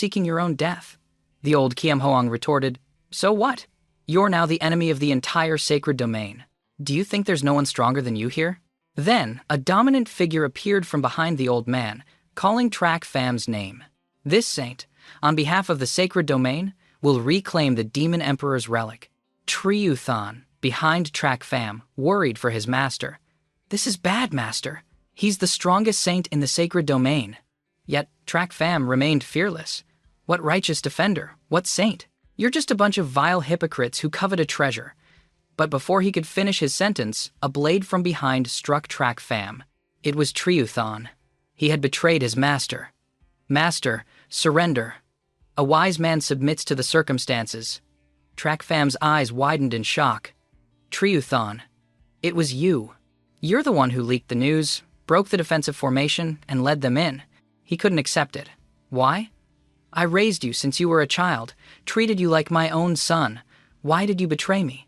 seeking your own death. The old Kiam Hoang retorted, "So what? You're now the enemy of the entire sacred domain. Do you think there's no one stronger than you here?" Then, a dominant figure appeared from behind the old man, calling Track Fam's name. This saint, on behalf of the sacred domain, will reclaim the demon emperor's relic. Triuthan, behind Track Fam, worried for his master. "This is bad, master. He's the strongest saint in the sacred domain." Yet Track Fam remained fearless. What righteous defender? What saint? You're just a bunch of vile hypocrites who covet a treasure. But before he could finish his sentence, a blade from behind struck Track Fam. It was Triuthan. He had betrayed his master. "Master, surrender." A wise man submits to the circumstances. Track Fam's eyes widened in shock. "Triuthan, it was you. You're the one who leaked the news, broke the defensive formation, and led them in." He couldn't accept it. "Why? I raised you since you were a child, treated you like my own son. Why did you betray me?"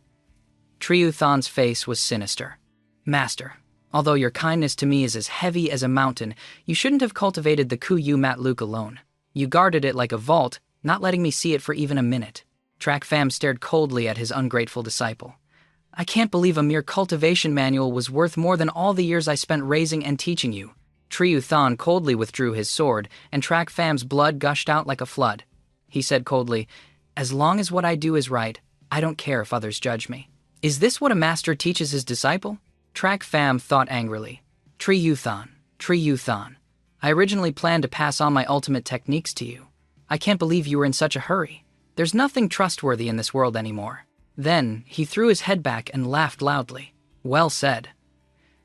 Triuthan's face was sinister. "Master, although your kindness to me is as heavy as a mountain, you shouldn't have cultivated the Kuyu Matluk alone. You guarded it like a vault, not letting me see it for even a minute." Track Fam stared coldly at his ungrateful disciple. "I can't believe a mere cultivation manual was worth more than all the years I spent raising and teaching you." Triuthan coldly withdrew his sword, and Track Fam's blood gushed out like a flood. He said coldly, "As long as what I do is right, I don't care if others judge me." Is this what a master teaches his disciple? Track Fam thought angrily. Triuthan. I originally planned to pass on my ultimate techniques to you. I can't believe you were in such a hurry. There's nothing trustworthy in this world anymore." Then he threw his head back and laughed loudly. "Well said."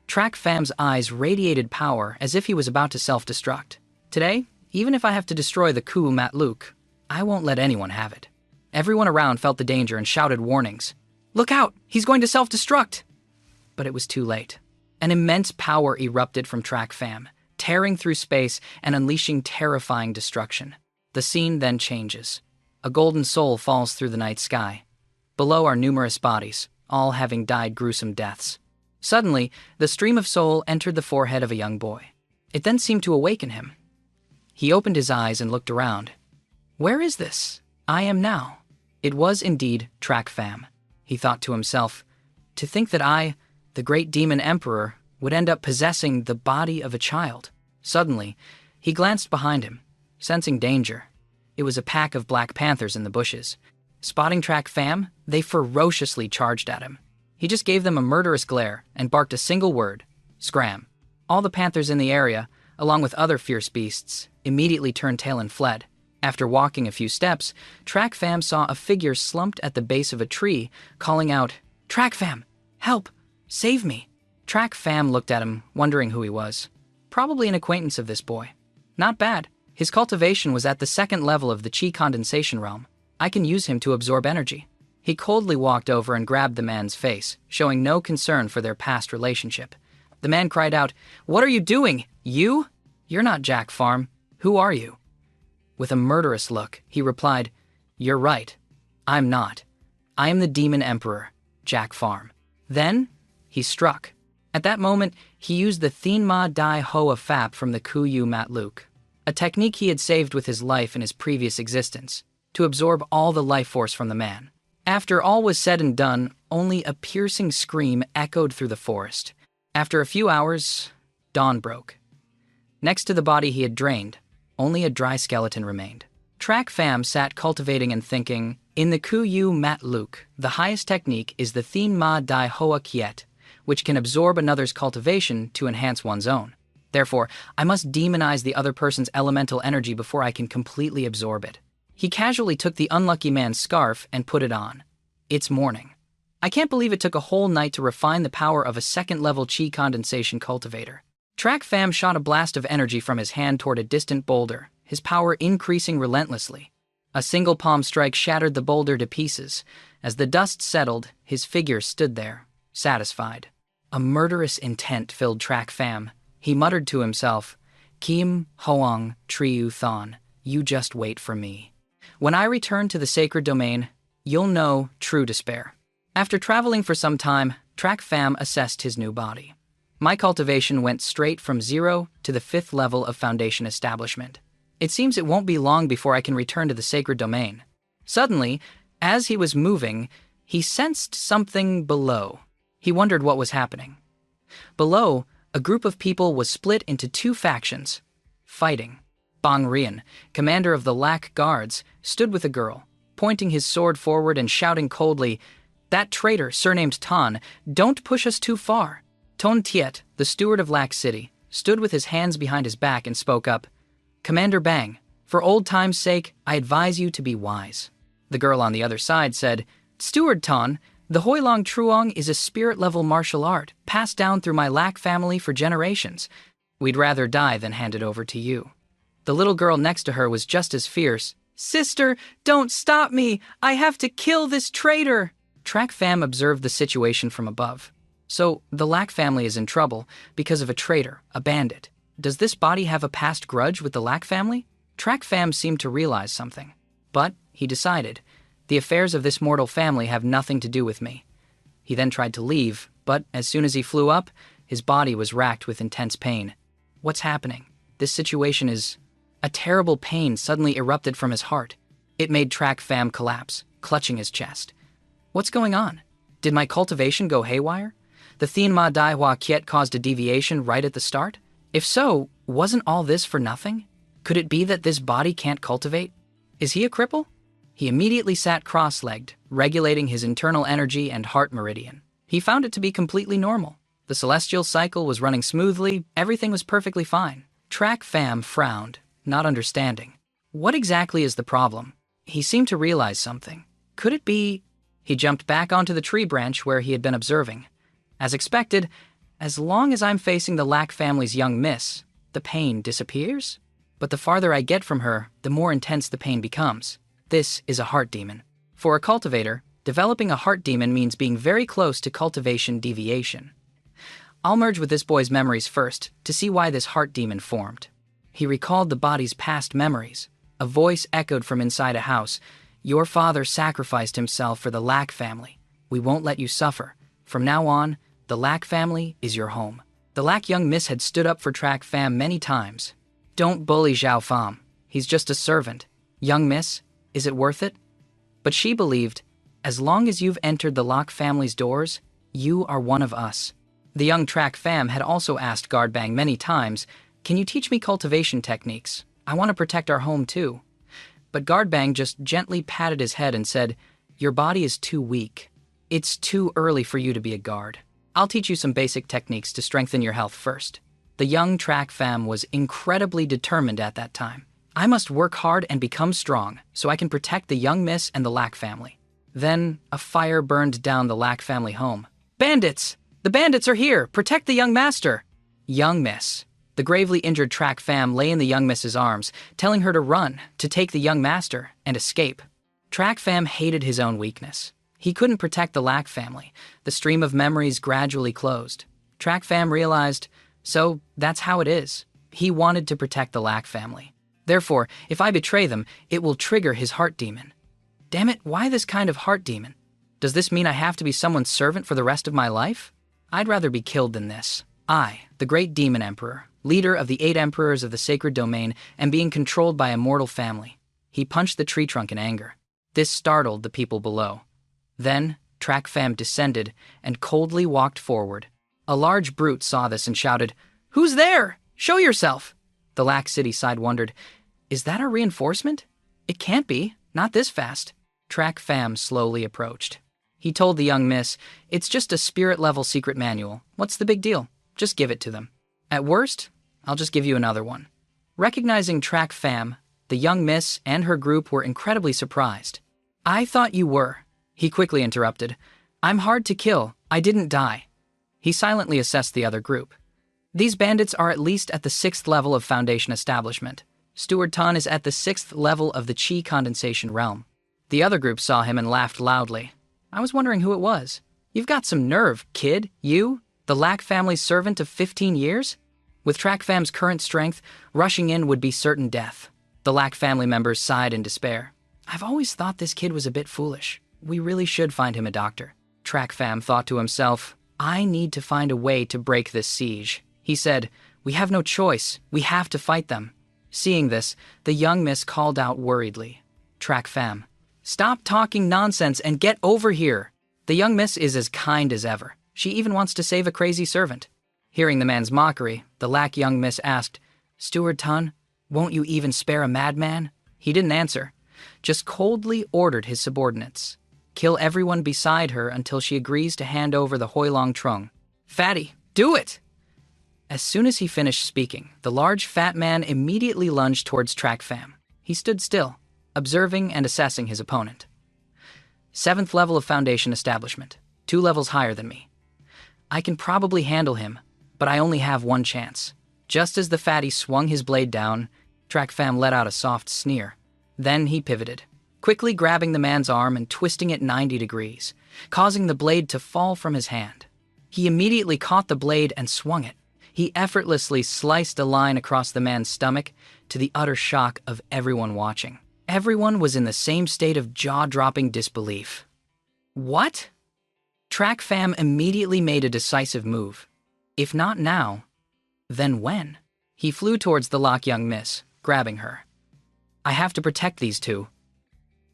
Track Fam's eyes radiated power as if he was about to self-destruct. "Today, even if I have to destroy the Ku Matluk, I won't let anyone have it." Everyone around felt the danger and shouted warnings. "Look out! He's going to self-destruct!" But it was too late. An immense power erupted from Track Fam, tearing through space and unleashing terrifying destruction. The scene then changes. A golden soul falls through the night sky. Below are numerous bodies, all having died gruesome deaths. Suddenly, the stream of soul entered the forehead of a young boy. It then seemed to awaken him. He opened his eyes and looked around. "Where is this? I am now." It was indeed Track Fam. He thought to himself, "To think that I, the great demon emperor, would end up possessing the body of a child." Suddenly, he glanced behind him, sensing danger. It was a pack of black panthers in the bushes. Spotting Track Fam, they ferociously charged at him. He just gave them a murderous glare and barked a single word: "Scram." All the panthers in the area, along with other fierce beasts, immediately turned tail and fled. After walking a few steps, Track Fam saw a figure slumped at the base of a tree, calling out, "Track Fam, help! Save me!" Track Fam looked at him, wondering who he was. Probably an acquaintance of this boy. Not bad. His cultivation was at the second level of the chi condensation realm. I can use him to absorb energy. He coldly walked over and grabbed the man's face, showing no concern for their past relationship. The man cried out, "What are you doing? You? You're not Jack Farm. Who are you?" With a murderous look, he replied, "You're right. I'm not. I am the Demon Emperor, Jack Farm." Then, he struck. At that moment, he used the Thinma Dai Hoa Fap from the Kuyu Matluk, a technique he had saved with his life in his previous existence, to absorb all the life force from the man. After all was said and done, only a piercing scream echoed through the forest. After a few hours, dawn broke. Next to the body he had drained, only a dry skeleton remained. Track Fam sat cultivating and thinking, in the Kuyu Matluk, the highest technique is the Thinma Dai Hoa Kiet, which can absorb another's cultivation to enhance one's own. Therefore, I must demonize the other person's elemental energy before I can completely absorb it. He casually took the unlucky man's scarf and put it on. It's morning. I can't believe it took a whole night to refine the power of a second-level chi condensation cultivator. Track Fam shot a blast of energy from his hand toward a distant boulder, his power increasing relentlessly. A single palm strike shattered the boulder to pieces. As the dust settled, his figure stood there, satisfied. A murderous intent filled Track Fam. He muttered to himself, "Kim Hoang Triu Thon, you just wait for me. When I return to the sacred domain, you'll know true despair." After traveling for some time, Track Fam assessed his new body. My cultivation went straight from 0 to the 5th level of foundation establishment. It seems it won't be long before I can return to the sacred domain. Suddenly, as he was moving, he sensed something below. He wondered what was happening. Below, a group of people was split into two factions, fighting. Bang Rian, commander of the Lac Guards, stood with a girl, pointing his sword forward and shouting coldly, "That traitor, surnamed Tan, don't push us too far." Ton Tiet, the steward of Lac City, stood with his hands behind his back and spoke up, "Commander Bang, for old time's sake, I advise you to be wise." The girl on the other side said, "Steward Tan, the Hoilong Truong is a spirit-level martial art passed down through my Lac family for generations. We'd rather die than hand it over to you." The little girl next to her was just as fierce. "Sister, don't stop me! I have to kill this traitor!" Track Fam observed the situation from above. So, the Lac family is in trouble because of a traitor, a bandit. Does this body have a past grudge with the Lac family? Track Fam seemed to realize something. But, he decided, the affairs of this mortal family have nothing to do with me. He then tried to leave, but as soon as he flew up, his body was racked with intense pain. What's happening? This situation is... A terrible pain suddenly erupted from his heart. It made Track Fam collapse, clutching his chest. What's going on? Did my cultivation go haywire? The Thien Ma Dai Hua Kiet caused a deviation right at the start? If so, wasn't all this for nothing? Could it be that this body can't cultivate? Is he a cripple? He immediately sat cross-legged, regulating his internal energy and heart meridian. He found it to be completely normal. The celestial cycle was running smoothly, everything was perfectly fine. Track Fam frowned, not understanding. What exactly is the problem? He seemed to realize something. Could it be... He jumped back onto the tree branch where he had been observing. As expected, as long as I'm facing the Lac family's young miss, the pain disappears? But the farther I get from her, the more intense the pain becomes. This is a heart demon. For a cultivator, developing a heart demon means being very close to cultivation deviation. I'll merge with this boy's memories first to see why this heart demon formed. He recalled the body's past memories. A voice echoed from inside a house. "Your father sacrificed himself for the Lac family. We won't let you suffer. From now on, the Lac family is your home." The Lac young miss had stood up for Track Fam many times. "Don't bully Zhao Fam. He's just a servant. Young miss, is it worth it?" But she believed, as long as you've entered the Lac family's doors, you are one of us. The young Track Fam had also asked Guardbang many times, "Can you teach me cultivation techniques? I want to protect our home too." But Guardbang just gently patted his head and said, "Your body is too weak. It's too early for you to be a guard. I'll teach you some basic techniques to strengthen your health first." The young Track Fam was incredibly determined at that time. "I must work hard and become strong so I can protect the young miss and the Lac family." Then, a fire burned down the Lac family home. "Bandits! The bandits are here! Protect the young master!" Young miss. The gravely injured Track Fam lay in the young miss's arms, telling her to run, to take the young master, and escape. Track Fam hated his own weakness. He couldn't protect the Lac family. The stream of memories gradually closed. Track Fam realized, so that's how it is. He wanted to protect the Lac family. Therefore, if I betray them, it will trigger his heart demon. Damn it, why this kind of heart demon? Does this mean I have to be someone's servant for the rest of my life? I'd rather be killed than this. I, the great demon emperor, leader of the 8 emperors of the sacred domain, am being controlled by a mortal family. He punched the tree trunk in anger. This startled the people below. Then, Track Fam descended and coldly walked forward. A large brute saw this and shouted, "Who's there? Show yourself!" The Lac City side wondered, "Is that a reinforcement? It can't be, not this fast." Track Fam slowly approached. He told the young miss, "It's just a spirit-level secret manual. What's the big deal? Just give it to them. At worst, I'll just give you another one." Recognizing Track Fam, the young miss and her group were incredibly surprised. "I thought you were." He quickly interrupted. "I'm hard to kill. I didn't die." He silently assessed the other group. "These bandits are at least at the 6th level of Foundation Establishment. Steward Tan is at the 6th level of the Qi Condensation Realm." The other group saw him and laughed loudly. "I was wondering who it was. You've got some nerve, kid. You, the Lac family's servant of 15 years? With Track Fam's current strength, rushing in would be certain death." The Lac family members sighed in despair. "I've always thought this kid was a bit foolish. We really should find him a doctor." Track Fam thought to himself, "I need to find a way to break this siege." He said, "We have no choice. We have to fight them." Seeing this, the young miss called out worriedly. Track fam. Stop talking nonsense and get over here. The young miss is as kind as ever. She even wants to save a crazy servant. Hearing the man's mockery, the lack young miss asked, Steward Ton, won't you even spare a madman? He didn't answer, just coldly ordered his subordinates. Kill everyone beside her until she agrees to hand over the Huilong Trung. Fatty, do it! As soon as he finished speaking, the large fat man immediately lunged towards Track Fam. He stood still, observing and assessing his opponent. 7th level of Foundation Establishment, 2 levels higher than me. I can probably handle him, but I only have one chance. Just as the fatty swung his blade down, Track Fam let out a soft sneer. Then he pivoted, quickly grabbing the man's arm and twisting it 90 degrees, causing the blade to fall from his hand. He immediately caught the blade and swung it. He effortlessly sliced a line across the man's stomach, to the utter shock of everyone watching. Everyone was in the same state of jaw-dropping disbelief. What? Track Fam immediately made a decisive move. If not now, then when? He flew towards the lock young miss, grabbing her. I have to protect these two.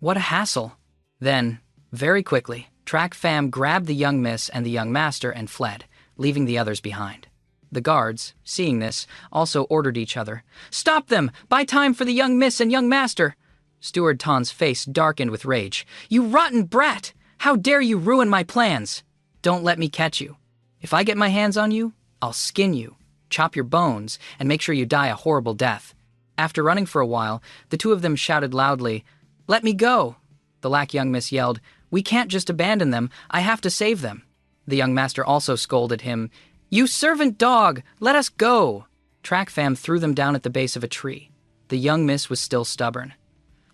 What a hassle. Then, very quickly, Track Fam grabbed the young miss and the young master and fled, leaving the others behind. The guards, seeing this, also ordered each other. Stop them! Buy time for the young miss and young master! Steward Ton's face darkened with rage. You rotten brat! How dare you ruin my plans! Don't let me catch you. If I get my hands on you, I'll skin you, chop your bones, and make sure you die a horrible death. After running for a while, the two of them shouted loudly, Let me go! The lack young miss yelled, We can't just abandon them, I have to save them. The young master also scolded him, You servant dog, let us go! Track Fam threw them down at the base of a tree. The young miss was still stubborn.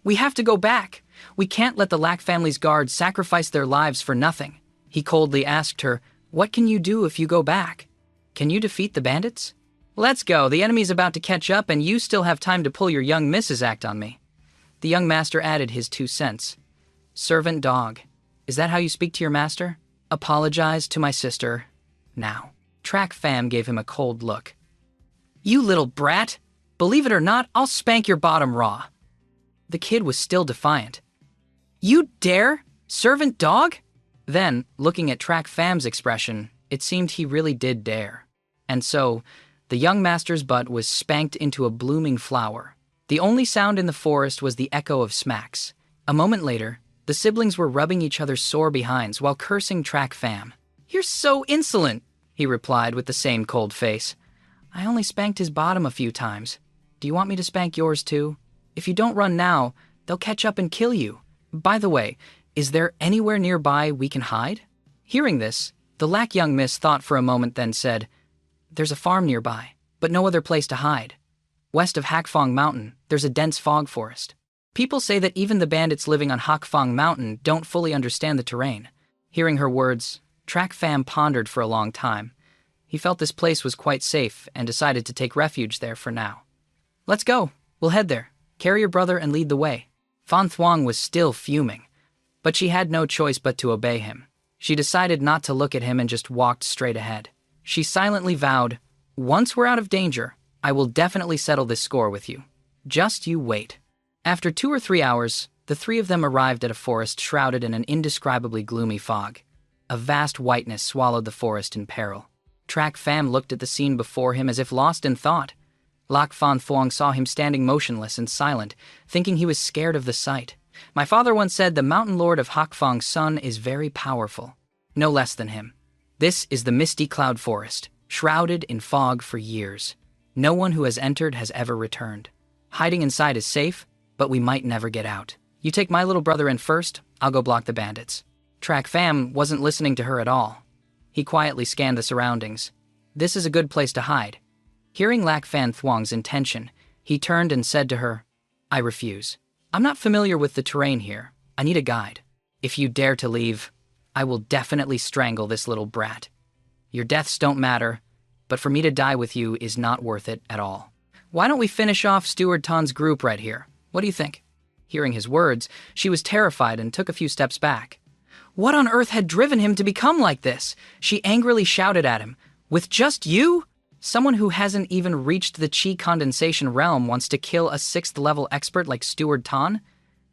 We have to go back. We can't let the Lack family's guards sacrifice their lives for nothing. He coldly asked her, What can you do if you go back? Can you defeat the bandits? Let's go, the enemy's about to catch up and you still have time to pull your young missus act on me. The young master added his 2 cents. Servant dog, is that how you speak to your master? Apologize to my sister, now. Track Fam gave him a cold look. You little brat! Believe it or not, I'll spank your bottom raw. The kid was still defiant. You dare? Servant dog? Then, looking at Track Fam's expression, it seemed he really did dare. And so, the young master's butt was spanked into a blooming flower. The only sound in the forest was the echo of smacks. A moment later, the siblings were rubbing each other's sore behinds while cursing Track Fam. You're so insolent, he replied with the same cold face. I only spanked his bottom a few times. Do you want me to spank yours too? If you don't run now, they'll catch up and kill you. By the way, is there anywhere nearby we can hide? Hearing this, the lack young miss thought for a moment then said, There's a farm nearby, but no other place to hide. West of Hakfong Mountain, there's a dense fog forest. People say that even the bandits living on Hakfong Mountain don't fully understand the terrain. Hearing her words, Track Fam pondered for a long time. He felt this place was quite safe and decided to take refuge there for now. Let's go. We'll head there. Carry your brother and lead the way. Fan Thuong was still fuming, but she had no choice but to obey him. She decided not to look at him and just walked straight ahead. She silently vowed, Once we're out of danger, I will definitely settle this score with you. Just you wait. After 2 or 3 hours, the 3 of them arrived at a forest shrouded in an indescribably gloomy fog. A vast whiteness swallowed the forest in peril. Track Fam looked at the scene before him as if lost in thought. Lac Fan Thuong saw him standing motionless and silent, thinking he was scared of the sight. My father once said the mountain lord of Hakfong's son is very powerful. No less than him. This is the misty cloud forest, shrouded in fog for years. No one who has entered has ever returned. Hiding inside is safe, but we might never get out. You take my little brother in first, I'll go block the bandits. Track Fam wasn't listening to her at all. He quietly scanned the surroundings. This is a good place to hide. Hearing Lac Fan Thuong's intention, he turned and said to her, I refuse. I'm not familiar with the terrain here. I need a guide. If you dare to leave, I will definitely strangle this little brat. Your deaths don't matter, but for me to die with you is not worth it at all. Why don't we finish off Steward Ton's group right here? What do you think? Hearing his words, she was terrified and took a few steps back. What on earth had driven him to become like this? She angrily shouted at him. With just you? Someone who hasn't even reached the chi condensation realm wants to kill a 6th level expert like Steward Tan?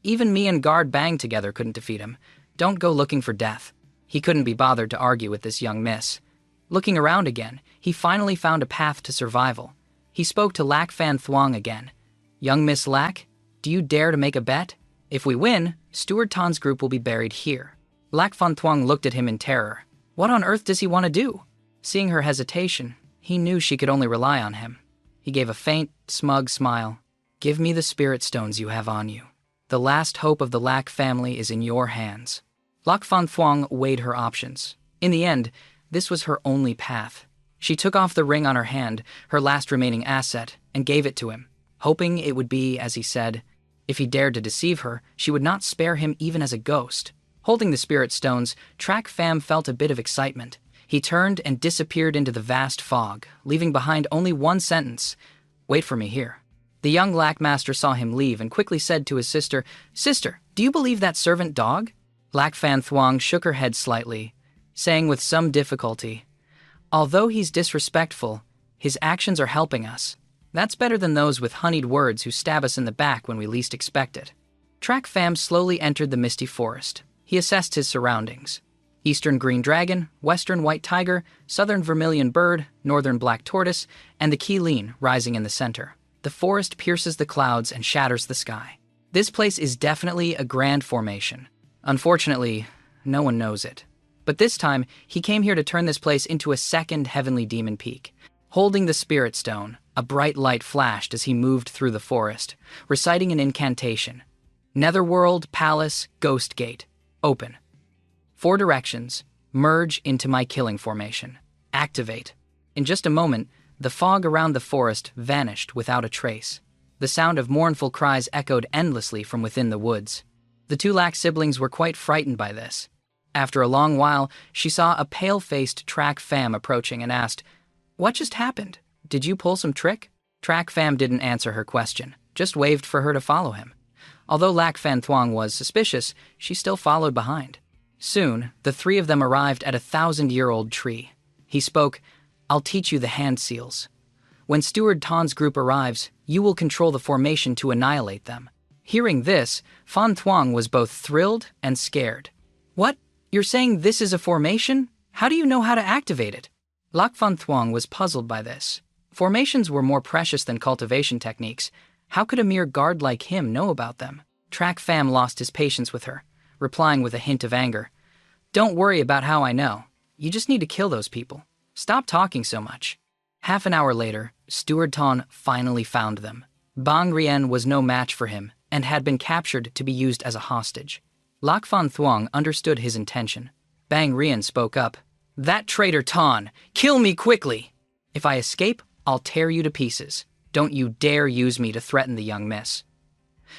Even me and Guard Bang together couldn't defeat him. Don't go looking for death. He couldn't be bothered to argue with this young miss. Looking around again, he finally found a path to survival. He spoke to Lac Fan Thuong again. Young Miss Lac, do you dare to make a bet? If we win, Steward Tan's group will be buried here. Lac Fan Thuong looked at him in terror. What on earth does he want to do? Seeing her hesitation, he knew she could only rely on him. He gave a faint, smug smile. Give me the spirit stones you have on you. The last hope of the Lac family is in your hands. Lac Fan Thuong weighed her options. In the end, this was her only path. She took off the ring on her hand, her last remaining asset, and gave it to him, hoping it would be, as he said. If he dared to deceive her, she would not spare him even as a ghost. Holding the spirit stones, Track Fam felt a bit of excitement. He turned and disappeared into the vast fog, leaving behind only one sentence, "Wait for me here." The young Lac Master saw him leave and quickly said to his sister, "Sister, do you believe that servant dog?" Lac Fan Thuong shook her head slightly, saying with some difficulty, "Although he's disrespectful, his actions are helping us. That's better than those with honeyed words who stab us in the back when we least expect it." Track Fam slowly entered the misty forest. He assessed his surroundings. Eastern green dragon, western white tiger, southern vermilion bird, northern black tortoise, and the Keeleen rising in the center. The forest pierces the clouds and shatters the sky. This place is definitely a grand formation. Unfortunately, no one knows it. But this time, he came here to turn this place into a second heavenly demon peak. Holding the spirit stone, a bright light flashed as he moved through the forest, reciting an incantation. Netherworld, Palace, Ghost Gate. Open. 4 directions. Merge into my killing formation. Activate. In just a moment, the fog around the forest vanished without a trace. The sound of mournful cries echoed endlessly from within the woods. The 2 Lac siblings were quite frightened by this. After a long while, she saw a pale-faced Track Fam approaching and asked, "What just happened? Did you pull some trick?" Track Fam didn't answer her question, just waved for her to follow him. Although Lac Fan Thuong was suspicious, she still followed behind. Soon, the 3 of them arrived at a 1,000-year-old tree. He spoke, "I'll teach you the hand seals. When Steward Tan's group arrives, you will control the formation to annihilate them." Hearing this, Fan Thuong was both thrilled and scared. "What? You're saying this is a formation? How do you know how to activate it?" Lac Fan Thuong was puzzled by this. Formations were more precious than cultivation techniques. How could a mere guard like him know about them? Track Fam lost his patience with her, replying with a hint of anger. "Don't worry about how I know. You just need to kill those people. Stop talking so much." Half an hour later, Steward Tan finally found them. Bang Rien was no match for him and had been captured to be used as a hostage. Lac Fan Thuong understood his intention. Bang Rien spoke up. "That traitor Tan! Kill me quickly! If I escape, I'll tear you to pieces. Don't you dare use me to threaten the young miss."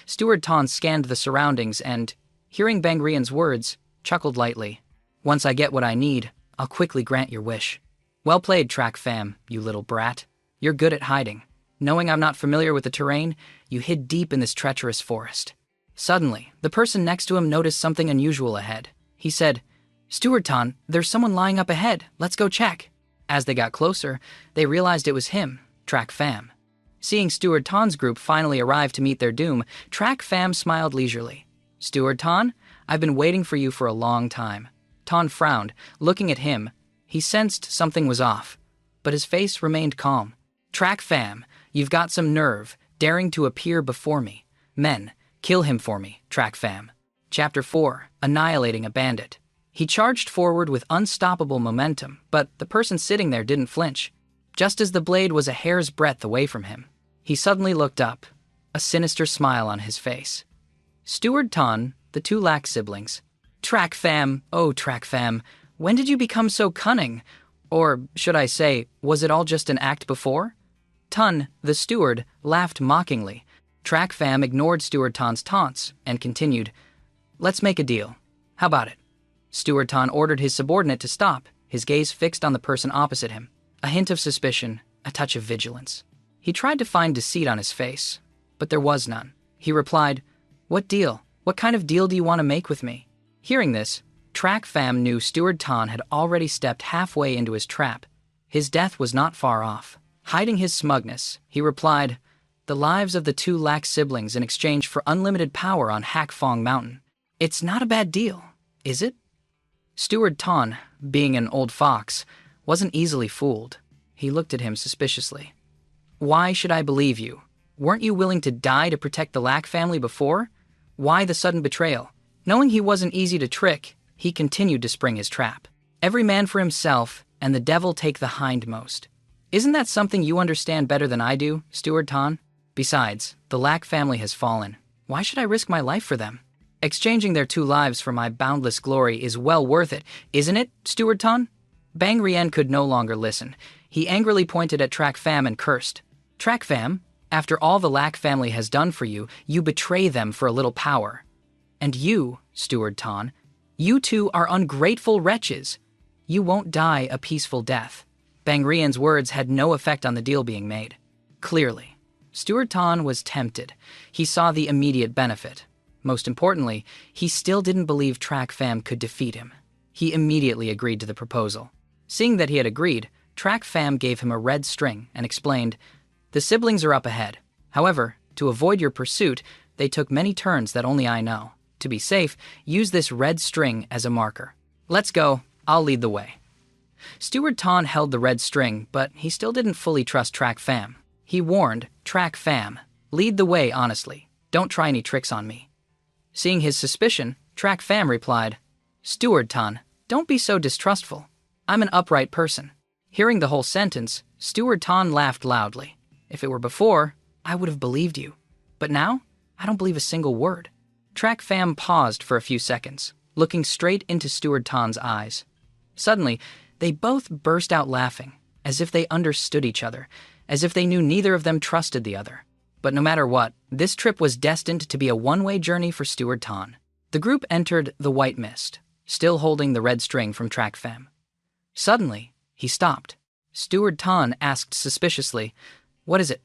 Steward Tan scanned the surroundings and, hearing Bang Rien's words, chuckled lightly. "Once I get what I need, I'll quickly grant your wish." "Well played, Track Fam, you little brat. You're good at hiding. Knowing I'm not familiar with the terrain, you hid deep in this treacherous forest." Suddenly, the person next to him noticed something unusual ahead. He said, "Steward Tan, there's someone lying up ahead. Let's go check." As they got closer, they realized it was him, Track Fam. Seeing Steward Tan's group finally arrive to meet their doom, Track Fam smiled leisurely. "Steward Tan, I've been waiting for you for a long time." Tan frowned, looking at him. He sensed something was off, but his face remained calm. "Track Fam, you've got some nerve, daring to appear before me. Men, kill him for me, Track Fam." Chapter 4, Annihilating a Bandit. He charged forward with unstoppable momentum, but the person sitting there didn't flinch. Just as the blade was a hair's breadth away from him, he suddenly looked up, a sinister smile on his face. Steward Tan, the 2 Lac siblings. "Track Fam, oh Track Fam, when did you become so cunning? Or, should I say, was it all just an act before?" Tan, the steward, laughed mockingly. Track Fam ignored Steward Tan's taunts and continued, "Let's make a deal. How about it?" Steward Tan ordered his subordinate to stop, his gaze fixed on the person opposite him. A hint of suspicion, a touch of vigilance. He tried to find deceit on his face, but there was none. He replied, "What deal? What kind of deal do you want to make with me?" Hearing this, Track Fam knew Steward Tan had already stepped halfway into his trap. His death was not far off. Hiding his smugness, he replied, "The lives of the two lax siblings in exchange for unlimited power on Hakfong Mountain. It's not a bad deal, is it?" Steward Ton, being an old fox, wasn't easily fooled. He looked at him suspiciously. "Why should I believe you? Weren't you willing to die to protect the Lack family before? Why the sudden betrayal?" Knowing he wasn't easy to trick, he continued to spring his trap. "Every man for himself, and the devil take the hindmost. Isn't that something you understand better than I do, Steward Ton? Besides, the Lack family has fallen. Why should I risk my life for them? Exchanging their 2 lives for my boundless glory is well worth it, isn't it, Steward Ton?" Bang Rien could no longer listen. He angrily pointed at Track Fam and cursed. "Track Fam, after all the Lack family has done for you, you betray them for a little power. And you, Steward Ton, you two are ungrateful wretches. You won't die a peaceful death." Bang Rien's words had no effect on the deal being made. Clearly, Steward Ton was tempted. He saw the immediate benefit. Most importantly, he still didn't believe Track Fam could defeat him. He immediately agreed to the proposal. Seeing that he had agreed, Track Fam gave him a red string and explained, "The siblings are up ahead. However, to avoid your pursuit, they took many turns that only I know. To be safe, use this red string as a marker. Let's go. I'll lead the way." Steward Ton held the red string, but he still didn't fully trust Track Fam. He warned, "Track Fam, lead the way honestly. Don't try any tricks on me." Seeing his suspicion, Track Fam replied, "Steward Ton, don't be so distrustful. I'm an upright person." Hearing the whole sentence, Steward Ton laughed loudly. "If it were before, I would have believed you. But now, I don't believe a single word." Track Fam paused for a few seconds, looking straight into Steward Ton's eyes. Suddenly, they both burst out laughing, as if they understood each other, as if they knew neither of them trusted the other. But no matter what, this trip was destined to be a one-way journey for Steward Ton. The group entered the White Mist, still holding the red string from Track Fam. Suddenly, he stopped. Steward Ton asked suspiciously, "What is it?"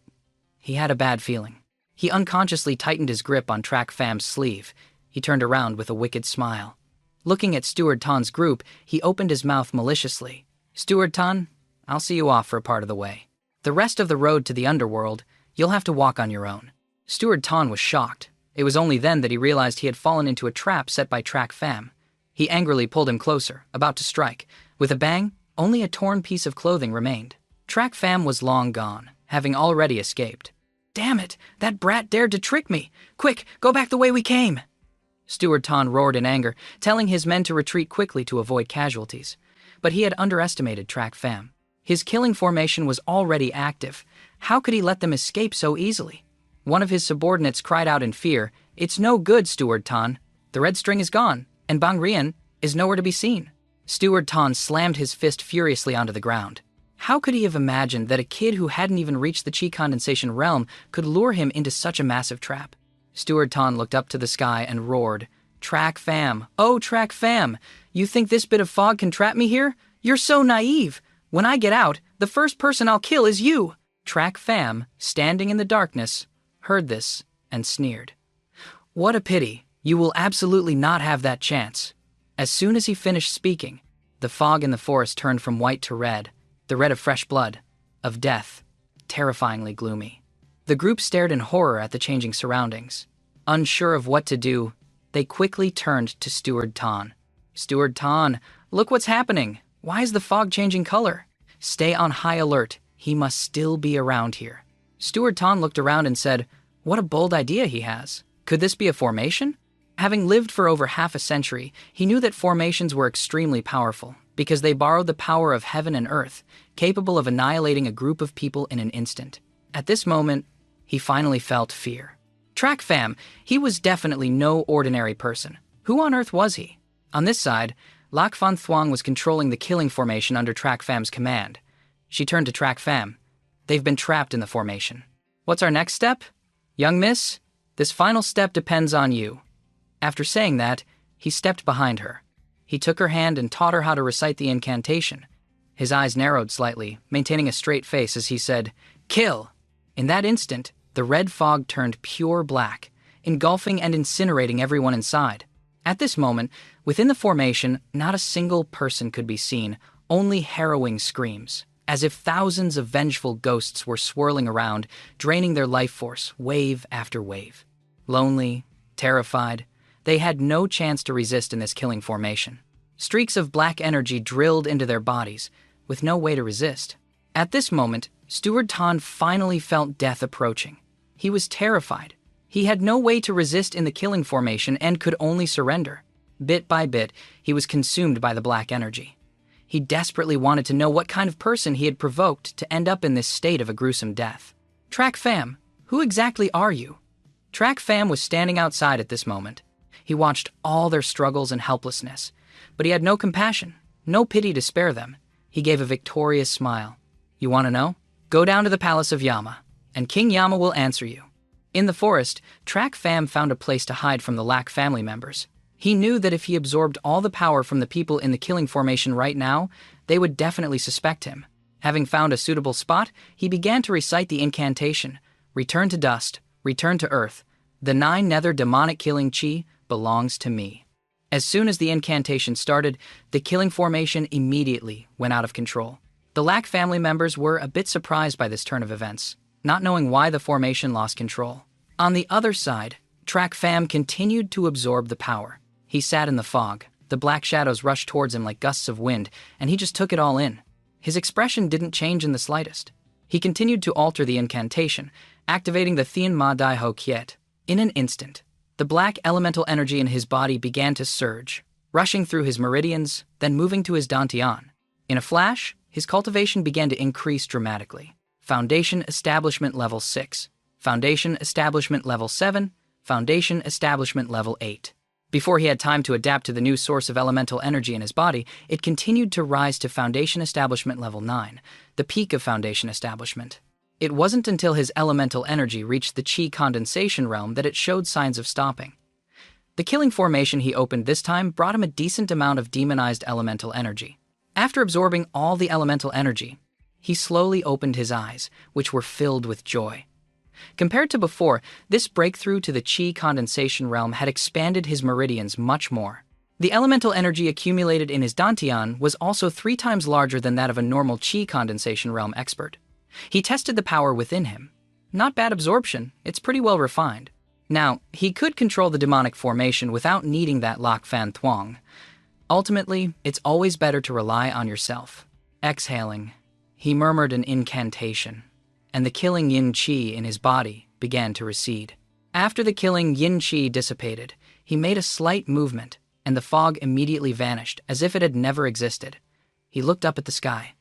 He had a bad feeling. He unconsciously tightened his grip on Track Fam's sleeve. He turned around with a wicked smile. Looking at Steward Ton's group, he opened his mouth maliciously. "Steward Ton, I'll see you off for a part of the way. The rest of the road to the underworld, you'll have to walk on your own." Steward Ton was shocked. It was only then that he realized he had fallen into a trap set by Track Fam. He angrily pulled him closer, about to strike. With a bang, only a torn piece of clothing remained. Track Fam was long gone, having already escaped. "Damn it! That brat dared to trick me! Quick, go back the way we came!" Steward Ton roared in anger, telling his men to retreat quickly to avoid casualties. But he had underestimated Track Fam. His killing formation was already active. How could he let them escape so easily? One of his subordinates cried out in fear, "It's no good, Steward Ton. The red string is gone, and Bang Rien is nowhere to be seen." Steward Ton slammed his fist furiously onto the ground. How could he have imagined that a kid who hadn't even reached the chi condensation realm could lure him into such a massive trap? Steward Ton looked up to the sky and roared, "Track Fam, oh Track Fam, you think this bit of fog can trap me here? You're so naive. When I get out, the first person I'll kill is you." Track Fam, standing in the darkness, heard this and sneered. "What a pity. You will absolutely not have that chance." As soon as he finished speaking, the fog in the forest turned from white to red, the red of fresh blood, of death, terrifyingly gloomy. The group stared in horror at the changing surroundings. Unsure of what to do, they quickly turned to Steward Ton. "Steward Ton, look what's happening. Why is the fog changing color? Stay on high alert. He must still be around here." Steward Ton looked around and said, "What a bold idea he has. Could this be a formation?" Having lived for over half a century, he knew that formations were extremely powerful because they borrowed the power of heaven and earth, capable of annihilating a group of people in an instant. At this moment, he finally felt fear. Track Fam, he was definitely no ordinary person. Who on earth was he? On this side, Lac Van Thuong was controlling the killing formation under Track Fam's command. She turned to Track Fam. "They've been trapped in the formation. What's our next step? Young miss, this final step depends on you." After saying that, he stepped behind her. He took her hand and taught her how to recite the incantation. His eyes narrowed slightly, maintaining a straight face as he said, "Kill!" In that instant, the red fog turned pure black, engulfing and incinerating everyone inside. At this moment, within the formation, not a single person could be seen, only harrowing screams. as if thousands of vengeful ghosts were swirling around, draining their life force, wave after wave. Lonely, terrified, they had no chance to resist in this killing formation. Streaks of black energy drilled into their bodies, with no way to resist. At this moment, Steward Tan finally felt death approaching. He was terrified. He had no way to resist in the killing formation and could only surrender. Bit by bit, he was consumed by the black energy. He desperately wanted to know what kind of person he had provoked to end up in this state of a gruesome death. Track Fam, who exactly are you? Track Fam was standing outside at this moment. He watched all their struggles and helplessness, but he had no compassion, no pity to spare them. He gave a victorious smile. You want to know? Go down to the palace of Yama, and King Yama will answer you. In the forest, Track Fam found a place to hide from the Lack family members. He knew that if he absorbed all the power from the people in the killing formation right now, they would definitely suspect him. Having found a suitable spot, he began to recite the incantation, Return to dust, return to earth. The 9 nether demonic killing chi belongs to me. As soon as the incantation started, the killing formation immediately went out of control. The Lack family members were a bit surprised by this turn of events, not knowing why the formation lost control. On the other side, Track Fam continued to absorb the power. He sat in the fog. The black shadows rushed towards him like gusts of wind, and he just took it all in. His expression didn't change in the slightest. He continued to alter the incantation, activating the Thien Ma Dai Ho Kiet. In an instant, the black elemental energy in his body began to surge, rushing through his meridians, then moving to his dantian. In a flash, his cultivation began to increase dramatically. Foundation Establishment Level 6, Foundation Establishment Level 7, Foundation Establishment Level 8. Before he had time to adapt to the new source of elemental energy in his body, it continued to rise to Foundation Establishment Level 9, the peak of Foundation Establishment. It wasn't until his elemental energy reached the chi condensation realm that it showed signs of stopping. The killing formation he opened this time brought him a decent amount of demonized elemental energy. After absorbing all the elemental energy, he slowly opened his eyes, which were filled with joy. Compared to before, this breakthrough to the chi condensation realm had expanded his meridians much more. The elemental energy accumulated in his dantian was also 3 times larger than that of a normal chi condensation realm expert. He tested the power within him. Not bad absorption, it's pretty well refined. Now, he could control the demonic formation without needing that Lak Fan Thuong. Ultimately, it's always better to rely on yourself. Exhaling, he murmured an incantation, and the killing yin qi in his body began to recede. After the killing yin qi dissipated, he made a slight movement, and the fog immediately vanished as if it had never existed. He looked up at the sky.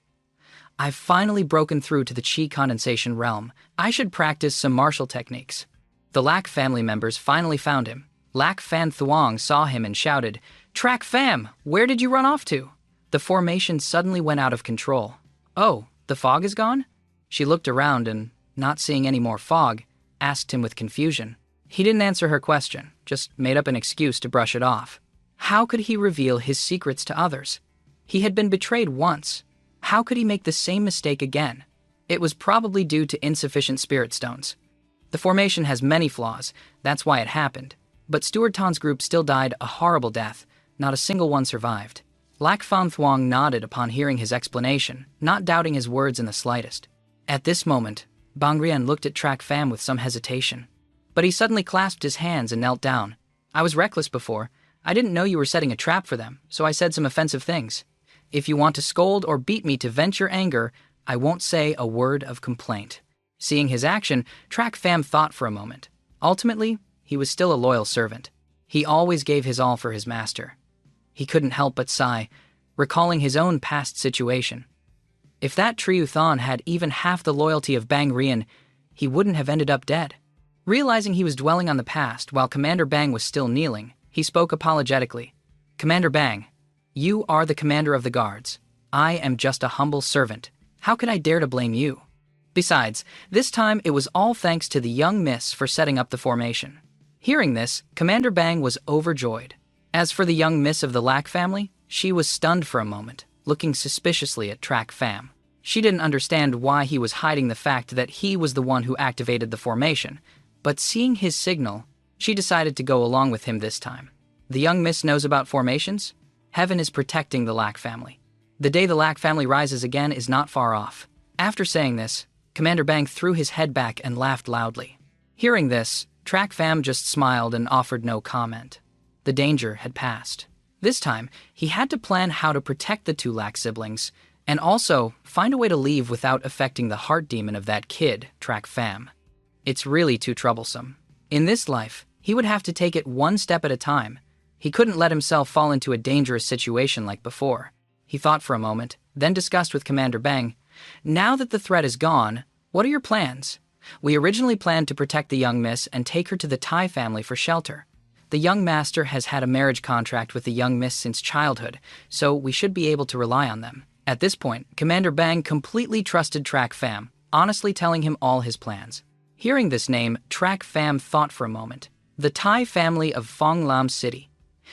I've finally broken through to the chi condensation realm. I should practice some martial techniques. The Lack family members finally found him. Lack Fan Thuong saw him and shouted, Track Fam, where did you run off to? The formation suddenly went out of control. Oh, the fog is gone? She looked around and, not seeing any more fog, asked him with confusion. He didn't answer her question, just made up an excuse to brush it off. How could he reveal his secrets to others? He had been betrayed once. How could he make the same mistake again? It was probably due to insufficient spirit stones. The formation has many flaws, that's why it happened. But Steward Tan's group still died a horrible death. Not a single one survived. Lack Fan Thuong nodded upon hearing his explanation, not doubting his words in the slightest. At this moment, Bang Rian looked at Track Fam with some hesitation. But he suddenly clasped his hands and knelt down. I was reckless before. I didn't know you were setting a trap for them, so I said some offensive things. If you want to scold or beat me to vent your anger, I won't say a word of complaint. Seeing his action, Track Fam thought for a moment. Ultimately, he was still a loyal servant. He always gave his all for his master. He couldn't help but sigh, recalling his own past situation. If that Triuthon had even half the loyalty of Bang Rian, he wouldn't have ended up dead. Realizing he was dwelling on the past while Commander Bang was still kneeling, he spoke apologetically. Commander Bang, you are the commander of the guards. I am just a humble servant. How could I dare to blame you? Besides, this time it was all thanks to the young miss for setting up the formation. Hearing this, Commander Bang was overjoyed. As for the young miss of the Lack family, she was stunned for a moment, looking suspiciously at Track Fam. She didn't understand why he was hiding the fact that he was the one who activated the formation, but seeing his signal, she decided to go along with him this time. The young miss knows about formations? Heaven is protecting the Lack family. The day the Lack family rises again is not far off. After saying this, Commander Bang threw his head back and laughed loudly. Hearing this, Track Fam just smiled and offered no comment. The danger had passed. This time, he had to plan how to protect the two Lack siblings, and also find a way to leave without affecting the heart demon of that kid, Track Fam. It's really too troublesome. In this life, he would have to take it one step at a time. He couldn't let himself fall into a dangerous situation like before. He thought for a moment, then discussed with Commander Bang, "Now that the threat is gone, what are your plans?" "We originally planned to protect the young miss and take her to the Tai family for shelter. The young master has had a marriage contract with the young miss since childhood, so we should be able to rely on them." At this point, Commander Bang completely trusted Track Fam, honestly telling him all his plans. Hearing this name, Track Fam thought for a moment. The Tai family of Phong Lam City.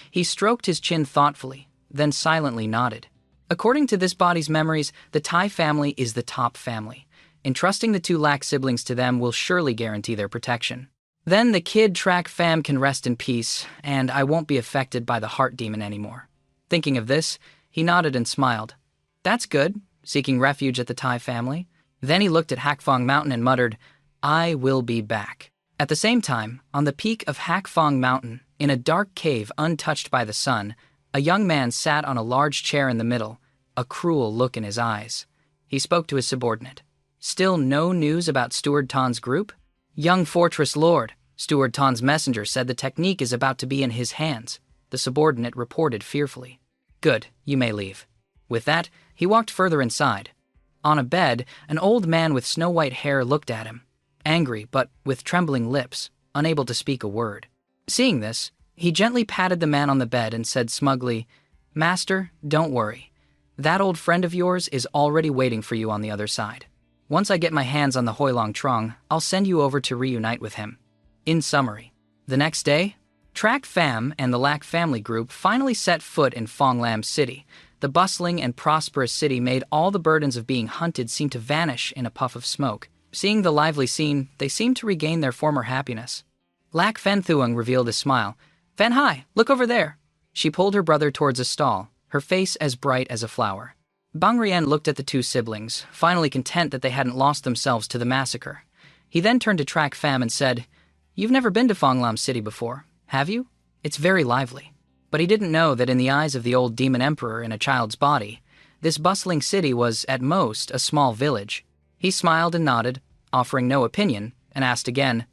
He stroked his chin thoughtfully, then silently nodded. According to this body's memories, the Tai family is the top family. Entrusting the two Lack siblings to them will surely guarantee their protection. Then the kid Track Fam can rest in peace, and I won't be affected by the heart demon anymore. Thinking of this, he nodded and smiled. That's good, seeking refuge at the Tai family. Then he looked at Hakfong Mountain and muttered, "I will be back." At the same time, on the peak of Hakfong Mountain, in a dark cave untouched by the sun, a young man sat on a large chair in the middle, a cruel look in his eyes. He spoke to his subordinate. "Still no news about Steward Ton's group?" "Young Fortress Lord, Steward Ton's messenger said the technique is about to be in his hands," the subordinate reported fearfully. "Good, you may leave." With that, he walked further inside. On a bed, an old man with snow-white hair looked at him, angry but with trembling lips, unable to speak a word. Seeing this, he gently patted the man on the bed and said smugly, "Master, don't worry. That old friend of yours is already waiting for you on the other side. Once I get my hands on the Huilong Trong, I'll send you over to reunite with him." In summary, the next day, Track Fam and the Lack family group finally set foot in Phong Lam City. The bustling and prosperous city made all the burdens of being hunted seem to vanish in a puff of smoke. Seeing the lively scene, they seemed to regain their former happiness. Lack Fen Thuong revealed a smile. "Fen Hai, look over there." She pulled her brother towards a stall, her face as bright as a flower. Bang Rien looked at the two siblings, finally content that they hadn't lost themselves to the massacre. He then turned to Track Fam and said, "You've never been to Phong Lam City before, have you? It's very lively." But he didn't know that in the eyes of the old demon emperor in a child's body, this bustling city was, at most, a small village. He smiled and nodded, offering no opinion, and asked again,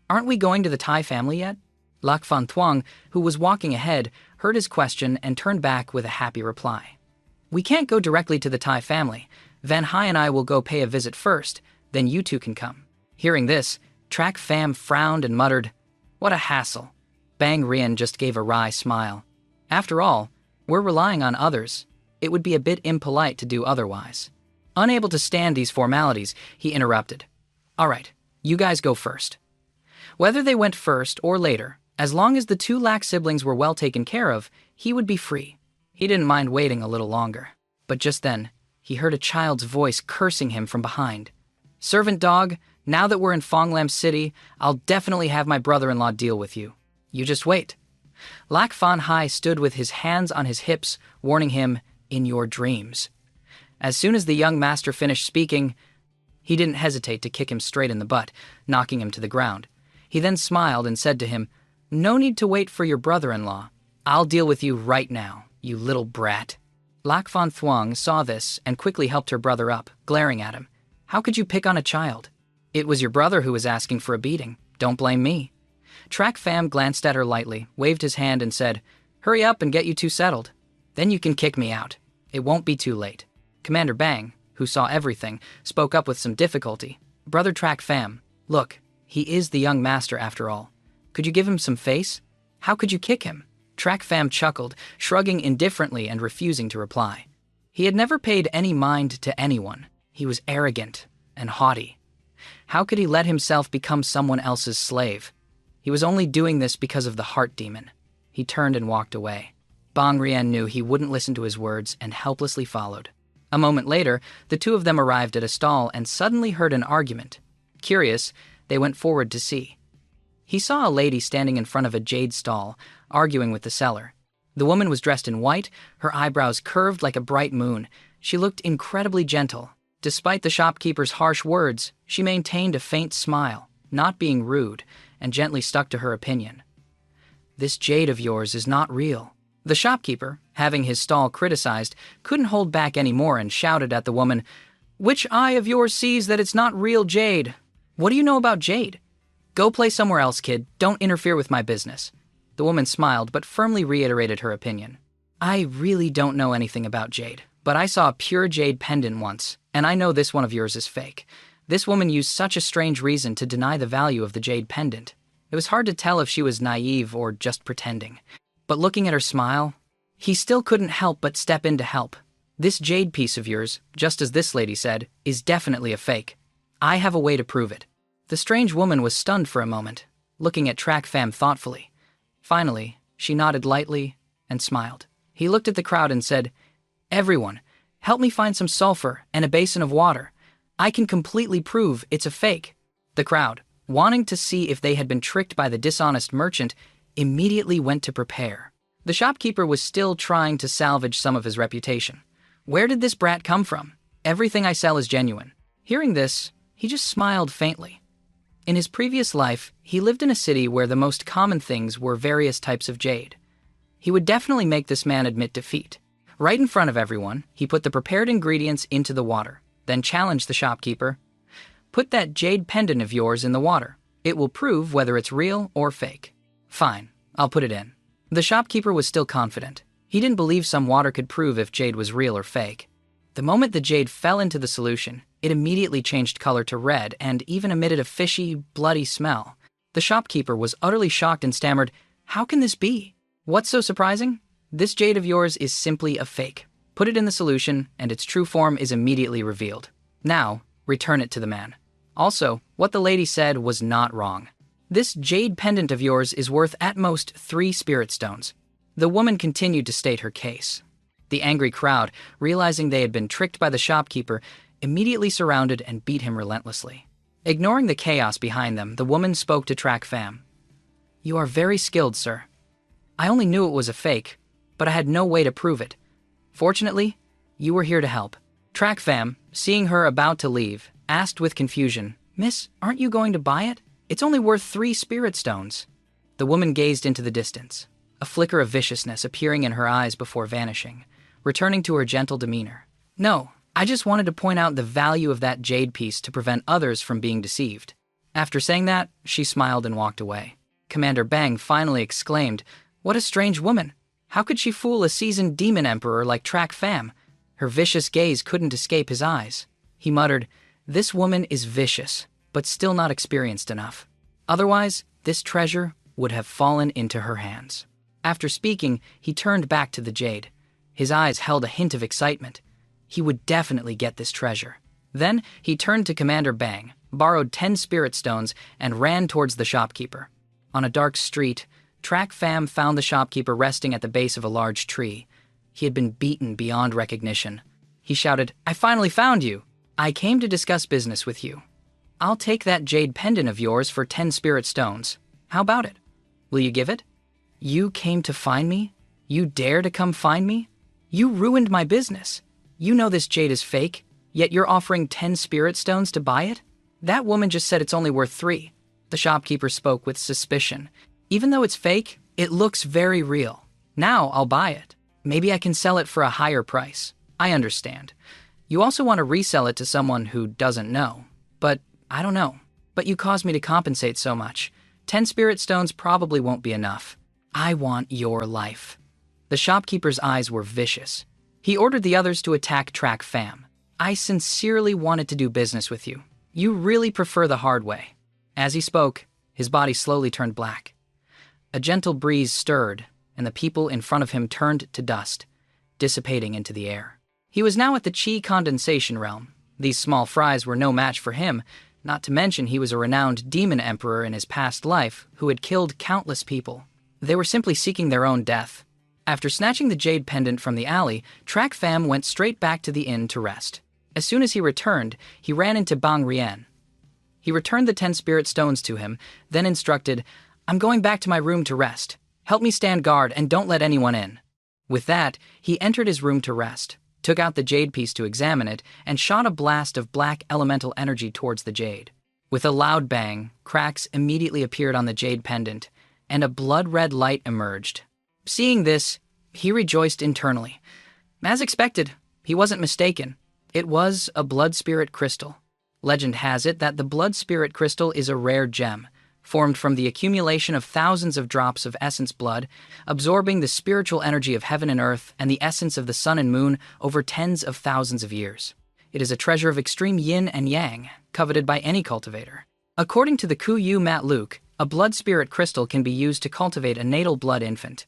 "Aren't we going to the Tai family yet?" Lac Fan Thuong, who was walking ahead, heard his question and turned back with a happy reply. "We can't go directly to the Tai family. Van Hai and I will go pay a visit first, then you two can come." Hearing this, Track Fam frowned and muttered, "What a hassle." Bang Rien just gave a wry smile. "After all, we're relying on others. It would be a bit impolite to do otherwise." Unable to stand these formalities, he interrupted. "All right, you guys go first." Whether they went first or later, as long as the two Lack siblings were well taken care of, he would be free. He didn't mind waiting a little longer. But just then, he heard a child's voice cursing him from behind. "Servant dog, now that we're in Phong Lam City, I'll definitely have my brother-in-law deal with you. You just wait." Lac Fan Hai stood with his hands on his hips, warning him, "In your dreams." As soon as the young master finished speaking, he didn't hesitate to kick him straight in the butt, knocking him to the ground. He then smiled and said to him, "No need to wait for your brother-in-law. I'll deal with you right now, you little brat." Lac Fan Thuong saw this and quickly helped her brother up, glaring at him. "How could you pick on a child? It was your brother who was asking for a beating. Don't blame me." Track Fam glanced at her lightly, waved his hand and said, "Hurry up and get you two settled. Then you can kick me out. It won't be too late." Commander Bang, who saw everything, spoke up with some difficulty. "Brother Track Fam, look, he is the young master after all. Could you give him some face? How could you kick him?" Track Fam chuckled, shrugging indifferently and refusing to reply. He had never paid any mind to anyone. He was arrogant and haughty. How could he let himself become someone else's slave? He was only doing this because of the heart demon. He turned and walked away. Bang Rien knew he wouldn't listen to his words and helplessly followed. A moment later, the two of them arrived at a stall and suddenly heard an argument. Curious, they went forward to see. He saw a lady standing in front of a jade stall, arguing with the seller. The woman was dressed in white, her eyebrows curved like a bright moon. She looked incredibly gentle. Despite the shopkeeper's harsh words, she maintained a faint smile, not being rude, and gently stuck to her opinion. "This jade of yours is not real." The shopkeeper, having his stall criticized, couldn't hold back anymore and shouted at the woman, "Which eye of yours sees that it's not real jade? What do you know about jade? Go play somewhere else, kid. Don't interfere with my business." The woman smiled but firmly reiterated her opinion. "I really don't know anything about jade, but I saw a pure jade pendant once, and I know this one of yours is fake." This woman used such a strange reason to deny the value of the jade pendant. It was hard to tell if she was naive or just pretending. But looking at her smile, he still couldn't help but step in to help. "This jade piece of yours, just as this lady said, is definitely a fake. I have a way to prove it." The strange woman was stunned for a moment, looking at Track Fam thoughtfully. Finally, she nodded lightly and smiled. He looked at the crowd and said, "Everyone, help me find some sulfur and a basin of water. I can completely prove it's a fake." The crowd, wanting to see if they had been tricked by the dishonest merchant, immediately went to prepare. The shopkeeper was still trying to salvage some of his reputation. "Where did this brat come from? Everything I sell is genuine." Hearing this, he just smiled faintly. In his previous life, he lived in a city where the most common things were various types of jade. He would definitely make this man admit defeat. Right in front of everyone, he put the prepared ingredients into the water, then challenged the shopkeeper. "Put that jade pendant of yours in the water. It will prove whether it's real or fake." "Fine, I'll put it in." The shopkeeper was still confident. He didn't believe some water could prove if jade was real or fake. The moment the jade fell into the solution, it immediately changed color to red and even emitted a fishy, bloody smell. The shopkeeper was utterly shocked and stammered, "How can this be?" "What's so surprising? This jade of yours is simply a fake. Put it in the solution, and its true form is immediately revealed. Now, return it to the man." Also, what the lady said was not wrong. "This jade pendant of yours is worth at most 3 spirit stones." The woman continued to state her case. The angry crowd, realizing they had been tricked by the shopkeeper, immediately surrounded and beat him relentlessly. Ignoring the chaos behind them, the woman spoke to Track Fam. "You are very skilled, sir. I only knew it was a fake, but I had no way to prove it. Fortunately, you were here to help." Track Fam, seeing her about to leave, asked with confusion, "Miss, aren't you going to buy it? It's only worth 3 spirit stones." The woman gazed into the distance, a flicker of viciousness appearing in her eyes before vanishing, returning to her gentle demeanor. "No, I just wanted to point out the value of that jade piece to prevent others from being deceived." After saying that, she smiled and walked away. Commander Bang finally exclaimed, "What a strange woman! How could she fool a seasoned demon emperor like Track Fam?" Her vicious gaze couldn't escape his eyes. He muttered, "This woman is vicious, but still not experienced enough. Otherwise, this treasure would have fallen into her hands." After speaking, he turned back to the jade. His eyes held a hint of excitement. He would definitely get this treasure. Then he turned to Commander Bang, borrowed 10 spirit stones, and ran towards the shopkeeper. On a dark street, Track Fam found the shopkeeper resting at the base of a large tree. He had been beaten beyond recognition. He shouted, "I finally found you! I came to discuss business with you. I'll take that jade pendant of yours for 10 spirit stones. How about it? Will you give it?" "You came to find me? You dare to come find me? You ruined my business. You know this jade is fake, yet you're offering 10 spirit stones to buy it? That woman just said it's only worth 3. The shopkeeper spoke with suspicion. "Even though it's fake, it looks very real. Now I'll buy it. Maybe I can sell it for a higher price. I understand. You also want to resell it to someone who doesn't know. But I don't know. But you caused me to compensate so much. 10 spirit stones probably won't be enough. I want your life." The shopkeeper's eyes were vicious. He ordered the others to attack Track Fam. "I sincerely wanted to do business with you. You really prefer the hard way." As he spoke, his body slowly turned black. A gentle breeze stirred, and the people in front of him turned to dust, dissipating into the air. He was now at the chi condensation realm. These small fries were no match for him, not to mention he was a renowned demon emperor in his past life who had killed countless people. They were simply seeking their own death. After snatching the jade pendant from the alley, Track Fam went straight back to the inn to rest. As soon as he returned, he ran into Bang Rien. He returned the 10 spirit stones to him, then instructed, "I'm going back to my room to rest. Help me stand guard and don't let anyone in." With that, he entered his room to rest, took out the jade piece to examine it, and shot a blast of black elemental energy towards the jade. With a loud bang, cracks immediately appeared on the jade pendant, and a blood-red light emerged. Seeing this, he rejoiced internally. As expected, he wasn't mistaken. It was a blood spirit crystal. Legend has it that the blood spirit crystal is a rare gem, formed from the accumulation of thousands of drops of essence blood, absorbing the spiritual energy of heaven and earth and the essence of the sun and moon over tens of thousands of years. It is a treasure of extreme yin and yang, coveted by any cultivator. According to the Kuyu Mat Luke, a blood spirit crystal can be used to cultivate a natal blood infant.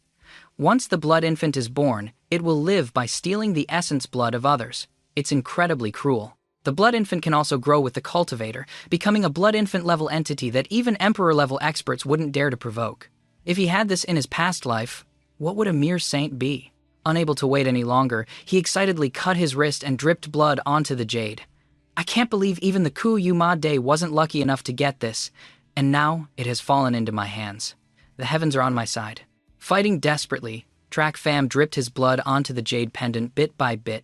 Once the blood infant is born, it will live by stealing the essence blood of others. It's incredibly cruel. The blood infant can also grow with the cultivator, becoming a blood infant-level entity that even emperor-level experts wouldn't dare to provoke. If he had this in his past life, what would a mere saint be? Unable to wait any longer, he excitedly cut his wrist and dripped blood onto the jade. I can't believe even the Kuyu Ma Day wasn't lucky enough to get this, and now it has fallen into my hands. The heavens are on my side. Fighting desperately, Track Fam dripped his blood onto the jade pendant bit by bit.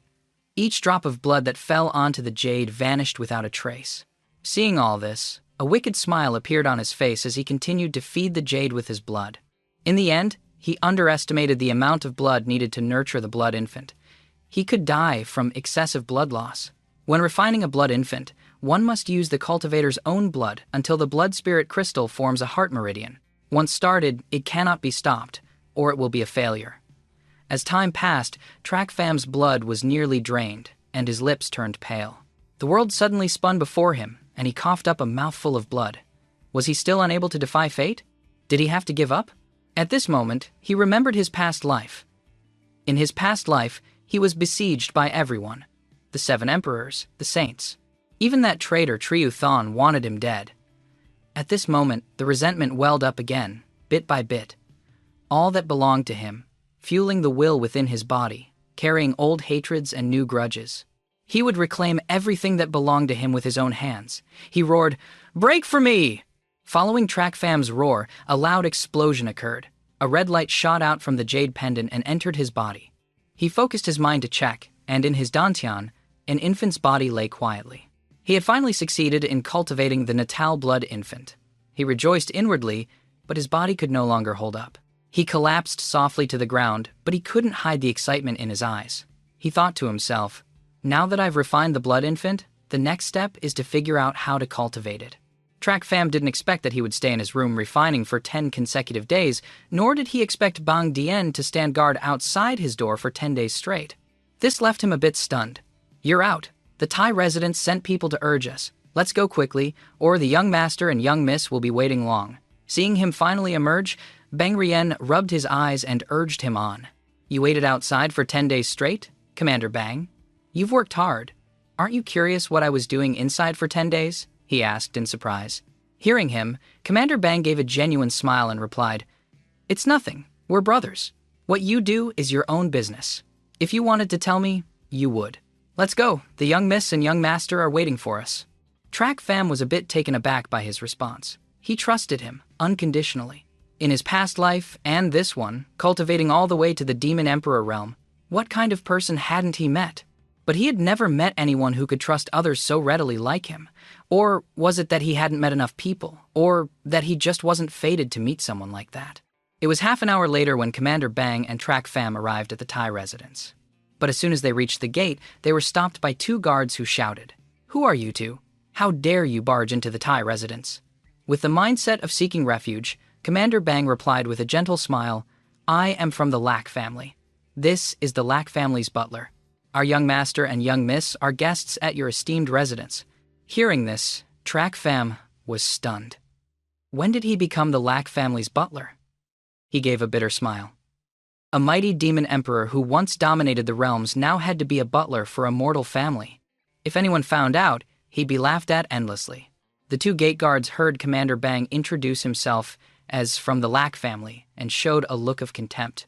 Each drop of blood that fell onto the jade vanished without a trace. Seeing all this, a wicked smile appeared on his face as he continued to feed the jade with his blood. In the end, he underestimated the amount of blood needed to nurture the blood infant. He could die from excessive blood loss. When refining a blood infant, one must use the cultivator's own blood until the blood spirit crystal forms a heart meridian. Once started, it cannot be stopped, or it will be a failure. As time passed, Track Fam's blood was nearly drained, and his lips turned pale. The world suddenly spun before him, and he coughed up a mouthful of blood. Was he still unable to defy fate? Did he have to give up? At this moment, he remembered his past life. In his past life, he was besieged by everyone. The 7 emperors, the saints. Even that traitor Triu Thon wanted him dead. At this moment, the resentment welled up again, bit by bit. All that belonged to him, fueling the will within his body, carrying old hatreds and new grudges. He would reclaim everything that belonged to him with his own hands. He roared, "Break for me!" Following Track Fam's roar, a loud explosion occurred. A red light shot out from the jade pendant and entered his body. He focused his mind to check, and in his dantian, an infant's body lay quietly. He had finally succeeded in cultivating the natal blood infant. He rejoiced inwardly, but his body could no longer hold up. He collapsed softly to the ground, but he couldn't hide the excitement in his eyes. He thought to himself, now that I've refined the blood infant, the next step is to figure out how to cultivate it. Track Fam didn't expect that he would stay in his room refining for 10 consecutive days, nor did he expect Bang Dien to stand guard outside his door for 10 days straight. This left him a bit stunned. You're out. The Thai residents sent people to urge us. Let's go quickly, or the young master and young miss will be waiting long. Seeing him finally emerge, Bang Rien rubbed his eyes and urged him on. You waited outside for 10 days straight, Commander Bang? You've worked hard. Aren't you curious what I was doing inside for 10 days? He asked in surprise. Hearing him, Commander Bang gave a genuine smile and replied, It's nothing. We're brothers. What you do is your own business. If you wanted to tell me, you would. Let's go. The young miss and young master are waiting for us. Track Fam was a bit taken aback by his response. He trusted him, unconditionally. In his past life, and this one, cultivating all the way to the Demon Emperor realm, what kind of person hadn't he met? But he had never met anyone who could trust others so readily like him. Or was it that he hadn't met enough people? Or that he just wasn't fated to meet someone like that? It was half an hour later when Commander Bang and Track Fam arrived at the Thai residence. But as soon as they reached the gate, they were stopped by 2 guards who shouted, Who are you two? How dare you barge into the Thai residence? With the mindset of seeking refuge, Commander Bang replied with a gentle smile, I am from the Lack family. This is the Lack family's butler. Our young master and young miss are guests at your esteemed residence. Hearing this, Track Fam was stunned. When did he become the Lack family's butler? He gave a bitter smile. A mighty demon emperor who once dominated the realms now had to be a butler for a mortal family. If anyone found out, he'd be laughed at endlessly. The 2 gate guards heard Commander Bang introduce himself as from the Lack family and showed a look of contempt.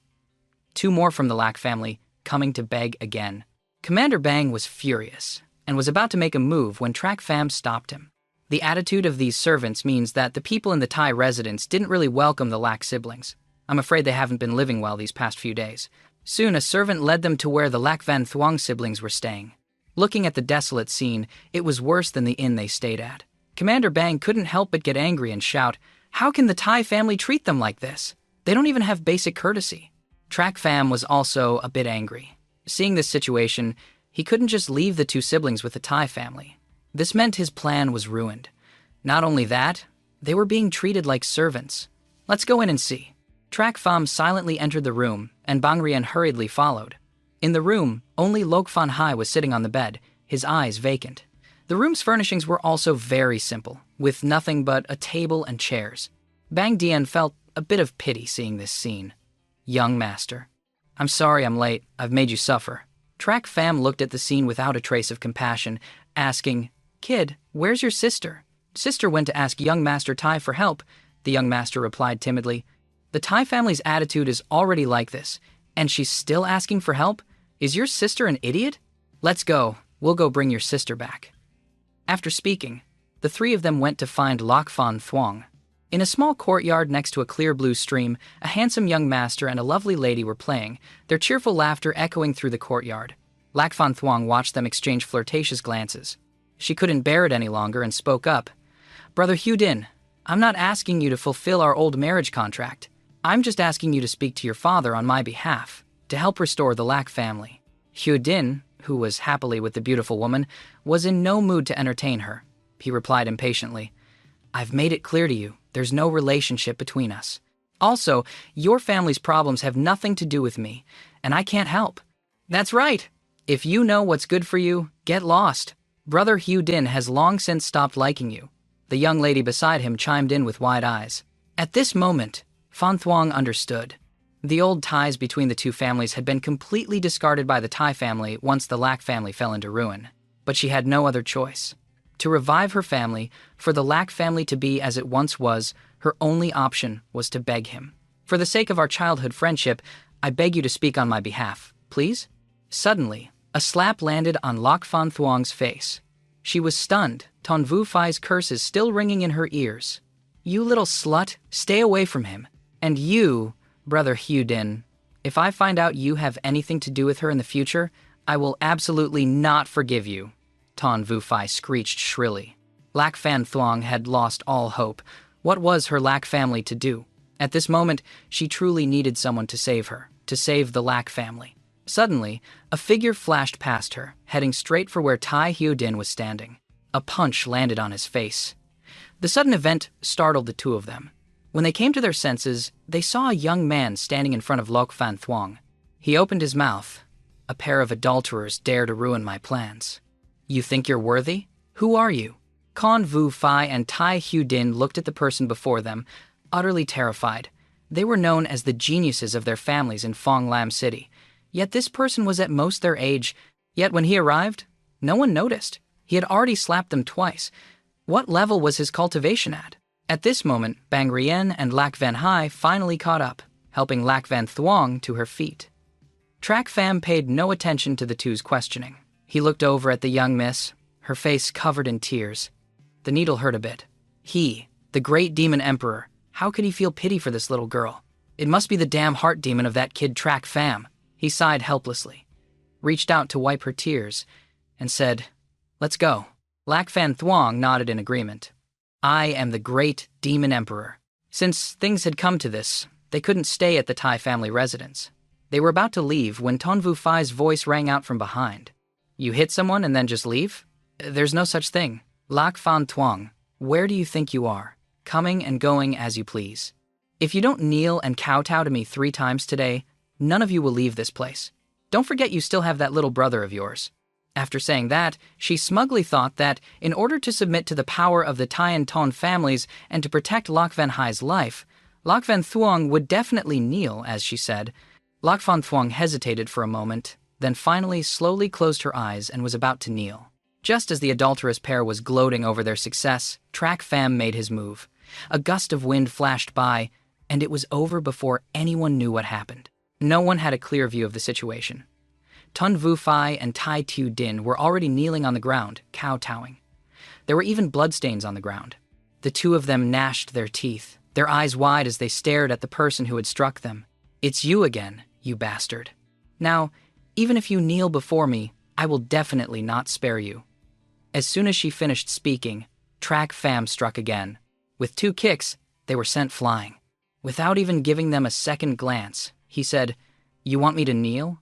2 more from the Lack family coming to beg again. Commander Bang was furious and was about to make a move when Track Fam stopped him. The attitude of these servants means that the people in the Thai residence didn't really welcome the Lack siblings. I'm afraid they haven't been living well these past few days. Soon a servant led them to where the Lac Van Thuong siblings were staying. Looking at the desolate scene, it was worse than the inn they stayed at. Commander Bang couldn't help but get angry and shout, "How can the Thai family treat them like this? They don't even have basic courtesy." Track Fam was also a bit angry. Seeing this situation, he couldn't just leave the two siblings with the Thai family. This meant his plan was ruined. Not only that, they were being treated like servants. "Let's go in and see." Track Fam silently entered the room, and Bang Rien hurriedly followed. In the room, only Lok Fan Hai was sitting on the bed, his eyes vacant. The room's furnishings were also very simple, with nothing but a table and chairs. Bang Dien felt a bit of pity seeing this scene. "Young master, I'm sorry I'm late. I've made you suffer." Track Fam looked at the scene without a trace of compassion, asking, "Kid, where's your sister?" "Sister went to ask young Master Tai for help," the young master replied timidly. "The Tai family's attitude is already like this, and she's still asking for help? Is your sister an idiot? Let's go. We'll go bring your sister back." After speaking, the three of them went to find Lac Van Thuong. In a small courtyard next to a clear blue stream, a handsome young master and a lovely lady were playing, their cheerful laughter echoing through the courtyard. Lac Van Thuong watched them exchange flirtatious glances. She couldn't bear it any longer and spoke up. "Brother Hu Din, I'm not asking you to fulfill our old marriage contract. I'm just asking you to speak to your father on my behalf, to help restore the Lac family." Hu Din, who was happily with the beautiful woman, was in no mood to entertain her. He replied impatiently, "I've made it clear to you, there's no relationship between us. Also, your family's problems have nothing to do with me, and I can't help." "That's right. If you know what's good for you, get lost. Brother Hu Din has long since stopped liking you." The young lady beside him chimed in with wide eyes. At this moment, Fan Thuong understood. The old ties between the two families had been completely discarded by the Thai family once the Lac family fell into ruin. But she had no other choice. To revive her family, for the Lac family to be as it once was, her only option was to beg him. "For the sake of our childhood friendship, I beg you to speak on my behalf, please?" Suddenly, a slap landed on Lac Fan Thuong's face. She was stunned, Ton Vu Phai's curses still ringing in her ears. "You little slut, stay away from him. And you, Brother Hu Din, if I find out you have anything to do with her in the future, I will absolutely not forgive you," Ton Vu Phai screeched shrilly. Lac Fan Thuong had lost all hope. What was her Lac family to do? At this moment, she truly needed someone to save her, to save the Lac family. Suddenly, a figure flashed past her, heading straight for where Tai Hu Din was standing. A punch landed on his face. The sudden event startled the two of them. When they came to their senses, they saw a young man standing in front of Lac Fan Thuong. He opened his mouth. "A pair of adulterers dare to ruin my plans. You think you're worthy? Who are you?" Con Vu Phai and Tai Hu Din looked at the person before them, utterly terrified. They were known as the geniuses of their families in Phong Lam City. Yet this person was at most their age. Yet when he arrived, no one noticed. He had already slapped them twice. What level was his cultivation at? At this moment, Bang Rien and Lac Van Hai finally caught up, helping Lac Van Thuong to her feet. Track Fam paid no attention to the two's questioning. He looked over at the young miss, her face covered in tears. The needle hurt a bit. He, the great demon emperor, how could he feel pity for this little girl? It must be the damn heart demon of that kid Track Fam. He sighed helplessly, reached out to wipe her tears, and said, "Let's go." Lac Van Thuong nodded in agreement. "I am the great demon emperor." Since things had come to this, they couldn't stay at the Thai family residence. They were about to leave when Ton Vu Phai's voice rang out from behind. "You hit someone and then just leave? There's no such thing. Lac Fan Thuong, where do you think you are? Coming and going as you please. If you don't kneel and kowtow to me 3 times today, none of you will leave this place. Don't forget you still have that little brother of yours." After saying that, she smugly thought that, in order to submit to the power of the Tai and Ton families and to protect Lac Van Hai's life, Lac Van Thuong would definitely kneel, as she said. Lac Van Thuong hesitated for a moment, then finally slowly closed her eyes and was about to kneel. Just as the adulterous pair was gloating over their success, Track Fam made his move. A gust of wind flashed by, and it was over before anyone knew what happened. No one had a clear view of the situation. Ton Vu Phai and Tai Tu Din were already kneeling on the ground, kowtowing. There were even bloodstains on the ground. The two of them gnashed their teeth, their eyes wide as they stared at the person who had struck them. "It's you again, you bastard. Now, even if you kneel before me, I will definitely not spare you." As soon as she finished speaking, Track Fam struck again. With 2 kicks, they were sent flying. Without even giving them a second glance, he said, "You want me to kneel?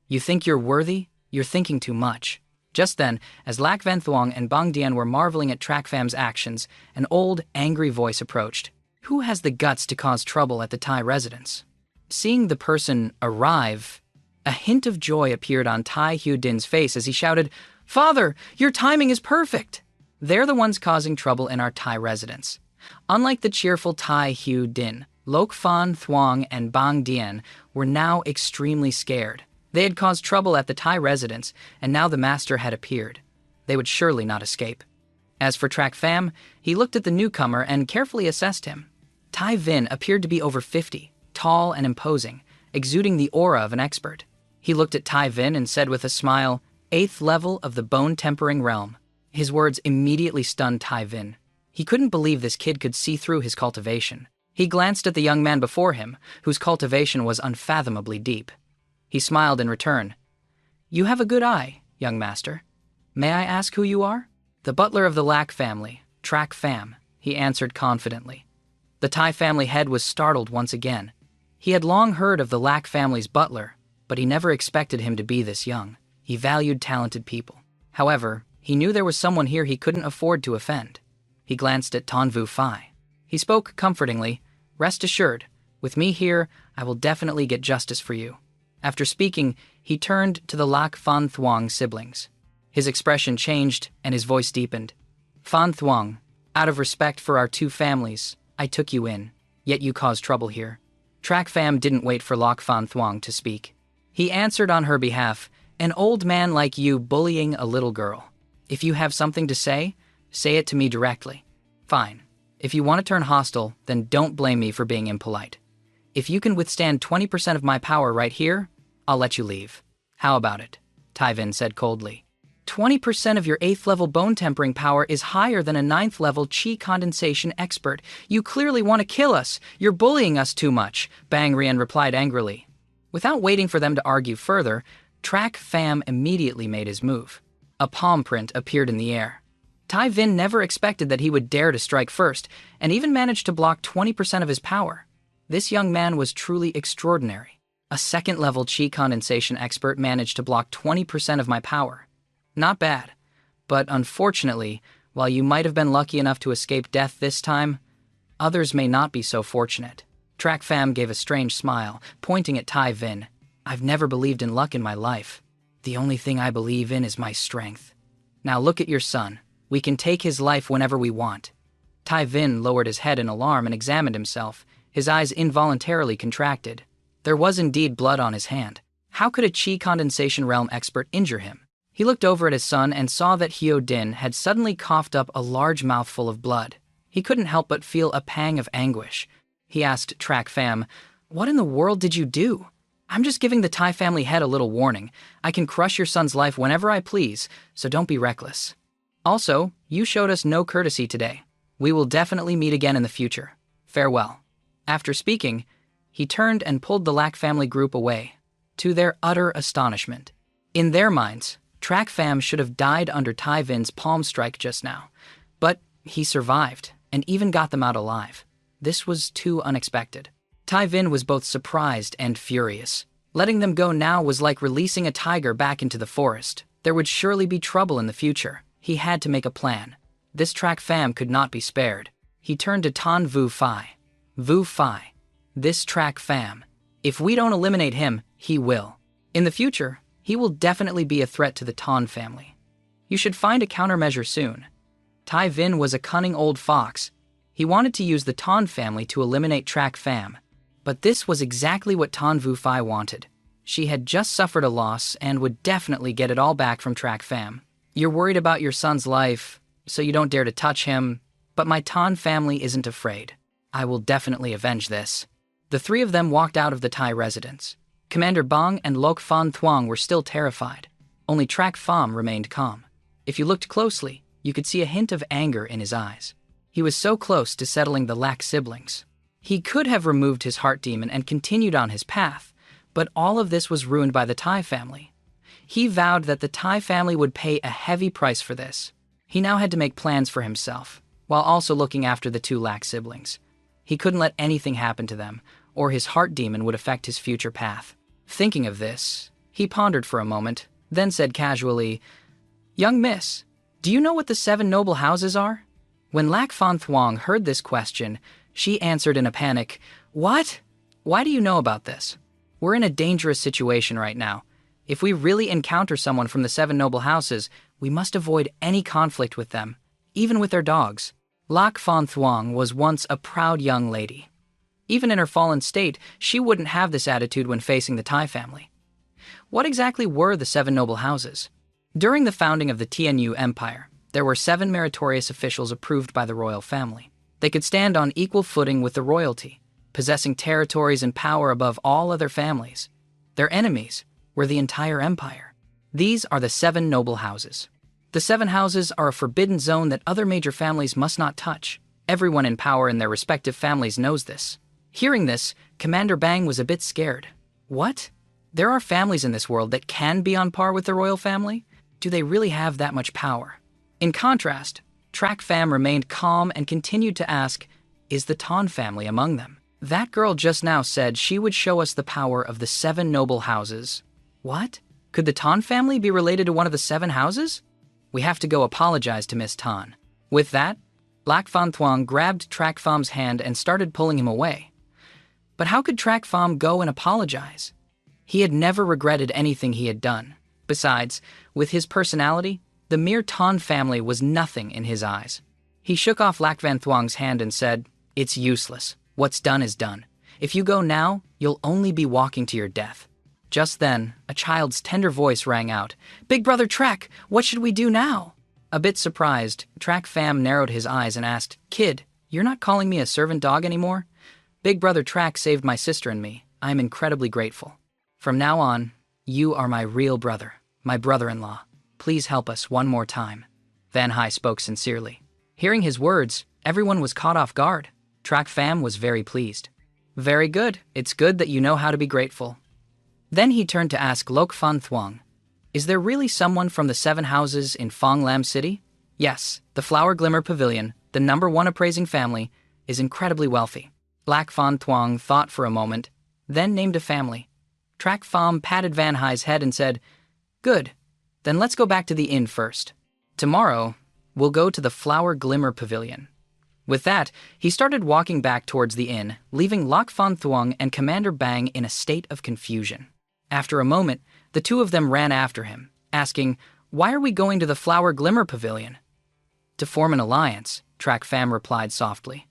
You think you're worthy? You're thinking too much." Just then, as Lak Van Thuong and Bang Dian were marveling at Track Fam's actions, an old, angry voice approached. Who has the guts to cause trouble at the Thai residence? Seeing the person arrive, a hint of joy appeared on Tai Hu Din's face as he shouted, "Father, your timing is perfect!" They're the ones causing trouble in our Thai residence. Unlike the cheerful Tai Hu Din, Lok Fan Thuong and Bang Dian were now extremely scared. They had caused trouble at the Thai residence, and now the master had appeared. They would surely not escape. As for Track Fam, he looked at the newcomer and carefully assessed him. Tai Vin appeared to be over 50, tall and imposing, exuding the aura of an expert. He looked at Tai Vin and said with a smile, "8th level of the bone-tempering realm." His words immediately stunned Tai Vin. He couldn't believe this kid could see through his cultivation. He glanced at the young man before him, whose cultivation was unfathomably deep. He smiled in return. "You have a good eye, young master. May I ask who you are?" "The butler of the Lak family, Track Fam," he answered confidently. The Thai family head was startled once again. He had long heard of the Lak family's butler, but he never expected him to be this young. He valued talented people. However, he knew there was someone here he couldn't afford to offend. He glanced at Ton Vu Phi. He spoke comfortingly, "Rest assured, with me here, I will definitely get justice for you." After speaking, he turned to the Lak Fan Thuong siblings. His expression changed and his voice deepened. "Fan Thuong, out of respect for our 2 families, I took you in, yet you caused trouble here." Track Fam didn't wait for Lok Fan Thuong to speak. He answered on her behalf, "An old man like you bullying a little girl. If you have something to say it to me directly. Fine. If you want to turn hostile, then don't blame me for being impolite. If you can withstand 20% of my power right here, I'll let you leave." "How about it?" Tai Vin said coldly. 20% of your 8th level bone tempering power is higher than a 9th level chi condensation expert. You clearly want to kill us. You're bullying us too much, Bang Rian replied angrily. Without waiting for them to argue further, Track Fam immediately made his move. A palm print appeared in the air. Tai Vin never expected that he would dare to strike first, and even managed to block 20% of his power. This young man was truly extraordinary. A 2nd level chi condensation expert managed to block 20% of my power. Not bad. But unfortunately, while you might have been lucky enough to escape death this time, others may not be so fortunate. Track Fam gave a strange smile, pointing at Tai Vin. "I've never believed in luck in my life. The only thing I believe in is my strength. Now look at your son. We can take his life whenever we want." Tai Vin lowered his head in alarm and examined himself. His eyes involuntarily contracted. There was indeed blood on his hand. How could a chi condensation realm expert injure him? He looked over at his son and saw that Hyo Din had suddenly coughed up a large mouthful of blood. He couldn't help but feel a pang of anguish. He asked Track Fam, "What in the world did you do?" "I'm just giving the Thai family head a little warning. I can crush your son's life whenever I please, so don't be reckless. Also, you showed us no courtesy today. We will definitely meet again in the future. Farewell." After speaking, he turned and pulled the Lak family group away, to their utter astonishment. In their minds, Track Fam should have died under Tai Vin's palm strike just now, but he survived and even got them out alive. This was too unexpected. Tai Vin was both surprised and furious. Letting them go now was like releasing a tiger back into the forest. There would surely be trouble in the future. He had to make a plan. This Track Fam could not be spared. He turned to Ton Vu Phi. "Vu Phi, this Track Fam, if we don't eliminate him, he will. In the future, he will definitely be a threat to the Ton family. You should find a countermeasure soon." Tai Vin was a cunning old fox. He wanted to use the Ton family to eliminate Track Fam. But this was exactly what Ton Vu Phi wanted. She had just suffered a loss and would definitely get it all back from Track Fam. "You're worried about your son's life, so you don't dare to touch him, but my Ton family isn't afraid. I will definitely avenge this." The 3 of them walked out of the Thai residence. Commander Bang and Lok Fan Thuong were still terrified. Only Track Fam remained calm. If you looked closely, you could see a hint of anger in his eyes. He was so close to settling the Lak siblings. He could have removed his heart demon and continued on his path, But all of this was ruined by the Tai family. He vowed that the Tai family would pay a heavy price for this. He now had to make plans for himself, while also looking after the two Lack siblings. He couldn't let anything happen to them, or his heart demon would affect his future path. Thinking of this, he pondered for a moment, then said casually, "Young miss, do you know what the 7 noble houses are?" When Lack Fan Thuong heard this question, she answered in a panic, "What? Why do you know about this? We're in a dangerous situation right now. If we really encounter someone from the 7 noble houses, we must avoid any conflict with them, even with their dogs." Lack Fan Thuong was once a proud young lady. Even in her fallen state, she wouldn't have this attitude when facing the Tai family. What exactly were the 7 noble houses? During the founding of the Tianyu Empire, there were 7 meritorious officials approved by the royal family. They could stand on equal footing with the royalty, possessing territories and power above all other families. Their enemies were the entire empire. These are the 7 noble houses. The 7 houses are a forbidden zone that other major families must not touch. Everyone in power in their respective families knows this. Hearing this, Commander Bang was a bit scared. What? There are families in this world that can be on par with the royal family? Do they really have that much power? In contrast, Track Fam remained calm and continued to ask, "Is the Ton family among them?" That girl just now said she would show us the power of the 7 noble houses. What? Could the Ton family be related to one of the 7 houses? We have to go apologize to Miss Ton. With that, Lack Fan Thuong grabbed Track Fam's hand and started pulling him away. But how could Track Fam go and apologize? He had never regretted anything he had done. Besides, with his personality, the mere Ton family was nothing in his eyes. He shook off Lack Van Thuong's hand and said, "It's useless. What's done is done. If you go now, you'll only be walking to your death." Just then, a child's tender voice rang out, "Big Brother Track, what should we do now?" A bit surprised, Track Fam narrowed his eyes and asked, "Kid, you're not calling me a servant dog anymore? Big Brother Track saved my sister and me. I am incredibly grateful. From now on, you are my real brother, my brother-in-law. Please help us one more time." Van Hai spoke sincerely. Hearing his words, everyone was caught off guard. Track Fam was very pleased. "Very good. It's good that you know how to be grateful." Then he turned to ask Lok Fan Thuong, "Is there really someone from the 7 houses in Phong Lam City?" "Yes, the Flower Glimmer Pavilion, the #1 appraising family, is incredibly wealthy." Lack Fan Thuong thought for a moment, then named a family. Track Fam patted Van Hai's head and said, "Good, then let's go back to the inn first. Tomorrow, we'll go to the Flower Glimmer Pavilion." With that, he started walking back towards the inn, leaving Lack Fan Thuong and Commander Bang in a state of confusion. After a moment, the two of them ran after him, asking, "Why are we going to the Flower Glimmer Pavilion?" "To form an alliance," Track Fam replied softly.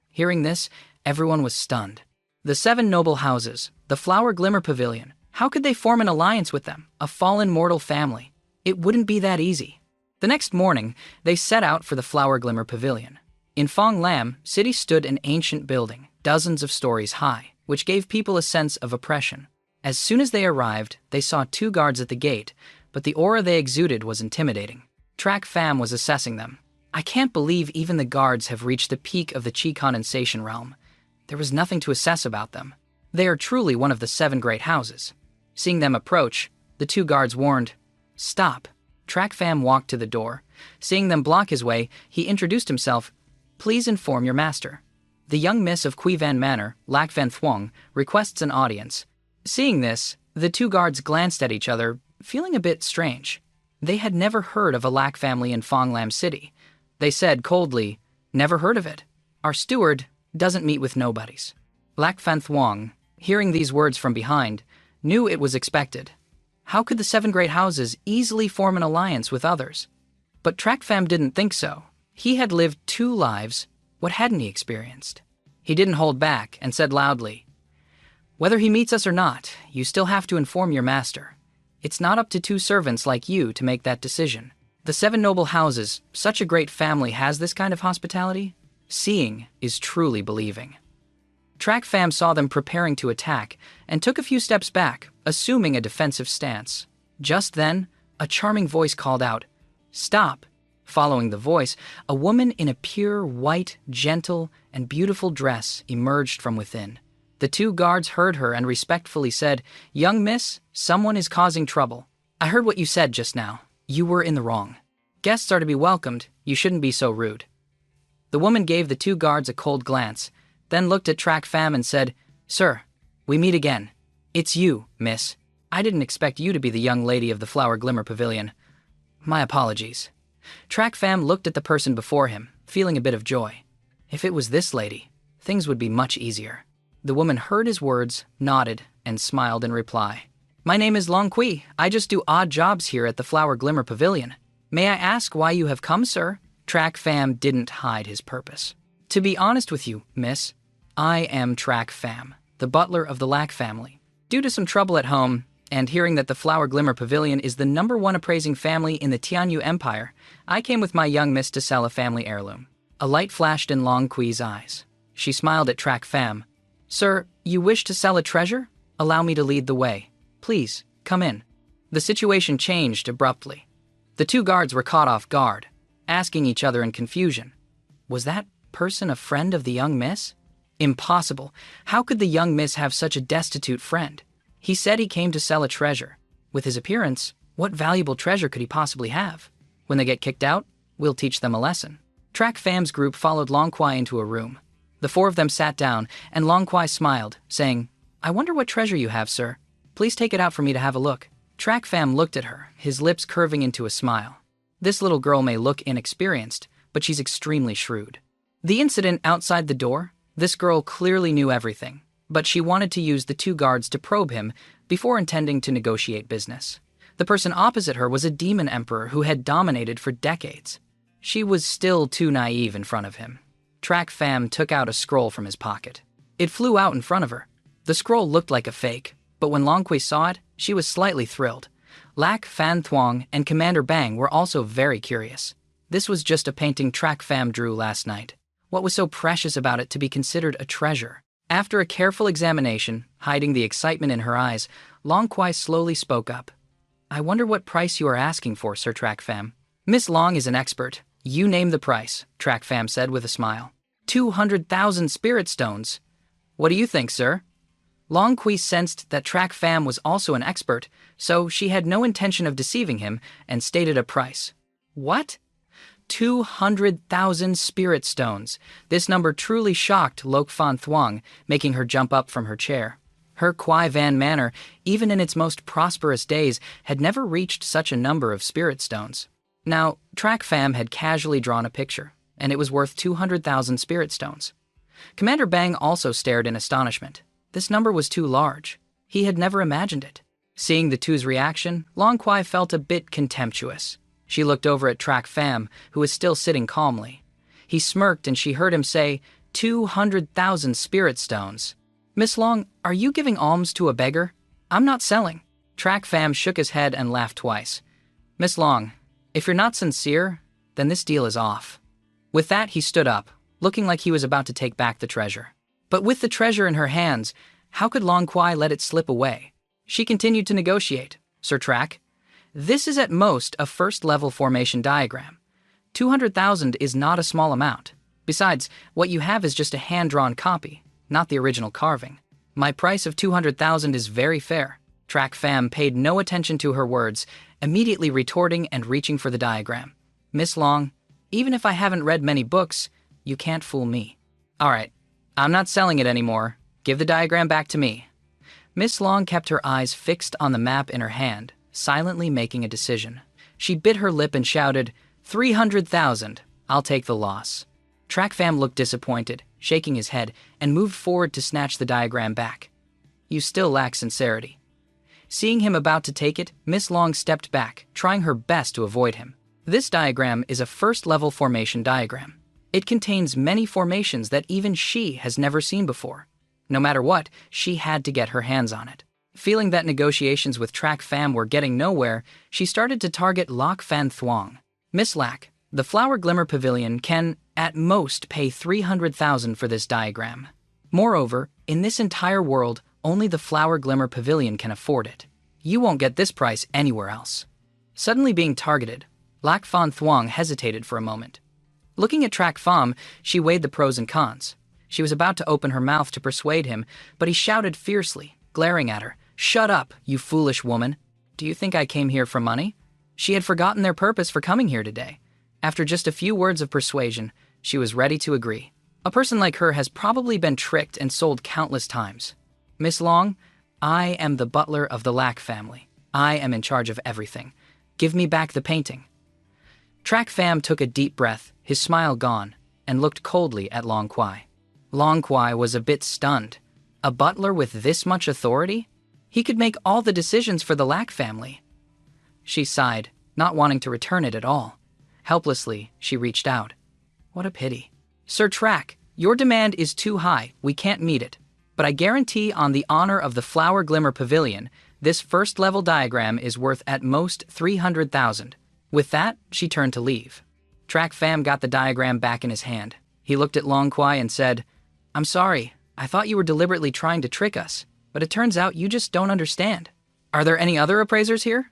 Hearing this, everyone was stunned. The 7 noble houses, the Flower Glimmer Pavilion, how could they form an alliance with them, a fallen mortal family? It wouldn't be that easy. The next morning, they set out for the Flower Glimmer Pavilion. In Phong Lam, city stood an ancient building, dozens of stories high, which gave people a sense of oppression. As soon as they arrived, they saw 2 guards at the gate, but the aura they exuded was intimidating. Track Fam was assessing them. "I can't believe even the guards have reached the peak of the Qi condensation realm. There was nothing to assess about them. They are truly one of the 7 great houses." Seeing them approach, the 2 guards warned, "Stop." Track Fam walked to the door. Seeing them block his way, he introduced himself. "Please inform your master. The young miss of Quy Van Manor, Lack Van Thuong, requests an audience." Seeing this, the 2 guards glanced at each other, feeling a bit strange. They had never heard of a Lack family in Phong Lam City. They said coldly, "Never heard of it. Our steward doesn't meet with nobodies." Lack Van Thuong, hearing these words from behind, knew it was expected. How could the 7 great houses easily form an alliance with others? But Track Fam didn't think so. He had lived 2 lives. What hadn't he experienced? He didn't hold back and said loudly, "Whether he meets us or not, you still have to inform your master. It's not up to 2 servants like you to make that decision. The 7 noble houses, such a great family, has this kind of hospitality? Seeing is truly believing." Track Fam saw them preparing to attack and took a few steps back, assuming a defensive stance. Just then, a charming voice called out, "Stop." Following the voice, a woman in a pure, white, gentle, and beautiful dress emerged from within. The two guards heard her and respectfully said, "Young miss, someone is causing trouble. I heard what you said just now. You were in the wrong. Guests are to be welcomed. You shouldn't be so rude." The woman gave the two guards a cold glance, then looked at Track Fam and said, "Sir, we meet again. It's you, miss. I didn't expect you to be the young lady of the Flower Glimmer Pavilion. My apologies." Track Fam looked at the person before him, feeling a bit of joy. If it was this lady, things would be much easier. The woman heard his words, nodded, and smiled in reply. "My name is Long Kui. I just do odd jobs here at the Flower Glimmer Pavilion. May I ask why you have come, sir?" Track Fam didn't hide his purpose. "To be honest with you, miss, I am Track Fam, the butler of the Lack family. Due to some trouble at home, and hearing that the Flower Glimmer Pavilion is the #1 appraising family in the Tianyu Empire, I came with my young miss to sell a family heirloom." A light flashed in Long Kui's eyes. She smiled at Track Fam. "Sir, you wish to sell a treasure? Allow me to lead the way. Please, come in." The situation changed abruptly. The two guards were caught off guard, asking each other in confusion. Was that person a friend of the young miss? Impossible. How could the young miss have such a destitute friend? He said he came to sell a treasure. With his appearance, what valuable treasure could he possibly have? When they get kicked out, we'll teach them a lesson. Track Fam's group followed Long Kui into a room. The four of them sat down, and Long Kui smiled, saying, "I wonder what treasure you have, sir. Please take it out for me to have a look." Track Fam looked at her, his lips curving into a smile. This little girl may look inexperienced, but she's extremely shrewd. The incident outside the door, this girl clearly knew everything, but she wanted to use the two guards to probe him before intending to negotiate business. The person opposite her was a demon emperor who had dominated for decades. She was still too naive in front of him. Track Fam took out a scroll from his pocket. It flew out in front of her. The scroll looked like a fake, but when Long Kui saw it, she was slightly thrilled. Lack, Fan Thuong, and Commander Bang were also very curious. This was just a painting Track Fam drew last night. What was so precious about it to be considered a treasure? After a careful examination, hiding the excitement in her eyes, Long Kui slowly spoke up. "I wonder what price you are asking for, Sir Track Fam." "Miss Long is an expert. You name the price," Track Fam said with a smile. 200,000 spirit stones. What do you think, sir? Long Kui sensed that Track Fam was also an expert, so she had no intention of deceiving him and stated a price. What? 200,000 spirit stones. This number truly shocked Lok Fan Thuong, making her jump up from her chair. Her Kwai Van Manor, even in its most prosperous days, had never reached such a number of spirit stones. Now, Track Fam had casually drawn a picture, and it was worth 200,000 spirit stones. Commander Bang also stared in astonishment. This number was too large. He had never imagined it. Seeing the two's reaction, Long Kui felt a bit contemptuous. She looked over at Track Fam, who was still sitting calmly. He smirked and she heard him say, 200,000 spirit stones. Miss Long, are you giving alms to a beggar? I'm not selling. Track Fam shook his head and laughed twice. Miss Long, if you're not sincere, then this deal is off. With that, he stood up, looking like he was about to take back the treasure. But with the treasure in her hands, how could Long Kui let it slip away? She continued to negotiate. Sir Track, this is at most a first-level formation diagram. 200,000 is not a small amount. Besides, what you have is just a hand-drawn copy, not the original carving. My price of 200,000 is very fair. Track Fam paid no attention to her words, immediately retorting and reaching for the diagram. Miss Long, even if I haven't read many books, you can't fool me. All right, I'm not selling it anymore. Give the diagram back to me. Miss Long kept her eyes fixed on the map in her hand, silently making a decision. She bit her lip and shouted, 300,000. I'll take the loss. Track Fam looked disappointed, shaking his head, and moved forward to snatch the diagram back. You still lack sincerity. Seeing him about to take it, Miss Long stepped back, trying her best to avoid him. This diagram is a first-level formation diagram. It contains many formations that even she has never seen before. No matter what, she had to get her hands on it. Feeling that negotiations with Track Fam were getting nowhere, she started to target Lok Fan Thuong. Miss Lack, the Flower Glimmer Pavilion can, at most, pay 300,000 for this diagram. Moreover, in this entire world, only the Flower Glimmer Pavilion can afford it. You won't get this price anywhere else. Suddenly being targeted, Lak Fan Thuong hesitated for a moment. Looking at Track Fam, she weighed the pros and cons. She was about to open her mouth to persuade him, but he shouted fiercely, glaring at her, "Shut up, you foolish woman! Do you think I came here for money?" She had forgotten their purpose for coming here today. After just a few words of persuasion, she was ready to agree. A person like her has probably been tricked and sold countless times. "Miss Long, I am the butler of the Lack family. I am in charge of everything. Give me back the painting." Track Fam took a deep breath, his smile gone, and looked coldly at Long Kwai. Long Kwai was a bit stunned. A butler with this much authority? He could make all the decisions for the Lack family. She sighed, not wanting to return it at all. Helplessly, she reached out. What a pity. "Sir Track, your demand is too high. We can't meet it. But I guarantee on the honor of the Flower Glimmer Pavilion, this first-level diagram is worth at most 300,000. With that, she turned to leave. Track Fam got the diagram back in his hand. He looked at Long Kwai and said, "I'm sorry. I thought you were deliberately trying to trick us, but it turns out you just don't understand. Are there any other appraisers here?"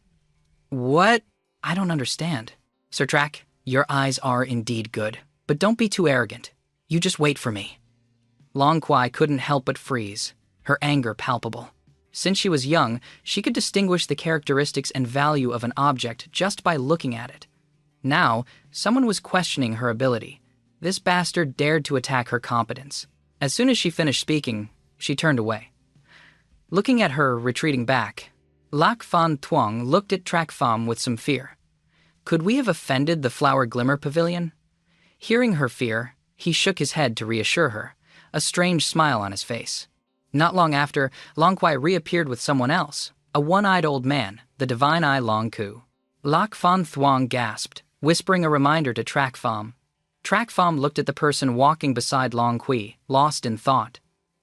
"What? I don't understand." "Sir Track, your eyes are indeed good, but don't be too arrogant. You just wait for me." Long Kwai couldn't help but freeze, her anger palpable. Since she was young, she could distinguish the characteristics and value of an object just by looking at it. Now, someone was questioning her ability. This bastard dared to attack her competence. As soon as she finished speaking, she turned away. Looking at her retreating back, Lak Fan Tuong looked at Track Fam with some fear. Could we have offended the Flower Glimmer Pavilion? Hearing her fear, he shook his head to reassure her, a strange smile on his face. Not long after, Long Kwai reappeared with someone else, a one-eyed old man, the Divine Eye Long Ku. Lak Fan Thuong gasped, whispering a reminder to Track Fam. Track Fam looked at the person walking beside Long Kui, lost in thought.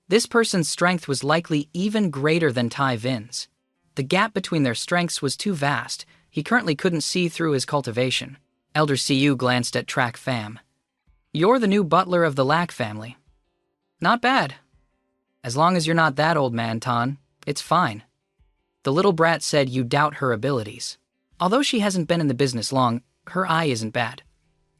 This person's strength was likely even greater than Tai Vin's. The gap between their strengths was too vast. He currently couldn't see through his cultivation. Elder Siyu glanced at Track Fam. "You're the new butler of the Lack family. Not bad. As long as you're not that old man, Tan, it's fine." The little brat said you doubt her abilities. Although she hasn't been in the business long, her eye isn't bad.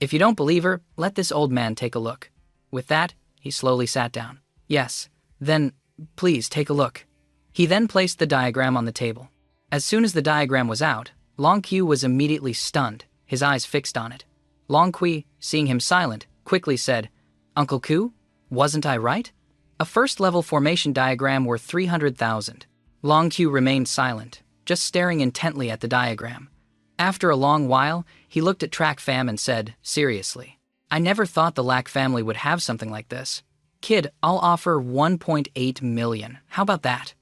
If you don't believe her, let this old man take a look. With that, he slowly sat down. "Yes, then, please take a look." He then placed the diagram on the table. As soon as the diagram was out, Long Q was immediately stunned, his eyes fixed on it. Long Kui, seeing him silent, quickly said, "Uncle Ku, wasn't I right? A first-level formation diagram worth 300,000. Long Q remained silent, just staring intently at the diagram. After a long while, he looked at Track Fam and said, seriously, "I never thought the Lack family would have something like this. Kid, I'll offer 1.8 million. How about that?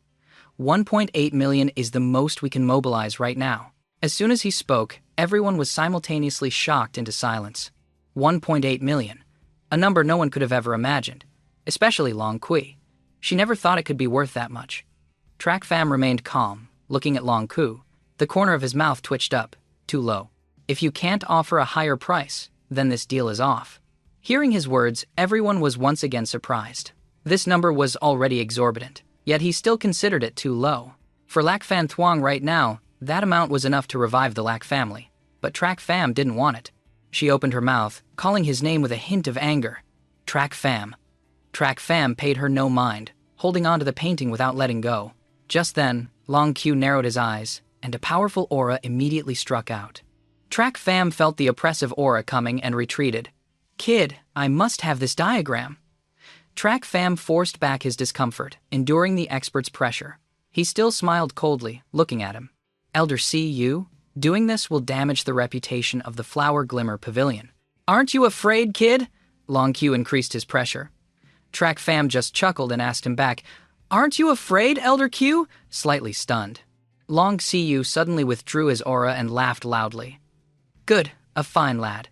1.8 million is the most we can mobilize right now." As soon as he spoke, everyone was simultaneously shocked into silence. 1.8 million, a number no one could have ever imagined, especially Long Kui. She never thought it could be worth that much. Track Fam remained calm, looking at Long Ku. The corner of his mouth twitched up, too low. "If you can't offer a higher price, then this deal is off." Hearing his words, everyone was once again surprised. This number was already exorbitant, yet he still considered it too low. For Lack Fan Thuong right now, that amount was enough to revive the Lack family, but Track Fam didn't want it. She opened her mouth, calling his name with a hint of anger. Track Fam. Track Fam paid her no mind, holding on to the painting without letting go. Just then, Long Q narrowed his eyes, and a powerful aura immediately struck out. Track Fam felt the oppressive aura coming and retreated. "Kid, I must have this diagram." Track Fam forced back his discomfort, enduring the expert's pressure. He still smiled coldly, looking at him. "Elder C, you? Doing this will damage the reputation of the Flower Glimmer Pavilion." "Aren't you afraid, kid?" Long Q increased his pressure. Track Fam just chuckled and asked him back, "Aren't you afraid, Elder Q?" Slightly stunned. Long Cu suddenly withdrew his aura and laughed loudly. "Good, a fine lad.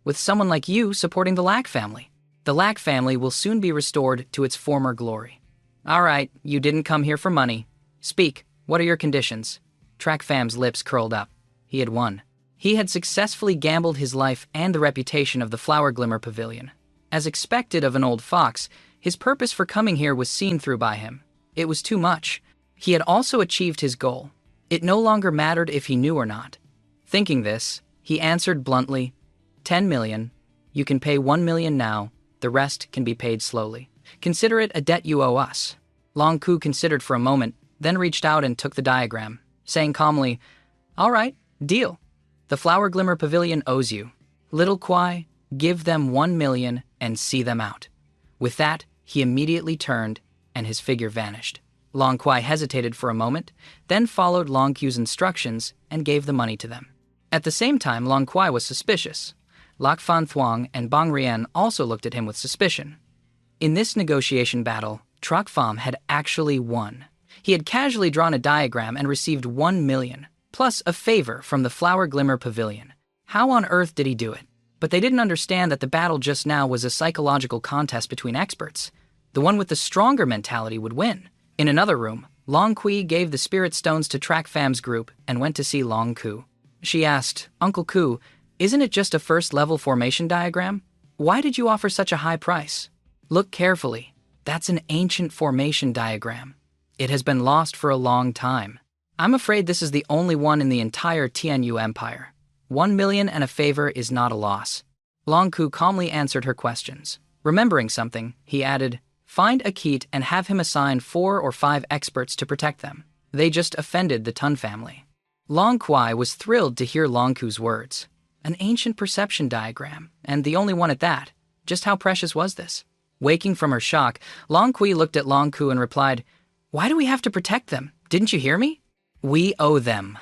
With someone like you supporting the Lack family. The Lack family will soon be restored to its former glory." "All right, you didn't come here for money. Speak, what are your conditions?" Track Fam's lips curled up. He had won. He had successfully gambled his life and the reputation of the Flower Glimmer Pavilion. As expected of an old fox, his purpose for coming here was seen through by him. It was too much. He had also achieved his goal. It no longer mattered if he knew or not. Thinking this, he answered bluntly, 10 million. You can pay 1 million now. The rest can be paid slowly. Consider it a debt you owe us. Long Ku considered for a moment, then reached out and took the diagram, saying calmly, "All right, deal. The Flower Glimmer Pavilion owes you. Little Kwai, give them 1 million and see them out." With that, he immediately turned, and his figure vanished. Long Kwai hesitated for a moment, then followed Long Ku's instructions and gave the money to them. At the same time, Long Kwai was suspicious. Lak Fan Thuong and Bong Rien also looked at him with suspicion. In this negotiation battle, Trak Pham had actually won. He had casually drawn a diagram and received 1 million, plus a favor from the Flower Glimmer Pavilion. How on earth did he do it? But they didn't understand that the battle just now was a psychological contest between experts. The one with the stronger mentality would win. In another room, Long Kui gave the spirit stones to Trak Pham's group and went to see Long Ku. She asked, "Uncle Ku, isn't it just a first-level formation diagram? Why did you offer such a high price?" "Look carefully. That's an ancient formation diagram. It has been lost for a long time. I'm afraid this is the only one in the entire Tianyu Empire. 1 million and a favor is not a loss." Long Ku calmly answered her questions. Remembering something, he added, "Find a Keat and have him assign 4 or 5 experts to protect them. They just offended the Tun family." Long Kwai was thrilled to hear Long Ku's words. An ancient perception diagram, and the only one at that. Just how precious was this? Waking from her shock, Long Kui looked at Long Ku and replied, "Why do we have to protect them? Didn't you hear me?" "We owe them,"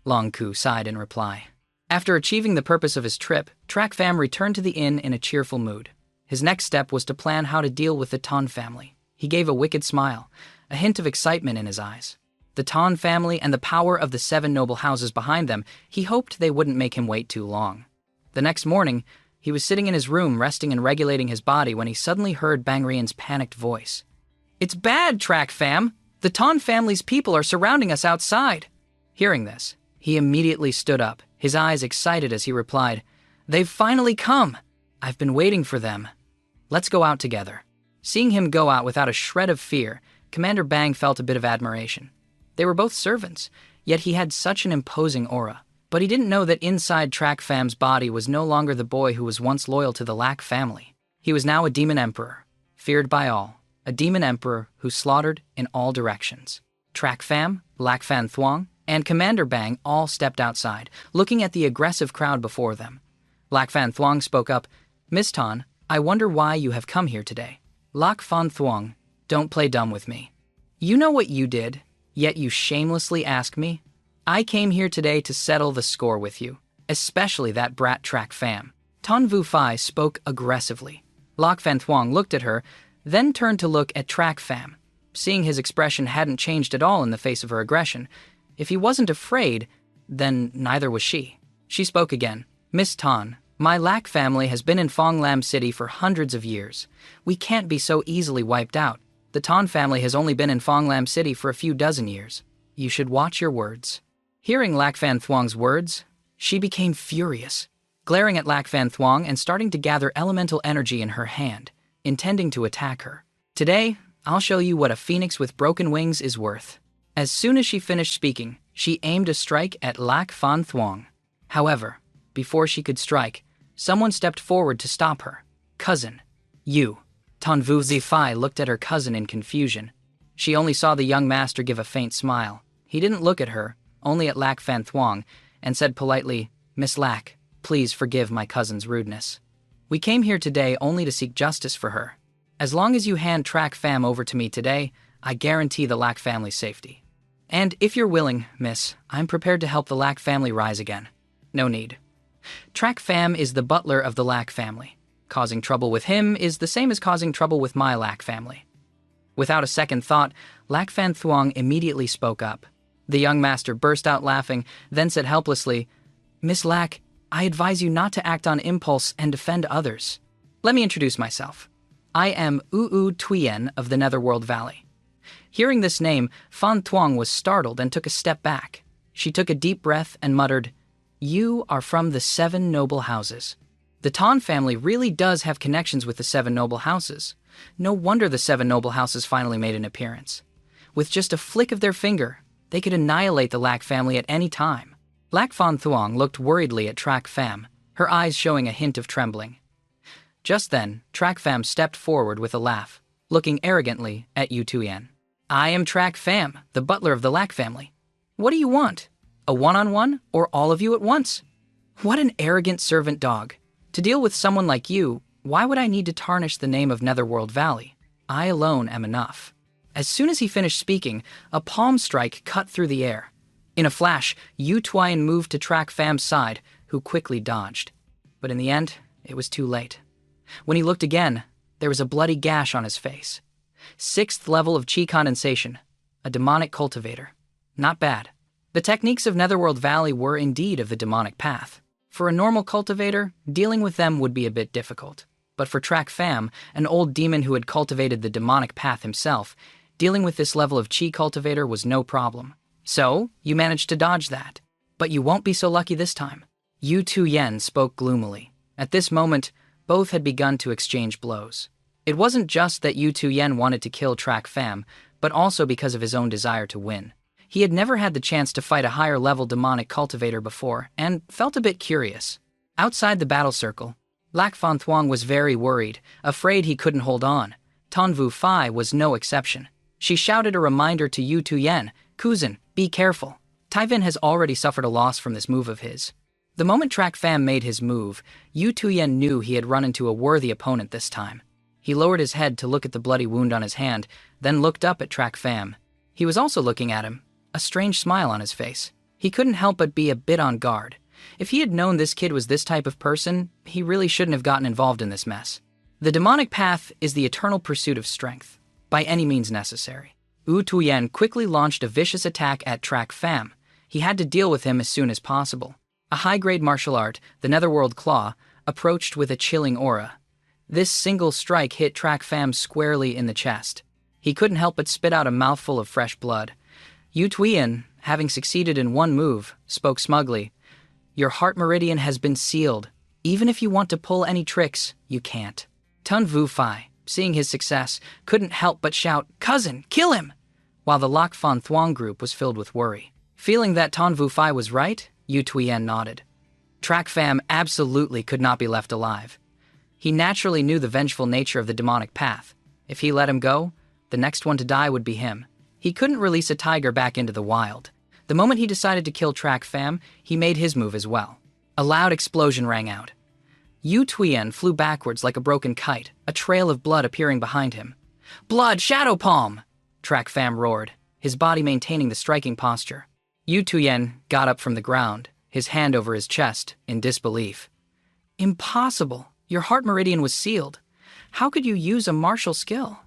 Long Ku sighed in reply. After achieving the purpose of his trip, Trak Pham returned to the inn in a cheerful mood. His next step was to plan how to deal with the Ton family. He gave a wicked smile, a hint of excitement in his eyes. The Ton family and the power of the 7 noble houses behind them, he hoped they wouldn't make him wait too long. The next morning, he was sitting in his room resting and regulating his body when he suddenly heard Bang Rian's panicked voice. "It's bad, Trak Pham! The Ton family's people are surrounding us outside." Hearing this, he immediately stood up, his eyes excited as he replied, "They've finally come! I've been waiting for them. Let's go out together." Seeing him go out without a shred of fear, Commander Bang felt a bit of admiration. They were both servants, yet he had such an imposing aura. But he didn't know that inside Trak Pham's body was no longer the boy who was once loyal to the Lak family. He was now a demon emperor, feared by all, a demon emperor who slaughtered in all directions. Trak Pham, Lak Fan Thuong, and Commander Bang all stepped outside, looking at the aggressive crowd before them. Lak Fan Thuong spoke up, "Miss Ton, I wonder why you have come here today." "Lak Fan Thuong, don't play dumb with me. You know what you did, yet you shamelessly ask me? I came here today to settle the score with you, especially that brat Trak Pham." Ton Vu Phai spoke aggressively. Lak Fan Thuong looked at her, then turned to look at Trak Pham. Seeing his expression hadn't changed at all in the face of her aggression, if he wasn't afraid, then neither was she. She spoke again. "Miss Ton, my Lak family has been in Phong Lam City for hundreds of years. We can't be so easily wiped out. The Ton family has only been in Phong Lam City for a few dozen years. You should watch your words." Hearing Lak Fan Thuong's words, she became furious, glaring at Lak Fan Thuong and starting to gather elemental energy in her hand, intending to attack her. "Today, I'll show you what a phoenix with broken wings is worth." As soon as she finished speaking, she aimed a strike at Lak Fan Thuong. However, before she could strike, someone stepped forward to stop her. "Cousin, you." Ton Vu Zifai looked at her cousin in confusion. She only saw the young master give a faint smile. He didn't look at her, only at Lak Fan Thuong, and said politely, "Miss Lak, please forgive my cousin's rudeness. We came here today only to seek justice for her. As long as you hand Trak Pham over to me today, I guarantee the Lak family's safety. And if you're willing, miss, I'm prepared to help the Lak family rise again." "No need. Trak Pham is the butler of the Lak family. Causing trouble with him is the same as causing trouble with my Lak family." Without a second thought, Lak Fan Thuong immediately spoke up. The young master burst out laughing, then said helplessly, "Miss Lak, I advise you not to act on impulse and defend others. Let me introduce myself. I am Uu Tuyen of the Netherworld Valley." Hearing this name, Fan Thuong was startled and took a step back. She took a deep breath and muttered, "You are from the 7 noble houses. The Ton family really does have connections with the 7 noble houses. No wonder the 7 noble houses finally made an appearance. With just a flick of their finger, they could annihilate the Lak family at any time." Lak Fan Thuong looked worriedly at Trak Pham, her eyes showing a hint of trembling. Just then, Trak Pham stepped forward with a laugh. looking arrogantly at Yu Tuyen. I am Track Fam, the butler of the Lack family. What do you want? A one-on-one, or all of you at once? What an arrogant servant dog. To deal with someone like you, why would I need to tarnish the name of Netherworld Valley? I alone am enough. As soon as he finished speaking, a palm strike cut through the air. In a flash, Yu Tuyen moved to Track Fam's side, who quickly dodged. But in the end, it was too late. When he looked again, there was a bloody gash on his face. 6th level of chi condensation, a demonic cultivator. Not bad. The techniques of Netherworld Valley were indeed of the demonic path. For a normal cultivator, dealing with them would be a bit difficult. But for Track Fam, an old demon who had cultivated the demonic path himself, dealing with this level of chi cultivator was no problem. So, you managed to dodge that. But you won't be so lucky this time. Yu Tuyen spoke gloomily. At this moment, both had begun to exchange blows. It wasn't just that Yu Tuyen wanted to kill Track Fam, but also because of his own desire to win. He had never had the chance to fight a higher-level demonic cultivator before, and felt a bit curious. Outside the battle circle, Lack Fan Thuong was very worried, afraid he couldn't hold on. Ton Vu Fai was no exception. She shouted a reminder to Yu Tuyen, Kuzin, be careful. Taivin has already suffered a loss from this move of his. The moment Track Fam made his move, Yu Tuyen knew he had run into a worthy opponent this time. He lowered his head to look at the bloody wound on his hand, then looked up at Track Fam. He was also looking at him, a strange smile on his face. He couldn't help but be a bit on guard. If he had known this kid was this type of person, he really shouldn't have gotten involved in this mess. The demonic path is the eternal pursuit of strength, by any means necessary. Yu Tuyen quickly launched a vicious attack at Track Fam. He had to deal with him as soon as possible. A high-grade martial art, the Netherworld Claw, approached with a chilling aura. This single strike hit Track Fam squarely in the chest. He couldn't help but spit out a mouthful of fresh blood. Yu Tuyen, having succeeded in one move, spoke smugly. Your heart meridian has been sealed. Even if you want to pull any tricks, you can't. Ton Vu Fai, seeing his success, couldn't help but shout, Cousin, kill him! While the Lack Fan Thuong group was filled with worry. Feeling that Ton Vu Fai was right, Yu Tuyen nodded. Track Fam absolutely could not be left alive. He naturally knew the vengeful nature of the demonic path. If he let him go, the next one to die would be him. He couldn't release a tiger back into the wild. The moment he decided to kill Track Fam, he made his move as well. A loud explosion rang out. Yu Tuyen flew backwards like a broken kite, a trail of blood appearing behind him. Blood, Shadow Palm! Track Fam roared, his body maintaining the striking posture. Yu Tuyen got up from the ground, his hand over his chest, in disbelief. Impossible! Your heart meridian was sealed. How could you use a martial skill?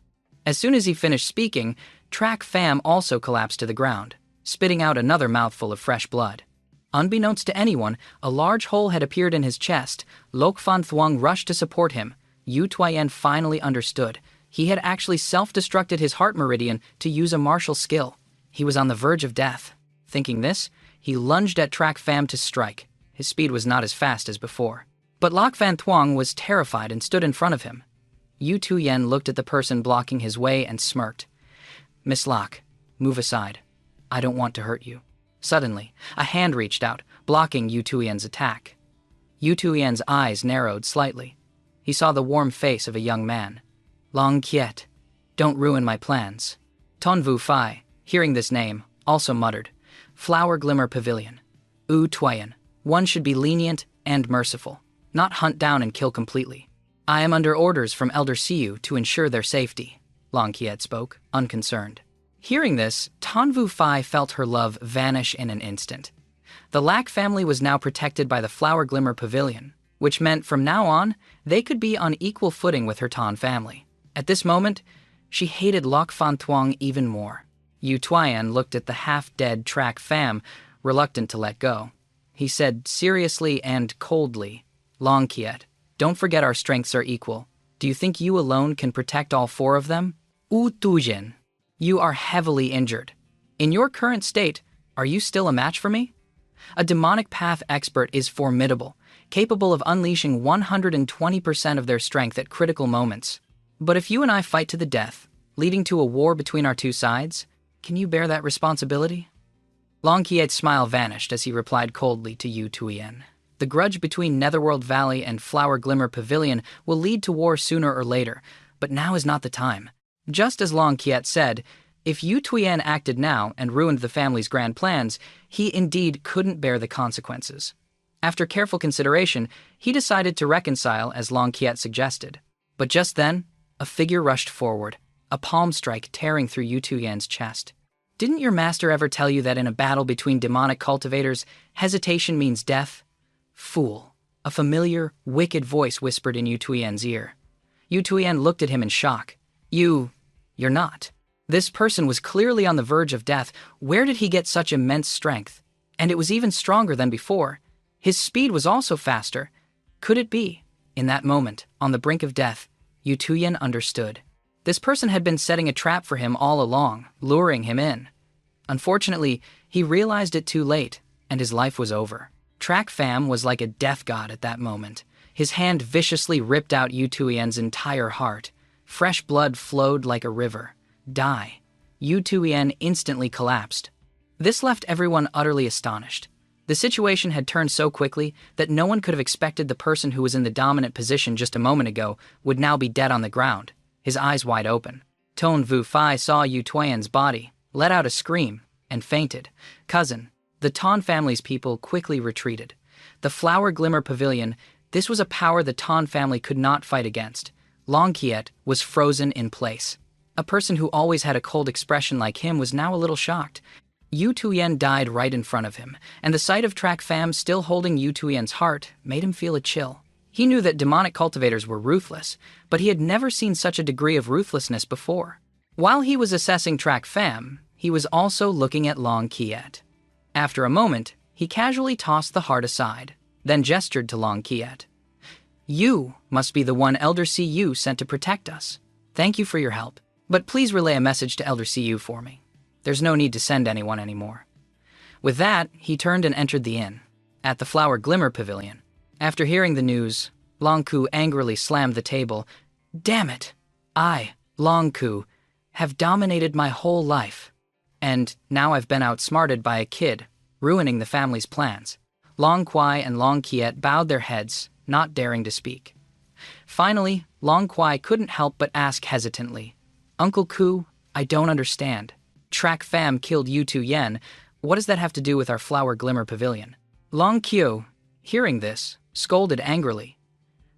As soon as he finished speaking, Track Fam also collapsed to the ground, spitting out another mouthful of fresh blood. Unbeknownst to anyone, a large hole had appeared in his chest. Lack Fan Thuong rushed to support him. Yu Tuyen finally understood. He had actually self-destructed his heart meridian to use a martial skill. He was on the verge of death. Thinking this, he lunged at Track Fam to strike. His speed was not as fast as before. But Lack Fan Thuong was terrified and stood in front of him. Yu Tuyen looked at the person blocking his way and smirked. Miss Lack, move aside. I don't want to hurt you. Suddenly, a hand reached out, blocking Yu Tuyen's attack. Yu Tuyen's eyes narrowed slightly. He saw the warm face of a young man. Long Kiet, don't ruin my plans. Ton Vu Fai, hearing this name, also muttered. Flower Glimmer Pavilion. Yu Tuyen, one should be lenient and merciful, not hunt down and kill completely. I am under orders from Elder Siu to ensure their safety. Long Kiet spoke, unconcerned. Hearing this, Ton Vu Fai felt her love vanish in an instant. The Lack family was now protected by the Flower Glimmer Pavilion, which meant from now on, they could be on equal footing with her Ton family. At this moment, she hated Lack Fan Thuong even more. Yu Tuyen looked at the half-dead Track Fam, reluctant to let go. He said seriously and coldly, Long Kiet, don't forget our strengths are equal. Do you think you alone can protect all four of them? Yu Tuyen, you are heavily injured. In your current state, are you still a match for me? A demonic path expert is formidable, capable of unleashing 120% of their strength at critical moments. But if you and I fight to the death, leading to a war between our two sides, can you bear that responsibility? Long Kiet's smile vanished as he replied coldly to Yu Tuyen. The grudge between Netherworld Valley and Flower Glimmer Pavilion will lead to war sooner or later, but now is not the time. Just as Long Kiet said, if Yu Tuyen acted now and ruined the family's grand plans, he indeed couldn't bear the consequences. After careful consideration, he decided to reconcile as Long Kiet suggested. But just then, a figure rushed forward, a palm strike tearing through Yu Tuyen's chest. Didn't your master ever tell you that in a battle between demonic cultivators, hesitation means death? Fool. A familiar, wicked voice whispered in Yu Tuyen's ear. Yu Tuyen looked at him in shock. You're not. This person was clearly on the verge of death. Where did he get such immense strength? And it was even stronger than before. His speed was also faster. Could it be? In that moment, on the brink of death, Yu Tuyen understood. This person had been setting a trap for him all along, luring him in. Unfortunately, he realized it too late, and his life was over. Track Fam was like a death god at that moment. His hand viciously ripped out Yu Tuyen's entire heart. Fresh blood flowed like a river. Die. Yu Tuyen instantly collapsed. This left everyone utterly astonished. The situation had turned so quickly that no one could have expected the person who was in the dominant position just a moment ago would now be dead on the ground, his eyes wide open. Ton Vu Fai saw Yu Tuyen's body, let out a scream, and fainted. Cousin, the Ton family's people quickly retreated. The Flower Glimmer Pavilion, this was a power the Ton family could not fight against. Long Kiet was frozen in place. A person who always had a cold expression like him was now a little shocked. Yu Tuyen died right in front of him, and the sight of Track Fam still holding Yu Tuyen's heart made him feel a chill. He knew that demonic cultivators were ruthless, but he had never seen such a degree of ruthlessness before. While he was assessing Track Fam, he was also looking at Long Kiet. After a moment, he casually tossed the heart aside, then gestured to Long Kiet. You must be the one Elder CU sent to protect us. Thank you for your help, but please relay a message to Elder CU for me. There's no need to send anyone anymore. With that, he turned and entered the inn, at the Flower Glimmer Pavilion. After hearing the news, Long Ku angrily slammed the table. Damn it! I, Long Ku, have dominated my whole life. And now I've been outsmarted by a kid, ruining the family's plans. Long Kwai and Long Kiet bowed their heads, not daring to speak. Finally, Long Kwai couldn't help but ask hesitantly, Uncle Ku, I don't understand. Track Fam killed Yu Tuyen. What does that have to do with our Flower Glimmer Pavilion? Long Kyo, hearing this, scolded angrily.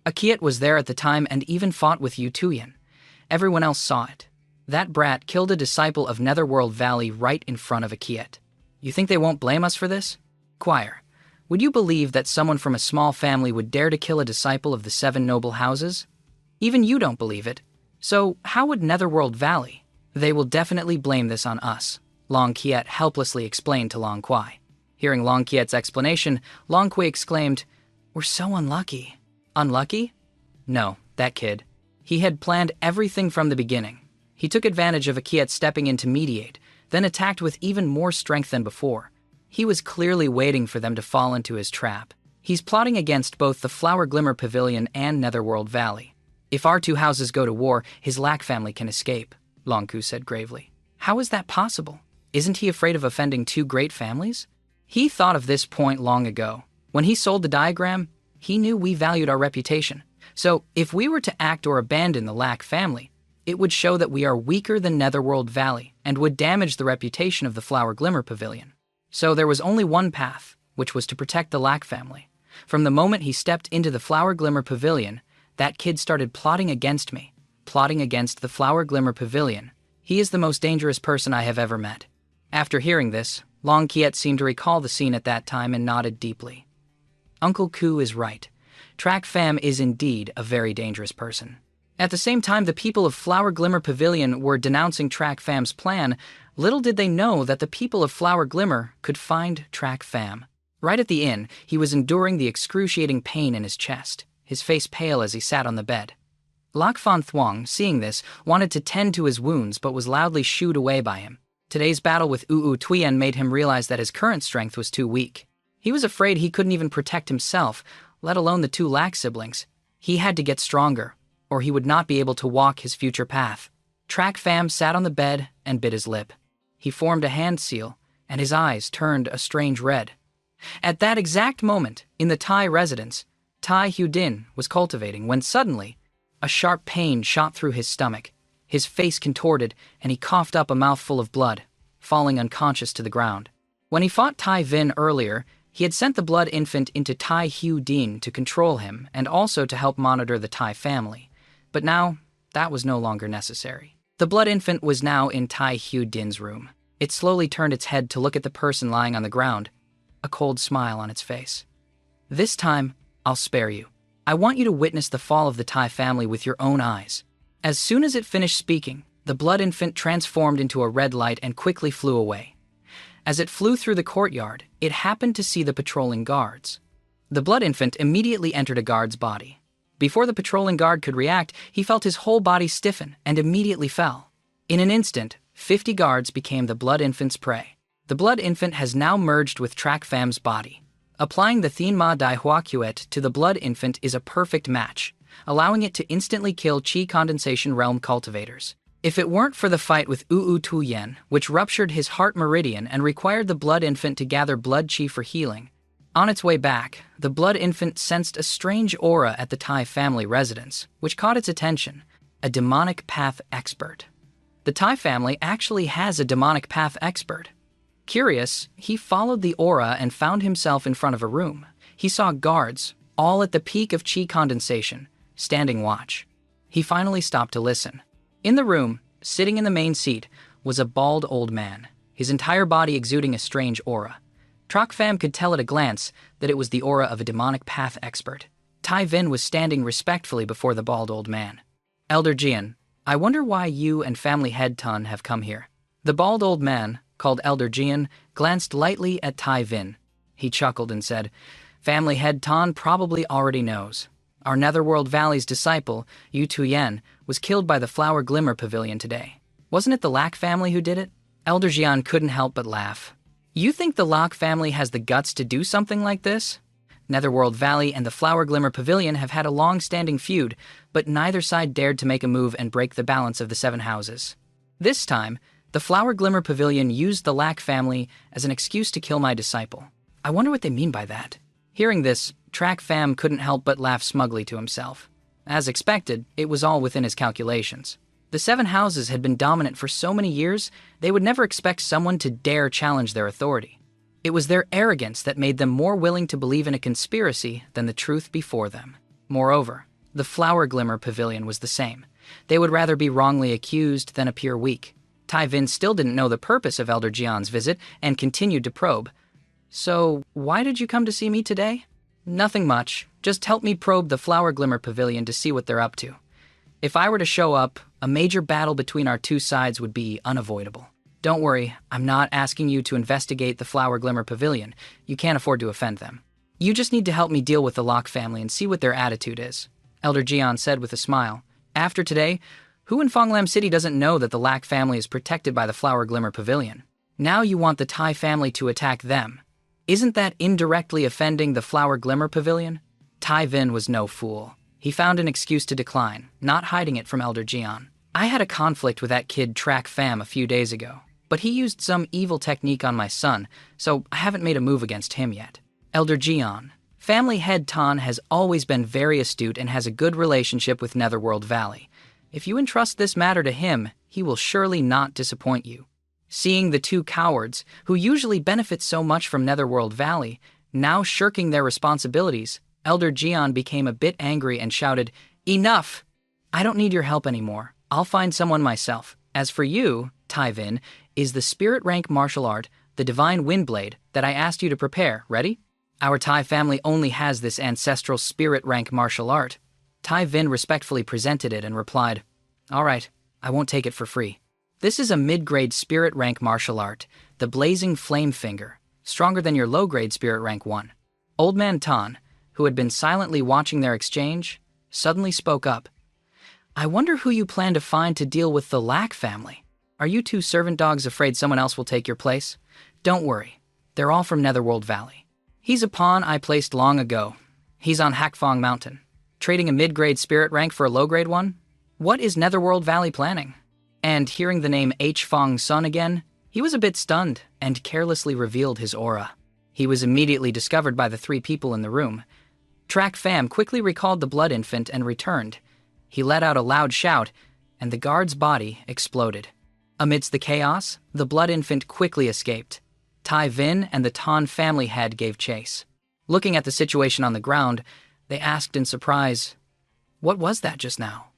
A Kiet was there at the time and even fought with Yu Tuyen. Everyone else saw it. That brat killed a disciple of Netherworld Valley right in front of a Kiet. You think they won't blame us for this? Choir, would you believe that someone from a small family would dare to kill a disciple of the 7 noble houses? Even you don't believe it. So how would Netherworld Valley? They will definitely blame this on us, Long Kiet helplessly explained to Long Kwai. Hearing Long Kiet's explanation, Long Kwai exclaimed, We're so unlucky. Unlucky? No, that kid. He had planned everything from the beginning. He took advantage of a Kiet stepping in to mediate, then attacked with even more strength than before. He was clearly waiting for them to fall into his trap. He's plotting against both the Flower Glimmer Pavilion and Netherworld Valley. If our 2 houses go to war, his Lack family can escape, Long Ku said gravely. How is that possible? Isn't he afraid of offending 2 great families? He thought of this point long ago. When he sold the diagram, he knew we valued our reputation. So if we were to act or abandon the Lack family, it would show that we are weaker than Netherworld Valley and would damage the reputation of the Flower Glimmer Pavilion. So there was only one path, which was to protect the Lack family. From the moment he stepped into the Flower Glimmer Pavilion, that kid started plotting against me, plotting against the Flower Glimmer Pavilion. He is the most dangerous person I have ever met. After hearing this, Long Kiet seemed to recall the scene at that time and nodded deeply. Uncle Ku is right. Track Fam is indeed a very dangerous person. At the same time the people of Flower Glimmer Pavilion were denouncing Track Fam's plan, little did they know that the people of Flower Glimmer could find Track Fam. Right at the inn, he was enduring the excruciating pain in his chest, his face pale as he sat on the bed. Lak Fan Thuong, seeing this, wanted to tend to his wounds but was loudly shooed away by him. Today's battle with Uu Tuyen made him realize that his current strength was too weak. He was afraid he couldn't even protect himself, let alone the 2 Lack siblings. He had to get stronger, or he would not be able to walk his future path. Track Fam sat on the bed and bit his lip. He formed a hand seal, and his eyes turned a strange red. At that exact moment, in the Thai residence, Tai Hu Din was cultivating when suddenly, a sharp pain shot through his stomach. His face contorted, and he coughed up a mouthful of blood, falling unconscious to the ground. When he fought Tai Vin earlier, he had sent the blood infant into Tai Hu Din to control him and also to help monitor the Tai family. But now, that was no longer necessary. The blood infant was now in Tai Hu Din's room. It slowly turned its head to look at the person lying on the ground, a cold smile on its face. "This time, I'll spare you. I want you to witness the fall of the Tai family with your own eyes." As soon as it finished speaking, the blood infant transformed into a red light and quickly flew away. As it flew through the courtyard, it happened to see the patrolling guards. The blood infant immediately entered a guard's body. Before the patrolling guard could react, he felt his whole body stiffen and immediately fell. In an instant, 50 guards became the blood infant's prey. The blood infant has now merged with Track Fam's body. Applying the Thenma ManhwaCapped to the blood infant is a perfect match, allowing it to instantly kill Qi condensation realm cultivators. If it weren't for the fight with Uu Tuyen, which ruptured his heart meridian and required the blood infant to gather blood Qi for healing, on its way back, the blood infant sensed a strange aura at the Tai family residence, which caught its attention: a demonic path expert. The Tai family actually has a demonic path expert. Curious, he followed the aura and found himself in front of a room. He saw guards, all at the peak of Qi condensation, standing watch. He finally stopped to listen. In the room, sitting in the main seat, was a bald old man, his entire body exuding a strange aura. Track Fam could tell at a glance that it was the aura of a demonic path expert. Tai Vin was standing respectfully before the bald old man. "Elder Jian, I wonder why you and family head Tan have come here." The bald old man, called Elder Jian, glanced lightly at Tai Vin. He chuckled and said, "Family head Tan probably already knows. Our Netherworld Valley's disciple, Yu Tuyen, was killed by the Flower Glimmer Pavilion today. Wasn't it the Lack family who did it?" Elder Jian couldn't help but laugh. "You think the Lack family has the guts to do something like this? Netherworld Valley and the Flower Glimmer Pavilion have had a long-standing feud, but neither side dared to make a move and break the balance of the 7 houses. This time, the Flower Glimmer Pavilion used the Lack family as an excuse to kill my disciple. I wonder what they mean by that." Hearing this, Track Fam couldn't help but laugh smugly to himself. As expected, it was all within his calculations. The 7 houses had been dominant for so many years, they would never expect someone to dare challenge their authority. It was their arrogance that made them more willing to believe in a conspiracy than the truth before them. Moreover, the Flower Glimmer Pavilion was the same. They would rather be wrongly accused than appear weak. Tai Vin still didn't know the purpose of Elder Jian's visit and continued to probe. "So, why did you come to see me today?" "Nothing much. Just help me probe the Flower Glimmer Pavilion to see what they're up to. If I were to show up, a major battle between our 2 sides would be unavoidable. Don't worry, I'm not asking you to investigate the Flower Glimmer Pavilion. You can't afford to offend them. You just need to help me deal with the Locke family and see what their attitude is," Elder Jian said with a smile. "After today, who in Fonglam City doesn't know that the Lack family is protected by the Flower Glimmer Pavilion? Now you want the Tai family to attack them. Isn't that indirectly offending the Flower Glimmer Pavilion?" Tai Vin was no fool. He found an excuse to decline, not hiding it from Elder Jian. "I had a conflict with that kid Track Fam a few days ago, but he used some evil technique on my son, so I haven't made a move against him yet." Elder Jian, family head Tan has always been very astute and has a good relationship with Netherworld Valley. If you entrust this matter to him, he will surely not disappoint you. Seeing the 2 cowards, who usually benefit so much from Netherworld Valley, now shirking their responsibilities, Elder Jian became a bit angry and shouted, "Enough! I don't need your help anymore. I'll find someone myself. As for you, Tai Vin, is the spirit rank martial art, the Divine Windblade, that I asked you to prepare, ready?" "Our Tai family only has this ancestral spirit rank martial art." Tai Vin respectfully presented it and replied, "All right, I won't take it for free. This is a mid-grade spirit rank martial art, the Blazing Flame Finger, stronger than your low-grade spirit rank one." Old Man Tan, who had been silently watching their exchange, suddenly spoke up. "I wonder who you plan to find to deal with the Lack family. Are you 2 servant dogs afraid someone else will take your place? Don't worry, they're all from Netherworld Valley. He's a pawn I placed long ago. He's on Hakfong Mountain. Trading a mid-grade spirit rank for a low-grade one? What is Netherworld Valley planning?" And hearing the name H. Fong Sun again, he was a bit stunned and carelessly revealed his aura. He was immediately discovered by the 3 people in the room. Track Fam quickly recalled the blood infant and returned. He let out a loud shout, and the guard's body exploded. Amidst the chaos, the blood infant quickly escaped. Tai Vin and the Tan family head gave chase. Looking at the situation on the ground, they asked in surprise, "What was that just now?"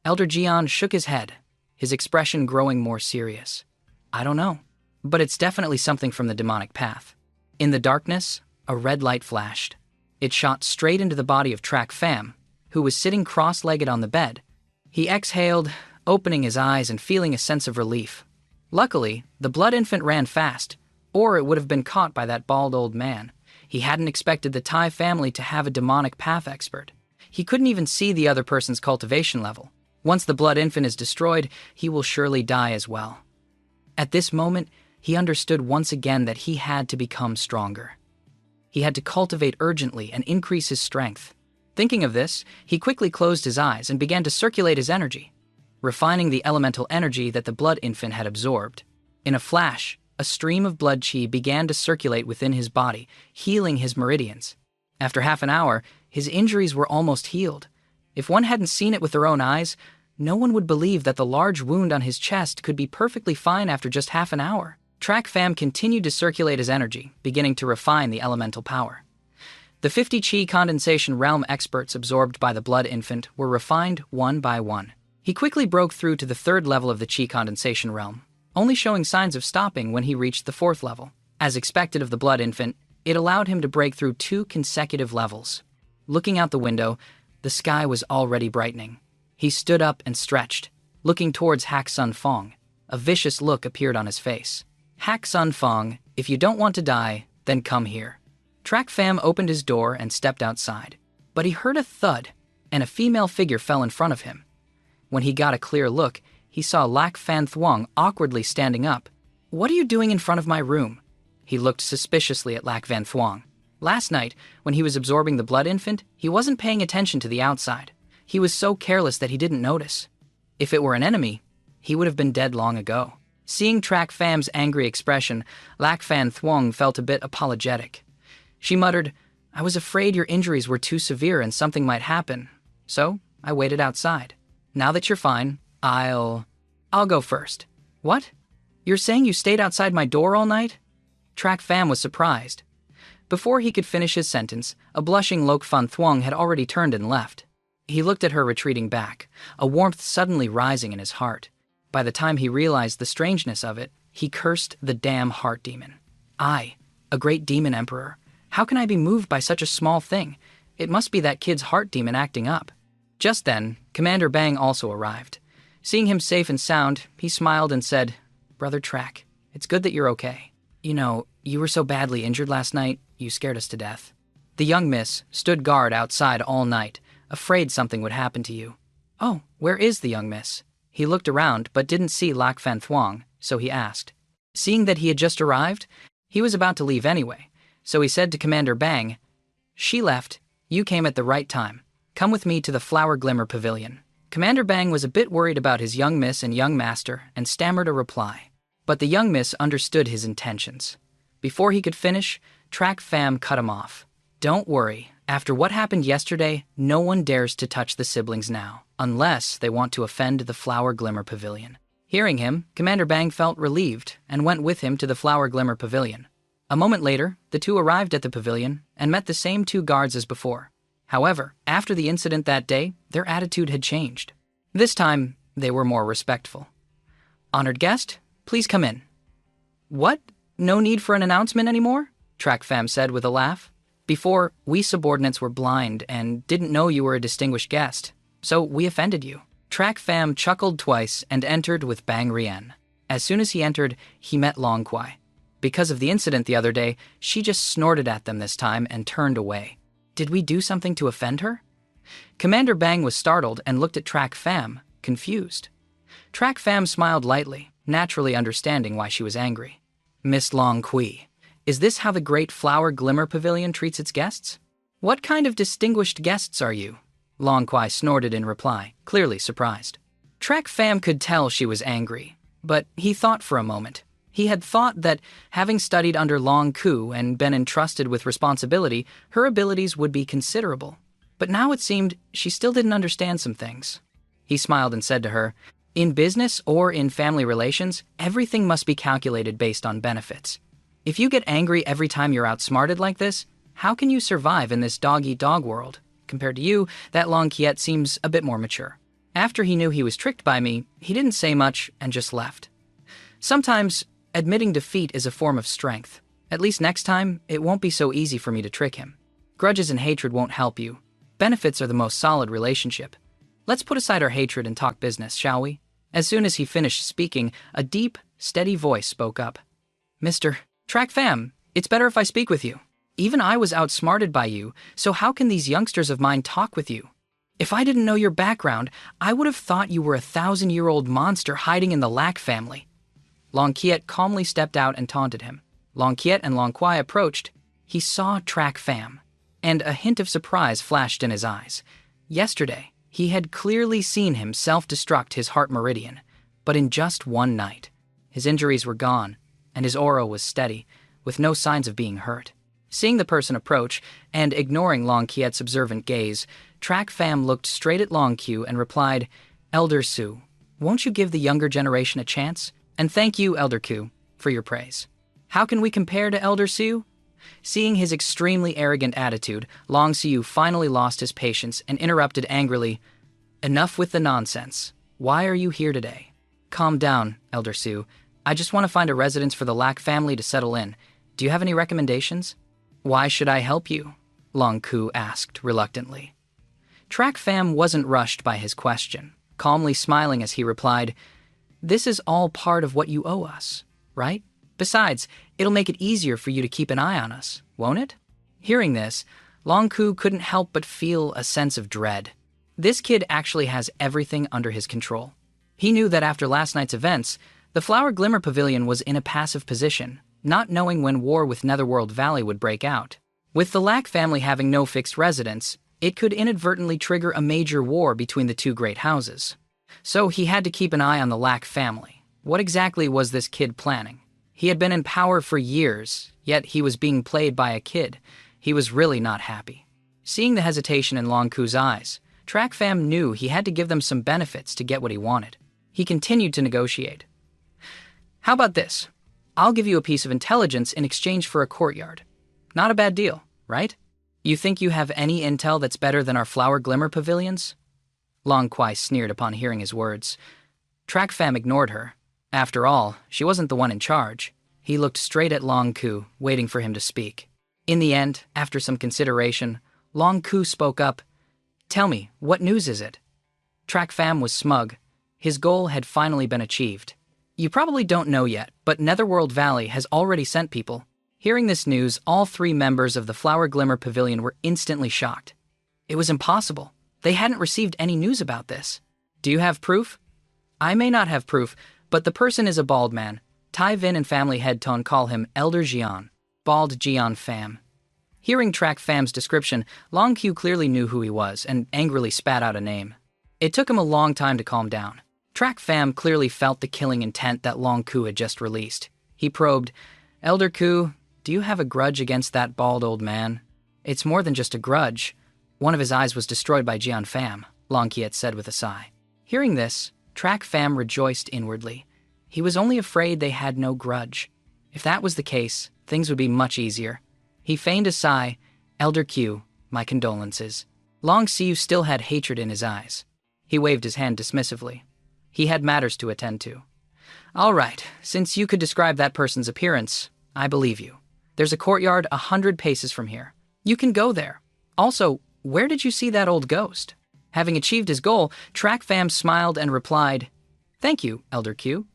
Elder Jian shook his head, his expression growing more serious. "I don't know, but it's definitely something from the demonic path." In the darkness, a red light flashed. It shot straight into the body of Track Pham, who was sitting cross-legged on the bed. He exhaled, opening his eyes and feeling a sense of relief. Luckily, the blood infant ran fast, or it would have been caught by that bald old man. He hadn't expected the Tai family to have a demonic path expert. He couldn't even see the other person's cultivation level. Once the blood infant is destroyed, he will surely die as well. At this moment, he understood once again that he had to become stronger. He had to cultivate urgently and increase his strength. Thinking of this, he quickly closed his eyes and began to circulate his energy, refining the elemental energy that the blood infant had absorbed. In a flash, a stream of blood chi began to circulate within his body, healing his meridians. After half an hour, his injuries were almost healed. If one hadn't seen it with their own eyes, no one would believe that the large wound on his chest could be perfectly fine after just half an hour. Track Pham continued to circulate his energy, beginning to refine the elemental power. The 50 chi condensation realm experts absorbed by the blood infant were refined one by one. He quickly broke through to the third level of the chi condensation realm, only showing signs of stopping when he reached the fourth level. As expected of the blood infant, it allowed him to break through 2 consecutive levels. Looking out the window, the sky was already brightening. He stood up and stretched, looking towards Hak Sun Fong. A vicious look appeared on his face. "Hak Sun Fong, if you don't want to die, then come here." Track Pham opened his door and stepped outside, but he heard a thud, and a female figure fell in front of him. When he got a clear look, he saw Lak Fan Thuong awkwardly standing up. "What are you doing in front of my room?" He looked suspiciously at Lak Fan Thuong. Last night, when he was absorbing the blood infant, he wasn't paying attention to the outside. He was so careless that he didn't notice. If it were an enemy, he would have been dead long ago. Seeing Track Pham's angry expression, Lak Fan Thuong felt a bit apologetic. She muttered, "I was afraid your injuries were too severe and something might happen, so I waited outside. Now that you're fine, I'll go first." "What? You're saying you stayed outside my door all night?" Track Pham was surprised. Before he could finish his sentence, a blushing Lok Fan Thuong had already turned and left. He looked at her retreating back, a warmth suddenly rising in his heart. By the time he realized the strangeness of it, he cursed the damn heart demon. "I, a great demon emperor, how can I be moved by such a small thing? It must be that kid's heart demon acting up." Just then, Commander Bang also arrived. Seeing him safe and sound, he smiled and said, "Brother Track, it's good that you're okay. You know, you were so badly injured last night, you scared us to death." The young miss stood guard outside all night, afraid something would happen to you. "Oh, where is the young miss?" He looked around but didn't see Lak Fan Thuong, so he asked. Seeing that he had just arrived, he was about to leave anyway, so he said to Commander Bang, "She left. You came at the right time. Come with me to the Flower Glimmer Pavilion." Commander Bang was a bit worried about his young miss and young master and stammered a reply. But the young miss understood his intentions. Before he could finish, Track Pham cut him off. "Don't worry. After what happened yesterday, no one dares to touch the siblings now, unless they want to offend the Flower Glimmer Pavilion." Hearing him, Commander Bang felt relieved and went with him to the Flower Glimmer Pavilion. A moment later, the two arrived at the pavilion and met the same 2 guards as before. However, after the incident that day, their attitude had changed. This time, they were more respectful. "Honored guest, please come in." "What? No need for an announcement anymore?" Track Pham said with a laugh. "Before, we subordinates were blind and didn't know you were a distinguished guest, so we offended you." Track Pham chuckled twice and entered with Bang Rien. As soon as he entered, he met Long Kwai. Because of the incident the other day, she just snorted at them this time and turned away. Did we do something to offend her? Commander Bang was startled and looked at Track Pham, confused. Track Pham smiled lightly, naturally understanding why she was angry. "Miss Long Kui, is this how the Great Flower Glimmer Pavilion treats its guests?" "What kind of distinguished guests are you?" Long Kwai snorted in reply, clearly surprised. Track Pham could tell she was angry, but he thought for a moment. He had thought that, having studied under Long Ku and been entrusted with responsibility, her abilities would be considerable. But now it seemed she still didn't understand some things. He smiled and said to her, In business or in family relations, everything must be calculated based on benefits. If you get angry every time you're outsmarted like this, how can you survive in this dog-eat-dog world? Compared to you, that Long Kiet seems a bit more mature. After he knew he was tricked by me, he didn't say much and just left. Sometimes, admitting defeat is a form of strength. At least next time, it won't be so easy for me to trick him. Grudges and hatred won't help you. Benefits are the most solid relationship. Let's put aside our hatred and talk business, shall we? As soon as he finished speaking, a deep, steady voice spoke up. Mr. Track Fam, it's better if I speak with you. Even I was outsmarted by you, so how can these youngsters of mine talk with you? If I didn't know your background, I would have thought you were a 1,000-year-old monster hiding in the Lack family. Long Kiet calmly stepped out and taunted him. Long Kiet and Long Kwai approached. He saw Track Fam, and a hint of surprise flashed in his eyes. Yesterday, he had clearly seen him self-destruct his heart meridian, but in just one night. His injuries were gone, and his aura was steady, with no signs of being hurt. Seeing the person approach, and ignoring Long Kiet's observant gaze, Track Fam looked straight at Long Q and replied, Elder Su, won't you give the younger generation a chance? And thank you, Elder Q, for your praise. How can we compare to Elder Su? Seeing his extremely arrogant attitude, Long Siu finally lost his patience and interrupted angrily, Enough with the nonsense. Why are you here today? Calm down, Elder Su. I just want to find a residence for the Lack family to settle in. Do you have any recommendations? Why should I help you? Long Ku asked reluctantly. Track Fam wasn't rushed by his question, calmly smiling as he replied, This is all part of what you owe us, right? Besides, it'll make it easier for you to keep an eye on us, won't it? Hearing this, Long Ku couldn't help but feel a sense of dread. This kid actually has everything under his control. He knew that after last night's events, the Flower Glimmer Pavilion was in a passive position, not knowing when war with Netherworld Valley would break out. With the Lack family having no fixed residence, it could inadvertently trigger a major war between the two great houses. So he had to keep an eye on the Lack family. What exactly was this kid planning? He had been in power for years, yet he was being played by a kid. He was really not happy. Seeing the hesitation in Long Ku's eyes, Track Fam knew he had to give them some benefits to get what he wanted. He continued to negotiate. How about this? I'll give you a piece of intelligence in exchange for a courtyard. Not a bad deal, right? You think you have any intel that's better than our Flower Glimmer pavilions? Long Kwai sneered upon hearing his words. Track Fam ignored her. After all, she wasn't the one in charge. He looked straight at Long Ku, waiting for him to speak. In the end, after some consideration, Long Ku spoke up. Tell me, what news is it? Track Fam was smug. His goal had finally been achieved. You probably don't know yet, but Netherworld Valley has already sent people. Hearing this news, all 3 members of the Flower Glimmer Pavilion were instantly shocked. It was impossible. They hadn't received any news about this. Do you have proof? I may not have proof, but the person is a bald man. Tai Vin and family head Tone call him Elder Jian. Bald Jian Fam. Hearing Track Fam's description, Long Q clearly knew who he was and angrily spat out a name. It took him a long time to calm down. Track Fam clearly felt the killing intent that Long Ku had just released. He probed, Elder Ku, do you have a grudge against that bald old man? It's more than just a grudge. One of his eyes was destroyed by Jian Fam, Long Kiet said with a sigh. Hearing this, Track Fam rejoiced inwardly. He was only afraid they had no grudge. If that was the case, things would be much easier. He feigned a sigh. Elder Q, my condolences. Long Siu still had hatred in his eyes. He waved his hand dismissively. He had matters to attend to. All right, since you could describe that person's appearance, I believe you. There's a courtyard 100 paces from here. You can go there. Also, where did you see that old ghost? Having achieved his goal, Track Fam smiled and replied, Thank you, Elder Q.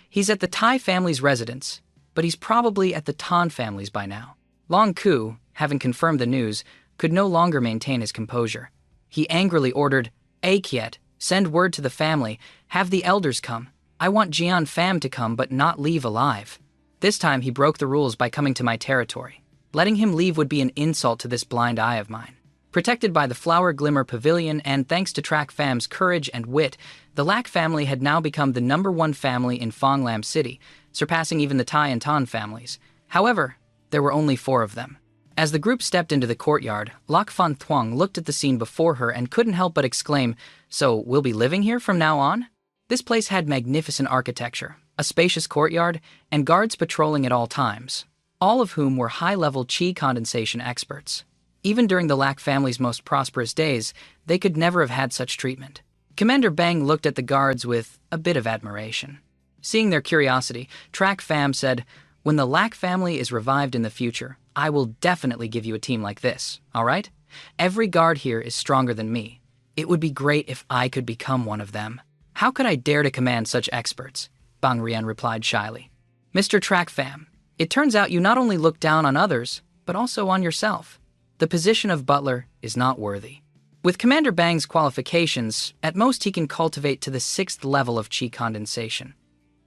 He's at the Tai family's residence, but he's probably at the Tan family's by now. Long Ku, having confirmed the news, could no longer maintain his composure. He angrily ordered, Kiet, send word to the family, have the elders come. I want Jian Fam to come but not leave alive. This time he broke the rules by coming to my territory. Letting him leave would be an insult to this blind eye of mine. Protected by the Flower Glimmer Pavilion and thanks to Track Fam's courage and wit, the Lack family had now become the #1 family in Fonglam City, surpassing even the Tai and Tan families. However, there were only 4 of them. As the group stepped into the courtyard, Lok Fan Thuong looked at the scene before her and couldn't help but exclaim, So, we'll be living here from now on? This place had magnificent architecture, a spacious courtyard, and guards patrolling at all times, all of whom were high-level chi condensation experts. Even during the Lack family's most prosperous days, they could never have had such treatment. Commander Bang looked at the guards with a bit of admiration. Seeing their curiosity, Track Fam said, "When the Lack family is revived in the future, I will definitely give you a team like this, all right? Every guard here is stronger than me. It would be great if I could become one of them." "How could I dare to command such experts?" Bang Rian replied shyly. "Mr. Track Fam, it turns out you not only look down on others, but also on yourself. The position of Butler is not worthy. With Commander Bang's qualifications, at most he can cultivate to the 6th level of chi condensation.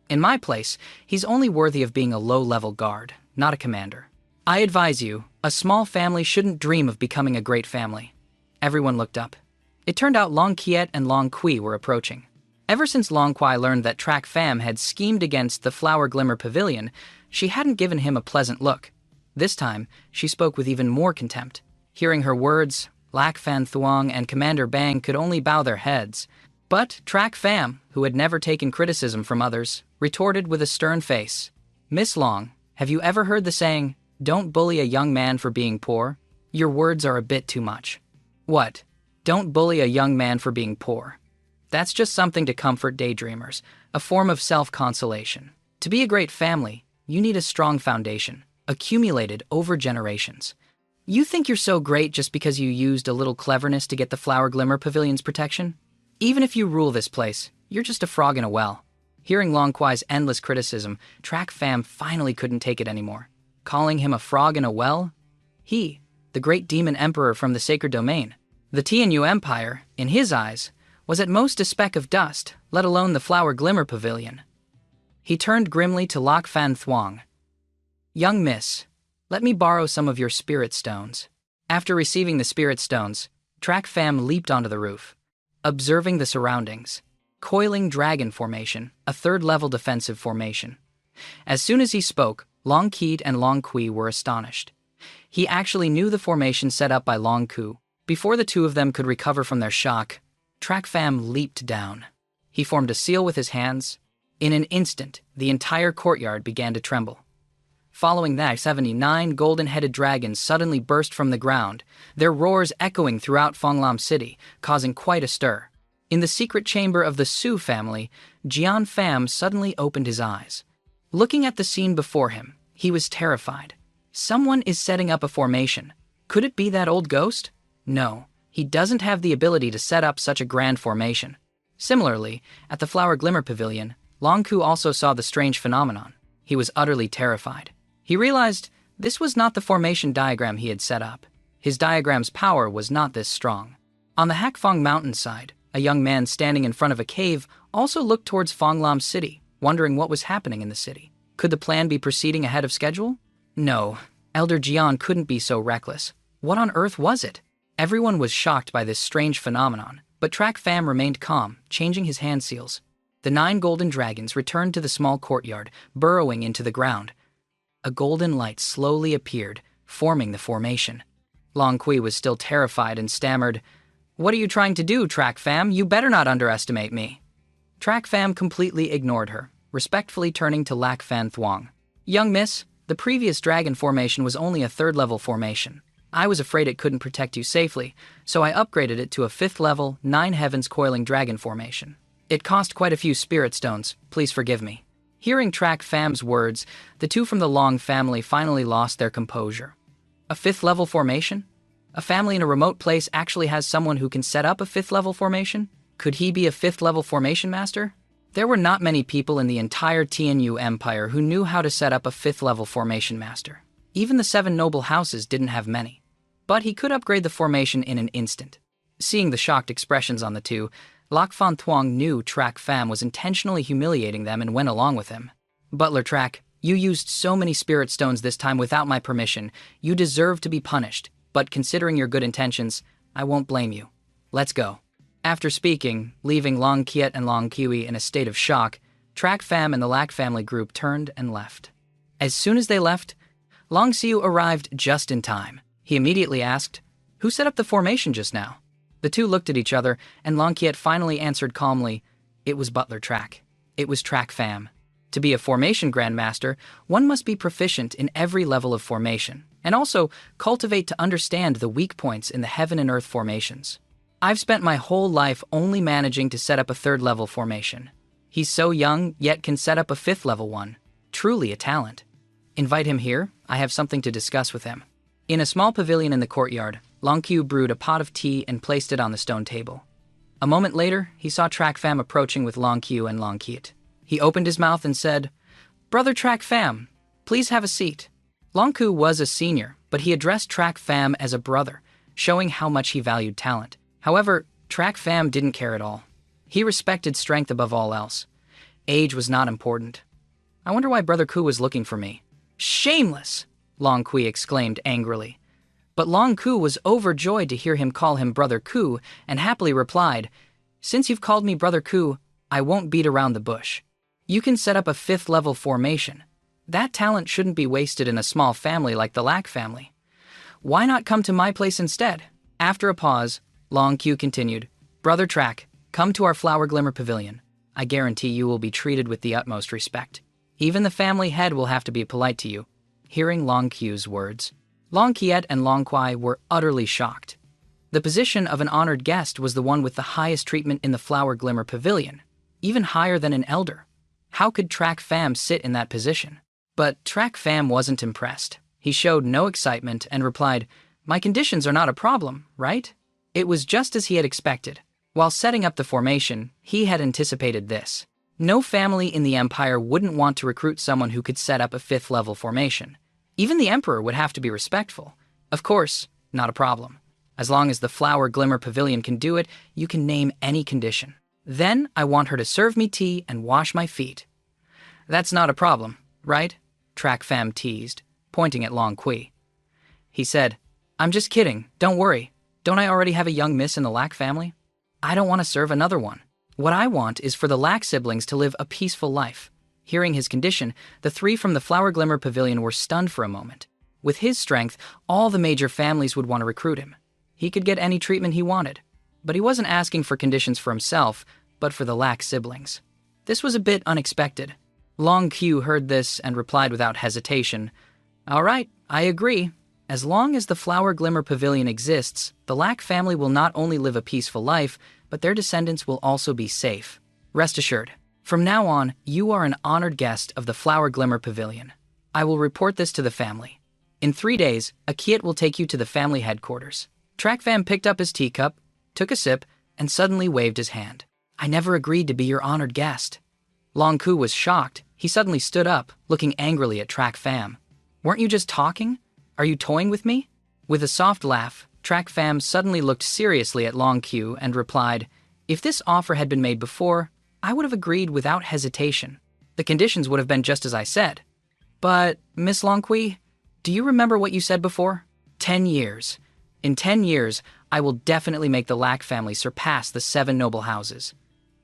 In my place, he's only worthy of being a low-level guard, not a commander. I advise you, a small family shouldn't dream of becoming a great family." Everyone looked up. It turned out Long Kiet and Long Kui were approaching. Ever since Long Kui learned that Track Fam had schemed against the Flower Glimmer Pavilion, she hadn't given him a pleasant look. This time, she spoke with even more contempt. Hearing her words, Lack Fan Thuong and Commander Bang could only bow their heads. But Track Fam, who had never taken criticism from others, retorted with a stern face. "Miss Long, have you ever heard the saying, 'Don't bully a young man for being poor'? Your words are a bit too much." "What? Don't bully a young man for being poor?" That's just something to comfort daydreamers, a form of self-consolation. To be a great family, you need a strong foundation, accumulated over generations. You think you're so great just because you used a little cleverness to get the Flower Glimmer Pavilion's protection? Even if you rule this place, you're just a frog in a well. Hearing Long Kui's endless criticism, Track Fam finally couldn't take it anymore. Calling him a frog in a well? He, the great demon emperor from the sacred domain. The Tianyu Empire, in his eyes, was at most a speck of dust, let alone the Flower Glimmer Pavilion. He turned grimly to Lok Fan Thuong. "Young miss, let me borrow some of your spirit stones." After receiving the spirit stones, Track Fam leaped onto the roof. Observing the surroundings, Coiling Dragon Formation, a 3rd-level defensive formation. As soon as he spoke, Long Keed and Long Kui were astonished. He actually knew the formation set up by Long Ku. Before the two of them could recover from their shock, Track Fam leaped down. He formed a seal with his hands. In an instant, the entire courtyard began to tremble. Following that, 79 golden-headed dragons suddenly burst from the ground, their roars echoing throughout Fonglam City, causing quite a stir. In the secret chamber of the Su family, Jian Pham suddenly opened his eyes. Looking at the scene before him, he was terrified. Someone is setting up a formation. Could it be that old ghost? No, he doesn't have the ability to set up such a grand formation. Similarly, at the Flower Glimmer Pavilion, Long Ku also saw the strange phenomenon. He was utterly terrified. He realized this was not the formation diagram he had set up. His diagram's power was not this strong. On the Hakfong mountainside, a young man standing in front of a cave also looked towards Fonglam City, wondering what was happening in the city. Could the plan be proceeding ahead of schedule? No, Elder Jian couldn't be so reckless. What on earth was it? Everyone was shocked by this strange phenomenon, but Track Fam remained calm, changing his hand seals. The 9 golden dragons returned to the small courtyard, burrowing into the ground. A golden light slowly appeared, forming the formation. Long Kui was still terrified and stammered, "What are you trying to do, Track Fam? You better not underestimate me." Track Fam completely ignored her, respectfully turning to Lack Fan Thuong. "Young miss, the previous dragon formation was only a 3rd-level formation. I was afraid it couldn't protect you safely, so I upgraded it to a 5th-level, 9 heavens coiling dragon formation. It cost quite a few spirit stones, please forgive me." Hearing Track Fam's words, the two from the Long family finally lost their composure. A 5th-level formation? A family in a remote place actually has someone who can set up a 5th-level formation? Could he be a 5th-level formation master? There were not many people in the entire Tianyu Empire who knew how to set up a 5th-level formation master. Even the 7 noble houses didn't have many. But he could upgrade the formation in an instant. Seeing the shocked expressions on the two, Lok Fan Thuong knew Track Fam was intentionally humiliating them and went along with him. "Butler Track, you used so many spirit stones this time without my permission. You deserve to be punished, but considering your good intentions, I won't blame you. Let's go." After speaking, leaving Long Kiet and Long Kiwi in a state of shock, Track Fam and the Lack family group turned and left. As soon as they left, Long Siu arrived just in time. He immediately asked, "Who set up the formation just now?" The two looked at each other, and Long Kiet finally answered calmly, It was Butler Track. It was Track Fam. To be a formation grandmaster, one must be proficient in every level of formation, and also cultivate to understand the weak points in the heaven and earth formations. I've spent my whole life only managing to set up a 3rd level formation. He's so young, yet can set up a 5th level one. Truly a talent. Invite him here, I have something to discuss with him. In a small pavilion in the courtyard, Long Q brewed a pot of tea and placed it on the stone table. A moment later, he saw Track Fam approaching with Long Q and Long Kiet. He opened his mouth and said, "Brother Track Fam, please have a seat." Long Q was a senior, but he addressed Track Fam as a brother, showing how much he valued talent. However, Track Fam didn't care at all. He respected strength above all else. Age was not important. I wonder why Brother Ku was looking for me. "Shameless!" Long Kui exclaimed angrily. But Long Ku was overjoyed to hear him call him Brother Ku and happily replied, "Since you've called me Brother Ku, I won't beat around the bush. You can set up a 5th level formation. That talent shouldn't be wasted in a small family like the Lack family. Why not come to my place instead?" After a pause, Long Q continued, "Brother Track, come to our Flower Glimmer Pavilion. I guarantee you will be treated with the utmost respect. Even the family head will have to be polite to you." Hearing Long Q's words, Long Kiet and Long Kwai were utterly shocked. The position of an honored guest was the one with the highest treatment in the Flower Glimmer Pavilion, even higher than an elder. How could Track Fam sit in that position? But Track Fam wasn't impressed. He showed no excitement and replied, "My conditions are not a problem, right?" It was just as he had expected. While setting up the formation, he had anticipated this. No family in the Empire wouldn't want to recruit someone who could set up a 5th level formation. Even the Emperor would have to be respectful. Of course, not a problem. As long as the Flower Glimmer Pavilion can do it, you can name any condition. Then I want her to serve me tea and wash my feet. That's not a problem, right? Track Fam teased, pointing at Long Kui. He said, "I'm just kidding, don't worry. Don't I already have a young miss in the Lack family? I don't want to serve another one. What I want is for the Lack siblings to live a peaceful life." Hearing his condition, the 3 from the Flower Glimmer Pavilion were stunned for a moment. With his strength, all the major families would want to recruit him. He could get any treatment he wanted. But he wasn't asking for conditions for himself, but for the Lack siblings. This was a bit unexpected. Long Q heard this and replied without hesitation, "All right, I agree. As long as the Flower Glimmer Pavilion exists, the Lack family will not only live a peaceful life, but their descendants will also be safe. Rest assured, from now on, you are an honored guest of the Flower Glimmer Pavilion. I will report this to the family. In 3 days, Akiet will take you to the family headquarters." Track Fam picked up his teacup, took a sip, and suddenly waved his hand. "I never agreed to be your honored guest." Long Ku was shocked. He suddenly stood up, looking angrily at Track Fam. "Weren't you just talking? Are you toying with me?" With a soft laugh, Track Fam suddenly looked seriously at Long Q and replied, "If this offer had been made before, I would have agreed without hesitation. The conditions would have been just as I said. But, Miss Long Kui, do you remember what you said before? 10 years. In 10 years, I will definitely make the Lack family surpass the 7 noble houses."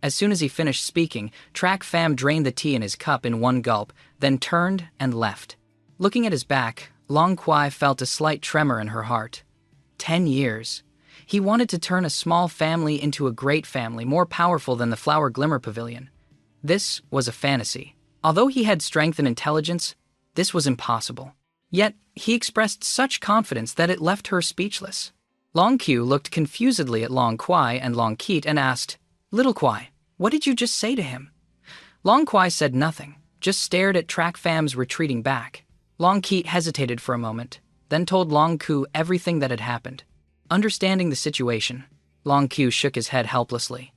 As soon as he finished speaking, Track Fam drained the tea in his cup in one gulp, then turned and left. Looking at his back, Long Kwai felt a slight tremor in her heart. 10 years. He wanted to turn a small family into a great family, more powerful than the Flower Glimmer Pavilion. This was a fantasy. Although he had strength and intelligence, this was impossible. Yet, he expressed such confidence that it left her speechless. Long Q looked confusedly at Long Kwai and Long Kiet and asked, "Little Kwai, what did you just say to him?" Long Kwai said nothing, just stared at Track Fam's retreating back. Long Kiet hesitated for a moment, then told Long Ku everything that had happened. Understanding the situation, Long Q shook his head helplessly.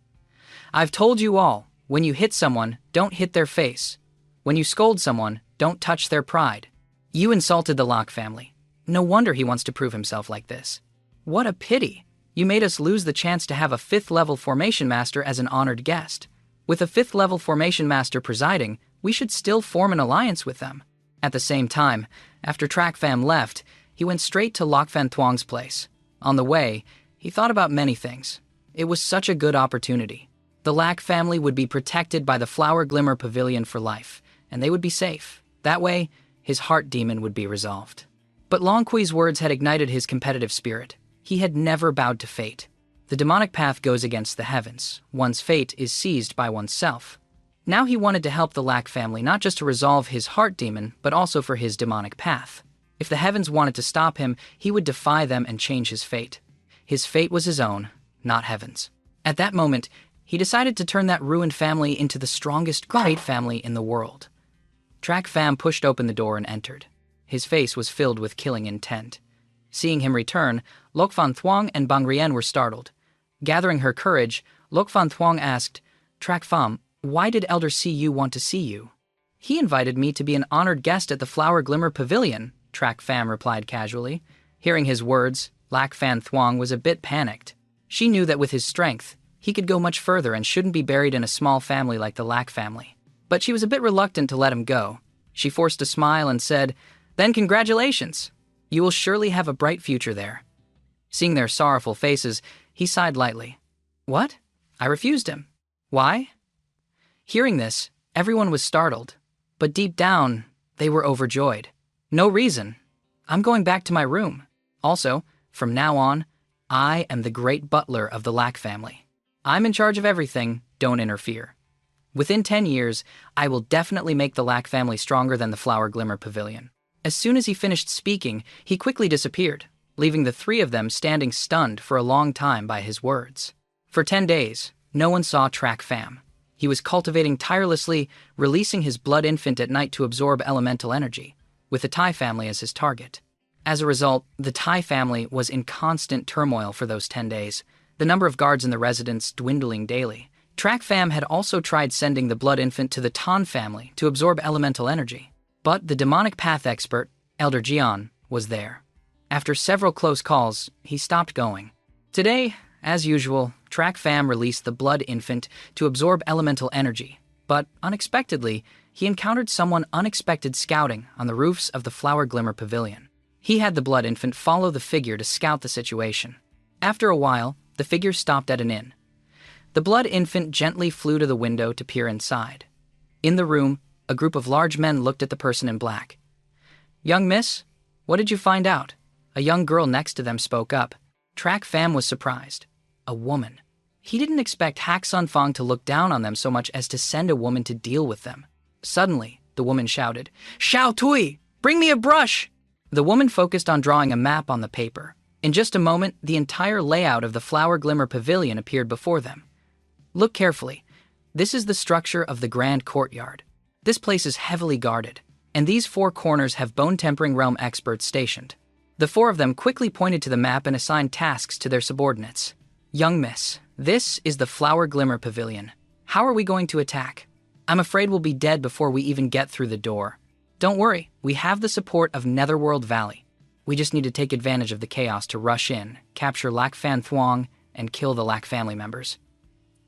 "I've told you all, when you hit someone, don't hit their face. When you scold someone, don't touch their pride. You insulted the Locke family. No wonder he wants to prove himself like this. What a pity. You made us lose the chance to have a 5th level formation master as an honored guest. With a 5th level formation master presiding, we should still form an alliance with them." At the same time, after Track Fam left, he went straight to Lok Fan Thuong's place. On the way, he thought about many things. It was such a good opportunity. The Lack family would be protected by the Flower Glimmer Pavilion for life, and they would be safe. That way, his heart demon would be resolved. But Long Kui's words had ignited his competitive spirit. He had never bowed to fate. The demonic path goes against the heavens. One's fate is seized by oneself. Now he wanted to help the Lack family not just to resolve his heart demon, but also for his demonic path. If the heavens wanted to stop him, he would defy them and change his fate. His fate was his own, not heaven's. At that moment, he decided to turn that ruined family into the strongest great family in the world. Track Fam pushed open the door and entered. His face was filled with killing intent. Seeing him return, Lokfan Thuong and Bang Rien were startled. Gathering her courage, Lokfan Thuong asked, "Track Fam, why did Elder Siyu want to see you?" "He invited me to be an honored guest at the Flower Glimmer Pavilion," Track Fam replied casually. Hearing his words, Lack Fan Thuong was a bit panicked. She knew that with his strength, he could go much further and shouldn't be buried in a small family like the Lack family. But she was a bit reluctant to let him go. She forced a smile and said, "Then congratulations! You will surely have a bright future there." Seeing their sorrowful faces, he sighed lightly. "What? I refused him. Why?" Hearing this, everyone was startled, but deep down, they were overjoyed. "No reason. I'm going back to my room. Also, from now on, I am the great butler of the Lack family. I'm in charge of everything, don't interfere. Within 10 years, I will definitely make the Lack family stronger than the Flower Glimmer Pavilion." As soon as he finished speaking, he quickly disappeared, leaving the three of them standing stunned for a long time by his words. For 10 days, no one saw Track Fam. He was cultivating tirelessly, releasing his blood infant at night to absorb elemental energy, with the Tai family as his target. As a result, the Tai family was in constant turmoil for those 10 days, the number of guards in the residence dwindling daily. Track Fam had also tried sending the blood infant to the Tan family to absorb elemental energy. But the demonic path expert, Elder Jian, was there. After several close calls, he stopped going. Today, as usual, Track Fam released the blood infant to absorb elemental energy, but unexpectedly, he encountered someone unexpected scouting on the roofs of the Flower Glimmer Pavilion. He had the blood infant follow the figure to scout the situation. After a while, the figure stopped at an inn. The blood infant gently flew to the window to peer inside. In the room, a group of large men looked at the person in black. "Young miss, what did you find out?" A young girl next to them spoke up. Track Fam was surprised. A woman. He didn't expect Hak Sun Fong to look down on them so much as to send a woman to deal with them. Suddenly, the woman shouted, "Xiao Tui, bring me a brush!" The woman focused on drawing a map on the paper. In just a moment, the entire layout of the Flower Glimmer Pavilion appeared before them. Look carefully. This is the structure of the Grand Courtyard. This place is heavily guarded, and these 4 corners have bone-tempering realm experts stationed. The 4 of them quickly pointed to the map and assigned tasks to their subordinates. "Young miss, this is the Flower Glimmer Pavilion. How are we going to attack? I'm afraid we'll be dead before we even get through the door. Don't worry, we have the support of Netherworld Valley. We just need to take advantage of the chaos to rush in, capture Lack Fan Thuong, and kill the Lack family members."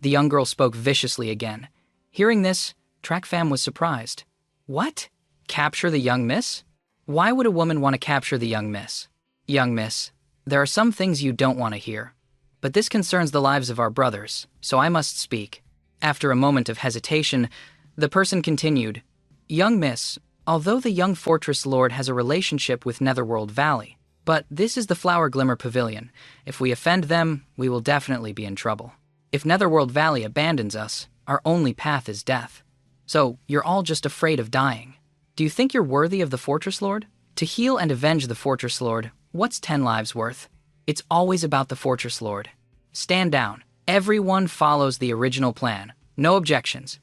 The young girl spoke viciously again. Hearing this, Track Fam was surprised. "What? Capture the young miss? Why would a woman want to capture the young miss?" "Young miss, there are some things you don't want to hear. But this concerns the lives of our brothers, so I must speak." After a moment of hesitation, the person continued, "Young miss, although the young fortress lord has a relationship with Netherworld Valley, but this is the Flower Glimmer Pavilion. If we offend them, we will definitely be in trouble. If Netherworld Valley abandons us, our only path is death. So, you're all just afraid of dying. Do you think you're worthy of the Fortress Lord? To heal and avenge the Fortress Lord, what's 10 lives worth? It's always about the Fortress Lord. Stand down. Everyone follows the original plan. No objections."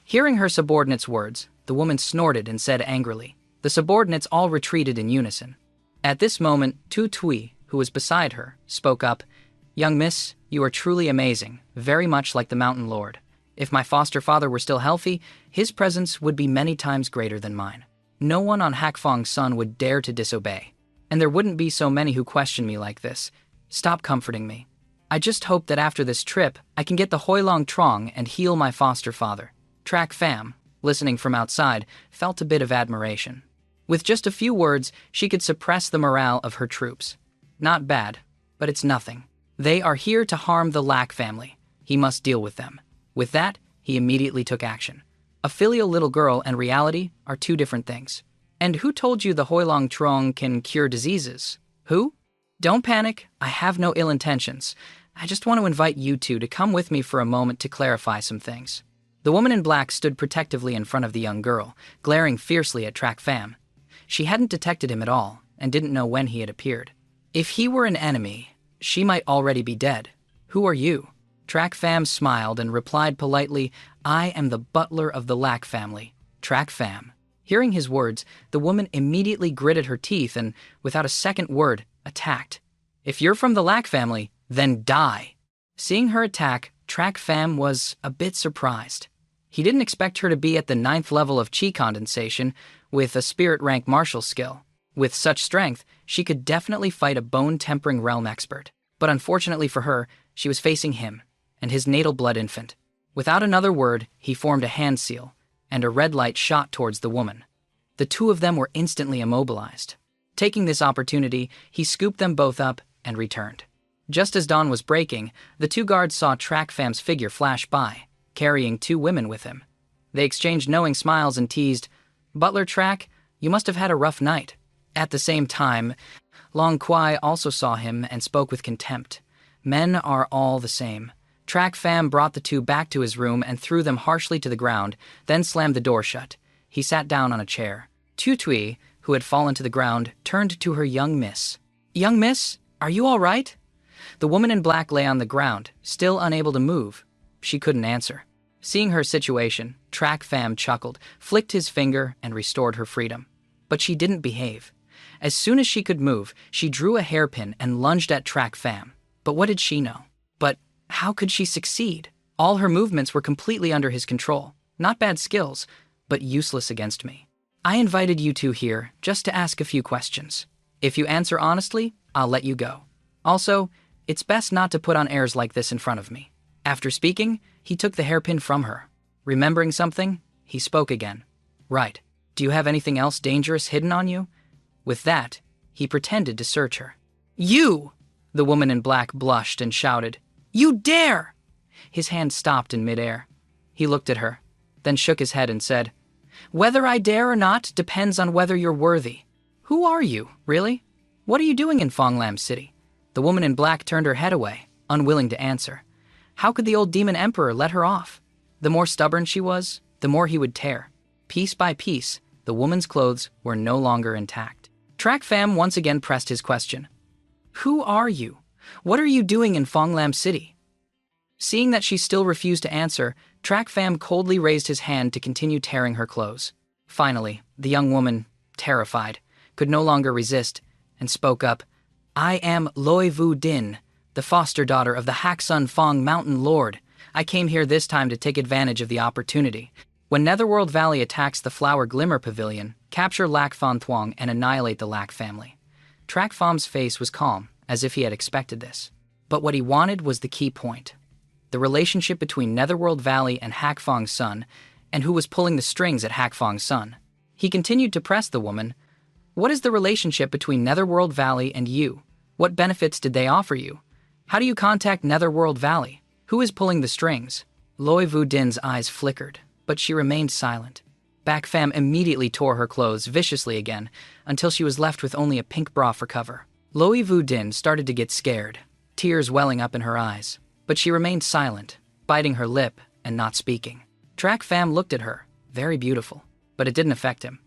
Hearing her subordinates' words, the woman snorted and said angrily. The subordinates all retreated in unison. At this moment, Tu Tui, who was beside her, spoke up, "Young miss, you are truly amazing, very much like the Mountain Lord. If my foster father were still healthy, his presence would be many times greater than mine. No one on Hakfong's Sun would dare to disobey. And there wouldn't be so many who question me like this. Stop comforting me. I just hope that after this trip, I can get the Hoilong Trong and heal my foster father." Track Fam, listening from outside, felt a bit of admiration. With just a few words, she could suppress the morale of her troops. Not bad, but it's nothing. They are here to harm the Lack family. He must deal with them. With that, he immediately took action. A filial little girl and reality are 2 different things. And who told you the Hoilong Trong can cure diseases? Who? Don't panic, I have no ill intentions. I just want to invite you two to come with me for a moment to clarify some things. The woman in black stood protectively in front of the young girl, glaring fiercely at Track Fam. She hadn't detected him at all, and didn't know when he had appeared. If he were an enemy, she might already be dead. Who are you? Track Fam smiled and replied politely, I am the butler of the Lack family, Track Fam. Hearing his words, the woman immediately gritted her teeth and, without a second word, attacked. If you're from the Lack family, then die. Seeing her attack, Track Fam was a bit surprised. He didn't expect her to be at the 9th level of chi condensation with a spirit rank martial skill. With such strength, she could definitely fight a bone-tempering realm expert. But unfortunately for her, she was facing him and his natal blood infant. Without another word, he formed a hand seal, and a red light shot towards the woman. The two of them were instantly immobilized. Taking this opportunity, he scooped them both up and returned. Just as dawn was breaking, the two guards saw Track Fam's figure flash by, carrying 2 women with him. They exchanged knowing smiles and teased, Butler Track, you must have had a rough night. At the same time, Long Kwai also saw him and spoke with contempt. Men are all the same. Track Fam brought the two back to his room and threw them harshly to the ground, then slammed the door shut. He sat down on a chair. Tutui, who had fallen to the ground, turned to her young miss. Young miss, are you all right? The woman in black lay on the ground, still unable to move. She couldn't answer. Seeing her situation, Track Fam chuckled, flicked his finger, and restored her freedom. But she didn't behave. As soon as she could move, she drew a hairpin and lunged at Track Fam. But what did she know? But how could she succeed? All her movements were completely under his control. Not bad skills, but useless against me. I invited you two here just to ask a few questions. If you answer honestly, I'll let you go. Also, it's best not to put on airs like this in front of me. After speaking, he took the hairpin from her. Remembering something, he spoke again. Right. Do you have anything else dangerous hidden on you? With that, he pretended to search her. You! The woman in black blushed and shouted, You dare! His hand stopped in midair. He looked at her, then shook his head and said, Whether I dare or not depends on whether you're worthy. Who are you, really? What are you doing in Fonglam City? The woman in black turned her head away, unwilling to answer. How could the old demon emperor let her off? The more stubborn she was, the more he would tear. Piece by piece, the woman's clothes were no longer intact. Track Fam once again pressed his question. Who are you? What are you doing in Fonglam City? Seeing that she still refused to answer, Track Fam coldly raised his hand to continue tearing her clothes. Finally, the young woman, terrified, could no longer resist, and spoke up, I am Loi Vu Din, the foster daughter of the Haksun Fong Mountain Lord. I came here this time to take advantage of the opportunity. When Netherworld Valley attacks the Flower Glimmer Pavilion, capture Lack Fan Thuong and annihilate the Lack family. Track Fam's face was calm, as if he had expected this. But what he wanted was the key point. The relationship between Netherworld Valley and Hak Fong's son, and who was pulling the strings at Hak Fong's son. He continued to press the woman. What is the relationship between Netherworld Valley and you? What benefits did they offer you? How do you contact Netherworld Valley? Who is pulling the strings? Loi Vu Din's eyes flickered, but she remained silent. Back Fam immediately tore her clothes viciously again, until she was left with only a pink bra for cover. Loi Vu Din started to get scared, tears welling up in her eyes, but she remained silent, biting her lip and not speaking. Track Fam looked at her, very beautiful, but it didn't affect him.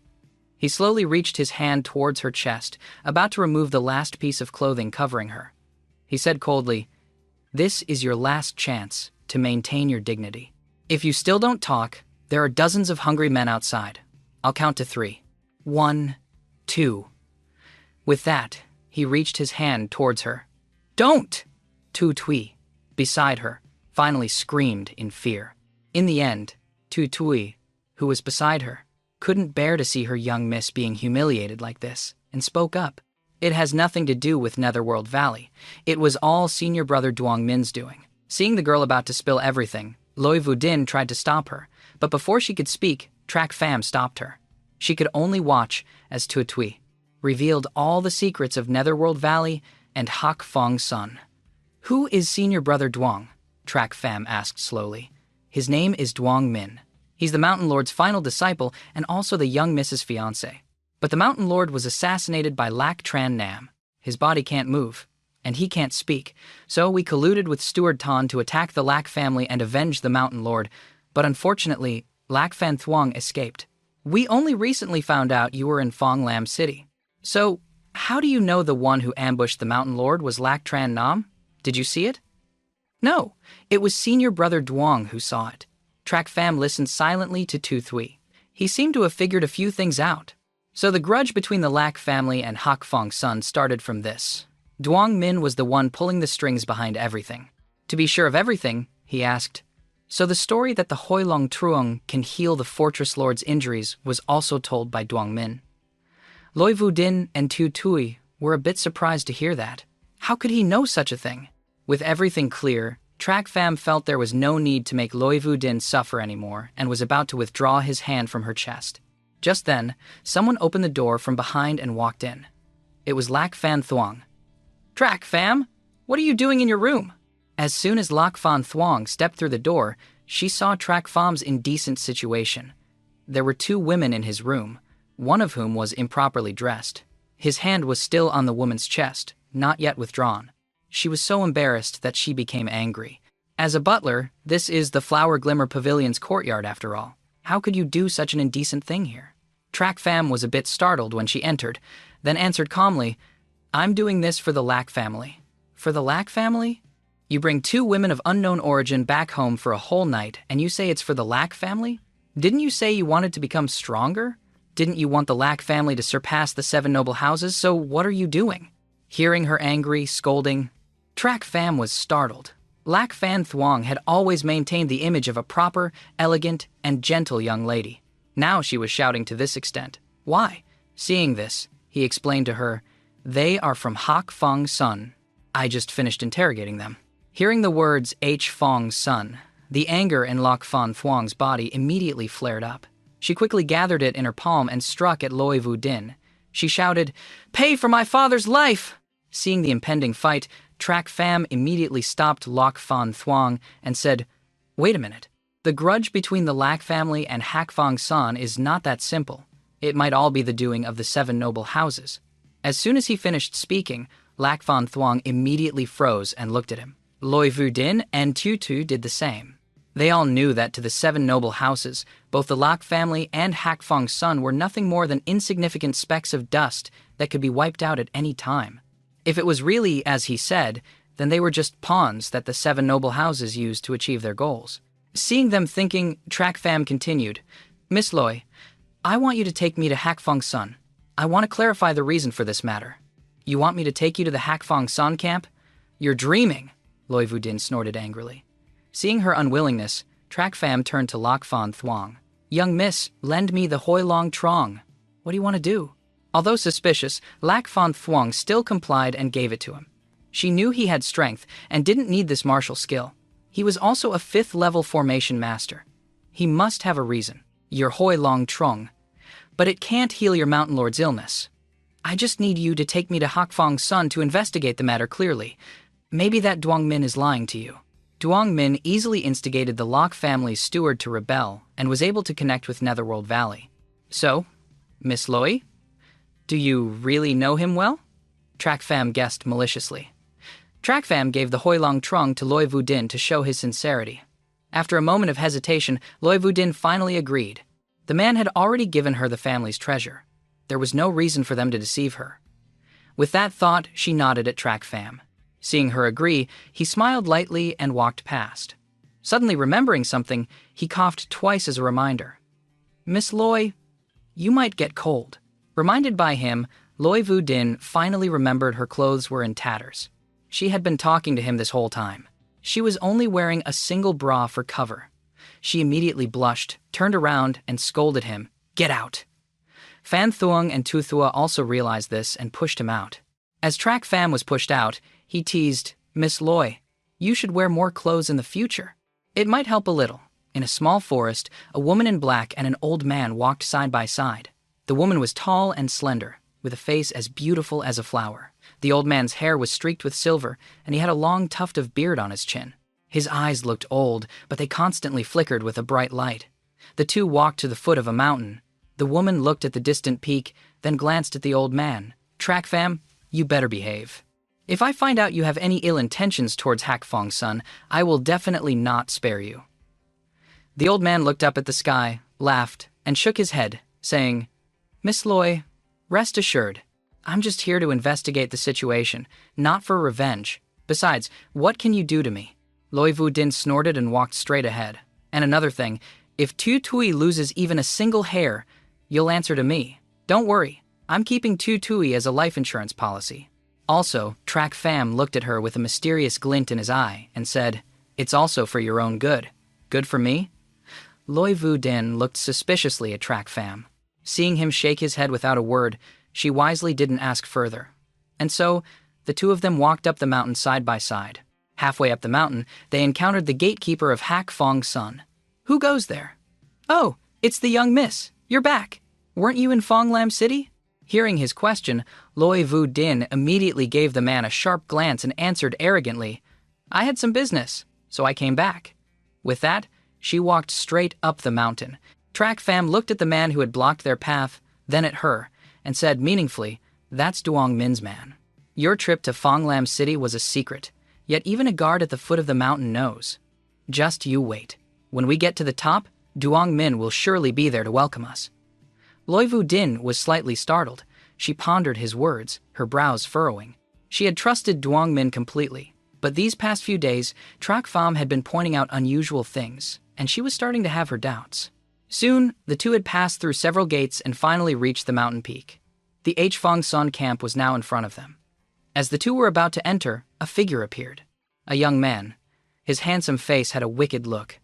He slowly reached his hand towards her chest, about to remove the last piece of clothing covering her. He said coldly, This is your last chance to maintain your dignity. If you still don't talk, there are dozens of hungry men outside. I'll count to 3. 1, 2. With that, he reached his hand towards her. Don't! Tu Tui, beside her, finally screamed in fear. In the end, Tu Tui, who was beside her, couldn't bear to see her young miss being humiliated like this, and spoke up. It has nothing to do with Netherworld Valley. It was all senior brother Duong Min's doing. Seeing the girl about to spill everything, Loi Vu Din tried to stop her, but before she could speak, Track Fam stopped her. She could only watch as Tu Tui revealed all the secrets of Netherworld Valley and Hak Fong's son. Who is senior brother Duong? Track Fam asked slowly. His name is Duong Min. He's the Mountain Lord's final disciple and also the young Mrs. fiancé. But the Mountain Lord was assassinated by Lac Tran Nam. His body can't move, and he can't speak, so we colluded with Steward Tan to attack the Lac family and avenge the Mountain Lord, but unfortunately, Lac Fan Thuong escaped. We only recently found out you were in Phong Lam City. So, how do you know the one who ambushed the Mountain Lord was Lac Tran Nam? Did you see it? No, it was senior brother Duong who saw it. Track Pham listened silently to Tu Thui. He seemed to have figured a few things out. So the grudge between the Lac family and Hak Fong Sun started from this. Duong Min was the one pulling the strings behind everything. To be sure of everything, he asked, so the story that the Hoi Long Truong can heal the Fortress Lord's injuries was also told by Duong Min. Loi Vu Din and Tu Tui were a bit surprised to hear that. How could he know such a thing? With everything clear, Track Pham felt there was no need to make Loi Vu Din suffer anymore and was about to withdraw his hand from her chest. Just then, someone opened the door from behind and walked in. It was Lac Fan Thuong. Track Pham, what are you doing in your room? As soon as Lac Fan Thuong stepped through the door, she saw Track Pham's indecent situation. There were two women in his room, one of whom was improperly dressed. His hand was still on the woman's chest, not yet withdrawn. She was so embarrassed that she became angry. As a butler, this is the Flower Glimmer Pavilion's courtyard after all. How could you do such an indecent thing here? Track Pham was a bit startled when she entered, then answered calmly, I'm doing this for the Lac family. For the Lac family? You bring two women of unknown origin back home for a whole night, and you say it's for the Lac family? Didn't you say you wanted to become stronger? Didn't you want the Lac family to surpass the 7 noble houses, so what are you doing? Hearing her angry, scolding, Track Pham was startled. Lac Fan Thuong had always maintained the image of a proper, elegant, and gentle young lady. Now she was shouting to this extent. Why? Seeing this, he explained to her, they are from Hak Fong Sun. I just finished interrogating them. Hearing the words H Fong Sun, the anger in Lac Fan Thuong's body immediately flared up. She quickly gathered it in her palm and struck at Loi Vu Din. She shouted, Pay for my father's life! Seeing the impending fight, Track Pham immediately stopped Lac Fan Thuong and said, Wait a minute. The grudge between the Lac family and Hak Fong Sun is not that simple. It might all be the doing of the 7 noble houses. As soon as he finished speaking, Lac Fan Thuong immediately froze and looked at him. Loi Vu Din and Tu Tu did the same. They all knew that to the 7 noble houses, both the Lac family and Hak Fong Sun were nothing more than insignificant specks of dust that could be wiped out at any time. If it was really as he said, then they were just pawns that the 7 noble houses used to achieve their goals. Seeing them thinking, Track Pham continued, Miss Loi, I want you to take me to Hak Fong Sun. I want to clarify the reason for this matter. You want me to take you to the Hak Fong Sun camp? You're dreaming, Loi Vu Din snorted angrily. Seeing her unwillingness, Track Pham turned to Lac Fan Thuong. Young miss, lend me the Hoi Long Trong. What do you want to do? Although suspicious, Lac Fan Thuong still complied and gave it to him. She knew he had strength and didn't need this martial skill. He was also a 5th-level formation master. He must have a reason. Your Hoi Long Trong. But it can't heal your Mountain Lord's illness. I just need you to take me to Hak Fong Sun to investigate the matter clearly. Maybe that Duong Min is lying to you. Duong Min easily instigated the Lac family's steward to rebel and was able to connect with Netherworld Valley. So, Miss Loi? Do you really know him well? Track Pham guessed maliciously. Track Pham gave the Hoi Long Trong to Loi Vu Din to show his sincerity. After a moment of hesitation, Loi Vu Din finally agreed. The man had already given her the family's treasure. There was no reason for them to deceive her. With that thought, she nodded at Track Pham. Seeing her agree, he smiled lightly and walked past. Suddenly remembering something, he coughed twice as a reminder. Miss Loi, you might get cold. Reminded by him, Loi Vu Din finally remembered her clothes were in tatters. She had been talking to him this whole time. She was only wearing a single bra for cover. She immediately blushed, turned around, and scolded him, Get out! Fan Thuong and Tu Thua also realized this and pushed him out. As Track Pham was pushed out, he teased, Miss Loi, you should wear more clothes in the future. It might help a little. In a small forest, a woman in black and an old man walked side by side. The woman was tall and slender, with a face as beautiful as a flower. The old man's hair was streaked with silver, and he had a long tuft of beard on his chin. His eyes looked old, but they constantly flickered with a bright light. The two walked to the foot of a mountain. The woman looked at the distant peak, then glanced at the old man. Track Pham, you better behave. If I find out you have any ill intentions towards Hakfong's son, I will definitely not spare you." The old man looked up at the sky, laughed, and shook his head, saying, "Miss Loy, rest assured, I'm just here to investigate the situation, not for revenge. Besides, what can you do to me?" Loy Vu Din snorted and walked straight ahead. "And another thing, if Tu Tui loses even a single hair, you'll answer to me. Don't worry, I'm keeping Tu Tui as a life insurance policy." Also, Track Fam looked at her with a mysterious glint in his eye and said, "It's also for your own good. Good for me?" Loy Vu Din looked suspiciously at Track Fam. Seeing him shake his head without a word, she wisely didn't ask further. And so, the two of them walked up the mountain side by side. Halfway up the mountain, they encountered the gatekeeper of Hakfong's son. "Who goes there?" "Oh, it's the young miss. You're back. Weren't you in Fonglam City?" Hearing his question, Loy Vu Din immediately gave the man a sharp glance and answered arrogantly, "I had some business, so I came back." With that, she walked straight up the mountain. Track Fam looked at the man who had blocked their path, then at her, and said meaningfully, "That's Duong Min's man. Your trip to Fonglam City was a secret, yet even a guard at the foot of the mountain knows. Just you wait. When we get to the top, Duong Min will surely be there to welcome us." Loy Vu Din was slightly startled. She pondered his words, her brows furrowing. She had trusted Duong Min completely, but these past few days, Track Fam had been pointing out unusual things, and she was starting to have her doubts. Soon, the two had passed through several gates and finally reached the mountain peak. The H Fong Son camp was now in front of them. As the two were about to enter, a figure appeared. A young man. His handsome face had a wicked look.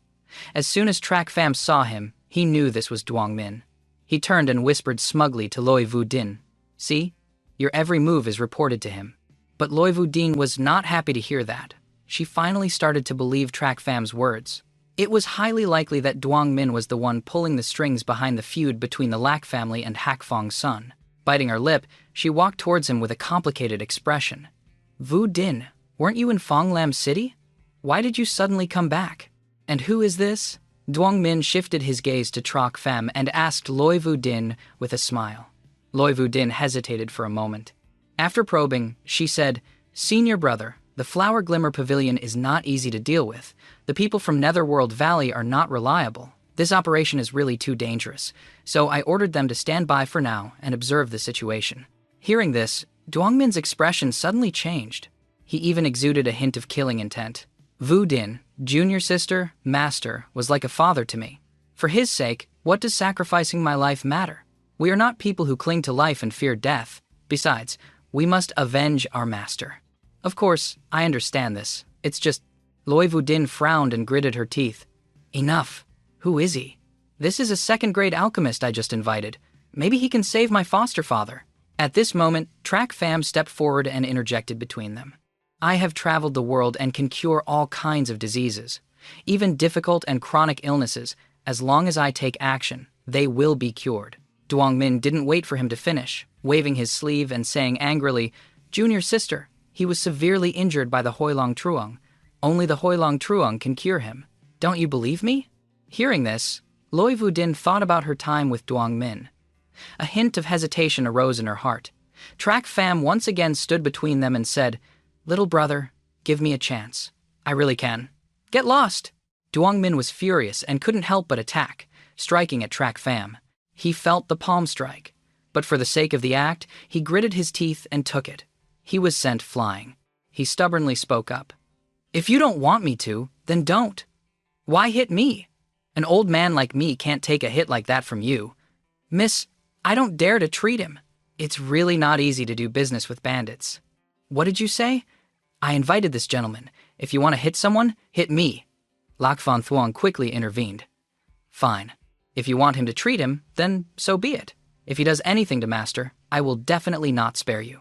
As soon as Track Fam saw him, he knew this was Duong Min. He turned and whispered smugly to Loy Vu Din, "See? Your every move is reported to him." But Loy Vu Din was not happy to hear that. She finally started to believe Track Fam's words. It was highly likely that Duong Min was the one pulling the strings behind the feud between the Lack family and Hakfong's son. Biting her lip, she walked towards him with a complicated expression. "Vu Din, weren't you in Fonglam City? Why did you suddenly come back? And who is this?" Duong Min shifted his gaze to Track Fam and asked Loy Vu Din with a smile. Loy Vu Din hesitated for a moment. After probing, she said, "Senior brother, the Flower Glimmer Pavilion is not easy to deal with. The people from Netherworld Valley are not reliable. This operation is really too dangerous, so I ordered them to stand by for now and observe the situation." Hearing this, Duong Min's expression suddenly changed. He even exuded a hint of killing intent. "Vu Din, junior sister, master, was like a father to me. For his sake, what does sacrificing my life matter? We are not people who cling to life and fear death. Besides, we must avenge our master. Of course, I understand this. It's just..." Loy Vu Din frowned and gritted her teeth. "Enough. Who is he? This is a second-grade alchemist I just invited. Maybe he can save my foster father." At this moment, Track Fam stepped forward and interjected between them. "I have traveled the world and can cure all kinds of diseases, even difficult and chronic illnesses. As long as I take action, they will be cured." Duong Min didn't wait for him to finish, waving his sleeve and saying angrily, "Junior sister, he was severely injured by the Hoilong Truong. Only the Hoilong Truong can cure him. Don't you believe me?" Hearing this, Loy Vu Din thought about her time with Duong Min. A hint of hesitation arose in her heart. Track Fam once again stood between them and said, "Little brother, give me a chance. I really can. Get lost." Duong Min was furious and couldn't help but attack, striking at Track Fam. He felt the palm strike, but for the sake of the act, he gritted his teeth and took it. He was sent flying. He stubbornly spoke up. "If you don't want me to, then don't. Why hit me? An old man like me can't take a hit like that from you. Miss, I don't dare to treat him. It's really not easy to do business with bandits." "What did you say?" "I invited this gentleman. If you want to hit someone, hit me." Lac Van Thuong quickly intervened. "Fine. If you want him to treat him, then so be it. If he does anything to Master, I will definitely not spare you."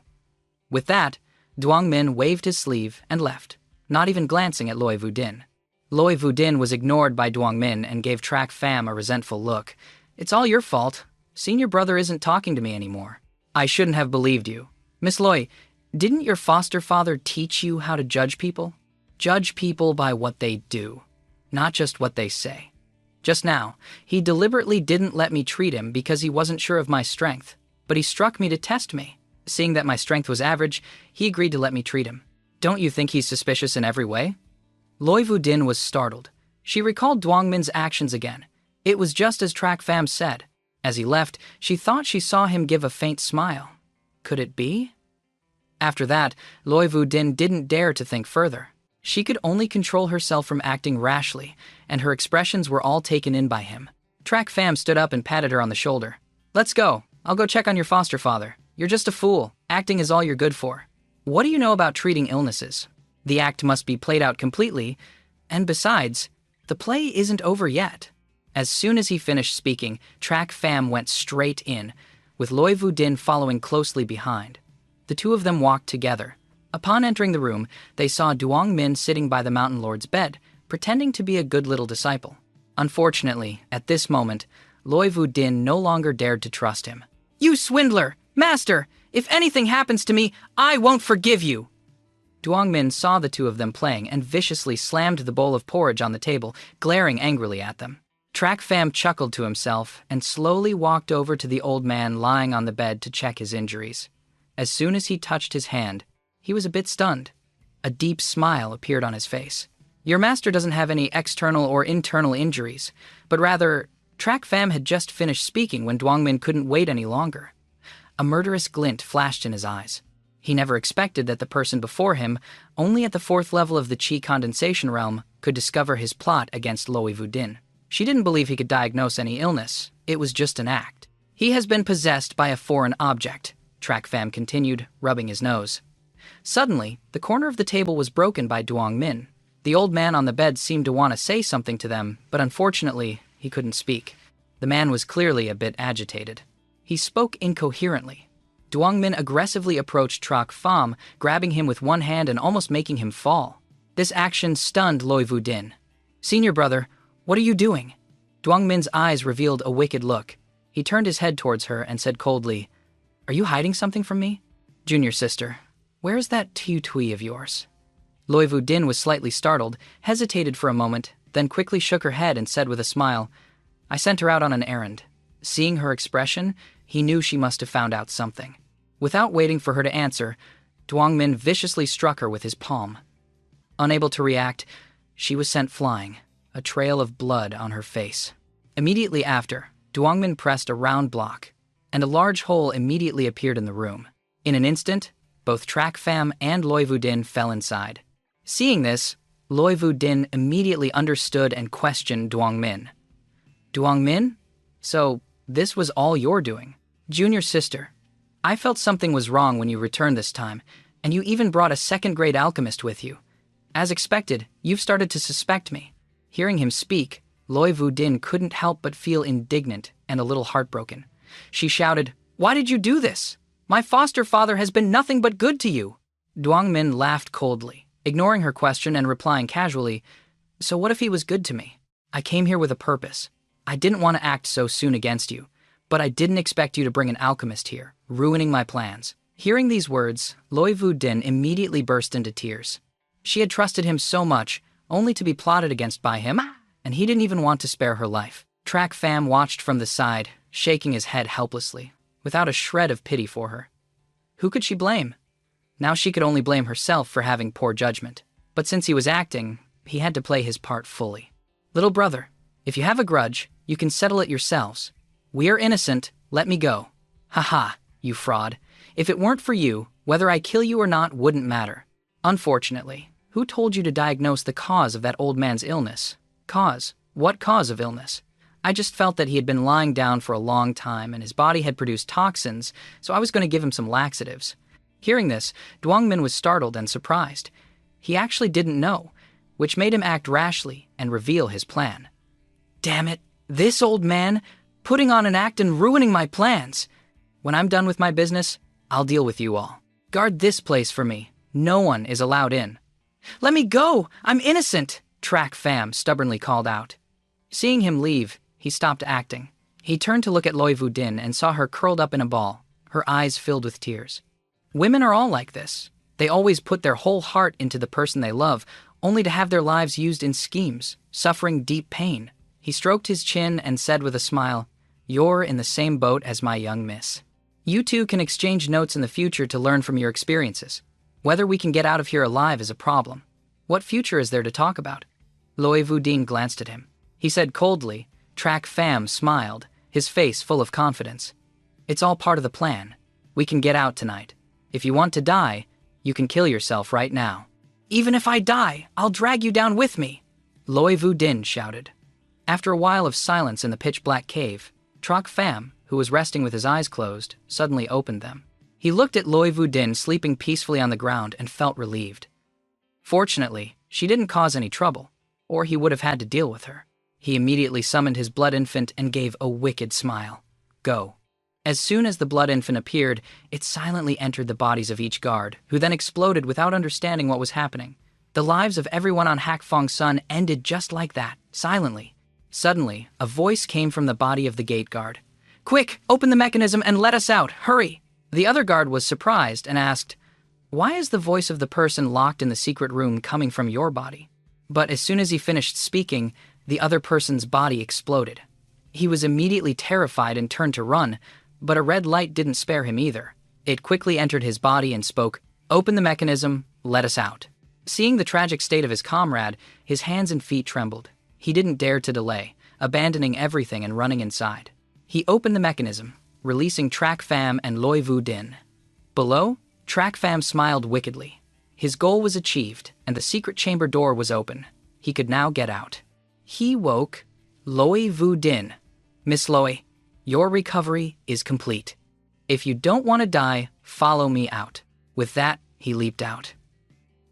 With that, Duong Min waved his sleeve and left, not even glancing at Loy Vu Din. Loy Vu Din was ignored by Duong Min and gave Track Fam a resentful look. "It's all your fault. Senior brother isn't talking to me anymore. I shouldn't have believed you. Miss Loy, didn't your foster father teach you how to judge people? Judge people by what they do, not just what they say. Just now, he deliberately didn't let me treat him because he wasn't sure of my strength, but he struck me to test me. Seeing that my strength was average, he agreed to let me treat him. Don't you think he's suspicious in every way? Loi Din was startled. She recalled Dwangmin's actions again. It was just as Track Fam said. As he left, she thought she saw him give a faint smile. Could it be? After that, Loi Din didn't dare to think further. She could only control herself from acting rashly, and her expressions were all taken in by him. Track Fam stood up and patted her on the shoulder. Let's go. I'll go check on your foster father. You're just a fool. Acting is all you're good for. What do you know about treating illnesses? The act must be played out completely, and besides, the play isn't over yet. As soon as he finished speaking, Track Fam went straight in, with Loi Din following closely behind. The two of them walked together. Upon entering the room, they saw Dwangmin sitting by the Mountain Lord's bed, pretending to be a good little disciple. Unfortunately, at this moment, Loi Din no longer dared to trust him. You swindler! Master! If anything happens to me, I won't forgive you! Dwangmin saw the two of them playing and viciously slammed the bowl of porridge on the table, glaring angrily at them. Track Fam chuckled to himself and slowly walked over to the old man lying on the bed to check his injuries. As soon as he touched his hand, he was a bit stunned. A deep smile appeared on his face. Your master doesn't have any external or internal injuries, but rather, Track Fam had just finished speaking when Dwangmin couldn't wait any longer. A murderous glint flashed in his eyes. He never expected that the person before him, only at the 4th level of the Qi condensation realm, could discover his plot against Loi Din. She didn't believe he could diagnose any illness. It was just an act. He has been possessed by a foreign object, Track Fam continued, rubbing his nose. Suddenly, the corner of the table was broken by Dwangmin. The old man on the bed seemed to want to say something to them, but unfortunately, he couldn't speak. The man was clearly a bit agitated. He spoke incoherently. Dwangmin aggressively approached Track Fam, grabbing him with one hand and almost making him fall. This action stunned Loi Din. Senior brother, what are you doing? Dwangmin's eyes revealed a wicked look. He turned his head towards her and said coldly, Are you hiding something from me? Junior sister, where's that tui of yours? Loi Din was slightly startled, hesitated for a moment, then quickly shook her head and said with a smile, I sent her out on an errand. Seeing her expression, he knew she must have found out something. Without waiting for her to answer, Dwangmin viciously struck her with his palm. Unable to react, she was sent flying, a trail of blood on her face. Immediately after, Dwangmin pressed a round block, and a large hole immediately appeared in the room. In an instant, both Track Fam and Loi Din fell inside. Seeing this, Loi Din immediately understood and questioned Dwangmin. Dwangmin? So, this was all you're doing? Junior sister, I felt something was wrong when you returned this time, and you even brought a second-grade alchemist with you. As expected, you've started to suspect me. Hearing him speak, Loi Din couldn't help but feel indignant and a little heartbroken. She shouted, Why did you do this? My foster father has been nothing but good to you. Dwangmin laughed coldly, ignoring her question and replying casually, So what if he was good to me? I came here with a purpose. I didn't want to act so soon against you, but I didn't expect you to bring an alchemist here, ruining my plans. Hearing these words, Loi Din immediately burst into tears. She had trusted him so much, only to be plotted against by him, and he didn't even want to spare her life. Track Fam watched from the side, shaking his head helplessly, without a shred of pity for her. Who could she blame? Now she could only blame herself for having poor judgment. But since he was acting, he had to play his part fully. Little brother, if you have a grudge, you can settle it yourselves. We are innocent, let me go. Haha, you fraud. If it weren't for you, whether I kill you or not wouldn't matter. Unfortunately, who told you to diagnose the cause of that old man's illness? Cause? What cause of illness? I just felt that he had been lying down for a long time and his body had produced toxins, so I was going to give him some laxatives. Hearing this, Dwangmin was startled and surprised. He actually didn't know, which made him act rashly and reveal his plan. Damn it, this old man, putting on an act and ruining my plans. When I'm done with my business, I'll deal with you all. Guard this place for me. No one is allowed in. Let me go! I'm innocent! Track Fam stubbornly called out. Seeing him leave, he stopped acting. He turned to look at Loi Din and saw her curled up in a ball, her eyes filled with tears. Women are all like this. They always put their whole heart into the person they love, only to have their lives used in schemes, suffering deep pain. He stroked his chin and said with a smile, You're in the same boat as my young miss. You two can exchange notes in the future to learn from your experiences. Whether we can get out of here alive is a problem. What future is there to talk about? Loi Vudin glanced at him. He said coldly. Track Fam smiled, his face full of confidence. It's all part of the plan. We can get out tonight. If you want to die, you can kill yourself right now. Even if I die, I'll drag you down with me, Loi Vudin shouted. After a while of silence in the pitch-black cave, Track Fam, who was resting with his eyes closed, suddenly opened them. He looked at Loi Vudin sleeping peacefully on the ground and felt relieved. Fortunately, she didn't cause any trouble, or he would have had to deal with her. He immediately summoned his blood infant and gave a wicked smile. Go. As soon as the blood infant appeared, it silently entered the bodies of each guard, who then exploded without understanding what was happening. The lives of everyone on Hakfong Sun ended just like that, silently. Suddenly, a voice came from the body of the gate guard. Quick, open the mechanism and let us out, hurry! The other guard was surprised and asked, why is the voice of the person locked in the secret room coming from your body? But as soon as he finished speaking, the other person's body exploded. He was immediately terrified and turned to run, but a red light didn't spare him either. It quickly entered his body and spoke, open the mechanism, let us out. Seeing the tragic state of his comrade, his hands and feet trembled. He didn't dare to delay, abandoning everything and running inside. He opened the mechanism, releasing Track Fam and Loi Vudin. Below, Track Fam smiled wickedly. His goal was achieved, and the secret chamber door was open. He could now get out. He woke Loi Vudin. Miss Loi, your recovery is complete. If you don't want to die, follow me out. With that, he leaped out.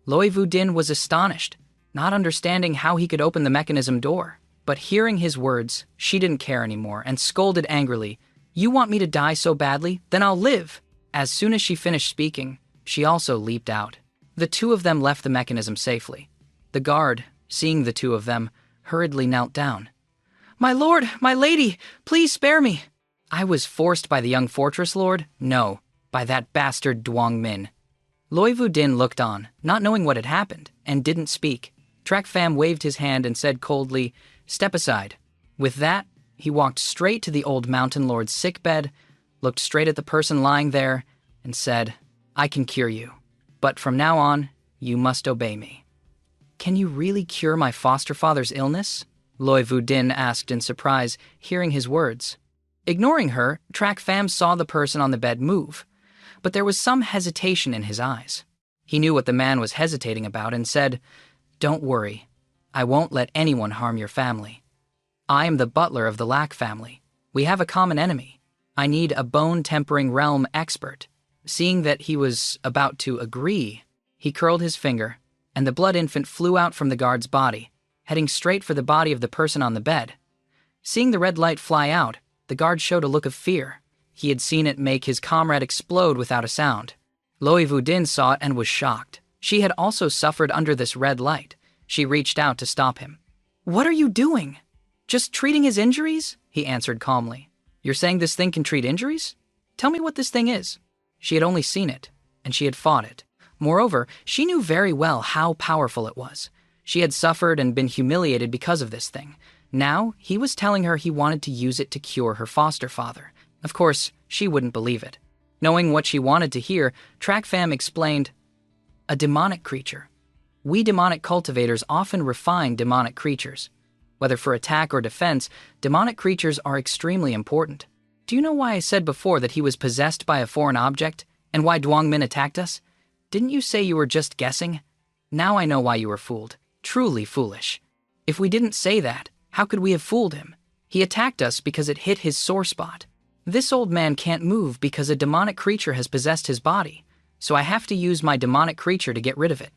Loi Vudin was astonished, not understanding how he could open the mechanism door. But hearing his words, she didn't care anymore and scolded angrily, you want me to die so badly? Then I'll live. As soon as she finished speaking, she also leaped out. The two of them left the mechanism safely. The guard, seeing the two of them, hurriedly knelt down. My lord, my lady, please spare me. I was forced by the young fortress lord? No, by that bastard Duong Min. Loi Vudin looked on, not knowing what had happened, and didn't speak. Track Fam waved his hand and said coldly, step aside. With that, he walked straight to the old mountain lord's sickbed, looked straight at the person lying there, and said, I can cure you, but from now on, you must obey me. Can you really cure my foster father's illness? Loi Vudin asked in surprise, hearing his words. Ignoring her, Track Fam saw the person on the bed move, but there was some hesitation in his eyes. He knew what the man was hesitating about and said, don't worry, I won't let anyone harm your family. I am the butler of the Lack family. We have a common enemy. I need a bone-tempering realm expert. Seeing that he was about to agree, he curled his finger, and the blood infant flew out from the guard's body, heading straight for the body of the person on the bed. Seeing the red light fly out, the guard showed a look of fear. He had seen it make his comrade explode without a sound. Loi Vudin saw it and was shocked. She had also suffered under this red light. She reached out to stop him. What are you doing? Just treating his injuries? He answered calmly. You're saying this thing can treat injuries? Tell me what this thing is. She had only seen it, and she had fought it. Moreover, she knew very well how powerful it was. She had suffered and been humiliated because of this thing. Now, he was telling her he wanted to use it to cure her foster father. Of course, she wouldn't believe it. Knowing what she wanted to hear, Track Fam explained, a demonic creature. We demonic cultivators often refine demonic creatures. Whether for attack or defense, demonic creatures are extremely important. Do you know why I said before that he was possessed by a foreign object, and why Duong Min attacked us? Didn't you say you were just guessing? Now I know why you were fooled. Truly foolish. If we didn't say that, how could we have fooled him? He attacked us because it hit his sore spot. This old man can't move because a demonic creature has possessed his body, so I have to use my demonic creature to get rid of it.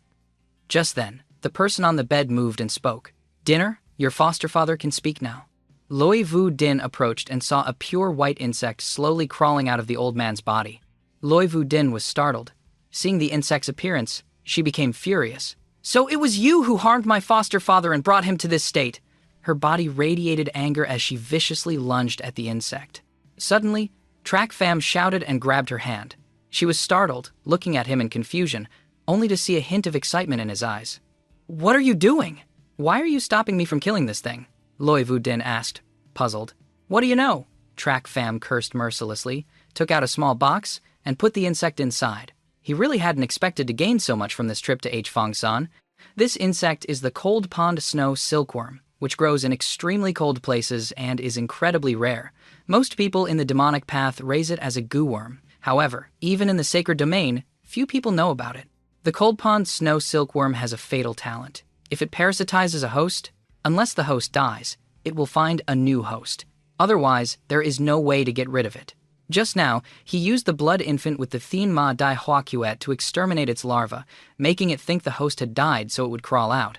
Just then, the person on the bed moved and spoke. Dinner, your foster father can speak now. Loi Vudin approached and saw a pure white insect slowly crawling out of the old man's body. Loi Vudin was startled. Seeing the insect's appearance, she became furious. So it was you who harmed my foster father and brought him to this state. Her body radiated anger as she viciously lunged at the insect. Suddenly, Track Fam shouted and grabbed her hand. She was startled, looking at him in confusion, only to see a hint of excitement in his eyes. What are you doing? Why are you stopping me from killing this thing? Loi Vudin asked, puzzled. What do you know? Track Fam cursed mercilessly, took out a small box, and put the insect inside. He really hadn't expected to gain so much from this trip to Hfangsan. This insect is the cold pond snow silkworm, which grows in extremely cold places and is incredibly rare. Most people in the demonic path raise it as a goo worm. However, even in the sacred domain, few people know about it. The cold pond snow silkworm has a fatal talent. If it parasitizes a host, unless the host dies, it will find a new host. Otherwise, there is no way to get rid of it. Just now, he used the blood infant with the Thien Ma Dai Huakuet to exterminate its larva, making it think the host had died so it would crawl out.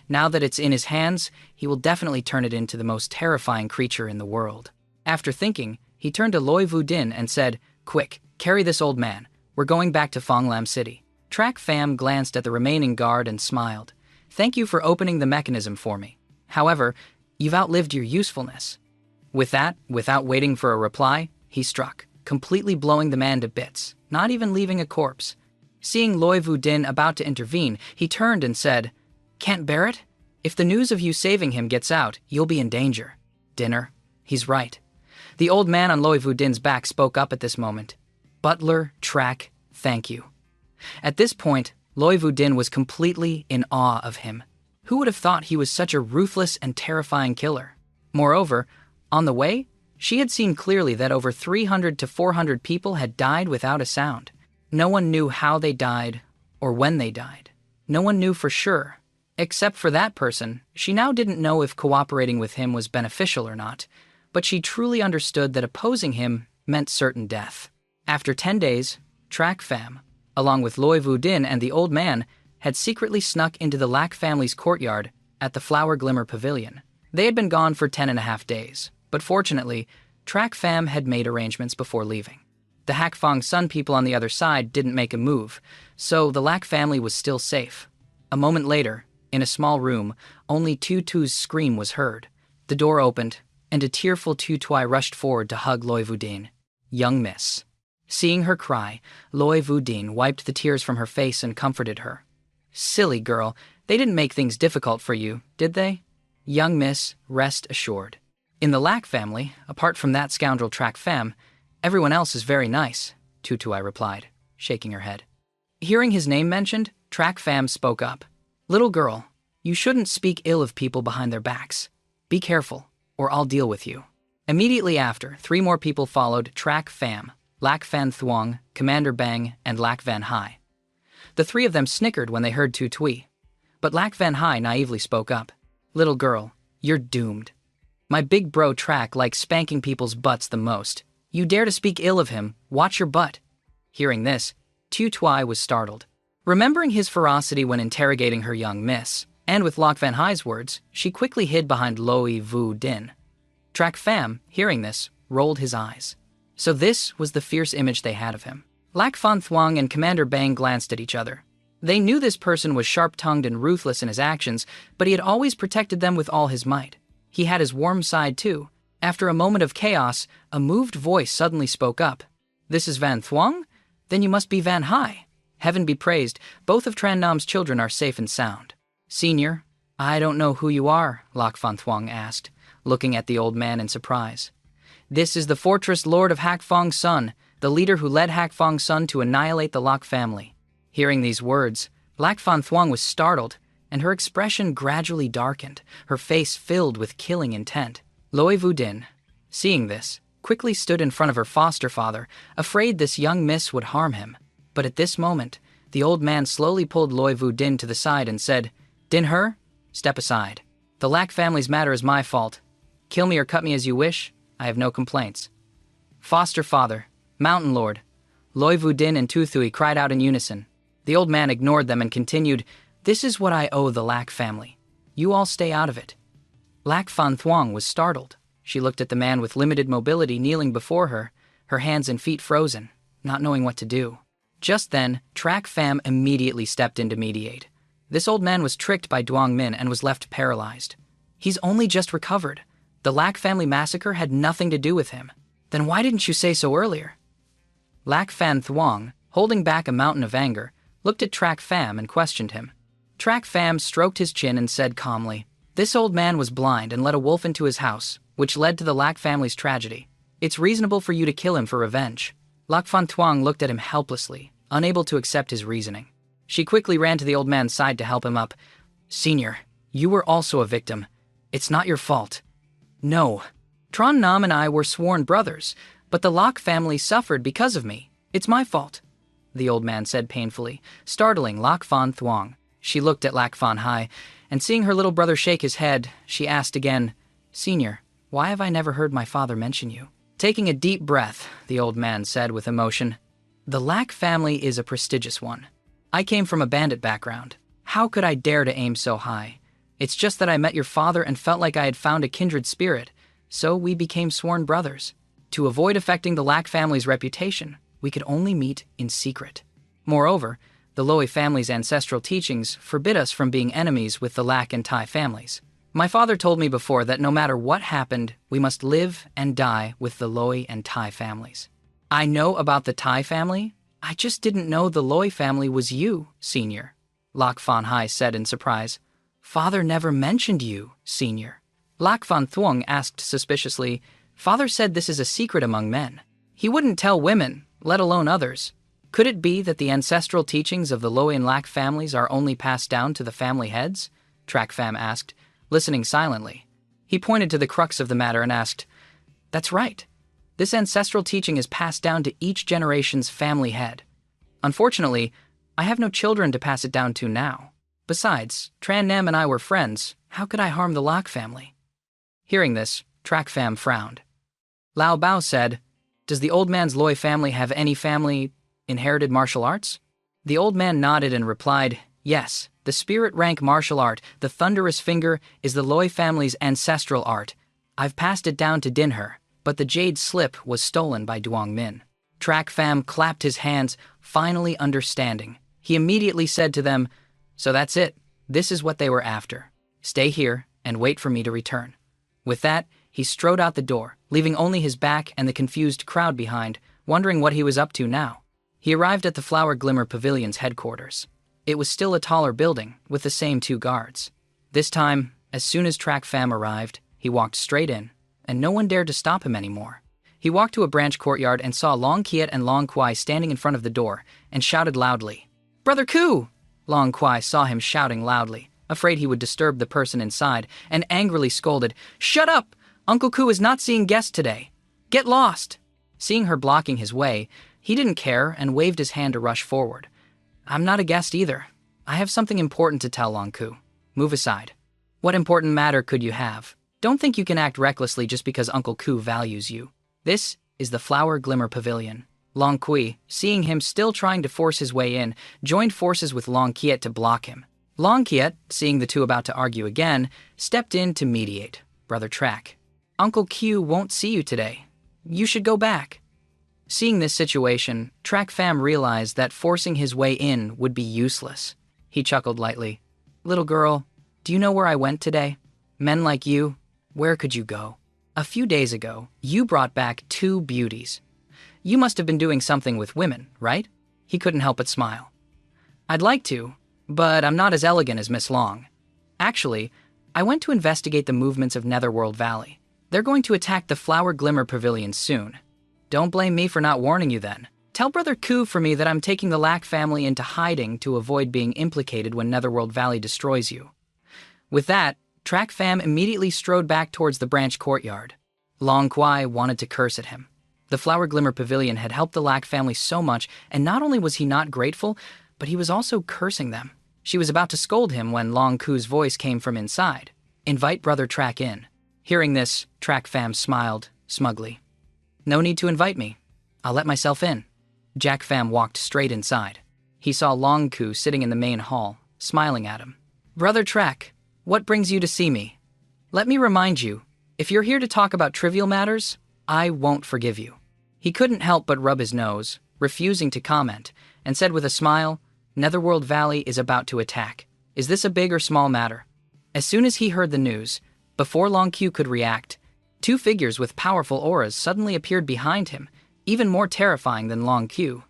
Now that it's in his hands, he will definitely turn it into the most terrifying creature in the world. After thinking, he turned to Loi Vu Din and said, "Quick, carry this old man. We're going back to Fonglam City." Track Pham glanced at the remaining guard and smiled. "Thank you for opening the mechanism for me. However, you've outlived your usefulness." With that, without waiting for a reply, he struck, completely blowing the man to bits, not even leaving a corpse. Seeing Loi Vu Din about to intervene, he turned and said, "Can't bear it? If the news of you saving him gets out, you'll be in danger." Dinner. He's right. The old man on Loi Vu Din's back spoke up at this moment. "Butler, Track, thank you." At this point, Loi Vu Din was completely in awe of him. Who would have thought he was such a ruthless and terrifying killer? Moreover, on the way, she had seen clearly that over 300 to 400 people had died without a sound. No one knew how they died or when they died. No one knew for sure. Except for that person, she now didn't know if cooperating with him was beneficial or not, but she truly understood that opposing him meant certain death. After 10 days, Track Pham, along with Loi Vu Din and the old man, had secretly snuck into the Lack family's courtyard at the Flower Glimmer Pavilion. They had been gone for 10.5 days, but fortunately, Track Pham had made arrangements before leaving. The Hfangsan people on the other side didn't make a move, so the Lack family was still safe. A moment later, in a small room, only Tutu's scream was heard. The door opened, and a tearful Tutui rushed forward to hug Loi Vu Din. "Young miss." Seeing her cry, Loi Vu Din wiped the tears from her face and comforted her. "Silly girl, they didn't make things difficult for you, did they? Young miss, rest assured. In the Lack family, apart from that scoundrel Track Pham, everyone else is very nice," Tutui replied, shaking her head. Hearing his name mentioned, Track Pham spoke up. "Little girl, you shouldn't speak ill of people behind their backs. Be careful, or I'll deal with you." Immediately after, 3 more people followed Track Pham, Lack Van Thuong, Commander Bang, and Lack Van Hai. The 3 of them snickered when they heard Tutui, but Lack Van Hai naively spoke up. "Little girl, you're doomed. My big bro Track likes spanking people's butts the most. You dare to speak ill of him, watch your butt." Hearing this, Tutui was startled. Remembering his ferocity when interrogating her young miss, and with Lack Van Hai's words, she quickly hid behind Loi Vu Din. Track Pham, hearing this, rolled his eyes. So this was the fierce image they had of him. Lack Van Thuong and Commander Bang glanced at each other. They knew this person was sharp-tongued and ruthless in his actions, but he had always protected them with all his might. He had his warm side too. After a moment of chaos, a moved voice suddenly spoke up. "This is Van Thuong? Then you must be Van Hai. Heaven be praised, both of Tran Nam's children are safe and sound." "Senior, I don't know who you are," Lack Van Thuong asked, looking at the old man in surprise. "This is the Fortress Lord of Hfangsan, the leader who led Hfangsan to annihilate the Lack family." Hearing these words, Lack Van Thuong was startled, and her expression gradually darkened, her face filled with killing intent. Loi Vu Din, seeing this, quickly stood in front of her foster father, afraid this young miss would harm him. But at this moment, the old man slowly pulled Loi Vu Din to the side and said, "Din Her, step aside. The Lack family's matter is my fault. Kill me or cut me as you wish, I have no complaints." "Foster father, Mountain Lord," Loi Vu Din and Tuthui cried out in unison. The old man ignored them and continued, "This is what I owe the Lack family. You all stay out of it." Lack Van Thuong was startled. She looked at the man with limited mobility kneeling before her, her hands and feet frozen, not knowing what to do. Just then, Track Pham immediately stepped in to mediate. This old man was tricked by Duong Min and was left paralyzed. He's only just recovered. The Lack family massacre had nothing to do with him. Then why didn't you say so earlier? Lack Van Thuong, holding back a mountain of anger, looked at Track Pham and questioned him. Track Pham stroked his chin and said calmly, "This old man was blind and let a wolf into his house, which led to the Lack family's tragedy. It's reasonable for you to kill him for revenge. Lak Fan Tuong looked at him helplessly, unable to accept his reasoning. She quickly ran to the old man's side to help him up. "Senior, you were also a victim. It's not your fault." "No. Tron Nam and I were sworn brothers, but the Lak family suffered because of me. It's my fault," the old man said painfully, startling Lak Fan Thuong. She looked at Lak Fan Hai, and seeing her little brother shake his head, she asked again, "Senior, why have I never heard my father mention you?" Taking a deep breath, the old man said with emotion, "The Lak family is a prestigious one. I came from a bandit background. How could I dare to aim so high? It's just that I met your father and felt like I had found a kindred spirit, so we became sworn brothers. To avoid affecting the Lak family's reputation, we could only meet in secret. Moreover, the Loei family's ancestral teachings forbid us from being enemies with the Lak and Tai families. My father told me before that no matter what happened, we must live and die with the Loei and Tai families. I know about the Tai family. I just didn't know the Loei family was you, Senior," Lak Fan Hai said in surprise. "Father never mentioned you, Senior." Lak Fan Thuong asked suspiciously, "Father said this is a secret among men. He wouldn't tell women, let alone others. Could it be that the ancestral teachings of the Loei and Lak families are only passed down to the family heads?" Trak Pham asked, listening silently. He pointed to the crux of the matter and asked, "That's right. This ancestral teaching is passed down to each generation's family head. Unfortunately, I have no children to pass it down to now. Besides, Tran Nam and I were friends. How could I harm the Lak family?" Hearing this, Trak Pham frowned. Lao Bao said, "Does the old man's Loei family have any inherited martial arts?" The old man nodded and replied, "Yes, the spirit rank martial art, the thunderous finger, is the Loei family's ancestral art. I've passed it down to Dinher, but the jade slip was stolen by Duong Min." Trak Pham clapped his hands, finally understanding. He immediately said to them, "So that's it. This is what they were after. Stay here and wait for me to return." With that, he strode out the door, leaving only his back and the confused crowd behind, wondering what he was up to now. He arrived at the Flower Glimmer Pavilion's headquarters. It was still a taller building, with the same 2 guards. This time, as soon as Trak Pham arrived, he walked straight in, and no one dared to stop him anymore. He walked to a branch courtyard and saw Long Kiet and Long Kwai standing in front of the door, and shouted loudly, "Brother Ku!" Long Kwai saw him shouting loudly, afraid he would disturb the person inside, and angrily scolded, "Shut up! Uncle Ku is not seeing guests today. Get lost!" Seeing her blocking his way, he didn't care and waved his hand to rush forward. "I'm not a guest either. I have something important to tell Long Ku. Move aside." "What important matter could you have? Don't think you can act recklessly just because Uncle Ku values you. This is the Flower Glimmer Pavilion." Long Kui, seeing him still trying to force his way in, joined forces with Long Kiet to block him. Long Kiet, seeing the two about to argue again, stepped in to mediate. "Brother Trak, Uncle Q won't see you today. You should go back." Seeing this situation, Trak Pham realized that forcing his way in would be useless. He chuckled lightly. "Little girl, do you know where I went today? Men like you, where could you go? A few days ago, you brought back 2 beauties. You must have been doing something with women, right?" He couldn't help but smile. "I'd like to, but I'm not as elegant as Miss Long. Actually, I went to investigate the movements of Netherworld Valley. They're going to attack the Flower Glimmer Pavilion soon. Don't blame me for not warning you then. Tell Brother Ku for me that I'm taking the Lak family into hiding to avoid being implicated when Netherworld Valley destroys you." With that, Trak Pham immediately strode back towards the branch courtyard. Long Kwai wanted to curse at him. The Flower Glimmer Pavilion had helped the Lak family so much, and not only was he not grateful, but he was also cursing them. She was about to scold him when Long Ku's voice came from inside. "Invite Brother Trak in." Hearing this, Trak Pham smiled smugly. "No need to invite me. I'll let myself in." Jack Pham walked straight inside. He saw Long Ku sitting in the main hall, smiling at him. "Brother Trak, what brings you to see me? Let me remind you, if you're here to talk about trivial matters, I won't forgive you." He couldn't help but rub his nose, refusing to comment, and said with a smile, "Netherworld Valley is about to attack. Is this a big or small matter?" As soon as he heard the news, before Long Q could react, 2 figures with powerful auras suddenly appeared behind him, even more terrifying than Long Q.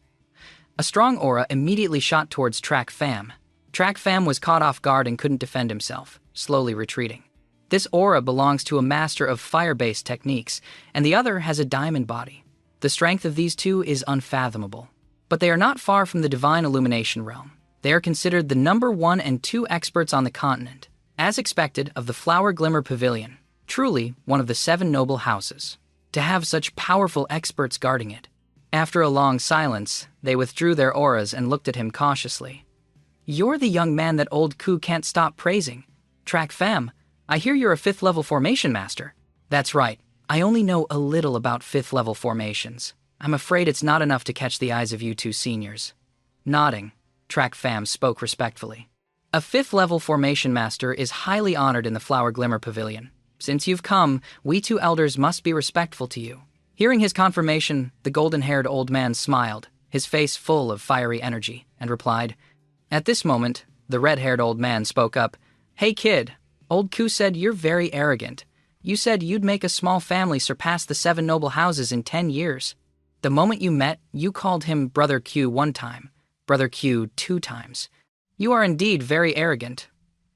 A strong aura immediately shot towards Trak Pham. Trak Pham was caught off guard and couldn't defend himself, slowly retreating. This aura belongs to a master of fire-based techniques, and the other has a diamond body. The The strength of these two is unfathomable. But they are not far from the divine illumination realm. They are considered the number 1 and 2 experts on the continent, as expected of the Flower Glimmer Pavilion, truly one of the 7 noble houses. To have such powerful experts guarding it. After a long silence, they withdrew their auras and looked at him cautiously. "You're the young man that old Ku can't stop praising. Track fam, I hear you're a 5th level formation master." "That's right. I only know a little about 5th level formations. I'm afraid it's not enough to catch the eyes of you two seniors." Nodding, Track fam spoke respectfully. "A 5th level formation master is highly honored in the Flower Glimmer Pavilion. Since you've come, we 2 elders must be respectful to you." Hearing his confirmation, the golden-haired old man smiled, his face full of fiery energy, and replied. At this moment, the red-haired old man spoke up. "Hey kid, old Ku said you're very arrogant. You said you'd make a small family surpass the 7 noble houses in 10 years. The moment you met, you called him Brother Q 1 time, Brother Q 2 times. You are indeed very arrogant.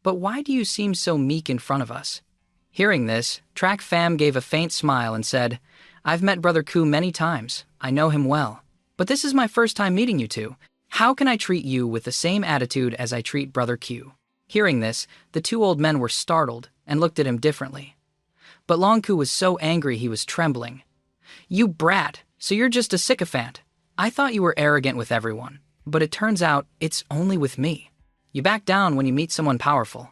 But why do you seem so meek in front of us?" Hearing this, Track fam gave a faint smile and said, "I've met Brother Ku many times. I know him well. But this is my first time meeting you two. How can I treat you with the same attitude as I treat Brother Q?" Hearing this, the 2 old men were startled and looked at him differently. But Long Ku was so angry he was trembling. "You brat, so you're just a sycophant. I thought you were arrogant with everyone, but it turns out it's only with me. You back down when you meet someone powerful.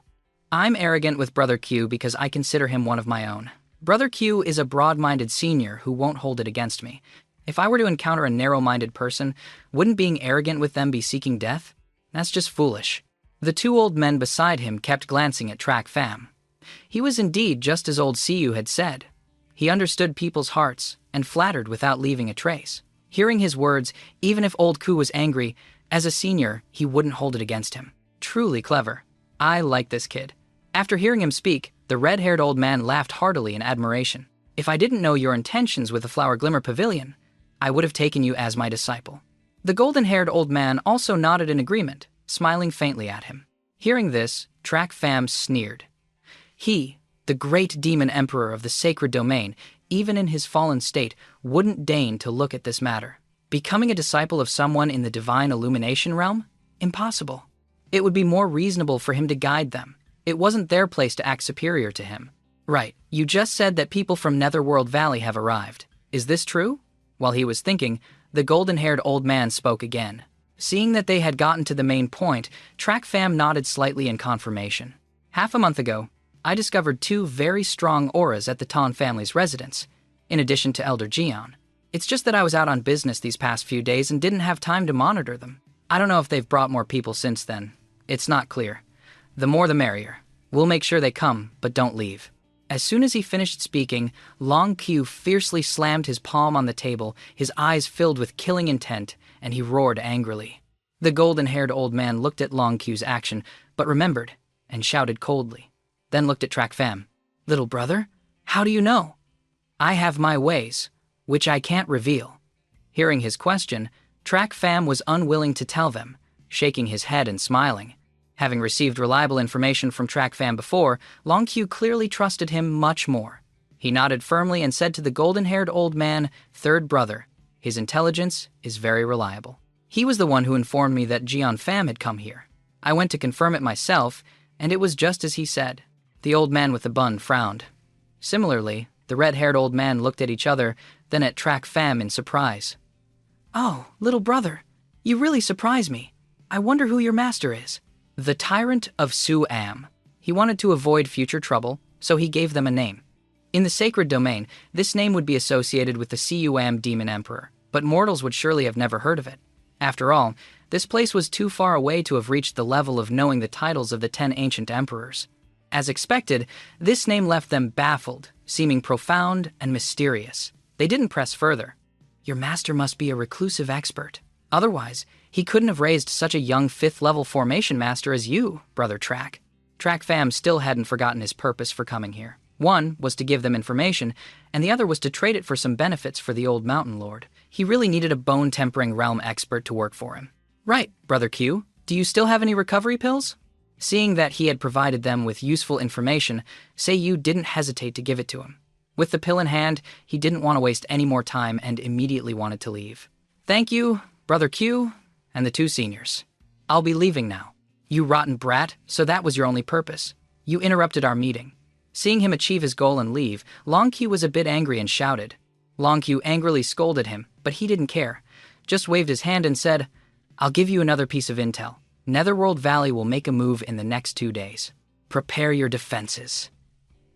I'm arrogant with Brother Q because I consider him one of my own. Brother Q is a broad-minded senior who won't hold it against me. If I were to encounter a narrow-minded person, wouldn't being arrogant with them be seeking death? That's just foolish." The 2 old men beside him kept glancing at Track fam. He was indeed just as old Siyu had said. He understood people's hearts and flattered without leaving a trace. Hearing his words, even if old Ku was angry, as a senior, he wouldn't hold it against him. Truly clever. I like this kid. After hearing him speak, the red-haired old man laughed heartily in admiration. "If I didn't know your intentions with the Flower Glimmer Pavilion, I would have taken you as my disciple." The golden-haired old man also nodded in agreement, smiling faintly at him. Hearing this, Track fam sneered. He, the great demon emperor of the sacred domain, even in his fallen state, wouldn't deign to look at this matter. Becoming a disciple of someone in the divine illumination realm? Impossible. It would be more reasonable for him to guide them. It wasn't their place to act superior to him. "Right, you just said that people from Netherworld Valley have arrived. Is this true?" While he was thinking, the golden-haired old man spoke again. Seeing that they had gotten to the main point, Track fam nodded slightly in confirmation. "Half a month ago, I discovered 2 very strong auras at the Tan family's residence, in addition to Elder Gion. It's just that I was out on business these past few days and didn't have time to monitor them. I don't know if they've brought more people since then. It's not clear. The more the merrier. We'll make sure they come, but don't leave." As soon as he finished speaking, Long Q fiercely slammed his palm on the table, his eyes filled with killing intent, and he roared angrily. The golden-haired old man looked at Long Q's action, but remembered, and shouted coldly. Then looked at Track fam. "Little brother, how do you know?" "I have my ways, which I can't reveal." Hearing his question, Track fam was unwilling to tell them, shaking his head and smiling. Having received reliable information from Track fam before, Long Q clearly trusted him much more. He nodded firmly and said to the golden-haired old man, "Third brother, his intelligence is very reliable. He was the one who informed me that Gion fam had come here. I went to confirm it myself, and it was just as he said." The old man with the bun frowned. Similarly, the red-haired old man looked at each other, then at Track fam in surprise. "Oh, little brother, you really surprise me. I wonder who your master is." "The Tyrant of Su-Am." He wanted to avoid future trouble, so he gave them a name. In the sacred domain, this name would be associated with the Su-Am demon emperor, but mortals would surely have never heard of it. After all, this place was too far away to have reached the level of knowing the titles of the 10 ancient emperors. As expected, this name left them baffled, seeming profound and mysterious. They didn't press further. "Your master must be a reclusive expert. Otherwise, he couldn't have raised such a young 5th-level formation master as you, Brother Track." Track fam still hadn't forgotten his purpose for coming here. One was to give them information, and the other was to trade it for some benefits for the old mountain lord. He really needed a bone-tempering realm expert to work for him. "Right, Brother Q, do you still have any recovery pills?" Seeing that he had provided them with useful information, Seiyu didn't hesitate to give it to him. With the pill in hand, he didn't want to waste any more time and immediately wanted to leave. "Thank you, Brother Q, and the two seniors. I'll be leaving now." "You rotten brat, so that was your only purpose. You interrupted our meeting." Seeing him achieve his goal and leave, Long Q was a bit angry and shouted. Long Q angrily scolded him, but he didn't care. Just waved his hand and said, "I'll give you another piece of intel. Netherworld Valley will make a move in the next 2 days. Prepare your defenses."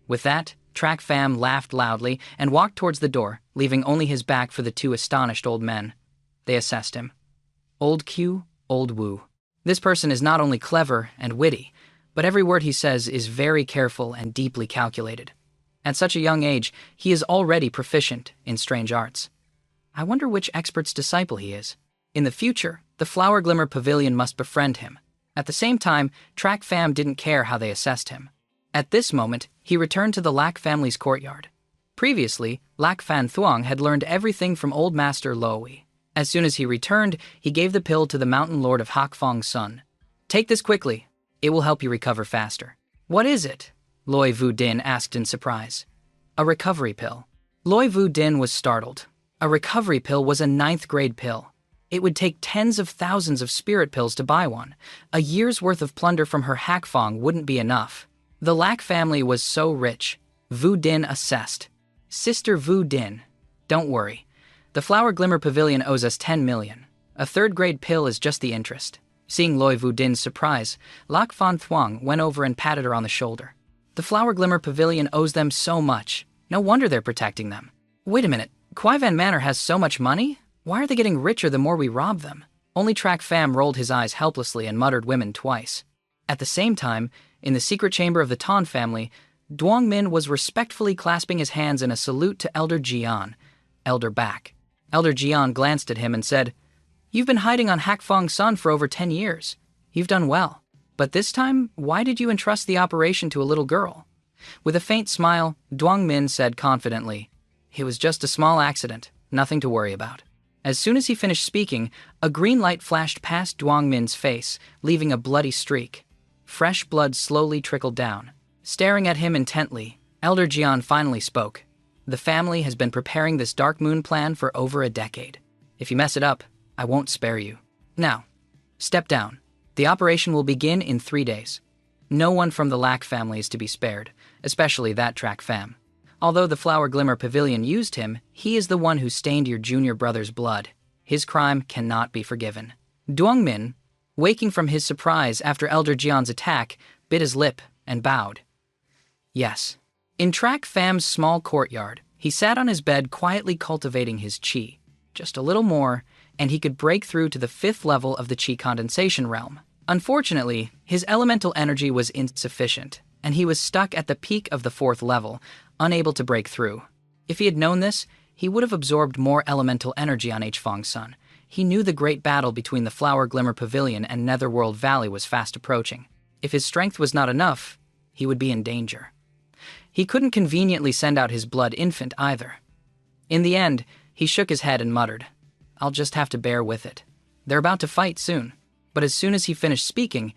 With that, Track Fam laughed loudly and walked towards the door, leaving only his back for the two astonished old men. They assessed him. Old Q, Old Wu. This person is not only clever and witty, but every word he says is very careful and deeply calculated. At such a young age, he is already proficient in strange arts. I wonder which expert's disciple he is. In the future, the Flower Glimmer Pavilion must befriend him. At the same time, Track Fam didn't care how they assessed him. At this moment, he returned to the Lac family's courtyard. Previously, Lac Fan Thuong had learned everything from Old Master Lowy. As soon as he returned, he gave the pill to the Mountain Lord of Hak Fong's son. "Take this quickly. It will help you recover faster." "What is it?" Loi Vu Din asked in surprise. "A recovery pill." Loi Vu Din was startled. A recovery pill was a 9th grade pill. It would take tens of thousands of spirit pills to buy one. A year's worth of plunder from her Hak Fong wouldn't be enough. The Lac family was so rich. Vu Din assessed. "Sister Vu Din, don't worry. The Flower Glimmer Pavilion owes us 10 million. A 3rd grade pill is just the interest." Seeing Loi Vu Din's surprise, Lac Fan Thuong went over and patted her on the shoulder. "The Flower Glimmer Pavilion owes them so much. No wonder they're protecting them." "Wait a minute. Kwai Van Manor has so much money? Why are they getting richer the more we rob them?" Only Track Fam rolled his eyes helplessly and muttered women twice. At the same time, in the secret chamber of the Ton family, Duong Min was respectfully clasping his hands in a salute to Elder Jian. Elder back. Elder Jian glanced at him and said, "You've been hiding on Hak Fong's son for over 10 years. You've done well. But this time, why did you entrust the operation to a little girl?" With a faint smile, Duong Min said confidently, "It was just a small accident, nothing to worry about." As soon as he finished speaking, a green light flashed past Duong Min's face, leaving a bloody streak. Fresh blood slowly trickled down. Staring at him intently, Elder Jian finally spoke. "The family has been preparing this Dark Moon plan for over a decade. If you mess it up, I won't spare you. Now, step down. The operation will begin in 3 days. No one from the Lac family is to be spared, especially that Track Fam. Although the Flower Glimmer Pavilion used him, he is the one who stained your junior brother's blood. His crime cannot be forgiven." Duong Min, waking from his surprise after Elder Jian's attack, bit his lip and bowed. Yes. In Track Fam's small courtyard, he sat on his bed quietly cultivating his chi. Just a little more, and he could break through to the 5th level of the chi condensation realm. Unfortunately, his elemental energy was insufficient, and he was stuck at the peak of the 4th level, unable to break through. If he had known this, he would have absorbed more elemental energy on H. Fong's son. He knew the great battle between the Flower Glimmer Pavilion and Netherworld Valley was fast approaching. If his strength was not enough, he would be in danger. He couldn't conveniently send out his blood infant either. In the end, he shook his head and muttered, "I'll just have to bear with it. They're about to fight soon." But as soon as he finished speaking,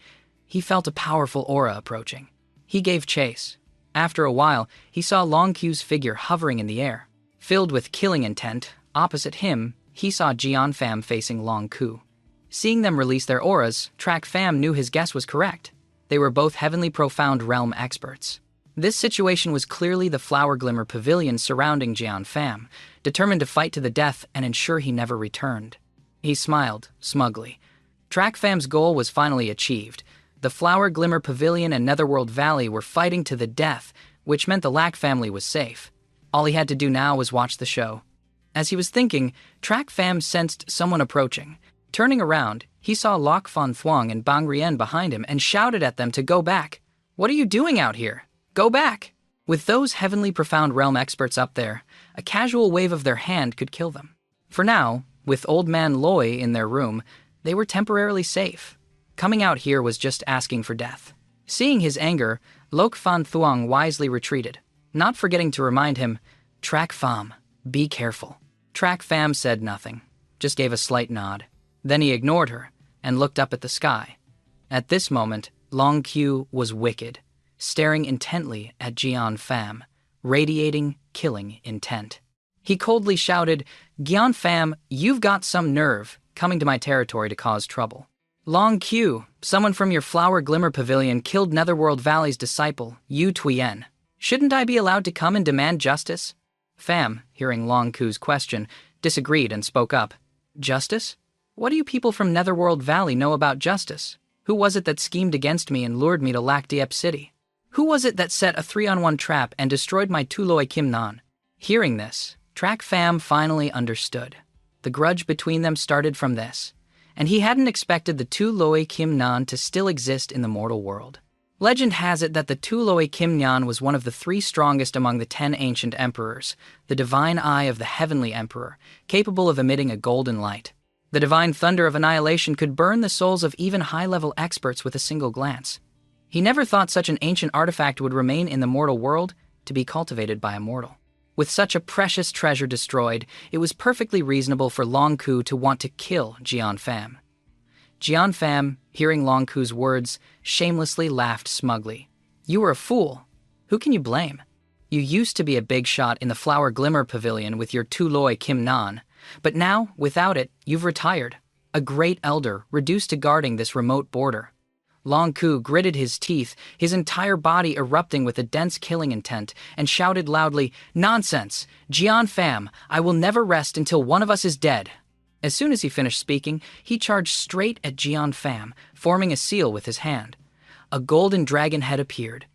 he felt a powerful aura approaching. He gave chase. After a while, he saw Long Q's figure hovering in the air. Filled with killing intent, opposite him, he saw Jian Fam facing Long Q. Seeing them release their auras, Track Fam knew his guess was correct. They were both heavenly profound realm experts. This situation was clearly the Flower Glimmer Pavilion surrounding Jian Fam, determined to fight to the death and ensure he never returned. He smiled, smugly. Track Fam's goal was finally achieved. The Flower Glimmer Pavilion and Netherworld Valley were fighting to the death, which meant the Lac family was safe. All he had to do now was watch the show. As he was thinking, Track Fam sensed someone approaching. Turning around, he saw Lac Fan Thuong and Bang Rien behind him and shouted at them to go back. "What are you doing out here? Go back!" With those heavenly profound realm experts up there, a casual wave of their hand could kill them. For now, with Old Man Loi in their room, they were temporarily safe. Coming out here was just asking for death. Seeing his anger, Lac Fan Thuong wisely retreated, not forgetting to remind him, "Track Fam, be careful." Track Fam said nothing, just gave a slight nod. Then he ignored her and looked up at the sky. At this moment, Long Q was wicked, staring intently at Jian Fam, radiating killing intent. He coldly shouted, "Gyan fam, you've got some nerve, coming to my territory to cause trouble. Long Q, someone from your Flower Glimmer Pavilion killed Netherworld Valley's disciple, Yu Tuyen. Shouldn't I be allowed to come and demand justice?" Fam, hearing Long Q's question, disagreed and spoke up. "Justice? What do you people from Netherworld Valley know about justice? Who was it that schemed against me and lured me to Lakdiep City? Who was it that set a 3-on-1 trap and destroyed my Tuloi Kimnan?" Hearing this, Track Fam finally understood. The grudge between them started from this, and he hadn't expected the Tuloi Kimnan to still exist in the mortal world. Legend has it that the Tuloi Kimnan was one of the 3 strongest among the 10 ancient emperors, the divine eye of the heavenly emperor, capable of emitting a golden light. The divine thunder of annihilation could burn the souls of even high-level experts with a single glance. He never thought such an ancient artifact would remain in the mortal world to be cultivated by a mortal. With such a precious treasure destroyed, it was perfectly reasonable for Long Ku to want to kill Jian Pham. Jian Pham, hearing Long Ku's words, shamelessly laughed smugly. "You were a fool. Who can you blame? You used to be a big shot in the Flower Glimmer Pavilion with your Tuloi Kimnan, but now, without it, you've retired, a great elder reduced to guarding this remote border." Long Ku gritted his teeth, his entire body erupting with a dense killing intent, and shouted loudly, "Nonsense! Jian Pham, I will never rest until one of us is dead." As soon as he finished speaking, he charged straight at Jian Pham, forming a seal with his hand. A golden dragon head appeared.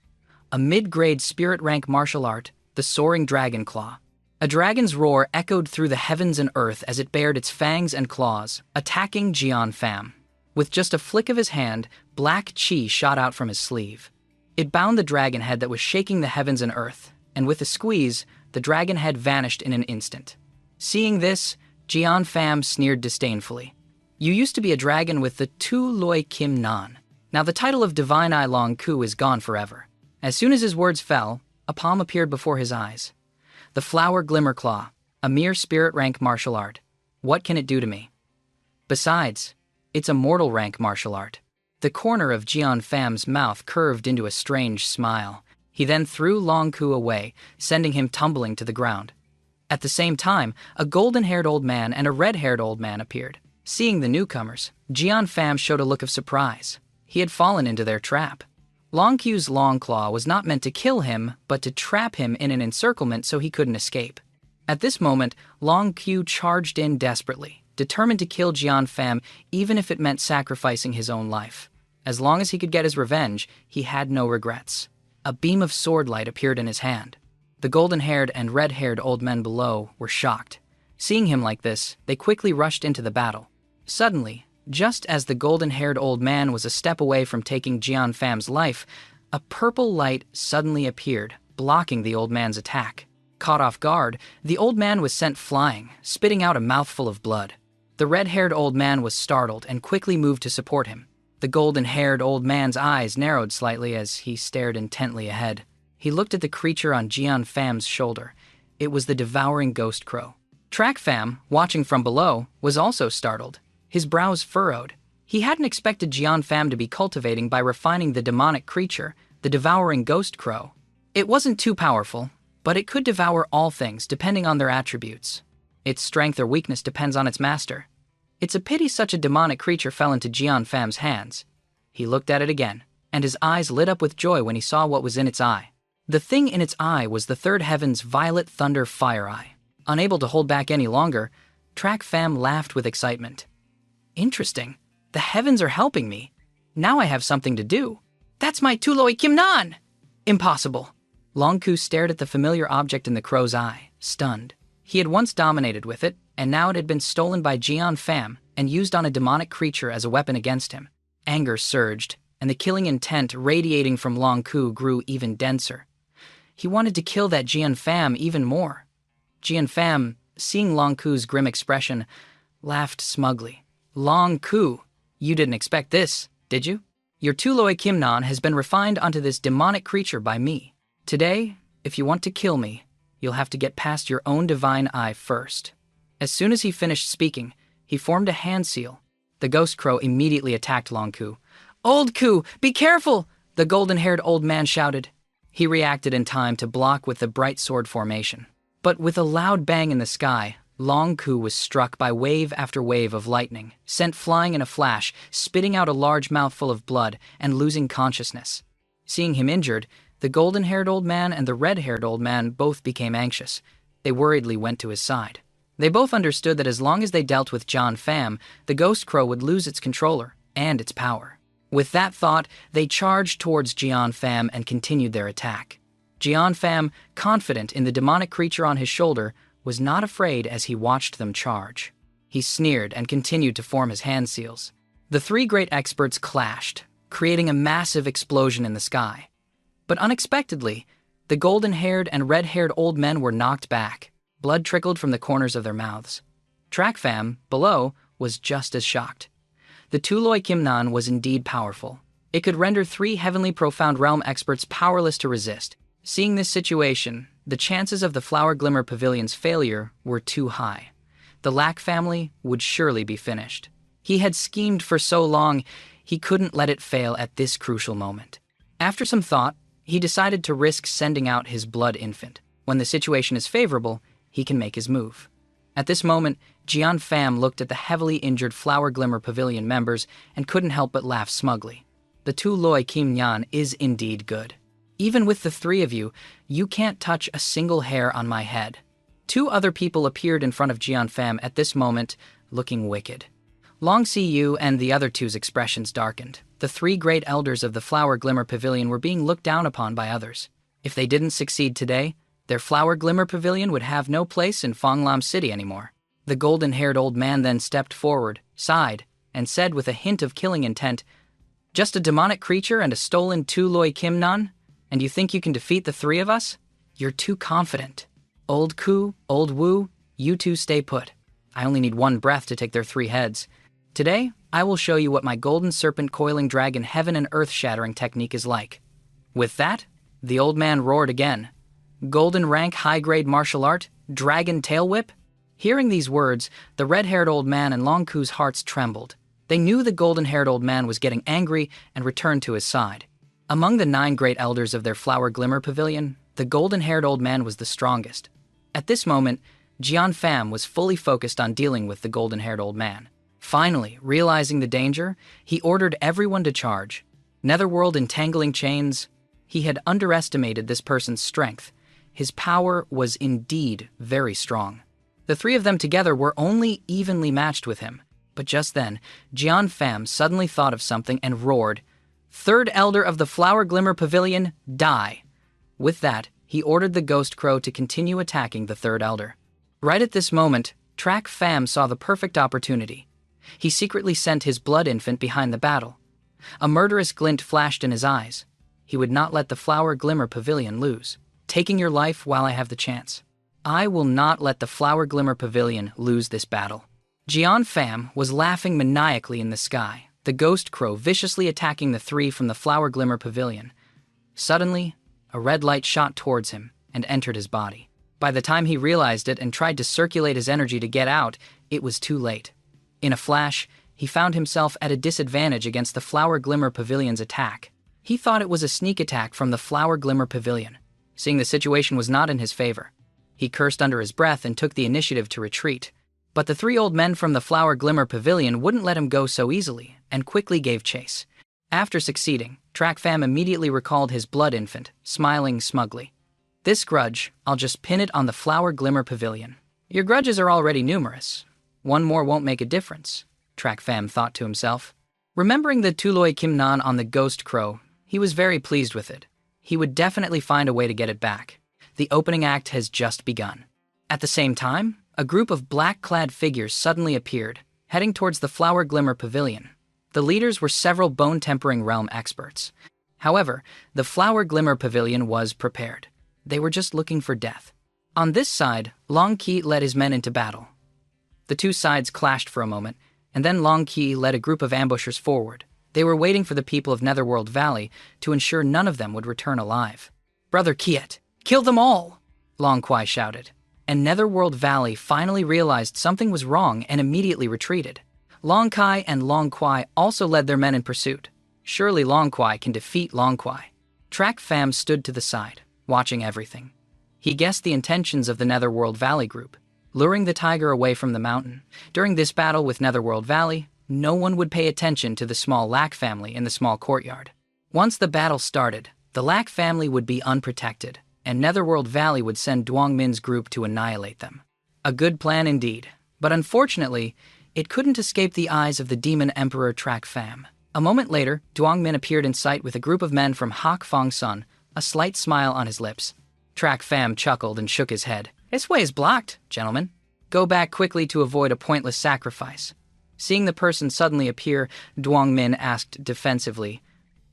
A mid-grade spirit rank martial art, the Soaring Dragon Claw. A dragon's roar echoed through the heavens and earth as it bared its fangs and claws, attacking Jian Pham. With just a flick of his hand, black chi shot out from his sleeve. It bound the dragon head that was shaking the heavens and earth, and with a squeeze, the dragon head vanished in an instant. Seeing this, Jian Pham sneered disdainfully. "You used to be a dragon with the Tuloi Kimnan. Now the title of Divine Eye Long Ku is gone forever." As soon as his words fell, a palm appeared before his eyes. "The Flower Glimmer Claw, a mere spirit rank martial art. What can it do to me? Besides, it's a mortal rank martial art." The corner of Jian Pham's mouth curved into a strange smile. He then threw Long Ku away, sending him tumbling to the ground. At the same time, a golden-haired old man and a red-haired old man appeared. Seeing the newcomers, Jian Pham showed a look of surprise. He had fallen into their trap. Long Ku's long claw was not meant to kill him, but to trap him in an encirclement so he couldn't escape. At this moment, Long Ku charged in desperately, determined to kill Jian Pham even if it meant sacrificing his own life. As long as he could get his revenge, he had no regrets. A beam of sword light appeared in his hand. The golden-haired and red-haired old men below were shocked. Seeing him like this, they quickly rushed into the battle. Suddenly, just as the golden-haired old man was a step away from taking Jian Pham's life, a purple light suddenly appeared, blocking the old man's attack. Caught off guard, the old man was sent flying, spitting out a mouthful of blood. The red-haired old man was startled and quickly moved to support him. The golden-haired old man's eyes narrowed slightly as he stared intently ahead. He looked at the creature on Jian Pham's shoulder. It was the devouring ghost crow. Track Pham, watching from below, was also startled. His brows furrowed. He hadn't expected Jian Pham to be cultivating by refining the demonic creature, the devouring ghost crow. It wasn't too powerful, but it could devour all things depending on their attributes. Its strength or weakness depends on its master. It's a pity such a demonic creature fell into Jian Pham's hands. He looked at it again, and his eyes lit up with joy when he saw what was in its eye. The thing in its eye was the third heaven's violet thunder fire eye. Unable to hold back any longer, Track Pham laughed with excitement. "Interesting. The heavens are helping me. Now I have something to do. That's my Tuloi Kimnan!" "Impossible." Long Ku stared at the familiar object in the crow's eye, stunned. He had once dominated with it, and now it had been stolen by Jian Pham and used on a demonic creature as a weapon against him. Anger surged, and the killing intent radiating from Long Ku grew even denser. He wanted to kill that Jian Pham even more. Jian Pham, seeing Long Ku's grim expression, laughed smugly. "Long Ku, you didn't expect this, did you? Your Tuloi Kimnan has been refined onto this demonic creature by me. Today, if you want to kill me, you'll have to get past your own divine eye first." As soon as he finished speaking, he formed a hand seal. The ghost crow immediately attacked Long Ku. "Old Ku, be careful!" the golden-haired old man shouted. He reacted in time to block with the bright sword formation. But with a loud bang in the sky, Long Ku was struck by wave after wave of lightning, sent flying in a flash, spitting out a large mouthful of blood and losing consciousness. Seeing him injured, the golden-haired old man and the red-haired old man both became anxious. They worriedly went to his side. They both understood that as long as they dealt with Jian Pham, the ghost crow would lose its controller and its power. With that thought, they charged towards Jian Pham and continued their attack. Jian Pham, confident in the demonic creature on his shoulder, was not afraid as he watched them charge. He sneered and continued to form his hand seals. The three great experts clashed, creating a massive explosion in the sky. But unexpectedly, the golden-haired and red-haired old men were knocked back. Blood trickled from the corners of their mouths. Track Pham, below, was just as shocked. The Tuloi Kimnan was indeed powerful. It could render three heavenly profound realm experts powerless to resist. Seeing this situation, the chances of the Flower Glimmer Pavilion's failure were too high. The Lack family would surely be finished. He had schemed for so long, he couldn't let it fail at this crucial moment. After some thought, he decided to risk sending out his blood infant. When the situation is favorable, he can make his move. At this moment, Jian Pham looked at the heavily injured Flower Glimmer Pavilion members and couldn't help but laugh smugly. The Tu Loi Kim Nhan is indeed good. Even with the three of you, you can't touch a single hair on my head. Two other people appeared in front of Jian Pham at this moment, looking wicked. Long Si Yu and the other two's expressions darkened. The three great elders of the Flower Glimmer Pavilion were being looked down upon by others. If they didn't succeed today, their Flower Glimmer Pavilion would have no place in Fanglam City anymore. The golden-haired old man then stepped forward, sighed, and said with a hint of killing intent, "Just a demonic creature and a stolen Tu Loi Kim Nhan? And you think you can defeat the three of us? You're too confident. Old Ku, Old Wu, you two stay put. I only need one breath to take their three heads. Today, I will show you what my golden serpent coiling dragon heaven and earth shattering technique is like." With that, the old man roared again. "Golden rank high-grade martial art, dragon tail whip?" Hearing these words, the red-haired old man and Long Ku's hearts trembled. They knew the golden-haired old man was getting angry and returned to his side. Among the 9 great elders of their Flower Glimmer Pavilion, the golden-haired old man was the strongest. At this moment, Jian Pham was fully focused on dealing with the golden-haired old man. Finally, realizing the danger, he ordered everyone to charge. Netherworld entangling chains. He had underestimated this person's strength. His power was indeed very strong. The three of them together were only evenly matched with him. But just then, Jian Pham suddenly thought of something and roared, "Third elder of the Flower Glimmer Pavilion, die!" With that, he ordered the ghost crow to continue attacking the third elder. Right at this moment, Track Pham saw the perfect opportunity. He secretly sent his blood infant behind the battle. A murderous glint flashed in his eyes. He would not let the Flower Glimmer Pavilion lose. "Taking your life while I have the chance. I will not let the Flower Glimmer Pavilion lose this battle." Jian Pham was laughing maniacally in the sky, the ghost crow viciously attacking the three from the Flower Glimmer Pavilion. Suddenly, a red light shot towards him and entered his body. By the time he realized it and tried to circulate his energy to get out, it was too late. In a flash, he found himself at a disadvantage against the Flower Glimmer Pavilion's attack. He thought it was a sneak attack from the Flower Glimmer Pavilion. Seeing the situation was not in his favor, he cursed under his breath and took the initiative to retreat. But the three old men from the Flower Glimmer Pavilion wouldn't let him go so easily and quickly gave chase. After succeeding, Track Pham immediately recalled his blood infant, smiling smugly. "This grudge, I'll just pin it on the Flower Glimmer Pavilion." "Your grudges are already numerous. One more won't make a difference," Track Pham thought to himself. Remembering the Tuloi Kim Nhan on the ghost crow, he was very pleased with it. He would definitely find a way to get it back. The opening act has just begun. At the same time, a group of black-clad figures suddenly appeared, heading towards the Flower Glimmer Pavilion. The leaders were several bone-tempering realm experts. However, the Flower Glimmer Pavilion was prepared. They were just looking for death. On this side, Long Ki led his men into battle. The two sides clashed for a moment, and then Long Ki led a group of ambushers forward. They were waiting for the people of Netherworld Valley to ensure none of them would return alive. "Brother Kiet, kill them all!" Long Kwai shouted. And Netherworld Valley finally realized something was wrong and immediately retreated. Long Kai and Long Kwai also led their men in pursuit. Surely Long Kwai can defeat Long Kwai. Track Fam stood to the side, watching everything. He guessed the intentions of the Netherworld Valley group, luring the tiger away from the mountain. During this battle with Netherworld Valley, no one would pay attention to the small Lack family in the small courtyard. Once the battle started, the Lack family would be unprotected, and Netherworld Valley would send Dwangmin's group to annihilate them. A good plan indeed, but unfortunately, it couldn't escape the eyes of the Demon Emperor Track Fam. A moment later, Dwangmin appeared in sight with a group of men from Hak Fong Sun, a slight smile on his lips. Track Fam chuckled and shook his head. "This way is blocked, gentlemen. Go back quickly to avoid a pointless sacrifice." Seeing the person suddenly appear, Dwangmin asked defensively,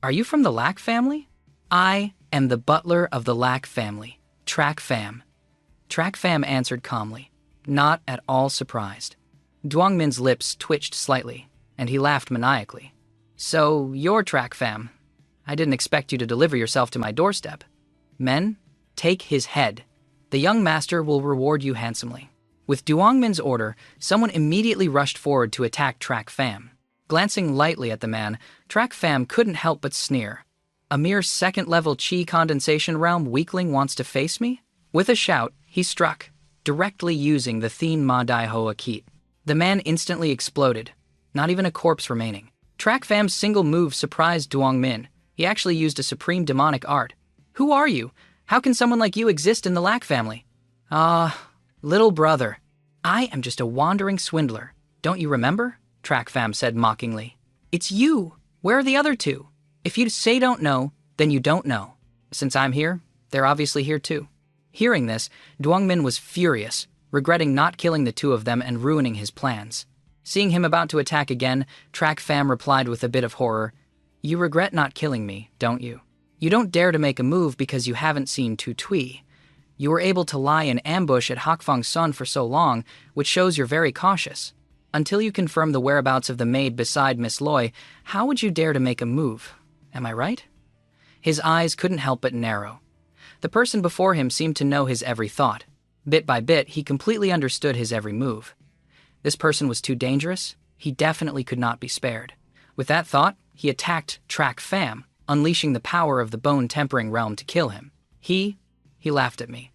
"Are you from the Lack family?" "I am the butler of the Lack family, Track Fam." Track Fam answered calmly, not at all surprised. Dwangmin's lips twitched slightly, and he laughed maniacally. "So, you're Track Fam. I didn't expect you to deliver yourself to my doorstep. Men, take his head. The young master will reward you handsomely." With Dwangmin's order, someone immediately rushed forward to attack Track Fam. Glancing lightly at the man, Track Fam couldn't help but sneer. "A mere second-level chi condensation realm weakling wants to face me?" With a shout, he struck, directly using the Thien Ma Dai Hoa Keat. The man instantly exploded, not even a corpse remaining. Track Fam's single move surprised Dwangmin. He actually used a supreme demonic art. "Who are you? How can someone like you exist in the Lack family?" Little brother, I am just a wandering swindler. Don't you remember?" Track Fam said mockingly. "It's you! Where are the other two? If you say don't know, then you don't know. Since I'm here, they're obviously here too." Hearing this, Dwangmin was furious, regretting not killing the two of them and ruining his plans. Seeing him about to attack again, Track Fam replied with a bit of horror, "You regret not killing me, don't you? You don't dare to make a move because you haven't seen Tu Tui. You were able to lie in ambush at Hakfang Sun for so long, which shows you're very cautious. Until you confirm the whereabouts of the maid beside Miss Loy, how would you dare to make a move? Am I right?" His eyes couldn't help but narrow. The person before him seemed to know his every thought. Bit by bit, he completely understood his every move. This person was too dangerous. He definitely could not be spared. With that thought, he attacked Track Fam, unleashing the power of the bone-tempering realm to kill him. He laughed at me.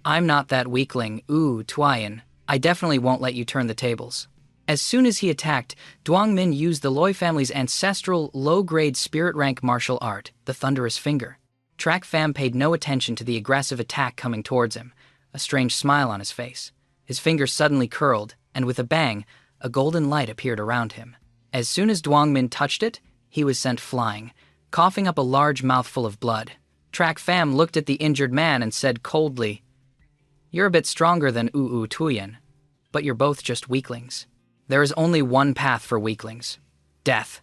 "I'm not that weakling, Tuyen. I definitely won't let you turn the tables." As soon as he attacked, Dwangmin used the Loy family's ancestral, low-grade spirit rank martial art, the Thunderous Finger. Track Fam paid no attention to the aggressive attack coming towards him, a strange smile on his face. His finger suddenly curled, and with a bang, a golden light appeared around him. As soon as Dwangmin touched it, he was sent flying, coughing up a large mouthful of blood. Track Fam looked at the injured man and said coldly, "You're a bit stronger than Tuyen, but you're both just weaklings. There is only one path for weaklings: death."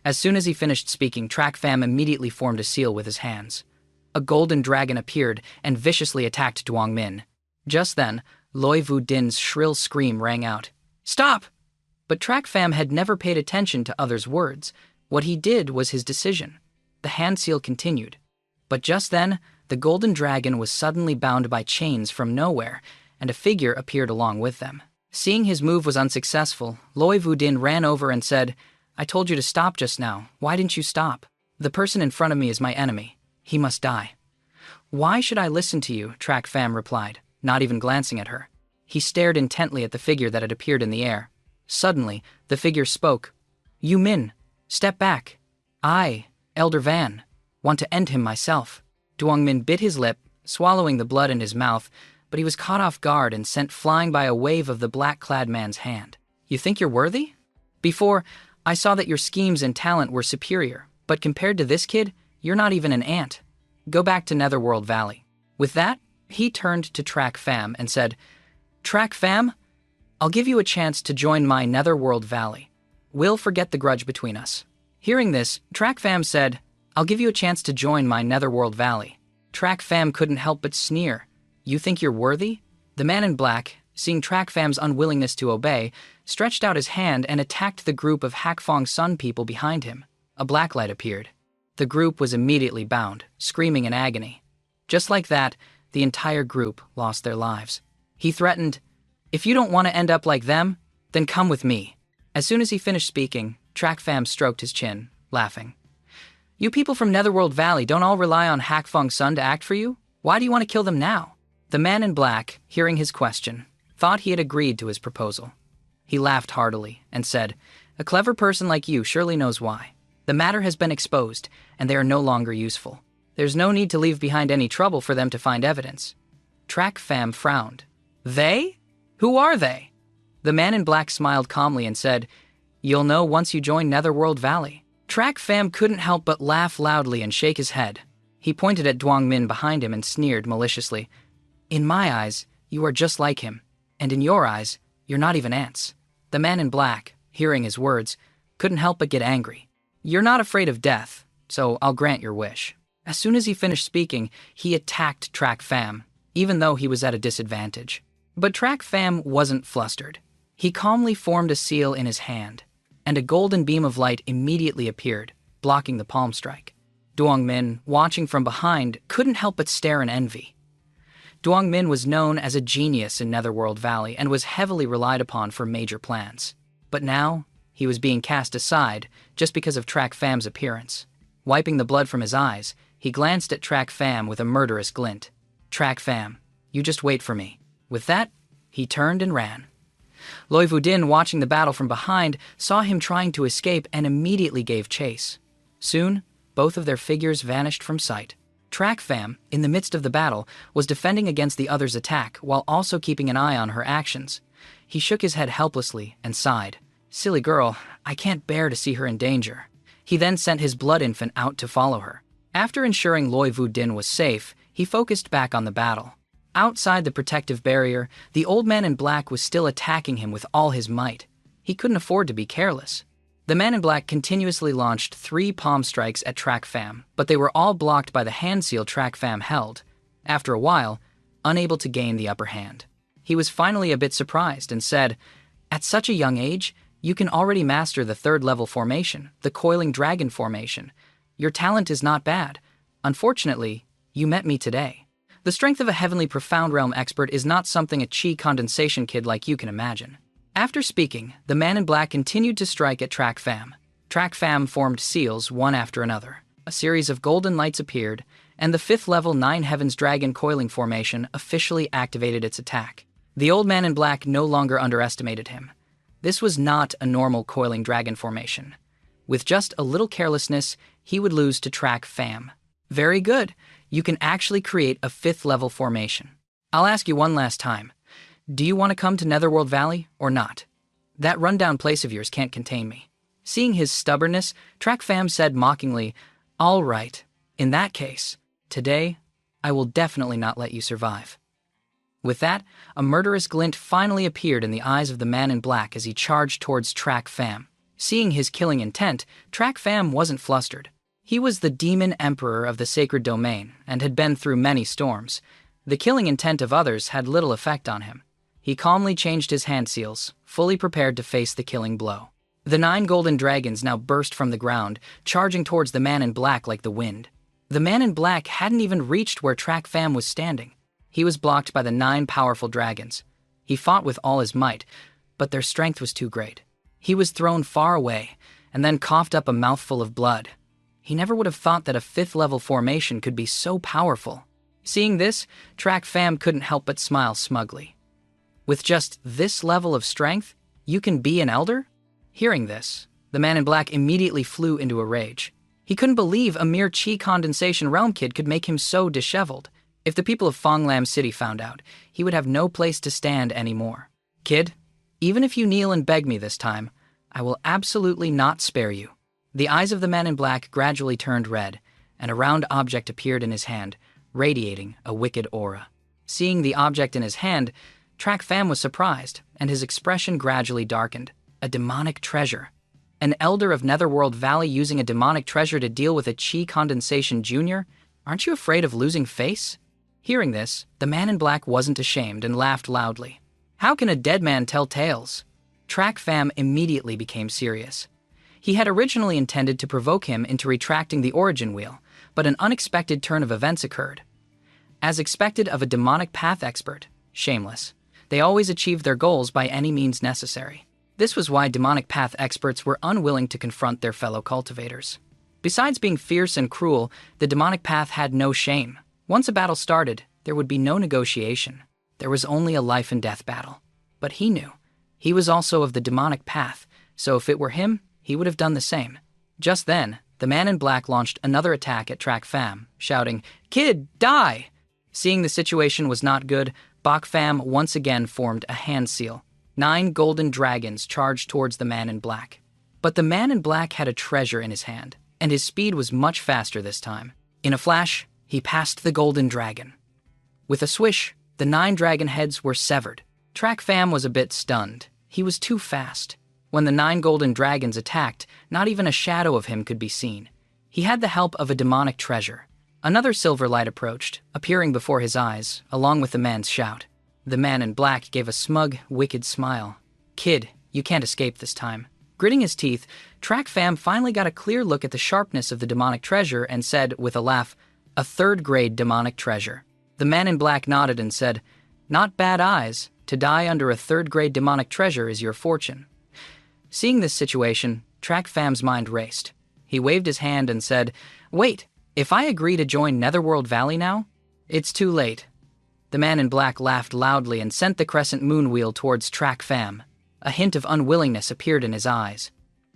As soon as he finished speaking, Track Fam immediately formed a seal with his hands. A golden dragon appeared and viciously attacked Dwangmin. Just then, Loy Vu Din's shrill scream rang out, "Stop!" But Track Fam had never paid attention to others' words. What he did was his decision. The hand seal continued. But just then, the golden dragon was suddenly bound by chains from nowhere, and a figure appeared along with them. Seeing his move was unsuccessful, Loy Vu Din ran over and said, "I told you to stop just now. Why didn't you stop? The person in front of me is my enemy. He must die." "Why should I listen to you?" Track Fam replied, not even glancing at her. He stared intently at the figure that had appeared in the air. Suddenly, the figure spoke. "You Min, step back. I, Elder Van, want to end him myself." Dwangmin bit his lip, swallowing the blood in his mouth, but he was caught off guard and sent flying by a wave of the black-clad man's hand. "You think you're worthy? Before, I saw that your schemes and talent were superior, but compared to this kid, you're not even an ant. Go back to Netherworld Valley." With that, he turned to Track Fam and said, "Track Fam, I'll give you a chance to join my Netherworld Valley. We'll forget the grudge between us." Hearing this, Track Fam said, "I'll give you a chance to join my Netherworld Valley." Track Fam couldn't help but sneer. "You think you're worthy?" The man in black, seeing Track Fam's unwillingness to obey, stretched out his hand and attacked the group of Hakfong Sun people behind him. A black light appeared. The group was immediately bound, screaming in agony. Just like that, the entire group lost their lives. He threatened, "If you don't want to end up like them, then come with me." As soon as he finished speaking, Track Fam stroked his chin, laughing. You people from Netherworld Valley don't all rely on Hakfeng Sun to act for you? Why do you want to kill them now? The man in black, hearing his question, thought he had agreed to his proposal. He laughed heartily and said, "A clever person like you surely knows why. The matter has been exposed, and they are no longer useful. There's no need to leave behind any trouble for them to find evidence." Track Fam frowned. They? Who are they? The man in black smiled calmly and said, "You'll know once you join Netherworld Valley." Track Fam couldn't help but laugh loudly and shake his head. He pointed at Dwangmin behind him and sneered maliciously. "In my eyes, you are just like him, and in your eyes, you're not even ants." The man in black, hearing his words, couldn't help but get angry. "You're not afraid of death, so I'll grant your wish." As soon as he finished speaking, he attacked Track Fam, even though he was at a disadvantage. But Track Fam wasn't flustered. He calmly formed a seal in his hand, and a golden beam of light immediately appeared, blocking the palm strike. Dwangmin, watching from behind, couldn't help but stare in envy. Dwangmin was known as a genius in Netherworld Valley and was heavily relied upon for major plans. But now, he was being cast aside just because of Track Fam's appearance. Wiping the blood from his eyes, he glanced at Track Fam with a murderous glint. "Track Fam, you just wait for me." With that, he turned and ran. Loi Wudin, watching the battle from behind, saw him trying to escape and immediately gave chase. Soon, both of their figures vanished from sight. Track Fam, in the midst of the battle, was defending against the other's attack while also keeping an eye on her actions. He shook his head helplessly and sighed. "Silly girl, I can't bear to see her in danger." He then sent his blood infant out to follow her. After ensuring Loi Wudin was safe, he focused back on the battle. Outside the protective barrier, the old man in black was still attacking him with all his might. He couldn't afford to be careless. The man in black continuously launched 3 palm strikes at Track Fam, but they were all blocked by the hand seal Track Fam held. After a while, unable to gain the upper hand. He was finally a bit surprised and said, "At such a young age, you can already master the 3rd level formation, the coiling dragon formation. Your talent is not bad. Unfortunately, you met me today." The strength of a heavenly profound realm expert is not something a chi condensation kid like you can imagine. After speaking, the man in black continued to strike at Track Fam. Track Fam formed seals one after another. A series of golden lights appeared, and the 5th level 9 Heavens Dragon coiling formation officially activated its attack. The old man in black no longer underestimated him. This was not a normal coiling dragon formation. With just a little carelessness, he would lose to Track Fam. Very good. You can actually create a 5th level formation. I'll ask you one last time. Do you want to come to Netherworld Valley or not? That rundown place of yours can't contain me. Seeing his stubbornness, Track Fam said mockingly, "All right. In that case, today, I will definitely not let you survive." With that, a murderous glint finally appeared in the eyes of the man in black as he charged towards Track Fam. Seeing his killing intent, Track Fam wasn't flustered. He was the demon emperor of the sacred domain and had been through many storms. The killing intent of others had little effect on him. He calmly changed his hand seals, fully prepared to face the killing blow. The 9 golden dragons now burst from the ground, charging towards the man in black like the wind. The man in black hadn't even reached where Track Fam was standing. He was blocked by the 9 powerful dragons. He fought with all his might, but their strength was too great. He was thrown far away, and then coughed up a mouthful of blood. He never would have thought that a 5th level formation could be so powerful. Seeing this, Track Fam couldn't help but smile smugly. With just this level of strength, you can be an elder? Hearing this, the man in black immediately flew into a rage. He couldn't believe a mere chi condensation realm kid could make him so disheveled. If the people of Fonglam City found out, he would have no place to stand anymore. "Kid, even if you kneel and beg me this time, I will absolutely not spare you." The eyes of the man in black gradually turned red, and a round object appeared in his hand, radiating a wicked aura. Seeing the object in his hand, Track Fam was surprised, and his expression gradually darkened. A demonic treasure. An elder of Netherworld Valley using a demonic treasure to deal with a chi condensation junior? Aren't you afraid of losing face? Hearing this, the man in black wasn't ashamed and laughed loudly. How can a dead man tell tales? Track Fam immediately became serious. He had originally intended to provoke him into retracting the origin wheel, but an unexpected turn of events occurred. As expected of a demonic path expert, shameless, they always achieved their goals by any means necessary. This was why demonic path experts were unwilling to confront their fellow cultivators. Besides being fierce and cruel, the demonic path had no shame. Once a battle started, there would be no negotiation. There was only a life and death battle. But he knew. He was also of the demonic path, so if it were him, he would have done the same. Just then, the man in black launched another attack at Track Fam, shouting, "Kid, die!" Seeing the situation was not good, Bak Fam once again formed a hand seal. 9 golden dragons charged towards the man in black. But the man in black had a treasure in his hand, and his speed was much faster this time. In a flash, he passed the golden dragon. With a swish, the 9 dragon heads were severed. Track Fam was a bit stunned. He was too fast. When the 9 golden dragons attacked, not even a shadow of him could be seen. He had the help of a demonic treasure. Another silver light approached, appearing before his eyes, along with the man's shout. The man in black gave a smug, wicked smile. "Kid, you can't escape this time." Gritting his teeth, Track Fam finally got a clear look at the sharpness of the demonic treasure and said, with a laugh, "A 3rd-grade demonic treasure." The man in black nodded and said, "Not bad eyes. To die under a 3rd-grade demonic treasure is your fortune." Seeing this situation, Track Fam's mind raced. He waved his hand and said, "Wait, if I agree to join Netherworld Valley now? It's too late." The man in black laughed loudly and sent the crescent moon wheel towards Track Fam. A hint of unwillingness appeared in his eyes.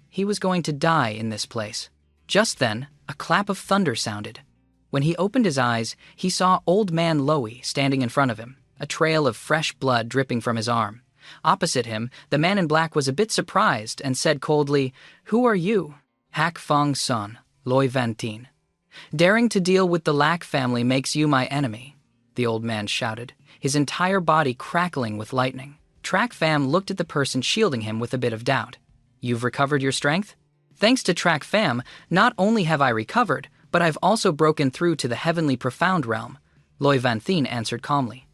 He was going to die in this place. Just then, a clap of thunder sounded. When he opened his eyes, he saw Old Man Lowy standing in front of him, a trail of fresh blood dripping from his arm. Opposite him, the man in black was a bit surprised and said coldly, "Who are you?" "Hak Fong Son, Loy Vantin. Daring to deal with the Lack family makes you my enemy," the old man shouted, his entire body crackling with lightning. Track Fam looked at the person shielding him with a bit of doubt. "You've recovered your strength?" "Thanks to Track Fam, not only have I recovered, but I've also broken through to the heavenly profound realm," Loy Vantin answered calmly.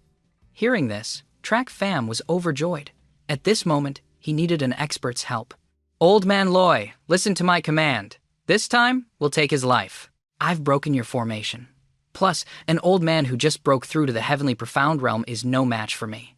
Hearing this, Track Fam was overjoyed. At this moment, he needed an expert's help. "Old Man Loy, listen to my command. This time, we'll take his life. I've broken your formation. Plus, an old man who just broke through to the heavenly profound realm is no match for me."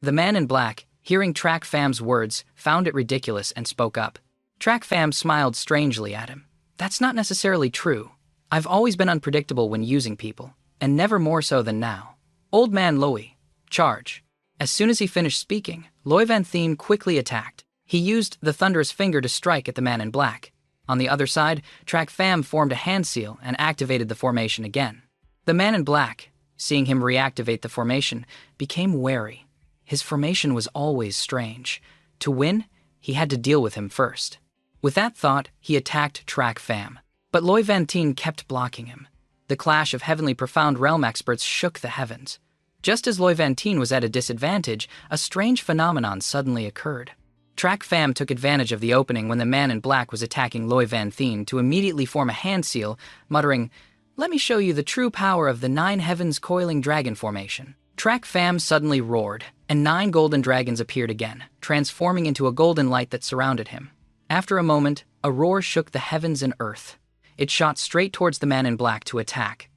The man in black, hearing Track Fam's words, found it ridiculous and spoke up. Track Fam smiled strangely at him. "That's not necessarily true. I've always been unpredictable when using people, and never more so than now. Old Man Lowy, charge." As soon as he finished speaking, Loy Vantin quickly attacked. He used the thunderous finger to strike at the man in black. On the other side, Track Fam formed a hand seal and activated the formation again. The man in black, seeing him reactivate the formation, became wary. His formation was always strange. To win, he had to deal with him first. With that thought, he attacked Track Fam. But Loy Vantin kept blocking him. The clash of heavenly profound realm experts shook the heavens. Just as Loy Vantin was at a disadvantage, a strange phenomenon suddenly occurred. Track Fam took advantage of the opening when the man in black was attacking Loy Vantin to immediately form a hand seal, muttering, "Let me show you the true power of the 9 heavens coiling dragon formation." Track Fam suddenly roared, and 9 golden dragons appeared again, transforming into a golden light that surrounded him. After a moment, a roar shook the heavens and earth. It shot straight towards the man in black to attack.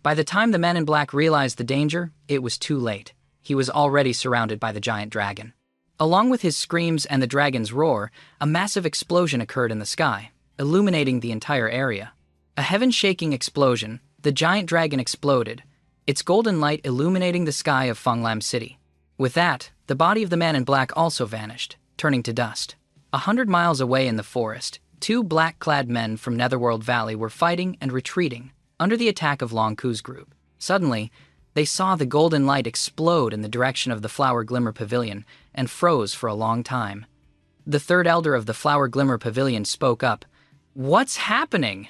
By the time the man in black realized the danger, it was too late. He was already surrounded by the giant dragon. Along with his screams and the dragon's roar, a massive explosion occurred in the sky, illuminating the entire area. A heaven-shaking explosion, the giant dragon exploded, its golden light illuminating the sky of Fanglam City. With that, the body of the man in black also vanished, turning to dust. 100 miles away in the forest, 2 black-clad men from Netherworld Valley were fighting and retreating under the attack of Long Ku's group. Suddenly, they saw the golden light explode in the direction of the Flower Glimmer Pavilion and froze for a long time. The 3rd elder of the Flower Glimmer Pavilion spoke up. "What's happening?"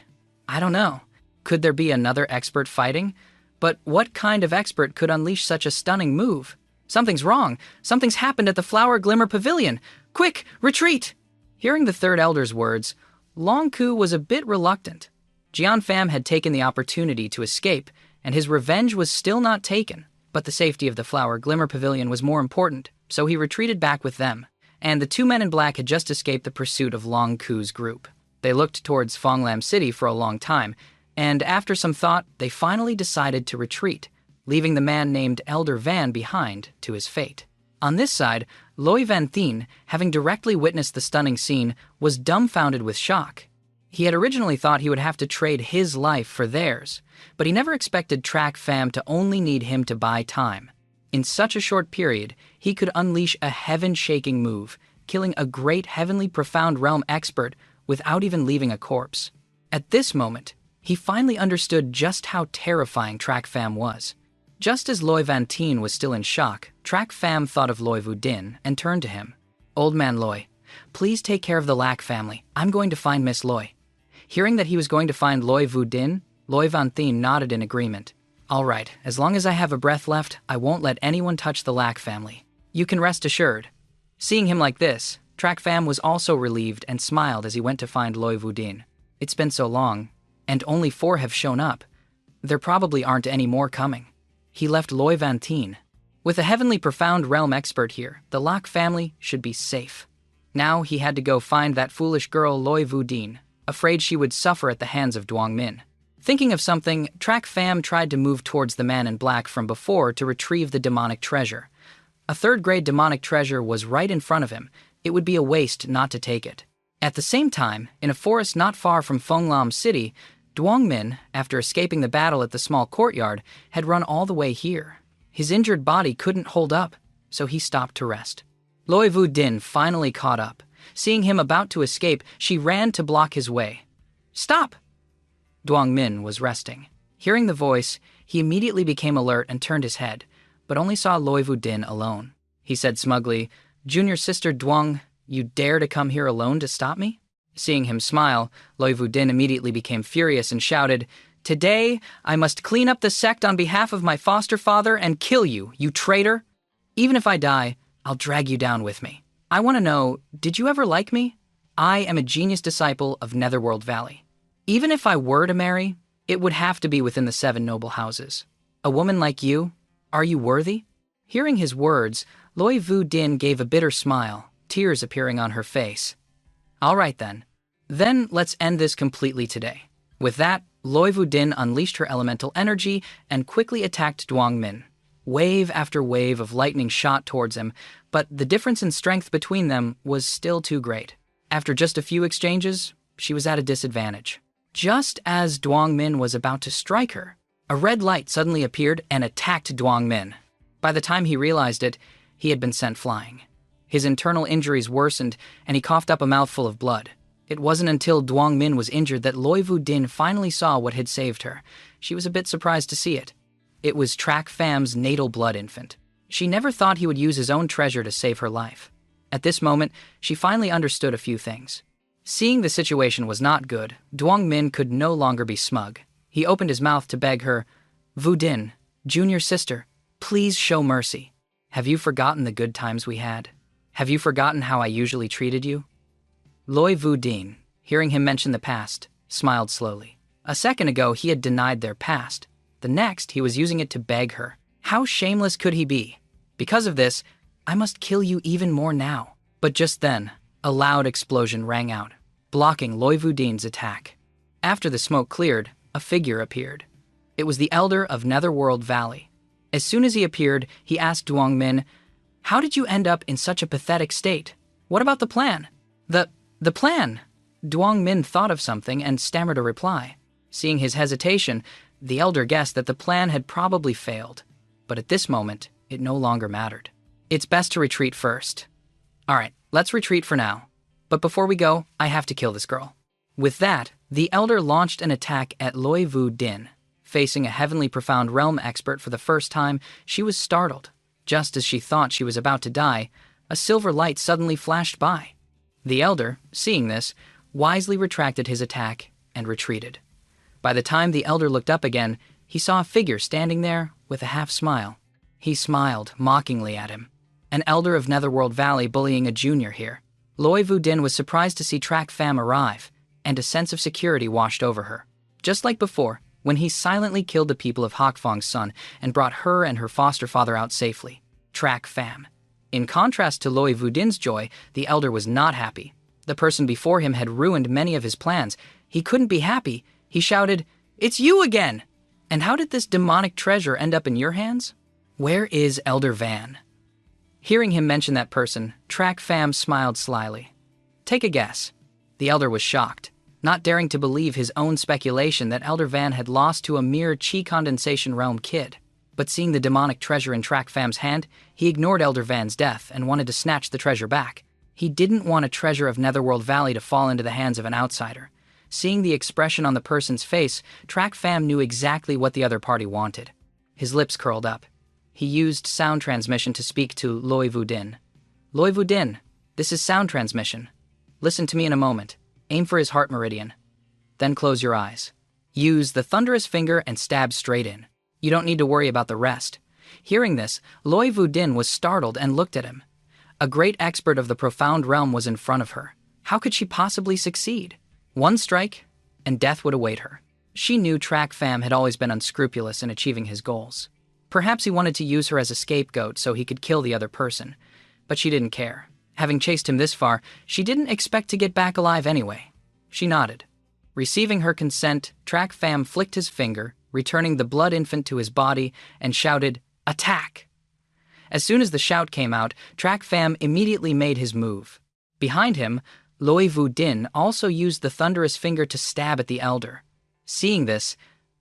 "I don't know. Could there be another expert fighting? But what kind of expert could unleash such a stunning move? Something's wrong. Something's happened at the Flower Glimmer Pavilion. Quick, retreat!" Hearing the 3rd elder's words, Long Ku was a bit reluctant. Jian Pham had taken the opportunity to escape, and his revenge was still not taken, but the safety of the Flower Glimmer Pavilion was more important, so he retreated back with them, and the 2 men in black had just escaped the pursuit of Long Ku's group. They looked towards Fanglam City for a long time, and after some thought, they finally decided to retreat, leaving the man named Elder Van behind to his fate. On this side, Loy Vantin, having directly witnessed the stunning scene, was dumbfounded with shock. He had originally thought he would have to trade his life for theirs, but he never expected Track Fam to only need him to buy time. In such a short period, he could unleash a heaven-shaking move, killing a great heavenly profound realm expert without even leaving a corpse. At this moment, he finally understood just how terrifying Track Fam was. Just as Loi Van Tien was still in shock, Track Fam thought of Loi Vu Din and turned to him. "Old man Loi, please take care of the Lack family. I'm going to find Miss Loi." Hearing that he was going to find Loi Vu Din, Loi Van Tien nodded in agreement. "All right, as long as I have a breath left, I won't let anyone touch the Lack family. You can rest assured." Seeing him like this, Track Fam was also relieved and smiled as he went to find Loi Vu Din. "It's been so long, and only 4 have shown up. There probably aren't any more coming." He left Loi Van Tien. With a heavenly profound realm expert here, the Lack family should be safe. Now he had to go find that foolish girl Loi Vu Din, afraid she would suffer at the hands of Duong Min. Thinking of something, Track Fam tried to move towards the man in black from before to retrieve the demonic treasure. A third-grade demonic treasure was right in front of him. It would be a waste not to take it. At the same time, in a forest not far from Fenglam City, Duong Min, after escaping the battle at the small courtyard, had run all the way here. His injured body couldn't hold up, so he stopped to rest. Loi Vu Din finally caught up. Seeing him about to escape, she ran to block his way. "Stop!" Duong Min was resting. Hearing the voice, he immediately became alert and turned his head, but only saw Loi Vu Din alone. He said smugly, "Junior sister Duong, you dare to come here alone to stop me?" Seeing him smile, Loi Vu Din immediately became furious and shouted, "Today, I must clean up the sect on behalf of my foster father and kill you, you traitor! Even if I die, I'll drag you down with me. I want to know, did you ever like me? I am a genius disciple of Netherworld Valley. Even if I were to marry, it would have to be within the 7 noble houses. A woman like you, are you worthy?" Hearing his words, Loi Vu Din gave a bitter smile, tears appearing on her face. "All right then. Then let's end this completely today." With that, Loi Vu Din unleashed her elemental energy and quickly attacked Duong Min. Wave after wave of lightning shot towards him, but the difference in strength between them was still too great. After just a few exchanges, she was at a disadvantage. Just as Duong Min was about to strike her, a red light suddenly appeared and attacked Duong Min. By the time he realized it, he had been sent flying. His internal injuries worsened, and he coughed up a mouthful of blood. It wasn't until Duong Min was injured that Loi Vu Din finally saw what had saved her. She was a bit surprised to see it. It was Track Fam's natal blood infant. She never thought he would use his own treasure to save her life. At this moment, she finally understood a few things. Seeing the situation was not good, Duong Min could no longer be smug. He opened his mouth to beg her, "Vu Din, junior sister, please show mercy. Have you forgotten the good times we had? Have you forgotten how I usually treated you?" Loi Vu Din, hearing him mention the past, smiled slowly. A second ago, he had denied their past. The next, he was using it to beg her. How shameless could he be? Because of this, I must kill you even more now. But just then, a loud explosion rang out, blocking Loi Vu Din's attack. After the smoke cleared, a figure appeared. It was the elder of Netherworld Valley. As soon as he appeared, he asked Duong Min, "How did you end up in such a pathetic state? What about the plan?" The plan? Duong Min thought of something and stammered a reply. Seeing his hesitation, the elder guessed that the plan had probably failed. But at this moment, it no longer mattered. "It's best to retreat first." "All right, let's retreat for now. But before we go, I have to kill this girl." With that, the elder launched an attack at Loi Vu Din. Facing a heavenly profound realm expert for the first time, she was startled. Just as she thought she was about to die, a silver light suddenly flashed by. The elder, seeing this, wisely retracted his attack and retreated. By the time the elder looked up again, he saw a figure standing there with a half smile. He smiled mockingly at him. An elder of Netherworld Valley bullying a junior here. Loi Vu Din was surprised to see Track Fam arrive, and a sense of security washed over her. Just like before, when he silently killed the people of Hakfong's son and brought her and her foster father out safely. Track Fam. In contrast to Loi Vu Din's joy, the elder was not happy. The person before him had ruined many of his plans. He couldn't be happy. He shouted, "It's you again! And how did this demonic treasure end up in your hands? Where is Elder Van?" Hearing him mention that person, Track Fam smiled slyly. "Take a guess." The elder was shocked. not daring to believe his own speculation that Elder Van had lost to a mere chi condensation realm kid. But seeing the demonic treasure in Track Fam's hand, he ignored Elder Van's death and wanted to snatch the treasure back. He didn't want a treasure of Netherworld Valley to fall into the hands of an outsider. Seeing the expression on the person's face, Track Fam knew exactly what the other party wanted. His lips curled up. He used sound transmission to speak to Loi Vudin. Loi Vudin, this is sound transmission. Listen to me in a moment. Aim for his heart meridian. Then close your eyes. Use the thunderous finger and stab straight in. You don't need to worry about the rest. Hearing this, Loi Vudin was startled and looked at him. A great expert of the profound realm was in front of her. How could she possibly succeed? One strike, and death would await her. She knew Track Fam had always been unscrupulous in achieving his goals. Perhaps he wanted to use her as a scapegoat so he could kill the other person. But she didn't care. Having chased him this far, she didn't expect to get back alive anyway. She nodded. Receiving her consent, Track Fam flicked his finger, returning the blood infant to his body, and shouted, "Attack!" As soon as the shout came out, Track Fam immediately made his move. Behind him, Loi Vudin also used the thunderous finger to stab at the Elder. Seeing this,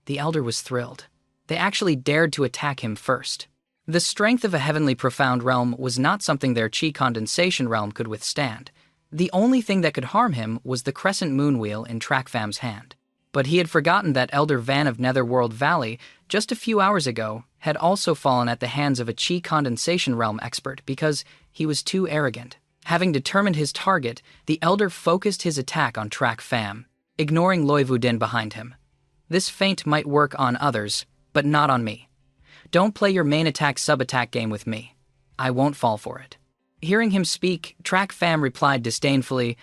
the Elder was thrilled. They actually dared to attack him first. The strength of a heavenly profound realm was not something their chi condensation realm could withstand. The only thing that could harm him was the crescent moon wheel in Track Fam's hand. But he had forgotten that Elder Van of Netherworld Valley, just a few hours ago, had also fallen at the hands of a chi condensation realm expert because he was too arrogant. Having determined his target, the Elder focused his attack on Track Fam, ignoring Loi Vudin behind him. This feint might work on others, but not on me. Don't play your main attack sub-attack game with me. I won't fall for it. Hearing him speak, Track Fam replied disdainfully,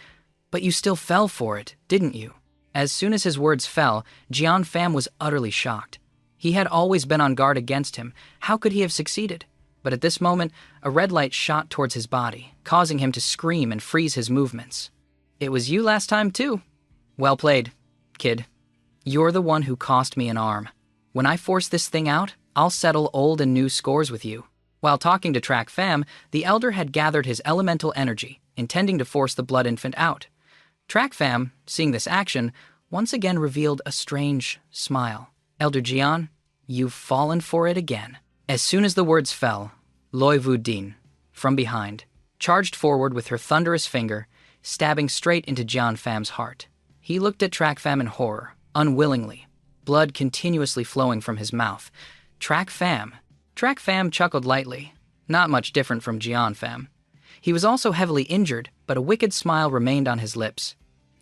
"But you still fell for it, didn't you?" As soon as his words fell, Jian Fam was utterly shocked. He had always been on guard against him. How could he have succeeded? But at this moment, a red light shot towards his body, causing him to scream and freeze his movements. "It was you last time, too." "Well played, kid. You're the one who cost me an arm. When I force this thing out, I'll settle old and new scores with you." While talking to Track Fam, the Elder had gathered his elemental energy, intending to force the blood infant out. Track Fam, seeing this action, once again revealed a strange smile. "Elder Jian, you've fallen for it again." As soon as the words fell, Loi Vudin, from behind, charged forward with her thunderous finger, stabbing straight into Jian Fam's heart. He looked at Track Fam in horror, unwillingly, blood continuously flowing from his mouth. Track Fam chuckled lightly, not much different from Jian Fam. He was also heavily injured, but a wicked smile remained on his lips.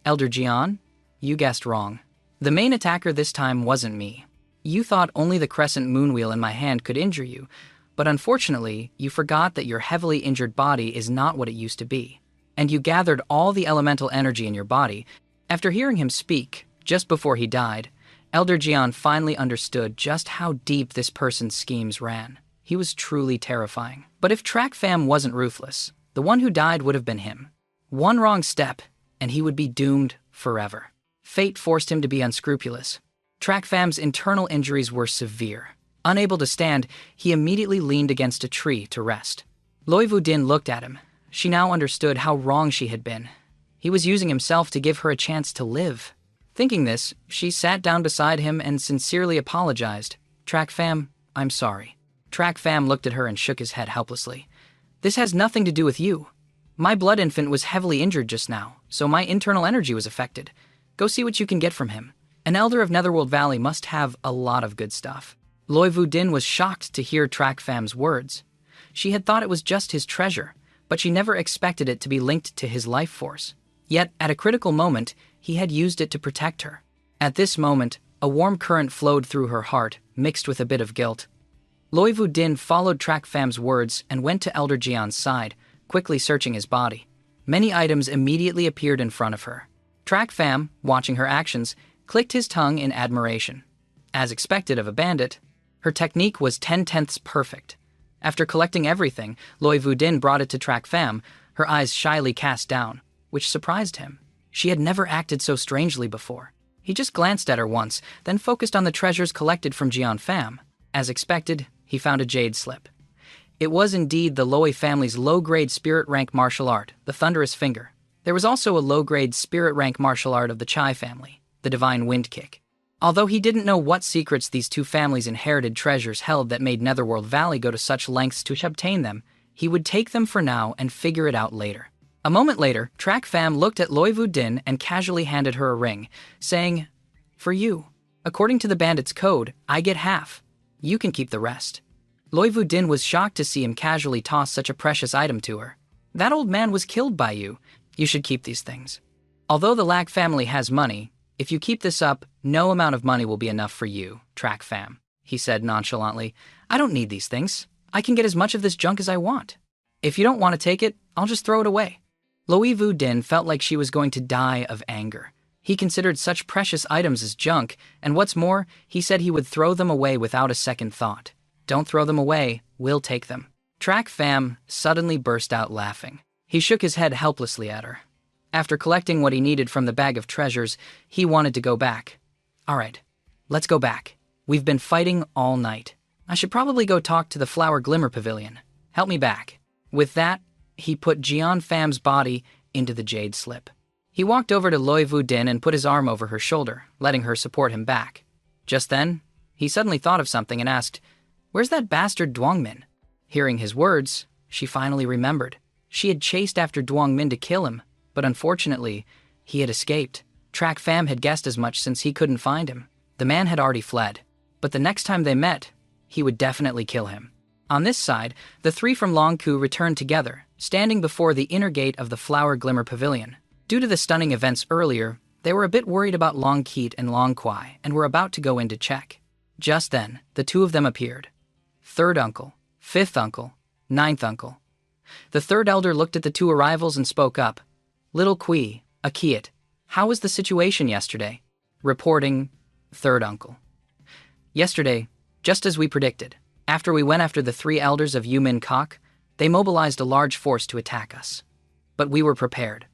"Elder Jian, you guessed wrong. The main attacker this time wasn't me. You thought only the crescent moon wheel in my hand could injure you, but unfortunately, you forgot that your heavily injured body is not what it used to be. And you gathered all the elemental energy in your body." After hearing him speak, just before he died, Elder Jian finally understood just how deep this person's schemes ran. He was truly terrifying. But if Track Fam wasn't ruthless, the one who died would have been him. One wrong step, and he would be doomed forever. Fate forced him to be unscrupulous. Track Fam's internal injuries were severe. Unable to stand, he immediately leaned against a tree to rest. Loi Vudin looked at him. She now understood how wrong she had been. He was using himself to give her a chance to live. Thinking this, she sat down beside him and sincerely apologized. "Track Fam, I'm sorry." Track Fam looked at her and shook his head helplessly. "This has nothing to do with you. My blood infant was heavily injured just now, so my internal energy was affected. Go see what you can get from him. An Elder of Netherworld Valley must have a lot of good stuff." Loi Vudin was shocked to hear Track Fam's words. She had thought it was just his treasure, but she never expected it to be linked to his life force. Yet, at a critical moment, he had used it to protect her. At this moment, a warm current flowed through her heart, mixed with a bit of guilt. Loi Vudin followed Track Fam's words and went to Elder Jian's side, quickly searching his body. Many items immediately appeared in front of her. Track Fam, watching her actions, clicked his tongue in admiration. As expected of a bandit, her technique was 10/10ths perfect. After collecting everything, Loi Vudin brought it to Track Fam, her eyes shyly cast down, which surprised him. She had never acted so strangely before. He just glanced at her once, then focused on the treasures collected from Jian Fam. As expected, he found a jade slip. It was indeed the Loi family's low-grade spirit rank martial art, the Thunderous Finger. There was also a low-grade spirit rank martial art of the Chai family, the Divine Wind Kick. Although he didn't know what secrets these two families' inherited treasures held that made Netherworld Valley go to such lengths to obtain them, he would take them for now and figure it out later. A moment later, Track Fam looked at Loi Vu Din and casually handed her a ring, saying, "For you. According to the bandit's code, I get half. You can keep the rest." Loi Vu Din was shocked to see him casually toss such a precious item to her. "That old man was killed by you. You should keep these things. Although the Lack family has money, if you keep this up, no amount of money will be enough for you, Track Fam," he said nonchalantly. "I don't need these things. I can get as much of this junk as I want. If you don't want to take it, I'll just throw it away." Loi Vu Din felt like she was going to die of anger. He considered such precious items as junk, and what's more, he said he would throw them away without a second thought. "Don't throw them away, we'll take them." Track Fam suddenly burst out laughing. He shook his head helplessly at her. After collecting what he needed from the bag of treasures, he wanted to go back. "All right, let's go back. We've been fighting all night. I should probably go talk to the Flower Glimmer Pavilion. Help me back." With that, he put Jian Fam's body into the jade slip. He walked over to Loi Vu Din and put his arm over her shoulder, letting her support him back. Just then, he suddenly thought of something and asked, "Where's that bastard Duongmin?" Hearing his words, she finally remembered. She had chased after Duongmin to kill him, but unfortunately, he had escaped. Track Fam had guessed as much since he couldn't find him. The man had already fled, but the next time they met, he would definitely kill him. On this side, the three from Long Ku returned together, standing before the inner gate of the Flower Glimmer Pavilion. Due to the stunning events earlier, they were a bit worried about Long Keat and Long Kwai and were about to go in to check. Just then, the two of them appeared. Third uncle, fifth uncle, ninth uncle. The third elder looked at the two arrivals and spoke up. "Little Kui, Akiat, how was the situation yesterday?" Reporting, third uncle. "Yesterday, just as we predicted, after we went after the three elders of Yumin Kok, they mobilized a large force to attack us. But we were prepared.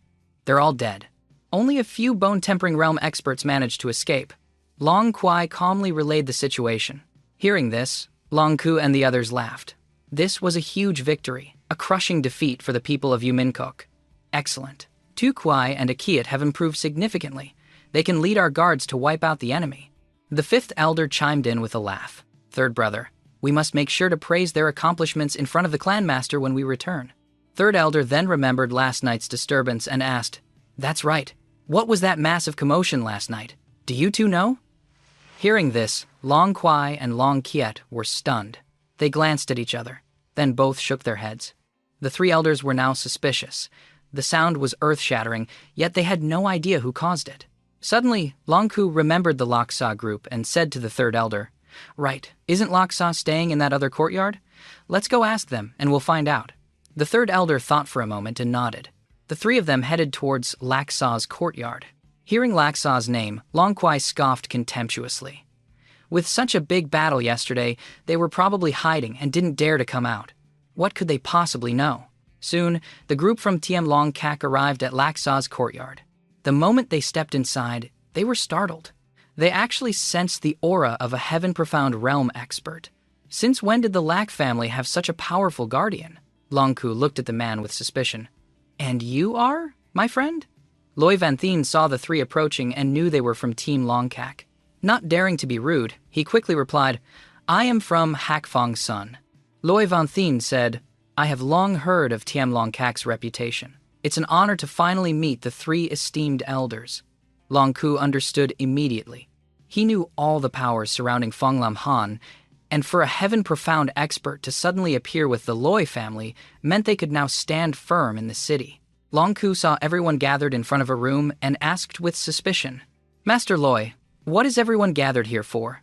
They're all dead. Only a few bone-tempering realm experts managed to escape." Long Kwai calmly relayed the situation. Hearing this, Long Ku and the others laughed. This was a huge victory, a crushing defeat for the people of Yuminkok. "Excellent. Tu Kwai and Akiat have improved significantly. They can lead our guards to wipe out the enemy." The fifth elder chimed in with a laugh. "Third brother, we must make sure to praise their accomplishments in front of the clan master when we return." Third elder then remembered last night's disturbance and asked, "That's right. What was that massive commotion last night? Do you two know?" Hearing this, Long Kwai and Long Kiet were stunned. They glanced at each other, then both shook their heads. The three elders were now suspicious. The sound was earth-shattering, yet they had no idea who caused it. Suddenly, Long Ku remembered the Laksa group and said to the third elder, "Right, isn't Laksa staying in that other courtyard? Let's go ask them, and we'll find out." The third elder thought for a moment and nodded. The three of them headed towards Laksa's courtyard. Hearing Laksa's name, Long Kwai scoffed contemptuously. With such a big battle yesterday, they were probably hiding and didn't dare to come out. What could they possibly know? Soon, the group from Tiem Long Kak arrived at Laksa's courtyard. The moment they stepped inside, they were startled. They actually sensed the aura of a heaven-profound realm expert. Since when did the Lack family have such a powerful guardian? Long Ku looked at the man with suspicion. "And you are, my friend?" Loi Van Thien saw the three approaching and knew they were from Team Long Kak. Not daring to be rude, he quickly replied, "I am from Hak Fong's son." Loi Van Thien said, "I have long heard of Tiem Long Kak's reputation. It's an honor to finally meet the three esteemed elders." Long Ku understood immediately. He knew all the powers surrounding Fong Lam Han, and for a heaven-profound expert to suddenly appear with the Loi family meant they could now stand firm in the city. Long Ku saw everyone gathered in front of a room and asked with suspicion, "Master Loi, what is everyone gathered here for?"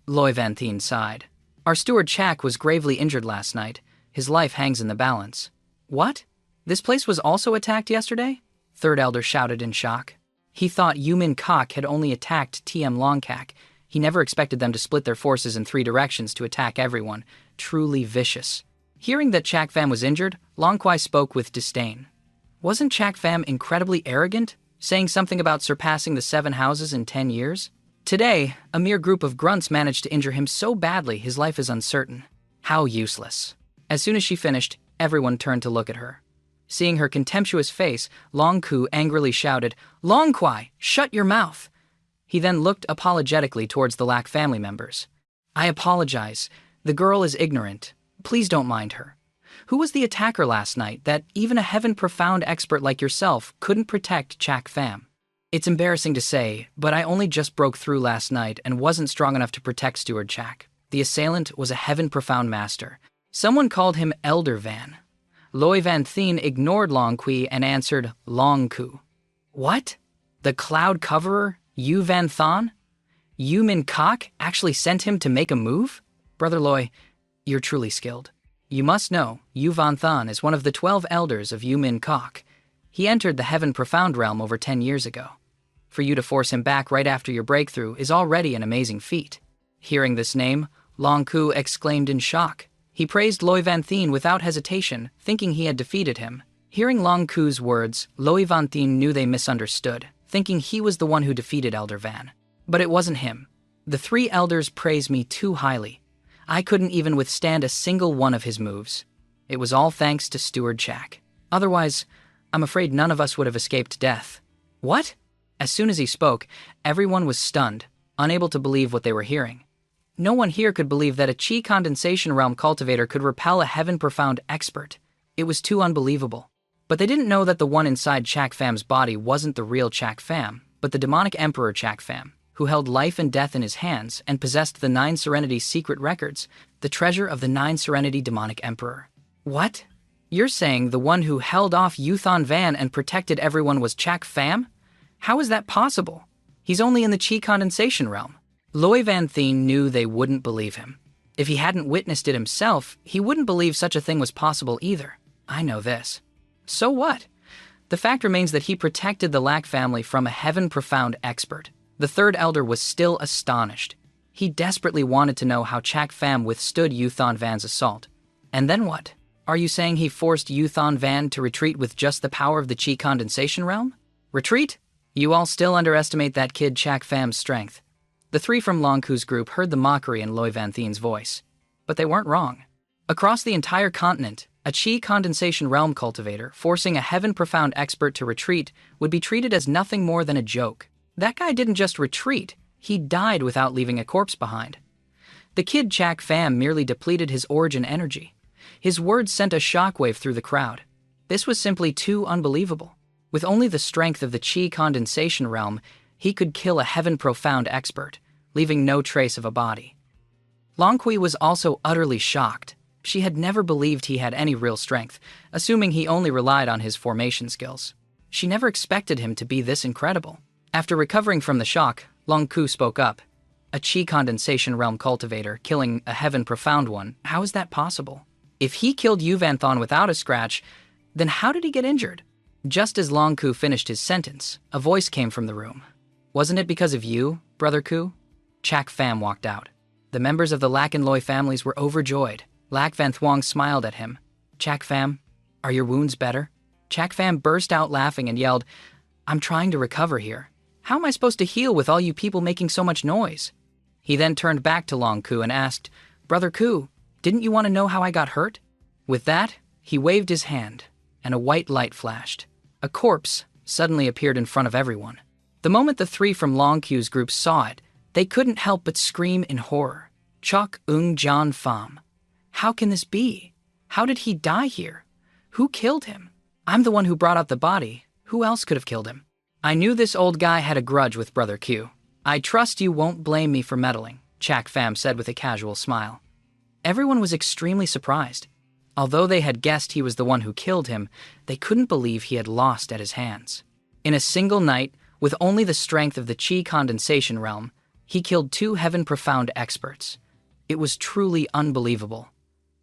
Loi Van Thien sighed. "Our steward Chak was gravely injured last night. His life hangs in the balance." "What? This place was also attacked yesterday?" Third elder shouted in shock. He thought Yumin Kok had only attacked Tiem Longkak. He never expected them to split their forces in three directions to attack everyone. Truly vicious. Hearing that Chak Pham was injured, Long Kwai spoke with disdain. Wasn't Chak Pham incredibly arrogant, saying something about surpassing the 7 houses in 10 years? Today, a mere group of grunts managed to injure him so badly his life is uncertain. How useless. As soon as she finished, everyone turned to look at her. Seeing her contemptuous face, Long Ku angrily shouted, "Long Kwai, shut your mouth!" He then looked apologetically towards the Lack family members. "I apologize. The girl is ignorant. Please don't mind her. Who was the attacker last night that even a heaven-profound expert like yourself couldn't protect Chak Fam? It's embarrassing to say, but I only just broke through last night and wasn't strong enough to protect Steward Chak. The assailant was a heaven-profound master. Someone called him Elder Van." Loi Van Thien ignored Long Kui and answered, "Long Ku." "What? The cloud coverer, Yu Van Thon? Yu Min Kok actually sent him to make a move? Brother Loi, you're truly skilled. You must know, Yu Van Thon is one of the 12 elders of Yu Min Kok. He entered the Heaven Profound realm over 10 years ago. For you to force him back right after your breakthrough is already an amazing feat." Hearing this name, Long Ku exclaimed in shock. He praised Loi Van Thien without hesitation, thinking he had defeated him. Hearing Long Ku's words, Loi Van Thien knew they misunderstood, thinking he was the one who defeated Elder Van. But it wasn't him. The 3 elders praised me too highly. I couldn't even withstand a single one of his moves. It was all thanks to Steward Chak. Otherwise, I'm afraid none of us would have escaped death. What? As soon as he spoke, everyone was stunned, unable to believe what they were hearing. No one here could believe that a Chi condensation realm cultivator could repel a heaven-profound expert. It was too unbelievable. But they didn't know that the one inside Chak Fam's body wasn't the real Chak Fam, but the demonic emperor Chak Fam, who held life and death in his hands and possessed the 9 Serenity secret records, the treasure of the 9 Serenity demonic emperor. What? You're saying the one who held off Yuthon Van and protected everyone was Chak Fam? How is that possible? He's only in the Chi condensation realm. Loi Van Thien knew they wouldn't believe him. If he hadn't witnessed it himself, he wouldn't believe such a thing was possible either. I know this. So what? The fact remains that he protected the Lack family from a heaven-profound expert. The 3rd elder was still astonished. He desperately wanted to know how Chak Fam withstood Yuthon Van's assault. And then what? Are you saying he forced Yuthon Van to retreat with just the power of the Chi condensation realm? Retreat? You all still underestimate that kid Chak Fam's strength. The 3 from Long Ku's group heard the mockery in Loi Van Thien's voice. But they weren't wrong. Across the entire continent, a Chi condensation realm cultivator forcing a heaven-profound expert to retreat would be treated as nothing more than a joke. That guy didn't just retreat, he died without leaving a corpse behind. The kid Chak Fam merely depleted his origin energy. His words sent a shockwave through the crowd. This was simply too unbelievable. With only the strength of the Chi condensation realm, he could kill a heaven-profound expert, leaving no trace of a body. Long Kui was also utterly shocked. She had never believed he had any real strength, assuming he only relied on his formation skills. She never expected him to be this incredible. After recovering from the shock, Long Ku spoke up. A Chi condensation realm cultivator killing a heaven-profound one, how is that possible? If he killed Yu Van Thon without a scratch, then how did he get injured? Just as Long Ku finished his sentence, a voice came from the room. Wasn't it because of you, Brother Ku? Chak Fam walked out. The members of the Lack and Loi families were overjoyed. Lack Van Thuong smiled at him. Chak Fam, are your wounds better? Chak Fam burst out laughing and yelled, I'm trying to recover here. How am I supposed to heal with all you people making so much noise? He then turned back to Long Ku and asked, Brother Ku, didn't you want to know how I got hurt? With that, he waved his hand, and a white light flashed. A corpse suddenly appeared in front of everyone. The moment the 3 from Long Ku's group saw it, they couldn't help but scream in horror. Chok Ung Jan Pham. How can this be? How did he die here? Who killed him? I'm the one who brought out the body. Who else could have killed him? I knew this old guy had a grudge with Brother Q. I trust you won't blame me for meddling, Chak Fam said with a casual smile. Everyone was extremely surprised. Although they had guessed he was the one who killed him, they couldn't believe he had lost at his hands. In a single night, with only the strength of the Chi condensation realm, he killed 2 heaven-profound experts. It was truly unbelievable.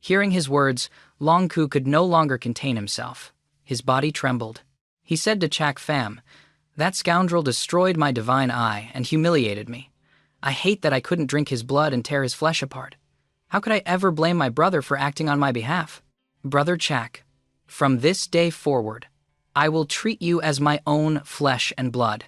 Hearing his words, Long Ku could no longer contain himself. His body trembled. He said to Chak Fam, That scoundrel destroyed my divine eye and humiliated me. I hate that I couldn't drink his blood and tear his flesh apart. How could I ever blame my brother for acting on my behalf? Brother Chak, from this day forward, I will treat you as my own flesh and blood.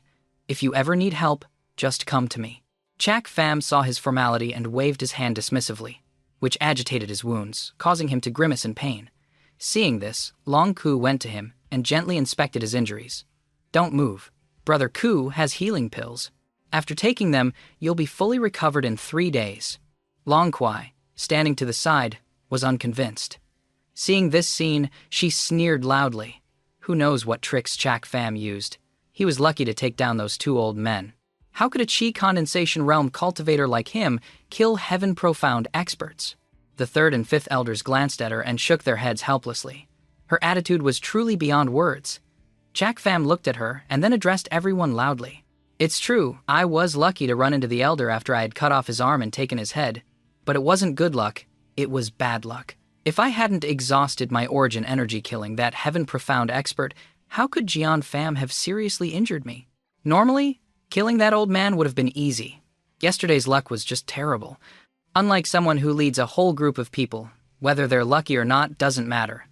If you ever need help, just come to me. Chak Fam saw his formality and waved his hand dismissively, which agitated his wounds, causing him to grimace in pain. Seeing this, Long Ku went to him and gently inspected his injuries. Don't move. Brother Ku has healing pills. After taking them, you'll be fully recovered in 3 days. Long Kwai, standing to the side, was unconvinced. Seeing this scene, she sneered loudly. Who knows what tricks Chak Pham used? He was lucky to take down those 2 old men. How could a chi condensation realm cultivator like him kill heaven profound experts? The third and fifth elders glanced at her and shook their heads helplessly. Her attitude was truly beyond words. Chak Pham looked at her and then addressed everyone loudly. It's true, I was lucky to run into the elder after I had cut off his arm and taken his head. But it wasn't good luck, it was bad luck. If I hadn't exhausted my origin energy killing that heaven profound expert, how could Jian Pham have seriously injured me? Normally, killing that old man would have been easy. Yesterday's luck was just terrible. Unlike someone who leads a whole group of people, whether they're lucky or not doesn't matter.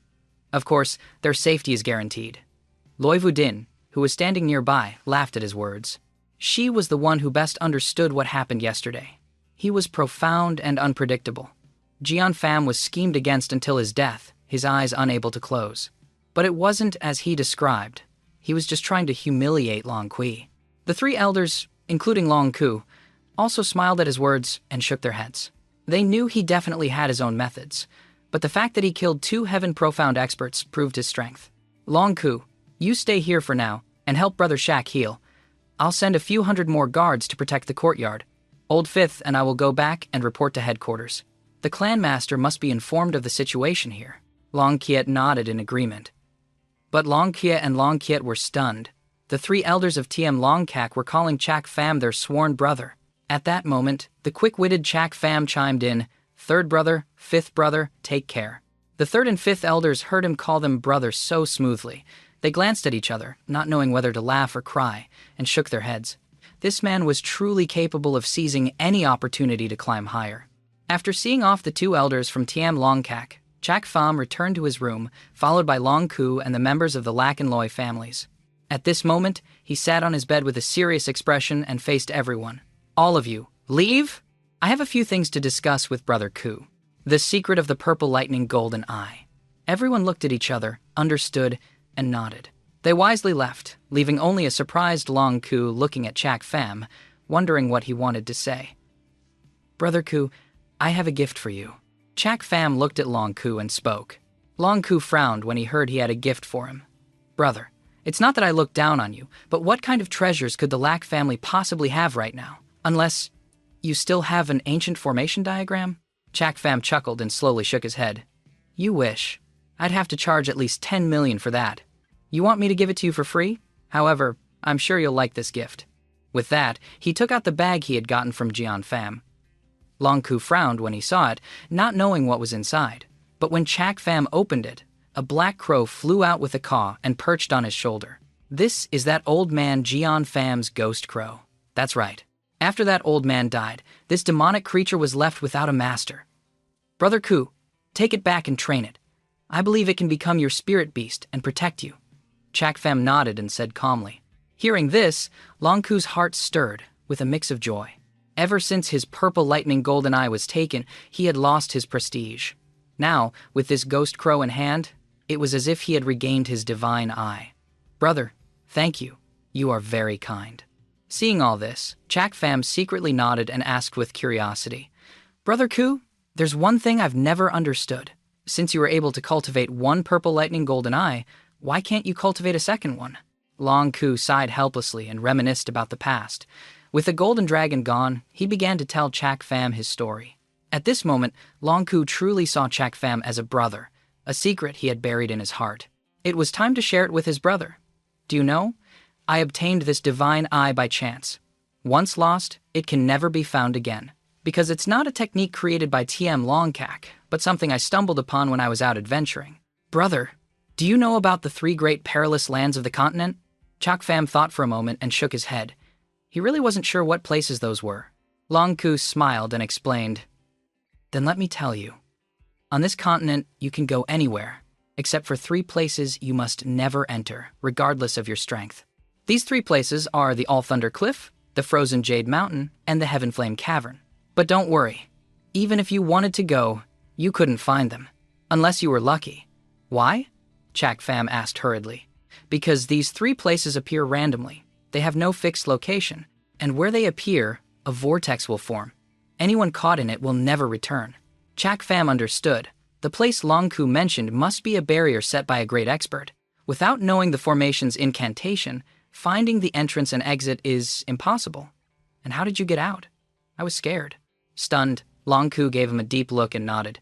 Of course, their safety is guaranteed. Loi Vudin, who was standing nearby, laughed at his words. She was the one who best understood what happened yesterday. He was profound and unpredictable. Jian Pham was schemed against until his death, his eyes unable to close. But it wasn't as he described. He was just trying to humiliate Long Kui. The 3 elders, including Long Ku, also smiled at his words and shook their heads. They knew he definitely had his own methods, but the fact that he killed 2 heaven-profound experts proved his strength. Long Ku, you stay here for now and help Brother Shak heal. I'll send a few hundred more guards to protect the courtyard. Old Fifth and I will go back and report to headquarters. The clan master must be informed of the situation here. Long Kiet nodded in agreement. But Long Kiet and Long Kiet were stunned. The 3 elders of TM Long Kak were calling Chak Pham their sworn brother. At that moment, the quick-witted Chak Pham chimed in, 3rd brother, 5th brother, take care. The 3rd and 5th elders heard him call them brother so smoothly. They glanced at each other, not knowing whether to laugh or cry, and shook their heads. This man was truly capable of seizing any opportunity to climb higher. After seeing off the 2 elders from TM Long Kak, Chak Pham returned to his room, followed by Long Ku and the members of the Lak and Loi families. At this moment, he sat on his bed with a serious expression and faced everyone. All of you, leave? I have a few things to discuss with Brother Ku. The secret of the purple lightning golden eye. Everyone looked at each other, understood, and nodded. They wisely left, leaving only a surprised Long Ku looking at Chak Pham, wondering what he wanted to say. Brother Ku, I have a gift for you. Chak Pham looked at Long Ku and spoke. Long Ku frowned when he heard he had a gift for him. Brother, it's not that I look down on you, but what kind of treasures could the Lak family possibly have right now? Unless you still have an ancient formation diagram? Chak Pham chuckled and slowly shook his head. You wish. I'd have to charge at least 10 million for that. You want me to give it to you for free? However, I'm sure you'll like this gift. With that, he took out the bag he had gotten from Jian Pham. Long Ku frowned when he saw it, not knowing what was inside. But when Chak Pham opened it, a black crow flew out with a caw and perched on his shoulder. This is that old man Jian Pham's ghost crow. That's right. After that old man died, this demonic creature was left without a master. Brother Ku, take it back and train it. I believe it can become your spirit beast and protect you. Chak Pham nodded and said calmly. Hearing this, Long Ku's heart stirred with a mix of joy. Ever since his purple lightning golden eye was taken, he had lost his prestige. Now, with this ghost crow in hand, it was as if he had regained his divine eye. Brother, thank you. You are very kind. Seeing all this, Chak Pham secretly nodded and asked with curiosity, Brother Ku, there's one thing I've never understood. Since you were able to cultivate 1 purple lightning golden eye, why can't you cultivate a second one? Long Ku sighed helplessly and reminisced about the past. With the golden dragon gone, he began to tell Chak Pham his story. At this moment, Long Ku truly saw Chak Pham as a brother, a secret he had buried in his heart. It was time to share it with his brother. Do you know? I obtained this divine eye by chance. Once lost, it can never be found again. Because it's not a technique created by TM Long Kak, but something I stumbled upon when I was out adventuring. Brother, do you know about the 3 great perilous lands of the continent? Chak Pham thought for a moment and shook his head. He really wasn't sure what places those were. Long Ku smiled and explained, Then let me tell you. On this continent, you can go anywhere, except for 3 places you must never enter, regardless of your strength. These 3 places are the All Thunder Cliff, the Frozen Jade Mountain, and the Heaven Flame Cavern. But don't worry. Even if you wanted to go, you couldn't find them. Unless you were lucky. Why? Chak Pham asked hurriedly. Because these 3 places appear randomly. They have no fixed location, and where they appear, a vortex will form. Anyone caught in it will never return. Chak Pham understood. The place Long Ku mentioned must be a barrier set by a great expert. Without knowing the formation's incantation, finding the entrance and exit is impossible. And how did you get out? I was scared. Stunned, Long Ku gave him a deep look and nodded.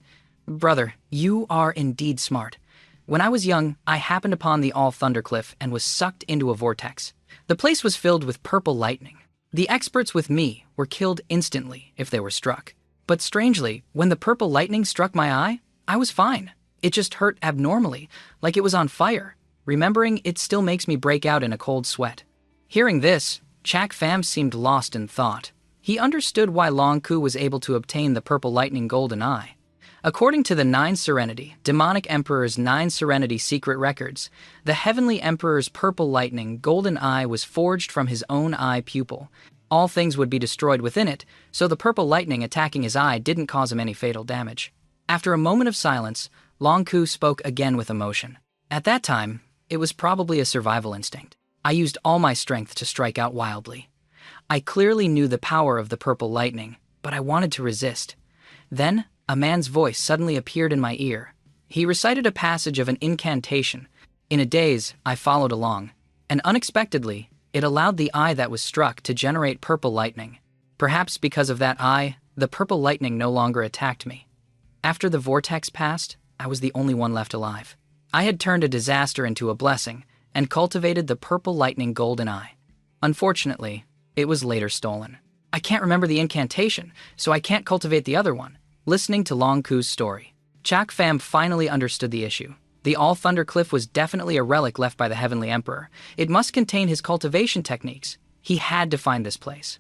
Brother, you are indeed smart. When I was young, I happened upon the All Thunder Cliff and was sucked into a vortex. The place was filled with purple lightning. The experts with me were killed instantly if they were struck. But strangely, when the purple lightning struck my eye, I was fine. It just hurt abnormally, like it was on fire. Remembering it still makes me break out in a cold sweat. Hearing this, Chak Pham seemed lost in thought. He understood why Long Ku was able to obtain the purple lightning golden eye. According to the 9 Serenity, demonic emperor's 9 Serenity secret records, the heavenly emperor's purple lightning golden eye was forged from his own eye pupil. All things would be destroyed within it, so the purple lightning attacking his eye didn't cause him any fatal damage. After a moment of silence, Long Ku spoke again with emotion. At that time, it was probably a survival instinct. I used all my strength to strike out wildly. I clearly knew the power of the purple lightning, but I wanted to resist. Then, a man's voice suddenly appeared in my ear. He recited a passage of an incantation. In a daze, I followed along, and unexpectedly, it allowed the eye that was struck to generate purple lightning. Perhaps because of that eye, the purple lightning no longer attacked me. After the vortex passed, I was the only one left alive. I had turned a disaster into a blessing and cultivated the purple lightning golden eye. Unfortunately, it was later stolen. I can't remember the incantation, so I can't cultivate the other one. Listening to Long Ku's story, Chak Pham finally understood the issue. The All Thunder Cliff was definitely a relic left by the Heavenly Emperor. It must contain his cultivation techniques. He had to find this place.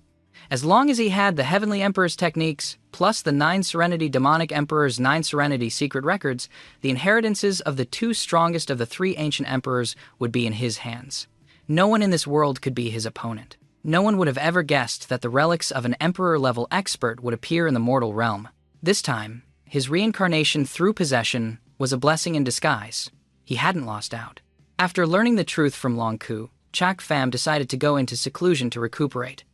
As long as he had the Heavenly Emperor's techniques, plus the 9 Serenity Demonic Emperor's 9 Serenity secret records, the inheritances of the 2 strongest of the 3 ancient emperors would be in his hands. No one in this world could be his opponent. No one would have ever guessed that the relics of an emperor-level expert would appear in the mortal realm. This time, his reincarnation through possession was a blessing in disguise. He hadn't lost out. After learning the truth from Long Ku, Chak Pham decided to go into seclusion to recuperate.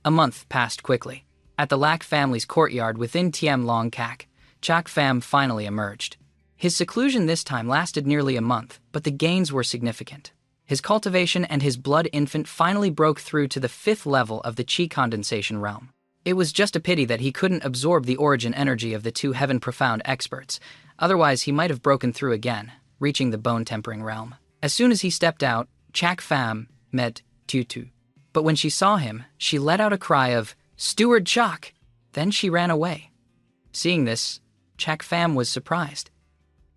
A month passed quickly. At the Lac family's courtyard within Tiem Long Kak, Chak Pham finally emerged. His seclusion this time lasted nearly a month, but the gains were significant. His cultivation and his blood infant finally broke through to the 5th level of the Qi condensation realm. It was just a pity that he couldn't absorb the origin energy of the 2 heaven profound experts. Otherwise, he might have broken through again, reaching the bone-tempering realm. As soon as he stepped out, Chak Pham met Tutu. But when she saw him, she let out a cry of, "Steward Chak!" Then she ran away. Seeing this, Chak Pham was surprised.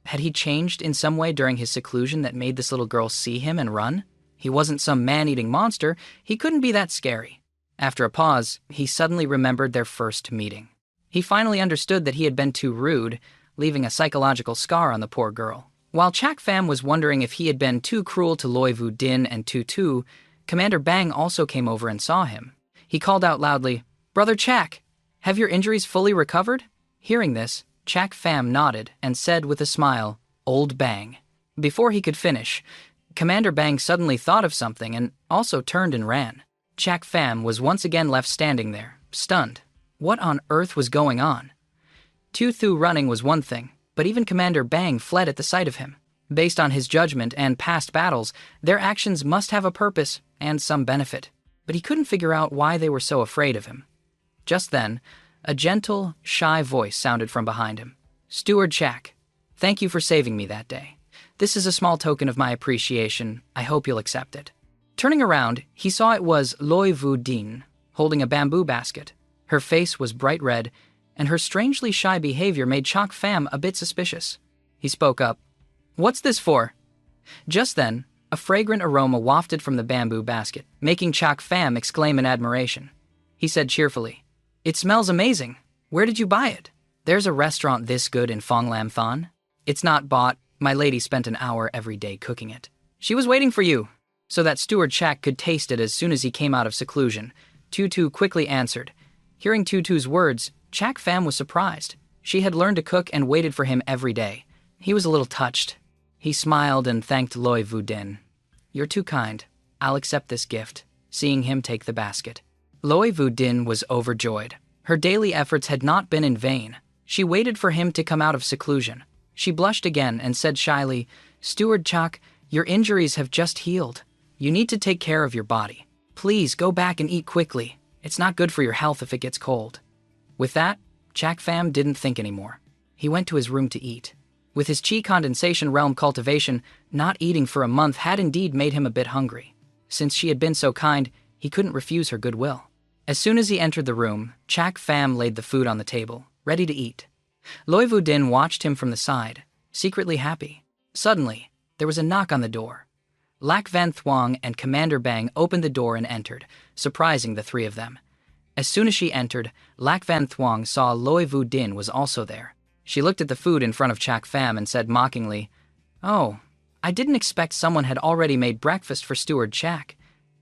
Had he changed in some way during his seclusion that made this little girl see him and run? He wasn't some man-eating monster. He couldn't be that scary. After a pause, he suddenly remembered their first meeting. He finally understood that he had been too rude, leaving a psychological scar on the poor girl. While Chak Pham was wondering if he had been too cruel to Loi Vu Din and Tutu, Commander Bang also came over and saw him. He called out loudly, "Brother Chak, have your injuries fully recovered?" Hearing this, Chak Pham nodded and said with a smile, "Old Bang." Before he could finish, Commander Bang suddenly thought of something and also turned and ran. Chak Pham was once again left standing there, stunned. What on earth was going on? Tutu running was one thing, but even Commander Bang fled at the sight of him. Based on his judgment and past battles, their actions must have a purpose and some benefit, but he couldn't figure out why they were so afraid of him. Just then, a gentle, shy voice sounded from behind him. "Steward Chak, thank you for saving me that day. This is a small token of my appreciation. I hope you'll accept it." Turning around, he saw it was Loi Vu Din, holding a bamboo basket. Her face was bright red, and her strangely shy behavior made Chak Pham a bit suspicious. He spoke up, "What's this for?" Just then, a fragrant aroma wafted from the bamboo basket, making Chak Pham exclaim in admiration. He said cheerfully, "It smells amazing. Where did you buy it?" "There's a restaurant this good in Phong Lam Than. It's not bought. My lady spent an hour every day cooking it. She was waiting for you, so that Steward Chak could taste it as soon as he came out of seclusion." Tutu quickly answered. Hearing Tutu's words, Chak Pham was surprised. She had learned to cook and waited for him every day. He was a little touched. He smiled and thanked Loi Vudin. "You're too kind. I'll accept this gift," seeing him take the basket. Loi Vudin was overjoyed. Her daily efforts had not been in vain. She waited for him to come out of seclusion. She blushed again and said shyly, "Steward Chak, your injuries have just healed. You need to take care of your body. Please go back and eat quickly. It's not good for your health if it gets cold." With that, Chak Pham didn't think anymore. He went to his room to eat. With his chi condensation realm cultivation, not eating for a month had indeed made him a bit hungry. Since she had been so kind, he couldn't refuse her goodwill. As soon as he entered the room, Chak Pham laid the food on the table, ready to eat. Loi Vudin watched him from the side, secretly happy. Suddenly, there was a knock on the door. Lac Van Thuong and Commander Bang opened the door and entered, surprising the three of them. As soon as she entered, Lac Van Thuong saw Loi Vudin was also there. She looked at the food in front of Chak Pham and said mockingly, "Oh, I didn't expect someone had already made breakfast for Steward Chak.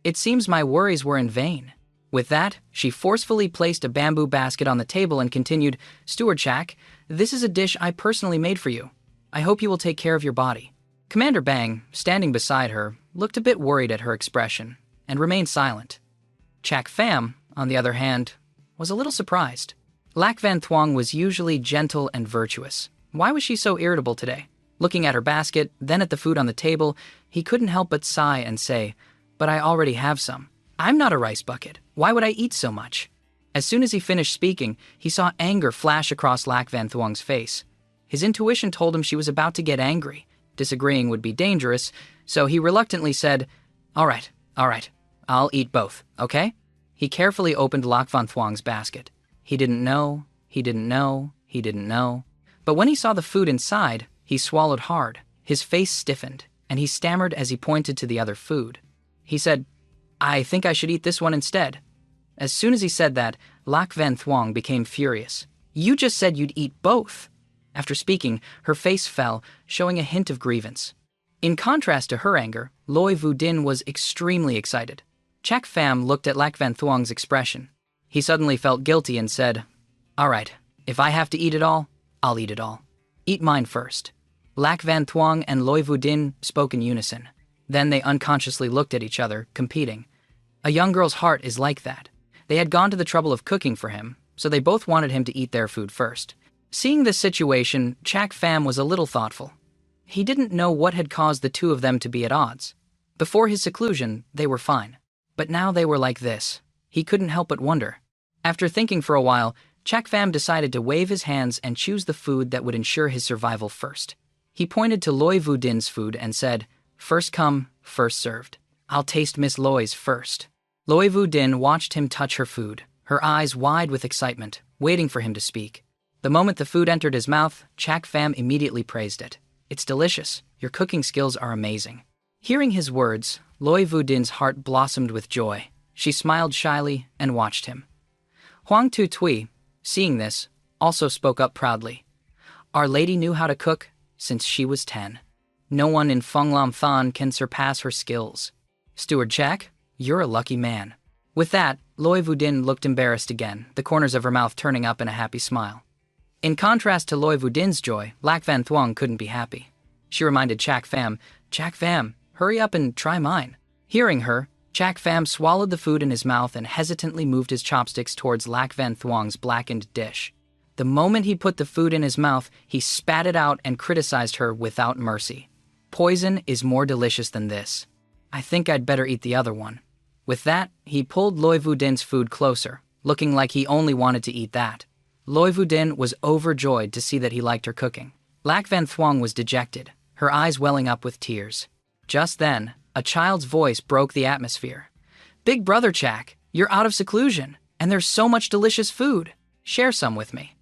It seems my worries were in vain." With that, she forcefully placed a bamboo basket on the table and continued, "Steward Chak, this is a dish I personally made for you. I hope you will take care of your body." Commander Bang, standing beside her, looked a bit worried at her expression and remained silent. Chak Pham, on the other hand, was a little surprised. Lac Van Thuong was usually gentle and virtuous. Why was she so irritable today? Looking at her basket, then at the food on the table, he couldn't help but sigh and say, "But I already have some. I'm not a rice bucket. Why would I eat so much?" As soon as he finished speaking, he saw anger flash across Lac Van Thuong's face. His intuition told him she was about to get angry. Disagreeing would be dangerous, so he reluctantly said, all right, I'll eat both, okay?" He carefully opened Lac Van Thuong's basket. He didn't know. But when he saw the food inside, he swallowed hard. His face stiffened, and he stammered as he pointed to the other food. He said, "I think I should eat this one instead." As soon as he said that, Lac Van Thuong became furious. "You just said you'd eat both." After speaking, her face fell, showing a hint of grievance. In contrast to her anger, Loi Vudin was extremely excited. Chak Pham looked at Lac Van Thuong's expression. He suddenly felt guilty and said, "All right, if I have to eat it all, I'll eat it all. Eat mine first." Lac Van Thuong and Loi Vudin spoke in unison. Then they unconsciously looked at each other, competing. A young girl's heart is like that. They had gone to the trouble of cooking for him, so they both wanted him to eat their food first. Seeing this situation, Chak Pham was a little thoughtful. He didn't know what had caused the two of them to be at odds. Before his seclusion, they were fine. But now they were like this. He couldn't help but wonder. After thinking for a while, Chak Pham decided to wave his hands and choose the food that would ensure his survival first. He pointed to Loi Vudin's food and said, "First come, first served. I'll taste Miss Loi's first." Loi Vudin watched him touch her food, her eyes wide with excitement, waiting for him to speak. The moment the food entered his mouth, Chak Pham immediately praised it. "It's delicious. Your cooking skills are amazing." Hearing his words, Loi Vudin's heart blossomed with joy. She smiled shyly and watched him. Huang Tu Tui, seeing this, also spoke up proudly. "Our lady knew how to cook since she was 10. No one in Feng Lam Than can surpass her skills. Steward Chak, you're a lucky man." With that, Loi Vudin looked embarrassed again, the corners of her mouth turning up in a happy smile. In contrast to Loi Vudin's joy, Lac Van Thuong couldn't be happy. She reminded Chak Pham, "Chak Pham, hurry up and try mine." Hearing her, Chak Pham swallowed the food in his mouth and hesitantly moved his chopsticks towards Lac Van Thuong's blackened dish. The moment he put the food in his mouth, he spat it out and criticized her without mercy. "Poison is more delicious than this. I think I'd better eat the other one." With that, he pulled Loi Vudin's food closer, looking like he only wanted to eat that. Loi Vudin was overjoyed to see that he liked her cooking. Lac Van Thuong was dejected, her eyes welling up with tears. Just then, a child's voice broke the atmosphere. "Big brother Chak, you're out of seclusion, and there's so much delicious food. Share some with me."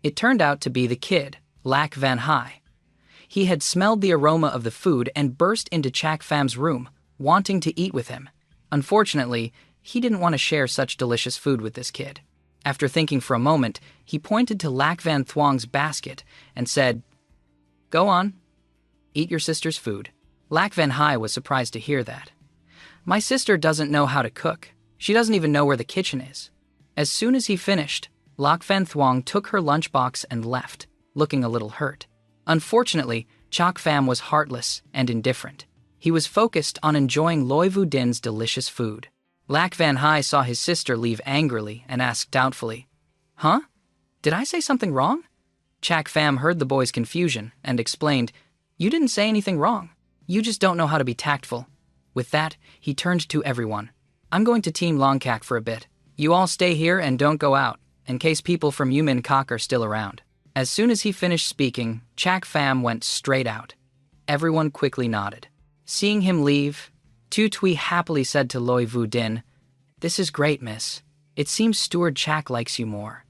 It turned out to be the kid, Lac Van Hai. He had smelled the aroma of the food and burst into Chak Pham's room, wanting to eat with him. Unfortunately, he didn't want to share such delicious food with this kid. After thinking for a moment, he pointed to Lac Van Thuong's basket and said, "Go on, eat your sister's food." Lac Van Hai was surprised to hear that. "My sister doesn't know how to cook. She doesn't even know where the kitchen is." As soon as he finished, Lac Van Thuong took her lunchbox and left, looking a little hurt. Unfortunately, Chak Pham was heartless and indifferent. He was focused on enjoying Loi Vu Din's delicious food. Lac Van Hai saw his sister leave angrily and asked doubtfully, "Huh? Did I say something wrong?" Chak Pham heard the boy's confusion and explained, "You didn't say anything wrong. You just don't know how to be tactful." With that, he turned to everyone. "I'm going to Team Longcack for a bit. You all stay here and don't go out, in case people from ManhwaCapped are still around." As soon as he finished speaking, Chak Pham went straight out. Everyone quickly nodded. Seeing him leave, Tu Tui happily said to Loi Vu Din, "This is great, miss. It seems Steward Chak likes you more."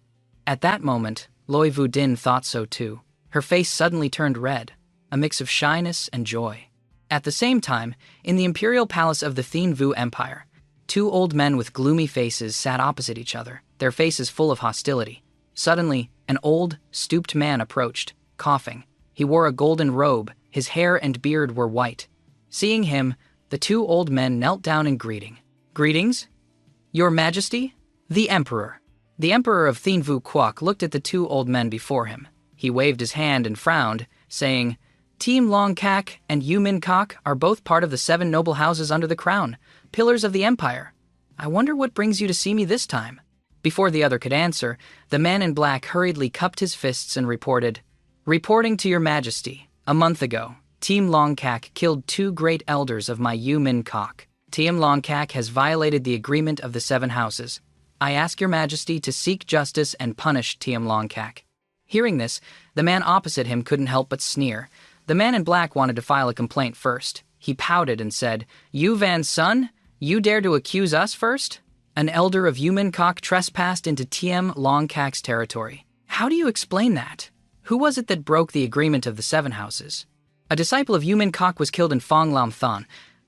At that moment, Loi Vu Din thought so too. Her face suddenly turned red, a mix of shyness and joy. At the same time, in the imperial palace of the Thien Vu Empire, two old men with gloomy faces sat opposite each other, their faces full of hostility. Suddenly, an old, stooped man approached, coughing. He wore a golden robe, his hair and beard were white. Seeing him, the two old men knelt down in greeting. "Greetings, Your Majesty, the Emperor." The Emperor of Thien Vu Quoc looked at the two old men before him. He waved his hand and frowned, saying, "Team Longcack and ManhwaCapped are both part of the 7 noble houses under the crown, pillars of the empire. I wonder what brings you to see me this time." Before the other could answer, the man in black hurriedly cupped his fists and reported, "Reporting to Your Majesty, a month ago, Team Longcack killed 2 great elders of my ManhwaCapped. Team Longcack has violated the agreement of the 7 houses. I ask Your Majesty to seek justice and punish Team Longcack." Hearing this, the man opposite him couldn't help but sneer. The man in black wanted to file a complaint first. He pouted and said, "You Van's son? You dare to accuse us first? An elder of ManhwaCapped trespassed into Team Longcack's territory. How do you explain that? Who was it that broke the agreement of the 7 houses?" "A disciple of ManhwaCapped was killed in Phong Lam Thon.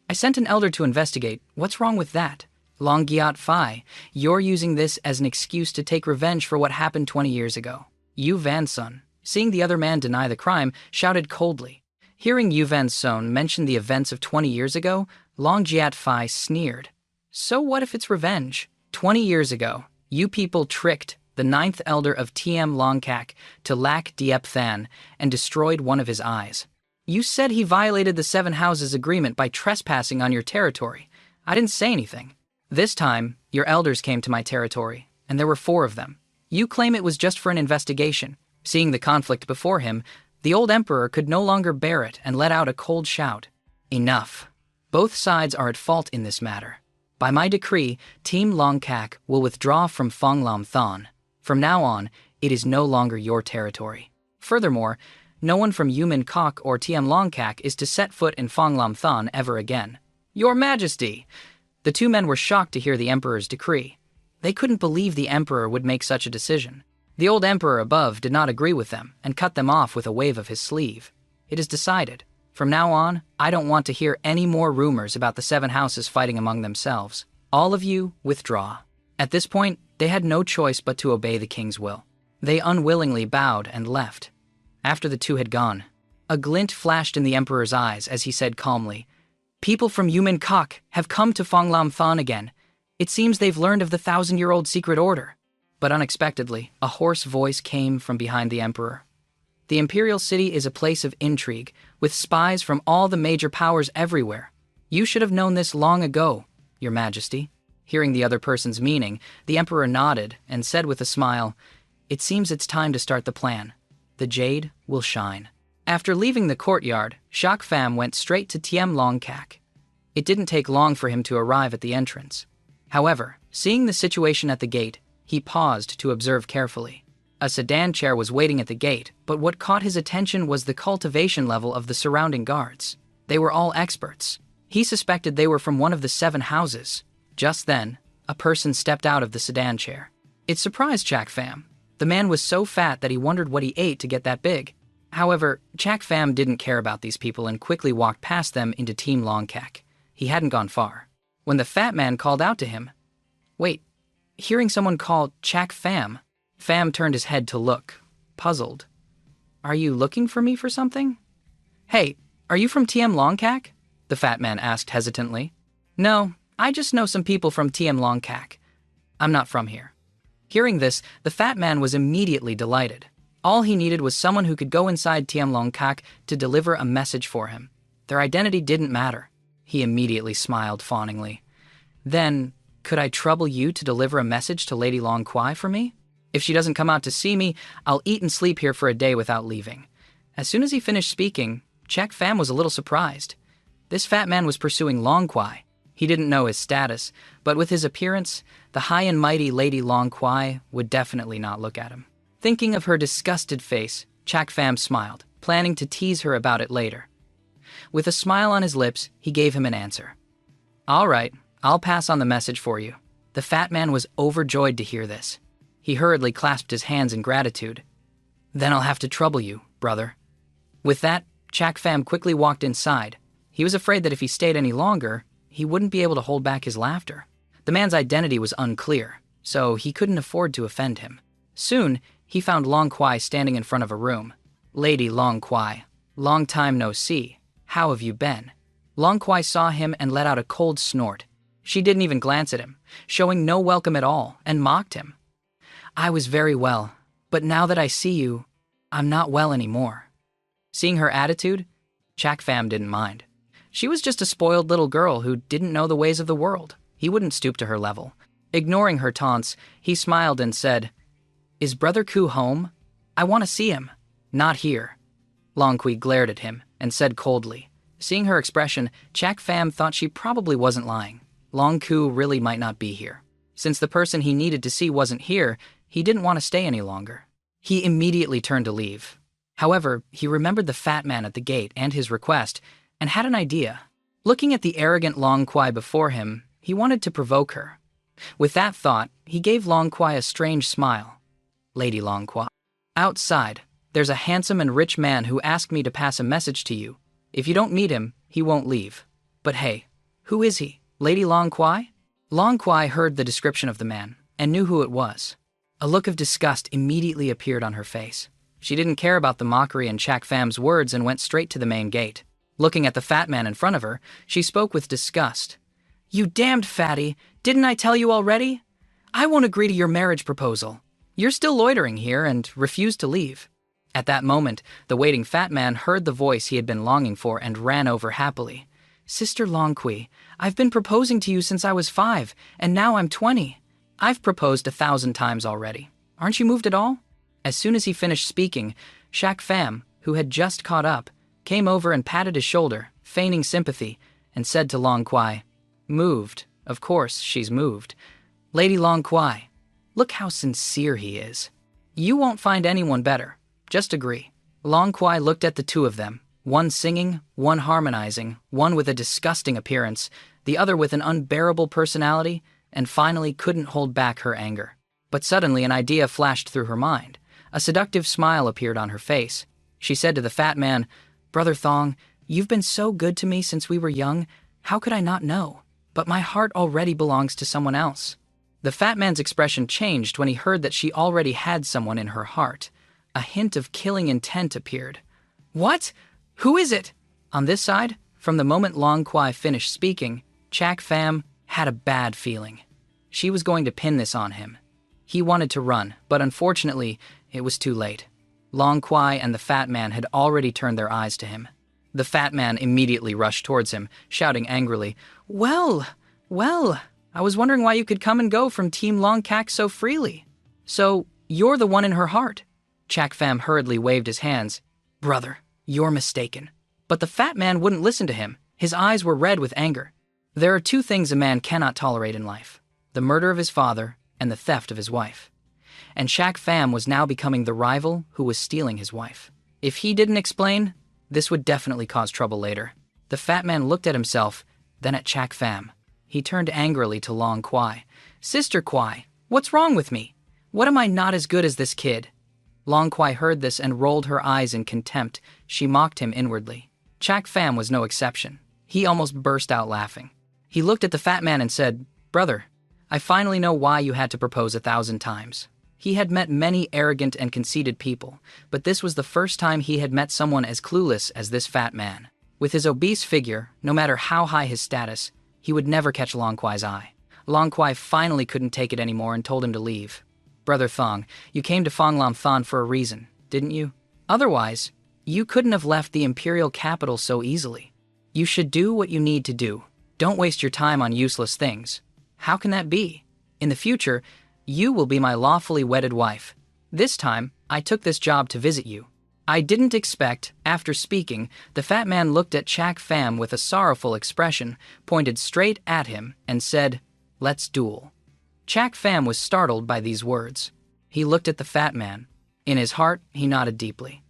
I sent an elder to investigate. What's wrong with that?" "Long Giat Phi, you're using this as an excuse to take revenge for what happened 20 years ago." Yu Van's son, seeing the other man deny the crime, shouted coldly. Hearing Yu Van's son mention the events of 20 years ago, Long Giat Phi sneered. "So what if it's revenge? 20 years ago, you people tricked the 9th elder of TM Longcack to Lac Diep Than and destroyed one of his eyes. You said he violated the 7 houses agreement by trespassing on your territory. I didn't say anything. This time, your elders came to my territory, and there were 4 of them. You claim it was just for an investigation." Seeing the conflict before him, the old emperor could no longer bear it and let out a cold shout. "Enough. Both sides are at fault in this matter. By my decree, Team Longcack will withdraw from Phong Lam Thon. From now on, it is no longer your territory. Furthermore, no one from ManhwaCapped or TM Longcack is to set foot in Phong Lam Thon ever again." "Your Majesty!" The 2 men were shocked to hear the emperor's decree. They couldn't believe the emperor would make such a decision. The old emperor above did not agree with them and cut them off with a wave of his sleeve. "It is decided. From now on, I don't want to hear any more rumors about the 7 houses fighting among themselves. All of you, withdraw." At this point, they had no choice but to obey the king's will. They unwillingly bowed and left. After the 2 had gone, a glint flashed in the emperor's eyes as he said calmly, "People from ManhwaCapped have come to Phong Lam Thon again. It seems they've learned of the 1,000-year-old secret order." But unexpectedly, a hoarse voice came from behind the emperor. "The imperial city is a place of intrigue, with spies from all the major powers everywhere. You should have known this long ago, Your Majesty." Hearing the other person's meaning, the emperor nodded and said with a smile, "It seems it's time to start the plan. The jade will shine." After leaving the courtyard, Chak Pham went straight to Tiem Longcack. It didn't take long for him to arrive at the entrance. However, seeing the situation at the gate, he paused to observe carefully. A sedan chair was waiting at the gate, but what caught his attention was the cultivation level of the surrounding guards. They were all experts. He suspected they were from one of the 7 houses. Just then, a person stepped out of the sedan chair. It surprised Chak Pham. The man was so fat that he wondered what he ate to get that big. However, Chak Pham didn't care about these people and quickly walked past them into Team Longcack. He hadn't gone far when the fat man called out to him. Wait, hearing someone call Chak Pham, Pham turned his head to look, puzzled. "Are you looking for me for something?" "Hey, are you from TM Longcack?" the fat man asked hesitantly. "No, I just know some people from TM Longcack. I'm not from here." Hearing this, the fat man was immediately delighted. All he needed was someone who could go inside Tianlongkak to deliver a message for him. Their identity didn't matter. He immediately smiled fawningly. Then, could I trouble you to deliver a message to Lady Long Kwai for me? If she doesn't come out to see me, I'll eat and sleep here for a day without leaving. As soon as he finished speaking, Chak Pham was a little surprised. This fat man was pursuing Long Kwai. He didn't know his status, but with his appearance, the high and mighty Lady Long Kwai would definitely not look at him. Thinking of her disgusted face, Chak Pham smiled, planning to tease her about it later. With a smile on his lips, he gave him an answer. All right, I'll pass on the message for you. The fat man was overjoyed to hear this. He hurriedly clasped his hands in gratitude. Then I'll have to trouble you, brother. With that, Chak Pham quickly walked inside. He was afraid that if he stayed any longer, he wouldn't be able to hold back his laughter. The man's identity was unclear, so he couldn't afford to offend him. Soon, he found Long Kwai standing in front of a room. Lady Long Kwai, long time no see. How have you been? Long Kwai saw him and let out a cold snort. She didn't even glance at him, showing no welcome at all, and mocked him. I was very well, but now that I see you, I'm not well anymore. Seeing her attitude, Chak Pham didn't mind. She was just a spoiled little girl who didn't know the ways of the world. He wouldn't stoop to her level. Ignoring her taunts, he smiled and said, Is Brother Ku home? I want to see him. Not here. Long Kui glared at him and said coldly. Seeing her expression, Chak Pham thought she probably wasn't lying. Long Ku really might not be here. Since the person he needed to see wasn't here, he didn't want to stay any longer. He immediately turned to leave. However, he remembered the fat man at the gate and his request, and had an idea. Looking at the arrogant Long Kwai before him, he wanted to provoke her. With that thought, he gave Long Kwai a strange smile. Lady Long Kwai. Outside, there's a handsome and rich man who asked me to pass a message to you. If you don't meet him, he won't leave. But hey, who is he? Lady Long Kwai? Long Kwai heard the description of the man and knew who it was. A look of disgust immediately appeared on her face. She didn't care about the mockery in Chak Pham's words and went straight to the main gate. Looking at the fat man in front of her, she spoke with disgust. You damned fatty, didn't I tell you already? I won't agree to your marriage proposal. You're still loitering here and refuse to leave. At that moment, the waiting fat man heard the voice he had been longing for and ran over happily. Sister Long Kui, I've been proposing to you since I was 5, and now I'm 20. I've proposed 1,000 times already. Aren't you moved at all? As soon as he finished speaking, Chak Pham, who had just caught up, came over and patted his shoulder, feigning sympathy, and said to Long Kwai, Moved. Of course, she's moved. Lady Long Kwai, look how sincere he is. You won't find anyone better. Just agree. Long Kwai looked at the two of them, one singing, one harmonizing, one with a disgusting appearance, the other with an unbearable personality, and finally couldn't hold back her anger. But suddenly an idea flashed through her mind. A seductive smile appeared on her face. She said to the fat man, Brother Thong, you've been so good to me since we were young, how could I not know? But my heart already belongs to someone else. The fat man's expression changed when he heard that she already had someone in her heart. A hint of killing intent appeared. What? Who is it? On this side, from the moment Long Kwai finished speaking, Chak Pham had a bad feeling. She was going to pin this on him. He wanted to run, but unfortunately, it was too late. Long Kwai and the fat man had already turned their eyes to him. The fat man immediately rushed towards him, shouting angrily, Well, I was wondering why you could come and go from Team Long Kak so freely. So, you're the one in her heart. Chak Pham hurriedly waved his hands. Brother, you're mistaken. But the fat man wouldn't listen to him. His eyes were red with anger. There are 2 things a man cannot tolerate in life: the murder of his father and the theft of his wife. And Chak Pham was now becoming the rival who was stealing his wife. If he didn't explain, this would definitely cause trouble later. The fat man looked at himself, then at Chak Pham. He turned angrily to Long Kwai. Sister Kwai, what's wrong with me? What am I not as good as this kid? Long Kwai heard this and rolled her eyes in contempt. She mocked him inwardly. Chak Pham was no exception. He almost burst out laughing. He looked at the fat man and said, Brother, I finally know why you had to propose 1,000 times. He had met many arrogant and conceited people, but this was the first time he had met someone as clueless as this fat man. With his obese figure, no matter how high his status, he would never catch Long Kwai's eye. Long Kwai finally couldn't take it anymore and told him to leave. Brother Thong, you came to Fong Lam Thon for a reason. didn't you? Otherwise, you couldn't have left the imperial capital so easily. You should do what you need to do. Don't waste your time on useless things. How can that be? In the future, you will be my lawfully wedded wife. This time, I took this job to visit you. I didn't expect, after speaking, the fat man looked at Chak Pham with a sorrowful expression, pointed straight at him, and said, "Let's duel." Chak Pham was startled by these words. He looked at the fat man. In his heart, he nodded deeply.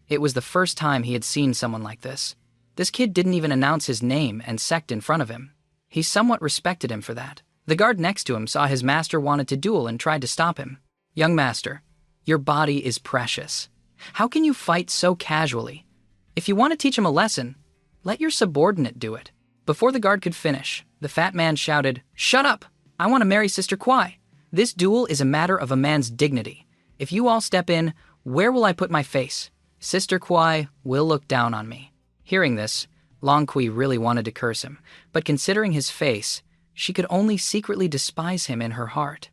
It was the first time he had seen someone like this. This kid didn't even announce his name and sect in front of him. He somewhat respected him for that. The guard next to him saw his master wanted to duel and tried to stop him. "Young master, your body is precious. How can you fight so casually? If you want to teach him a lesson, let your subordinate do it." Before the guard could finish, the fat man shouted, "Shut up! I want to marry Sister Kwai. This duel is a matter of a man's dignity. If you all step in, where will I put my face? Sister Kwai will look down on me." Hearing this, Long Kui really wanted to curse him, but considering his face, she could only secretly despise him in her heart.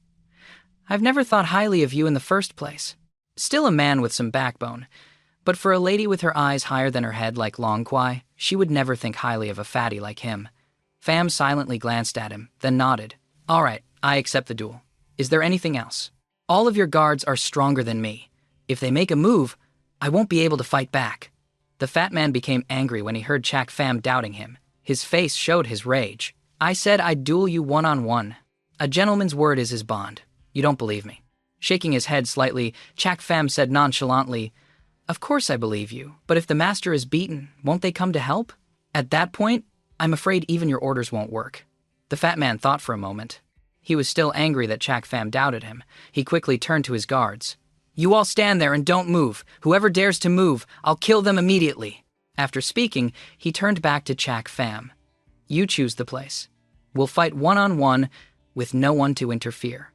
"I've never thought highly of you in the first place." Still a man with some backbone, but for a lady with her eyes higher than her head like Long Kui, she would never think highly of a fatty like him. Pham silently glanced at him, then nodded. "All right, I accept the duel. Is there anything else? All of your guards are stronger than me. If they make a move, I won't be able to fight back." The fat man became angry when he heard Chak Pham doubting him. His face showed his rage. "I said I'd duel you one-on-one. A gentleman's word is his bond. You don't believe me." Shaking his head slightly, Chak Pham said nonchalantly, "Of course I believe you, but if the master is beaten, won't they come to help? At that point, I'm afraid even your orders won't work." The fat man thought for a moment. He was still angry that Chak Pham doubted him. He quickly turned to his guards. "You all stand there and don't move. Whoever dares to move, I'll kill them immediately." After speaking, he turned back to Chak Pham. "You choose the place. We'll fight one-on-one with no one to interfere."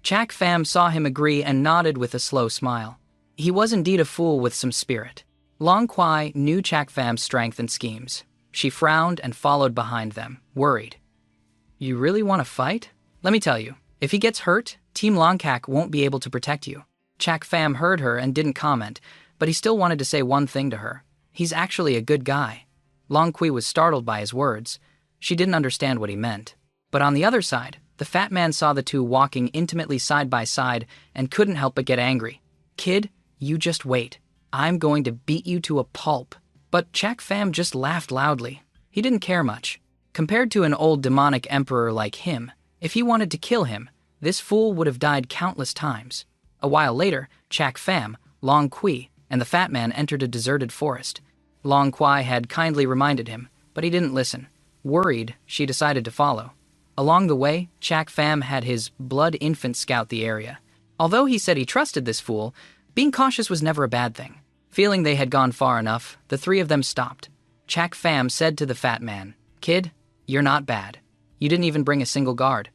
Chak Pham saw him agree and nodded with a slow smile. He was indeed a fool with some spirit. Long Kui knew Chak Pham's strength and schemes. She frowned and followed behind them, worried. "You really want to fight? Let me tell you, if he gets hurt, Team Longkak won't be able to protect you." Chak Pham heard her and didn't comment, but he still wanted to say one thing to her. He's actually a good guy. Long Kui was startled by his words. She didn't understand what he meant. But on the other side, the fat man saw the two walking intimately side by side and couldn't help but get angry. "Kid, you just wait. I'm going to beat you to a pulp." But Chak Pham just laughed loudly. He didn't care much. Compared to an old demonic emperor like him, if he wanted to kill him, this fool would have died countless times. A while later, Chak Pham, Long Kui, and the fat man entered a deserted forest. Long Kui had kindly reminded him, but he didn't listen. Worried, she decided to follow. Along the way, Chak Pham had his blood infant scout the area. Although he said he trusted this fool, being cautious was never a bad thing. Feeling they had gone far enough, the three of them stopped. Chak Pham said to the fat man, "Kid, you're not bad. You didn't even bring a single guard."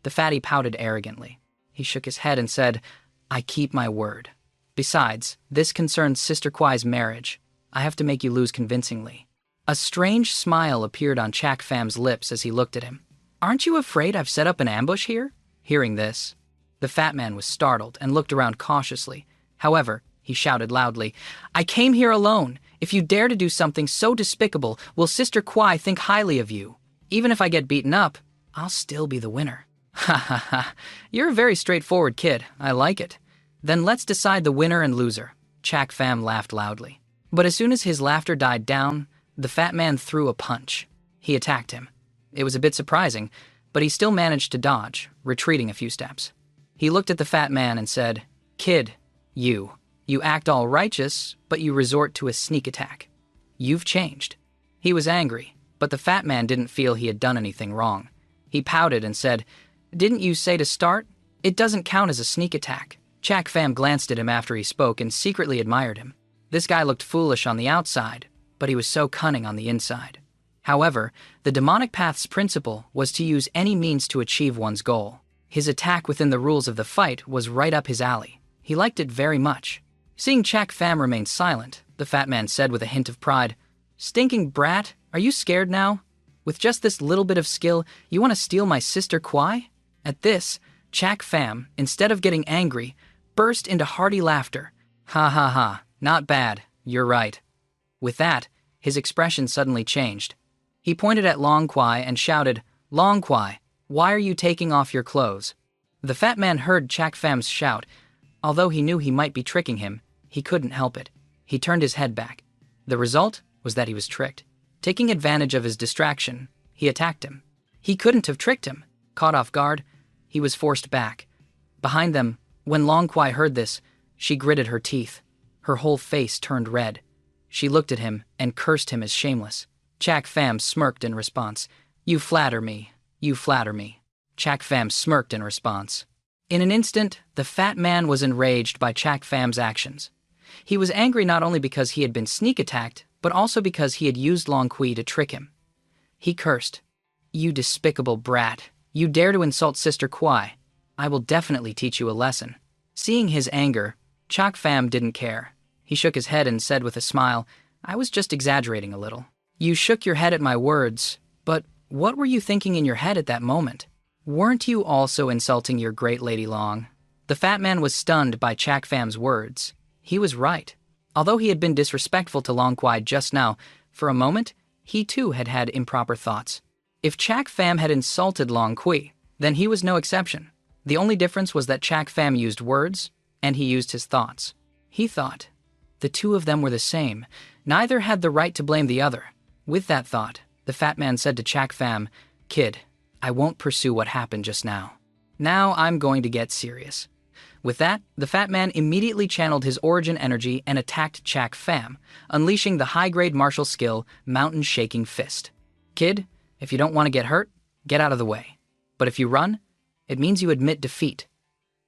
The fatty pouted arrogantly. He shook his head and said, "I keep my word. Besides, this concerns Sister Kwai's marriage. I have to make you lose convincingly." A strange smile appeared on Chak Pham's lips as he looked at him. "Aren't you afraid I've set up an ambush here?" Hearing this, the fat man was startled and looked around cautiously. However, he shouted loudly, "I came here alone. If you dare to do something so despicable, will Sister Kwai think highly of you? Even if I get beaten up, I'll still be the winner." "Ha ha ha. You're a very straightforward kid. I like it. Then let's decide the winner and loser." Chak Pham laughed loudly. But as soon as his laughter died down, the fat man threw a punch. He attacked him. It was a bit surprising, but he still managed to dodge, retreating a few steps. He looked at the fat man and said, "Kid, you act all righteous, but you resort to a sneak attack. You've changed." He was angry, but the fat man didn't feel he had done anything wrong. He pouted and said, "Didn't you say to start? It doesn't count as a sneak attack." Chak Pham glanced at him after he spoke and secretly admired him. This guy looked foolish on the outside, but he was so cunning on the inside. However, the demonic path's principle was to use any means to achieve one's goal. His attack within the rules of the fight was right up his alley. He liked it very much. Seeing Chak Pham remain silent, the fat man said with a hint of pride, "Stinking brat, are you scared now? With just this little bit of skill, you want to steal my Sister Kwai?" At this, Chak Pham, instead of getting angry, burst into hearty laughter. Ha ha ha, not bad, you're right. With that, his expression suddenly changed. He pointed at Long Kwai and shouted, Long Kwai, why are you taking off your clothes? The fat man heard Chak Fam's shout. Although he knew he might be tricking him, he couldn't help it. He turned his head back. The result was that he was tricked. Taking advantage of his distraction, he attacked him. He couldn't have tricked him. Caught off guard, he was forced back. Behind them, when Long Kwai heard this, she gritted her teeth. Her whole face turned red. She looked at him and cursed him as shameless. Chak Fam smirked in response. You flatter me. You flatter me. Chak Fam smirked in response. In an instant, the fat man was enraged by Chak Fam's actions. He was angry not only because he had been sneak attacked, but also because he had used Long Kui to trick him. He cursed. You despicable brat. You dare to insult Sister Kwai. I will definitely teach you a lesson. Seeing his anger, Chak Fam didn't care. He shook his head and said with a smile, I was just exaggerating a little. You shook your head at my words, but what were you thinking in your head at that moment? Weren't you also insulting your great Lady Long? The fat man was stunned by Chak Fam's words. He was right. Although he had been disrespectful to Long Kwai just now, for a moment, he too had had improper thoughts. If Chak Fam had insulted Long Kui, then he was no exception. The only difference was that Chak Fam used words, and he used his thoughts. He thought, the two of them were the same. Neither had the right to blame the other. With that thought, the fat man said to Chak Fam, Kid, I won't pursue what happened just now. Now I'm going to get serious. With that, the fat man immediately channeled his origin energy and attacked Chak Fam, unleashing the high-grade martial skill, Mountain Shaking Fist. Kid, if you don't want to get hurt, get out of the way. But if you run, it means you admit defeat.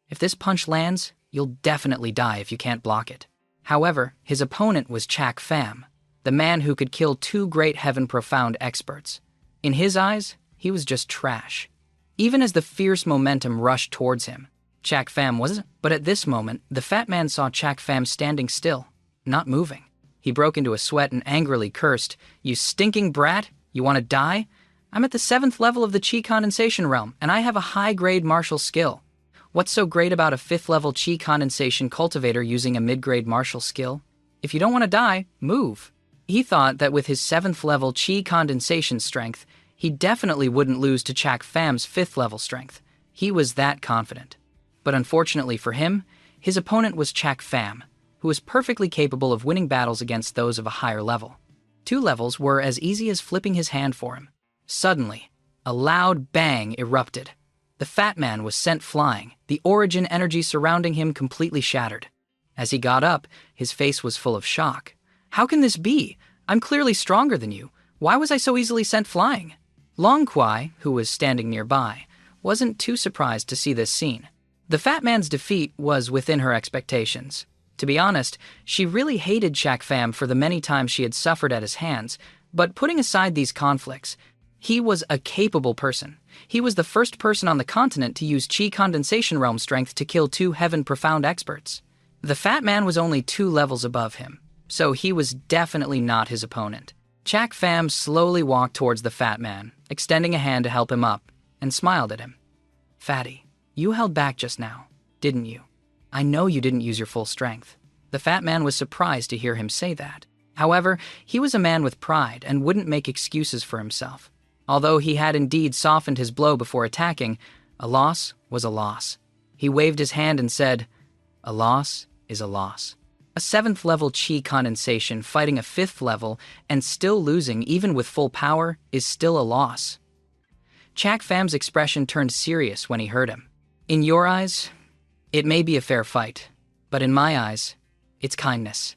If this punch lands, you'll definitely die if you can't block it. However, his opponent was Chak Fam, the man who could kill two great Heaven Profound experts. In his eyes, he was just trash. Even as the fierce momentum rushed towards him, Chak Fam wasn't. But at this moment, the fat man saw Chak Fam standing still, not moving. He broke into a sweat and angrily cursed, You stinking brat, you want to die? I'm at the 7th level of the Chi Condensation Realm, and I have a high-grade martial skill. What's so great about a 5th-level Chi Condensation cultivator using a mid-grade martial skill? If you don't want to die, move. He thought that with his 7th-level Chi Condensation strength, he definitely wouldn't lose to Chak Fam's 5th-level strength. He was that confident. But unfortunately for him, his opponent was Chak Fam, who was perfectly capable of winning battles against those of a higher level. 2 levels were as easy as flipping his hand for him. Suddenly, a loud bang erupted. The fat man was sent flying, the origin energy surrounding him completely shattered. As he got up, his face was full of shock. How can this be? I'm clearly stronger than you. Why was I so easily sent flying? Long Kwai, who was standing nearby, wasn't too surprised to see this scene. The fat man's defeat was within her expectations. To be honest, she really hated Chak Fam for the many times she had suffered at his hands, but putting aside these conflicts, he was a capable person. He was the first person on the continent to use Chi Condensation Realm strength to kill 2 Heaven Profound experts. The fat man was only 2 levels above him, so he was definitely not his opponent. Chak Fam slowly walked towards the fat man, extending a hand to help him up, and smiled at him. Fatty, you held back just now, didn't you? I know you didn't use your full strength. The fat man was surprised to hear him say that. However, he was a man with pride and wouldn't make excuses for himself. Although he had indeed softened his blow before attacking, a loss was a loss. He waved his hand and said, A loss is a loss. A 7th level Chi Condensation fighting a 5th level and still losing even with full power is still a loss. Chak Fam's expression turned serious when he heard him. In your eyes, it may be a fair fight, but in my eyes, it's kindness.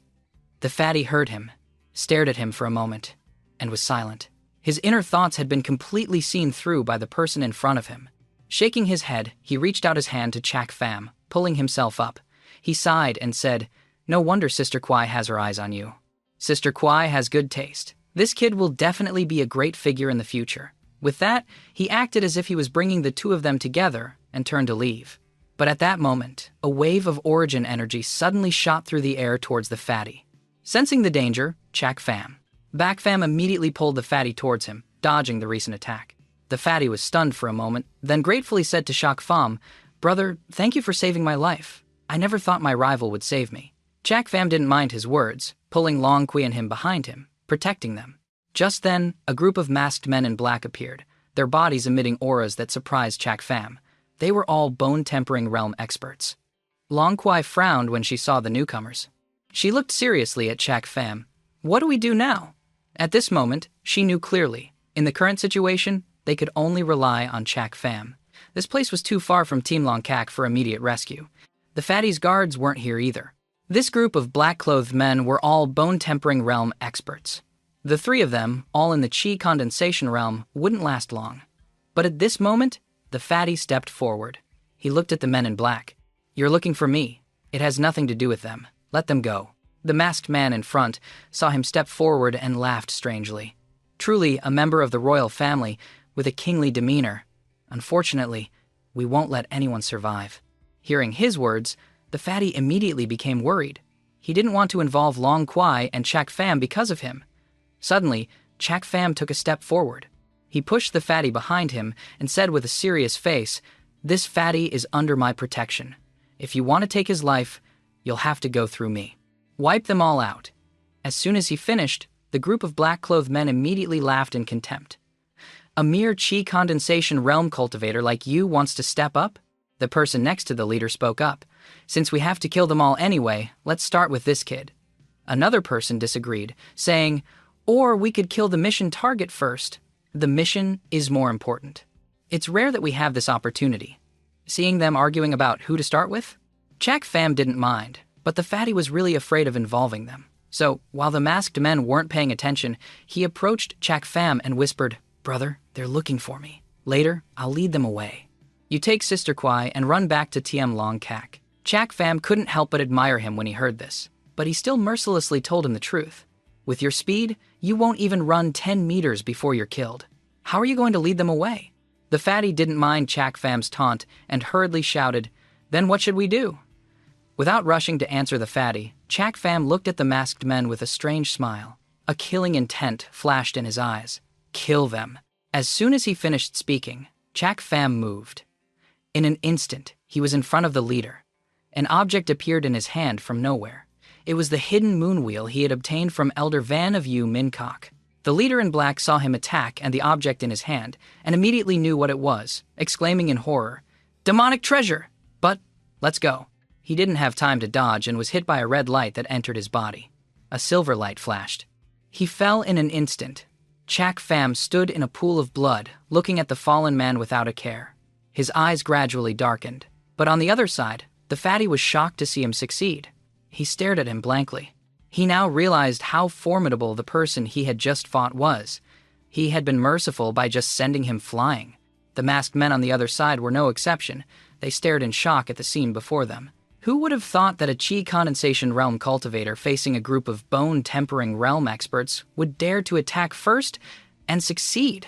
The fatty heard him, stared at him for a moment, and was silent. His inner thoughts had been completely seen through by the person in front of him. Shaking his head, he reached out his hand to Chak Fam, pulling himself up. He sighed and said, No wonder Sister Kwai has her eyes on you. Sister Kwai has good taste. This kid will definitely be a great figure in the future. With that, he acted as if he was bringing the two of them together and turned to leave. But at that moment, a wave of origin energy suddenly shot through the air towards the fatty. Sensing the danger, Chak Fam. Back Fam immediately pulled the fatty towards him, dodging the recent attack. The fatty was stunned for a moment, then gratefully said to Chak Fam, Brother, thank you for saving my life. I never thought my rival would save me. Chak Pham didn't mind his words, pulling Long Kui and him behind him, protecting them. Just then, a group of masked men in black appeared, their bodies emitting auras that surprised Chak Pham. They were all bone-tempering realm experts. Long Kui frowned when she saw the newcomers. She looked seriously at Chak Pham. What do we do now? At this moment, she knew clearly. In the current situation, they could only rely on Chak Pham. This place was too far from Team Long Kak for immediate rescue. The fatty's guards weren't here either. This group of black-clothed men were all bone-tempering realm experts. The three of them, all in the chi condensation realm, wouldn't last long. But at this moment, the fatty stepped forward. He looked at the men in black. You're looking for me. It has nothing to do with them. Let them go. The masked man in front saw him step forward and laughed strangely. Truly a member of the royal family with a kingly demeanor. Unfortunately, we won't let anyone survive. Hearing his words, the fatty immediately became worried. He didn't want to involve Long Kui and Chak Pham because of him. Suddenly, Chak Pham took a step forward. He pushed the fatty behind him and said with a serious face, "This fatty is under my protection. If you want to take his life, you'll have to go through me. Wipe them all out." As soon as he finished, the group of black-clothed men immediately laughed in contempt. "A mere chi condensation realm cultivator like you wants to step up?" The person next to the leader spoke up. "Since we have to kill them all anyway, let's start with this kid." Another person disagreed, saying, "Or we could kill the mission target first. The mission is more important." It's rare that we have this opportunity. Seeing them arguing about who to start with? Chak Pham didn't mind, but the fatty was really afraid of involving them. So, while the masked men weren't paying attention, he approached Chak Pham and whispered, "Brother, they're looking for me. Later, I'll lead them away. You take Sister Kwai and run back to Tiem Long Kak." Chak Pham couldn't help but admire him when he heard this, but he still mercilessly told him the truth. "With your speed, you won't even run 10 meters before you're killed. How are you going to lead them away?" The fatty didn't mind Chak Pham's taunt and hurriedly shouted, "Then what should we do?" Without rushing to answer the fatty, Chak Pham looked at the masked men with a strange smile. A killing intent flashed in his eyes. Kill them. As soon as he finished speaking, Chak Pham moved. In an instant, he was in front of the leader. An object appeared in his hand from nowhere. It was the hidden moon wheel he had obtained from Elder Van of Yu Min Kok. The leader in black saw him attack and the object in his hand, and immediately knew what it was, exclaiming in horror, "Demonic treasure! But, let's go." He didn't have time to dodge and was hit by a red light that entered his body. A silver light flashed. He fell in an instant. Chak Pham stood in a pool of blood, looking at the fallen man without a care. His eyes gradually darkened. But on the other side, the fatty was shocked to see him succeed. He stared at him blankly. He now realized how formidable the person he had just fought was. He had been merciful by just sending him flying. The masked men on the other side were no exception. They stared in shock at the scene before them. Who would have thought that a chi condensation realm cultivator facing a group of bone-tempering realm experts would dare to attack first and succeed?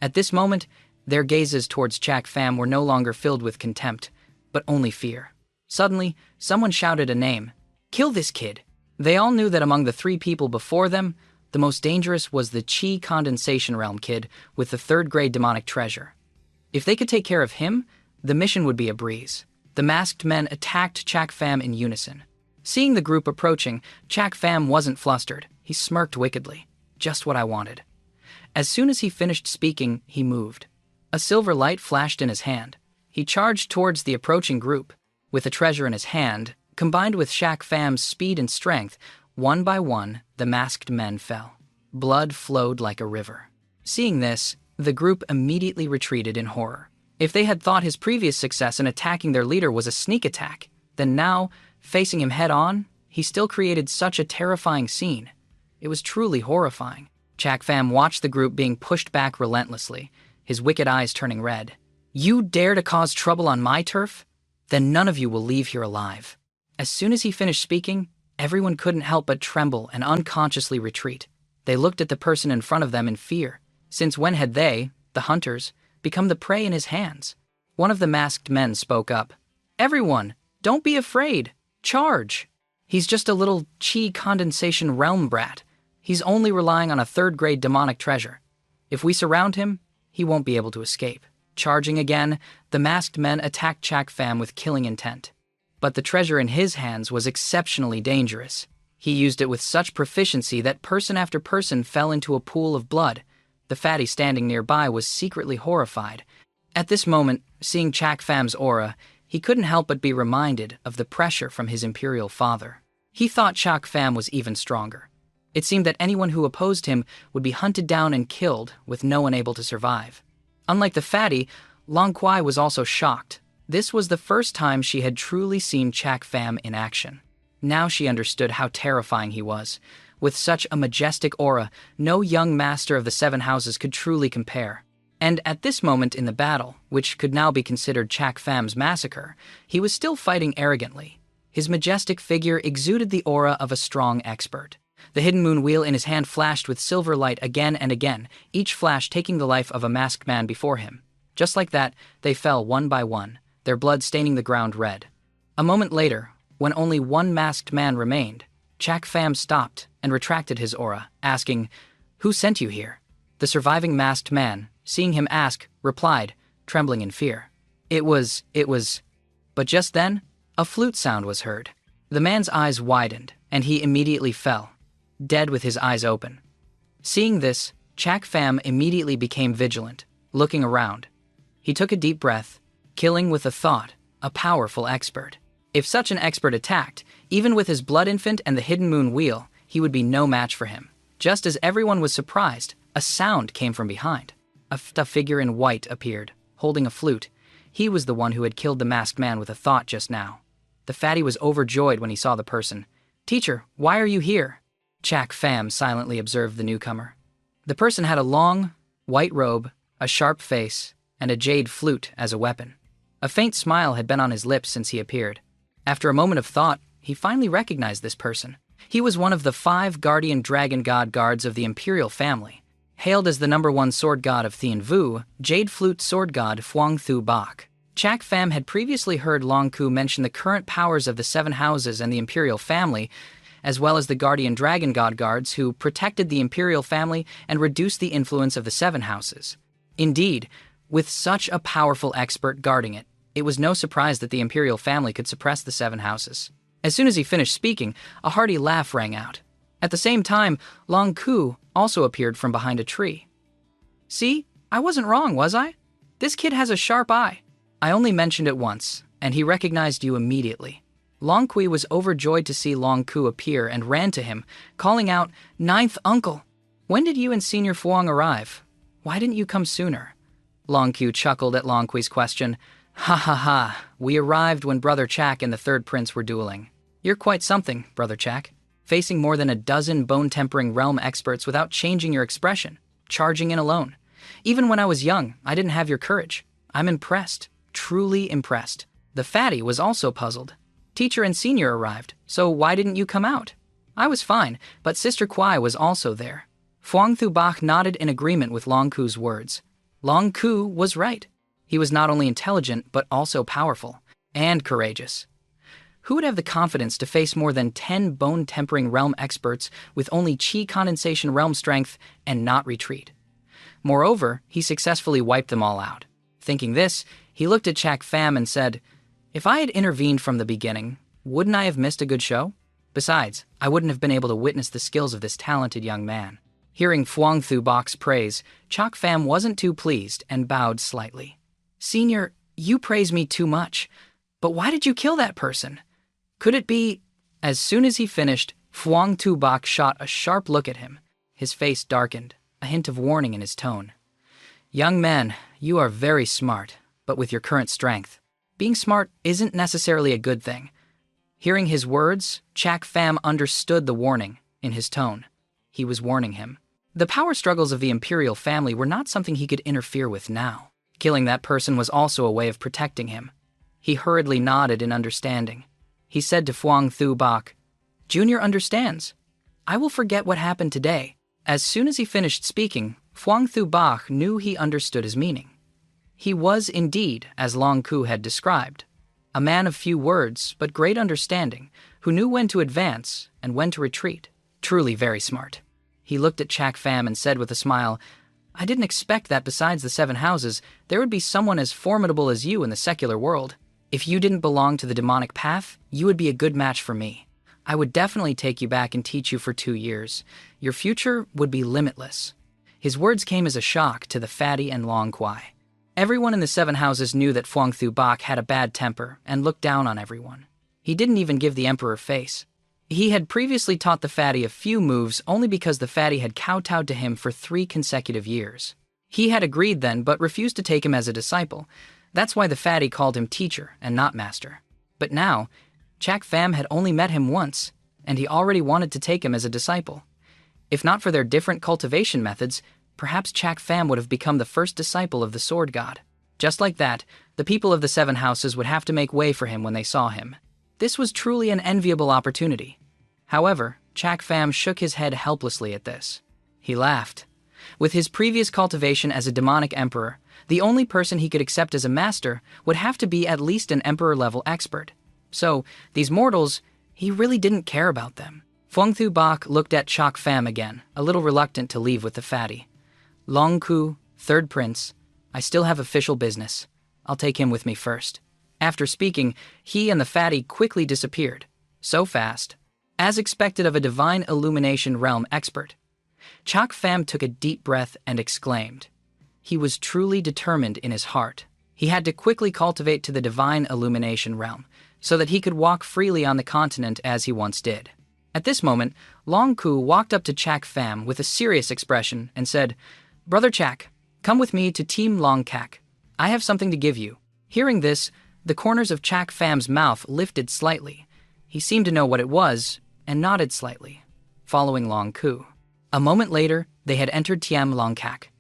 At this moment, their gazes towards Chak Pham were no longer filled with contempt, but only fear. Suddenly, someone shouted a name. "Kill this kid." They all knew that among the three people before them, the most dangerous was the chi condensation realm kid with the third-grade demonic treasure. If they could take care of him, the mission would be a breeze. The masked men attacked Chak Pham in unison. Seeing the group approaching, Chak Pham wasn't flustered. He smirked wickedly. Just what I wanted. As soon as he finished speaking, he moved. A silver light flashed in his hand. He charged towards the approaching group. With the treasure in his hand, combined with Chak Pham's speed and strength, one by one, the masked men fell. Blood flowed like a river. Seeing this, the group immediately retreated in horror. If they had thought his previous success in attacking their leader was a sneak attack, then now, facing him head-on, he still created such a terrifying scene. It was truly horrifying. Chak Pham watched the group being pushed back relentlessly, his wicked eyes turning red. "You dare to cause trouble on my turf? Then none of you will leave here alive." As soon as he finished speaking, everyone couldn't help but tremble and unconsciously retreat. They looked at the person in front of them in fear, since when had they, the hunters, become the prey in his hands? One of the masked men spoke up. "Everyone, don't be afraid. Charge. He's just a little chi condensation realm brat. He's only relying on a third-grade demonic treasure. If we surround him, he won't be able to escape." Charging again, the masked men attacked Chak Pham with killing intent. But the treasure in his hands was exceptionally dangerous. He used it with such proficiency that person after person fell into a pool of blood. The fatty standing nearby was secretly horrified. At this moment, seeing Chak Fam's aura, he couldn't help but be reminded of the pressure from his imperial father. He thought Chak Fam was even stronger. It seemed that anyone who opposed him would be hunted down and killed, with no one able to survive. Unlike the fatty, Long Kwai was also shocked. This was the first time she had truly seen Chak Fam in action. Now she understood how terrifying he was. With such a majestic aura, no young master of the Seven Houses could truly compare. And at this moment in the battle, which could now be considered Chak Fam's massacre, he was still fighting arrogantly. His majestic figure exuded the aura of a strong expert. The hidden moon wheel in his hand flashed with silver light again and again, each flash taking the life of a masked man before him. Just like that, they fell one by one, their blood staining the ground red. A moment later, when only one masked man remained, Chak Fam stopped and retracted his aura, asking, "Who sent you here?" The surviving masked man, seeing him ask, replied, trembling in fear, It was. But just then, a flute sound was heard. The man's eyes widened, and he immediately fell, dead with his eyes open. Seeing this, Chak Fam immediately became vigilant, looking around. He took a deep breath, killing with a thought, a powerful expert. If such an expert attacked, even with his blood infant and the hidden moon wheel, he would be no match for him. Just as everyone was surprised, a sound came from behind. A figure in white appeared, holding a flute. He was the one who had killed the masked man with a thought just now. The fatty was overjoyed when he saw the person. "Teacher, why are you here?" Chak Fam silently observed the newcomer. The person had a long, white robe, a sharp face, and a jade flute as a weapon. A faint smile had been on his lips since he appeared. After a moment of thought, he finally recognized this person. He was one of the 5 guardian dragon god guards of the imperial family. Hailed as the #1 sword god of Thien Vu, jade flute sword god Phuong Thu Bach. Chak Fam had previously heard Long Ku mention the current powers of the 7 houses and the imperial family, as well as the guardian dragon god guards who protected the imperial family and reduced the influence of the 7 houses. Indeed, with such a powerful expert guarding it, it was no surprise that the imperial family could suppress the 7 houses. As soon as he finished speaking, a hearty laugh rang out. At the same time, Long Ku also appeared from behind a tree. "See, I wasn't wrong, was I? This kid has a sharp eye. I only mentioned it once, and he recognized you immediately." Long Kui was overjoyed to see Long Ku appear and ran to him, calling out, "Ninth uncle! When did you and Senior Phuong arrive? Why didn't you come sooner?" Long Ku chuckled at Long Kui's question. "Ha ha ha, we arrived when Brother Chak and the 3rd prince were dueling. You're quite something, Brother Chak, facing more than a dozen bone-tempering realm experts without changing your expression, charging in alone. Even when I was young, I didn't have your courage. I'm impressed, truly impressed." The fatty was also puzzled. "Teacher and Senior arrived, so why didn't you come out?" "I was fine, but Sister Kwai was also there." Phuong Thu Bach nodded in agreement with Long Ku's words. Long Ku was right. He was not only intelligent, but also powerful and courageous. Who would have the confidence to face more than 10 bone-tempering realm experts with only chi condensation realm strength and not retreat? Moreover, he successfully wiped them all out. Thinking this, he looked at Chak Fam and said, "If I had intervened from the beginning, wouldn't I have missed a good show? Besides, I wouldn't have been able to witness the skills of this talented young man." Hearing Phuong Thu Bach's praise, Chak Fam wasn't too pleased and bowed slightly. "Senior, you praise me too much. But why did you kill that person? Could it be—" As soon as he finished, Phuong Thu Bach shot a sharp look at him. His face darkened, a hint of warning in his tone. "Young man, you are very smart, but with your current strength. Being smart isn't necessarily a good thing." Hearing his words, Chak Fam understood the warning in his tone. He was warning him. The power struggles of the imperial family were not something he could interfere with now. Killing that person was also a way of protecting him. He hurriedly nodded in understanding. He said to Phuong Thu Bach, "Junior understands. I will forget what happened today." As soon as he finished speaking, Phuong Thu Bach knew he understood his meaning. He was indeed, as Long Ku had described, a man of few words but great understanding, who knew when to advance and when to retreat. Truly very smart. He looked at Chak Fam and said with a smile, "I didn't expect that besides the 7 houses, there would be someone as formidable as you in the secular world. If you didn't belong to the demonic path, you would be a good match for me. I would definitely take you back and teach you for 2 years. Your future would be limitless." His words came as a shock to the fatty and Long Kwai. Everyone in the 7 houses knew that Phuong Thu Bach had a bad temper and looked down on everyone. He didn't even give the emperor face. He had previously taught the fatty a few moves only because the fatty had kowtowed to him for 3 consecutive years. He had agreed then but refused to take him as a disciple. That's why the fatty called him teacher and not master. But now, Chak Pham had only met him once, and he already wanted to take him as a disciple. If not for their different cultivation methods, perhaps Chak Pham would have become the first disciple of the sword god. Just like that, the people of the 7 houses would have to make way for him when they saw him. This was truly an enviable opportunity. However, Chak Pham shook his head helplessly at this. He laughed. With his previous cultivation as a demonic emperor, the only person he could accept as a master would have to be at least an emperor-level expert. So, these mortals, he really didn't care about them. Phuong Thu Bach looked at Chak Pham again, a little reluctant to leave with the fatty. "Long Ku, 3rd Prince, I still have official business. I'll take him with me first." After speaking, he and the fatty quickly disappeared. So fast. As expected of a divine illumination realm expert, Chak Pham took a deep breath and exclaimed. He was truly determined in his heart. He had to quickly cultivate to the divine illumination realm, so that he could walk freely on the continent as he once did. At this moment, Long Ku walked up to Chak Pham with a serious expression and said, "Brother Chak, come with me to Team Long Kak. I have something to give you." Hearing this, the corners of Chak Pham's mouth lifted slightly. He seemed to know what it was, and nodded slightly, following Long Ku. A moment later, they had entered Tiam Long Kak.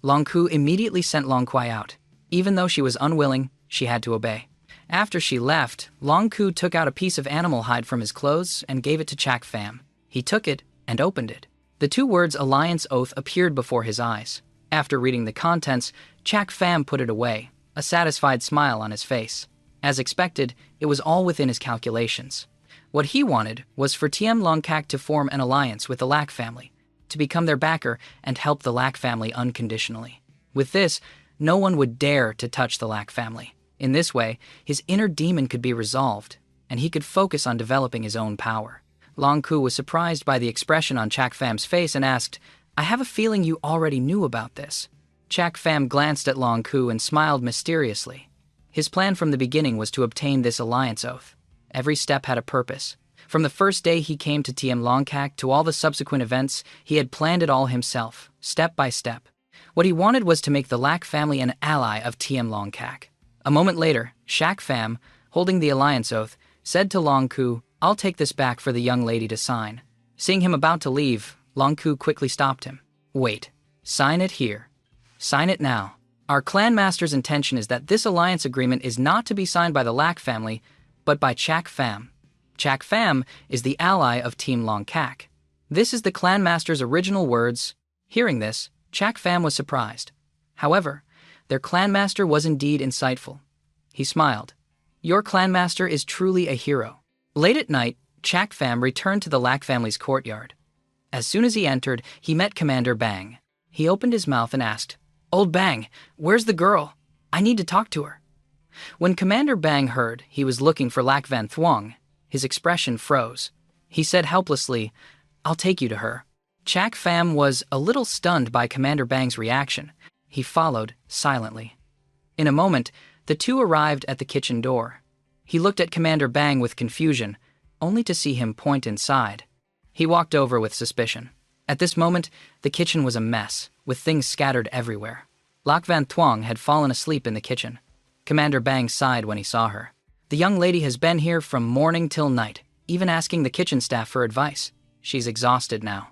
Long Ku immediately sent Long Kwai out. Even though she was unwilling, she had to obey. After she left, Long Ku took out a piece of animal hide from his clothes and gave it to Chak Pham. He took it and opened it. The 2 words Alliance Oath appeared before his eyes. After reading the contents, Chak Pham put it away, a satisfied smile on his face. As expected, it was all within his calculations. What he wanted was for Tiam Long Kak to form an alliance with the Lac family, to become their backer and help the Lac family unconditionally. With this, no one would dare to touch the Lac family. In this way, his inner demon could be resolved, and he could focus on developing his own power. Long Ku was surprised by the expression on Chak Pham's face and asked, "I have a feeling you already knew about this." Chak Pham glanced at Long Ku and smiled mysteriously. His plan from the beginning was to obtain this alliance oath. Every step had a purpose. From the first day he came to Tiam Long Kak to all the subsequent events, he had planned it all himself, step by step. What he wanted was to make the Lac family an ally of Tiam Long Kak. A moment later, Chak Pham, holding the alliance oath, said to Long Ku, "I'll take this back for the young lady to sign." Seeing him about to leave, Long Ku quickly stopped him. "Wait, sign it here. Sign it now. Our clan master's intention is that this alliance agreement is not to be signed by the Lac family, but by Chak Pham. Chak Pham is the ally of Team Long Kak. This is the clan master's original words." Hearing this, Chak Pham was surprised. However, their clan master was indeed insightful. He smiled. "Your clan master is truly a hero." Late at night, Chak Pham returned to the Lac family's courtyard. As soon as he entered, he met Commander Bang. He opened his mouth and asked, "Old Bang, where's the girl? I need to talk to her." When Commander Bang heard he was looking for Lac Van Thuong, his expression froze. He said helplessly, "I'll take you to her." Chak Pham was a little stunned by Commander Bang's reaction. He followed silently. In a moment, the 2 arrived at the kitchen door. He looked at Commander Bang with confusion, only to see him point inside. He walked over with suspicion. At this moment, the kitchen was a mess, with things scattered everywhere. Lac Van Thuong had fallen asleep in the kitchen. Commander Bang sighed when he saw her. "The young lady has been here from morning till night, even asking the kitchen staff for advice. She's exhausted now.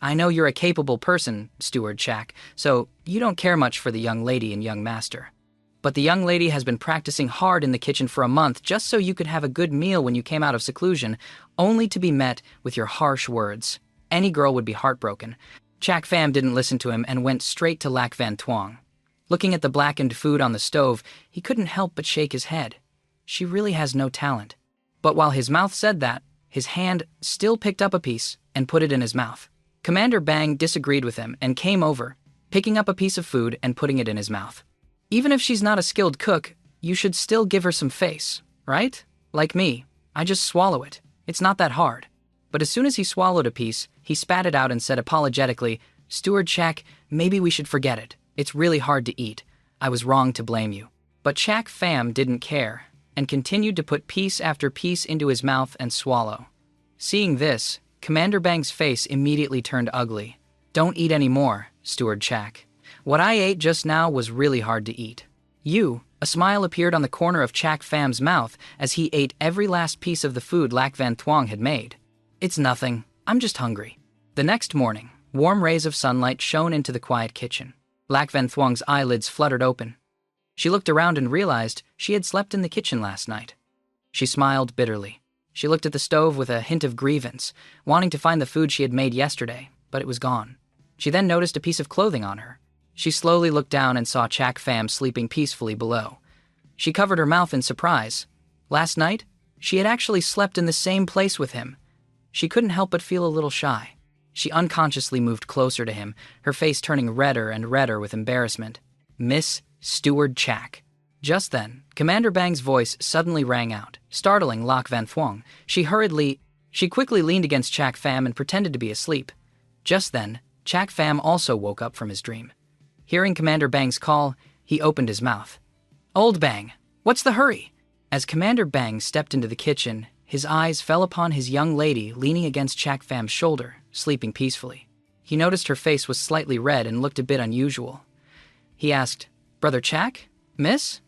I know you're a capable person, Steward Chak, so you don't care much for the young lady and young master. But the young lady has been practicing hard in the kitchen for a month just so you could have a good meal when you came out of seclusion, only to be met with your harsh words. Any girl would be heartbroken." Chak Pham didn't listen to him and went straight to Lac Van Thuong. Looking at the blackened food on the stove, he couldn't help but shake his head. She really has no talent. But while his mouth said that, his hand still picked up a piece and put it in his mouth. Commander Bang disagreed with him and came over, picking up a piece of food and putting it in his mouth. "Even if she's not a skilled cook, you should still give her some face, right? Like me, I just swallow it. It's not that hard. But as soon as he swallowed a piece, he spat it out and said apologetically, Steward Chak, maybe we should forget it. It's really hard to eat. I was wrong to blame you. But Chak Pham didn't care, and continued to put piece after piece into his mouth and swallow. Seeing this, Commander Bang's face immediately turned ugly. Don't eat any more, Steward Chak. What I ate just now was really hard to eat. A smile appeared on the corner of Chak Pham's mouth as he ate every last piece of the food Lac Van Thuong had made. It's nothing, I'm just hungry. The next morning, warm rays of sunlight shone into the quiet kitchen. Lac Van Thuong's eyelids fluttered open. She looked around and realized she had slept in the kitchen last night. She smiled bitterly. She looked at the stove with a hint of grievance, wanting to find the food she had made yesterday, but it was gone. She then noticed a piece of clothing on her. She slowly looked down and saw Chak Pham sleeping peacefully below. She covered her mouth in surprise. Last night, she had actually slept in the same place with him. She couldn't help but feel a little shy. She unconsciously moved closer to him, her face turning redder and redder with embarrassment. Miss Steward Chak. Just then, Commander Bang's voice suddenly rang out, startling Lac Van Thuong. She quickly leaned against Chak Pham and pretended to be asleep. Just then, Chak Pham also woke up from his dream. Hearing Commander Bang's call, he opened his mouth. Old Bang, what's the hurry? As Commander Bang stepped into the kitchen, his eyes fell upon his young lady leaning against Chak Pham's shoulder, sleeping peacefully. He noticed her face was slightly red and looked a bit unusual. He asked, Brother Chak? Miss?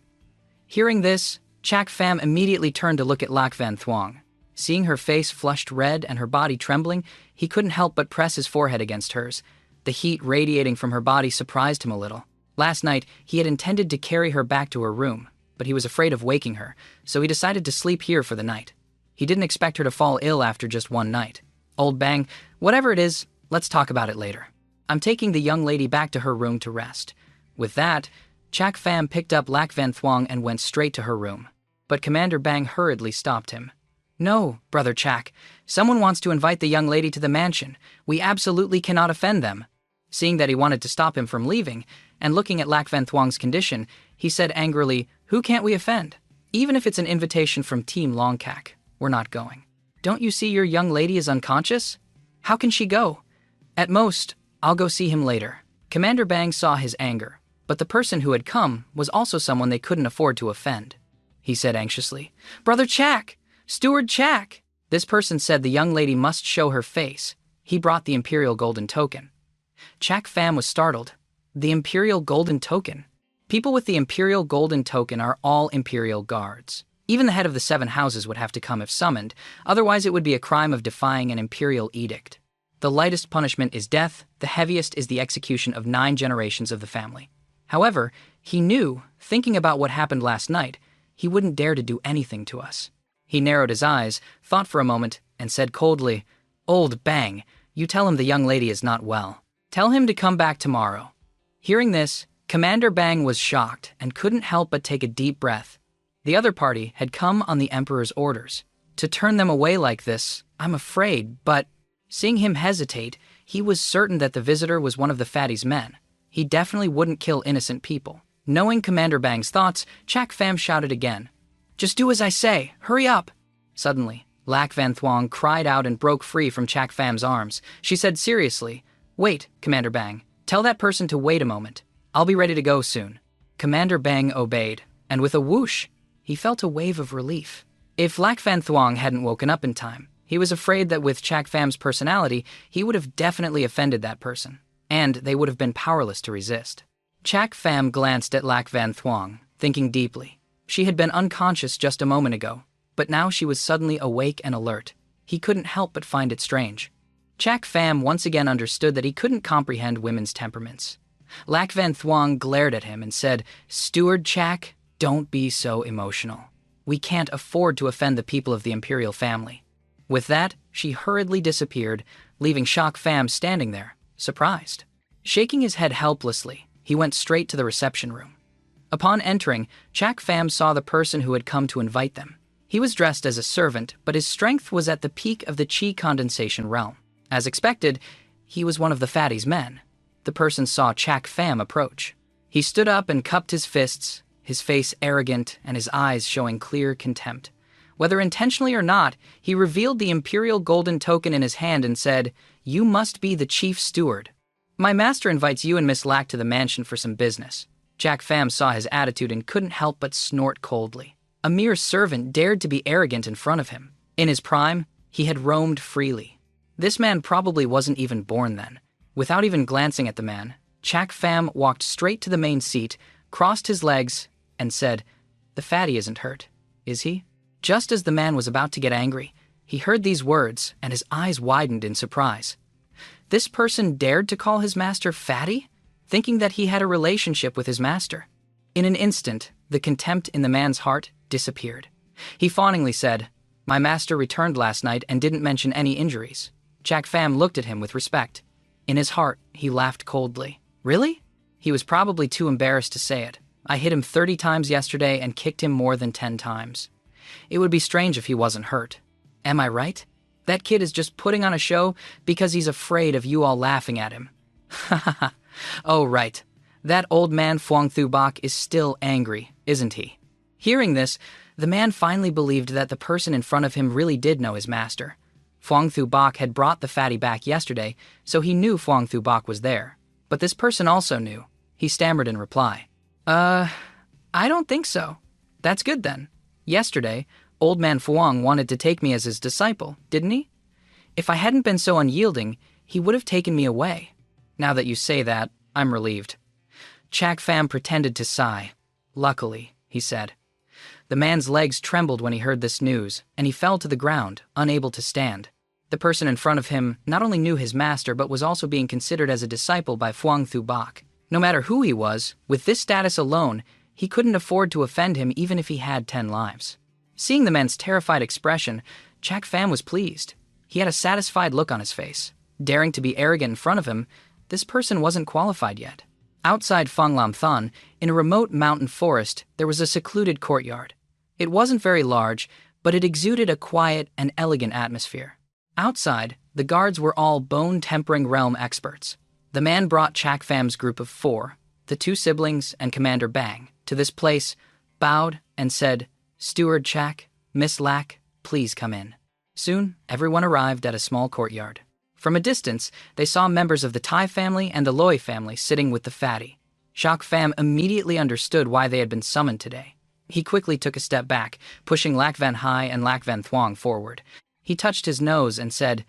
Hearing this, Chak Pham immediately turned to look at Lac Van Thuong. Seeing her face flushed red and her body trembling, he couldn't help but press his forehead against hers. The heat radiating from her body surprised him a little. Last night, he had intended to carry her back to her room, but he was afraid of waking her, so he decided to sleep here for the night. He didn't expect her to fall ill after just one night. Old Bang, whatever it is, let's talk about it later. I'm taking the young lady back to her room to rest. With that, Chak Pham picked up Lac Van Thuong and went straight to her room. But Commander Bang hurriedly stopped him. No, Brother Chak. Someone wants to invite the young lady to the mansion. We absolutely cannot offend them. Seeing that he wanted to stop him from leaving, and looking at Lac Van Thuong's condition, he said angrily, Who can't we offend? Even if it's an invitation from Team Longcack, we're not going. Don't you see your young lady is unconscious? How can she go? At most, I'll go see him later. Commander Bang saw his anger, but the person who had come was also someone they couldn't afford to offend. He said anxiously, Brother Chak! Steward Chak! This person said the young lady must show her face. He brought the Imperial Golden Token. Chak Pham was startled. The Imperial Golden Token? People with the Imperial Golden Token are all Imperial Guards. Even the head of the 7 houses would have to come if summoned, otherwise it would be a crime of defying an Imperial edict. The lightest punishment is death, the heaviest is the execution of 9 generations of the family. However, he knew, thinking about what happened last night, he wouldn't dare to do anything to us. He narrowed his eyes, thought for a moment, and said coldly, Old Bang, you tell him the young lady is not well. Tell him to come back tomorrow. Hearing this, Commander Bang was shocked and couldn't help but take a deep breath. The other party had come on the Emperor's orders. To turn them away like this, I'm afraid, but seeing him hesitate, he was certain that the visitor was one of the fatty's men. He definitely wouldn't kill innocent people. Knowing Commander Bang's thoughts, Chak Pham shouted again, Just do as I say, hurry up! Suddenly, Lac Van Thuong cried out and broke free from Chak Pham's arms. She said seriously, Wait, Commander Bang, tell that person to wait a moment. I'll be ready to go soon. Commander Bang obeyed, and with a whoosh, he felt a wave of relief. If Lac Van Thuong hadn't woken up in time, he was afraid that with Chak Pham's personality, he would have definitely offended that person, and they would have been powerless to resist. Chak Pham glanced at Lac Van Thuong, thinking deeply. She had been unconscious just a moment ago, but now she was suddenly awake and alert. He couldn't help but find it strange. Chak Pham once again understood that he couldn't comprehend women's temperaments. Lac Van Thuong glared at him and said, Steward Chak, don't be so emotional. We can't afford to offend the people of the Imperial family. With that, she hurriedly disappeared, leaving Chak Pham standing there, surprised. Shaking his head helplessly, he went straight to the reception room. Upon entering, Chak Pham saw the person who had come to invite them. He was dressed as a servant, but his strength was at the peak of the chi condensation realm. As expected, he was one of the fatty's men. The person saw Chak Pham approach. He stood up and cupped his fists, his face arrogant and his eyes showing clear contempt. Whether intentionally or not, he revealed the imperial golden token in his hand and said, "You must be the chief steward. My master invites you and Miss Lack to the mansion for some business." Jack Pham saw his attitude and couldn't help but snort coldly. A mere servant dared to be arrogant in front of him. In his prime, he had roamed freely. This man probably wasn't even born then. Without even glancing at the man, Jack Pham walked straight to the main seat, crossed his legs, and said, "The fatty isn't hurt, is he?" Just as the man was about to get angry, he heard these words and his eyes widened in surprise. This person dared to call his master fatty, thinking that he had a relationship with his master. In an instant, the contempt in the man's heart disappeared. He fawningly said, "My master returned last night and didn't mention any injuries." Jack Pham looked at him with respect. In his heart, he laughed coldly. "Really?" He was probably too embarrassed to say it. "I hit him 30 times yesterday and kicked him more than 10 times. It would be strange if he wasn't hurt. Am I right? That kid is just putting on a show because he's afraid of you all laughing at him." Ha ha ha. "Oh, right. That old man Phuong Thu Bach is still angry, isn't he?" Hearing this, the man finally believed that the person in front of him really did know his master. Phuong Thu Bach had brought the fatty back yesterday, so he knew Phuong Thu Bach was there. But this person also knew. He stammered in reply. I don't think so." "That's good then. Yesterday, old man Phuong wanted to take me as his disciple, didn't he? If I hadn't been so unyielding, he would have taken me away. Now that you say that, I'm relieved." Jack Pham pretended to sigh. "Luckily," he said. The man's legs trembled when he heard this news, and he fell to the ground, unable to stand. The person in front of him not only knew his master but was also being considered as a disciple by Phuong Thu Bach. No matter who he was, with this status alone, he couldn't afford to offend him even if he had 10 lives. Seeing the man's terrified expression, Jack Pham was pleased. He had a satisfied look on his face. Daring to be arrogant in front of him, this person wasn't qualified yet. Outside Phang Lam Thon, in a remote mountain forest, there was a secluded courtyard. It wasn't very large, but it exuded a quiet and elegant atmosphere. Outside, the guards were all bone-tempering realm experts. The man brought Jack Pham's group of 4, the 2 siblings and Commander Bang, to this place, bowed, and said, "Steward Jack, Miss Lack, please come in." Soon, everyone arrived at a small courtyard. From a distance, they saw members of the Thai family and the Loy family sitting with the fatty. Jack Pham immediately understood why they had been summoned today. He quickly took a step back, pushing Lac Van Hai and Lac Van Thuong forward. He touched his nose and said,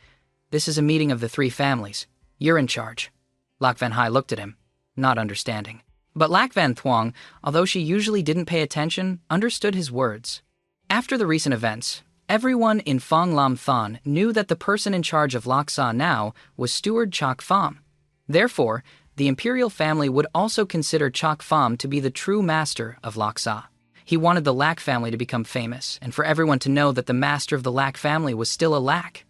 "This is a meeting of the 3 families. You're in charge." Lac Van Hai looked at him, not understanding. But Lac Van Thuong, although she usually didn't pay attention, understood his words. After the recent events, everyone in Phang Lam Thon knew that the person in charge of Laksa now was Steward Chak Pham. Therefore, the imperial family would also consider Chak Pham to be the true master of Laksa. He wanted the Lac family to become famous, and for everyone to know that the master of the Lac family was still a Lac.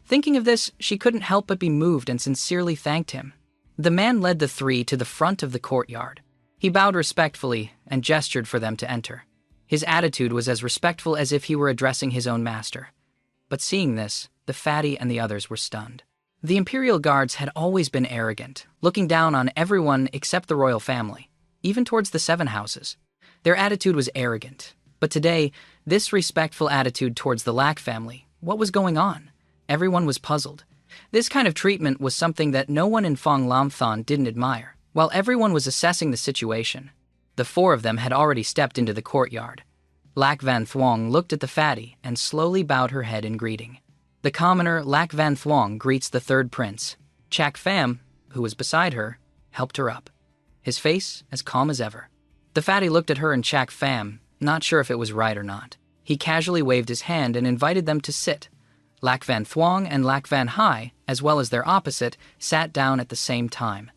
Thinking of this, she couldn't help but be moved and sincerely thanked him. The man led the 3 to the front of the courtyard. He bowed respectfully and gestured for them to enter. His attitude was as respectful as if he were addressing his own master. But seeing this, the fatty and the others were stunned. The imperial guards had always been arrogant, looking down on everyone except the royal family, even towards the 7 houses. Their attitude was arrogant. But today, this respectful attitude towards the Lac family, what was going on? Everyone was puzzled. This kind of treatment was something that no one in Phang Lam Thon didn't admire. While everyone was assessing the situation, the 4 of them had already stepped into the courtyard. Lac Van Thuong looked at the fatty and slowly bowed her head in greeting. The commoner Lac Van Thuong greets the 3rd prince. Jack Pham, who was beside her, helped her up, his face as calm as ever. The fatty looked at her and Jack Pham, not sure if it was right or not. He casually waved his hand and invited them to sit. Lac Van Thuong and Lac Van Hai, as well as their opposite, sat down at the same time.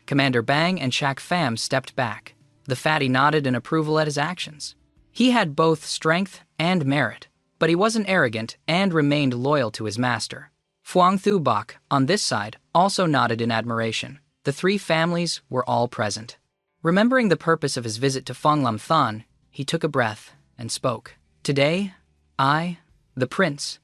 Commander Bang and Jack Pham stepped back. The fatty nodded in approval at his actions. He had both strength and merit, but he wasn't arrogant and remained loyal to his master. Phuong Thu Bach, on this side, also nodded in admiration. The 3 families were all present. Remembering the purpose of his visit to Phang Lam Thon, he took a breath and spoke. "Today, I, the prince,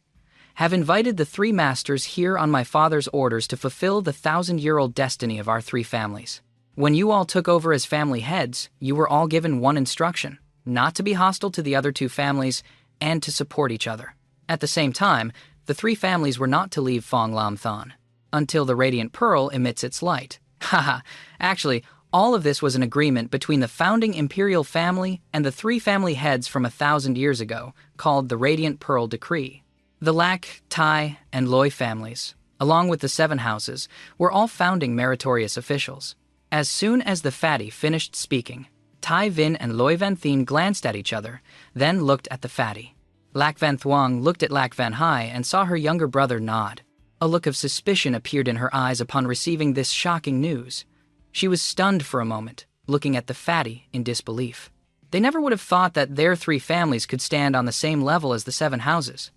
have invited the 3 masters here on my father's orders to fulfill the 1,000-year-old destiny of our 3 families. When you all took over as family heads, you were all given one instruction: not to be hostile to the other two families and to support each other. At the same time, the three families were not to leave Fong Lam Thon until the radiant pearl emits its light. Haha, actually, all of this was an agreement between the founding imperial family and the three family heads from 1,000 years ago, called the Radiant Pearl Decree. The Lak, Tai, and Loi families, along with the 7 houses, were all founding meritorious officials. As soon as the fatty finished speaking, Tai Vin and Loi Van Thien glanced at each other, then looked at the fatty. Lak Van Thuong looked at Lak Van Hai and saw her younger brother nod. A look of suspicion appeared in her eyes upon receiving this shocking news. She was stunned for a moment, looking at the fatty in disbelief. They never would have thought that their 3 families could stand on the same level as the 7 houses.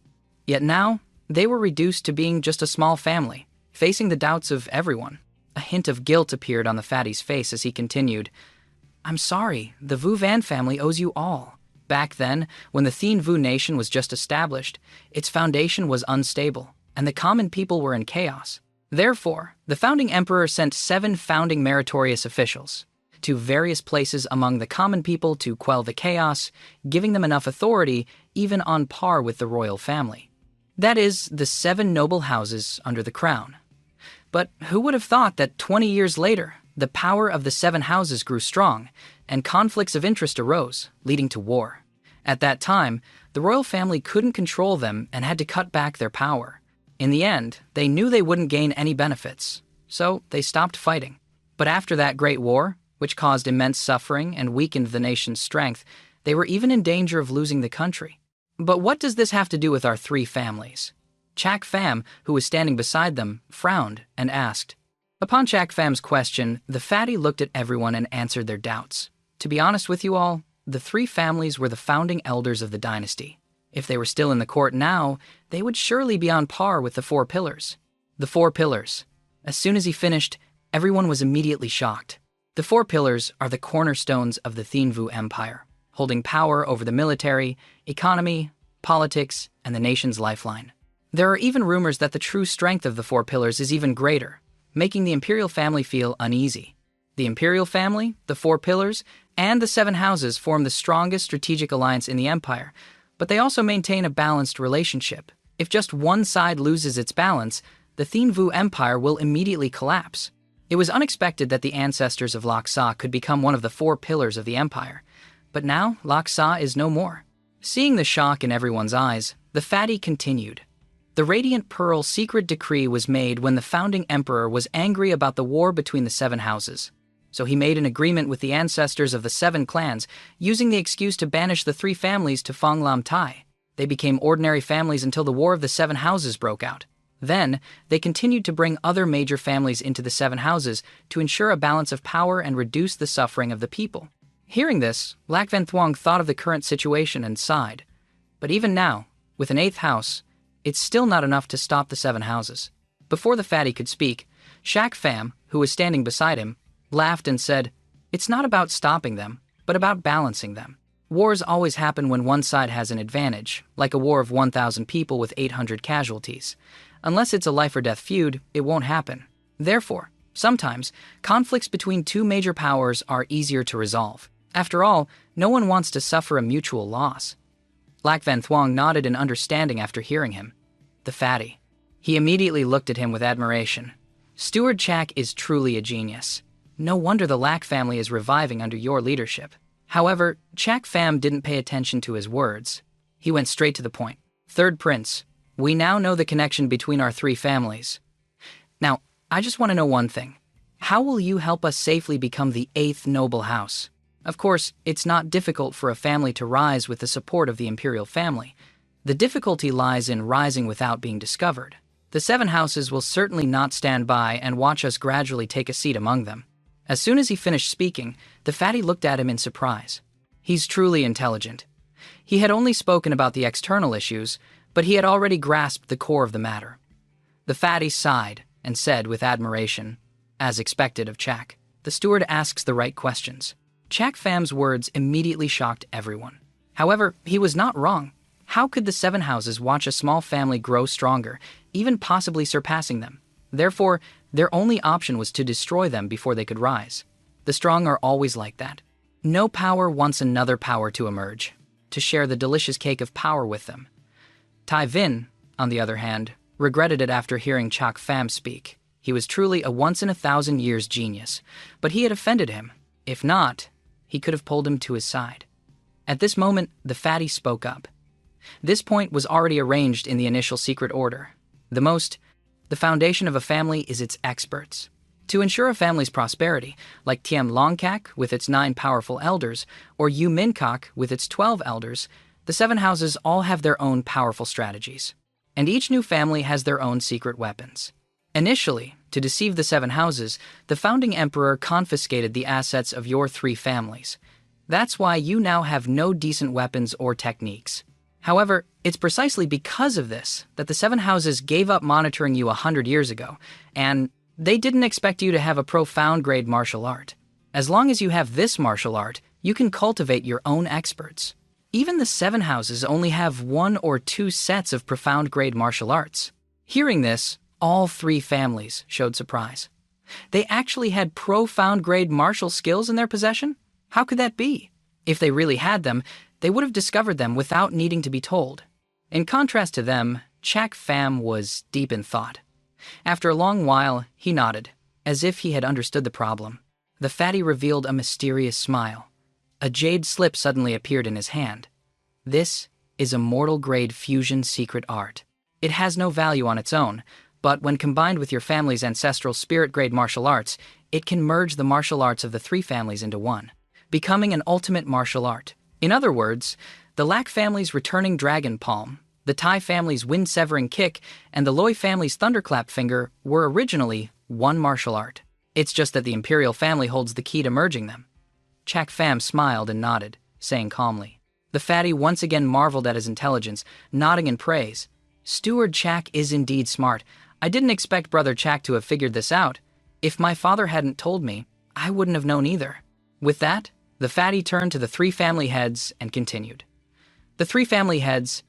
Yet now, they were reduced to being just a small family, facing the doubts of everyone. A hint of guilt appeared on the fatty's face as he continued, "I'm sorry, the Vu Van family owes you all. Back then, when the Thien Vu nation was just established, its foundation was unstable, and the common people were in chaos. Therefore, the founding emperor sent 7 founding meritorious officials to various places among the common people to quell the chaos, giving them enough authority even on par with the royal family. That is, the 7 noble houses under the crown. But who would have thought that 20 years later, the power of the 7 houses grew strong, and conflicts of interest arose, leading to war. At that time, the royal family couldn't control them and had to cut back their power. In the end, they knew they wouldn't gain any benefits, so they stopped fighting. But after that great war, which caused immense suffering and weakened the nation's strength, they were even in danger of losing the country. But what does this have to do with our 3 families?" Chak Pham, who was standing beside them, frowned and asked. Upon Chak Pham's question, the fatty looked at everyone and answered their doubts. To be honest with you all, the 3 families were the founding elders of the dynasty. If they were still in the court now, they would surely be on par with the 4 pillars. The 4 pillars. As soon as he finished, everyone was immediately shocked. The 4 pillars are the cornerstones of the Thien Vu Empire, holding power over the military, economy, politics, and the nation's lifeline. There are even rumors that the true strength of the 4 pillars is even greater, making the imperial family feel uneasy. The imperial family, the 4 pillars, and the 7 houses form the strongest strategic alliance in the empire, but they also maintain a balanced relationship. If just one side loses its balance, the Thien Vu Empire will immediately collapse. It was unexpected that the ancestors of Lak Sa could become one of the 4 pillars of the empire, but now Lak Sa is no more. Seeing the shock in everyone's eyes, the fatty continued. The Radiant Pearl secret decree was made when the founding emperor was angry about the war between the 7 houses. So he made an agreement with the ancestors of the 7 clans, using the excuse to banish the 3 families to Fong Lam Tai. They became ordinary families until the War of the 7 Houses broke out. Then, they continued to bring other major families into the 7 houses to ensure a balance of power and reduce the suffering of the people. Hearing this, Lak Van Thuong thought of the current situation and sighed. But even now, with an 8th house, it's still not enough to stop the 7 houses. Before the fatty could speak, Chak Pham, who was standing beside him, laughed and said, "It's not about stopping them, but about balancing them. Wars always happen when one side has an advantage, like a war of 1,000 people with 800 casualties. Unless it's a life-or-death feud, it won't happen. Therefore, sometimes, conflicts between 2 major powers are easier to resolve. After all, no one wants to suffer a mutual loss." Lak Van Thuong nodded in understanding after hearing him. The fatty. He immediately looked at him with admiration. "Steward Chak is truly a genius. No wonder the Lak family is reviving under your leadership." However, Chak Pham didn't pay attention to his words. He went straight to the point. "Third Prince, we now know the connection between our 3 families. Now, I just want to know one thing. How will you help us safely become the 8th noble house? Of course, it's not difficult for a family to rise with the support of the imperial family. The difficulty lies in rising without being discovered. The 7 houses will certainly not stand by and watch us gradually take a seat among them." As soon as he finished speaking, the fatty looked at him in surprise. He's truly intelligent. He had only spoken about the external issues, but he had already grasped the core of the matter. The fatty sighed and said with admiration, as expected of Chak, "The steward asks the right questions." Chak Pham's words immediately shocked everyone. However, he was not wrong. How could the 7 houses watch a small family grow stronger, even possibly surpassing them? Therefore, their only option was to destroy them before they could rise. The strong are always like that. No power wants another power to emerge, to share the delicious cake of power with them. Tai Vin, on the other hand, regretted it after hearing Chak Pham speak. He was truly a once-in-a-thousand-years genius, but he had offended him. If not, he could have pulled him to his side. At this moment, the fatty spoke up. This point was already arranged in the initial secret order. The foundation of a family is its experts. To ensure a family's prosperity, like Tiem Longkak with its 9 powerful elders, or Yu Minkok with its 12 elders, the 7 houses all have their own powerful strategies. And each new family has their own secret weapons. Initially, to deceive the 7 houses, the founding emperor confiscated the assets of your 3 families. That's why you now have no decent weapons or techniques. However, it's precisely because of this that the 7 houses gave up monitoring you 100 years ago, and they didn't expect you to have a profound grade martial art. As long as you have this martial art, you can cultivate your own experts. Even the 7 houses only have 1 or 2 sets of profound grade martial arts. Hearing this, all 3 families showed surprise. They actually had profound grade martial skills in their possession? How could that be? If they really had them, they would have discovered them without needing to be told. In contrast to them, Chak Pham was deep in thought. After a long while, he nodded, as if he had understood the problem. The fatty revealed a mysterious smile. A jade slip suddenly appeared in his hand. This is a mortal-grade fusion secret art. It has no value on its own, but when combined with your family's ancestral spirit-grade martial arts, it can merge the martial arts of the 3 families into one, becoming an ultimate martial art. In other words, the Lak family's returning dragon palm, the Tai family's wind-severing kick, and the Loi family's thunderclap finger were originally one martial art. It's just that the imperial family holds the key to merging them. Chak Pham smiled and nodded, saying calmly. The fatty once again marveled at his intelligence, nodding in praise. Steward Chak is indeed smart. I didn't expect Brother Chak to have figured this out. If my father hadn't told me, I wouldn't have known either. With that, the fatty turned to the 3 family heads and continued. The 3 family heads,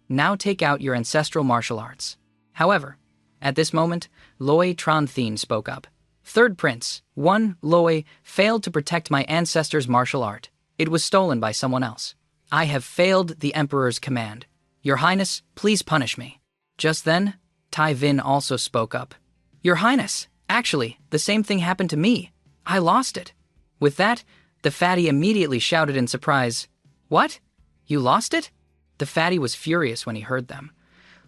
now take out your ancestral martial arts. However, at this moment, Loi Tran Thien spoke up. Third Prince, 1 Loi, failed to protect my ancestors' martial art. It was stolen by someone else. I have failed the Emperor's command. Your Highness, please punish me. Just then, Tai Vin also spoke up. Your Highness, actually, the same thing happened to me. I lost it. With that, the fatty immediately shouted in surprise, What? You lost it? The fatty was furious when he heard them.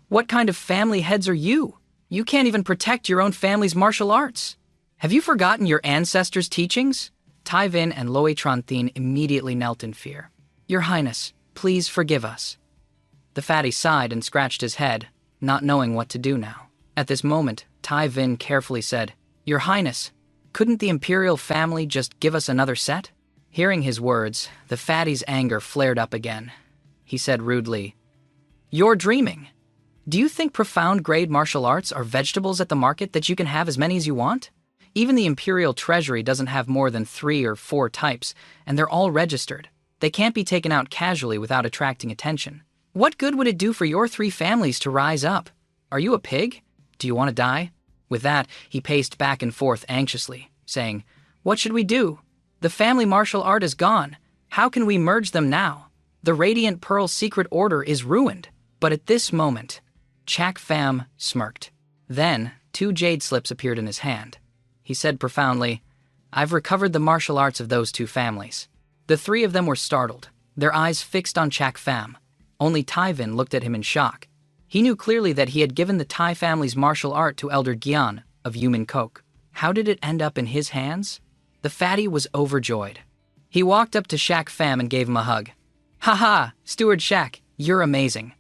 What kind of family heads are you? You can't even protect your own family's martial arts. Have you forgotten your ancestors' teachings? Tai Vin and Loi Tran Thien immediately knelt in fear. Your Highness, please forgive us. The fatty sighed and scratched his head, not knowing what to do now. At this moment, Tai Vin carefully said, Your Highness, couldn't the imperial family just give us another set? Hearing his words, the fatty's anger flared up again. He said rudely, You're dreaming. Do you think profound grade martial arts are vegetables at the market that you can have as many as you want? Even the imperial treasury doesn't have more than 3 or 4 types, and they're all registered. They can't be taken out casually without attracting attention. What good would it do for your 3 families to rise up? Are you a pig? Do you want to die? With that, he paced back and forth anxiously, saying, What should we do? The family martial art is gone. How can we merge them now? The Radiant Pearl secret order is ruined. But at this moment, Chak Pham smirked. Then, 2 jade slips appeared in his hand. He said profoundly, I've recovered the martial arts of those 2 families. The 3 of them were startled, their eyes fixed on Chak Pham. Only Tai Vin looked at him in shock. He knew clearly that he had given the Tai family's martial art to Elder Gyan of Yu Minkok. How did it end up in his hands? The fatty was overjoyed. He walked up to Chak Pham and gave him a hug. Ha, Steward Chak, you're amazing.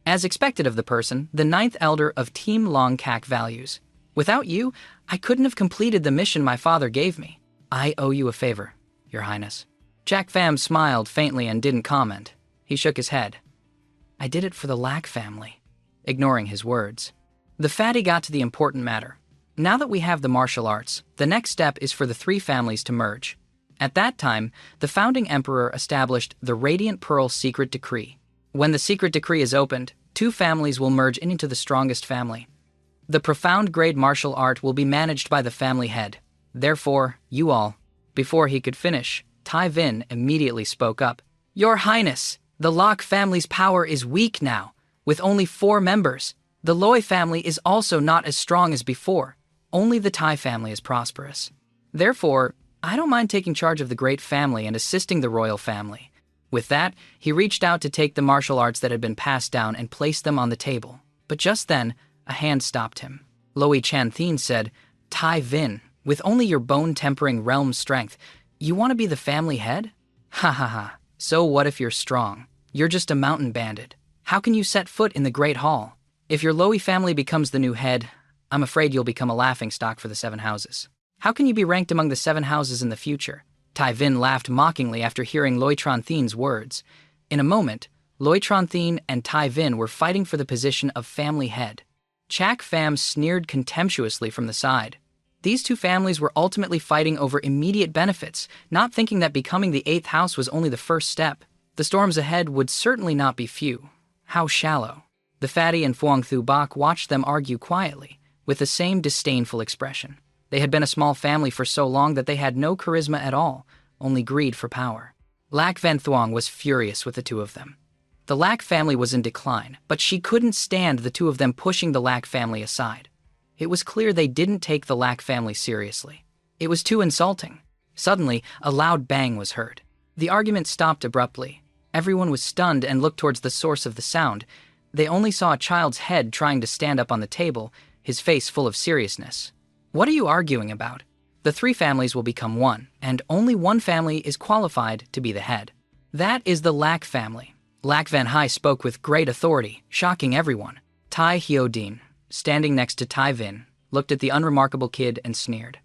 As expected of the person, the 9th elder of Team Longkak values. Without you, I couldn't have completed the mission my father gave me. I owe you a favor, Your Highness. Chak Pham smiled faintly and didn't comment. He shook his head. I did it for the Lak family, ignoring his words. The fatty got to the important matter. Now that we have the martial arts, the next step is for the 3 families to merge. At that time, the founding emperor established the Radiant Pearl Secret Decree. When the secret decree is opened, 2 families will merge into the strongest family. The profound grade martial art will be managed by the family head. Therefore, you all, Before he could finish, Tai Vin immediately spoke up. Your Highness, the Locke family's power is weak now, with only 4 members. The Loi family is also not as strong as before. Only the Tai family is prosperous. Therefore, I don't mind taking charge of the great family and assisting the royal family. With that, he reached out to take the martial arts that had been passed down and place them on the table. But just then, a hand stopped him. Loi Chanthin said, Tai Vin, with only your bone-tempering realm strength, you want to be the family head? Ha ha ha. So what if you're strong? You're just a mountain bandit. How can you set foot in the Great Hall? If your Loi family becomes the new head, I'm afraid you'll become a laughingstock for the 7 houses. How can you be ranked among the 7 houses in the future? Tai Vin laughed mockingly after hearing Loi Tranthin's words. In a moment, Loi Tranthin and Tai Vin were fighting for the position of family head. Chak Pham sneered contemptuously from the side. These 2 families were ultimately fighting over immediate benefits, not thinking that becoming the 8th house was only the first step. The storms ahead would certainly not be few. How shallow. The fatty and Phuong Thu Bach watched them argue quietly, with the same disdainful expression. They had been a small family for so long that they had no charisma at all, only greed for power. Lac Van Thuong was furious with the 2 of them. The Lac family was in decline, but she couldn't stand the 2 of them pushing the Lac family aside. It was clear they didn't take the Lac family seriously. It was too insulting. Suddenly, a loud bang was heard. The argument stopped abruptly. Everyone was stunned and looked towards the source of the sound. They only saw a child's head trying to stand up on the table, his face full of seriousness. What are you arguing about? The 3 families will become one, and only one family is qualified to be the head. That is the Lac family. Lac Van Hai spoke with great authority, shocking everyone. Tai Hyodin, standing next to Tai Vin, looked at the unremarkable kid and sneered.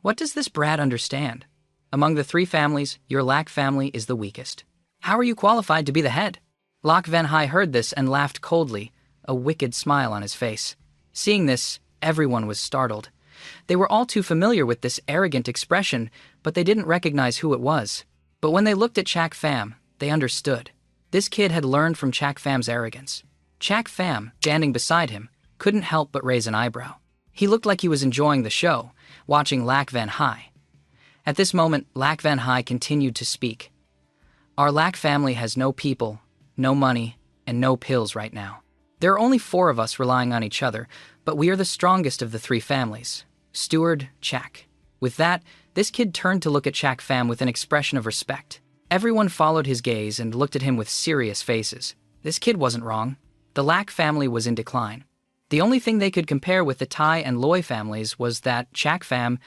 What does this brat understand? Among the 3 families, your Lac family is the weakest. How are you qualified to be the head? Lac Van Hai heard this and laughed coldly, a wicked smile on his face. Seeing this, everyone was startled. They were all too familiar with this arrogant expression, but they didn't recognize who it was. But when they looked at Chak Pham, they understood. This kid had learned from Chak Pham's arrogance. Chak Pham, standing beside him, couldn't help but raise an eyebrow. He looked like he was enjoying the show, watching Lac Van Hai. At this moment, Lac Van Hai continued to speak. Our Lac family has no people, no money, and no pills right now. There are only 4 of us relying on each other, but we are the strongest of the 3 families. Steward, Chak. With that, this kid turned to look at Chak Pham with an expression of respect. Everyone followed his gaze and looked at him with serious faces. This kid wasn't wrong. The Lac family was in decline. The only thing they could compare with the Tai and Loi families was that Chak Pham,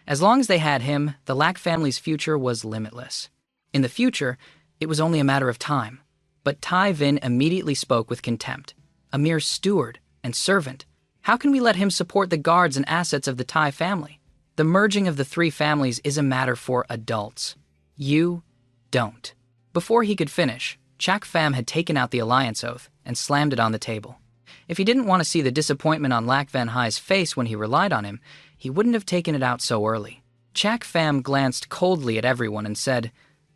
as long as they had him, the Lac family's future was limitless. In the future, it was only a matter of time. But Tai Vin immediately spoke with contempt. A mere steward and servant. How can we let him support the guards and assets of the Tai family? The merging of the 3 families is a matter for adults. You don't. Before he could finish, Chak Pham had taken out the alliance oath and slammed it on the table. If he didn't want to see the disappointment on Lac Van Hai's face when he relied on him, he wouldn't have taken it out so early. Chak Pham glanced coldly at everyone and said,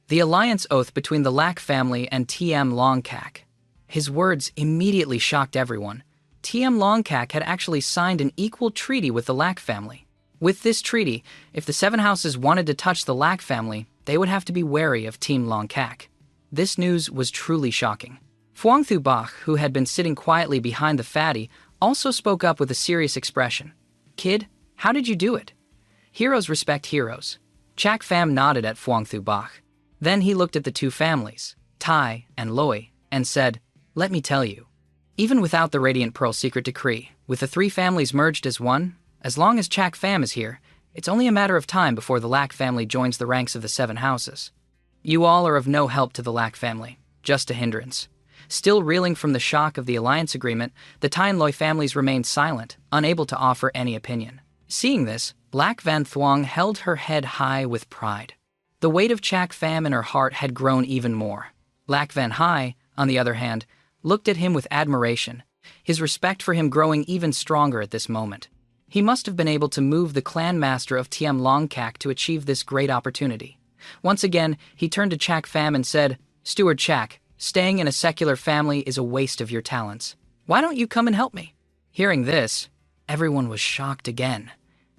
The alliance oath between the Lac family and TM Longcack. His words immediately shocked everyone. TM Longcack had actually signed an equal treaty with the Lac family. With this treaty, if the 7 houses wanted to touch the Lac family, they would have to be wary of Team Longcack. This news was truly shocking. Phuong Thu Bach, who had been sitting quietly behind the fatty, also spoke up with a serious expression. Kid, how did you do it? Heroes respect heroes. Chak Pham nodded at Phuong Thu Bach. Then he looked at the 2 families, Tai and Loi, and said, Let me tell you. Even without the Radiant Pearl secret decree, with the 3 families merged as one, as long as Chak Pham is here, it's only a matter of time before the Lac family joins the ranks of the 7 houses. You all are of no help to the Lac family, just a hindrance. Still reeling from the shock of the alliance agreement, the Tai and Loi families remained silent, unable to offer any opinion. Seeing this, Lac Van Thuong held her head high with pride. The weight of Chak Pham in her heart had grown even more. Lac Van Hai, on the other hand, looked at him with admiration, his respect for him growing even stronger at this moment. He must have been able to move the clan master of Tiem Longcack to achieve this great opportunity. Once again, he turned to Chak Pham and said, Steward Chak, staying in a secular family is a waste of your talents. Why don't you come and help me? Hearing this, everyone was shocked again.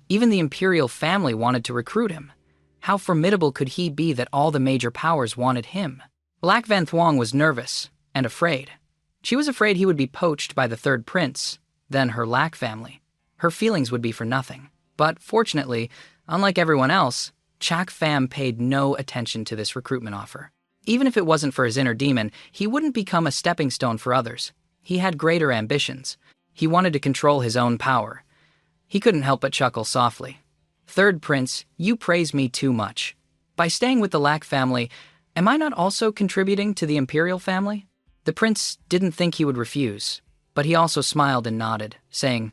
Even the imperial family wanted to recruit him. How formidable could he be that all the major powers wanted him? Lac Van Thuong was nervous and afraid. She was afraid he would be poached by the third prince, then her Lac family. Her feelings would be for nothing. But fortunately, unlike everyone else, Chak Pham paid no attention to this recruitment offer. Even if it wasn't for his inner demon, he wouldn't become a stepping stone for others. He had greater ambitions. He wanted to control his own power. He couldn't help but chuckle softly. Third prince, you praise me too much. By staying with the Lac family, am I not also contributing to the imperial family? The prince didn't think he would refuse, but he also smiled and nodded, saying,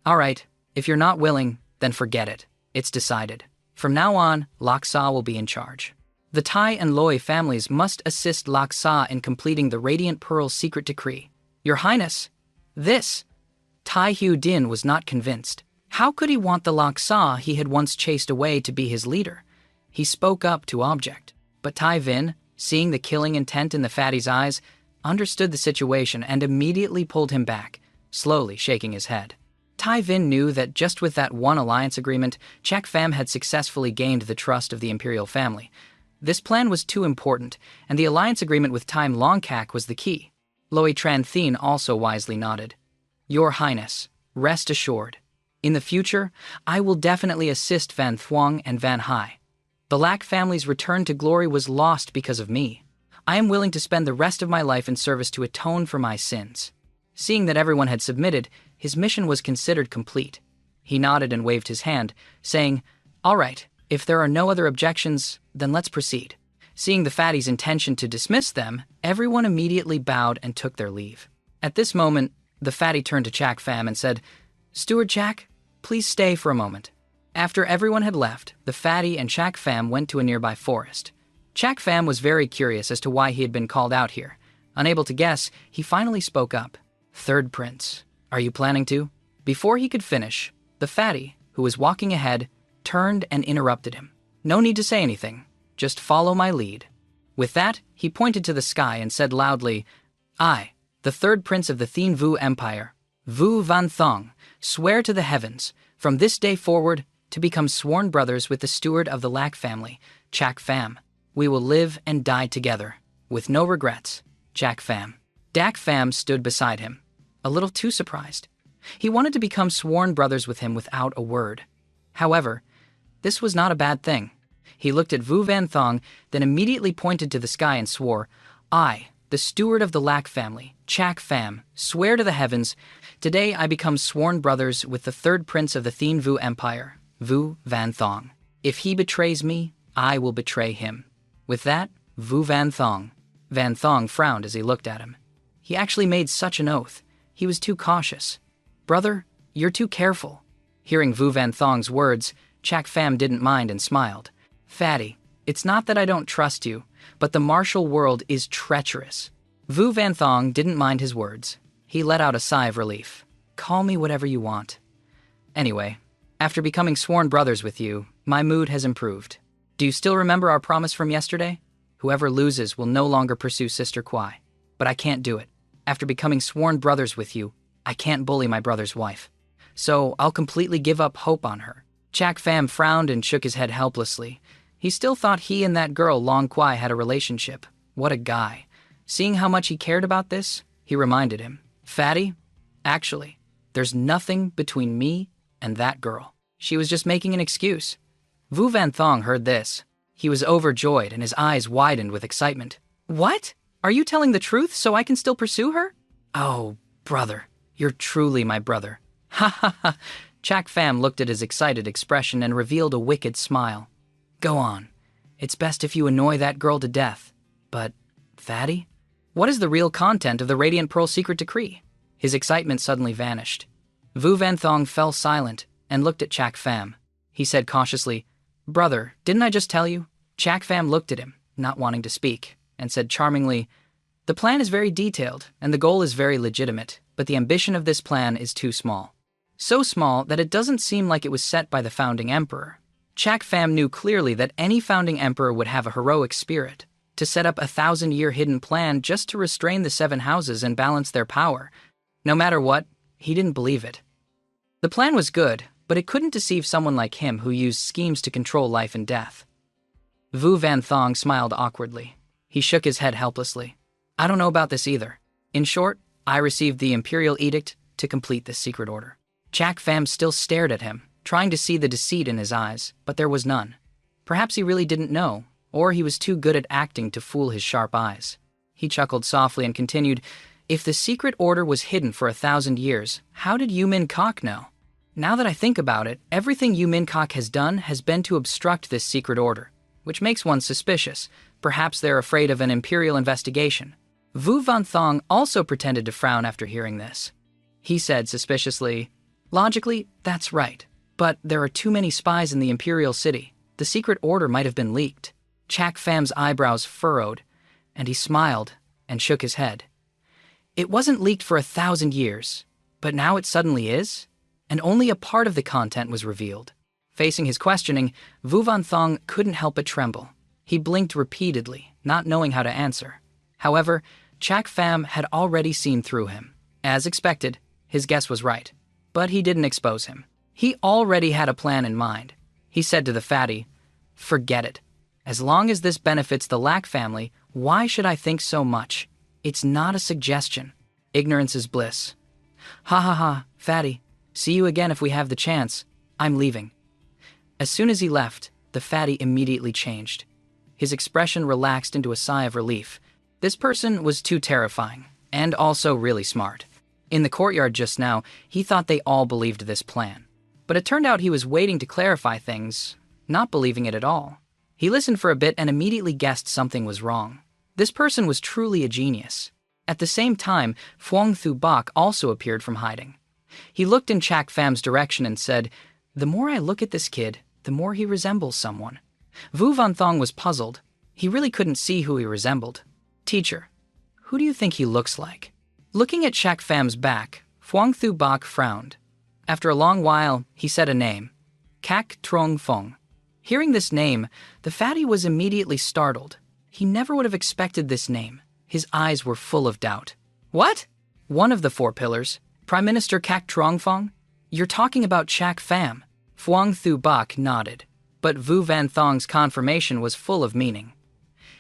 all right, if you're not willing, then forget it. It's decided. From now on, Lak Sa will be in charge. The Tai and Loi families must assist Lak Sa in completing the Radiant Pearl's secret decree. Your Highness, this. Tai Hu Din was not convinced. How could he want the Lak Sa he had once chased away to be his leader? He spoke up to object. But Tai Vin, seeing the killing intent in the fatty's eyes, understood the situation and immediately pulled him back, slowly shaking his head. Tai Vin knew that just with that one alliance agreement, Chak Pham had successfully gained the trust of the imperial family. This plan was too important, and the alliance agreement with Time Longkak was the key. Loi Tran Thien also wisely nodded. Your Highness, rest assured. In the future, I will definitely assist Van Thuong and Van Hai. The Lac family's return to glory was lost because of me. I am willing to spend the rest of my life in service to atone for my sins. Seeing that everyone had submitted, his mission was considered complete. He nodded and waved his hand, saying, all right, if there are no other objections, then let's proceed. Seeing the fatty's intention to dismiss them, everyone immediately bowed and took their leave. At this moment, the fatty turned to Chak Pham and said, Steward Chak, please stay for a moment. After everyone had left, the fatty and Chak Pham went to a nearby forest. Chak Pham was very curious as to why he had been called out here. Unable to guess, he finally spoke up. Third Prince, are you planning to? Before he could finish, the fatty, who was walking ahead, turned and interrupted him. No need to say anything, just follow my lead. With that, he pointed to the sky and said loudly, I, the third prince of the Thien Vu Empire, Vu Van Thuong, swear to the heavens, from this day forward, to become sworn brothers with the steward of the Lac family, Chak Pham. We will live and die together, with no regrets, Chak Pham. Dak Pham stood beside him, a little too surprised. He wanted to become sworn brothers with him without a word. However, this was not a bad thing. He looked at Vu Van Thuong, then immediately pointed to the sky and swore, I, the steward of the Lac family, Chak Pham, swear to the heavens, today I become sworn brothers with the third prince of the Thien Vu Empire, Vu Van Thuong. If he betrays me, I will betray him. With that, Vu Van Thuong frowned as he looked at him. He actually made such an oath. He was too cautious. Brother, you're too careful. Hearing Vu Van Thuong's words, Chak Pham didn't mind and smiled. Fatty, it's not that I don't trust you, but the martial world is treacherous. Vu Van Thuong didn't mind his words. He let out a sigh of relief. Call me whatever you want. Anyway, after becoming sworn brothers with you, my mood has improved. Do you still remember our promise from yesterday? Whoever loses will no longer pursue Sister Kwai. But I can't do it. After becoming sworn brothers with you, I can't bully my brother's wife. So I'll completely give up hope on her. Chak Pham frowned and shook his head helplessly. He still thought he and that girl Long Kwai had a relationship. What a guy. Seeing how much he cared about this, he reminded him. Fatty, actually, there's nothing between me and that girl. She was just making an excuse. Vu Van Thuong heard this. He was overjoyed and his eyes widened with excitement. What? Are you telling the truth so I can still pursue her? Oh, brother, you're truly my brother. Ha ha ha. Chak Pham looked at his excited expression and revealed a wicked smile. Go on. It's best if you annoy that girl to death. But, Fatty? What is the real content of the Radiant Pearl Secret Decree? His excitement suddenly vanished. Vu Van Thuong fell silent and looked at Chak Pham. He said cautiously, Brother, didn't I just tell you? Chak Pham looked at him, not wanting to speak, and said charmingly, The plan is very detailed, and the goal is very legitimate, but the ambition of this plan is too small. So small that it doesn't seem like it was set by the founding emperor. Chak Pham knew clearly that any founding emperor would have a heroic spirit. To set up a 1,000-year hidden plan just to restrain the 7 houses and balance their power. No matter what, he didn't believe it. The plan was good, but it couldn't deceive someone like him who used schemes to control life and death. Vu Van Thong smiled awkwardly. He shook his head helplessly. I don't know about this either. In short, I received the imperial edict to complete this secret order. Chak Pham still stared at him, trying to see the deceit in his eyes, but there was none. Perhaps he really didn't know, or he was too good at acting to fool his sharp eyes. He chuckled softly and continued, if the secret order was hidden for 1,000 years, how did ManhwaCapped know? Now that I think about it, everything ManhwaCapped has done has been to obstruct this secret order, which makes one suspicious. Perhaps they're afraid of an imperial investigation. Vu Van Thong also pretended to frown after hearing this. He said suspiciously, logically, that's right, but there are too many spies in the imperial city. The secret order might have been leaked. Chak Pham's eyebrows furrowed, and he smiled and shook his head. It wasn't leaked for 1,000 years, but now it suddenly is, and only a part of the content was revealed. Facing his questioning, Vu Van Thong couldn't help but tremble. He blinked repeatedly, not knowing how to answer. However, Chak Pham had already seen through him. As expected, his guess was right, but he didn't expose him. He already had a plan in mind. He said to the fatty, forget it. As long as this benefits the Lack family, why should I think so much? It's not a suggestion. Ignorance is bliss. Ha ha ha, fatty. See you again if we have the chance. I'm leaving. As soon as he left, the fatty immediately changed. His expression relaxed into a sigh of relief. This person was too terrifying, and also really smart. In the courtyard just now, he thought they all believed this plan. But it turned out he was waiting to clarify things, not believing it at all. He listened for a bit and immediately guessed something was wrong. This person was truly a genius. At the same time, Phuong Thu Bach also appeared from hiding. He looked in Chak Pham's direction and said, the more I look at this kid, the more he resembles someone. Vu Van Thong was puzzled. He really couldn't see who he resembled. Teacher, who do you think he looks like? Looking at Chak Pham's back, Phuong Thu Bach frowned. After a long while, he said a name, Kak Trong Phong. Hearing this name, the fatty was immediately startled. He never would have expected this name. His eyes were full of doubt. What? One of the four pillars, Prime Minister Kak Trong Phong? You're talking about Chak Pham. Phuong Thu Bach nodded, but Vu Van Thong's confirmation was full of meaning.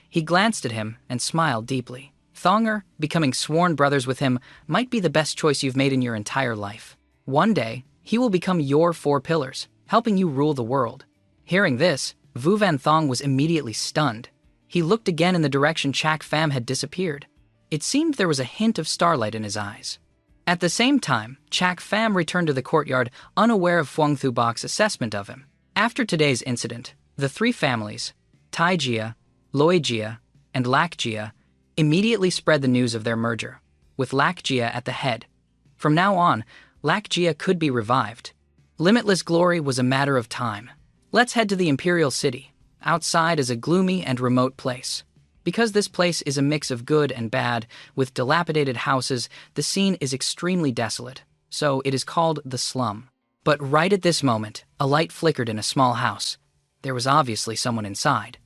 He glanced at him and smiled deeply. Thonger, becoming sworn brothers with him, might be the best choice you've made in your entire life. One day, he will become your four pillars, helping you rule the world. Hearing this, Vu Van Thong was immediately stunned. He looked again in the direction Chak Pham had disappeared. It seemed there was a hint of starlight in his eyes. At the same time, Chak Pham returned to the courtyard, unaware of Phuong Thu Bach's assessment of him. After today's incident, the three families, Tai Jia, Loi Jia, and Lack Jia, immediately spread the news of their merger, with Lack Jia at the head. From now on, Lack Jia could be revived. Limitless glory was a matter of time. Let's head to the Imperial City. Outside is a gloomy and remote place. Because this place is a mix of good and bad, with dilapidated houses, the scene is extremely desolate, so it is called the slum. But right at this moment, a light flickered in a small house. There was obviously someone inside.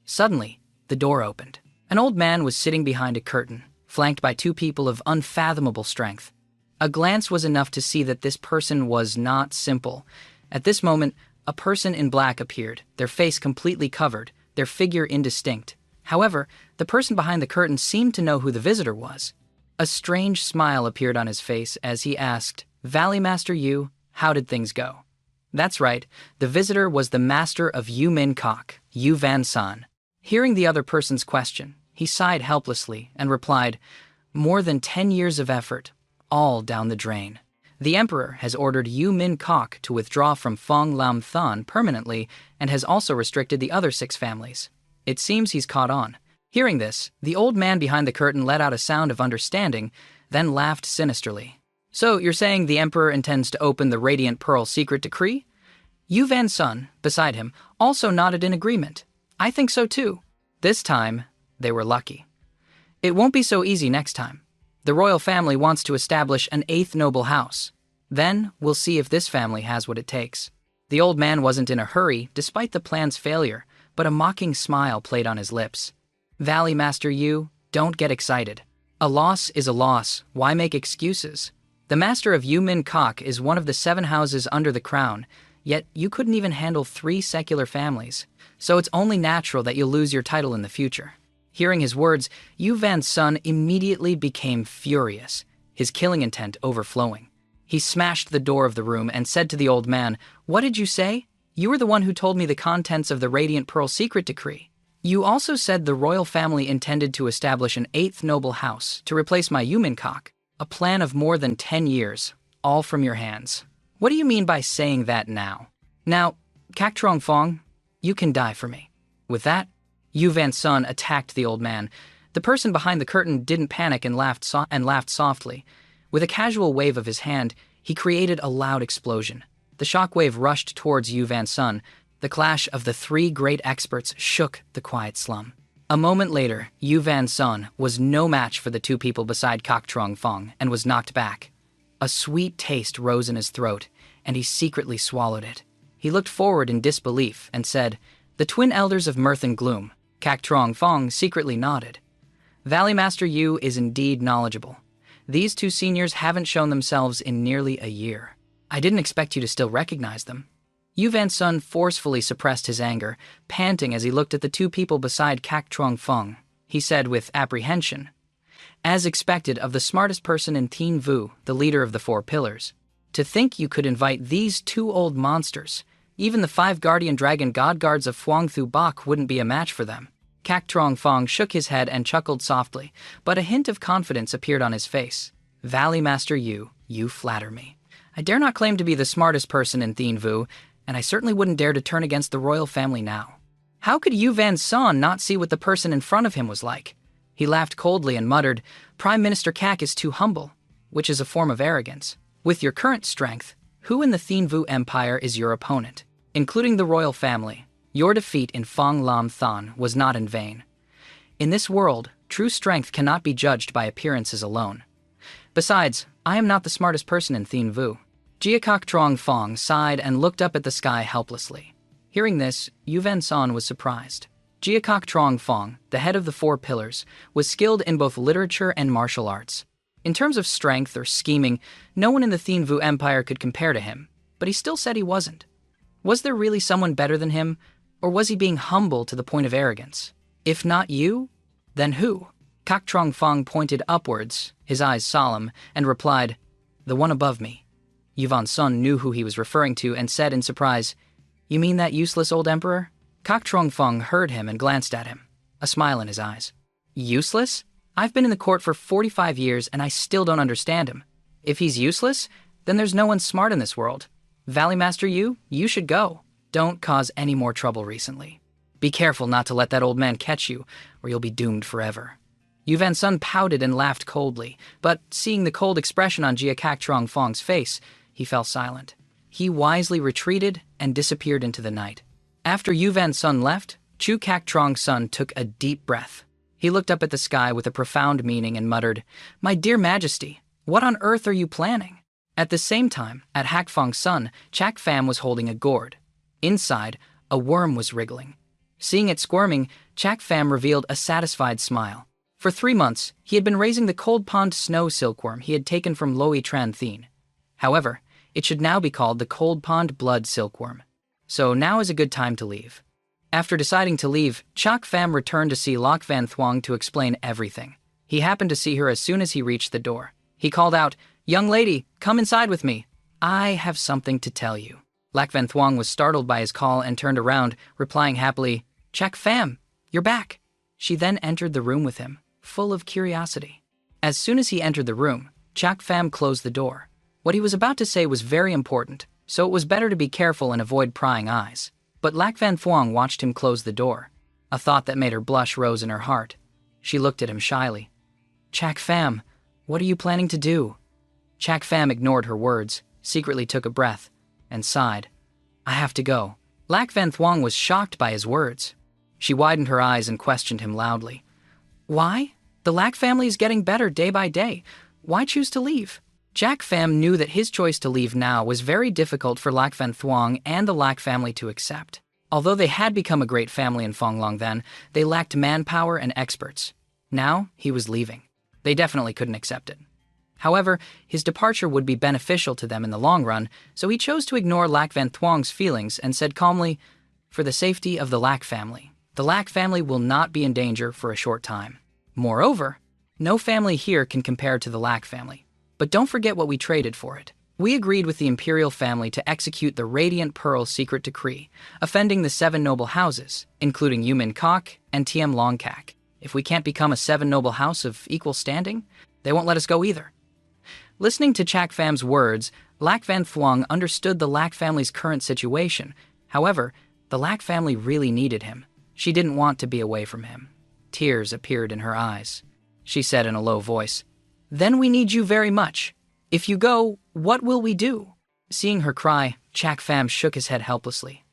Suddenly, the door opened. An old man was sitting behind a curtain, flanked by two people of unfathomable strength. A glance was enough to see that this person was not simple. At this moment, a person in black appeared, their face completely covered, their figure indistinct. However, the person behind the curtain seemed to know who the visitor was. A strange smile appeared on his face as he asked, Valley Master Yu, how did things go? That's right, the visitor was the master of ManhwaCapped, Yu Van San. Hearing the other person's question, he sighed helplessly and replied, more than 10 years of effort, all down the drain. The emperor has ordered ManhwaCapped to withdraw from Phong Lam Than permanently and has also restricted the other 6 families. It seems he's caught on. Hearing this, the old man behind the curtain let out a sound of understanding, then laughed sinisterly. So you're saying the emperor intends to open the Radiant Pearl secret decree? Yu Van Sun, beside him, also nodded in agreement. I think so too. This time, they were lucky. It won't be so easy next time. The royal family wants to establish an 8th noble house. Then, we'll see if this family has what it takes. The old man wasn't in a hurry, despite the plan's failure, but a mocking smile played on his lips. Valley Master Yu, don't get excited. A loss is a loss, why make excuses? The master of ManhwaCapped is one of the 7 houses under the crown. Yet you couldn't even handle 3 secular families, so it's only natural that you'll lose your title in the future. Hearing his words, Yu Van's son immediately became furious, his killing intent overflowing. He smashed the door of the room and said to the old man, "What did you say? You were the one who told me the contents of the Radiant Pearl secret decree. You also said the royal family intended to establish an 8th noble house to replace my Yumenkak, a plan of more than 10 years, all from your hands. What do you mean by saying that now? Now, Kak Trong Fong, you can die for me." With that, Yu Van's son attacked the old man. The person behind the curtain didn't panic and laughed softly. With a casual wave of his hand, he created a loud explosion. The shockwave rushed towards Yu Van's son. The clash of the 3 great experts shook the quiet slum. A moment later, Yu Van's son was no match for the 2 people beside Kak Trong Fong and was knocked back. A sweet taste rose in his throat, and he secretly swallowed it. He looked forward in disbelief and said, "The twin elders of mirth and gloom." Kak Trong Fong secretly nodded. "Valley Master Yu is indeed knowledgeable. These 2 seniors haven't shown themselves in nearly a year. I didn't expect you to still recognize them." Yu Van's son forcefully suppressed his anger, panting as he looked at the 2 people beside Kak Trong Fong. He said with apprehension, "As expected of the smartest person in Thien Vu, the leader of the 4 pillars. To think you could invite these 2 old monsters. Even the 5 guardian dragon god guards of Phuong Thu Bok wouldn't be a match for them." Kak Trong Fong shook his head and chuckled softly, but a hint of confidence appeared on his face. "Valley Master Yu, you flatter me. I dare not claim to be the smartest person in Thien Vu, and I certainly wouldn't dare to turn against the royal family now." How could Yu Van's son not see what the person in front of him was like? He laughed coldly and muttered, "Prime Minister Kak is too humble," which is a form of arrogance. "With your current strength, who in the Thien Vu Empire is your opponent? Including the royal family, your defeat in Phong Lam Than was not in vain. In this world, true strength cannot be judged by appearances alone. Besides, I am not the smartest person in Thien Vu." Kak Trong Fong sighed and looked up at the sky helplessly. Hearing this, Yu Van's son was surprised. Kak Trong Fong, the head of the 4 pillars, was skilled in both literature and martial arts. In terms of strength or scheming, no one in the Thien Vu Empire could compare to him, but he still said he wasn't. Was there really someone better than him, or was he being humble to the point of arrogance? If not you, then who? Kak Trong Fong pointed upwards, his eyes solemn, and replied, "The one above me." Yu Van's son knew who he was referring to and said in surprise, "You mean that useless old emperor?" Kak Trong Fong heard him and glanced at him, a smile in his eyes. "Useless? I've been in the court for 45 years and I still don't understand him. If he's useless, then there's no one smart in this world. Valley Master Yu, you should go. Don't cause any more trouble recently. Be careful not to let that old man catch you, or you'll be doomed forever." Yu Van's son pouted and laughed coldly, but seeing the cold expression on Kak Trong Fong's face, he fell silent. He wisely retreated and disappeared into the night. After Yu Van's son left, Kak Trong's son took a deep breath. He looked up at the sky with a profound meaning and muttered, "My dear Majesty, what on earth are you planning?" At the same time, at Hak Fong's son, Chak Pham was holding a gourd. Inside, a worm was wriggling. Seeing it squirming, Chak Pham revealed a satisfied smile. For 3 months, he had been raising the cold pond snow silkworm he had taken from Loi Tran Thien. However, it should now be called the cold pond blood silkworm. So now is a good time to leave. After deciding to leave, Chak Pham returned to see Lok Van Thuong to explain everything. He happened to see her as soon as he reached the door. He called out, "Young lady, come inside with me. I have something to tell you." Lak Van Thuong was startled by his call and turned around, replying happily, "Chak Pham, you're back." She then entered the room with him, full of curiosity. As soon as he entered the room, Chak Pham closed the door. What he was about to say was very important, so it was better to be careful and avoid prying eyes. But Lak Van Thuong watched him close the door. A thought that made her blush rose in her heart. She looked at him shyly. "Chak Pham, what are you planning to do?" Chak Pham ignored her words, secretly took a breath, and sighed. "I have to go." Lak Van Thuong was shocked by his words. She widened her eyes and questioned him loudly. "Why? The Lak family is getting better day by day. Why choose to leave?" Chak Pham knew that his choice to leave now was very difficult for Lak Van Thuong and the Lak family to accept. Although they had become a great family in Phong Long then, they lacked manpower and experts. Now, he was leaving. They definitely couldn't accept it. However, his departure would be beneficial to them in the long run, so he chose to ignore Lac Van Thuong's feelings and said calmly, "For the safety of the Lac family, the Lac family will not be in danger for a short time. Moreover, no family here can compare to the Lac family. But don't forget what we traded for it. We agreed with the imperial family to execute the Radiant Pearl secret decree, offending the 7 noble houses, including Yumin Kok and Tiem Long Kak. If we can't become a 7 noble house of equal standing, they won't let us go either." Listening to Chak Fam's words, Lac Van Thuong understood the Lac family's current situation. However, the Lac family really needed him. She didn't want to be away from him. Tears appeared in her eyes. She said in a low voice, "Then we need you very much. If you go, what will we do?" Seeing her cry, Chak Fam shook his head helplessly.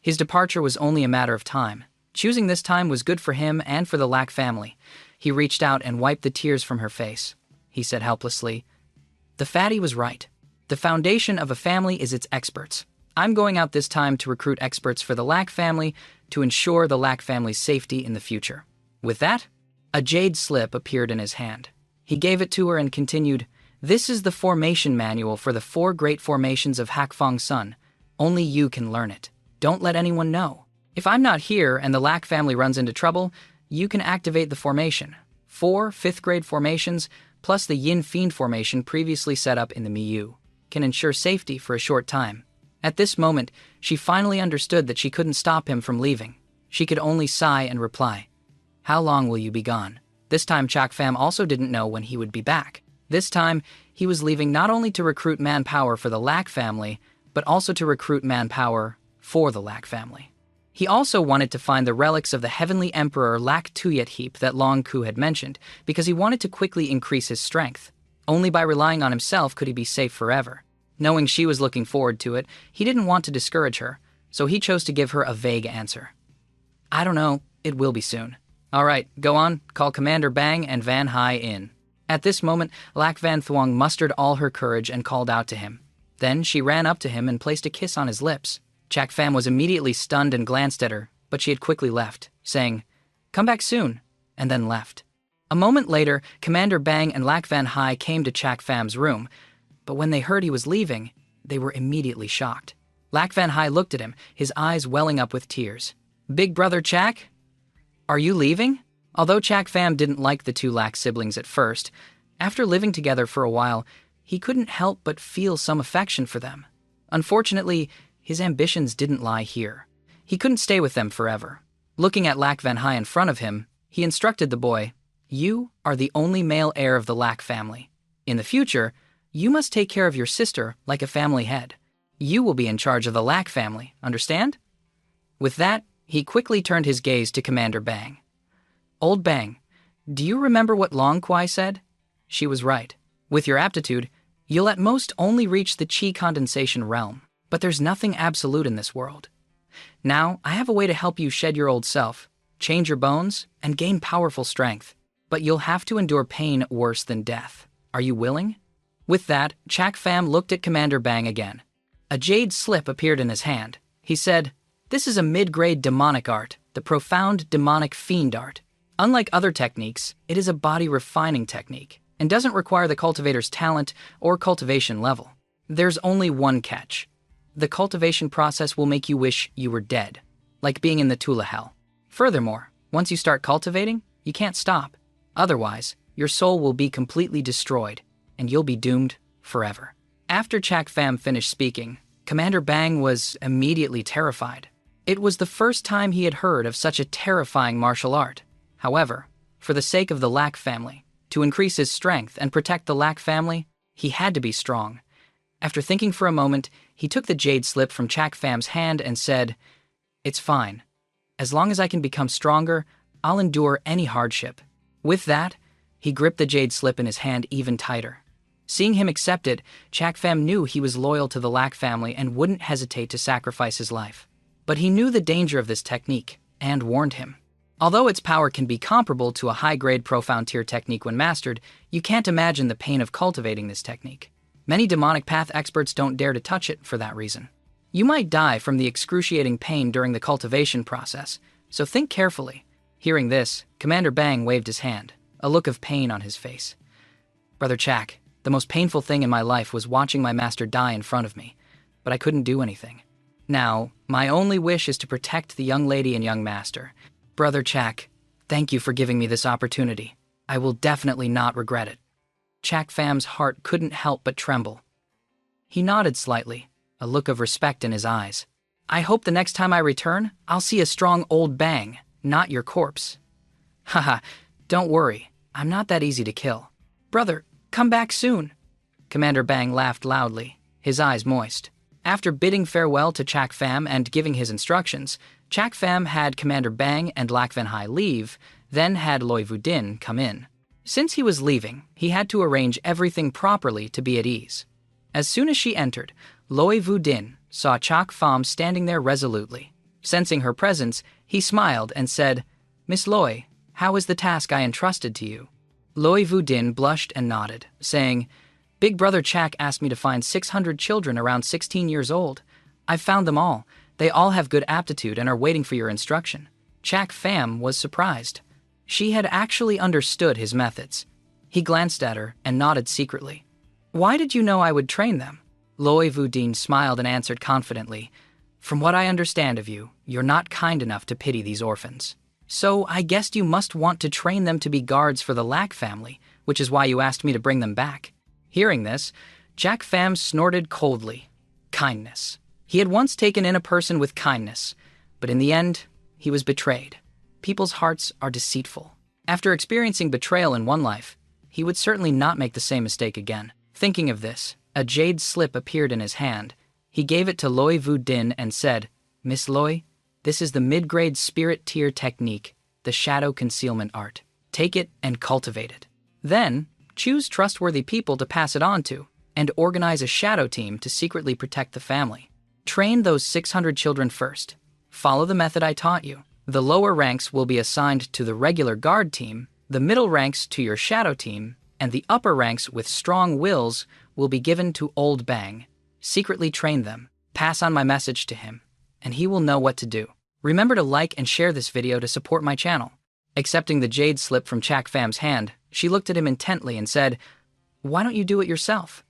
His departure was only a matter of time. Choosing this time was good for him and for the Lac family. He reached out and wiped the tears from her face. He said helplessly, "The fatty was right. The foundation of a family is its experts. I'm going out this time to recruit experts for the Lac family to ensure the Lac family's safety in the future." With that, a jade slip appeared in his hand. He gave it to her and continued, "This is the formation manual for the 4 great formations of Hakfong Sun. Only you can learn it. Don't let anyone know. If I'm not here and the Lac family runs into trouble, you can activate the formation. 4 5th-grade formations, plus the Yin Fiend formation previously set up in the Miyu, can ensure safety for a short time." At this moment, she finally understood that she couldn't stop him from leaving. She could only sigh and reply, "How long will you be gone?" This time Chak Fam also didn't know when he would be back. This time, he was leaving not only to recruit manpower for the Lac family, but also to recruit manpower for the Lac family. He also wanted to find the relics of the Heavenly Emperor Lac Tuyet heap that Long Ku had mentioned, because he wanted to quickly increase his strength. Only by relying on himself could he be safe forever. Knowing she was looking forward to it, he didn't want to discourage her, so he chose to give her a vague answer. "I don't know, it will be soon." "All right, go on, call Commander Bang and Van Hai in." At this moment, Lac Van Thuong mustered all her courage and called out to him. Then she ran up to him and placed a kiss on his lips. Chak Fam was immediately stunned and glanced at her, but she had quickly left, saying, "Come back soon," and then left. A moment later, Commander Bang and Lac Van Hai came to Chak Fam's room, but when they heard he was leaving, they were immediately shocked. Lac Van Hai looked at him, his eyes welling up with tears. "Big brother Chak? Are you leaving?" Although Chak Fam didn't like the 2 Lac siblings at first, after living together for a while, he couldn't help but feel some affection for them. Unfortunately, his ambitions didn't lie here. He couldn't stay with them forever. Looking at Lac Van Hai in front of him, he instructed the boy, "You are the only male heir of the Lac family. In the future, you must take care of your sister like a family head. You will be in charge of the Lac family, understand?" With that, he quickly turned his gaze to Commander Bang. "Old Bang, do you remember what Long Kwai said? She was right. With your aptitude, you'll at most only reach the chi condensation realm, but there's nothing absolute in this world. Now, I have a way to help you shed your old self, change your bones, and gain powerful strength, but you'll have to endure pain worse than death. Are you willing?" With that, Chak Fam looked at Commander Bang again. A jade slip appeared in his hand. He said, "This is a mid-grade demonic art, the profound demonic fiend art. Unlike other techniques, it is a body refining technique, and doesn't require the cultivator's talent or cultivation level. There's only one catch. The cultivation process will make you wish you were dead, like being in the Tula Hell. Furthermore, once you start cultivating, you can't stop. Otherwise, your soul will be completely destroyed, and you'll be doomed forever." After Chak Fam finished speaking, Commander Bang was immediately terrified. It was the first time he had heard of such a terrifying martial art. However, for the sake of the Lac family, to increase his strength and protect the Lac family, he had to be strong. After thinking for a moment, he took the jade slip from Chak Fam's hand and said, "It's fine. As long as I can become stronger, I'll endure any hardship." With that, he gripped the jade slip in his hand even tighter. Seeing him accept it, Chak Fam knew he was loyal to the Lac family and wouldn't hesitate to sacrifice his life. But he knew the danger of this technique, and warned him. Although its power can be comparable to a high-grade profound tier technique when mastered, you can't imagine the pain of cultivating this technique. Many demonic path experts don't dare to touch it for that reason. You might die from the excruciating pain during the cultivation process, so think carefully. Hearing this, Commander Bang waved his hand, a look of pain on his face. "Brother Chak, The most painful thing in my life was watching my master die in front of me, but I couldn't do anything. Now, my only wish is to protect the young lady and young master. Brother Chak, thank you for giving me this opportunity. I will definitely not regret it. Chak Fam's heart couldn't help but tremble. He nodded slightly, a look of respect in his eyes. I hope the next time I return, I'll see a strong old Bang, not your corpse. Haha, don't worry, I'm not that easy to kill. Brother, come back soon. Commander Bang laughed loudly, his eyes moist. After bidding farewell to Chak Fam and giving his instructions, Chak Fam had Commander Bang and Lak Van Hai leave, then had Loi Vu Din come in. Since he was leaving, he had to arrange everything properly to be at ease. As soon as she entered, Loi Vu Din saw Chak Fam standing there resolutely. Sensing her presence, he smiled and said, Miss Loi, how is the task I entrusted to you? Loi Vu Din blushed and nodded, saying, Big Brother Chak asked me to find 600 children around 16 years old. I've found them all. They all have good aptitude and are waiting for your instruction. Chak Fam was surprised. She had actually understood his methods. He glanced at her and nodded secretly. Why did you know I would train them? Loi Vu Din smiled and answered confidently, From what I understand of you, you're not kind enough to pity these orphans. So I guessed you must want to train them to be guards for the Lak family, which is why you asked me to bring them back. Hearing this, Chak Fam snorted coldly. Kindness. He had once taken in a person with kindness, but in the end, he was betrayed. People's hearts are deceitful. After experiencing betrayal in one life, he would certainly not make the same mistake again. Thinking of this, a jade slip appeared in his hand. He gave it to Loi Vu Din and said, Miss Loi, this is the mid-grade spirit tier technique, the shadow concealment art. Take it and cultivate it. Then, choose trustworthy people to pass it on to, and organize a shadow team to secretly protect the family. Train those 600 children first. Follow the method I taught you. The lower ranks will be assigned to the regular guard team, the middle ranks to your shadow team, and the upper ranks with strong wills will be given to Old Bang. Secretly train them. Pass on my message to him, and he will know what to do. Remember to like and share this video to support my channel. Accepting the jade slip from Chak Fam's hand, she looked at him intently and said, Why don't you do it yourself?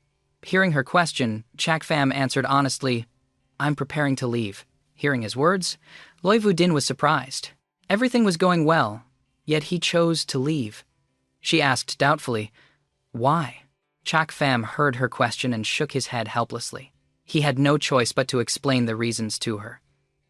Hearing her question, Chak Fam answered honestly, I'm preparing to leave. Hearing his words, Loi Vu Din was surprised. Everything was going well, yet he chose to leave. She asked doubtfully, Why? Chak Fam heard her question and shook his head helplessly. He had no choice but to explain the reasons to her.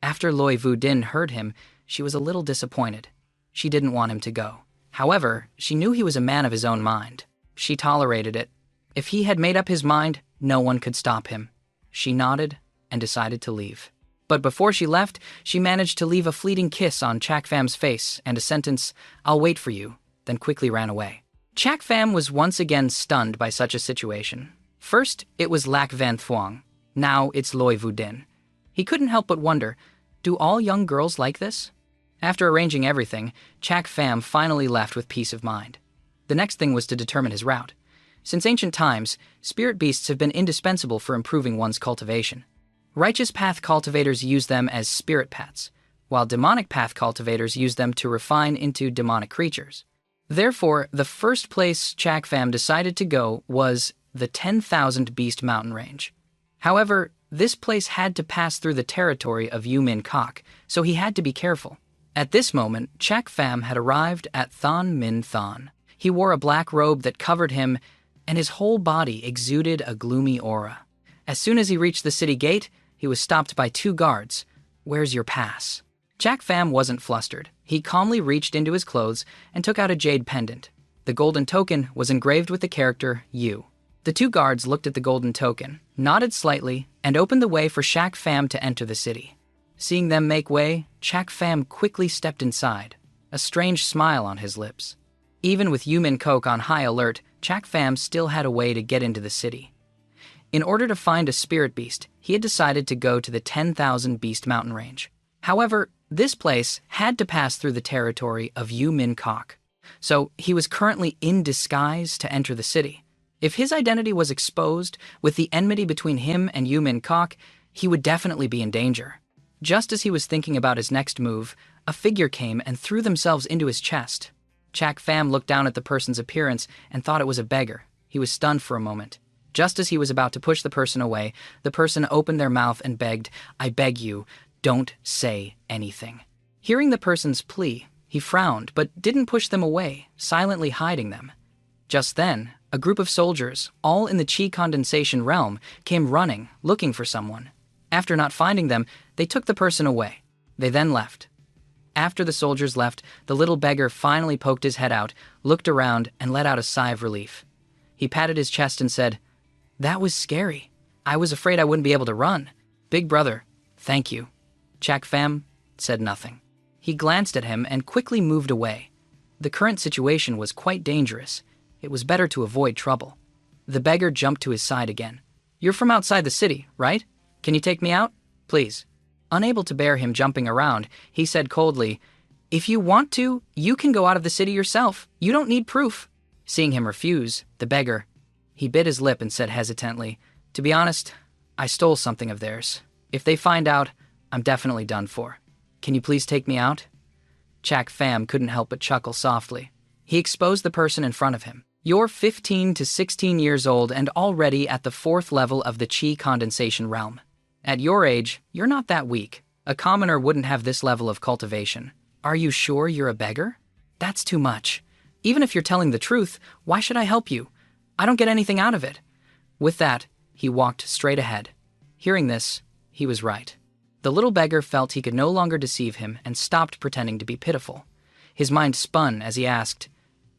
After Loi Vu Din heard him, she was a little disappointed. She didn't want him to go. However, she knew he was a man of his own mind. She tolerated it. If he had made up his mind, no one could stop him. She nodded and decided to leave. But before she left, she managed to leave a fleeting kiss on Chak Fam's face and a sentence, I'll wait for you, then quickly ran away. Chak Fam was once again stunned by such a situation. First, it was Lak Van Thuong. Now it's Loi Vu Din. He couldn't help but wonder, do all young girls like this? After arranging everything, Chak Fam finally left with peace of mind. The next thing was to determine his route. Since ancient times, spirit beasts have been indispensable for improving one's cultivation. Righteous path cultivators use them as spirit pets, while demonic path cultivators use them to refine into demonic creatures. Therefore, the first place Chak Fam decided to go was the 10,000 Beast Mountain Range. However, this place had to pass through the territory of Yu Min Kok, so he had to be careful. At this moment, Chak Fam had arrived at Thon Min Thon. He wore a black robe that covered him, and his whole body exuded a gloomy aura. As soon as he reached the city gate, he was stopped by two guards. Where's your pass? Chak Fam wasn't flustered. He calmly reached into his clothes and took out a jade pendant. The golden token was engraved with the character Yu. The two guards looked at the golden token, nodded slightly, and opened the way for Chak Fam to enter the city. Seeing them make way, Chak Fam quickly stepped inside, a strange smile on his lips. Even with Yu Min Kok on high alert, Chak Fam still had a way to get into the city. In order to find a spirit beast, he had decided to go to the 10,000 Beast Mountain Range. However, this place had to pass through the territory of Yu Min Kok, so he was currently in disguise to enter the city. If his identity was exposed, with the enmity between him and Yu Min Kok, he would definitely be in danger. Just as he was thinking about his next move, a figure came and threw themselves into his chest. Chak Fam looked down at the person's appearance and thought it was a beggar. He was stunned for a moment. Just as he was about to push the person away, the person opened their mouth and begged, "I beg you, don't say anything." Hearing the person's plea, he frowned but didn't push them away, silently hiding them. Just then, a group of soldiers, all in the chi condensation realm, came running, looking for someone. After not finding them, they took the person away. They then left. After the soldiers left, the little beggar finally poked his head out, looked around, and let out a sigh of relief. He patted his chest and said, "That was scary. I was afraid I wouldn't be able to run. Big brother, thank you." Chak Pham said nothing. He glanced at him and quickly moved away. The current situation was quite dangerous. It was better to avoid trouble. The beggar jumped to his side again. "You're from outside the city, right? Can you take me out? Please." Unable to bear him jumping around, he said coldly, "If you want to, you can go out of the city yourself. You don't need proof." Seeing him refuse, the beggar, he bit his lip and said hesitantly, "To be honest, I stole something of theirs. If they find out, I'm definitely done for. Can you please take me out?" Chak Pham couldn't help but chuckle softly. He exposed the person in front of him. "You're 15 to 16 years old and already at the 4th level of the chi condensation realm. At your age, you're not that weak. A commoner wouldn't have this level of cultivation. Are you sure you're a beggar? That's too much. Even if you're telling the truth, why should I help you? I don't get anything out of it." With that, he walked straight ahead. Hearing this, he was right. The little beggar felt he could no longer deceive him and stopped pretending to be pitiful. His mind spun as he asked,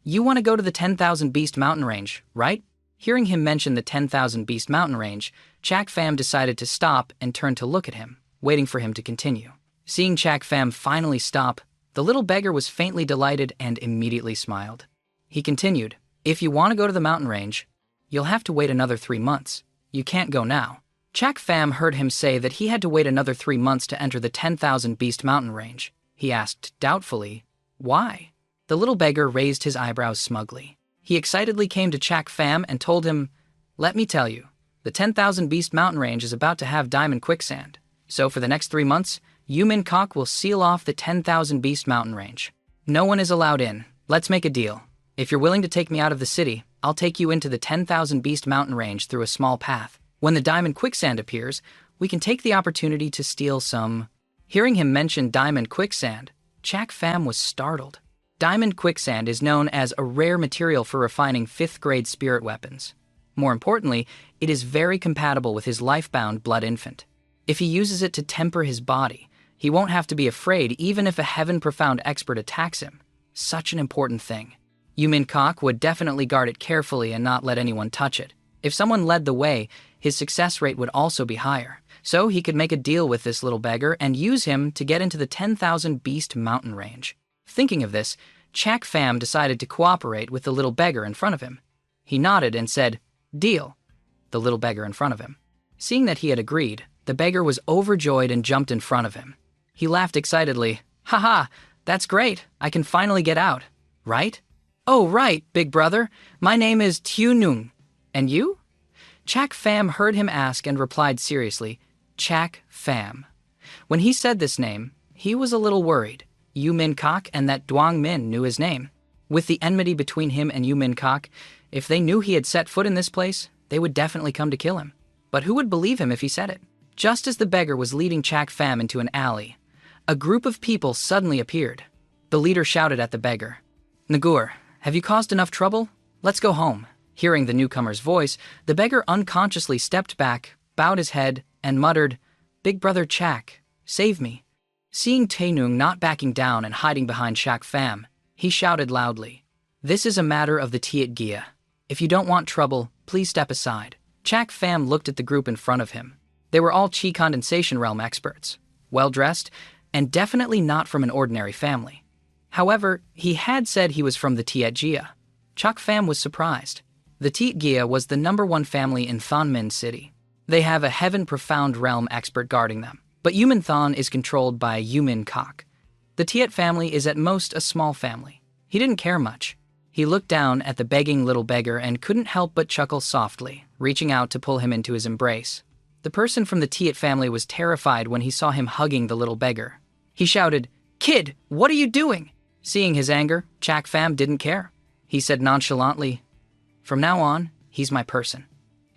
"You want to go to the 10,000 Beast mountain range, right?" Hearing him mention the 10,000 Beast mountain range, Chak Pham decided to stop and turned to look at him, waiting for him to continue. Seeing Chak Pham finally stop, the little beggar was faintly delighted and immediately smiled. He continued, "If you want to go to the mountain range, you'll have to wait another 3 months. You can't go now." Chak Pham heard him say that he had to wait another 3 months to enter the 10,000 Beast mountain range. He asked doubtfully, "Why?" The little beggar raised his eyebrows smugly. He excitedly came to Chak Pham and told him, "Let me tell you, the 10,000 Beast mountain range is about to have diamond quicksand. So for the next 3 months, manhwaCapped will seal off the 10,000 Beast mountain range. No one is allowed in. Let's make a deal. If you're willing to take me out of the city, I'll take you into the 10,000 Beast mountain range through a small path. When the diamond quicksand appears, we can take the opportunity to steal some." Hearing him mention diamond quicksand, Chak Pham was startled. Diamond quicksand is known as a rare material for refining 5th-grade spirit weapons. More importantly, it is very compatible with his life-bound blood infant. If he uses it to temper his body, he won't have to be afraid even if a heaven-profound expert attacks him. Such an important thing. manhwaCapped would definitely guard it carefully and not let anyone touch it. If someone led the way, his success rate would also be higher. So he could make a deal with this little beggar and use him to get into the 10,000 Beast mountain range. Thinking of this, Chak Pham decided to cooperate with the little beggar in front of him. He nodded and said, "Deal," the little beggar in front of him. Seeing that he had agreed, the beggar was overjoyed and jumped in front of him. He laughed excitedly. "Haha, that's great. I can finally get out. Right?" "Oh, right, big brother. My name is Nung. And you?" Chak Pham heard him ask and replied seriously, "Chak Pham." When he said this name, he was a little worried. manhwaCapped and that Duong Min knew his name. With the enmity between him and manhwaCapped, if they knew he had set foot in this place, they would definitely come to kill him. But who would believe him if he said it? Just as the beggar was leading Chak Pham into an alley, a group of people suddenly appeared. The leader shouted at the beggar, "Nagur, have you caused enough trouble? Let's go home." Hearing the newcomer's voice, the beggar unconsciously stepped back, bowed his head, and muttered, "Big brother Chak, save me." Seeing Nung not backing down and hiding behind Chak Pham, he shouted loudly, "This is a matter of the Tiat Gia. If you don't want trouble, please step aside." Chak Pham looked at the group in front of him. They were all chi condensation realm experts, well-dressed, and definitely not from an ordinary family. However, he had said he was from the Tiat Gia. Chak Pham was surprised. The Tiat Gia was the #1 family in Thon Minh City. They have a heaven-profound realm expert guarding them. But Yumin Thon is controlled by manhwaCapped. The Tiat family is at most a small family. He didn't care much. He looked down at the begging little beggar and couldn't help but chuckle softly, reaching out to pull him into his embrace. The person from the Tiat family was terrified when he saw him hugging the little beggar. He shouted, "Kid, what are you doing?" Seeing his anger, Chak Pham didn't care. He said nonchalantly, "From now on, He's my person.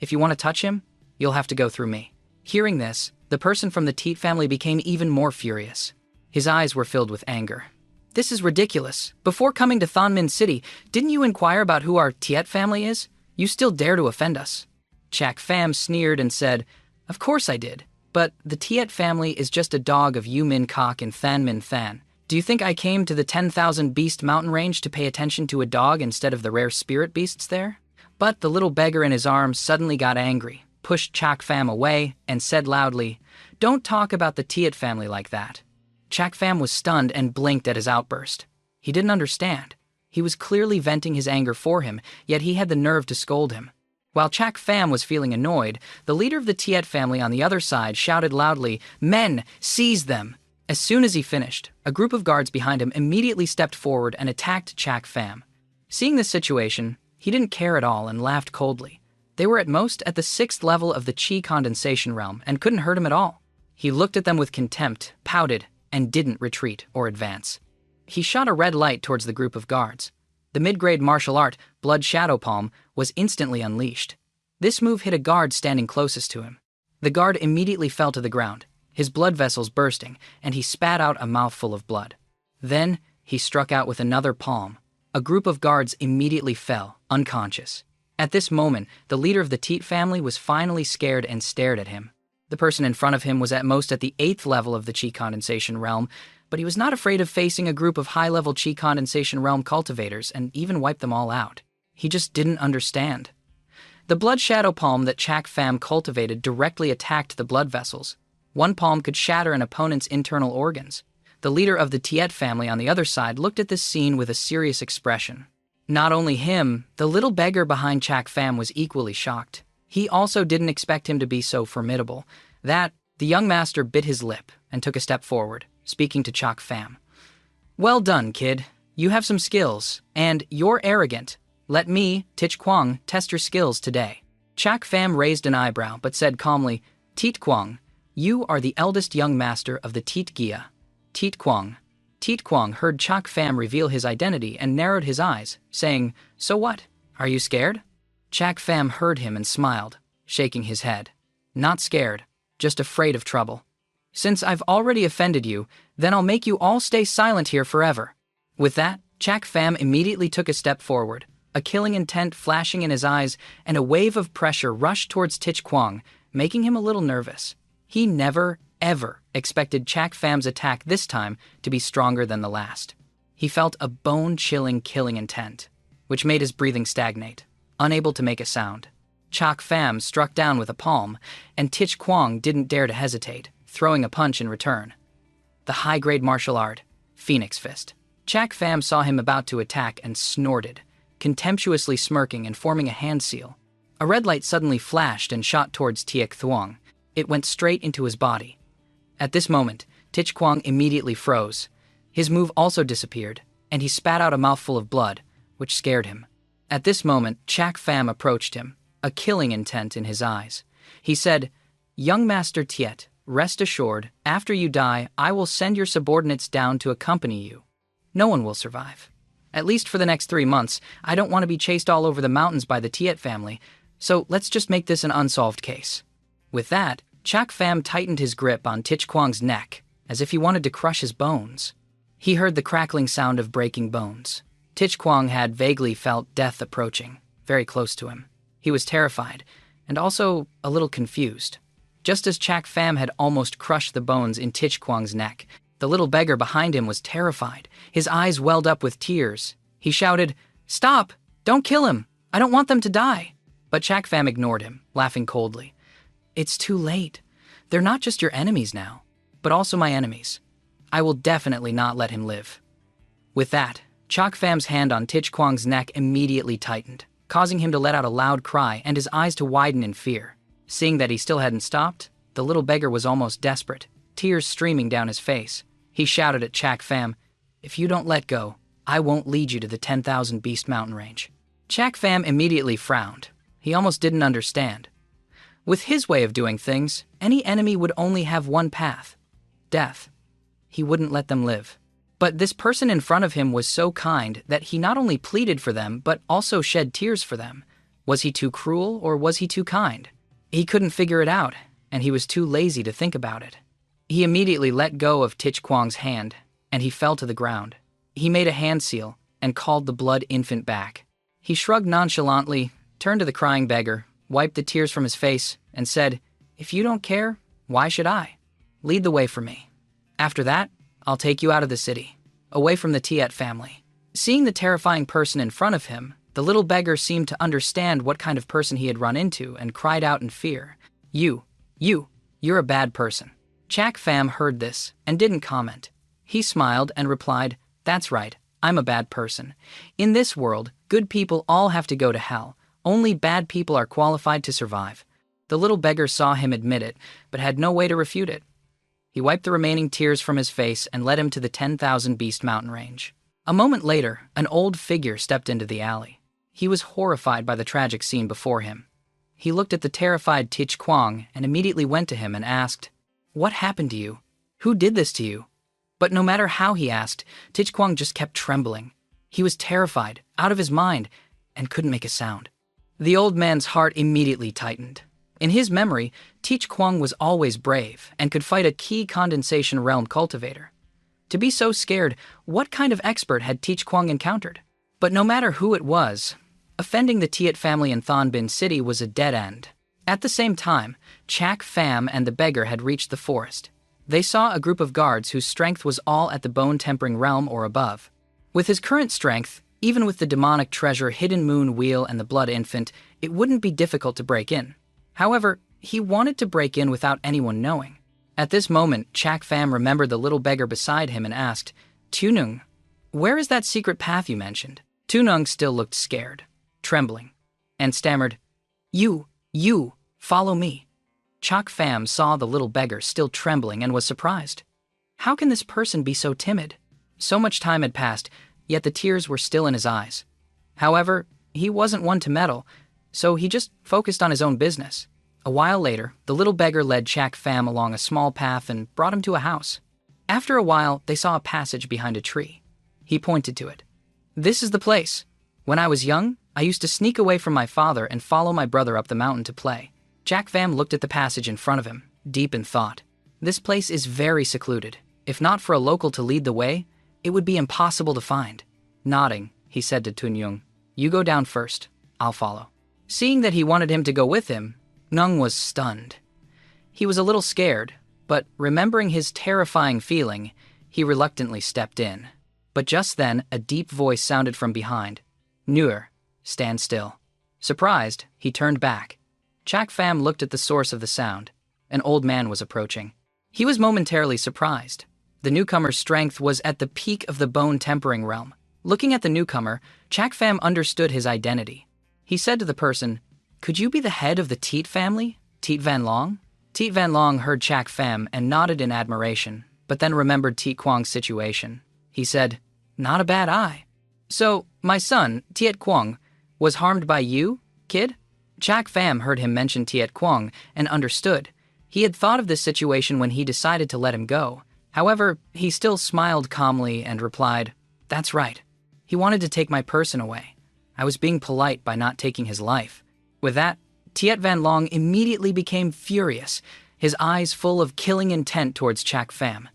If you want to touch him, you'll have to go through me." Hearing this, the person from the Teat family became even more furious. His eyes were filled with anger. "This is ridiculous. Before coming to Thonmin City, didn't you inquire about who our Tiet family is? You still dare to offend us." Chak Pham sneered and said, "Of course I did. But the Tiet family is just a dog of Yu Min Kok and Than Min Than. Do you think I came to the 10,000 Beast mountain range to pay attention to a dog instead of the rare spirit beasts there?" But the little beggar in his arms suddenly got angry, pushed Chak Pham away, and said loudly, "Don't talk about the Tiet family like that." Chak Pham was stunned and blinked at his outburst. He didn't understand. He was clearly venting his anger for him, yet he had the nerve to scold him. While Chak Pham was feeling annoyed, the leader of the Tiet family on the other side shouted loudly, "Men, seize them!" As soon as he finished, a group of guards behind him immediately stepped forward and attacked Chak Pham. Seeing this situation, he didn't care at all and laughed coldly. They were at most at the 6th level of the Chi condensation realm and couldn't hurt him at all. He looked at them with contempt, pouted, and didn't retreat or advance. He shot a red light towards the group of guards. The mid-grade martial art, Blood Shadow Palm, was instantly unleashed. This move hit a guard standing closest to him. The guard immediately fell to the ground, his blood vessels bursting, and he spat out a mouthful of blood. Then, he struck out with another palm. A group of guards immediately fell, unconscious. At this moment, the leader of the Teat family was finally scared and stared at him. The person in front of him was at most at the 8th level of the Chi condensation realm, but he was not afraid of facing a group of high-level Chi condensation realm cultivators and even wipe them all out. He just didn't understand. The blood shadow palm that Chak Pham cultivated directly attacked the blood vessels. One palm could shatter an opponent's internal organs. The leader of the Tiet family on the other side looked at this scene with a serious expression. Not only him, the little beggar behind Chak Pham was equally shocked. He also didn't expect him to be so formidable. The young master bit his lip and took a step forward, speaking to Chak Pham. "Well done, kid. You have some skills, and you're arrogant. Let me, Tich Kwang, test your skills today." Chak Pham raised an eyebrow but said calmly, "Teat Kwang, you are the eldest young master of the Teat Gia." Teat Kwang. Teat Kwang heard Chak Pham reveal his identity and narrowed his eyes, saying, "So what? Are you scared?" Chak Pham heard him and smiled, shaking his head. "Not scared, just afraid of trouble. Since I've already offended you, then I'll make you all stay silent here forever." With that, Chak Pham immediately took a step forward, a killing intent flashing in his eyes, and a wave of pressure rushed towards Tich Kwang, making him a little nervous. He never, ever expected Chak Pham's attack this time to be stronger than the last. He felt a bone-chilling killing intent, which made his breathing stagnate, unable to make a sound. Chak Pham struck down with a palm, and Tich Kwang didn't dare to hesitate, throwing a punch in return. The high-grade martial art, Phoenix Fist. Chak Pham saw him about to attack and snorted, contemptuously smirking and forming a hand seal. A red light suddenly flashed and shot towards Tiek Thuong. It went straight into his body. At this moment, Tich Kwang immediately froze. His move also disappeared, and he spat out a mouthful of blood, which scared him. At this moment, Chak Pham approached him, a killing intent in his eyes. He said, "Young Master Tiet, rest assured, after you die, I will send your subordinates down to accompany you. No one will survive. At least for the next 3 months, I don't want to be chased all over the mountains by the Tiet family, so let's just make this an unsolved case." With that, Chak Pham tightened his grip on Tich Kwang's neck, as if he wanted to crush his bones. He heard the crackling sound of breaking bones. Tich Kwang had vaguely felt death approaching, very close to him. He was terrified, and also a little confused. Just as Chak Pham had almost crushed the bones in Tich Kwang's neck, the little beggar behind him was terrified. His eyes welled up with tears. He shouted, "Stop! Don't kill him! I don't want them to die!" But Chak Pham ignored him, laughing coldly. "It's too late. They're not just your enemies now, but also my enemies. I will definitely not let him live." With that, Chak Pham's hand on Tich Kwang's neck immediately tightened, causing him to let out a loud cry and his eyes to widen in fear. Seeing that he still hadn't stopped, the little beggar was almost desperate, tears streaming down his face. He shouted at Chak Pham, "If you don't let go, I won't lead you to the 10,000 Beast mountain range." Chak Pham immediately frowned. He almost didn't understand. With his way of doing things, any enemy would only have one path: death. He wouldn't let them live. But this person in front of him was so kind that he not only pleaded for them, but also shed tears for them. Was he too cruel or was he too kind? He couldn't figure it out, and he was too lazy to think about it. He immediately let go of Tich Kwang's hand, and he fell to the ground. He made a hand seal and called the blood infant back. He shrugged nonchalantly, turned to the crying beggar, wiped the tears from his face, and said, "If you don't care, why should I? Lead the way for me. After that, I'll take you out of the city, away from the Tiet family." Seeing the terrifying person in front of him, the little beggar seemed to understand what kind of person he had run into and cried out in fear, You're a bad person." Chak Pham heard this and didn't comment. He smiled and replied, "That's right, I'm a bad person. In this world, good people all have to go to hell. Only bad people are qualified to survive." The little beggar saw him admit it, but had no way to refute it. He wiped the remaining tears from his face and led him to the 10,000 Beast mountain range. A moment later, an old figure stepped into the alley. He was horrified by the tragic scene before him. He looked at the terrified Tich Kwang and immediately went to him and asked, "What happened to you? Who did this to you?" But no matter how he asked, Tich Kwang just kept trembling. He was terrified, out of his mind, and couldn't make a sound. The old man's heart immediately tightened. In his memory, Tich Kwang was always brave and could fight a key condensation realm cultivator. To be so scared, what kind of expert had Tich Kwang encountered? But no matter who it was, offending the Tiet family in Thon Bin City was a dead end. At the same time, Chak Pham and the beggar had reached the forest. They saw a group of guards whose strength was all at the bone-tempering realm or above. With his current strength, even with the demonic treasure Hidden Moon Wheel and the Blood Infant, it wouldn't be difficult to break in. However, he wanted to break in without anyone knowing. At this moment, Chak Pham remembered the little beggar beside him and asked, "Tunung, where is that secret path you mentioned?" Tunung still looked scared, trembling, and stammered, You, follow me." Chak Pham saw the little beggar still trembling and was surprised. How can this person be so timid? So much time had passed, yet the tears were still in his eyes. However, he wasn't one to meddle, so he just focused on his own business. A while later, the little beggar led Chak Pham along a small path and brought him to a house. After a while, they saw a passage behind a tree. He pointed to it. "This is the place. When I was young, I used to sneak away from my father and follow my brother up the mountain to play." Chak Pham looked at the passage in front of him, deep in thought. This place is very secluded. If not for a local to lead the way, it would be impossible to find. Nodding, he said to Tunyung, "You go down first. I'll follow." Seeing that he wanted him to go with him, Nung was stunned. He was a little scared, but remembering his terrifying feeling, he reluctantly stepped in. But just then, a deep voice sounded from behind. "Nur, stand still." Surprised, he turned back. Chak Pham looked at the source of the sound. An old man was approaching. He was momentarily surprised. The newcomer's strength was at the peak of the bone-tempering realm. Looking at the newcomer, Chak Pham understood his identity. He said to the person, "Could you be the head of the Tiet family, Tiet Van Long?" Tiet Van Long heard Chak Pham and nodded in admiration, but then remembered Tich Kwang's situation. He said, "Not a bad eye. So, my son, Tiet Kwang, was harmed by you, kid?" Chak Pham heard him mention Tiet Kwang and understood. He had thought of this situation when he decided to let him go. However, he still smiled calmly and replied, "That's right. He wanted to take my person away. I was being polite by not taking his life." With that, Tiet Van Long immediately became furious, his eyes full of killing intent towards Chak Pham.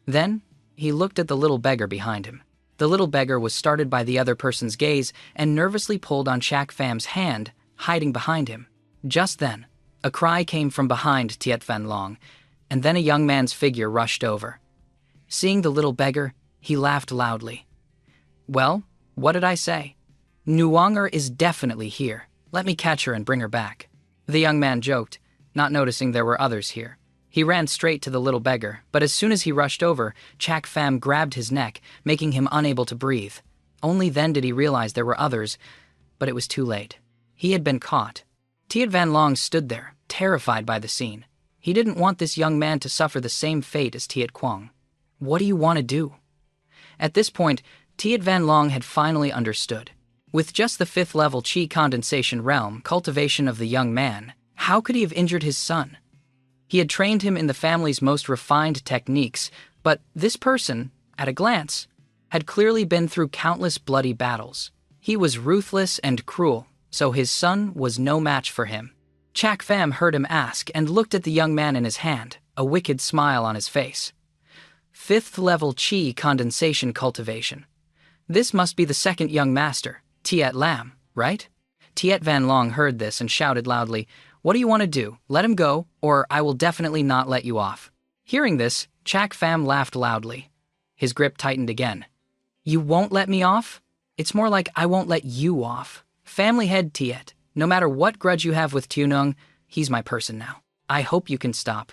Then, he looked at the little beggar behind him. The little beggar was startled by the other person's gaze and nervously pulled on Chak Pham's hand, hiding behind him. Just then, a cry came from behind Tiet Van Long, and then a young man's figure rushed over. Seeing the little beggar, he laughed loudly. "Well, what did I say? Nuwanger is definitely here. Let me catch her and bring her back." The young man joked, not noticing there were others here. He ran straight to the little beggar, but as soon as he rushed over, Chak Pham grabbed his neck, making him unable to breathe. Only then did he realize there were others, but it was too late. He had been caught. Tiet Van Long stood there, terrified by the scene. He didn't want this young man to suffer the same fate as Tiet Kwang. What do you want to do? At this point, Tiet Van Long had finally understood. With just the 5th level Qi condensation realm cultivation of the young man, how could he have injured his son? He had trained him in the family's most refined techniques, but this person, at a glance, had clearly been through countless bloody battles. He was ruthless and cruel, so his son was no match for him. Chak Pham heard him ask and looked at the young man in his hand, a wicked smile on his face. 5th level Chi condensation cultivation. This must be the second young master, Tiet Lam, right? Tiet Van Long heard this and shouted loudly, "What do you want to do? Let him go, or I will definitely not let you off." Hearing this, Chak Pham laughed loudly. His grip tightened again. "You won't let me off? It's more like I won't let you off. Family head Tiet, no matter what grudge you have with Tunung, he's my person now. I hope you can stop.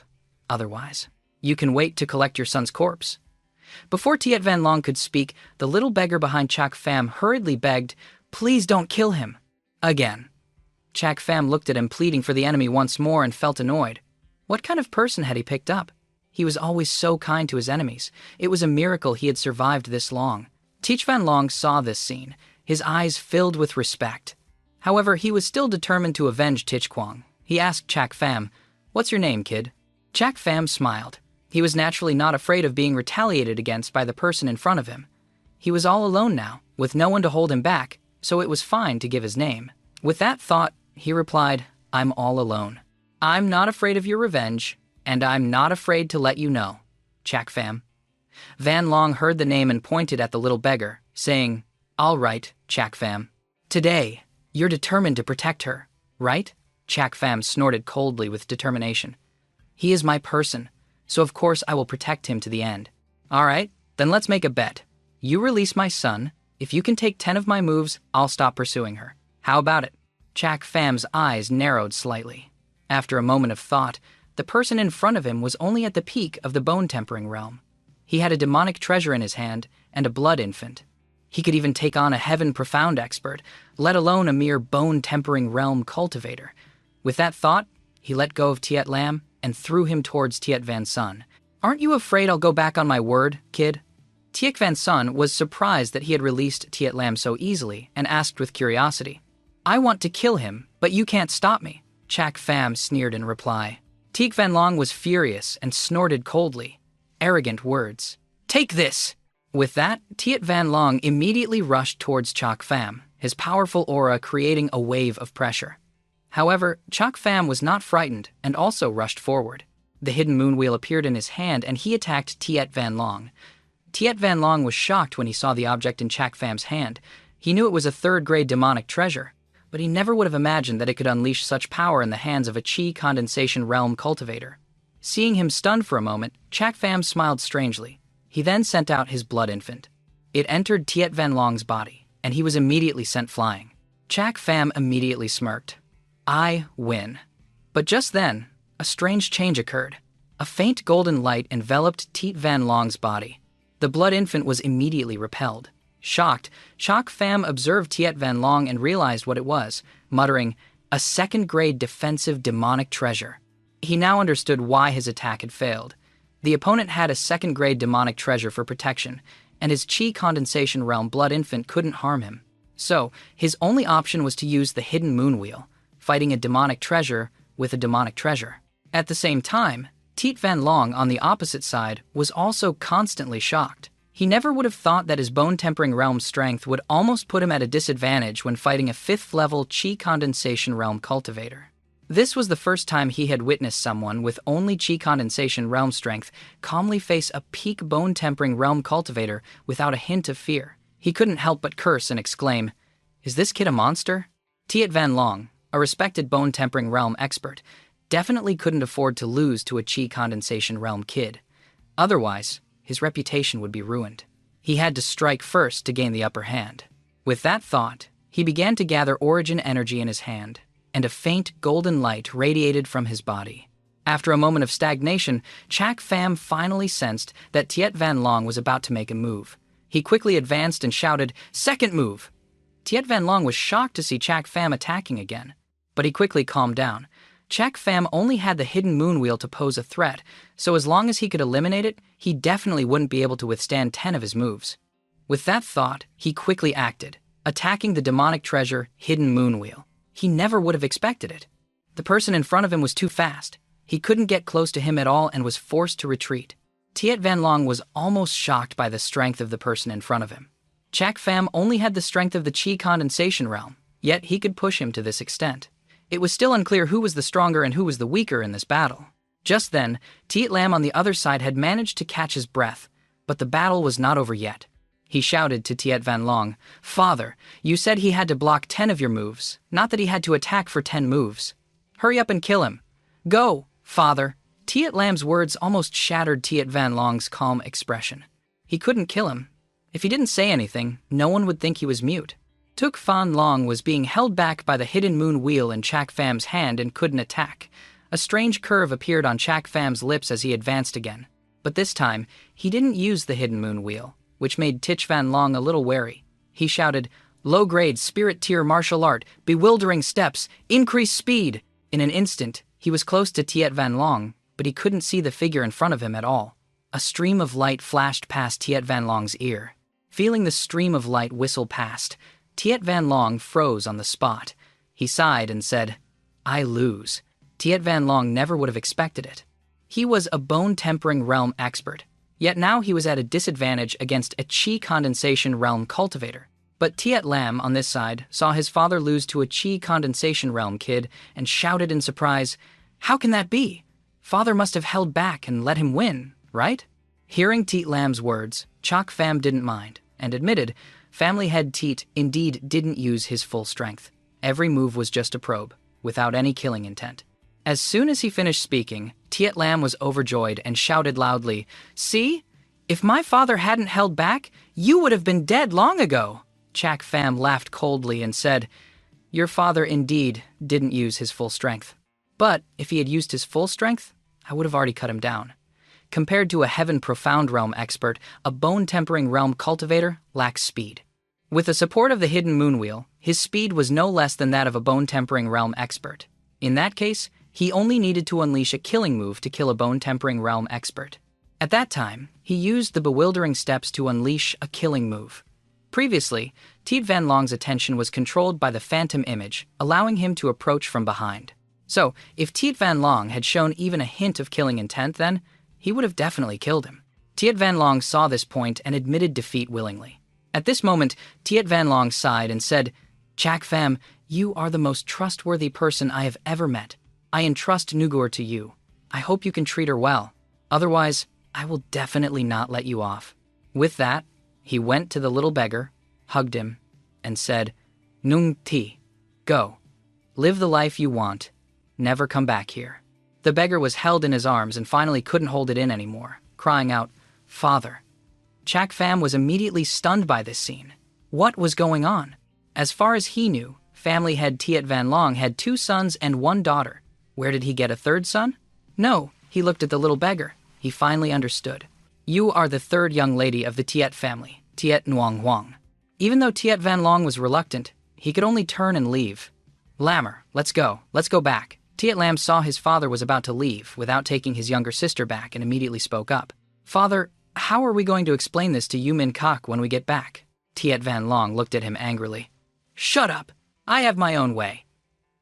Otherwise, you can wait to collect your son's corpse." Before Tiet Van Long could speak, the little beggar behind Chak Pham hurriedly begged, "Please don't kill him." Again. Chak Pham looked at him, pleading for the enemy once more, and felt annoyed. What kind of person had he picked up? He was always so kind to his enemies. It was a miracle he had survived this long. Teach Van Long saw this scene, his eyes filled with respect. However, he was still determined to avenge Tich Kwang. He asked Chak Pham, "What's your name, kid?" Chak Pham smiled. He was naturally not afraid of being retaliated against by the person in front of him. He was all alone now, with no one to hold him back, so it was fine to give his name. With that thought, he replied, "I'm all alone. I'm not afraid of your revenge, and I'm not afraid to let you know, Chak Pham." Van Long heard the name and pointed at the little beggar, saying, "All right, Chak Pham. Today, you're determined to protect her, right?" Chak Pham snorted coldly with determination. "He is my person, so of course I will protect him to the end." "All right, then let's make a bet. You release my son. If you can take 10 of my moves, I'll stop pursuing her. How about it?" Chak Pham's eyes narrowed slightly. After a moment of thought, the person in front of him was only at the peak of the bone-tempering realm. He had a demonic treasure in his hand and a blood infant. He could even take on a heaven profound expert, let alone a mere bone-tempering realm cultivator. With that thought, he let go of Tiet Lam and threw him towards Tiet Van Son. "Aren't you afraid I'll go back on my word, kid?" Tiet Van Son was surprised that he had released Tiet Lam so easily and asked with curiosity, "I want to kill him, but you can't stop me." Chak Pham sneered in reply. Tiet Van Long was furious and snorted coldly. Arrogant words. "Take this!" With that, Tiet Van Long immediately rushed towards Chak Pham, his powerful aura creating a wave of pressure. However, Chak Pham was not frightened and also rushed forward. The hidden moon wheel appeared in his hand and he attacked Tiet Van Long. Tiet Van Long was shocked when he saw the object in Chak Pham's hand. He knew it was a third-grade demonic treasure, but he never would have imagined that it could unleash such power in the hands of a Chi condensation realm cultivator. Seeing him stunned for a moment, Chak Pham smiled strangely. He then sent out his blood infant. It entered Tiet Van Long's body, and he was immediately sent flying. Chak Pham immediately smirked. "I win." But just then, a strange change occurred. A faint golden light enveloped Tiet Van Long's body. The blood infant was immediately repelled. Shocked, Chak Pham observed Tiet Van Long and realized what it was, muttering, "A second-grade defensive demonic treasure." He now understood why his attack had failed. The opponent had a second-grade demonic treasure for protection, and his Chi condensation realm blood infant couldn't harm him. So, his only option was to use the hidden moon wheel, fighting a demonic treasure with a demonic treasure. At the same time, Tiet Van Long on the opposite side was also constantly shocked. He never would have thought that his bone-tempering realm strength would almost put him at a disadvantage when fighting a 5th-level Chi condensation realm cultivator. This was the first time he had witnessed someone with only Chi condensation realm strength calmly face a peak bone-tempering realm cultivator without a hint of fear. He couldn't help but curse and exclaim, "Is this kid a monster?" Tiet Van Long, a respected bone-tempering realm expert, definitely couldn't afford to lose to a Chi condensation realm kid. Otherwise, his reputation would be ruined. He had to strike first to gain the upper hand. With that thought, he began to gather origin energy in his hand, and a faint golden light radiated from his body. After a moment of stagnation, Chak Pham finally sensed that Tiet Van Long was about to make a move. He quickly advanced and shouted, "Second move!" Tiet Van Long was shocked to see Chak Pham attacking again, but he quickly calmed down. Chak Pham only had the hidden moon wheel to pose a threat, so as long as he could eliminate it, he definitely wouldn't be able to withstand 10 of his moves. With that thought, he quickly acted, attacking the demonic treasure hidden moon wheel. He never would have expected it. The person in front of him was too fast. He couldn't get close to him at all and was forced to retreat. Tiet Van Long was almost shocked by the strength of the person in front of him. Chak Pham only had the strength of the Chi condensation realm, Yet he could push him to this extent. It was still unclear who was the stronger and who was the weaker in this battle. Just then, Tiet Lam on the other side had managed to catch his breath, but the battle was not over yet. He shouted to Tiet Van Long, "Father, you said he had to block 10 of your moves, not that he had to attack for 10 moves. Hurry up and kill him. Go, father." Tiet Lam's words almost shattered Tiet Van Long's calm expression. He couldn't kill him. If he didn't say anything, no one would think he was mute. Tuk Fan Long was being held back by the hidden moon wheel in Chak Fam's hand and couldn't attack. A strange curve appeared on Chak Fam's lips as he advanced again. But this time, he didn't use the hidden moon wheel, which made Tich Van Long a little wary. He shouted, "Low-grade, spirit-tier martial art, bewildering steps, increase speed!" In an instant, he was close to Tiet Van Long, but he couldn't see the figure in front of him at all. A stream of light flashed past Tiet Van Long's ear. Feeling the stream of light whistle past, Tiet Van Long froze on the spot. He sighed and said, "I lose." Tiet Van Long never would have expected it. He was a bone-tempering realm expert, yet now he was at a disadvantage against a chi condensation realm cultivator. But Tiet Lam, on this side, saw his father lose to a chi condensation realm kid and shouted in surprise, "How can that be? Father must have held back and let him win, right?" Hearing Tiet Lam's words, Chak Fam didn't mind, and admitted family head Tiet indeed didn't use his full strength. Every move was just a probe, without any killing intent. As soon as he finished speaking, Tiet Lam was overjoyed and shouted loudly, "See? If my father hadn't held back, you would have been dead long ago." Chak Fam laughed coldly and said, "Your father indeed didn't use his full strength. But if he had used his full strength, I would have already cut him down. Compared to a heaven profound realm expert, a bone-tempering realm cultivator lacks speed." With the support of the hidden moon wheel, his speed was no less than that of a bone-tempering realm expert. In that case, he only needed to unleash a killing move to kill a bone-tempering realm expert. At that time, he used the bewildering steps to unleash a killing move. Previously, Tiet Van Long's attention was controlled by the phantom image, allowing him to approach from behind. So, if Tiet Van Long had shown even a hint of killing intent then, he would have definitely killed him. Tiet Van Long saw this point and admitted defeat willingly. At this moment, Tiet Van Long sighed and said, "Chak Fam, you are the most trustworthy person I have ever met. I entrust Nugur to you. I hope you can treat her well. Otherwise, I will definitely not let you off." With that, he went to the little beggar, hugged him, and said, "Nung Ti, go. Live the life you want. Never come back here." The beggar was held in his arms and finally couldn't hold it in anymore, crying out, "Father." Chak Fam was immediately stunned by this scene. What was going on? As far as he knew, family head Tiet Van Long had 2 sons and 1 daughter. Where did he get a 3rd son? No, he looked at the little beggar. He finally understood. "You are the 3rd young lady of the Tiet family, Tiet Nguang Huang." Even though Tiet Van Long was reluctant, he could only turn and leave. "Lammer, let's go back." Tiet Lam saw his father was about to leave without taking his younger sister back and immediately spoke up. "Father, how are we going to explain this to Yu Min Kok when we get back?" Tiet Van Long looked at him angrily. "Shut up! I have my own way."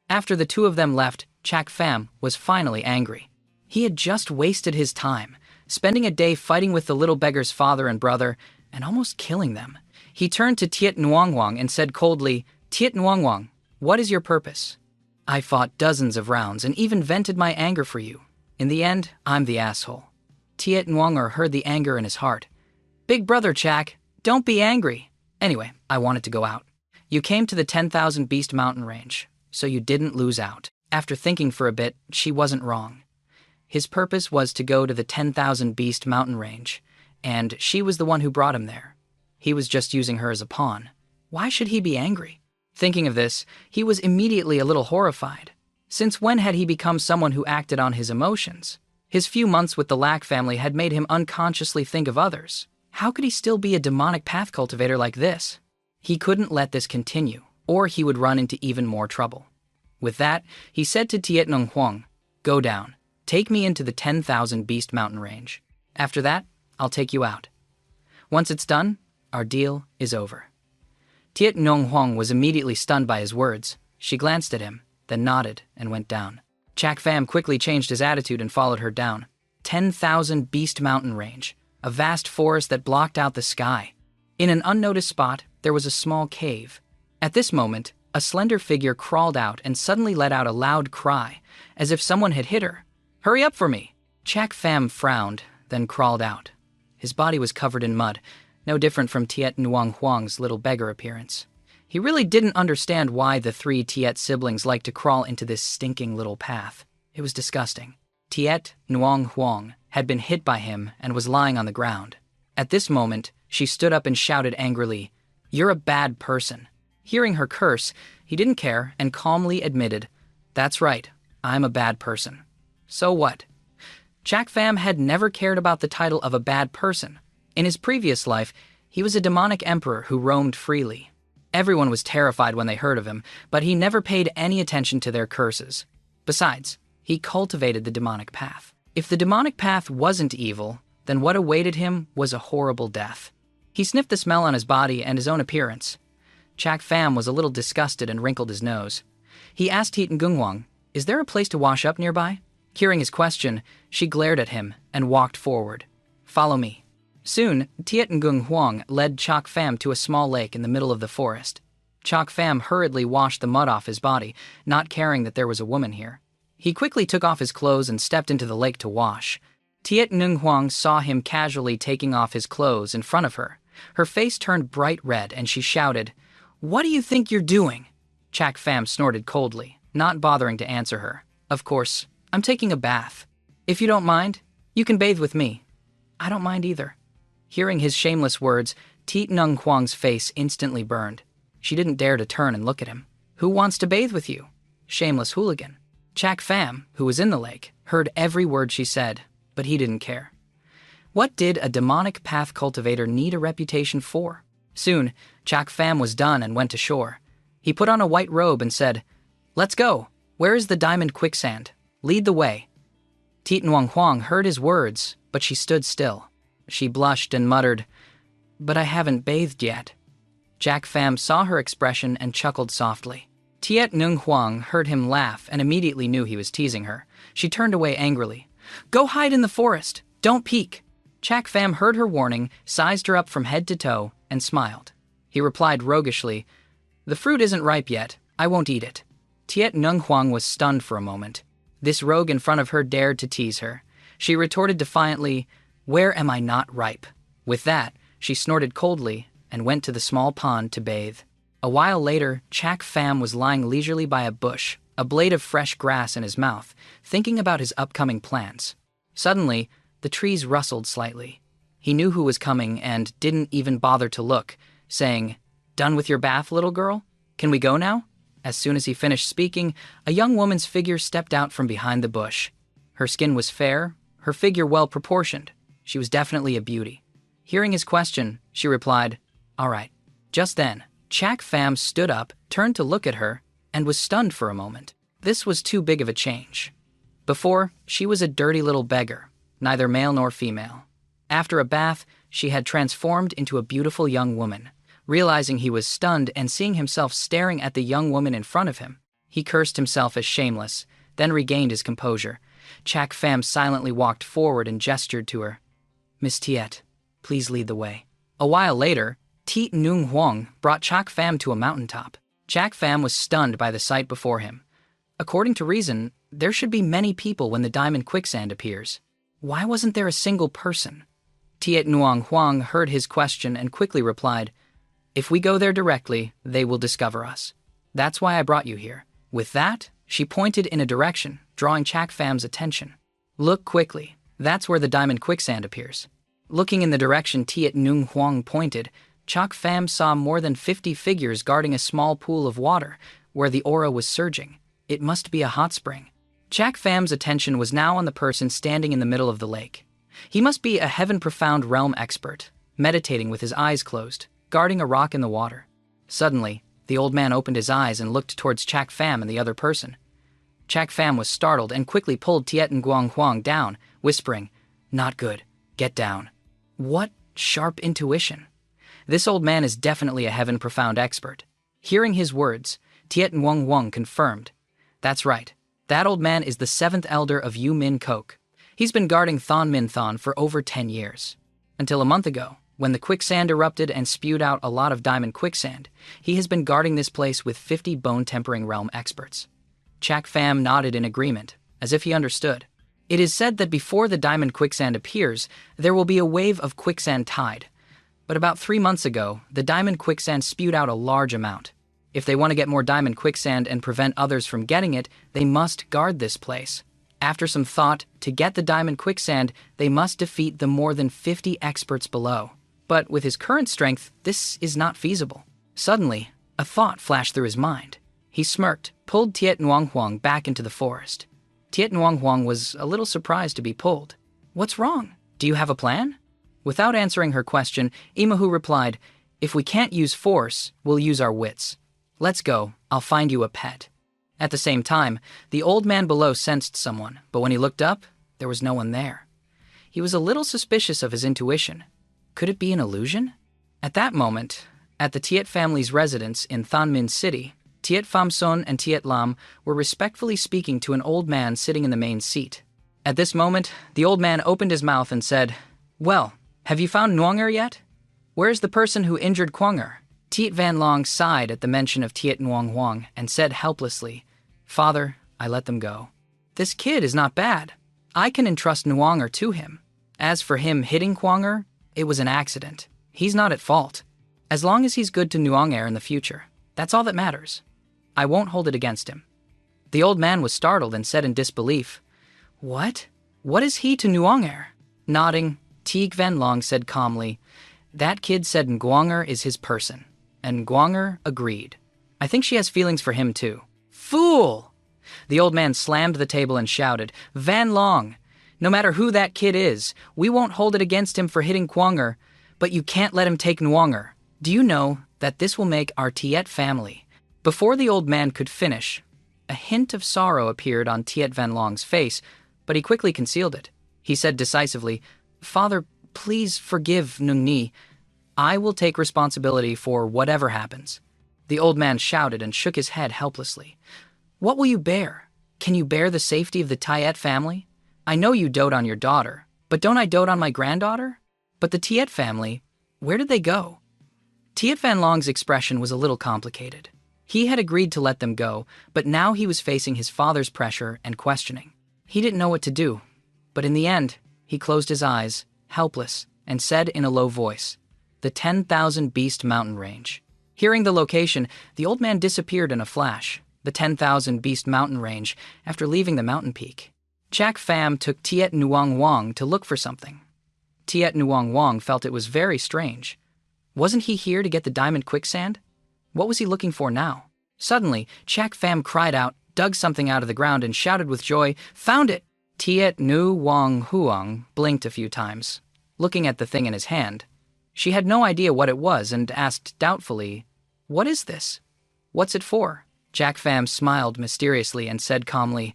After the 2 of them left, Chak Fam was finally angry. He had just wasted his time, spending a day fighting with the little beggar's father and brother, and almost killing them. He turned to Tiet Nguang Huang and said coldly, "Tiet Nguang Huang, what is your purpose? I fought dozens of rounds and even vented my anger for you. In the end, I'm the asshole." Tiet Nguang heard the anger in his heart. "Big brother Chak, don't be angry. Anyway, I wanted to go out. You came to the 10,000 Beast Mountain Range, so you didn't lose out." After thinking for a bit, she wasn't wrong. His purpose was to go to the 10,000 Beast Mountain Range, and she was the one who brought him there. He was just using her as a pawn. Why should he be angry? Thinking of this, he was immediately a little horrified. Since when had he become someone who acted on his emotions? His few months with the Lack family had made him unconsciously think of others. How could he still be a demonic path cultivator like this? He couldn't let this continue, or he would run into even more trouble. With that, he said to Tiet Nung Huang, "Go down. Take me into the 10,000 Beast Mountain Range. After that, I'll take you out. Once it's done, our deal is over." Tiet Nung Huang was immediately stunned by his words. She glanced at him, then nodded and went down. Chak Fam quickly changed his attitude and followed her down. 10,000 Beast Mountain Range, a vast forest that blocked out the sky. In an unnoticed spot, there was a small cave. At this moment, A slender figure crawled out and suddenly let out a loud cry, as if someone had hit her. "Hurry up for me!" Chak Pham frowned, then crawled out. His body was covered in mud, no different from Tiet Nguyen Huang's little beggar appearance. He really didn't understand why the three Tiet siblings liked to crawl into this stinking little path. It was disgusting. Tiet Nguyen Huang had been hit by him and was lying on the ground. At this moment, she stood up and shouted angrily, "You're a bad person." Hearing her curse, he didn't care and calmly admitted, "That's right, I'm a bad person." So what? Chak Pham had never cared about the title of a bad person. In his previous life, he was a demonic emperor who roamed freely. Everyone was terrified when they heard of him, but he never paid any attention to their curses. Besides, he cultivated the demonic path. If the demonic path wasn't evil, then what awaited him was a horrible death. He sniffed the smell on his body and his own appearance. Chak Pham was a little disgusted and wrinkled his nose. He asked Tiet Nguyen Huang, "Is there a place to wash up nearby?" Hearing his question, she glared at him and walked forward. "Follow me." Soon, Tiet Nguyen Huang led Chak Pham to a small lake in the middle of the forest. Chak Pham hurriedly washed the mud off his body, not caring that there was a woman here. He quickly took off his clothes and stepped into the lake to wash. Tiet Nguyen Huang saw him casually taking off his clothes in front of her. Her face turned bright red and she shouted, "What do you think you're doing?" Chak Pham snorted coldly, not bothering to answer her. "Of course, I'm taking a bath. If you don't mind, you can bathe with me." "I don't mind either." Hearing his shameless words, Tiet Nguyen Huang's face instantly burned. She didn't dare to turn and look at him. "Who wants to bathe with you?" Shameless hooligan. Chak Pham, who was in the lake, heard every word she said, but he didn't care. What did a demonic path cultivator need a reputation for? Soon, Chak Pham was done and went to shore. He put on a white robe and said, "Let's go. Where is the diamond quicksand? Lead the way." Tiet Nguyen Huang heard his words, but she stood still. She blushed and muttered, "But I haven't bathed yet." Chak Pham saw her expression and chuckled softly. Tiet Nguyen Huang heard him laugh and immediately knew he was teasing her. She turned away angrily. "Go hide in the forest. Don't peek." Chak Pham heard her warning, sized her up from head to toe, and smiled. He replied roguishly, "The fruit isn't ripe yet. I won't eat it." Tiet Nguyen Huang was stunned for a moment. This rogue in front of her dared to tease her. She retorted defiantly, "Where am I not ripe?" With that, she snorted coldly and went to the small pond to bathe. A while later, Chak Pham was lying leisurely by a bush, a blade of fresh grass in his mouth, thinking about his upcoming plans. Suddenly, the trees rustled slightly. He knew who was coming and didn't even bother to look, saying, "Done with your bath, little girl? Can we go now?" As soon as he finished speaking, a young woman's figure stepped out from behind the bush. Her skin was fair, her figure well-proportioned. She was definitely a beauty. Hearing his question, she replied, "All right." Just then, Chak Pham stood up, turned to look at her, and was stunned for a moment. This was too big of a change. Before, she was a dirty little beggar, neither male nor female. After a bath, she had transformed into a beautiful young woman. Realizing he was stunned and seeing himself staring at the young woman in front of him, he cursed himself as shameless, then regained his composure. Chak Pham silently walked forward and gestured to her. "Miss Tiet, please lead the way." A while later, Tiet Nguyen Huang brought Chak Pham to a mountaintop. Chak Pham was stunned by the sight before him. According to reason, there should be many people when the diamond quicksand appears. Why wasn't there a single person? Tiet Nguyen Huang heard his question and quickly replied, "If we go there directly, they will discover us. That's why I brought you here." With that, she pointed in a direction, drawing Chak Pham's attention. "Look quickly. That's where the diamond quicksand appears." Looking in the direction Tiet Nguyen Huang pointed, Chak Pham saw more than 50 figures guarding a small pool of water where the aura was surging. It must be a hot spring. Chak Pham's attention was now on the person standing in the middle of the lake. He must be a heaven-profound realm expert, meditating with his eyes closed, guarding a rock in the water. Suddenly, the old man opened his eyes and looked towards Chak Pham and the other person. Chak Pham was startled and quickly pulled Tiet Nguyen Huang down, whispering, "Not good. Get down." What sharp intuition. This old man is definitely a heaven-profound expert. Hearing his words, Tiet Nguyen Huang confirmed. That's right. That old man is the 7th elder of Yu Min Kok. He's been guarding Thon Min Thon for over 10 years. Until a month ago, When the quicksand erupted and spewed out a lot of diamond quicksand, he has been guarding this place with 50 bone-tempering realm experts. Chak Pham nodded in agreement, as if he understood. It is said that before the diamond quicksand appears, there will be a wave of quicksand tide. But about 3 months ago, the diamond quicksand spewed out a large amount. If they want to get more diamond quicksand and prevent others from getting it, they must guard this place. After some thought, to get the diamond quicksand, they must defeat the more than 50 experts below. But with his current strength, this is not feasible. Suddenly, a thought flashed through his mind. He smirked, pulled Tiet Nguyen Huang back into the forest. Tiet Nguyen Huang was a little surprised to be pulled. "What's wrong? Do you have a plan?" Without answering her question, Imahu replied, "If we can't use force, we'll use our wits. Let's go, I'll find you a pet." At the same time, the old man below sensed someone, but when he looked up, there was no one there. He was a little suspicious of his intuition. Could it be an illusion? At that moment, at the Tiet family's residence in Thanh Minh City, Tiet Pham Son and Tiet Lam were respectfully speaking to an old man sitting in the main seat. At this moment, the old man opened his mouth and said, "Well, have you found Nguyen yet? Where's the person who injured Nguyen?" Tiet Van Long sighed at the mention of Tiet Nguyen Huang and said helplessly, "Father, I let them go. This kid is not bad. I can entrust Nguyen to him. As for him hitting Nguyen, it was an accident. He's not at fault. As long as he's good to Nguyen in the future, that's all that matters. I won't hold it against him." The old man was startled and said in disbelief, "What? What is he to Nguyen?" Nodding, Tiet Van Long said calmly, "That kid said Nguyen is his person, and Nguyen agreed. I think she has feelings for him too." "Fool!" The old man slammed the table and shouted, "Van Long, no matter who that kid is, we won't hold it against him for hitting Nguyen, but you can't let him take Nguyen. Do you know that this will make our Tiet family?" Before the old man could finish, a hint of sorrow appeared on Tiet Van Long's face, but he quickly concealed it. He said decisively, "Father, please forgive Nung Ni. I will take responsibility for whatever happens." The old man shouted and shook his head helplessly. "What will you bear? Can you bear the safety of the Tiet family? I know you dote on your daughter, but don't I dote on my granddaughter? But the Tiet family, where did they go?" Tiet Van Long's expression was a little complicated. He had agreed to let them go, but now he was facing his father's pressure and questioning. He didn't know what to do, but in the end, he closed his eyes, helpless, and said in a low voice, "The 10,000 Beast Mountain Range." Hearing the location, the old man disappeared in a flash, the 10,000 Beast Mountain Range, after leaving the mountain peak. Chak Pham took Tiet Nguyen Huang to look for something. Tiet Nguyen Huang felt it was very strange. Wasn't he here to get the diamond quicksand? What was he looking for now? Suddenly, Chak Pham cried out, dug something out of the ground, and shouted with joy, "Found it!" Tiet Nguyen Huang blinked a few times, looking at the thing in his hand. She had no idea what it was and asked doubtfully, "What is this? What's it for?" Chak Pham smiled mysteriously and said calmly,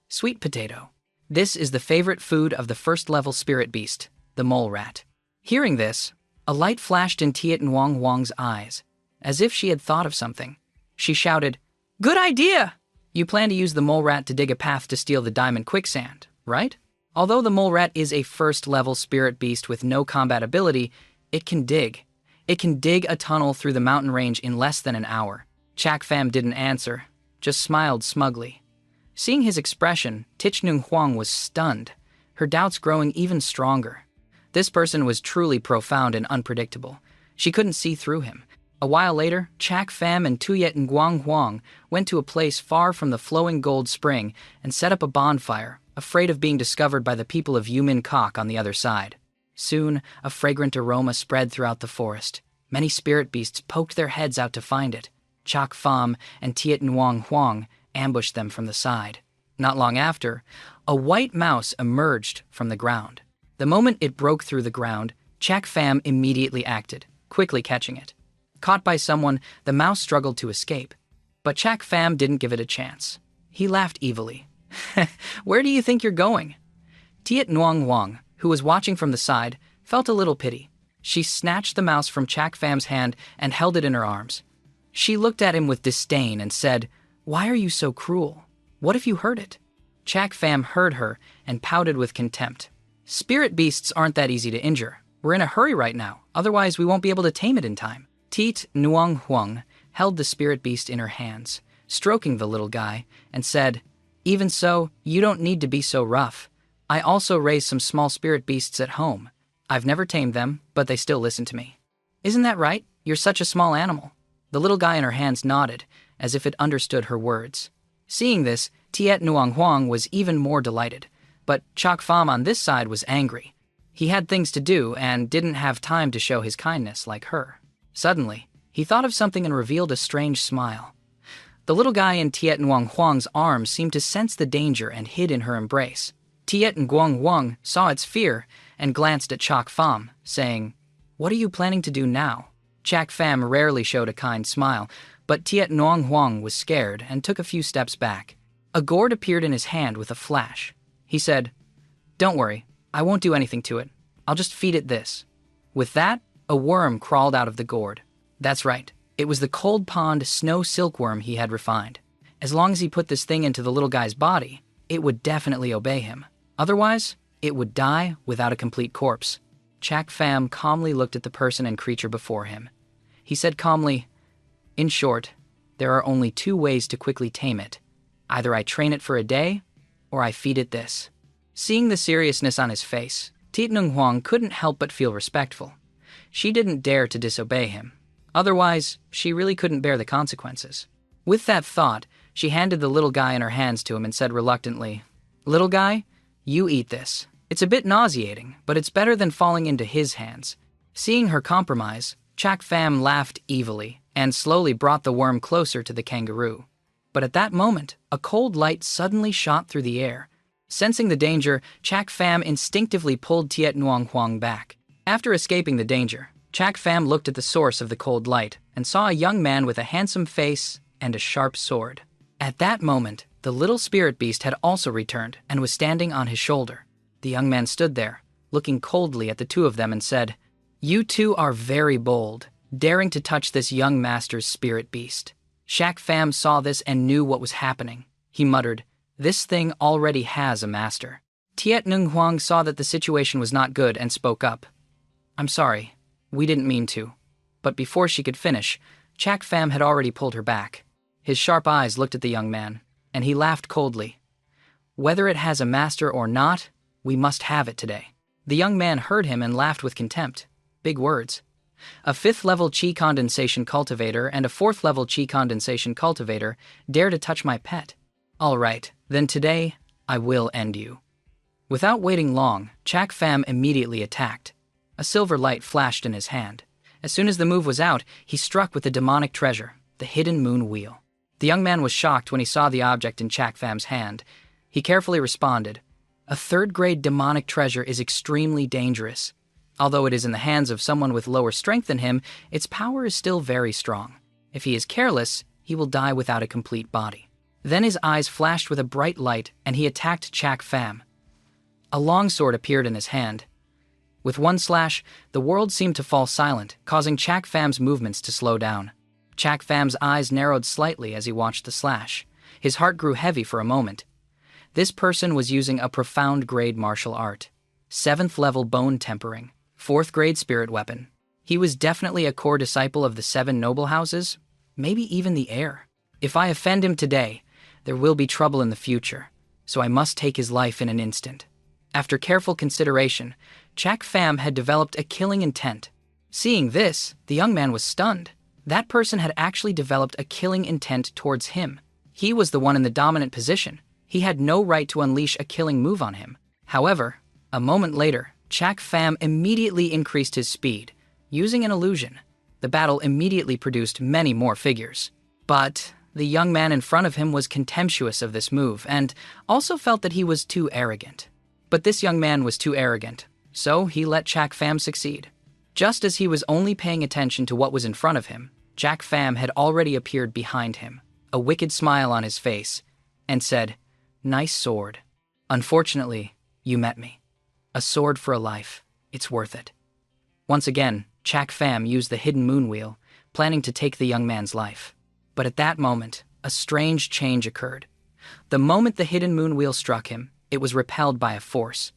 "Sweet potato. This is the favorite food of the first-level spirit beast, the mole rat." Hearing this, a light flashed in Tiet Nguyen Huang's eyes, as if she had thought of something. She shouted, "Good idea! You plan to use the mole rat to dig a path to steal the diamond quicksand, right? Although the mole rat is a first-level spirit beast with no combat ability, it can dig. It can dig a tunnel through the mountain range in less than an hour." Chak Pham didn't answer, just smiled smugly. Seeing his expression, Tiet Nguyen Huang was stunned, her doubts growing even stronger. This person was truly profound and unpredictable. She couldn't see through him. A while later, Chak Pham and Tiet Nguyen Huang went to a place far from the flowing gold spring and set up a bonfire, afraid of being discovered by the people of Yumin Kok on the other side. Soon, a fragrant aroma spread throughout the forest. Many spirit beasts poked their heads out to find it. Chak Pham and Tiet Nguyen Huang ambushed them from the side. Not long after, a white mouse emerged from the ground. The moment it broke through the ground, Chak Pham immediately acted, quickly catching it. Caught by someone, the mouse struggled to escape. But Chak Pham didn't give it a chance. He laughed evilly. "Where do you think you're going?" Tiet Nguyen Huang, who was watching from the side, felt a little pity. She snatched the mouse from Chak Pham's hand and held it in her arms. She looked at him with disdain and said, "Why are you so cruel? What if you hurt it?" Chak Pham heard her and pouted with contempt. "Spirit beasts aren't that easy to injure. We're in a hurry right now, otherwise we won't be able to tame it in time. Tiet Nuang Huang held the spirit beast in her hands, stroking the little guy, and said, "Even so, you don't need to be so rough. I also raise some small spirit beasts at home. I've never tamed them, but they still listen to me." "Isn't that right? You're such a small animal." The little guy in her hands nodded, as if it understood her words. Seeing this, Tiet Nuang Huang was even more delighted, but Chak Pham on this side was angry. He had things to do and didn't have time to show his kindness like her. Suddenly, he thought of something and revealed a strange smile. The little guy in Tiet Nuang Huang's arms seemed to sense the danger and hid in her embrace. Tiet Nguang Huang saw its fear and glanced at Chak Pham, saying, "What are you planning to do now?" Chak Pham rarely showed a kind smile, but Tiet Nuang Huang was scared and took a few steps back. A gourd appeared in his hand with a flash. He said, "Don't worry, I won't do anything to it. I'll just feed it this." With that, a worm crawled out of the gourd. That's right, it was the cold pond snow silkworm he had refined. As long as he put this thing into the little guy's body, it would definitely obey him. Otherwise, it would die without a complete corpse. Chak Pham calmly looked at the person and creature before him. He said calmly, "In short, there are only two ways to quickly tame it. Either I train it for a day, or I feed it this." Seeing the seriousness on his face, Tiet Nung Huang couldn't help but feel respectful. She didn't dare to disobey him. Otherwise, she really couldn't bear the consequences. With that thought, she handed the little guy in her hands to him and said reluctantly, "Little guy, you eat this. It's a bit nauseating, but it's better than falling into his hands." Seeing her compromise, Chak Pham laughed evilly and slowly brought the worm closer to the kangaroo. But at that moment, a cold light suddenly shot through the air. Sensing the danger, Chak Pham instinctively pulled Tiet Nuang Huang back. After escaping the danger, Chak Pham looked at the source of the cold light and saw a young man with a handsome face and a sharp sword. At that moment, the little spirit beast had also returned and was standing on his shoulder. The young man stood there, looking coldly at the two of them and said, "You two are very bold, daring to touch this young master's spirit beast." Chak Pham saw this and knew what was happening. He muttered, "This thing already has a master." Tiet Nung Huang saw that the situation was not good and spoke up. "I'm sorry, we didn't mean to." But before she could finish, Chak Pham had already pulled her back. His sharp eyes looked at the young man, and he laughed coldly. "Whether it has a master or not, we must have it today." The young man heard him and laughed with contempt. Big words. A 5th-level Qi condensation cultivator and a 4th-level Qi condensation cultivator dare to touch my pet. All right, then today, I will end you. Without waiting long, Chak Pham immediately attacked. A silver light flashed in his hand. As soon as the move was out, he struck with the demonic treasure, the hidden moon wheel. The young man was shocked when he saw the object in Chak Pham's hand. He carefully responded, "A 3rd-grade demonic treasure is extremely dangerous. Although it is in the hands of someone with lower strength than him, its power is still very strong. If he is careless, he will die without a complete body." Then his eyes flashed with a bright light, and he attacked Chak Pham. A long sword appeared in his hand. With one slash, the world seemed to fall silent, causing Chak Pham's movements to slow down. Chak Pham's eyes narrowed slightly as he watched the slash. His heart grew heavy for a moment. This person was using a profound-grade martial art. 7th-level bone tempering. 4th-grade spirit weapon. He was definitely a core disciple of the 7 noble houses, maybe even the heir. If I offend him today, there will be trouble in the future, so I must take his life in an instant. After careful consideration, Chak Pham had developed a killing intent. Seeing this, the young man was stunned. That person had actually developed a killing intent towards him. He was the one in the dominant position. He had no right to unleash a killing move on him. However, a moment later, Chak Pham immediately increased his speed. Using an illusion, the battle immediately produced many more figures. But the young man in front of him was contemptuous of this move and also felt that he was too arrogant. But this young man was too arrogant, so he let Chak Pham succeed. Just as he was only paying attention to what was in front of him, Chak Pham had already appeared behind him, a wicked smile on his face, and said, "Nice sword. Unfortunately, you met me. A sword for a life. It's worth it." Once again, Chak Pham used the hidden moon wheel, planning to take the young man's life. But at that moment, a strange change occurred. The moment the hidden moon wheel struck him, it was repelled by a force.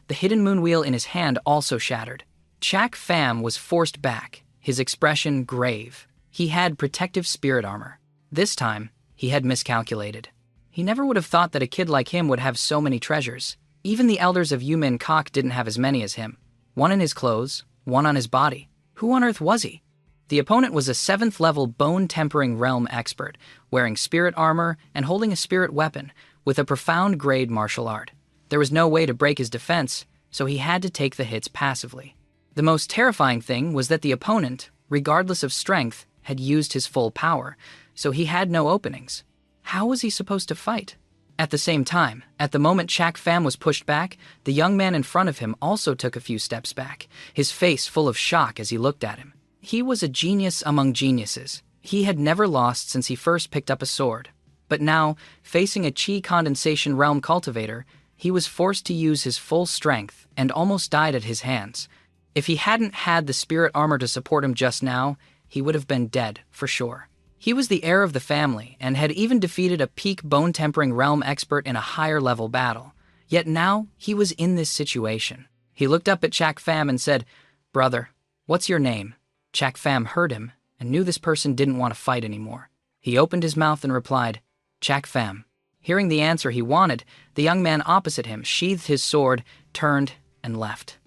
The hidden moon wheel in his hand also shattered. Chak Pham was forced back, his expression grave. He had protective spirit armor. This time, he had miscalculated. He never would have thought that a kid like him would have so many treasures. Even the elders of Yumin-Kok didn't have as many as him. One in his clothes, one on his body. Who on earth was he? The opponent was a 7th level bone-tempering realm expert, wearing spirit armor and holding a spirit weapon, with a profound grade martial art. There was no way to break his defense, so he had to take the hits passively. The most terrifying thing was that the opponent, regardless of strength, had used his full power, so he had no openings. How was he supposed to fight? At the same time, at the moment Chak Pham was pushed back, the young man in front of him also took a few steps back, his face full of shock as he looked at him. He was a genius among geniuses. He had never lost since he first picked up a sword. But now, facing a chi condensation realm cultivator, he was forced to use his full strength and almost died at his hands. If he hadn't had the spirit armor to support him just now, he would have been dead, for sure. He was the heir of the family and had even defeated a peak bone-tempering realm expert in a higher-level battle. Yet now, he was in this situation. He looked up at Chak Pham and said, "Brother, what's your name?" Chak Pham heard him and knew this person didn't want to fight anymore. He opened his mouth and replied, "Chak Pham." Hearing the answer he wanted, the young man opposite him sheathed his sword, turned, and left.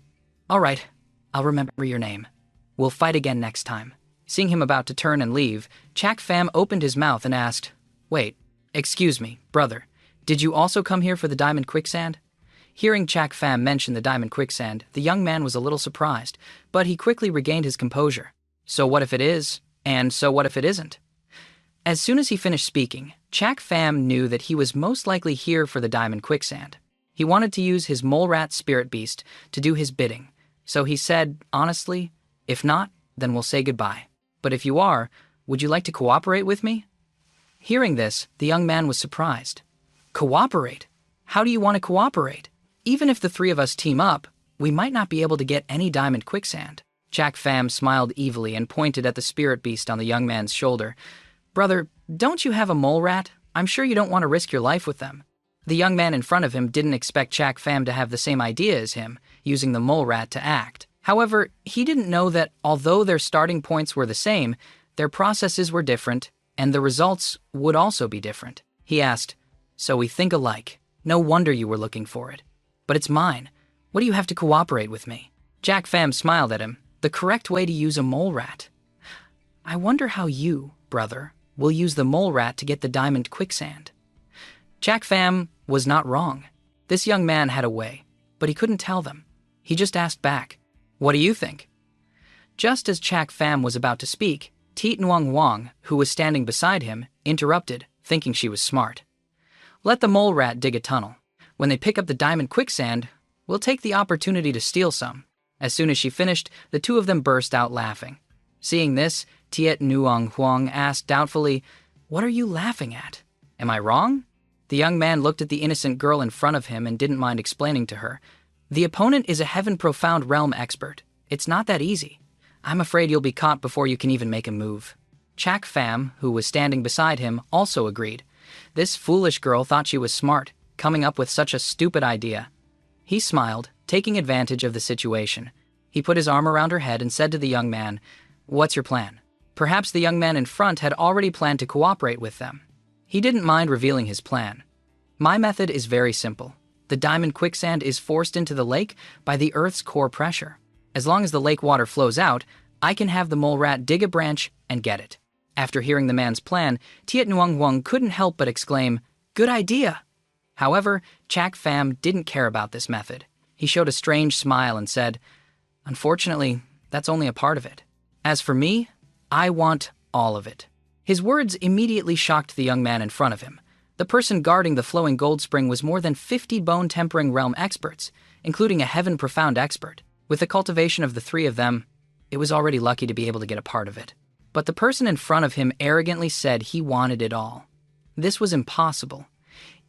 "All right, I'll remember your name. We'll fight again next time." Seeing him about to turn and leave, Chak Pham opened his mouth and asked, "Wait, excuse me, brother, did you also come here for the diamond quicksand?" Hearing Chak Pham mention the diamond quicksand, the young man was a little surprised, but he quickly regained his composure. So what if it is, and so what if it isn't? As soon as he finished speaking, Chak Pham knew that he was most likely here for the diamond quicksand. He wanted to use his mole rat spirit beast to do his bidding, so he said, honestly, "If not, then we'll say goodbye. But if you are, would you like to cooperate with me?" Hearing this, the young man was surprised. "Cooperate? How do you want to cooperate? Even if the three of us team up, we might not be able to get any diamond quicksand." Chak Pham smiled evilly and pointed at the spirit beast on the young man's shoulder. "Brother, don't you have a mole rat? I'm sure you don't want to risk your life with them." The young man in front of him didn't expect Chak Pham to have the same idea as him, using the mole rat to act. However, he didn't know that although their starting points were the same, their processes were different, and the results would also be different. He asked, "So we think alike. No wonder you were looking for it. But it's mine. What do you have to cooperate with me?" Chak Pham smiled at him. The correct way to use a mole rat. "I wonder how you, brother, will use the mole rat to get the diamond quicksand." Chak Pham was not wrong. This young man had a way, but he couldn't tell them. He just asked back, "What do you think?" Just as Chak Pham was about to speak, Tiet Nguyen Huang, who was standing beside him, interrupted, thinking she was smart. "Let the mole rat dig a tunnel. When they pick up the diamond quicksand, we'll take the opportunity to steal some." As soon as she finished, the two of them burst out laughing. Seeing this, Tiet Nguyen Huang asked doubtfully, "What are you laughing at? Am I wrong?" The young man looked at the innocent girl in front of him and didn't mind explaining to her. "The opponent is a heaven profound realm expert. It's not that easy. I'm afraid you'll be caught before you can even make a move." Chak Pham, who was standing beside him, also agreed. This foolish girl thought she was smart, coming up with such a stupid idea. He smiled, taking advantage of the situation. He put his arm around her head and said to the young man, "What's your plan?" Perhaps the young man in front had already planned to cooperate with them. He didn't mind revealing his plan. "My method is very simple. The diamond quicksand is forced into the lake by the Earth's core pressure. As long as the lake water flows out, I can have the mole rat dig a branch and get it." After hearing the man's plan, Tiet Nguyen Huang couldn't help but exclaim, "Good idea!" However, Chak Pham didn't care about this method. He showed a strange smile and said, "Unfortunately, that's only a part of it. As for me, I want all of it." His words immediately shocked the young man in front of him. The person guarding the flowing gold spring was more than 50 bone-tempering realm experts, including a heaven profound expert. With the cultivation of the three of them, it was already lucky to be able to get a part of it. But the person in front of him arrogantly said he wanted it all. This was impossible.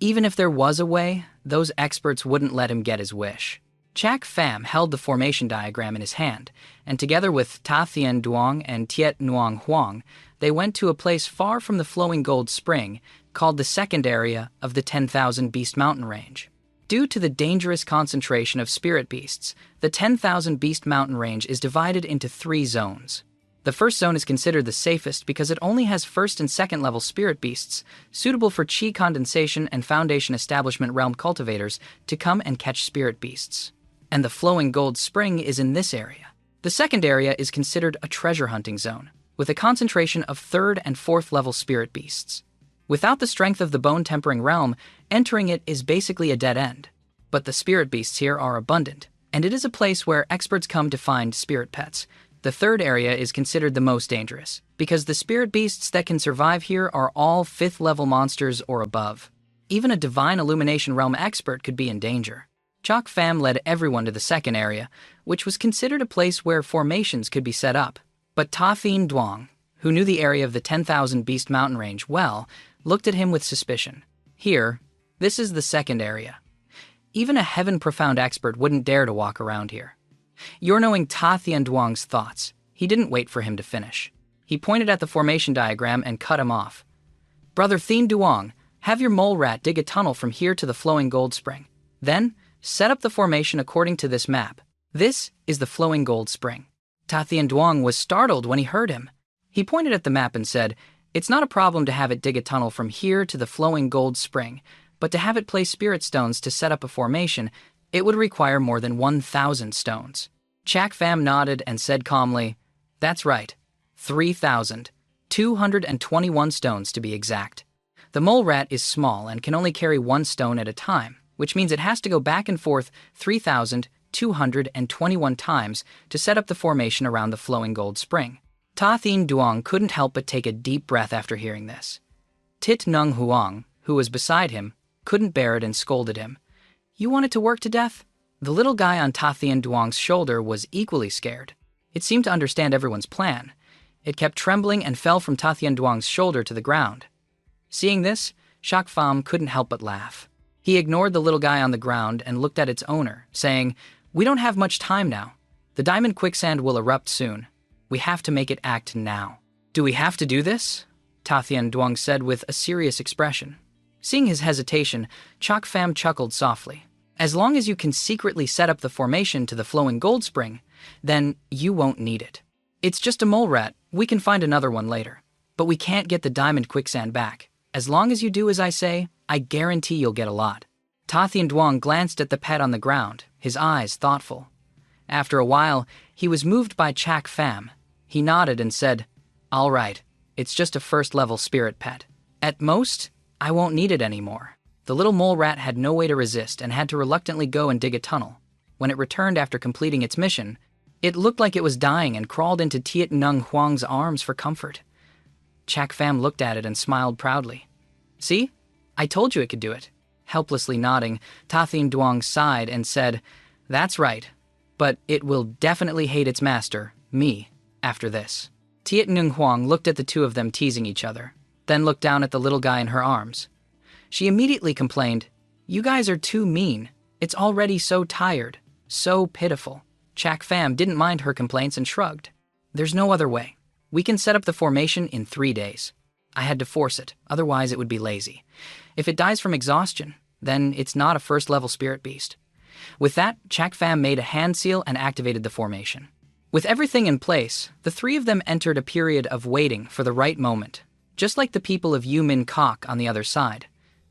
Even if there was a way, those experts wouldn't let him get his wish. Chak Pham held the formation diagram in his hand, and together with Ta Thien Duong and Tiet Nguyen Huang, they went to a place far from the flowing gold spring called the second area of the 10,000 Beast Mountain Range. Due to the dangerous concentration of spirit beasts, the 10,000 Beast Mountain range is divided into 3 zones. The first zone is considered the safest because it only has first and second level spirit beasts, suitable for chi condensation and foundation establishment realm cultivators to come and catch spirit beasts. And the flowing gold spring is in this area. The second area is considered a treasure hunting zone, with a concentration of third and fourth level spirit beasts. Without the strength of the bone tempering realm, entering it is basically a dead end. But the spirit beasts here are abundant, and it is a place where experts come to find spirit pets. The third area is considered the most dangerous, because the spirit beasts that can survive here are all 5th level monsters or above. Even a divine illumination realm expert could be in danger. Chok Fam led everyone to the second area, which was considered a place where formations could be set up. But Ta Thien Duong, who knew the area of the 10,000 Beast Mountain range well, looked at him with suspicion. Here, this is the second area. Even a heaven profound expert wouldn't dare to walk around here. You're knowing Ta Thien Duong's thoughts. He didn't wait for him to finish. He pointed at the formation diagram and cut him off. Brother Thien Duong, have your mole rat dig a tunnel from here to the flowing gold spring. Then, set up the formation according to this map. This is the flowing gold spring. Ta Thien Duong was startled when he heard him. He pointed at the map and said, "It's not a problem to have it dig a tunnel from here to the flowing gold spring, but to have it place spirit stones to set up a formation, it would require more than 1,000 stones." Chak Fam nodded and said calmly, "That's right, 3,221 stones to be exact. The mole rat is small and can only carry 1 stone at a time, which means it has to go back and forth 3,221 times to set up the formation around the flowing gold spring." Ta Thien Duong couldn't help but take a deep breath after hearing this. Tit Nung Huang, who was beside him, couldn't bear it and scolded him. "You want it to work to death?" The little guy on Ta Thien Duong's shoulder was equally scared. It seemed to understand everyone's plan. It kept trembling and fell from Ta Thien Duong's shoulder to the ground. Seeing this, Chak Fam couldn't help but laugh. He ignored the little guy on the ground and looked at its owner, saying, "We don't have much time now. The diamond quicksand will erupt soon. We have to make it act now." "Do we have to do this?" Ta Thien Duong said with a serious expression. Seeing his hesitation, Chak Fam chuckled softly. "As long as you can secretly set up the formation to the flowing gold spring, then you won't need it. It's just a mole rat. We can find another one later. But we can't get the diamond quicksand back. As long as you do as I say, I guarantee you'll get a lot." Ta Thien Duong glanced at the pet on the ground, his eyes thoughtful. After a while, he was moved by Chak Fam. He nodded and said, "All right, it's just a first-level spirit pet. At most, I won't need it anymore." The little mole rat had no way to resist and had to reluctantly go and dig a tunnel. When it returned after completing its mission, it looked like it was dying and crawled into Tiet Nung Huang's arms for comfort. Chak Fam looked at it and smiled proudly. "See? I told you it could do it." Helplessly nodding, Ta Thien Duong sighed and said, "That's right, but it will definitely hate its master, me, after this." Tiet Nung Huang looked at the two of them teasing each other, then looked down at the little guy in her arms. She immediately complained, "You guys are too mean. It's already so tired, so pitiful." Chak Fam didn't mind her complaints and shrugged. "There's no other way. We can set up the formation in 3 days. I had to force it, otherwise it would be lazy. If it dies from exhaustion, then it's not a first-level spirit beast." With that, Chak Fam made a hand seal and activated the formation. With everything in place, the 3 of them entered a period of waiting for the right moment, just like the people of Yu Min Kok on the other side.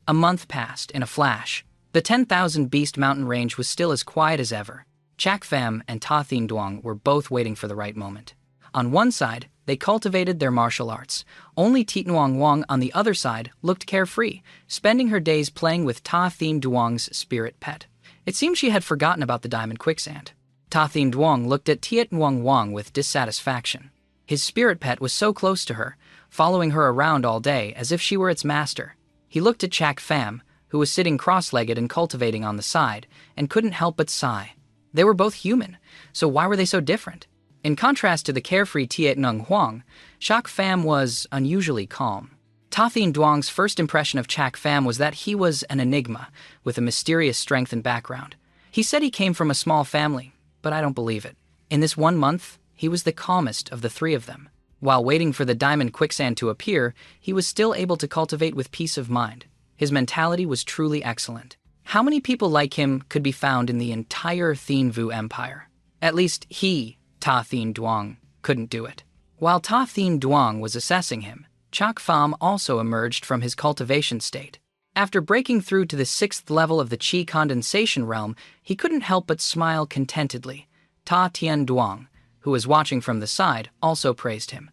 A month passed in a flash. The 10,000 Beast Mountain range was still as quiet as ever. Chak Fam and Ta Thien Duong were both waiting for the right moment. On one side, they cultivated their martial arts. Only Tit Nuong Wong on the other side looked carefree, spending her days playing with Ta Thien Duong's spirit pet. It seemed she had forgotten about the diamond quicksand. Ta Thien Duong looked at Tiet Nuong Wong with dissatisfaction. His spirit pet was so close to her, following her around all day as if she were its master. He looked at Chak Fam, who was sitting cross-legged and cultivating on the side, and couldn't help but sigh. They were both human, so why were they so different? In contrast to the carefree Tiet Nung Huang, Chak Fam was unusually calm. Ta Thien Duong's first impression of Chak Fam was that he was an enigma, with a mysterious strength and background. He said he came from a small family, but I don't believe it. In this 1 month, he was the calmest of the 3 of them. While waiting for the diamond quicksand to appear, he was still able to cultivate with peace of mind. His mentality was truly excellent. How many people like him could be found in the entire Thien Vu Empire? At least he, Ta Thien Duong, couldn't do it. While Ta Thien Duong was assessing him, Chak Pham also emerged from his cultivation state. After breaking through to the 6th level of the Qi condensation realm, he couldn't help but smile contentedly. Ta Tien Duong, who was watching from the side, also praised him.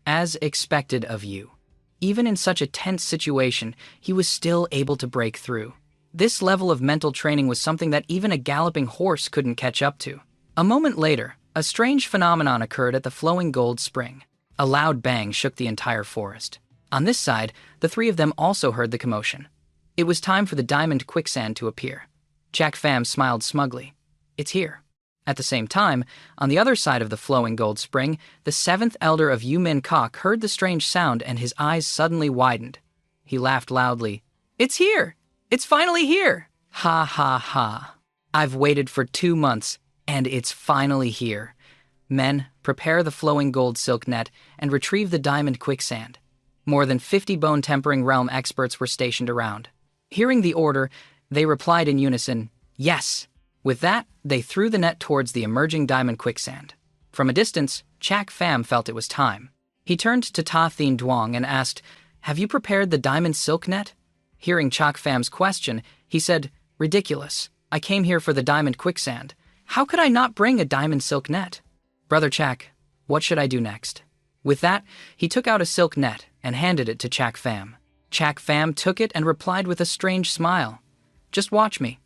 As expected of you. Even in such a tense situation, he was still able to break through. This level of mental training was something that even a galloping horse couldn't catch up to. A moment later, a strange phenomenon occurred at the Flowing Gold Spring. A loud bang shook the entire forest. On this side, the three of them also heard the commotion. It was time for the diamond quicksand to appear. Chak Pham smiled smugly. It's here. At the same time, on the other side of the Flowing Gold Spring, the 7th elder of Yu Min Kok heard the strange sound and his eyes suddenly widened. He laughed loudly. It's here! It's finally here! Ha ha ha. I've waited for 2 months, and it's finally here. Men, prepare the flowing gold silk net and retrieve the diamond quicksand. More than 50 bone-tempering realm experts were stationed around. Hearing the order, they replied in unison, yes. With that, they threw the net towards the emerging diamond quicksand. From a distance, Chak Pham felt it was time. He turned to Ta Thien Duong and asked, have you prepared the diamond silk net? Hearing Chak Pham's question, he said, ridiculous. I came here for the diamond quicksand. How could I not bring a diamond silk net? Brother Chak, what should I do next? With that, he took out a silk net and handed it to Chak Pham. Chak Pham took it and replied with a strange smile. Just watch me.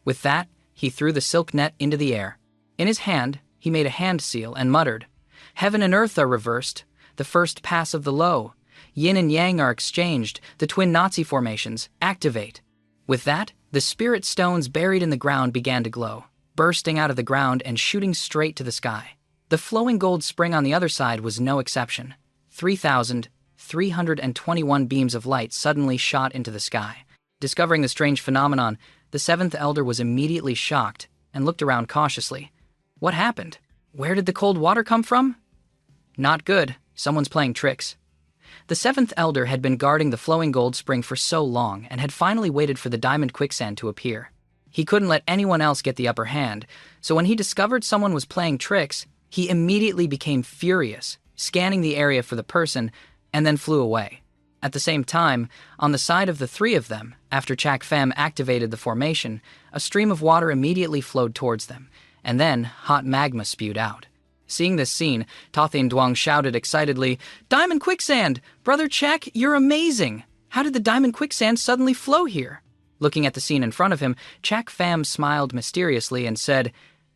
With that, he threw the silk net into the air. In his hand, he made a hand seal and muttered, heaven and earth are reversed, the first pass of the low. Yin and yang are exchanged, the twin Nazi formations, activate. With that, the spirit stones buried in the ground began to glow, bursting out of the ground and shooting straight to the sky. The flowing gold spring on the other side was no exception. 3,321 beams of light suddenly shot into the sky. Discovering the strange phenomenon, the 7th elder was immediately shocked and looked around cautiously. What happened? Where did the cold water come from? Not good. Someone's playing tricks. The 7th elder had been guarding the flowing gold spring for so long and had finally waited for the diamond quicksand to appear. He couldn't let anyone else get the upper hand, so when he discovered someone was playing tricks, he immediately became furious, scanning the area for the person, and then flew away. At the same time, on the side of the three of them, after Chak Pham activated the formation, a stream of water immediately flowed towards them, and then hot magma spewed out. Seeing this scene, Ta Thien Duong shouted excitedly, Diamond quicksand! Brother Chak, you're amazing! How did the diamond quicksand suddenly flow here? Looking at the scene in front of him, Chak Pham smiled mysteriously and said,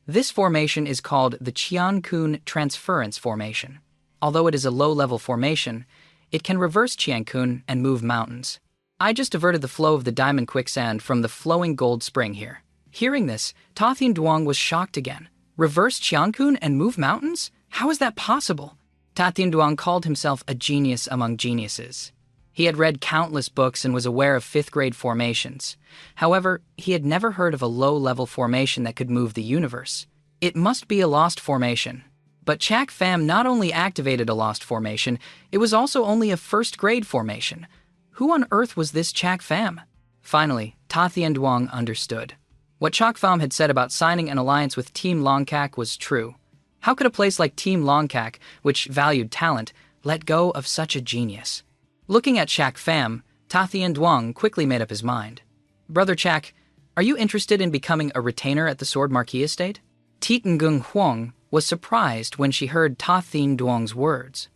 this formation is called the Qiankun Transference Formation. Although it is a low-level formation, it can reverse Qiankun and move mountains. I just diverted the flow of the diamond quicksand from the flowing gold spring here. Hearing this, Ta Thien Duong was shocked again. Reverse Qiankun and move mountains? How is that possible? Ta Thien Duong called himself a genius among geniuses. He had read countless books and was aware of 5th-grade formations. However, he had never heard of a low-level formation that could move the universe. It must be a lost formation. But Chak Pham not only activated a lost formation, it was also only a 1st-grade formation. Who on earth was this Chak Pham? Finally, Ta Thien Duong understood. What Chak Pham had said about signing an alliance with Team Longkak was true. How could a place like Team Longkak, which valued talent, let go of such a genius? Looking at Chak Pham, Ta Thien Duong quickly made up his mind. Brother Chak, are you interested in becoming a retainer at the Sword Marquis estate? Tiet Ngung Huang was surprised when she heard Ta Thien Duong's words.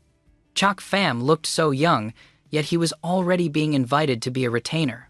Chak Pham looked so young, yet he was already being invited to be a retainer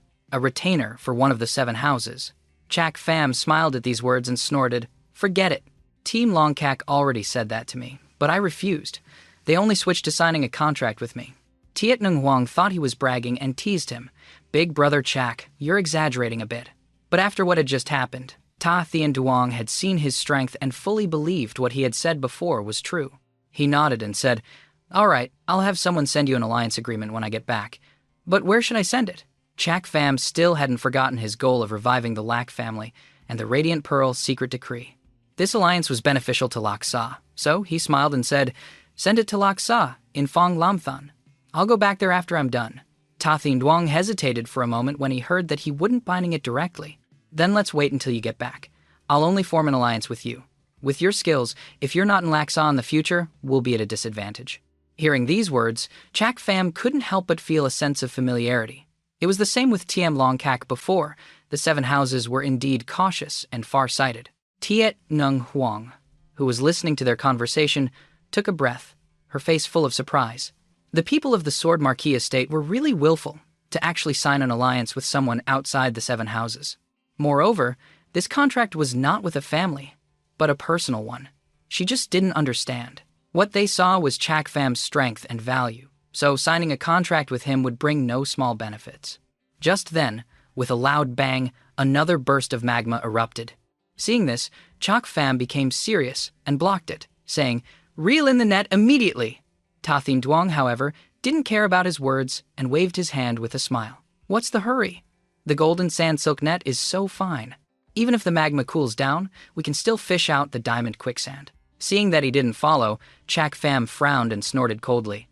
for one of the 7 houses. Chak Pham smiled at these words and snorted, forget it. Team Longkak already said that to me, but I refused. They only switched to signing a contract with me. Tiet Nung Huang thought he was bragging and teased him. Big brother Chak, you're exaggerating a bit. But after what had just happened, Ta Thien Duong had seen his strength and fully believed what he had said before was true. He nodded and said, all right, I'll have someone send you an alliance agreement when I get back. But where should I send it? Chak Pham still hadn't forgotten his goal of reviving the Lak family and the Radiant Pearl's secret decree. This alliance was beneficial to Lak Sa, so he smiled and said, send it to Lak Sa in Phong Lam Than. I'll go back there after I'm done. Ta Thien Duong hesitated for a moment when he heard that he wouldn't binding it directly. Then let's wait until you get back. I'll only form an alliance with you. With your skills, if you're not in Laxa in the future, we'll be at a disadvantage." Hearing these words, Chak Pham couldn't help but feel a sense of familiarity. It was the same with Tiem Long Kak before. The seven houses were indeed cautious and far-sighted. Tiet Nung Huang, who was listening to their conversation, took a breath, her face full of surprise. The people of the Sword Marquis estate were really willful to actually sign an alliance with someone outside the seven houses. Moreover, this contract was not with a family, but a personal one. She just didn't understand. What they saw was Chak Pham's strength and value, so signing a contract with him would bring no small benefits. Just then, with a loud bang, another burst of magma erupted. Seeing this, Chak Pham became serious and blocked it, saying, "Reel in the net immediately." Ta Thien Duong, however, didn't care about his words and waved his hand with a smile. "What's the hurry? The golden sand silk net is so fine. Even if the magma cools down, we can still fish out the diamond quicksand." Seeing that he didn't follow, Chak Pham frowned and snorted coldly.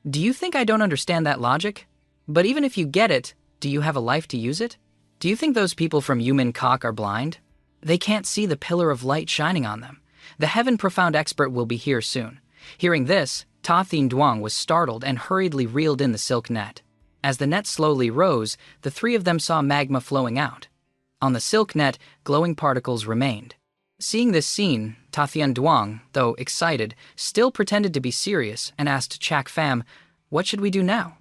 "Do you think I don't understand that logic? But even if you get it, do you have a life to use it? Do you think those people from Yumin Kok are blind? They can't see the pillar of light shining on them. The Heaven Profound expert will be here soon." Hearing this, Ta Thien Duong was startled and hurriedly reeled in the silk net. As the net slowly rose, the three of them saw magma flowing out. On the silk net, glowing particles remained. Seeing this scene, Ta Thien Duong, though excited, still pretended to be serious and asked Chak Pham, "What should we do now?"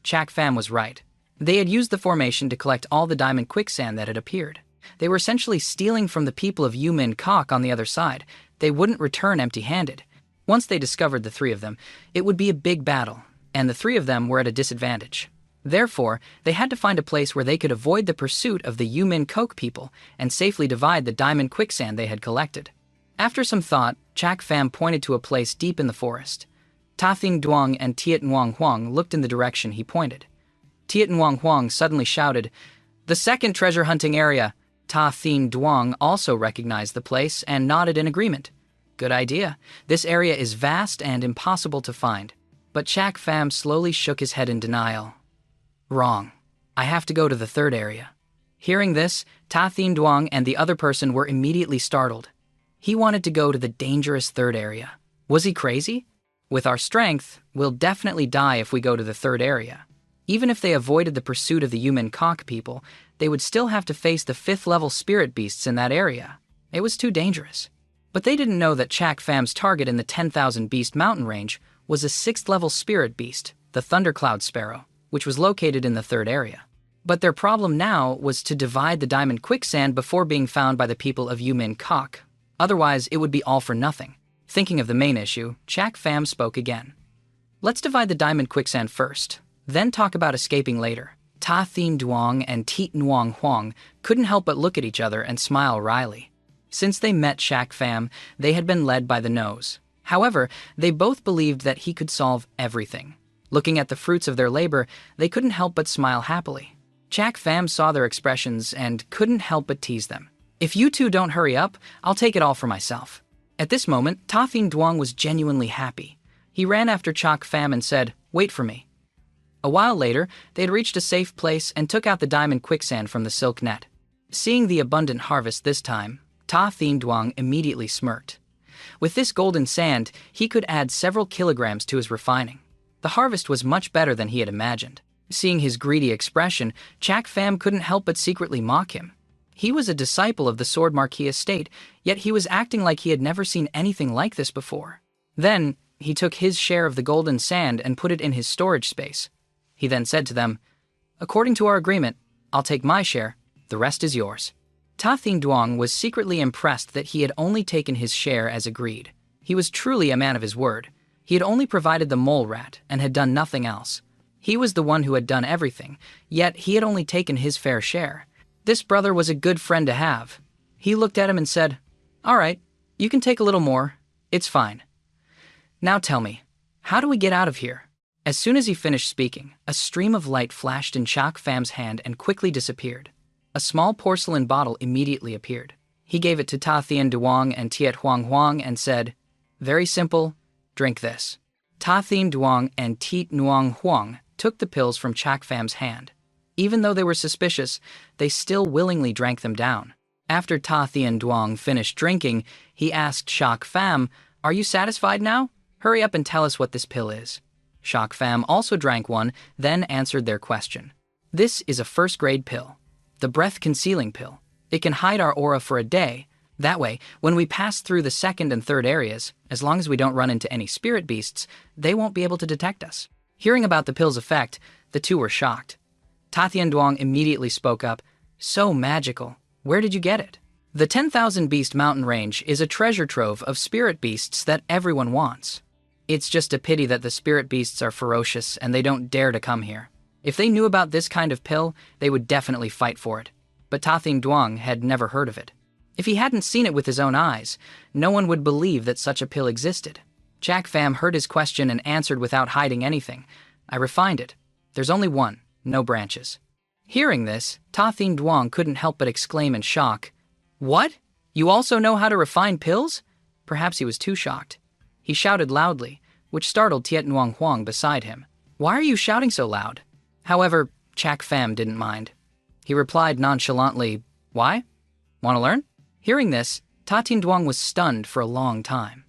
Chak Pham was right. They had used the formation to collect all the diamond quicksand that had appeared. They were essentially stealing from the people of Yumin Kok on the other side. They wouldn't return empty-handed. Once they discovered the three of them, it would be a big battle, and the three of them were at a disadvantage. Therefore, they had to find a place where they could avoid the pursuit of the Yumin Kok people and safely divide the diamond quicksand they had collected. After some thought, Chak Pham pointed to a place deep in the forest. Ta Thien Duong and Tiet Nguyen Huang looked in the direction he pointed. Tiet Nguyen Huang suddenly shouted, "The second treasure hunting area!" Ta Thien Duong also recognized the place and nodded in agreement. "Good idea. This area is vast and impossible to find." But Chak Pham slowly shook his head in denial. "Wrong. I have to go to the third area." Hearing this, Ta Thien Duong and the other person were immediately startled. He wanted to go to the dangerous third area. Was he crazy? "With our strength, we'll definitely die if we go to the third area." Even if they avoided the pursuit of the Yumin Kok people, they would still have to face the 5th-level spirit beasts in that area. It was too dangerous. But they didn't know that Chak Pham's target in the 10,000 Beast mountain range was a 6th-level spirit beast, the Thundercloud Sparrow, which was located in the third area. But their problem now was to divide the diamond quicksand before being found by the people of Yumin Kok. Otherwise, it would be all for nothing. Thinking of the main issue, Chak Pham spoke again. "Let's divide the diamond quicksand first, then talk about escaping later." Ta Thien Duong and Tiet Nguyen Huang couldn't help but look at each other and smile wryly. Since they met Chak Pham, they had been led by the nose. However, they both believed that he could solve everything. Looking at the fruits of their labor, they couldn't help but smile happily. Chak Pham saw their expressions and couldn't help but tease them. "If you two don't hurry up, I'll take it all for myself." At this moment, Ta Thien Duong was genuinely happy. He ran after Chak Pham and said, "Wait for me." A while later, they had reached a safe place and took out the diamond quicksand from the silk net. Seeing the abundant harvest this time, Ta Thien Duong immediately smirked. With this golden sand, he could add several kilograms to his refining. The harvest was much better than he had imagined. Seeing his greedy expression, Chak Pham couldn't help but secretly mock him. He was a disciple of the Sword Marquis estate, yet he was acting like he had never seen anything like this before. Then, he took his share of the golden sand and put it in his storage space. He then said to them, "According to our agreement, I'll take my share, the rest is yours." Ta Thien Duong was secretly impressed that he had only taken his share as agreed. He was truly a man of his word. He had only provided the mole rat and had done nothing else. He was the one who had done everything, yet he had only taken his fair share. This brother was a good friend to have. He looked at him and said, "All right, you can take a little more. It's fine. Now tell me, how do we get out of here?" As soon as he finished speaking, a stream of light flashed in Chak Pham's hand and quickly disappeared. A small porcelain bottle immediately appeared. He gave it to Ta Thien Duong and Tiet Huang Huang and said, "Very simple, drink this." Ta Thien Duong and Tiet Nguyen Huang took the pills from Chak Pham's hand. Even though they were suspicious, they still willingly drank them down. After Ta Thien Duong finished drinking, he asked Shak Pham, "Are you satisfied now? Hurry up and tell us what this pill is." Shak Pham also drank one, then answered their question. This is a first-grade pill, the breath-concealing pill. It can hide our aura for a day. That way, when we pass through the second and third areas, as long as we don't run into any spirit beasts, they won't be able to detect us. Hearing about the pill's effect, the two were shocked. Ta Thien Duong immediately spoke up, "So magical. Where did you get it?" The 10,000 Beast Mountain Range is a treasure trove of spirit beasts that everyone wants. It's just a pity that the spirit beasts are ferocious and they don't dare to come here. If they knew about this kind of pill, they would definitely fight for it. But Ta Thien Duong had never heard of it. If he hadn't seen it with his own eyes, no one would believe that such a pill existed. Shak Pham heard his question and answered without hiding anything. "I refined it. There's only one, no branches." Hearing this, Ta Thien Duong couldn't help but exclaim in shock, "What? You also know how to refine pills?" Perhaps he was too shocked. He shouted loudly, which startled Tiet Nguyen Huang beside him. "Why are you shouting so loud?" However, Shak Pham didn't mind. He replied nonchalantly, "Why? Want to learn?" Hearing this, Ta Thien Duong was stunned for a long time.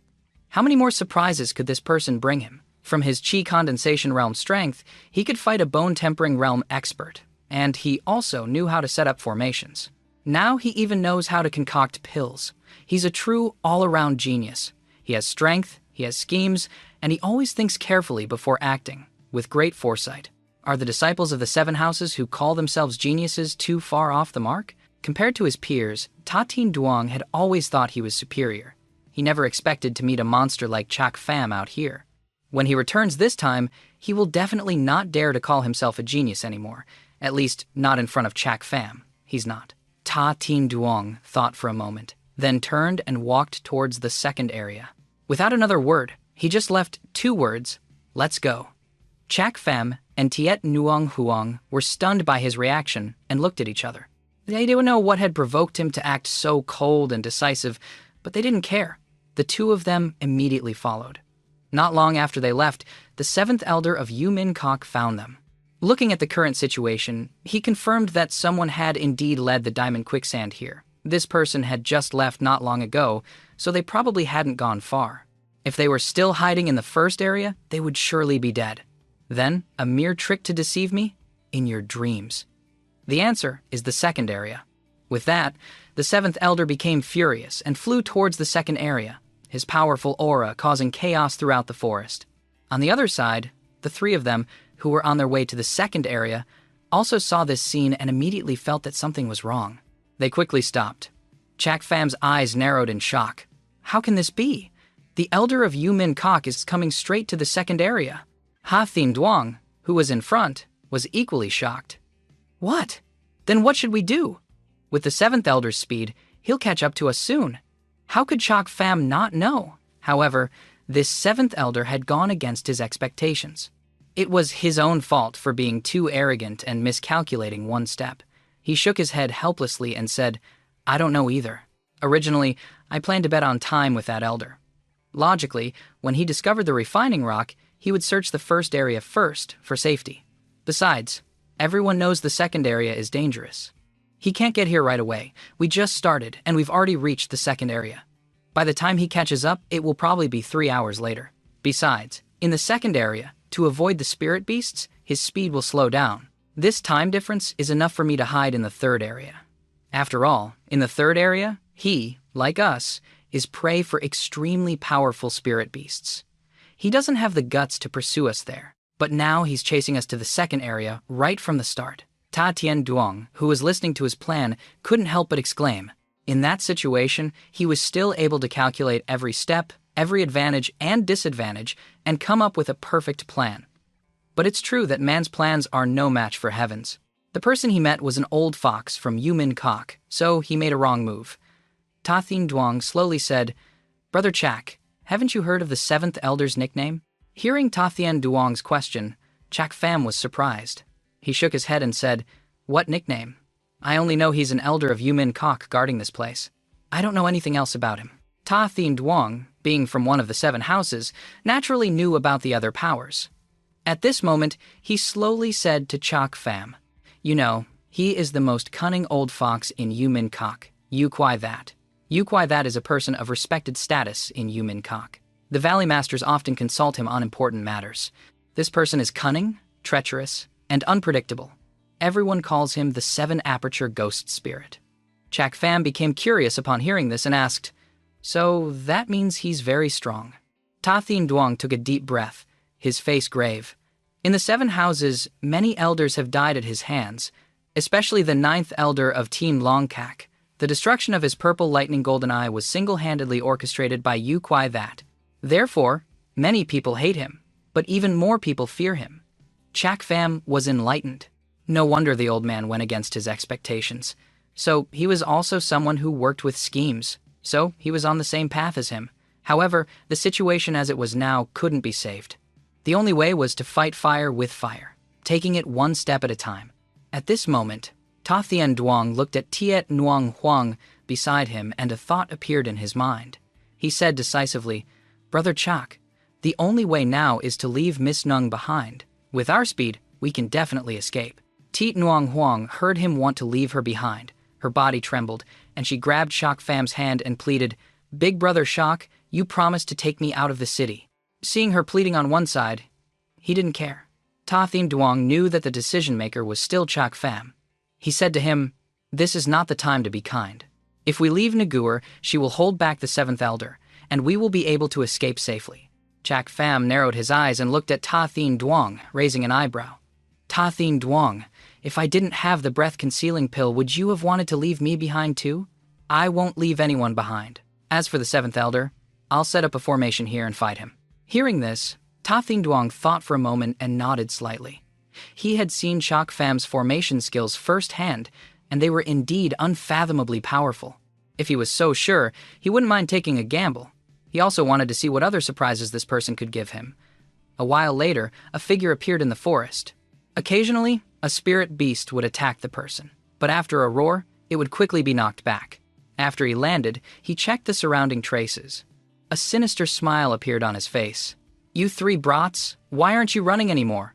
How many more surprises could this person bring him? From his Qi condensation realm strength, he could fight a bone-tempering realm expert, and he also knew how to set up formations. Now he even knows how to concoct pills. He's a true all-around genius. He has strength, he has schemes, and he always thinks carefully before acting, with great foresight. Are the disciples of the Seven Houses who call themselves geniuses too far off the mark? Compared to his peers, Ta Thien Duong had always thought he was superior. He never expected to meet a monster like Shak Pham out here. When he returns this time, he will definitely not dare to call himself a genius anymore, at least not in front of Shak Pham. He's not. Ta Thien Duong thought for a moment, then turned and walked towards the second area. Without another word, he just left 2 words, "Let's go." Shak Pham and Tiet Nguyen Huang were stunned by his reaction and looked at each other. They didn't know what had provoked him to act so cold and decisive, but they didn't care. The two of them immediately followed. Not long after they left, the 7th elder of Yu Min Kok found them. Looking at the current situation, he confirmed that someone had indeed led the diamond quicksand here. This person had just left not long ago, so they probably hadn't gone far. If they were still hiding in the first area, they would surely be dead. Then, a mere trick to deceive me? In your dreams. The answer is the second area. With that, the 7th elder became furious and flew towards the second area, his powerful aura causing chaos throughout the forest. On the other side, the 3 of them, who were on their way to the second area, also saw this scene and immediately felt that something was wrong. They quickly stopped. Shak Pham's eyes narrowed in shock. How can this be? The elder of Yu Min Kok is coming straight to the second area. Ta Thien Duong, who was in front, was equally shocked. What? Then what should we do? With the 7th elder's speed, he'll catch up to us soon. How could Shak Pham not know? However, this 7th elder had gone against his expectations. It was his own fault for being too arrogant and miscalculating one step. He shook his head helplessly and said, "I don't know either. Originally, I planned to bet on time with that elder." Logically, when he discovered the refining rock, he would search the first area first for safety. Besides, everyone knows the second area is dangerous. He can't get here right away. We just started, and we've already reached the second area. By the time he catches up, it will probably be 3 hours later. Besides, in the second area, to avoid the spirit beasts, his speed will slow down. This time difference is enough for me to hide in the third area. After all, in the third area, he, like us, is prey for extremely powerful spirit beasts. He doesn't have the guts to pursue us there, but now he's chasing us to the second area right from the start. Ta Thien Duong, who was listening to his plan, couldn't help but exclaim. In that situation, he was still able to calculate every step, every advantage and disadvantage, and come up with a perfect plan. But it's true that man's plans are no match for heaven's. The person he met was an old fox from Yu Min Kok, so he made a wrong move. Ta Thien Duong slowly said, "Brother Shak, haven't you heard of the 7th elder's nickname?" Hearing Ta Thien Duong's question, Shak Pham was surprised. He shook his head and said, "What nickname? I only know he's an elder of Yu Min Kok guarding this place. I don't know anything else about him." Ta Thien Duong, being from one of the 7 houses, naturally knew about the other powers. At this moment, he slowly said to Shak Pham, You know, he is the most cunning old fox in Manhwa. You Kwai that. You Kwai that is a person of respected status in Manhwa. The Valley Masters often consult him on important matters. This person is cunning, treacherous, and unpredictable. Everyone calls him the Seven-Aperture Ghost Spirit. Chak Pham became curious upon hearing this and asked, "So that means he's very strong." Ta Thien Duong took a deep breath, his face grave. In the 7 houses, many elders have died at his hands, especially the 9th elder of Team Longkak. The destruction of his purple lightning golden eye was single-handedly orchestrated by You Kwai that. Therefore, many people hate him, but even more people fear him. Chak Pham was enlightened. No wonder the old man went against his expectations. So he was also someone who worked with schemes, so he was on the same path as him. However, the situation as it was now couldn't be saved. The only way was to fight fire with fire, taking it one step at a time. At this moment, Ta Thien Duong looked at Tiet Nguyen Huang beside him, and a thought appeared in his mind. He said decisively, "Brother Chak, the only way now is to leave Miss Nung behind. With our speed, we can definitely escape." Tiet Nguyen Huang heard him want to leave her behind. Her body trembled, and she grabbed Chak Pham's hand and pleaded, "Big brother Chak, you promised to take me out of the city." Seeing her pleading on one side, he didn't care. Ta Thien Duong knew that the decision-maker was still Chak Pham. He said to him, "This is not the time to be kind. If we leave Nagur, she will hold back the 7th elder, and we will be able to escape safely." Chak Pham narrowed his eyes and looked at Ta Thien Duong, raising an eyebrow. "Ta Thien Duong, if I didn't have the breath-concealing pill, would you have wanted to leave me behind too? I won't leave anyone behind. As for the 7th elder, I'll set up a formation here and fight him." Hearing this, Ta Thien Duong thought for a moment and nodded slightly. He had seen Chak Pham's formation skills firsthand, and they were indeed unfathomably powerful. If he was so sure, he wouldn't mind taking a gamble. He also wanted to see what other surprises this person could give him. A while later, a figure appeared in the forest. Occasionally, a spirit beast would attack the person, but after a roar, it would quickly be knocked back. After he landed, he checked the surrounding traces. A sinister smile appeared on his face. "You 3 brats, why aren't you running anymore?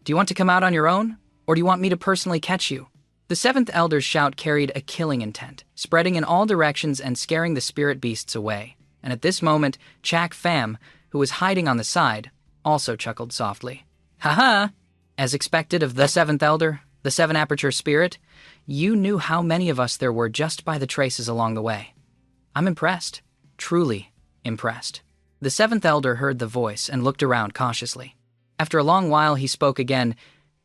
Do you want to come out on your own, or do you want me to personally catch you?" The 7th elder's shout carried a killing intent, spreading in all directions and scaring the spirit beasts away. And at this moment, Chak Pham, who was hiding on the side, also chuckled softly. "Ha-ha! As expected of the 7th elder, the 7-aperture spirit, you knew how many of us there were just by the traces along the way. I'm impressed, truly impressed." The 7th elder heard the voice and looked around cautiously. After a long while, he spoke again.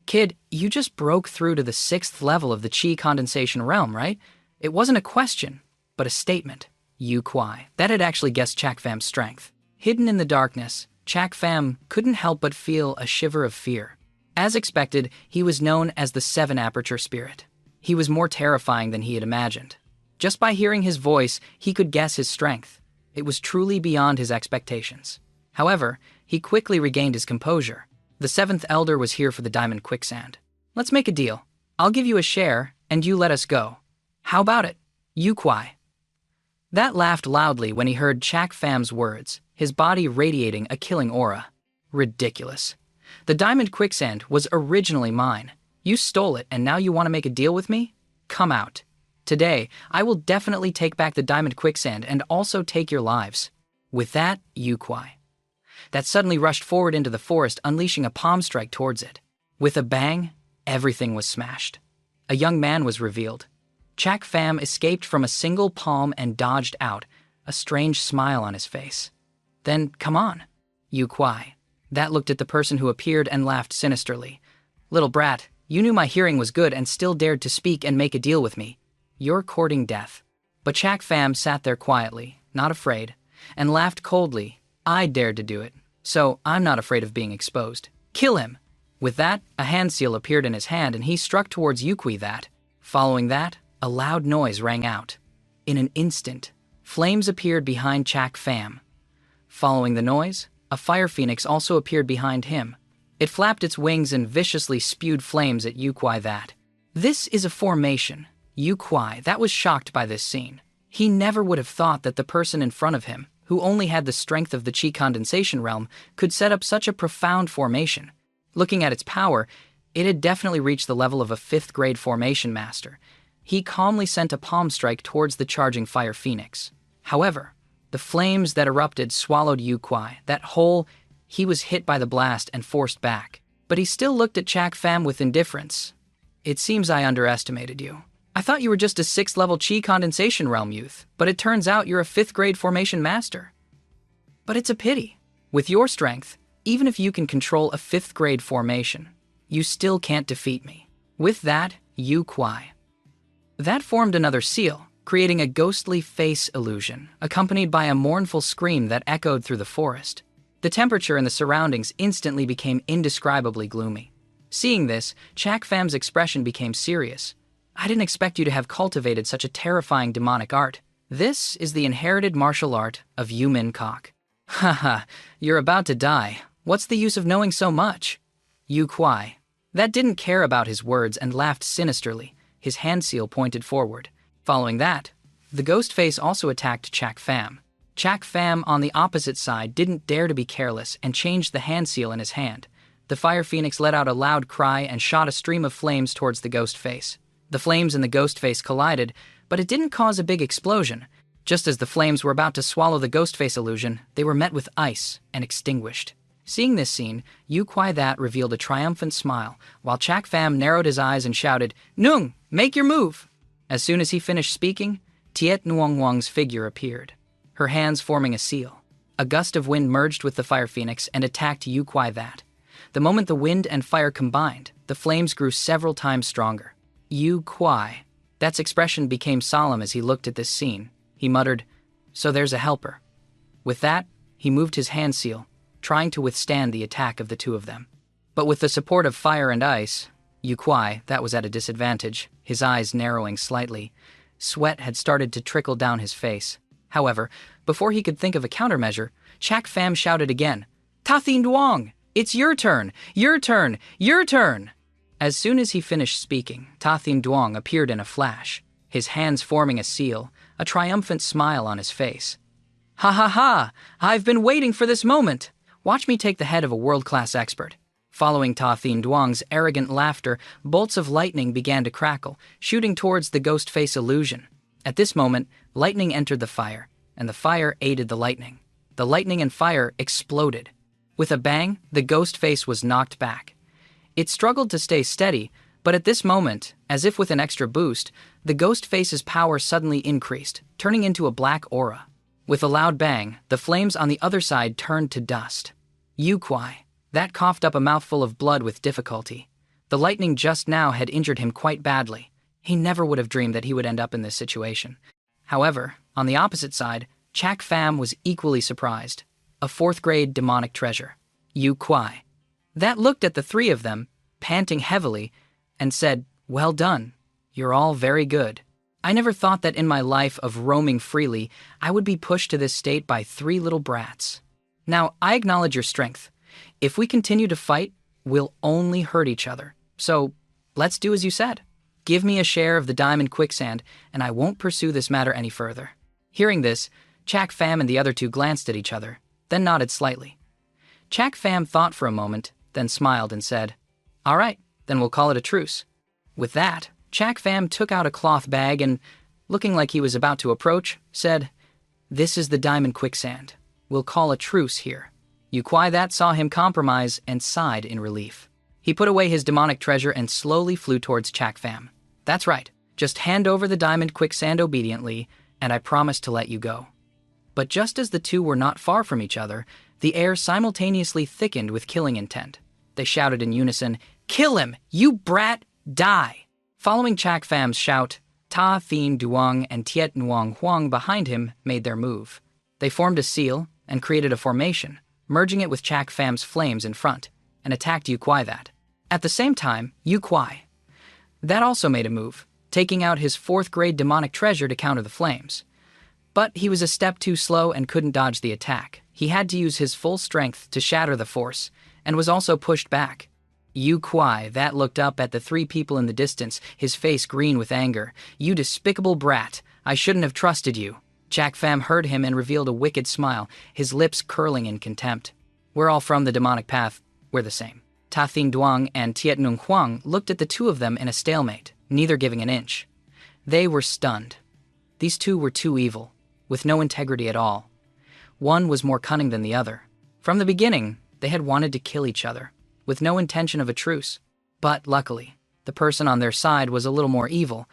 "Kid, you just broke through to the 6th level of the Qi condensation realm, right? It wasn't a question, but a statement." You Kwai. That had actually guessed Chak Pham's strength. Hidden in the darkness, Chak Pham couldn't help but feel a shiver of fear. As expected, he was known as the 7-aperture spirit. He was more terrifying than he had imagined. Just by hearing his voice, he could guess his strength. It was truly beyond his expectations. However, he quickly regained his composure. The 7th elder was here for the diamond quicksand. "Let's make a deal. I'll give you a share, and you let us go. How about it? You Kwai." That laughed loudly when he heard Chak Pham's words, his body radiating a killing aura. Ridiculous. The diamond quicksand was originally mine. You stole it, and now you want to make a deal with me? Come out. Today, I will definitely take back the diamond quicksand and also take your lives. With that, You Kwai. That suddenly rushed forward into the forest, unleashing a palm strike towards it. With a bang, everything was smashed. A young man was revealed. Chak Pham escaped from a single palm and dodged out, a strange smile on his face. Then, come on. You Kwai. That looked at the person who appeared and laughed sinisterly. "Little brat, you knew my hearing was good and still dared to speak and make a deal with me. You're courting death." But Chak Pham sat there quietly, not afraid, and laughed coldly. "I dared to do it, so I'm not afraid of being exposed. Kill him." With that, a hand seal appeared in his hand and he struck towards Yukui that. Following that, a loud noise rang out. In an instant, flames appeared behind Chak Pham. Following the noise, a fire phoenix also appeared behind him. It flapped its wings and viciously spewed flames at Yukui that. This is a formation. Yukui that was shocked by this scene. He never would have thought that the person in front of him, who only had the strength of the Qi condensation realm, could set up such a profound formation. Looking at its power, It had definitely reached the level of a 5th grade formation master. He calmly sent a palm strike towards the charging fire phoenix. However, the flames that erupted swallowed Yu Kuai. He was hit by the blast and forced back. But he still looked at Chak Pham with indifference. It seems I underestimated you. I thought you were just a 6th level Chi condensation realm youth, but it turns out you're a 5th grade formation master. But it's a pity. With your strength, even if you can control a 5th grade formation, you still can't defeat me. With that, Yu Kuai. That formed another seal, creating a ghostly face illusion, accompanied by a mournful scream that echoed through the forest. The temperature in the surroundings instantly became indescribably gloomy. Seeing this, Chak Pham's expression became serious. I didn't expect you to have cultivated such a terrifying demonic art. This is the inherited martial art of Yu Min Kok. Haha, you're about to die. What's the use of knowing so much? Yu Kuai. That didn't care about his words and laughed sinisterly, his hand seal pointed forward. Following that, the ghost face also attacked Chak Pham. Chak Pham on the opposite side didn't dare to be careless and changed the hand seal in his hand. The fire phoenix let out a loud cry and shot a stream of flames towards the ghost face. The flames and the ghost face collided, but it didn't cause a big explosion. Just as the flames were about to swallow the ghost face illusion, they were met with ice and extinguished. Seeing this scene, Yu Kuai that revealed a triumphant smile, while Chak Pham narrowed his eyes and shouted, "Nung, make your move!" As soon as he finished speaking, Tiet Nuong Wang's figure appeared, her hands forming a seal. A gust of wind merged with the fire phoenix and attacked Yu Kuai that. The moment the wind and fire combined, the flames grew several times stronger. Yu Kuai. That's expression became solemn as he looked at this scene. He muttered, "So there's a helper." With that, he moved his hand seal, trying to withstand the attack of the two of them. But with the support of fire and ice, Yu Kuai, that was at a disadvantage, his eyes narrowing slightly. Sweat had started to trickle down his face. However, before he could think of a countermeasure, Chak Pham shouted again, "Ta Thin Duong! It's your turn! Your turn! Your turn!" As soon as he finished speaking, Ta Thin Duong appeared in a flash, his hands forming a seal, a triumphant smile on his face. "Ha ha ha! I've been waiting for this moment! Watch me take the head of a world-class expert." Following Ta Thin Duong's arrogant laughter, bolts of lightning began to crackle, shooting towards the ghost face illusion. At this moment, lightning entered the fire, and the fire aided the lightning. The lightning and fire exploded. With a bang, the ghost face was knocked back. It struggled to stay steady, but at this moment, as if with an extra boost, the ghost face's power suddenly increased, turning into a black aura. With a loud bang, the flames on the other side turned to dust. Yu Kuai. That coughed up a mouthful of blood with difficulty. The lightning just now had injured him quite badly. He never would have dreamed that he would end up in this situation. However, on the opposite side, Chak Pham was equally surprised. A 4th grade demonic treasure. Yu Kuai. That looked at the three of them, panting heavily, and said, "Well done. You're all very good. I never thought that in my life of roaming freely, I would be pushed to this state by 3 little brats. Now, I acknowledge your strength. If we continue to fight, we'll only hurt each other. So, let's do as you said. Give me a share of the diamond quicksand, and I won't pursue this matter any further." Hearing this, Chak Pham and the other two glanced at each other, then nodded slightly. Chak Pham thought for a moment, then smiled and said, "All right, then we'll call it a truce." With that, Chak Pham took out a cloth bag and, looking like he was about to approach, said, "This is the diamond quicksand. We'll call a truce here." Yu Kuai that saw him compromise and sighed in relief. He put away his demonic treasure and slowly flew towards Chak Pham. "That's right. Just hand over the diamond quicksand obediently, and I promise to let you go." But just as the two were not far from each other, the air simultaneously thickened with killing intent. They shouted in unison, "Kill him! You brat! Die!" Following Chak Pham's shout, Ta Thin Duong and Tiet Nuong Huang behind him made their move. They formed a seal and created a formation, merging it with Chak Pham's flames in front, and attacked Yu Kuai that. At the same time, Yu Kuai. That also made a move, taking out his 4th grade demonic treasure to counter the flames. But he was a step too slow and couldn't dodge the attack. He had to use his full strength to shatter the force, and was also pushed back. Yu Kuai that looked up at the 3 people in the distance, his face green with anger. "You despicable brat, I shouldn't have trusted you." Chak Pham heard him and revealed a wicked smile, his lips curling in contempt. "We're all from the demonic path. We're the same. Ta Thin Duong and Tiet Nung Huang looked at the two of them in a stalemate, neither giving an inch. They were stunned. These two were too evil, with no integrity at all. One was more cunning than the other. From the beginning, they had wanted to kill each other, with no intention of a truce. But luckily, the person on their side was a little more evil.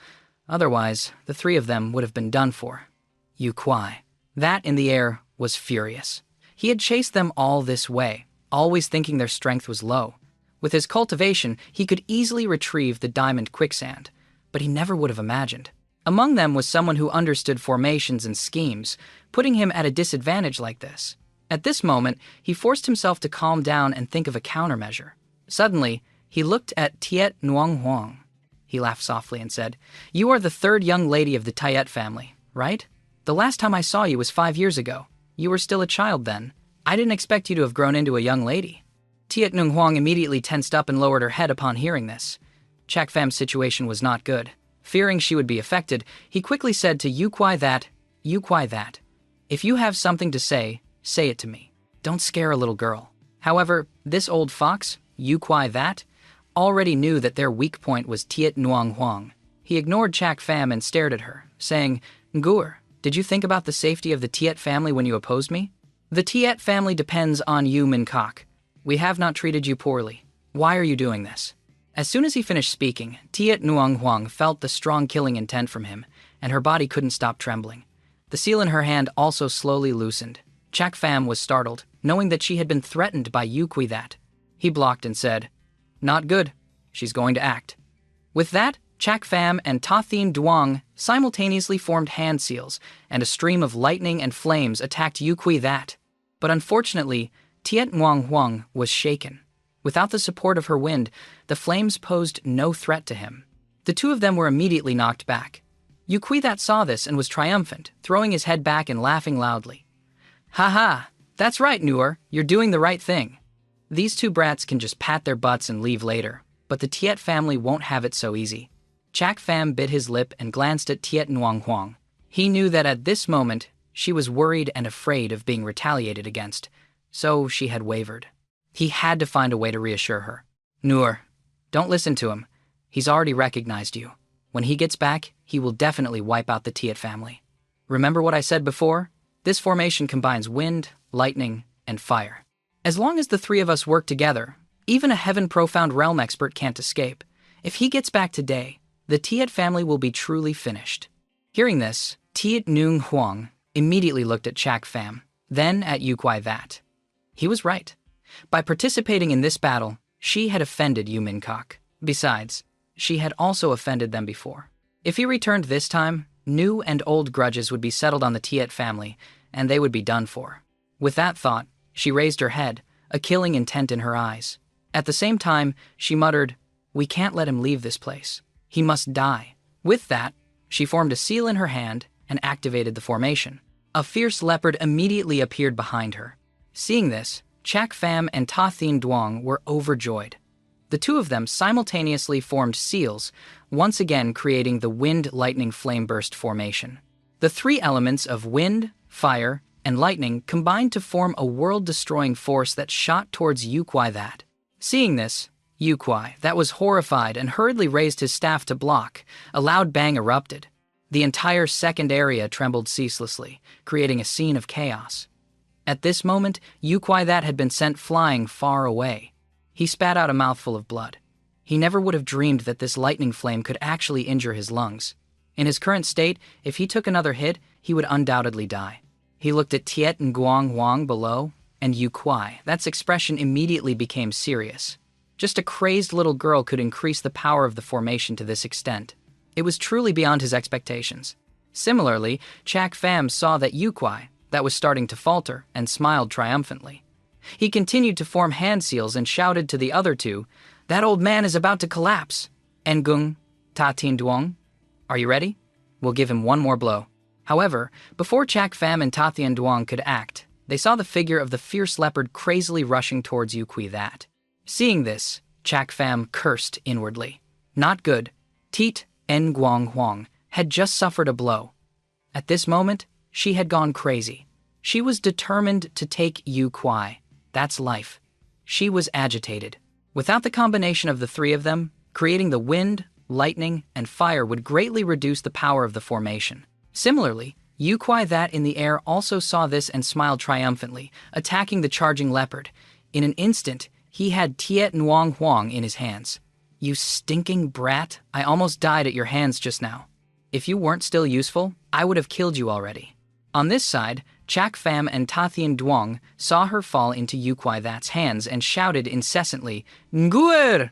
Otherwise, the three of them would have been done for. Yu Kuai. That in the air was furious. He had chased them all this way, always thinking their strength was low. With his cultivation, he could easily retrieve the diamond quicksand, but he never would have imagined. Among them was someone who understood formations and schemes, putting him at a disadvantage like this. At this moment, he forced himself to calm down and think of a countermeasure. Suddenly, he looked at Tiet Nuong Huang. He laughed softly and said, "You are the third young lady of the Tiet family, right? The last time I saw you was 5 years ago. You were still a child then. I didn't expect you to have grown into a young lady." Tiet Nung Huang immediately tensed up and lowered her head upon hearing this. Chak Fam's situation was not good. Fearing she would be affected, he quickly said to Yu Kuai that, "If you have something to say it to me. Don't scare a little girl." However, this old fox, Yu Kuai that, already knew that their weak point was Tiet Nuong Huang. He ignored Chak Fam and stared at her, saying, "Nguer, did you think about the safety of the Tiet family when you opposed me? The Tiet family depends on you, Mincock. We have not treated you poorly. Why are you doing this?" As soon as he finished speaking, Tiet Nuong Huang felt the strong killing intent from him, and her body couldn't stop trembling. The seal in her hand also slowly loosened. Chak Fam was startled, knowing that she had been threatened by Yu Kui that. He blocked and said, "Not good. She's going to act." With that, Chak Fam and Ta Thin Duong simultaneously formed hand seals, and a stream of lightning and flames attacked Yu Kui that. But unfortunately, Tiet Nuong Huang was shaken. Without the support of her wind, the flames posed no threat to him. The two of them were immediately knocked back. Yu Kui that saw this and was triumphant, throwing his head back and laughing loudly. "Ha ha! That's right, Nuer. You're doing the right thing." These two brats can just pat their butts and leave later, but the Tiet family won't have it so easy. Chak Fam bit his lip and glanced at Tiet Nuong Huang. He knew that at this moment, she was worried and afraid of being retaliated against, so she had wavered. He had to find a way to reassure her. "Nuer, don't listen to him. He's already recognized you. When he gets back, he will definitely wipe out the Tiet family. Remember what I said before? This formation combines wind, lightning, and fire. As long as the three of us work together, even a heaven-profound realm expert can't escape. If he gets back today, the Tiet family will be truly finished." Hearing this, Tiet Nung Huang immediately looked at Chak Fam, then at Yu Kuai that. He was right. By participating in this battle, she had offended Yu Mincock. Besides, she had also offended them before. If he returned this time, new and old grudges would be settled on the Tiet family, and they would be done for. With that thought, she raised her head, a killing intent in her eyes. At the same time, she muttered, "We can't let him leave this place. He must die." With that, she formed a seal in her hand and activated the formation. A fierce leopard immediately appeared behind her. Seeing this, Chak Fam and Ta Thin Duong were overjoyed. The two of them simultaneously formed seals, once again creating the wind-lightning-flame-burst formation. The three elements of wind, fire, and lightning combined to form a world-destroying force that shot towards Yu Kuai that. Seeing this, Yu Kuai that was horrified and hurriedly raised his staff to block. A loud bang erupted. The entire second area trembled ceaselessly, creating a scene of chaos. At this moment, Yu Kuai that had been sent flying far away. He spat out a mouthful of blood. He never would have dreamed that this lightning flame could actually injure his lungs. In his current state, if he took another hit, he would undoubtedly die. He looked at Tiet Nguang Huang below, and Yu Kuai that's expression immediately became serious. Just a crazed little girl could increase the power of the formation to this extent. It was truly beyond his expectations. Similarly, Chak Fam saw that Yu Kuai that was starting to falter and smiled triumphantly. He continued to form hand seals and shouted to the other two, "That old man is about to collapse. Ngung, Ta Tin Duong, are you ready? We'll give him one more blow." However, before Chak Fam and Ta Thin Duong could act, they saw the figure of the fierce leopard crazily rushing towards Yu Kui that. Seeing this, Chak Fam cursed inwardly. Not good. Tiet Nguang Huang had just suffered a blow. At this moment, she had gone crazy. She was determined to take Yu Kuai. That's life. She was agitated. Without the combination of the three of them, creating the wind, lightning, and fire would greatly reduce the power of the formation. Similarly, Yukwai that in the air also saw this and smiled triumphantly, attacking the charging leopard. In an instant, he had Tiet Nuang Huang in his hands. You stinking brat, I almost died at your hands just now. If you weren't still useful, I would have killed you already. On this side, Chak Pham and Tathian Duong saw her fall into Yukwai That's hands and shouted incessantly, Nguer!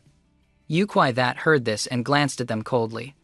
Yukwai That heard this and glanced at them coldly.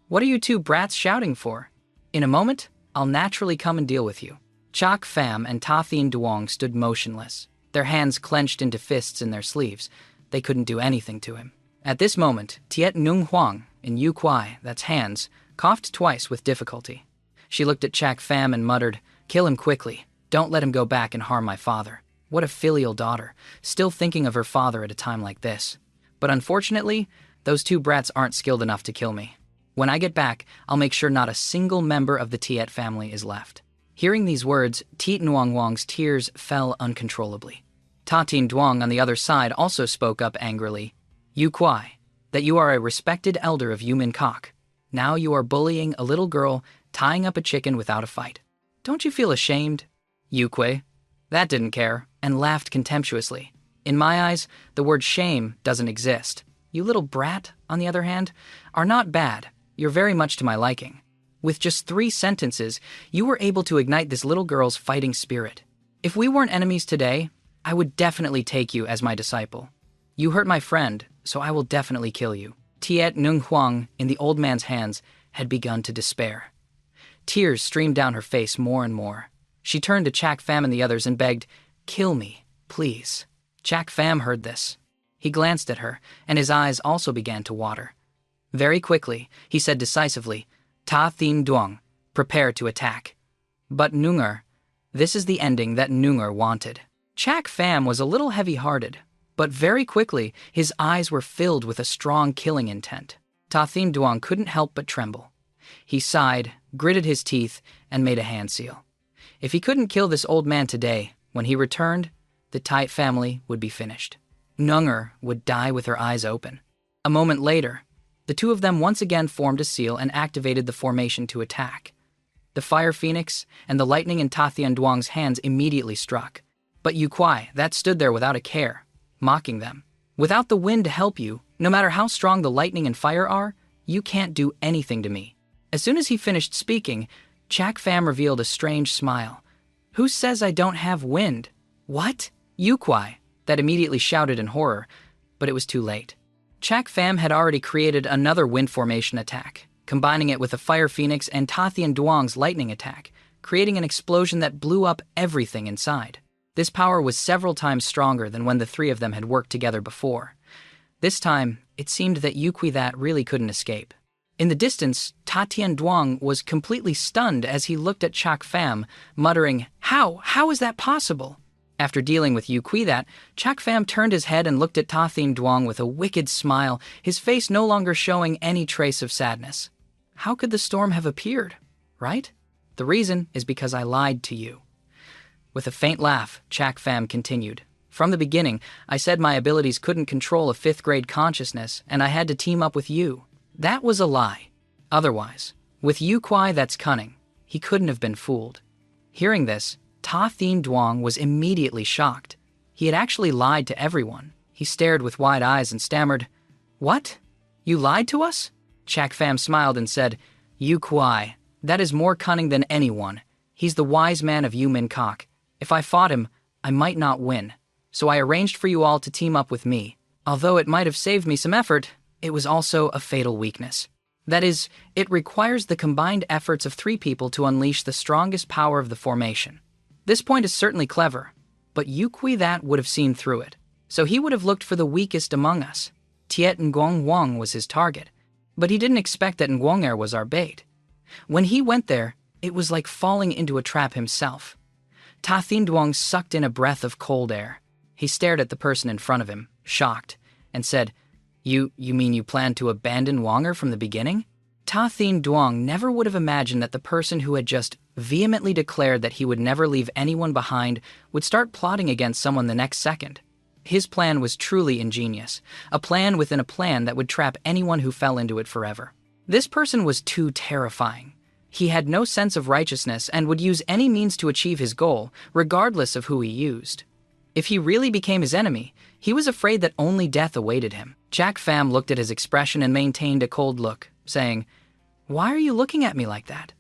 What are you two brats shouting for? In a moment, I'll naturally come and deal with you. Chak Pham and Tathian Duong stood motionless, their hands clenched into fists in their sleeves. They couldn't do anything to him. At this moment, Tiet Nung Huang, in Yukwai That's hands, coughed twice with difficulty. She looked at Chak Pham and muttered, Kill him quickly. Don't let him go back and harm my father. What a filial daughter, still thinking of her father at a time like this. But unfortunately, those two brats aren't skilled enough to kill me. When I get back, I'll make sure not a single member of the Tiet family is left. Hearing these words, Tiet Nuang Wang's tears fell uncontrollably. Tatin Duong on the other side also spoke up angrily. You Kwai, that you are a respected elder of Yumin Kok. Now you are bullying a little girl, tying up a chicken without a fight. Don't you feel ashamed? Yukwei, that didn't care, and laughed contemptuously. In my eyes, the word shame doesn't exist. You little brat, on the other hand, are not bad. You're very much to my liking. With just 3 sentences, you were able to ignite this little girl's fighting spirit. If we weren't enemies today, I would definitely take you as my disciple. You hurt my friend, so I will definitely kill you. Tiet Nung Huang, in the old man's hands, had begun to despair. Tears streamed down her face more and more. She turned to Chak Pham and the others and begged, Kill me, please. Chak Pham heard this. He glanced at her, and his eyes also began to water. Very quickly, he said decisively, Ta Thin Duong, prepare to attack. But Nunger, this is the ending that Nunger wanted. Chak Pham was a little heavy-hearted, but very quickly his eyes were filled with a strong killing intent. Ta Thin Duong couldn't help but tremble. He sighed, gritted his teeth, and made a hand seal. If he couldn't kill this old man today, when he returned, the Tiet family would be finished. Nunger would die with her eyes open. A moment later, the two of them once again formed a seal and activated the formation to attack. The Fire Phoenix and the lightning in Tathian Duong's hands immediately struck. But Yu Kwai, that stood there without a care, mocking them. Without the wind to help you, no matter how strong the lightning and fire are, you can't do anything to me. As soon as he finished speaking, Chak Pham revealed a strange smile. Who says I don't have wind? What? Yu Kwai, that immediately shouted in horror, but it was too late. Chak Pham had already created another wind formation attack, combining it with a Fire Phoenix and Tathian Duong's lightning attack, creating an explosion that blew up everything inside. This power was several times stronger than when the 3 of them had worked together before. This time, it seemed that Yukwai That really couldn't escape. In the distance, Tathian Duong was completely stunned as he looked at Chak Pham, muttering, How? How is that possible? After dealing with Yukwai That, Chak Pham turned his head and looked at Tathian Duong with a wicked smile, his face no longer showing any trace of sadness. How could the storm have appeared, right? The reason is because I lied to you. With a faint laugh, Chak Pham continued. From the beginning, I said my abilities couldn't control a 5th-grade consciousness, and I had to team up with you. That was a lie. Otherwise, with Yu Kwai That's cunning, he couldn't have been fooled. Hearing this, Ta Thin Duong was immediately shocked. He had actually lied to everyone. He stared with wide eyes and stammered, What? You lied to us? Chak Pham smiled and said, Yu Kwai, that is more cunning than anyone. He's the wise man of Yumin Kok. If I fought him, I might not win. So I arranged for you all to team up with me. Although it might have saved me some effort, it was also a fatal weakness. That is, it requires the combined efforts of 3 people to unleash the strongest power of the formation. This point is certainly clever, but Yukwai That would have seen through it. So he would have looked for the weakest among us. Tiet Nguong Wang was his target, but he didn't expect that Nguonger was our bait. When he went there, it was like falling into a trap himself. Ta Thin Duong sucked in a breath of cold air. He stared at the person in front of him, shocked, and said, You mean you planned to abandon Wonger from the beginning? Ta Thin Duong never would have imagined that the person who had just vehemently declared that he would never leave anyone behind would start plotting against someone the next second. His plan was truly ingenious, a plan within a plan that would trap anyone who fell into it forever. This person was too terrifying. He had no sense of righteousness and would use any means to achieve his goal, regardless of who he used. If he really became his enemy, he was afraid that only death awaited him. Jack Pham looked at his expression and maintained a cold look, saying, "Why are you looking at me like that?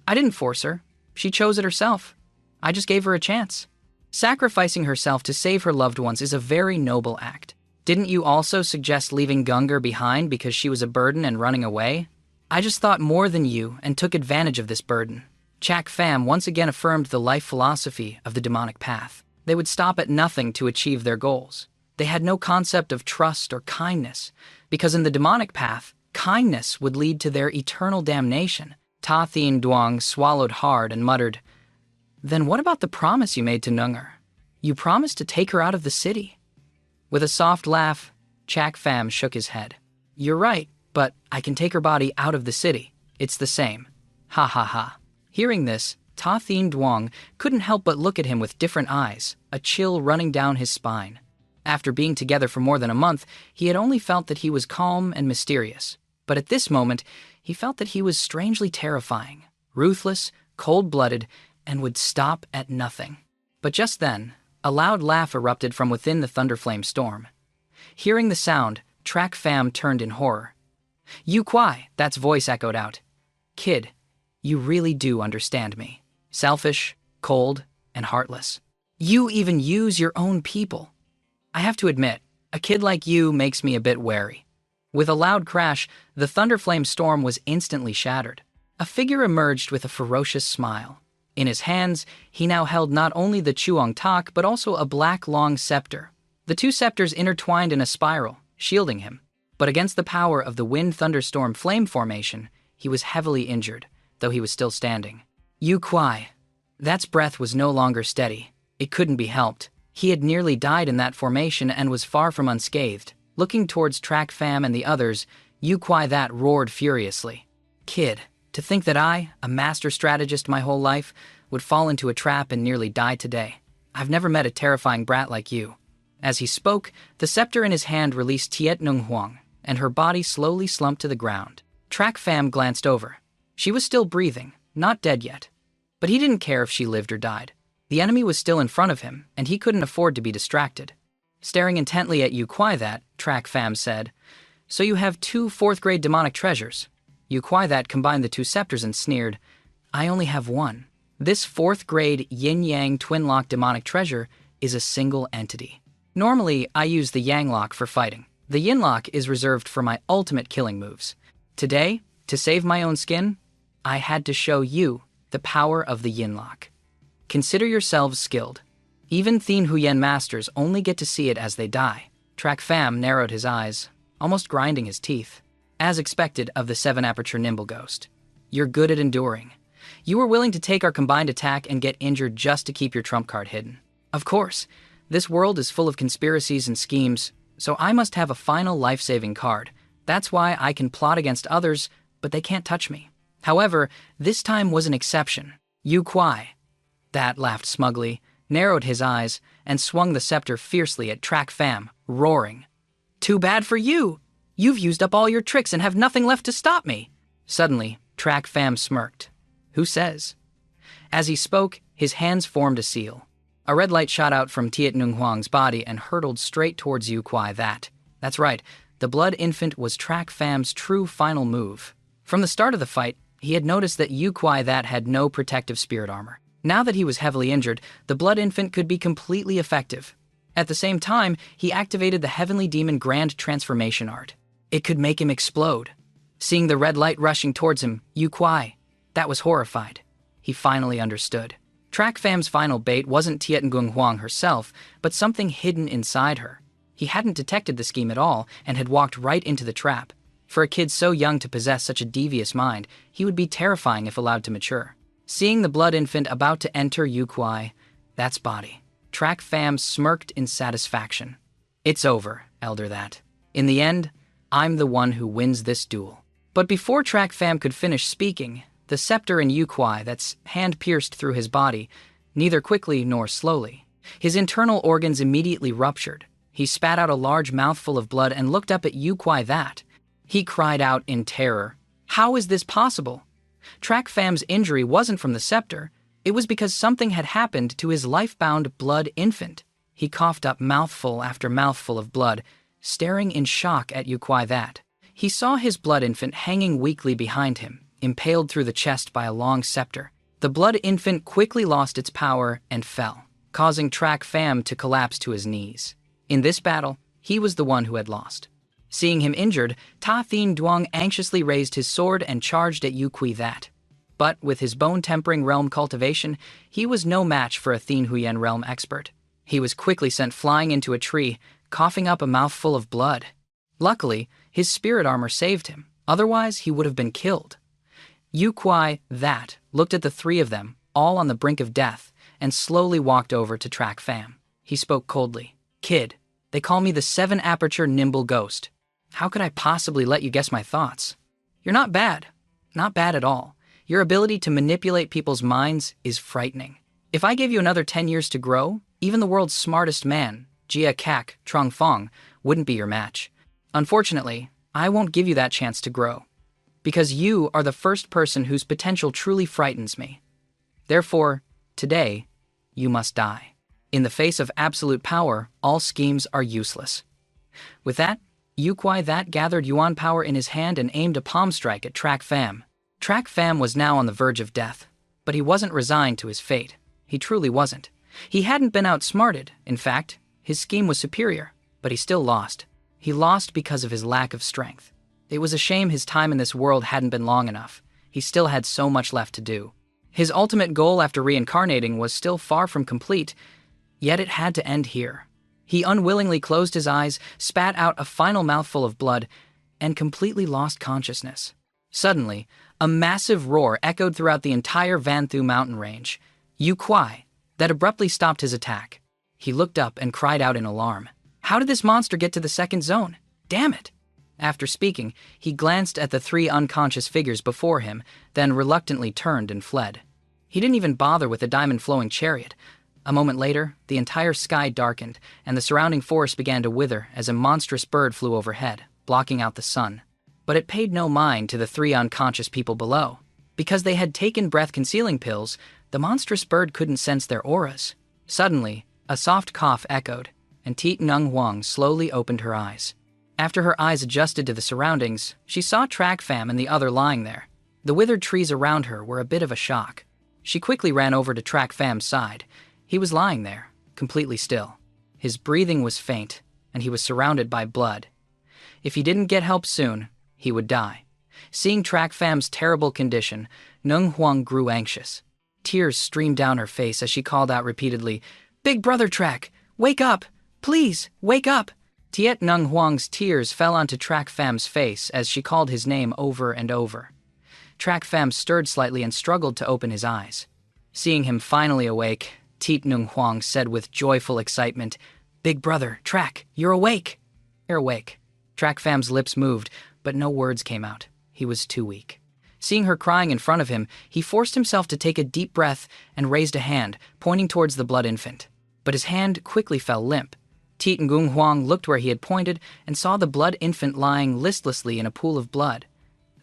I didn't force her. She chose it herself. I just gave her a chance." Sacrificing herself to save her loved ones is a very noble act. Didn't you also suggest leaving Gungar behind because she was a burden and running away? I just thought more than you and took advantage of this burden. Jack Pham once again affirmed the life philosophy of the demonic path. They would stop at nothing to achieve their goals. They had no concept of trust or kindness, because in the demonic path, kindness would lead to their eternal damnation. Ta Thien Duong swallowed hard and muttered, "Then what about the promise you made to Nungar? You promised to take her out of the city." With a soft laugh, Jack Pham shook his head. "You're right, but I can take her body out of the city. It's the same. Ha ha ha." Hearing this, Ta Thien Duong couldn't help but look at him with different eyes, a chill running down his spine. After being together for more than a month, he had only felt that he was calm and mysterious. But at this moment, he felt that he was strangely terrifying, ruthless, cold-blooded, and would stop at nothing. But just then, a loud laugh erupted from within the thunderflame storm. Hearing the sound, Jack Pham turned in horror. "You Kwai," that's voice echoed out. "Kid, you really do understand me. Selfish, cold, and heartless. You even use your own people. I have to admit, a kid like you makes me a bit wary." With a loud crash, the thunderflame storm was instantly shattered. A figure emerged with a ferocious smile. In his hands, he now held not only the Chuang Tak, but also a black long scepter. The two scepters intertwined in a spiral, shielding him. But against the power of the wind thunderstorm flame formation, he was heavily injured, though he was still standing. Yu Kwai. That's breath was no longer steady. It couldn't be helped. He had nearly died in that formation and was far from unscathed. Looking towards Jack Pham and the others, Yu Kwai that roared furiously. "Kid, to think that I, a master strategist my whole life, would fall into a trap and nearly die today. I've never met a terrifying brat like you." As he spoke, the scepter in his hand released Tiet Nung Huang, and her body slowly slumped to the ground. Jack Pham glanced over. She was still breathing, not dead yet. But he didn't care if she lived or died. The enemy was still in front of him, and he couldn't afford to be distracted. Staring intently at Yu Kwai that, Jack Pham said, "So you have 2 4th-grade demonic treasures." Yu Kwai that combined the 2 scepters and sneered, "I only have 1. This 4th-grade yin-yang twin-lock demonic treasure is a single entity. Normally, I use the yang lock for fighting. The yin lock is reserved for my ultimate killing moves. Today, to save my own skin, I had to show you the power of the yin lock. Consider yourselves skilled. Even Thien Huyen masters only get to see it as they die." Jack Pham narrowed his eyes, almost grinding his teeth. As expected of the 7-aperture nimble ghost. "You're good at enduring. You were willing to take our combined attack and get injured just to keep your trump card hidden. Of course, this world is full of conspiracies and schemes, so I must have a final life-saving card. That's why I can plot against others, but they can't touch me. However, this time was an exception. Yu Kwai." That laughed smugly, narrowed his eyes, and swung the scepter fiercely at Jack Pham, roaring, "Too bad for you! You've used up all your tricks and have nothing left to stop me." Suddenly, Jack Pham smirked. "Who says?" As he spoke, his hands formed a seal. A red light shot out from Tiet Nung Huang's body and hurtled straight towards Yu Kwai that. That's right, the Blood Infant was Jack Pham's true final move. From the start of the fight, he had noticed that Yu Kwai that had no protective spirit armor. Now that he was heavily injured, the Blood Infant could be completely effective. At the same time, he activated the Heavenly Demon Grand Transformation Art. It could make him explode. Seeing the red light rushing towards him, Yu Kwai, that was horrified. He finally understood. Jack Pham's final bait wasn't Tiet Ngung Huang herself, but something hidden inside her. He hadn't detected the scheme at all and had walked right into the trap. For a kid so young to possess such a devious mind, he would be terrifying if allowed to mature. Seeing the Blood Infant about to enter Yu Kwai, that's body, Jack Pham smirked in satisfaction. "It's over, Elder that. In the end, I'm the one who wins this duel." But before Jack Pham could finish speaking, the scepter in Yu Kwai that's hand pierced through his body, neither quickly nor slowly. His internal organs immediately ruptured. He spat out a large mouthful of blood and looked up at Yu Kwai that. He cried out in terror. How is this possible? Track Fam's injury wasn't from the scepter. It was because something had happened to his life-bound blood infant. He coughed up mouthful after mouthful of blood, staring in shock at Yu Kwai that. He saw his blood infant hanging weakly behind him, impaled through the chest by a long scepter. The blood infant quickly lost its power and fell, causing Track Fam to collapse to his knees. In this battle, he was the one who had lost. Seeing him injured, Ta Thien Duong anxiously raised his sword and charged at Yu Kui that. But with his bone-tempering realm cultivation, he was no match for a Thien Huyen realm expert. He was quickly sent flying into a tree, coughing up a mouthful of blood. Luckily, his spirit armor saved him, otherwise he would have been killed. Yu Kwai, that, looked at the three of them, all on the brink of death, and slowly walked over to Track Fam. He spoke coldly. Kid, they call me the 7-aperture nimble ghost. How could I possibly let you guess my thoughts? You're not bad. Not bad at all. Your ability to manipulate people's minds is frightening. If I gave you another 10 years to grow, even the world's smartest man, Jia Kak Trong Fong, wouldn't be your match. Unfortunately, I won't give you that chance to grow, because you are the first person whose potential truly frightens me. Therefore, today, you must die. In the face of absolute power, all schemes are useless. With that, Yu Kwai that gathered Yuan power in his hand and aimed a palm strike at Track Fam. Track Fam was now on the verge of death, but he wasn't resigned to his fate. He truly wasn't. He hadn't been outsmarted. In fact, his scheme was superior, but he still lost. He lost because of his lack of strength. It was a shame his time in this world hadn't been long enough. He still had so much left to do. His ultimate goal after reincarnating was still far from complete, yet it had to end here. He unwillingly closed his eyes, spat out a final mouthful of blood, and completely lost consciousness. Suddenly, a massive roar echoed throughout the entire Vanthu mountain range. Yu Kwai, that abruptly stopped his attack. He looked up and cried out in alarm. How did this monster get to the second zone? Damn it! After speaking, he glanced at the 3 unconscious figures before him, then reluctantly turned and fled. He didn't even bother with the diamond-flowing chariot. A moment later, the entire sky darkened, and the surrounding forest began to wither as a monstrous bird flew overhead, blocking out the sun. But it paid no mind to the 3 unconscious people below. Because they had taken breath-concealing pills, the monstrous bird couldn't sense their auras. Suddenly, a soft cough echoed, and Tiet Nung Huang slowly opened her eyes. After her eyes adjusted to the surroundings, she saw Track Fam and the other lying there. The withered trees around her were a bit of a shock. She quickly ran over to Track Fam's side. He was lying there, completely still. His breathing was faint, and he was surrounded by blood. If he didn't get help soon, he would die. Seeing Track Fam's terrible condition, Nung Huang grew anxious. Tears streamed down her face as she called out repeatedly, "Big brother Track, wake up! Please, wake up!" Tiet Nung Huang's tears fell onto Track Fam's face as she called his name over and over. Track Fam stirred slightly and struggled to open his eyes. Seeing him finally awake, Tiet Nung Huang said with joyful excitement, "Big brother, Track, you're awake!" "You're awake." Track Fam's lips moved, but no words came out. He was too weak. Seeing her crying in front of him, he forced himself to take a deep breath and raised a hand, pointing towards the blood infant. But his hand quickly fell limp. Tiet Ngung Huang looked where he had pointed and saw the blood infant lying listlessly in a pool of blood.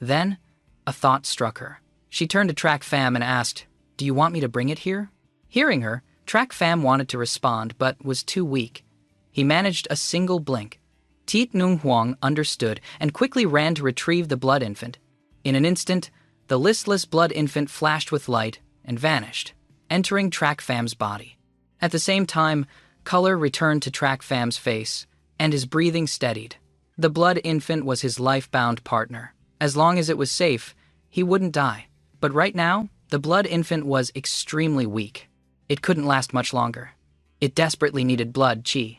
Then, a thought struck her. She turned to Track Fam and asked, "Do you want me to bring it here?" Hearing her, Track Fam wanted to respond, but was too weak. He managed a single blink. Tiet Nung Huang understood and quickly ran to retrieve the blood infant. In an instant, the listless blood infant flashed with light and vanished, entering Track Fam's body. At the same time, color returned to Track Fam's face, and his breathing steadied. The blood infant was his life-bound partner. As long as it was safe, he wouldn't die. But right now, the blood infant was extremely weak. It couldn't last much longer. It desperately needed blood qi,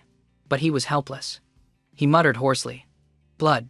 but he was helpless. He muttered hoarsely, "Blood,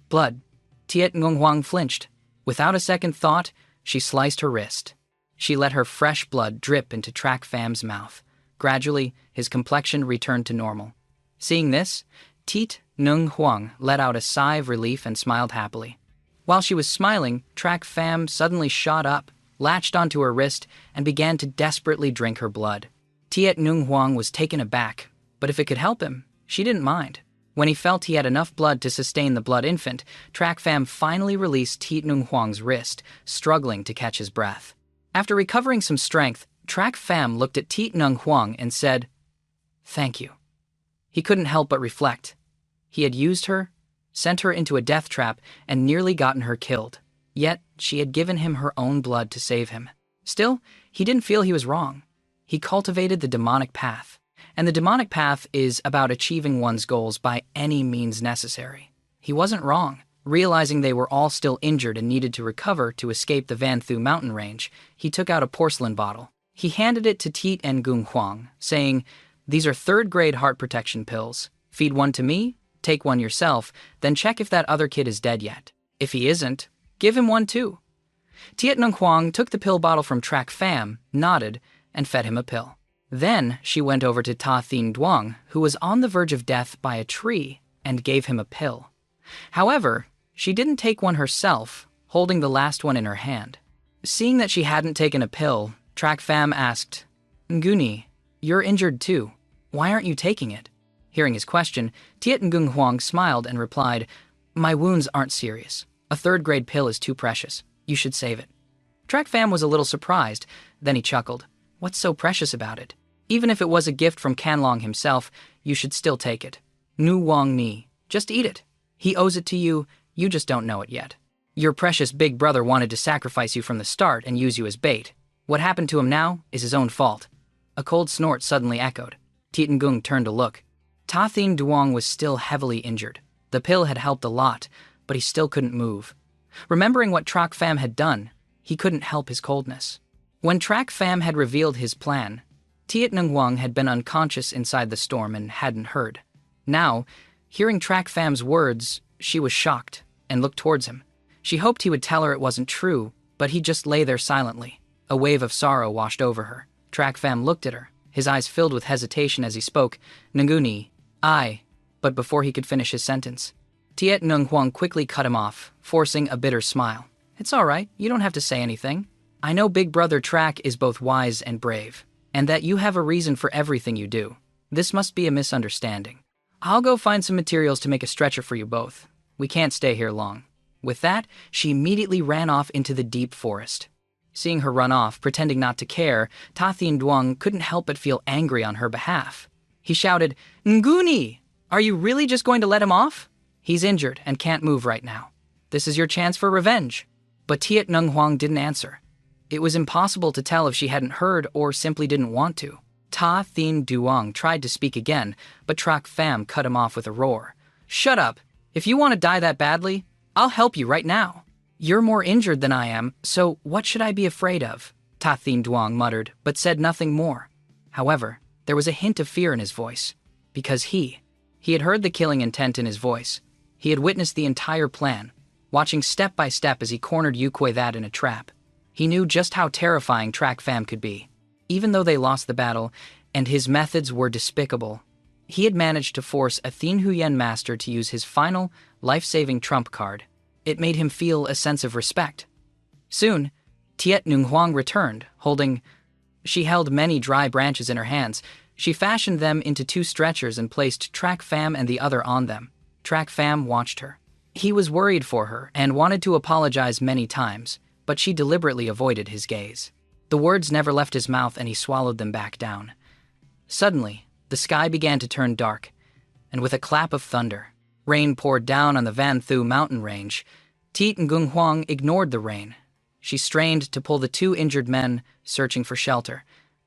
blood." Tiet Ngung Huang flinched. Without a second thought, she sliced her wrist. She let her fresh blood drip into Track Fam's mouth. Gradually, his complexion returned to normal. Seeing this, Tiet Nung Huang let out a sigh of relief and smiled happily. While she was smiling, Track Fam suddenly shot up, latched onto her wrist, and began to desperately drink her blood. Tiet Nung Huang was taken aback, but if it could help him, She didn't mind. When he felt he had enough blood to sustain the blood infant, Track Fam finally released Tiet Nung Huang's wrist, struggling to catch his breath. After recovering some strength, Track Fam looked at Tiet Nung Huang and said, "Thank you." He couldn't help but reflect. He had used her, sent her into a death trap, and nearly gotten her killed. Yet, she had given him her own blood to save him. Still, he didn't feel he was wrong. He cultivated the demonic path. And the demonic path is about achieving one's goals by any means necessary. He wasn't wrong. Realizing they were all still injured and needed to recover to escape the Van Thu mountain range, he took out a porcelain bottle. He handed it to Tiet Ngung Huang, saying, "These are third-grade heart protection pills. Feed one to me, take one yourself, then check if that other kid is dead yet. If he isn't, give him one too." Tiet Nung Huang took the pill bottle from Track Fam, nodded, and fed him a pill. Then she went over to Ta Thin Duong, who was on the verge of death by a tree, and gave him a pill. However, she didn't take one herself, holding the last one in her hand. Seeing that she hadn't taken a pill, Track Fam asked, "Nguni, you're injured too. Why aren't you taking it?" Hearing his question, Tiet Ngung Huang smiled and replied, "My wounds aren't serious. A third-grade pill is too precious. You should save it." Track Fam was a little surprised, then he chuckled. "What's so precious about it? Even if it was a gift from Canlong himself, you should still take it. Nu Wong Ni, just eat it. He owes it to you, you just don't know it yet. Your precious big brother wanted to sacrifice you from the start and use you as bait. What happened to him now is his own fault." A cold snort suddenly echoed. Tiet Ngung turned to look. Ta Thin Duong was still heavily injured. The pill had helped a lot, but he still couldn't move. Remembering what Track Fam had done, he couldn't help his coldness. When Track Fam had revealed his plan, Tiet Nung Huang had been unconscious inside the storm and hadn't heard. Now, hearing Track Fam's words, she was shocked and looked towards him. She hoped he would tell her it wasn't true, but he just lay there silently. A wave of sorrow washed over her. Track Fam looked at her, his eyes filled with hesitation as he spoke, "Nguni, I." But before he could finish his sentence, Tiet Nung Huang quickly cut him off, forcing a bitter smile. "It's all right, you don't have to say anything. I know Big Brother Track is both wise and brave, and that you have a reason for everything you do. This must be a misunderstanding. I'll go find some materials to make a stretcher for you both. We can't stay here long." With that, she immediately ran off into the deep forest. Seeing her run off, pretending not to care, Ta Thin Duong couldn't help but feel angry on her behalf. He shouted, "Nguni, are you really just going to let him off? He's injured and can't move right now. This is your chance for revenge." But Tiet Nung Huang didn't answer. It was impossible to tell if she hadn't heard or simply didn't want to. Ta Thin Duong tried to speak again, but Track Fam cut him off with a roar. "Shut up! If you want to die that badly, I'll help you right now. You're more injured than I am, so what should I be afraid of?" Ta Thin Duong muttered, but said nothing more. However, there was a hint of fear in his voice, because he had heard the killing intent in his voice. He had witnessed the entire plan, watching step by step as he cornered Yukoi that in a trap. He knew just how terrifying Track Fam could be. Even though they lost the battle, and his methods were despicable, he had managed to force a Thin Huyen master to use his final, life-saving trump card. It made him feel a sense of respect. Soon, Tiet Nung Huang returned, She held many dry branches in her hands. She fashioned them into 2 stretchers and placed Track Fam and the other on them. Track Fam watched her. He was worried for her and wanted to apologize many times, but she deliberately avoided his gaze. The words never left his mouth and he swallowed them back down. Suddenly, the sky began to turn dark, and with a clap of thunder, rain poured down on the Van Thu mountain range. Tiet Ngung Huang ignored the rain. She strained to pull the 2 injured men, searching for shelter,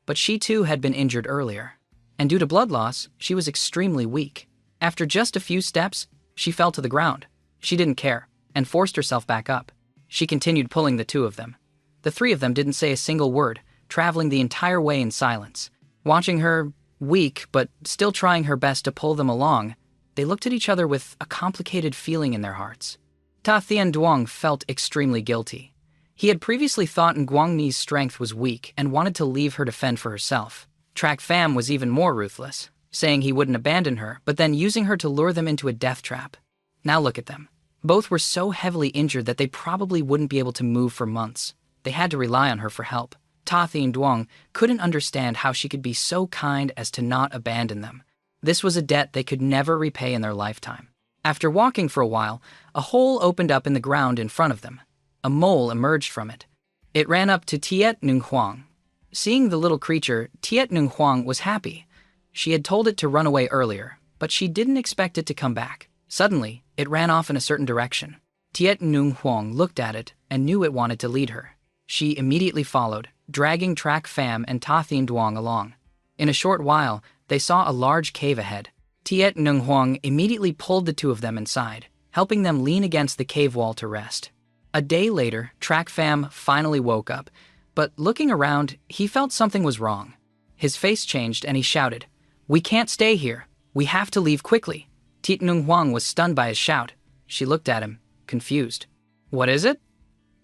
but she too had been injured earlier, and due to blood loss, she was extremely weak. After just a few steps, she fell to the ground. She didn't care, and forced herself back up. She continued pulling the 2 of them. The 3 of them didn't say a single word, traveling the entire way in silence. Watching her, weak but still trying her best to pull them along, they looked at each other with a complicated feeling in their hearts. Ta Thin Duong felt extremely guilty. He had previously thought Nguang Ni's strength was weak and wanted to leave her to fend for herself. Track Fam was even more ruthless, saying he wouldn't abandon her, but then using her to lure them into a death trap. Now look at them. Both were so heavily injured that they probably wouldn't be able to move for months. They had to rely on her for help. Ta Thin Duong couldn't understand how she could be so kind as to not abandon them. This was a debt they could never repay in their lifetime. After walking for a while, a hole opened up in the ground in front of them. A mole emerged from it. It ran up to Tiet Nung Huang. Seeing the little creature, Tiet Nung Huang was happy. She had told it to run away earlier, but she didn't expect it to come back. Suddenly, it ran off in a certain direction. Tiet Nung Huang looked at it and knew it wanted to lead her. She immediately followed, dragging Trak Pham and Ta Thien Duong along. In a short while, they saw a large cave ahead. Tiet Nung Huang immediately pulled the two of them inside, helping them lean against the cave wall to rest. A day later, Trak Pham finally woke up, but looking around, he felt something was wrong. His face changed and he shouted, "We can't stay here. We have to leave quickly." Tiet Nung Huang was stunned by his shout. She looked at him, confused. "What is it?"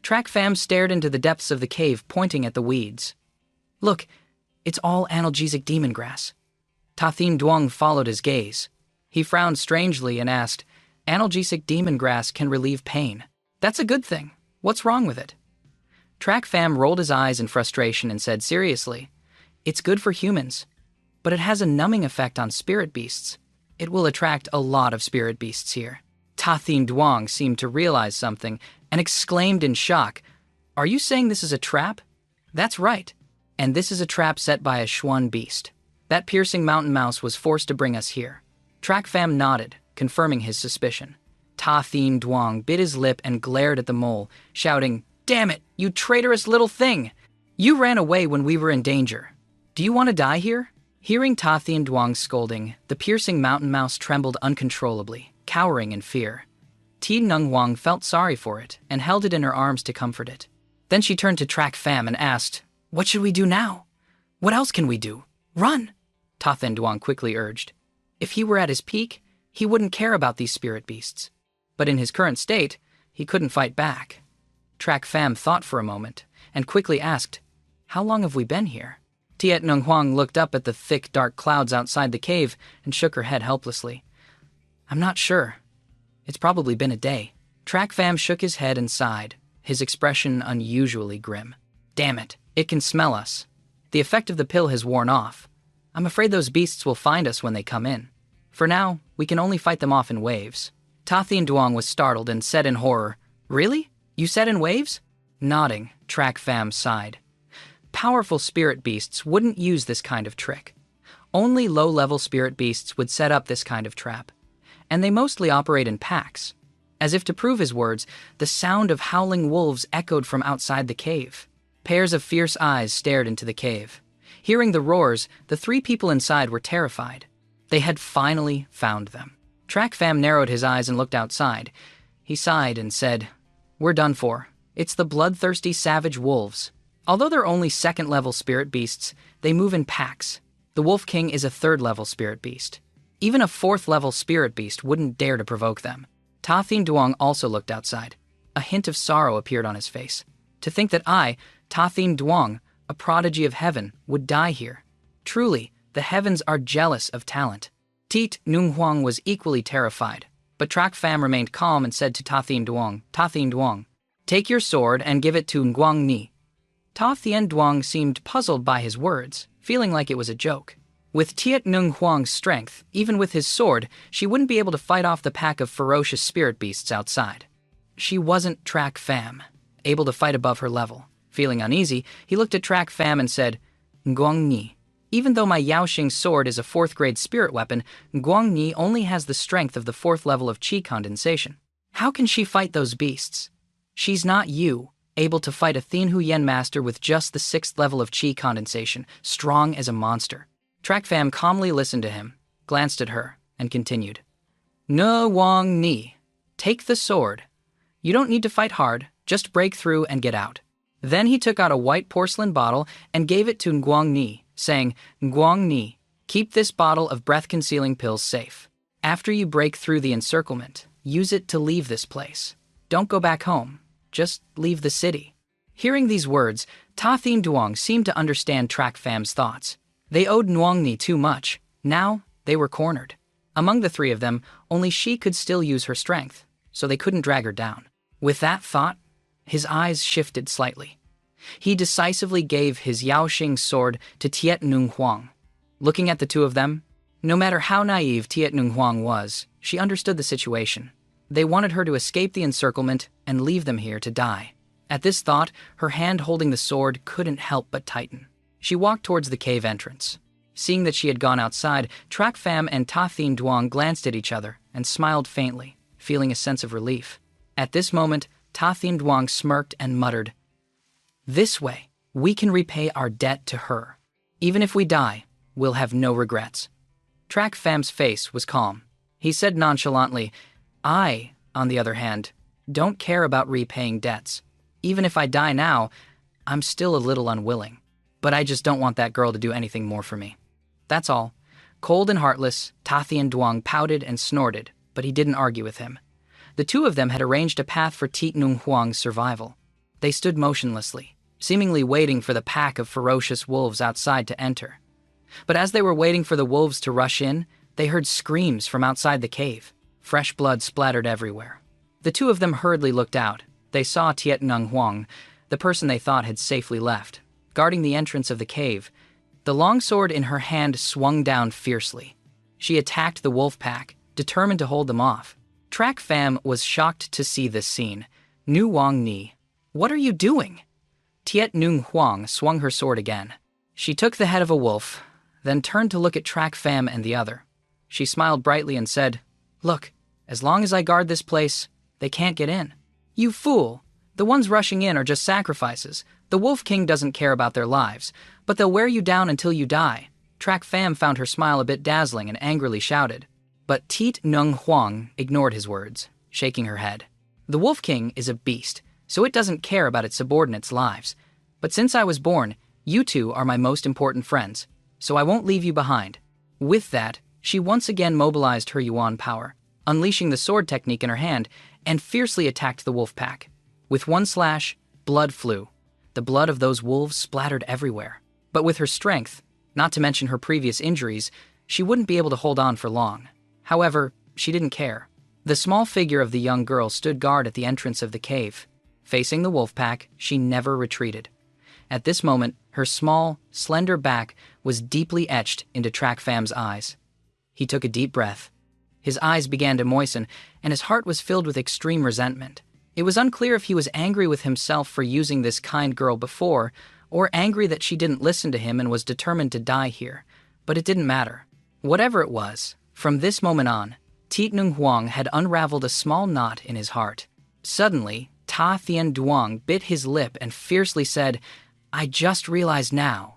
Trak Pham stared into the depths of the cave, pointing at the weeds. "Look, it's all analgesic demon grass." Ta Thien Duong followed his gaze. He frowned strangely and asked, "Analgesic demon grass can relieve pain. That's a good thing. What's wrong with it?" Trak Pham rolled his eyes in frustration and said seriously, "It's good for humans, but it has a numbing effect on spirit beasts. It will attract a lot of spirit beasts here." Ta Thien Duong seemed to realize something and exclaimed in shock, "Are you saying this is a trap?" "That's right. And this is a trap set by a Xuan beast. That piercing mountain mouse was forced to bring us here." Trak Pham nodded, confirming his suspicion. Ta Thien Duong bit his lip and glared at the mole, shouting, "Damn it, you traitorous little thing! You ran away when we were in danger. Do you want to die here?" Hearing Ta Thien Duong's scolding, the piercing mountain mouse trembled uncontrollably, cowering in fear. Tiet Nung Huang felt sorry for it and held it in her arms to comfort it. Then she turned to Trak Pham and asked, "What should we do now? What else can we do? Run!" Ta Thien Duong quickly urged. If he were at his peak, he wouldn't care about these spirit beasts. But in his current state, he couldn't fight back. Trak Pham thought for a moment and quickly asked, "How long have we been here?" Tiet Nung Huang looked up at the thick, dark clouds outside the cave and shook her head helplessly. "I'm not sure. It's probably been a day." Trak Pham shook his head and sighed, his expression unusually grim. "Damn it, it can smell us. The effect of the pill has worn off. I'm afraid those beasts will find us when they come in. For now, we can only fight them off in waves." Ta Thien Duong was startled and said in horror, "Really? You said in waves?" Nodding, Trak Pham sighed. Powerful spirit beasts wouldn't use this kind of trick. Only low-level spirit beasts would set up this kind of trap. And they mostly operate in packs. As if to prove his words, the sound of howling wolves echoed from outside the cave. Pairs of fierce eyes stared into the cave. Hearing the roars, the three people inside were terrified. They had finally found them. Trak Pham narrowed his eyes and looked outside. He sighed and said, "We're done for. It's the bloodthirsty savage wolves. Although they're only second-level spirit beasts, they move in packs. The Wolf King is a third-level spirit beast. Even a fourth-level spirit beast wouldn't dare to provoke them." Ta Thien Duong also looked outside. A hint of sorrow appeared on his face. "To think that I, Ta Thien Duong, a prodigy of heaven, would die here. Truly, the heavens are jealous of talent." Tiet Nung Huang was equally terrified, but Trak Pham remained calm and said to Ta Thien Duong, "Ta Thien Duong, take your sword and give it to Nguang Ni." Ta Thien Duong seemed puzzled by his words, feeling like it was a joke. With Tiet Nung Huang's strength, even with his sword, she wouldn't be able to fight off the pack of ferocious spirit beasts outside. She wasn't Trak Pham, able to fight above her level. Feeling uneasy, he looked at Trak Pham and said, "Nguang Ni, even though my Yaoxing sword is a 4th-grade spirit weapon, Nguang Ni only has the strength of the 4th level of Qi condensation. How can she fight those beasts? She's not you, able to fight a Thien Hu Yen master with just the 6th level of Qi condensation, strong as a monster." Trak Pham calmly listened to him, glanced at her, and continued, "Nguang Ni, take the sword. You don't need to fight hard, just break through and get out." Then he took out a white porcelain bottle and gave it to Nguang Ni, saying, "Nguang Ni, keep this bottle of breath-concealing pills safe. After you break through the encirclement, use it to leave this place. Don't go back home. Just leave the city." Hearing these words, Ta Thien Duong seemed to understand Trak Pham's thoughts. They owed Nguang Ni too much. Now, they were cornered. Among the three of them, only she could still use her strength, so they couldn't drag her down. With that thought, his eyes shifted slightly. He decisively gave his Yaoxing sword to Tiet Nung Huang. Looking at the two of them, No matter how naive Tiet Nung Huang was, she understood the situation. They wanted her to escape the encirclement and leave them here to die. At this thought, her hand holding the sword couldn't help but tighten. She walked towards the cave entrance. Seeing that she had gone outside, Trak Pham and Ta Thien Duong glanced at each other and smiled faintly, feeling a sense of relief. At this moment, Ta Thien Duong smirked and muttered, "This way, we can repay our debt to her. Even if we die, we'll have no regrets." Trak Pham's face was calm. He said nonchalantly, "I, on the other hand, don't care about repaying debts. Even if I die now, I'm still a little unwilling. But I just don't want that girl to do anything more for me. That's all." Cold and heartless, Ta Thien Duong pouted and snorted, but he didn't argue with him. The two of them had arranged a path for Tiet Nung Huang's survival. They stood motionlessly, seemingly waiting for the pack of ferocious wolves outside to enter. But as they were waiting for the wolves to rush in, they heard screams from outside the cave. Fresh blood splattered everywhere. The two of them hurriedly looked out. They saw Tiet Nung Huang, the person they thought had safely left, guarding the entrance of the cave. The long sword in her hand swung down fiercely. She attacked the wolf pack, determined to hold them off. Trak Pham was shocked to see this scene. Nu Wang Ni, what are you doing? Tiet Nung Huang swung her sword again. She took the head of a wolf, then turned to look at Trak Pham and the other. She smiled brightly and said, "Look, as long as I guard this place, they can't get in." "You fool! The ones rushing in are just sacrifices. The Wolf King doesn't care about their lives, but they'll wear you down until you die." Trak Pham found her smile a bit dazzling and angrily shouted. But Tiet Nung Huang ignored his words, shaking her head. "The Wolf King is a beast, so it doesn't care about its subordinates' lives. But since I was born, you two are my most important friends, so I won't leave you behind." With that, she once again mobilized her Yuan power, unleashing the sword technique in her hand, and fiercely attacked the wolf pack. With one slash, blood flew. The blood of those wolves splattered everywhere. But with her strength, not to mention her previous injuries, she wouldn't be able to hold on for long. However, she didn't care. The small figure of the young girl stood guard at the entrance of the cave. Facing the wolf pack, she never retreated. At this moment, her small, slender back was deeply etched into Trak Pham's eyes. He took a deep breath. His eyes began to moisten, and his heart was filled with extreme resentment. It was unclear if he was angry with himself for using this kind girl before, or angry that she didn't listen to him and was determined to die here. But it didn't matter. Whatever it was, from this moment on, Tiet Nung Huang had unraveled a small knot in his heart. Suddenly, Ta Thien Duong bit his lip and fiercely said, "I just realized now.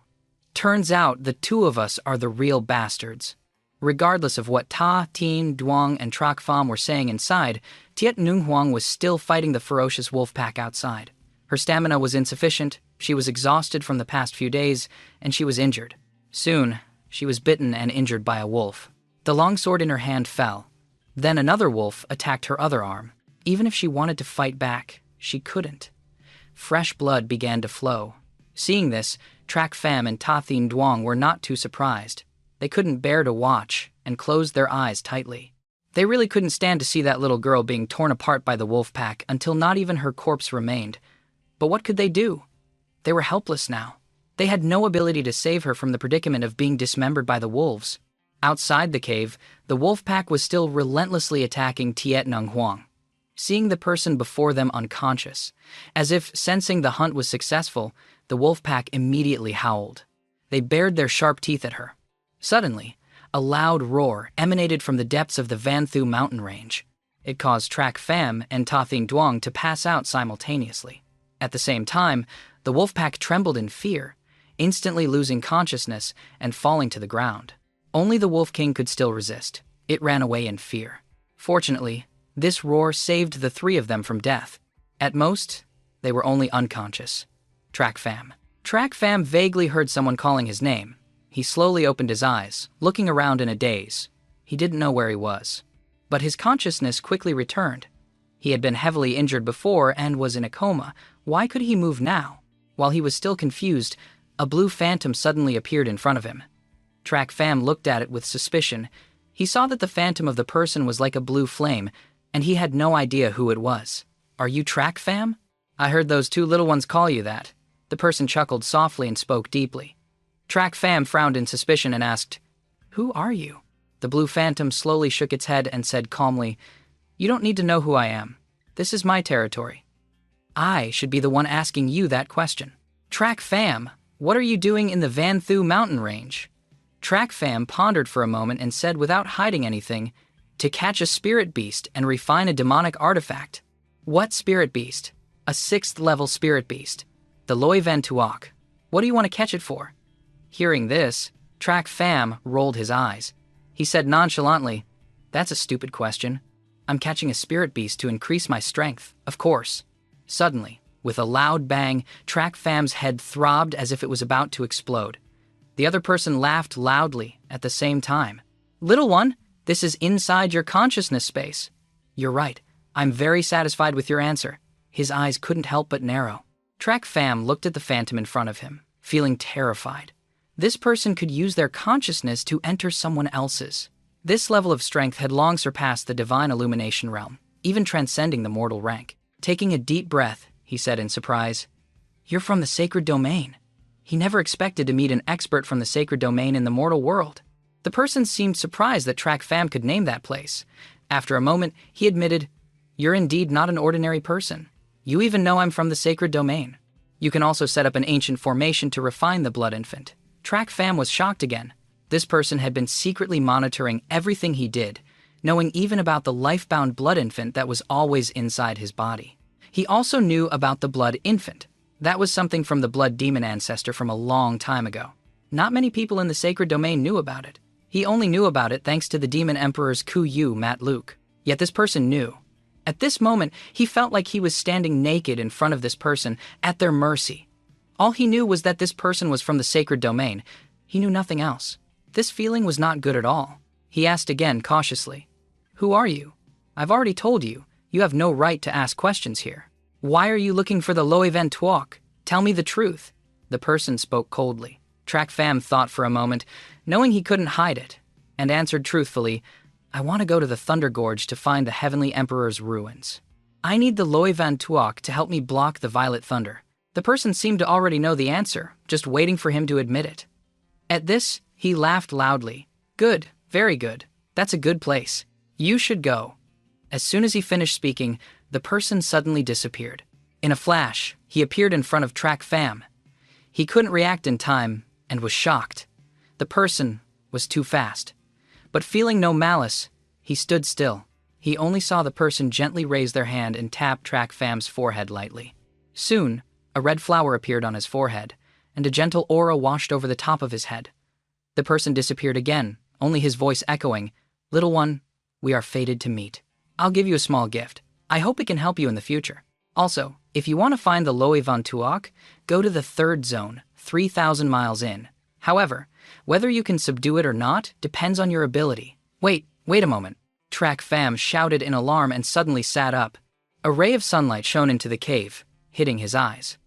Turns out the two of us are the real bastards." Regardless of what Ta, Thien, Duong, and Trak Pham were saying inside, Tiet Nung Huang was still fighting the ferocious wolf pack outside. Her stamina was insufficient, she was exhausted from the past few days, and she was injured. Soon, she was bitten and injured by a wolf. The long sword in her hand fell. Then another wolf attacked her other arm. Even if she wanted to fight back, she couldn't. Fresh blood began to flow. Seeing this, Trak Pham and Ta Thien Duong were not too surprised. They couldn't bear to watch and closed their eyes tightly. They really couldn't stand to see that little girl being torn apart by the wolf pack until not even her corpse remained. But what could they do? They were helpless now. They had no ability to save her from the predicament of being dismembered by the wolves. Outside the cave, the wolf pack was still relentlessly attacking Tiet Nung Huang. Seeing the person before them unconscious, as if sensing the hunt was successful, the wolf pack immediately howled. They bared their sharp teeth at her. Suddenly, a loud roar emanated from the depths of the Van Thu mountain range. It caused Trak Pham and Ta Thien Duong to pass out simultaneously. At the same time, the wolf pack trembled in fear, instantly losing consciousness and falling to the ground. Only the Wolf King could still resist. It ran away in fear. Fortunately, this roar saved the three of them from death. At most, they were only unconscious. Trak Pham. Trak Pham vaguely heard someone calling his name. He slowly opened his eyes, looking around in a daze. He didn't know where he was. But his consciousness quickly returned. He had been heavily injured before and was in a coma. Why could he move now? While he was still confused, a blue phantom suddenly appeared in front of him. Trak Pham looked at it with suspicion. He saw that the phantom of the person was like a blue flame, and he had no idea who it was. "Are you Trak Pham? I heard those two little ones call you that." The person chuckled softly and spoke deeply. Trak Pham frowned in suspicion and asked, "Who are you?" The blue phantom slowly shook its head and said calmly, "You don't need to know who I am. This is my territory. I should be the one asking you that question. Track Fam, what are you doing in the Van Thu mountain range?" Track Fam pondered for a moment and said without hiding anything, "To catch a spirit beast and refine a demonic artifact." "What spirit beast?" "A 6th level spirit beast. The Loi Van Tuok. What do you want to catch it for?" Hearing this, Track Fam rolled his eyes. He said nonchalantly, "That's a stupid question. I'm catching a spirit beast to increase my strength, of course." Suddenly, with a loud bang, Track Fam's head throbbed as if it was about to explode. The other person laughed loudly at the same time. "Little one, this is inside your consciousness space." "You're right. I'm very satisfied with your answer." His eyes couldn't help but narrow. Track Fam looked at the phantom in front of him, feeling terrified. This person could use their consciousness to enter someone else's. This level of strength had long surpassed the divine illumination realm, even transcending the mortal rank. Taking a deep breath, he said in surprise, "You're from the sacred domain." He never expected to meet an expert from the sacred domain in the mortal world. The person seemed surprised that Track Fam could name that place. After a moment, he admitted, "You're indeed not an ordinary person. You even know I'm from the sacred domain. You can also set up an ancient formation to refine the blood infant." Track Fam was shocked again. This person had been secretly monitoring everything he did, knowing even about the life-bound blood infant that was always inside his body. He also knew about the blood infant. That was something from the blood demon ancestor from a long time ago. Not many people in the sacred domain knew about it. He only knew about it thanks to the demon emperor's Ku-Yu, Matt Luke. Yet this person knew. At this moment, he felt like he was standing naked in front of this person, at their mercy. All he knew was that this person was from the sacred domain. He knew nothing else. This feeling was not good at all. He asked again cautiously, "Who are you? I've already told you, you have no right to ask questions here. Why are you looking for the Loi Van Tuok? Tell me the truth." The person spoke coldly. Track Fam thought for a moment, knowing he couldn't hide it, and answered truthfully, "I want to go to the Thunder Gorge to find the Heavenly Emperor's ruins. I need the Loi Van Tuok to help me block the Violet Thunder." The person seemed to already know the answer, just waiting for him to admit it. At this, he laughed loudly. "Good, very good. That's a good place. You should go." As soon as he finished speaking, the person suddenly disappeared. In a flash, he appeared in front of Track Fam. He couldn't react in time and was shocked. The person was too fast. But feeling no malice, he stood still. He only saw the person gently raise their hand and tap Track Fam's forehead lightly. Soon, a red flower appeared on his forehead, and a gentle aura washed over the top of his head. The person disappeared again, only his voice echoing, "Little one, we are fated to meet. I'll give you a small gift. I hope it can help you in the future. Also, if you want to find the Loi Van Tuok, go to the 3rd zone, 3,000 miles in. However, whether you can subdue it or not depends on your ability." Wait a moment. Track Fam shouted in alarm and suddenly sat up. A ray of sunlight shone into the cave, hitting his eyes.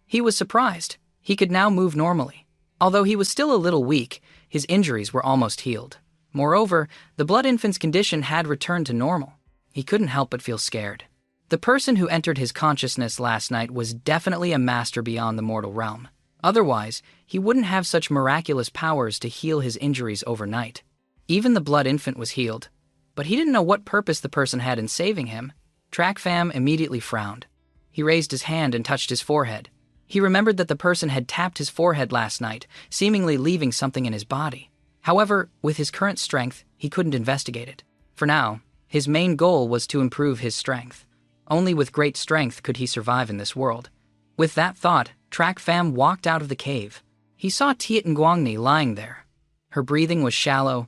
He was surprised. He could now move normally. Although he was still a little weak, his injuries were almost healed. Moreover, the blood infant's condition had returned to normal. He couldn't help but feel scared. The person who entered his consciousness last night was definitely a master beyond the mortal realm. Otherwise, he wouldn't have such miraculous powers to heal his injuries overnight. Even the blood infant was healed, but he didn't know what purpose the person had in saving him. Track Fam immediately frowned. He raised his hand and touched his forehead. He remembered that the person had tapped his forehead last night, seemingly leaving something in his body. However, with his current strength, he couldn't investigate it. For now, his main goal was to improve his strength. Only with great strength could he survive in this world. With that thought, Track Fam walked out of the cave. He saw Tiet Nguangni lying there. Her breathing was shallow.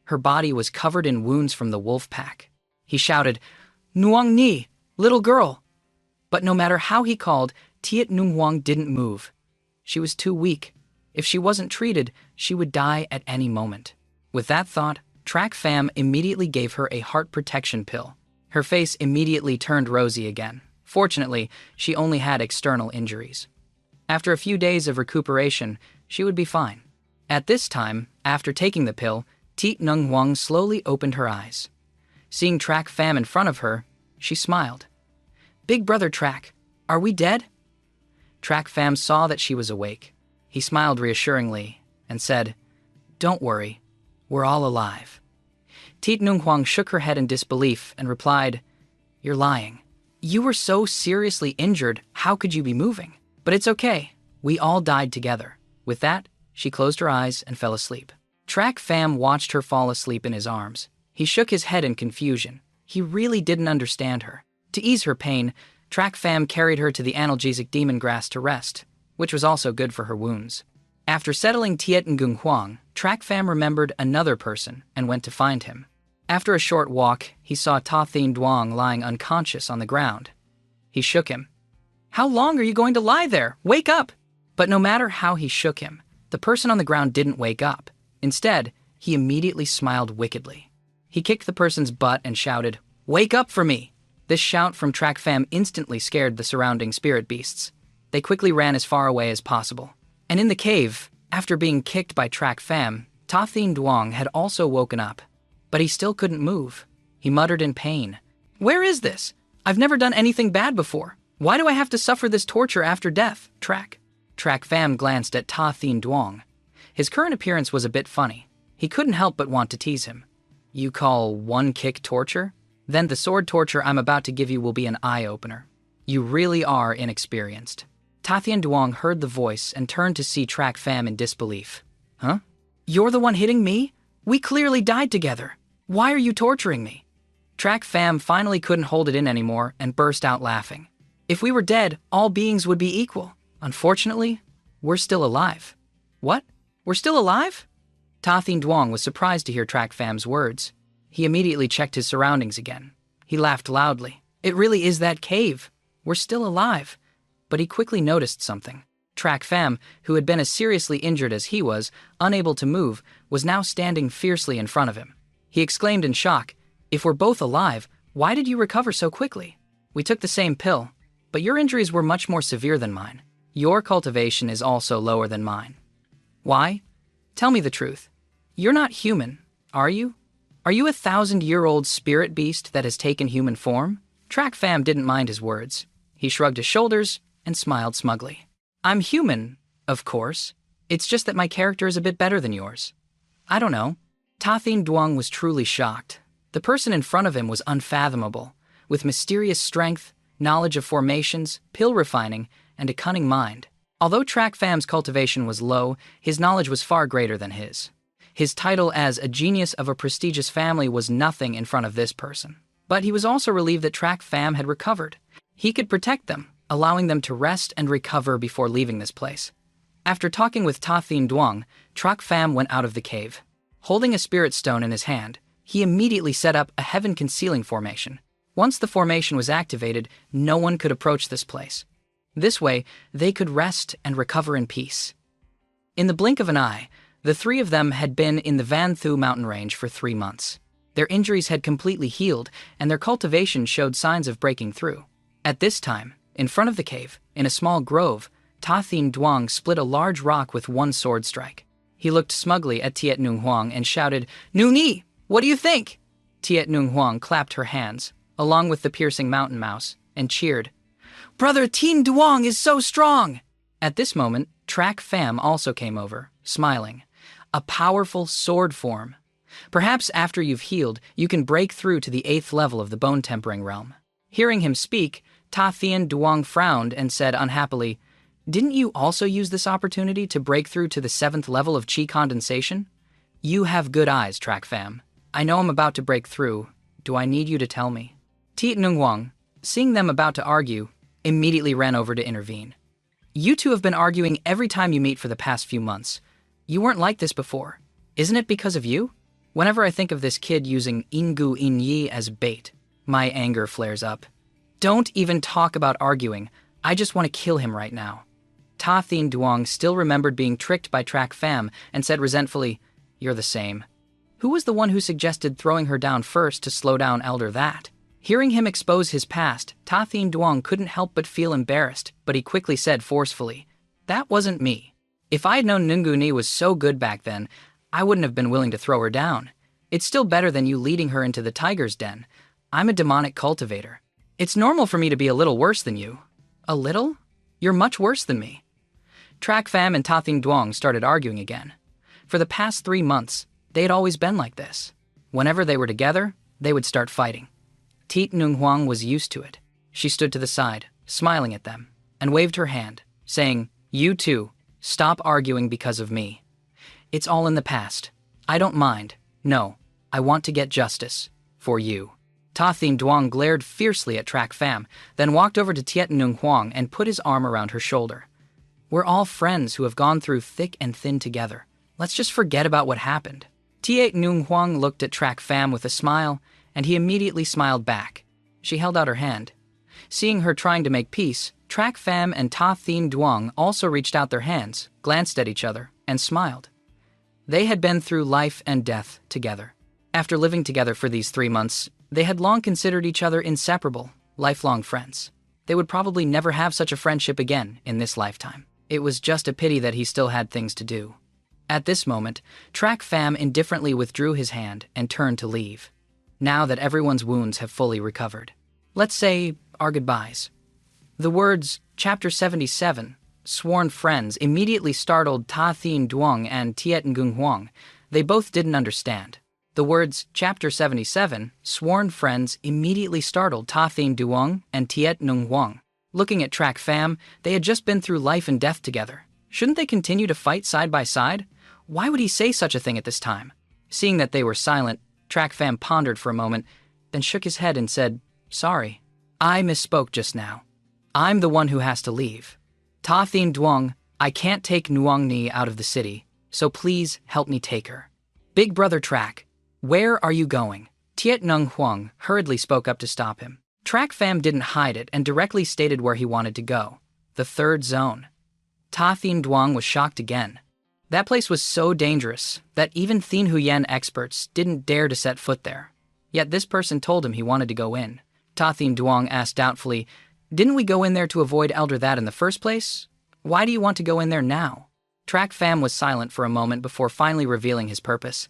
Her body was covered in wounds from the wolf pack. He shouted, "Nguangni, little girl!" But no matter how he called, Tiet Nguang didn't move. She was too weak. If she wasn't treated, she would die at any moment. With that thought, Track Fam immediately gave her a heart protection pill. Her face immediately turned rosy again. Fortunately, she only had external injuries. After a few days of recuperation, she would be fine. At this time, after taking the pill, Tiet Nguang slowly opened her eyes. Seeing Track Fam in front of her, she smiled. "Big brother Track, are we dead?" Track Fam saw that she was awake. He smiled reassuringly and said, "Don't worry, we're all alive." Tiet Nung Huang shook her head in disbelief and replied, "You're lying. You were so seriously injured, how could you be moving? But it's okay. We all died together." With that, she closed her eyes and fell asleep. Track Fam watched her fall asleep in his arms. He shook his head in confusion. He really didn't understand her. To ease her pain, Track Fam carried her to the analgesic demon grass to rest, which was also good for her wounds. After settling Tiet Ngung Huang, Track Fam remembered another person and went to find him. After a short walk, he saw Ta Thien Duong lying unconscious on the ground. He shook him. "How long are you going to lie there? Wake up!" But no matter how he shook him, the person on the ground didn't wake up. Instead, he immediately smiled wickedly. He kicked the person's butt and shouted, "Wake up for me!" This shout from Track Fam instantly scared the surrounding spirit beasts. They quickly ran as far away as possible. And in the cave, after being kicked by Track Fam, Ta Thien Duong had also woken up. But he still couldn't move. He muttered in pain. "Where is this? I've never done anything bad before. Why do I have to suffer this torture after death, Track?" Track Fam glanced at Ta Thien Duong. His current appearance was a bit funny. He couldn't help but want to tease him. "You call one kick torture? Then the sword torture I'm about to give you will be an eye-opener. You really are inexperienced." Ta Thien Duong heard the voice and turned to see Track Fam in disbelief. "Huh? You're the one hitting me? We clearly died together. Why are you torturing me?" Track Fam finally couldn't hold it in anymore and burst out laughing. "If we were dead, all beings would be equal. Unfortunately, we're still alive." "What? We're still alive?" Ta Thien Duong was surprised to hear Track Fam's words. He immediately checked his surroundings again. He laughed loudly. "It really is that cave. We're still alive." But he quickly noticed something. Track Fam, who had been as seriously injured as he was, unable to move, was now standing fiercely in front of him. He exclaimed in shock, "If we're both alive, why did you recover so quickly? We took the same pill, but your injuries were much more severe than mine. Your cultivation is also lower than mine. Why? Tell me the truth. You're not human, are you? Are you a 1,000-year-old spirit beast that has taken human form?" Track Fam didn't mind his words. He shrugged his shoulders and smiled smugly. "I'm human, of course. It's just that my character is a bit better than yours. I don't know." Ta Thien Duong was truly shocked. The person in front of him was unfathomable, with mysterious strength, knowledge of formations, pill refining, and a cunning mind. Although Track Fam's cultivation was low, his knowledge was far greater than his. His title as a genius of a prestigious family was nothing in front of this person. But he was also relieved that Track Fam had recovered. He could protect them, allowing them to rest and recover before leaving this place. After talking with Ta Thien Duong, Track Fam went out of the cave. Holding a spirit stone in his hand, he immediately set up a heaven-concealing formation. Once the formation was activated, no one could approach this place. This way, they could rest and recover in peace. In the blink of an eye, the three of them had been in the Van Thu mountain range for 3 months. Their injuries had completely healed, and their cultivation showed signs of breaking through. At this time, in front of the cave, in a small grove, Ta Thien Duong split a large rock with one sword strike. He looked smugly at Tiet Nung Huang and shouted, "Nu Ni, what do you think?" Tiet Nung Huang clapped her hands, along with the piercing mountain mouse, and cheered, "Brother Thien Duong is so strong!" At this moment, Track Fam also came over, smiling. A powerful sword form. Perhaps after you've healed, you can break through to the 8th level of the bone-tempering realm. Hearing him speak, Ta Thien Duong frowned and said unhappily, "Didn't you also use this opportunity to break through to the 7th level of chi condensation?" "You have good eyes, Track Fam. I know I'm about to break through. Do I need you to tell me?" Tiet Nung Huang, seeing them about to argue, immediately ran over to intervene. "You two have been arguing every time you meet for the past few months. You weren't like this before. Isn't it because of you? Whenever I think of this kid using Ingu Inyi as bait, my anger flares up. Don't even talk about arguing. I just want to kill him right now." Ta Thien Duong still remembered being tricked by Track Fam and said resentfully, "You're the same. Who was the one who suggested throwing her down first to slow down Elder That?" Hearing him expose his past, Ta Thien Duong couldn't help but feel embarrassed, but he quickly said forcefully, "That wasn't me. If I had known Nungu Ni was so good back then, I wouldn't have been willing to throw her down. It's still better than you leading her into the tiger's den. I'm a demonic cultivator. It's normal for me to be a little worse than you." "A little? You're much worse than me." Track Fam and Ta Thien Duong started arguing again. For the past 3 months, they had always been like this. Whenever they were together, they would start fighting. Tiet Nung Huang was used to it. She stood to the side, smiling at them, and waved her hand, saying, "You two, stop arguing because of me. It's all in the past. I don't mind. No, I want to get justice. For you." Ta Thien Duong glared fiercely at Track Pham, then walked over to Tiet Nung Huang and put his arm around her shoulder. "We're all friends who have gone through thick and thin together. Let's just forget about what happened." Tiet Nung Huang looked at Track Pham with a smile, and he immediately smiled back. She held out her hand. Seeing her trying to make peace, Track Pham and Ta Thien Duong also reached out their hands, glanced at each other, and smiled. They had been through life and death together. After living together for these 3 months, they had long considered each other inseparable, lifelong friends. They would probably never have such a friendship again in this lifetime. It was just a pity that he still had things to do. At this moment, Track Pham indifferently withdrew his hand and turned to leave. Now that everyone's wounds have fully recovered, let's say our goodbyes. The words, Chapter 77, Sworn Friends, immediately startled Ta Thien Duong and Tiet Ngung Huang. They both didn't understand. The words, Chapter 77, Sworn Friends, immediately startled Ta Thien Duong and Tiet Nung Huang. Looking at Track Pham, they had just been through life and death together. Shouldn't they continue to fight side by side? Why would he say such a thing at this time? Seeing that they were silent, Track Pham pondered for a moment, then shook his head and said, "Sorry, I misspoke just now. I'm the one who has to leave. Ta Thien Duong, I can't take Nuong Ni out of the city, so please help me take her." "Big Brother Track, where are you going?" Tiet Nung Huang hurriedly spoke up to stop him. Track Pham didn't hide it and directly stated where he wanted to go. The third zone. Ta Thien Duong was shocked again. That place was so dangerous that even Thien Huyen experts didn't dare to set foot there. Yet this person told him he wanted to go in. Ta Thien Duong asked doubtfully, "Didn't we go in there to avoid Elder That in the first place? Why do you want to go in there now?" Track Pham was silent for a moment before finally revealing his purpose.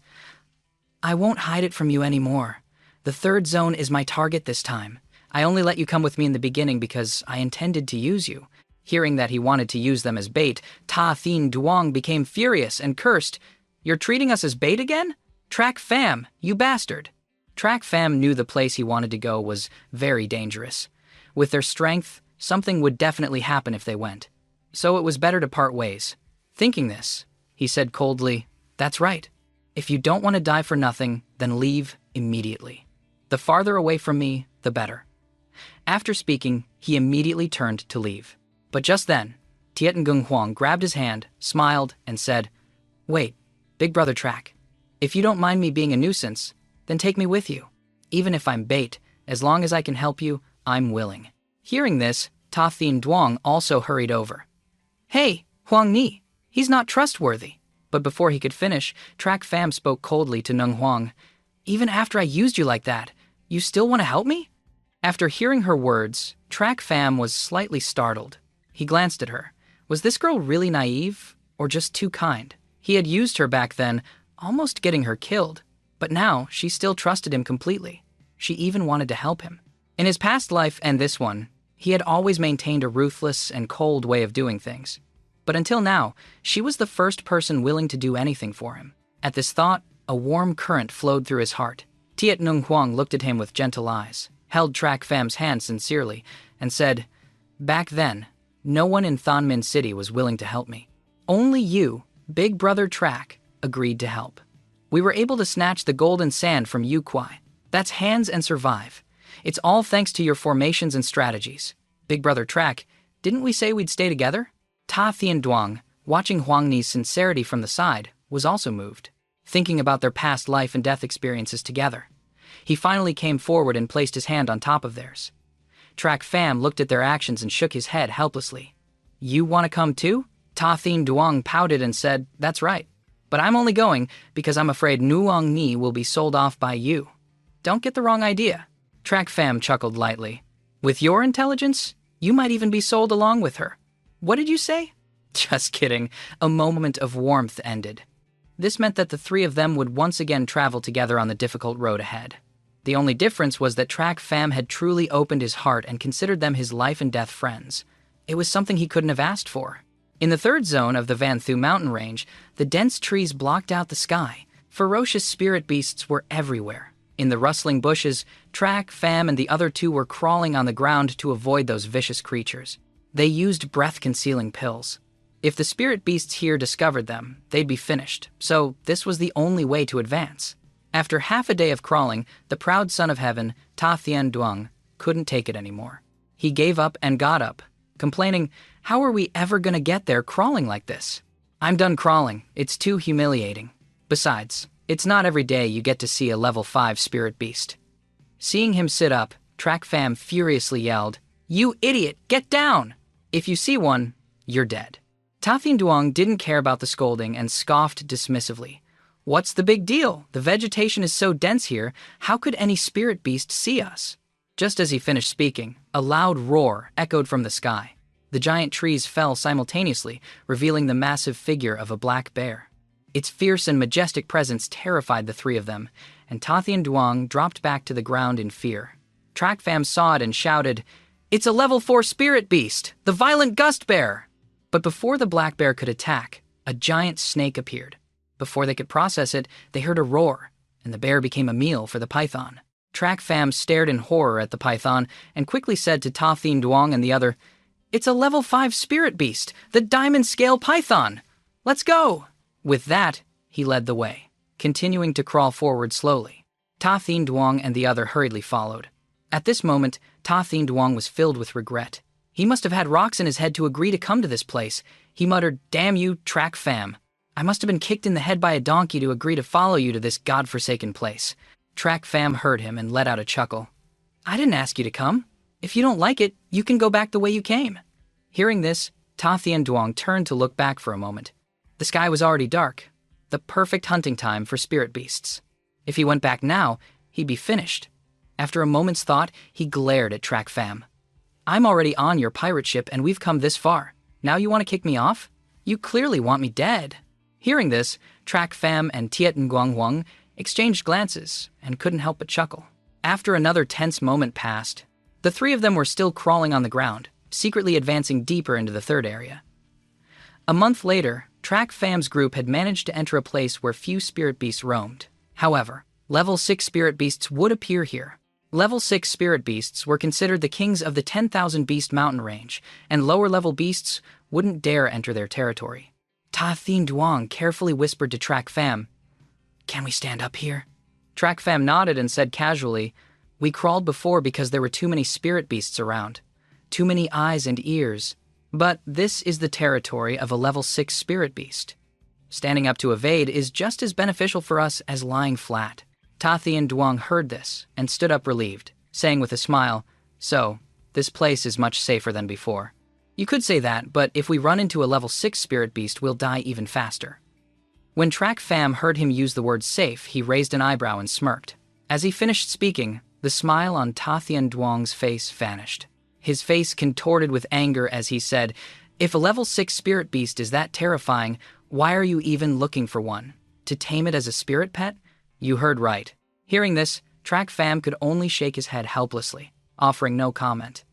"I won't hide it from you anymore. The third zone is my target this time. I only let you come with me in the beginning because I intended to use you." Hearing that he wanted to use them as bait, Ta Thien Duong became furious and cursed. "You're treating us as bait again? Track Pham, you bastard." Track Pham knew the place he wanted to go was very dangerous. With their strength, something would definitely happen if they went. So it was better to part ways. Thinking this, he said coldly, "That's right. If you don't want to die for nothing, then leave immediately. The farther away from me, the better." After speaking, he immediately turned to leave. But just then, Tiet Ngung Huang grabbed his hand, smiled, and said, "Wait, Big Brother Track. If you don't mind me being a nuisance, then take me with you. Even if I'm bait, as long as I can help you, I'm willing." Hearing this, Ta Thien Duong also hurried over. "Hey, Huang Ni, he's not trustworthy." But before he could finish, Track Pham spoke coldly to Nung Huang. "Even after I used you like that, you still want to help me?" After hearing her words, Track Pham was slightly startled. He glanced at her. Was this girl really naive, or just too kind? He had used her back then, almost getting her killed. But now, she still trusted him completely. She even wanted to help him. In his past life and this one, he had always maintained a ruthless and cold way of doing things. But until now, she was the first person willing to do anything for him. At this thought, a warm current flowed through his heart. Tiet Nung Huang looked at him with gentle eyes, held Track Pham's hand sincerely, and said, "Back then, no one in Thonmin City was willing to help me. Only you, Big Brother Track, agreed to help. We were able to snatch the golden sand from Yu Kwai. That's hands and survive. It's all thanks to your formations and strategies. Big Brother Track, didn't we say we'd stay together?" Ta Thien Duong, watching Huang Ni's sincerity from the side, was also moved, thinking about their past life and death experiences together. He finally came forward and placed his hand on top of theirs. Track Pham looked at their actions and shook his head helplessly. "You want to come too?" Ta Thien Duong pouted and said, "That's right. But I'm only going because I'm afraid Nuong Ni will be sold off by you. Don't get the wrong idea." Track Pham chuckled lightly. "With your intelligence, you might even be sold along with her. What did you say?" Just kidding. A moment of warmth ended. This meant that the three of them would once again travel together on the difficult road ahead. The only difference was that Track Pham had truly opened his heart and considered them his life and death friends. It was something he couldn't have asked for. In the third zone of the Van Thu mountain range, the dense trees blocked out the sky, Ferocious spirit beasts were everywhere. In the rustling bushes, Track, Fam, and the other two were crawling on the ground to avoid those vicious creatures. They used breath-concealing pills. If the spirit beasts here discovered them, they'd be finished, so this was the only way to advance. After half a day of crawling, the proud son of heaven, Ta Thien Duong, couldn't take it anymore. He gave up and got up, complaining, "How are we ever gonna get there crawling like this? I'm done crawling, it's too humiliating. Besides, it's not every day you get to see a level 5 spirit beast." Seeing him sit up, Track Fam furiously yelled, "You idiot, get down! If you see one, you're dead." Ta Thien Duong didn't care about the scolding and scoffed dismissively. "What's the big deal? The vegetation is so dense here, how could any spirit beast see us?" Just as he finished speaking, a loud roar echoed from the sky. The giant trees fell simultaneously, revealing the massive figure of a black bear. Its fierce and majestic presence terrified the three of them, and Ta Thien Duong dropped back to the ground in fear. Track Fam saw it and shouted, "It's a level 4 spirit beast, the violent gust bear!" But before the black bear could attack, a giant snake appeared. Before they could process it, they heard a roar, and the bear became a meal for the python. Track Fam stared in horror at the python and quickly said to Ta Thien Duong and the other, "It's a level 5 spirit beast, the diamond scale python! Let's go!" With that, he led the way, continuing to crawl forward slowly. Ta Thien Duong and the other hurriedly followed. At this moment, Ta Thien Duong was filled with regret. He must have had rocks in his head to agree to come to this place. He muttered, "Damn you, Track Fam. I must have been kicked in the head by a donkey to agree to follow you to this godforsaken place." Track Fam heard him and let out a chuckle. "I didn't ask you to come. If you don't like it, you can go back the way you came." Hearing this, Ta Thien Duong turned to look back for a moment. The sky was already dark, the perfect hunting time for spirit beasts. If he went back now, he'd be finished. After a moment's thought, he glared at Track Fam. "I'm already on your pirate ship and we've come this far. Now you want to kick me off? You clearly want me dead." Hearing this, Track Fam and Tiet Nguyen Huang exchanged glances and couldn't help but chuckle. After another tense moment passed, the three of them were still crawling on the ground, secretly advancing deeper into the third area. A month later, Track Fam's group had managed to enter a place where few spirit beasts roamed. However, level 6 spirit beasts would appear here. Level 6 spirit beasts were considered the kings of the 10,000 Beast Mountain range, and lower-level beasts wouldn't dare enter their territory. Ta Thien Duong carefully whispered to Track Fam, "Can we stand up here?" Track Fam nodded and said casually, "We crawled before because there were too many spirit beasts around. Too many eyes and ears. But this is the territory of a level 6 spirit beast. Standing up to evade is just as beneficial for us as lying flat." Ta Thien Duong heard this and stood up relieved, saying with a smile, "So, this place is much safer than before." "You could say that, but if we run into a level 6 spirit beast, we'll die even faster." When Track Fam heard him use the word safe, he raised an eyebrow and smirked. As he finished speaking, the smile on Ta Thien Duong's face vanished. His face contorted with anger as he said, "If a level 6 spirit beast is that terrifying, why are you even looking for one? To tame it as a spirit pet? You heard right." Hearing this, Track Fam could only shake his head helplessly, offering no comment.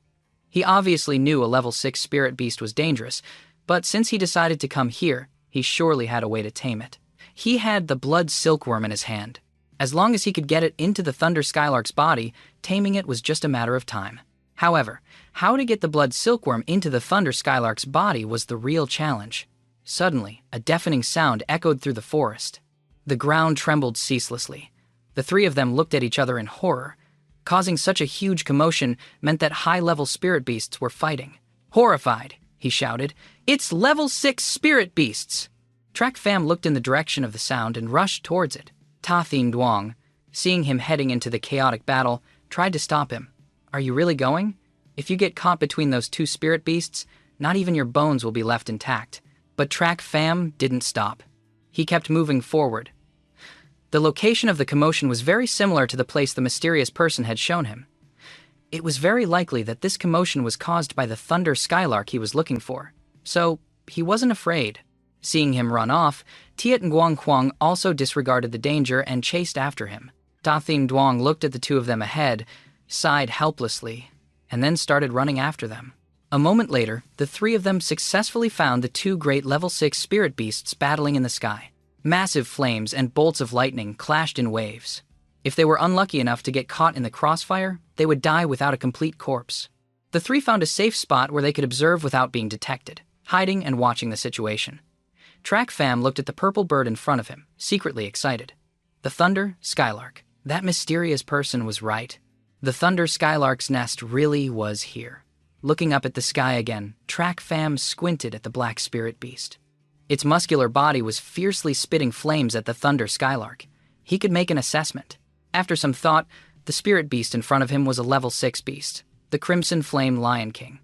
He obviously knew a level 6 spirit beast was dangerous, but since he decided to come here, he surely had a way to tame it. He had the blood silkworm in his hand. As long as he could get it into the Thunder Skylark's body, taming it was just a matter of time. However, how to get the blood silkworm into the Thunder Skylark's body was the real challenge. Suddenly, a deafening sound echoed through the forest. The ground trembled ceaselessly. The three of them looked at each other in horror. Causing such a huge commotion meant that high-level spirit beasts were fighting. Horrified, he shouted, "It's level 6 spirit beasts!" Track Fam looked in the direction of the sound and rushed towards it. Ta Thien Duong, seeing him heading into the chaotic battle, tried to stop him. "Are you really going? If you get caught between those two spirit beasts, not even your bones will be left intact." But Track Fam didn't stop. He kept moving forward. The location of the commotion was very similar to the place the mysterious person had shown him. It was very likely that this commotion was caused by the Thunder Skylark he was looking for, so he wasn't afraid. Seeing him run off, Tiet Nguyen Huang also disregarded the danger and chased after him. Ta Thien Duong looked at the two of them ahead, sighed helplessly, and then started running after them. A moment later, the three of them successfully found the two great level 6 spirit beasts battling in the sky. Massive flames and bolts of lightning clashed in waves. If they were unlucky enough to get caught in the crossfire, they would die without a complete corpse. The three found a safe spot where they could observe without being detected, hiding and watching the situation. Track Fam looked at the purple bird in front of him, secretly excited. The Thunder Skylark. That mysterious person was right. The Thunder Skylark's nest really was here. Looking up at the sky again, Track Fam squinted at the black spirit beast. Its muscular body was fiercely spitting flames at the Thunder Skylark. He could make an assessment. After some thought, the spirit beast in front of him was a level 6 beast, the Crimson Flame Lion King.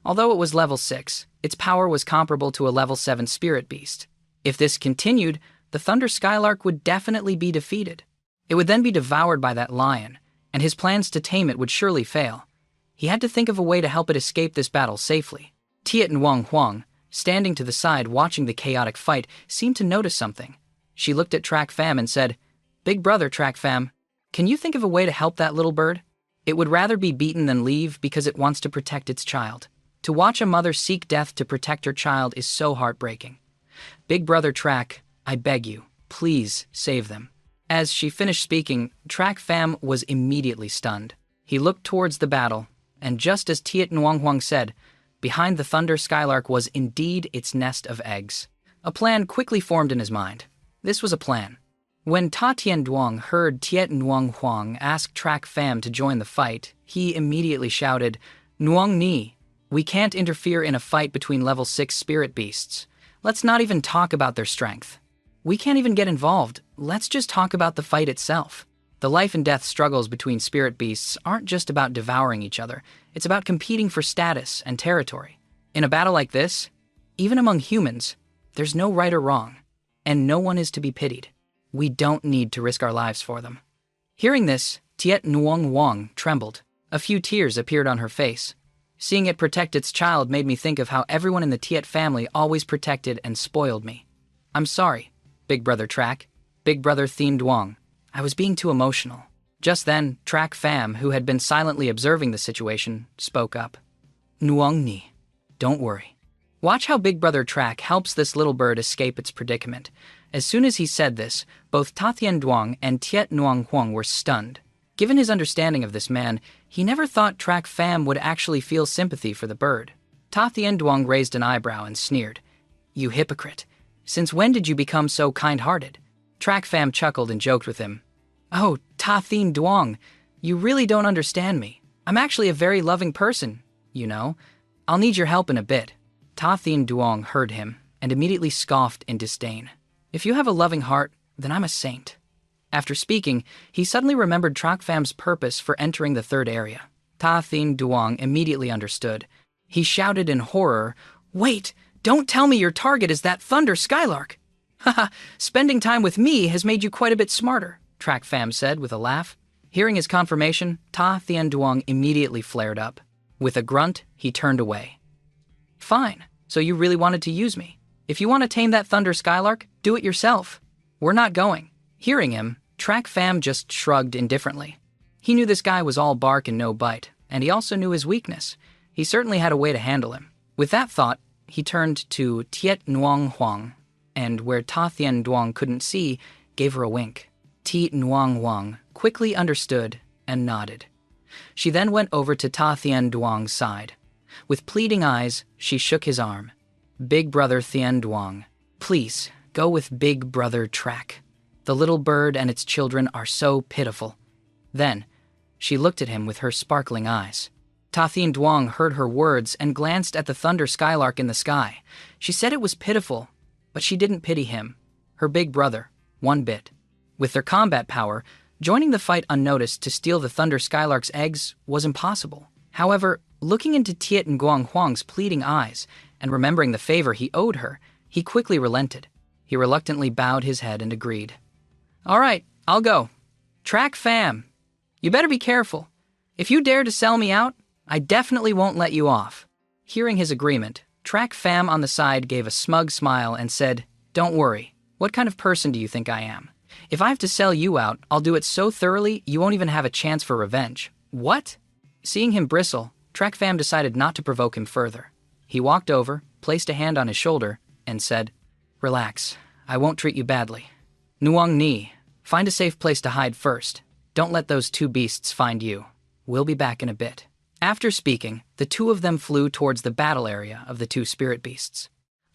Although it was level 6, its power was comparable to a level 7 spirit beast. If this continued, the Thunder Skylark would definitely be defeated. It would then be devoured by that lion, and his plans to tame it would surely fail. He had to think of a way to help it escape this battle safely. Tiet and Wang Huang, standing to the side watching the chaotic fight, seemed to notice something. She looked at Track Fam and said, "Big brother Track Fam, can you think of a way to help that little bird? It would rather be beaten than leave because it wants to protect its child. To watch a mother seek death to protect her child is so heartbreaking. Big brother Track, I beg you, please save them." As she finished speaking, Track Fam was immediately stunned. He looked towards the battle, and just as Tiet and Wang Huang said, behind the Thunder Skylark was indeed its nest of eggs. A plan quickly formed in his mind. This was a plan. When Ta Tian Duong heard Tiet and Wang Huang ask Track Fam to join the fight, he immediately shouted, "Nuong Ni, we can't interfere in a fight between level 6 spirit beasts. Let's not even talk about their strength. We can't even get involved. Let's just talk about the fight itself." The life and death struggles between spirit beasts aren't just about devouring each other. It's about competing for status and territory. In a battle like this, even among humans, there's no right or wrong, and no one is to be pitied. We don't need to risk our lives for them. Hearing this, Tiet Nuong Wang trembled. A few tears appeared on her face. Seeing it protect its child made me think of how everyone in the Tiet family always protected and spoiled me. "I'm sorry, Big Brother Track, Big Brother Theme Duong. I was being too emotional." Just then, Track Fam, who had been silently observing the situation, spoke up. "Nuong Ni, don't worry. Watch how Big Brother Track helps this little bird escape its predicament." As soon as he said this, both Ta Tian Duong and Tiet Nuong Huang were stunned. Given his understanding of this man, he never thought Track Fam would actually feel sympathy for the bird. Ta Tian Duong raised an eyebrow and sneered. "You hypocrite. Since when did you become so kind-hearted?" Track Fam chuckled and joked with him. "Oh, Ta Tian Duong, you really don't understand me. I'm actually a very loving person, you know. I'll need your help in a bit." Ta Tian Duong heard him and immediately scoffed in disdain. "If you have a loving heart, then I'm a saint." After speaking, he suddenly remembered Track Fam's purpose for entering the third area. Ta Tian Duong immediately understood. He shouted in horror, "Wait! Don't tell me your target is that Thunder Skylark!" "Haha, spending time with me has made you quite a bit smarter," Track Fam said with a laugh. Hearing his confirmation, Ta Tian Duong immediately flared up. With a grunt, he turned away. "Fine, so you really wanted to use me. If you want to tame that Thunder Skylark, do it yourself. We're not going." Hearing him, Track Fam just shrugged indifferently. He knew this guy was all bark and no bite, and he also knew his weakness. He certainly had a way to handle him. With that thought, he turned to Tiet Nuong Huang, and where Ta Tian Duong couldn't see, gave her a wink. Tiet Nuong Huang quickly understood and nodded. She then went over to Ta Tian Duong's side. With pleading eyes, she shook his arm. "Big Brother Tian Duong, please go with Big Brother Track. The little bird and its children are so pitiful." Then, she looked at him with her sparkling eyes. Ta Tian Duong heard her words and glanced at the Thunder Skylark in the sky. She said it was pitiful, but she didn't pity him, her big brother, one bit. With their combat power, joining the fight unnoticed to steal the Thunder Skylark's eggs was impossible. However, looking into Tiet and Guang Huang's pleading eyes and remembering the favor he owed her, he quickly relented. He reluctantly bowed his head and agreed. "All right, I'll go. Track Fam, you better be careful. If you dare to sell me out, I definitely won't let you off." Hearing his agreement, Track Fam on the side gave a smug smile and said, "Don't worry. What kind of person do you think I am? If I have to sell you out, I'll do it so thoroughly you won't even have a chance for revenge." "What?" Seeing him bristle, Track Fam decided not to provoke him further. He walked over, placed a hand on his shoulder, and said, "Relax. I won't treat you badly. Nuang Ni, find a safe place to hide first. Don't let those two beasts find you. We'll be back in a bit." After speaking, the two of them flew towards the battle area of the two spirit beasts.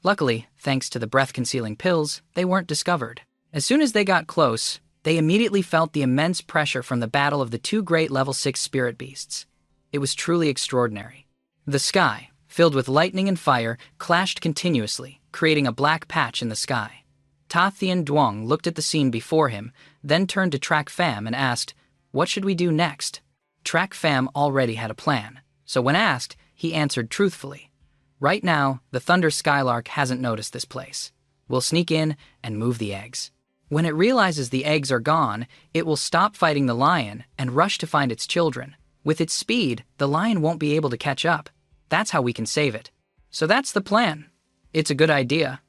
Luckily, thanks to the breath-concealing pills, they weren't discovered. As soon as they got close, they immediately felt the immense pressure from the battle of the two great level 6 spirit beasts. It was truly extraordinary. The sky, filled with lightning and fire, clashed continuously, creating a black patch in the sky. Ta Thien Duong looked at the scene before him, then turned to Track Pham and asked, "What should we do next?" Track Pham already had a plan, so when asked, he answered truthfully. "Right now, the Thunder Skylark hasn't noticed this place. We'll sneak in and move the eggs. When it realizes the eggs are gone, it will stop fighting the lion and rush to find its children. With its speed, the lion won't be able to catch up. That's how we can save it. So that's the plan. It's a good idea."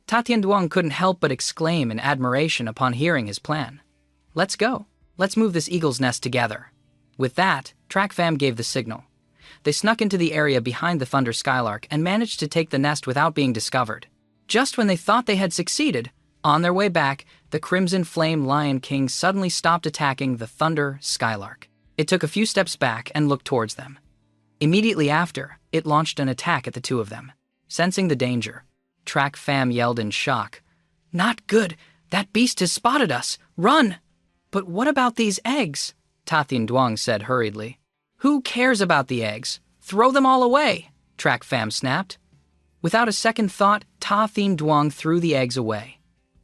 Ta Thien Duong couldn't help but exclaim in admiration upon hearing his plan. "Let's go. Let's move this eagle's nest together." With that, Track Pham gave the signal. They snuck into the area behind the Thunder Skylark and managed to take the nest without being discovered. Just when they thought they had succeeded, on their way back, the Crimson Flame Lion King suddenly stopped attacking the Thunder Skylark. It took a few steps back and looked towards them. Immediately after, it launched an attack at the two of them. Sensing the danger, Track Pham yelled in shock, "Not good! That beast has spotted us! Run!" "But what about these eggs?" Ta Thien Duong said hurriedly. "Who cares about the eggs? Throw them all away!" Track Pham snapped. Without a second thought, Ta Thien Duong threw the eggs away.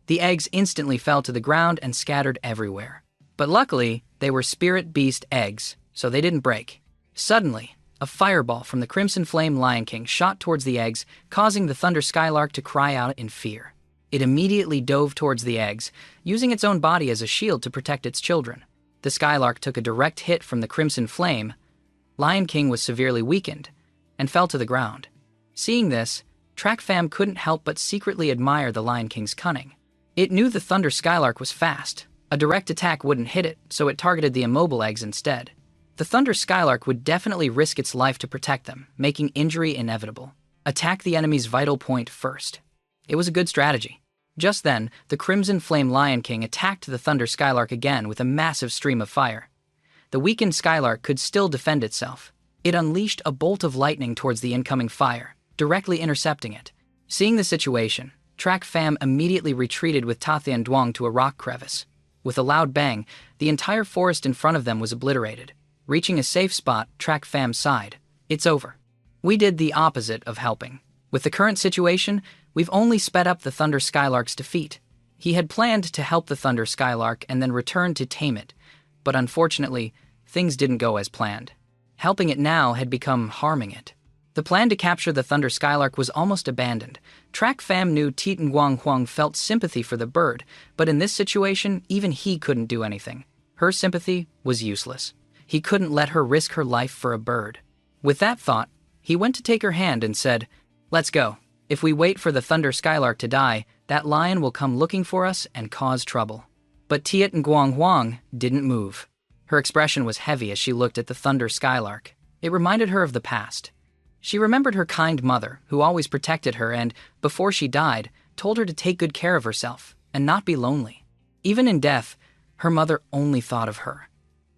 The eggs instantly fell to the ground and scattered everywhere. But luckily, they were spirit beast eggs, so they didn't break. Suddenly, a fireball from the Crimson Flame Lion King shot towards the eggs, causing the Thunder Skylark to cry out in fear. It immediately dove towards the eggs, using its own body as a shield to protect its children. The Skylark took a direct hit from the Crimson Flame. Lion King was severely weakened and fell to the ground. Seeing this, Track Pham couldn't help but secretly admire the Lion King's cunning. It knew the Thunder Skylark was fast. A direct attack wouldn't hit it, so it targeted the immobile eggs instead. The Thunder Skylark would definitely risk its life to protect them, making injury inevitable. Attack the enemy's vital point first. It was a good strategy. Just then, the Crimson Flame Lion King attacked the Thunder Skylark again with a massive stream of fire. The weakened Skylark could still defend itself. It unleashed a bolt of lightning towards the incoming fire, directly intercepting it. Seeing the situation, Track Pham immediately retreated with Ta Thien Duong to a rock crevice. With a loud bang, the entire forest in front of them was obliterated. Reaching a safe spot, Track Pham sighed. "It's over. We did the opposite of helping. With the current situation, we've only sped up the Thunder Skylark's defeat." He had planned to help the Thunder Skylark and then return to tame it, but unfortunately, things didn't go as planned. Helping it now had become harming it. The plan to capture the Thunder Skylark was almost abandoned. Track Pham knew Titan Guang Huang felt sympathy for the bird, but in this situation, even he couldn't do anything. Her sympathy was useless. He couldn't let her risk her life for a bird. With that thought, he went to take her hand and said, "Let's go. If we wait for the Thunder Skylark to die, that lion will come looking for us and cause trouble." But Titan Guang Huang didn't move. Her expression was heavy as she looked at the Thunder Skylark. It reminded her of the past. She remembered her kind mother, who always protected her and, before she died, told her to take good care of herself and not be lonely. Even in death, her mother only thought of her.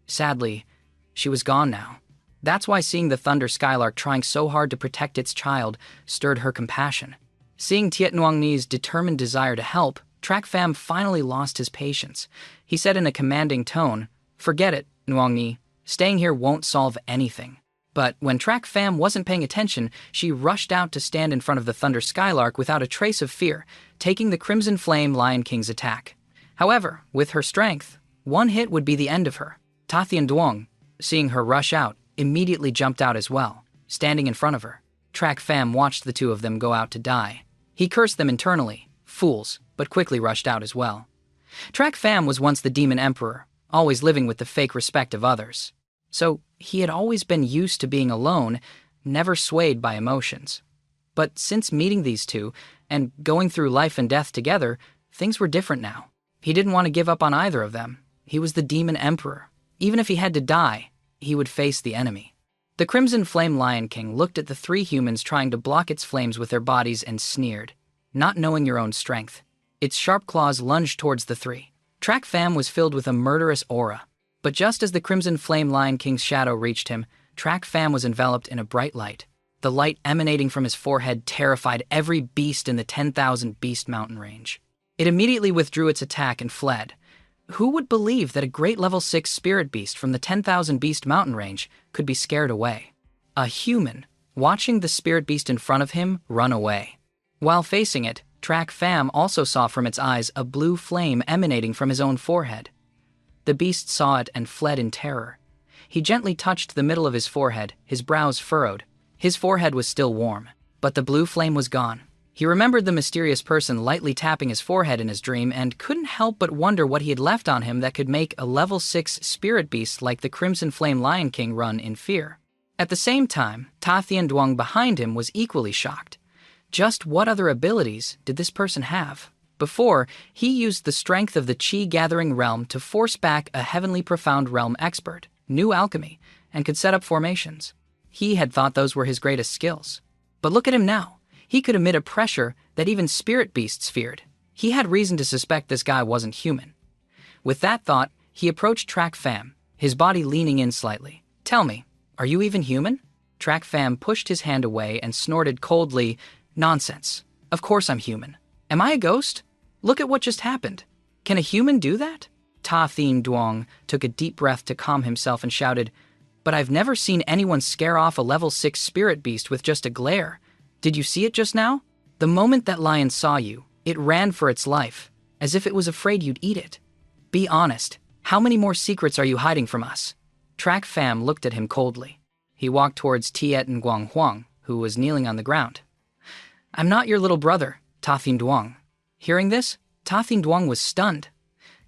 Sadly, she was gone now. That's why seeing the Thunder Skylark trying so hard to protect its child stirred her compassion. Seeing Tiet Nguang Ni's determined desire to help, Track Pham finally lost his patience. He said in a commanding tone, "Forget it, Nguang Ni. Staying here won't solve anything." But when Track Pham wasn't paying attention, she rushed out to stand in front of the Thunder Skylark without a trace of fear, taking the Crimson Flame Lion King's attack. However, with her strength, one hit would be the end of her. Ta Thien Duong, seeing her rush out, immediately jumped out as well, standing in front of her. Track Pham watched the two of them go out to die. He cursed them internally, fools, but quickly rushed out as well. Track Pham was once the Demon Emperor, always living with the fake respect of others. So he had always been used to being alone, never swayed by emotions. But since meeting these two, and going through life and death together, things were different now. He didn't want to give up on either of them. He was the Demon Emperor. Even if he had to die, he would face the enemy. The Crimson Flame Lion King looked at the three humans trying to block its flames with their bodies and sneered. "Not knowing your own strength. Its sharp claws lunged towards the three. Track Fam was filled with a murderous aura. But just as the Crimson Flame Lion King's shadow reached him, Track Fam was enveloped in a bright light. The light emanating from his forehead terrified every beast in the 10,000 Beast Mountain range. It immediately withdrew its attack and fled. Who would believe that a great level 6 spirit beast from the 10,000 Beast Mountain range could be scared away? A human, watching the spirit beast in front of him run away. While facing it, Track Fam also saw from its eyes a blue flame emanating from his own forehead. The beast saw it and fled in terror. He gently touched the middle of his forehead, his brows furrowed. His forehead was still warm, but the blue flame was gone. He remembered the mysterious person lightly tapping his forehead in his dream and couldn't help but wonder what he had left on him that could make a level 6 spirit beast like the Crimson Flame Lion King run in fear. At the same time, Ta Thien Duong behind him was equally shocked. Just what other abilities did this person have? Before, he used the strength of the Qi-gathering realm to force back a heavenly profound realm expert, knew alchemy, and could set up formations. He had thought those were his greatest skills. But look at him now. He could emit a pressure that even spirit beasts feared. He had reason to suspect this guy wasn't human. With that thought, he approached Track Fam, his body leaning in slightly. "Tell me, are you even human?" Track Fam pushed his hand away and snorted coldly, "Nonsense. Of course I'm human. Am I a ghost? Look at what just happened. Can a human do that?" Ta Thien Duong took a deep breath to calm himself and shouted, "But I've never seen anyone scare off a level 6 spirit beast with just a glare. Did you see it just now? The moment that lion saw you, it ran for its life, as if it was afraid you'd eat it. Be honest, how many more secrets are you hiding from us?" Track Fam looked at him coldly. He walked towards Tiet Nguyen Huang, who was kneeling on the ground. "I'm not your little brother, Ta Thien Duong." Hearing this, Ta Thien Duong was stunned.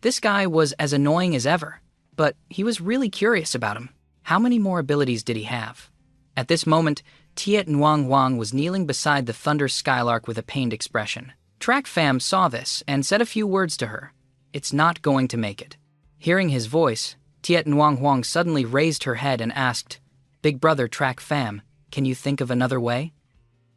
This guy was as annoying as ever, but he was really curious about him. How many more abilities did he have? At this moment, Tiet Nguyen Huang was kneeling beside the Thunder Skylark with a pained expression. Track Fam saw this and said a few words to her. "It's not going to make it." Hearing his voice, Tiet Nguyen Huang suddenly raised her head and asked, "Big brother Track Fam, can you think of another way?"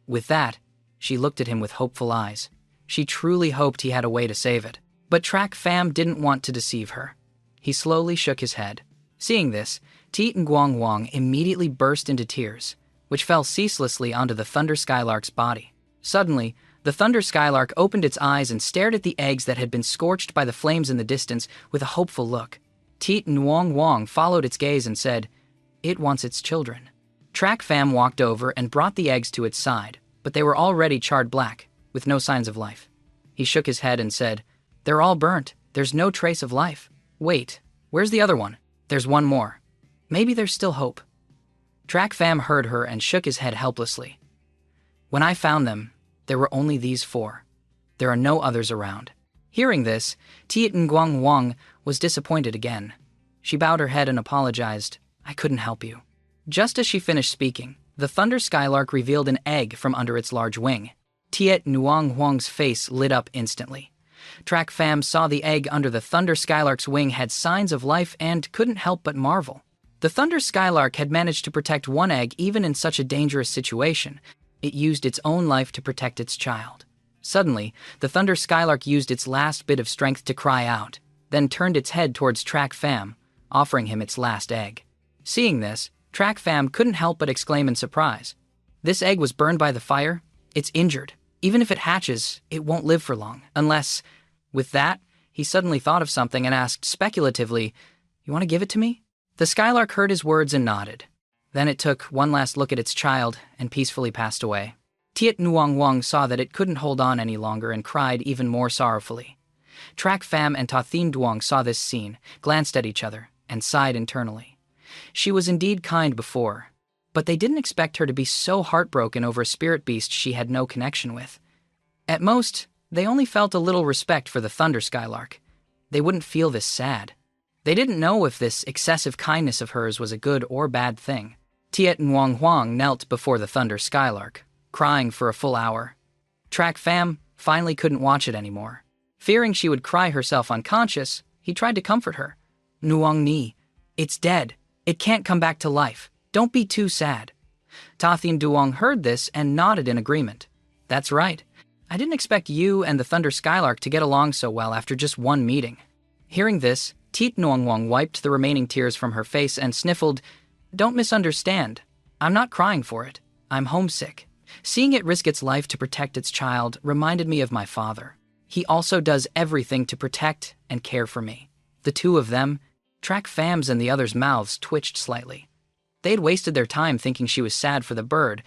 With that, she looked at him with hopeful eyes. She truly hoped he had a way to save it. But Track Fam didn't want to deceive her. He slowly shook his head. Seeing this, Tiet Nguyen Huang immediately burst into tears, which fell ceaselessly onto the Thunder Skylark's body. Suddenly, the Thunder Skylark opened its eyes and stared at the eggs that had been scorched by the flames in the distance with a hopeful look. Tiet Nguyen Huang followed its gaze and said, "It wants its children." Track Fam walked over and brought the eggs to its side, but they were already charred black, with no signs of life. He shook his head and said, "They're all burnt. There's no trace of life. Wait, where's the other one? There's one more. Maybe there's still hope." Track Fam heard her and shook his head helplessly. "When I found them, there were only these 4. There are no others around." Hearing this, Tiet Nguyen Huang was disappointed again. She bowed her head and apologized. "I couldn't help you." Just as she finished speaking, the Thunder Skylark revealed an egg from under its large wing. Tiet Nguyen Huang's face lit up instantly. Track Fam saw the egg under the Thunder Skylark's wing had signs of life and couldn't help but marvel. The Thunder Skylark had managed to protect one egg even in such a dangerous situation. It used its own life to protect its child. Suddenly, the Thunder Skylark used its last bit of strength to cry out, then turned its head towards Track Fam, offering him its last egg. Seeing this, Track Fam couldn't help but exclaim in surprise. "This egg was burned by the fire? It's injured. Even if it hatches, it won't live for long, unless..." With that, he suddenly thought of something and asked speculatively, "You want to give it to me?" The Skylark heard his words and nodded. Then it took one last look at its child and peacefully passed away. Tiet Nguyen Huang saw that it couldn't hold on any longer and cried even more sorrowfully. Track Fam and Ta Thien Duong saw this scene, glanced at each other, and sighed internally. She was indeed kind before, but they didn't expect her to be so heartbroken over a spirit beast she had no connection with. At most, they only felt a little respect for the Thunder Skylark. They wouldn't feel this sad. They didn't know if this excessive kindness of hers was a good or bad thing. Tiet Nguyen Huang knelt before the Thunder Skylark, crying for a full hour. Track Fam finally couldn't watch it anymore. Fearing she would cry herself unconscious, he tried to comfort her. "Nuong Ni, it's dead. It can't come back to life. Don't be too sad." Ta Thien Duong heard this and nodded in agreement. That's right. I didn't expect you and the Thunder Skylark to get along so well after just one meeting." Hearing this, Tiet Nuangwang wiped the remaining tears from her face and sniffled, "Don't misunderstand. I'm not crying for it. I'm homesick. Seeing it risk its life to protect its child reminded me of my father. He also does everything to protect and care for me." The two of them, Track Fam's and the other's mouths twitched slightly. They had wasted their time thinking she was sad for the bird,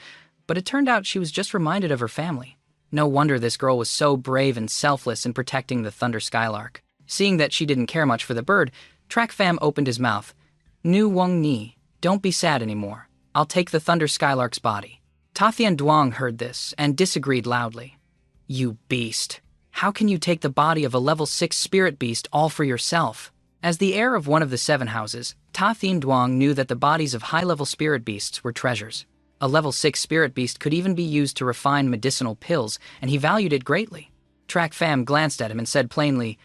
but it turned out she was just reminded of her family. No wonder this girl was so brave and selfless in protecting the Thunder Skylark. Seeing that she didn't care much for the bird, Track Fam opened his mouth. "Nu Wong Ni, don't be sad anymore. I'll take the Thunder Skylark's body." Tathian Duong heard this and disagreed loudly. "You beast. How can you take the body of a level 6 spirit beast all for yourself?" As the heir of one of the 7 houses, Tathian Duong knew that the bodies of high-level spirit beasts were treasures. A level 6 spirit beast could even be used to refine medicinal pills, and he valued it greatly. Track Fam glanced at him and said plainly,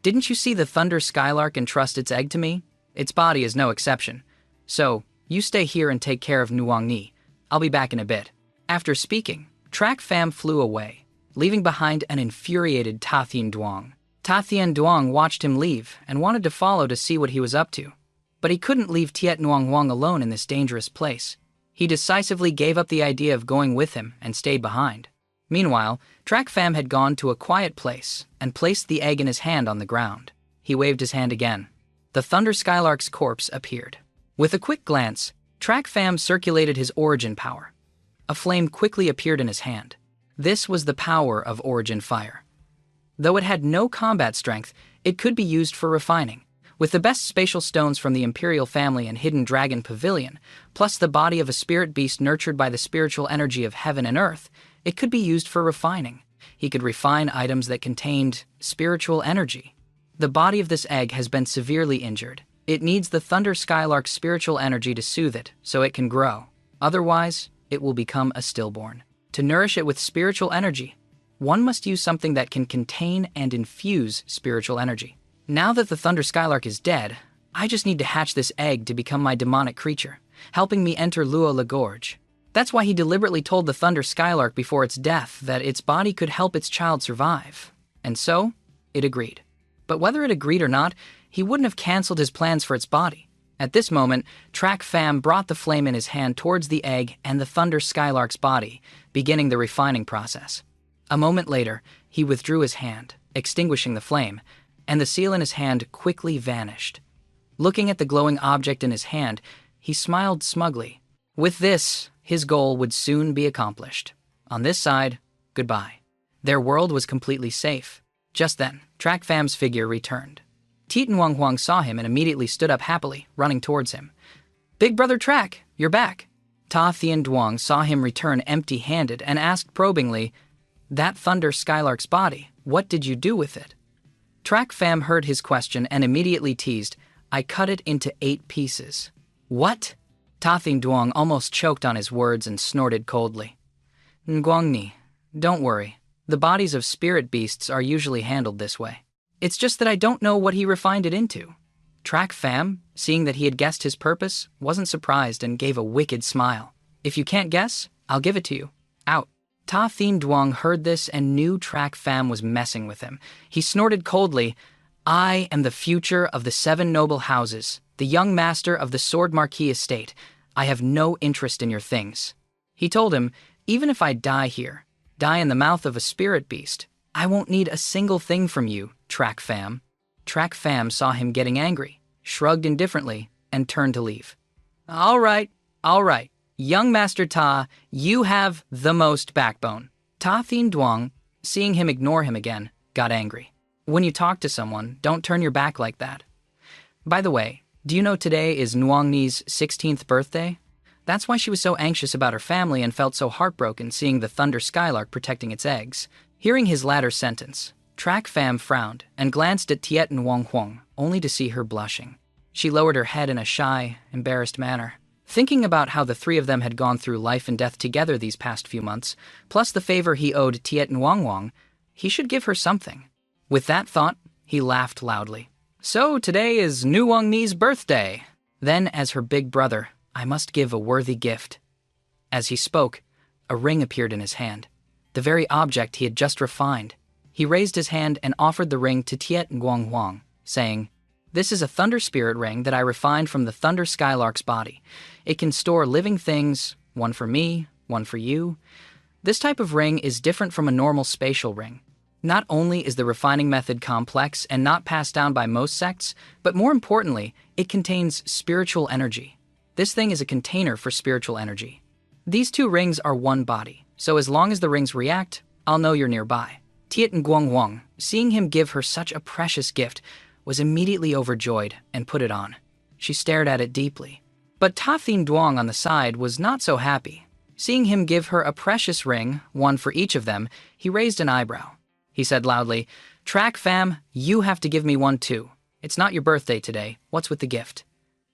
"Didn't you see the Thunder Skylark entrust its egg to me? Its body is no exception. So, you stay here and take care of Nuang Ni. I'll be back in a bit." After speaking, Track Fam flew away, leaving behind an infuriated Tathian Duong. Tathian Duong watched him leave and wanted to follow to see what he was up to. But he couldn't leave Tiet Nuang Wang alone in this dangerous place. He decisively gave up the idea of going with him and stayed behind. Meanwhile, Track Fam had gone to a quiet place and placed the egg in his hand on the ground. He waved his hand again. The Thunder Skylark's corpse appeared. With a quick glance, Track Fam circulated his origin power. A flame quickly appeared in his hand. This was the power of Origin Fire. Though it had no combat strength, it could be used for refining. With the best spatial stones from the Imperial family and Hidden Dragon Pavilion, plus the body of a spirit beast nurtured by the spiritual energy of heaven and earth, it could be used for refining. He could refine items that contained spiritual energy. The body of this egg has been severely injured. It needs the Thunder Skylark's spiritual energy to soothe it so it can grow. Otherwise, it will become a stillborn. To nourish it with spiritual energy, one must use something that can contain and infuse spiritual energy. Now that the Thunder Skylark is dead, I just need to hatch this egg to become my demonic creature, helping me enter Luo La Gorge. That's why he deliberately told the Thunder Skylark before its death that its body could help its child survive. And so, it agreed. But whether it agreed or not, he wouldn't have canceled his plans for its body. At this moment, Track Fam brought the flame in his hand towards the egg and the Thunder Skylark's body, beginning the refining process. A moment later, he withdrew his hand, extinguishing the flame, and the seal in his hand quickly vanished. Looking at the glowing object in his hand, he smiled smugly. With this, his goal would soon be accomplished. On this side, goodbye. Their world was completely safe. Just then, Track Fam's figure returned. Tiet Nuang Huang saw him and immediately stood up happily, running towards him. "Big Brother Track, you're back." Ta Thien Duong saw him return empty-handed and asked probingly, "That Thunder Skylark's body, what did you do with it?" Track Fam heard his question and immediately teased, "I cut it into 8 pieces." "What?" Ta Thien Duong almost choked on his words and snorted coldly. "Nguangni, don't worry. The bodies of spirit beasts are usually handled this way. It's just that I don't know what he refined it into." Track Fam, seeing that he had guessed his purpose, wasn't surprised and gave a wicked smile. "If you can't guess, I'll give it to you. Out." Ta Thien Duong heard this and knew Track Fam was messing with him. He snorted coldly, "I am the future of the 7 noble houses, the young master of the Sword Marquis estate. I have no interest in your things." He told him, "Even if I die here, die in the mouth of a spirit beast, I won't need a single thing from you, Track Fam." Track Fam saw him getting angry, shrugged indifferently, and turned to leave. All right. Young Master Ta, you have the most backbone." Ta Thien Duong, seeing him ignore him again, got angry. "When you talk to someone, don't turn your back like that. By the way, do you know today is Nuangni's 16th birthday? That's why she was so anxious about her family and felt so heartbroken seeing the Thunder Skylark protecting its eggs." Hearing his latter sentence, Track Fam frowned and glanced at Tiet Nuang Huang, only to see her blushing. She lowered her head in a shy, embarrassed manner. Thinking about how the 3 of them had gone through life and death together these past few months, plus the favor he owed Tiet Nuang Huang, he should give her something. With that thought, he laughed loudly. "So today is Nuangni's birthday. Then, as her big brother, I must give a worthy gift." As he spoke, a ring appeared in his hand. the very object he had just refined. He raised his hand and offered the ring to Tiet Nguang, saying, "This is a thunder spirit ring that I refined from the thunder skylark's body. It can store living things, one for me, one for you. This type of ring is different from a normal spatial ring. Not only is the refining method complex and not passed down by most sects, but more importantly, it contains spiritual energy. This thing is a container for spiritual energy. These two rings are one body, so as long as the rings react, I'll know you're nearby." Tiet Nguang, seeing him give her such a precious gift, was immediately overjoyed and put it on. She stared at it deeply. But Ta Thien Duong on the side was not so happy. Seeing him give her a precious ring, one for each of them, he raised an eyebrow. He said loudly, "Track fam, you have to give me one too. It's not your birthday today. What's with the gift?"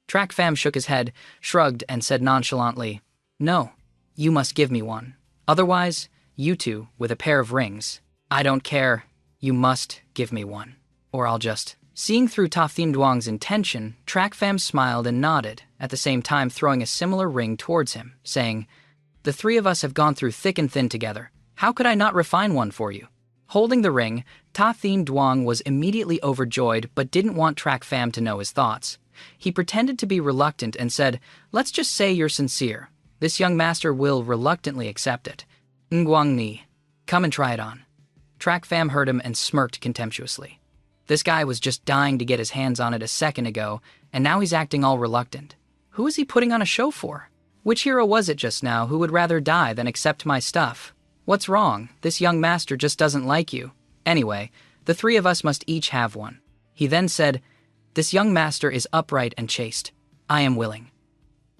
Track fam shook his head, shrugged, and said nonchalantly, "No, you must give me one. Otherwise, you two with a pair of rings. I don't care. You must give me one. Or I'll just..." Seeing through Ta Thien Duong's intention, Track fam smiled and nodded, at the same time throwing a similar ring towards him, saying, "The three of us have gone through thick and thin together. How could I not refine one for you?" Holding the ring, Ta Thien Duong was immediately overjoyed but didn't want Track fam to know his thoughts. He pretended to be reluctant and said, "Let's just say you're sincere. This young master will reluctantly accept it. Nguang Ni, come and try it on." Track fam heard him and smirked contemptuously. This guy was just dying to get his hands on it a second ago, and now he's acting all reluctant. Who is he putting on a show for? Which hero was it just now who would rather die than accept my stuff? What's wrong? This young master just doesn't like you. Anyway, the three of us must each have one. He then said, "This young master is upright and chaste. I am willing."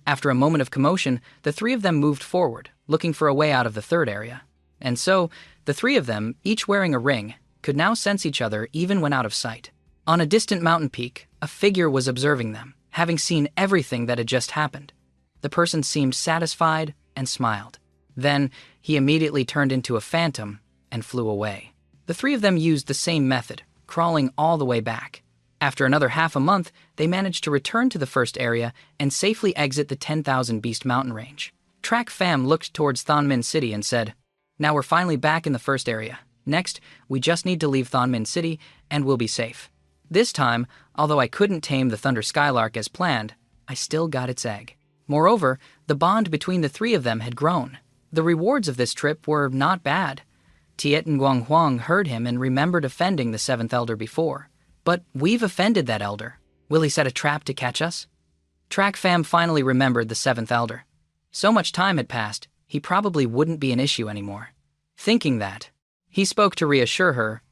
After a moment of commotion, the three of them moved forward, looking for a way out of the third area. And so, the three of them, each wearing a ring, could now sense each other even when out of sight. On a distant mountain peak, a figure was observing them, having seen everything that had just happened. The person seemed satisfied and smiled. Then, he immediately turned into a phantom and flew away. The three of them used the same method, crawling all the way back. After another half a month, they managed to return to the first area and safely exit the 10,000 Beast mountain range. Track fam looked towards Thonmin City and said, "Now we're finally back in the first area. Next, we just need to leave Thonmin City and we'll be safe." This time, although I couldn't tame the Thunder Skylark as planned, I still got its egg. Moreover, the bond between the three of them had grown. The rewards of this trip were not bad. Tiet Nguang heard him and remembered offending the seventh elder before. But we've offended that elder. Will he set a trap to catch us? Track fam finally remembered the seventh elder. So much time had passed, he probably wouldn't be an issue anymore. Thinking that, he spoke to reassure her,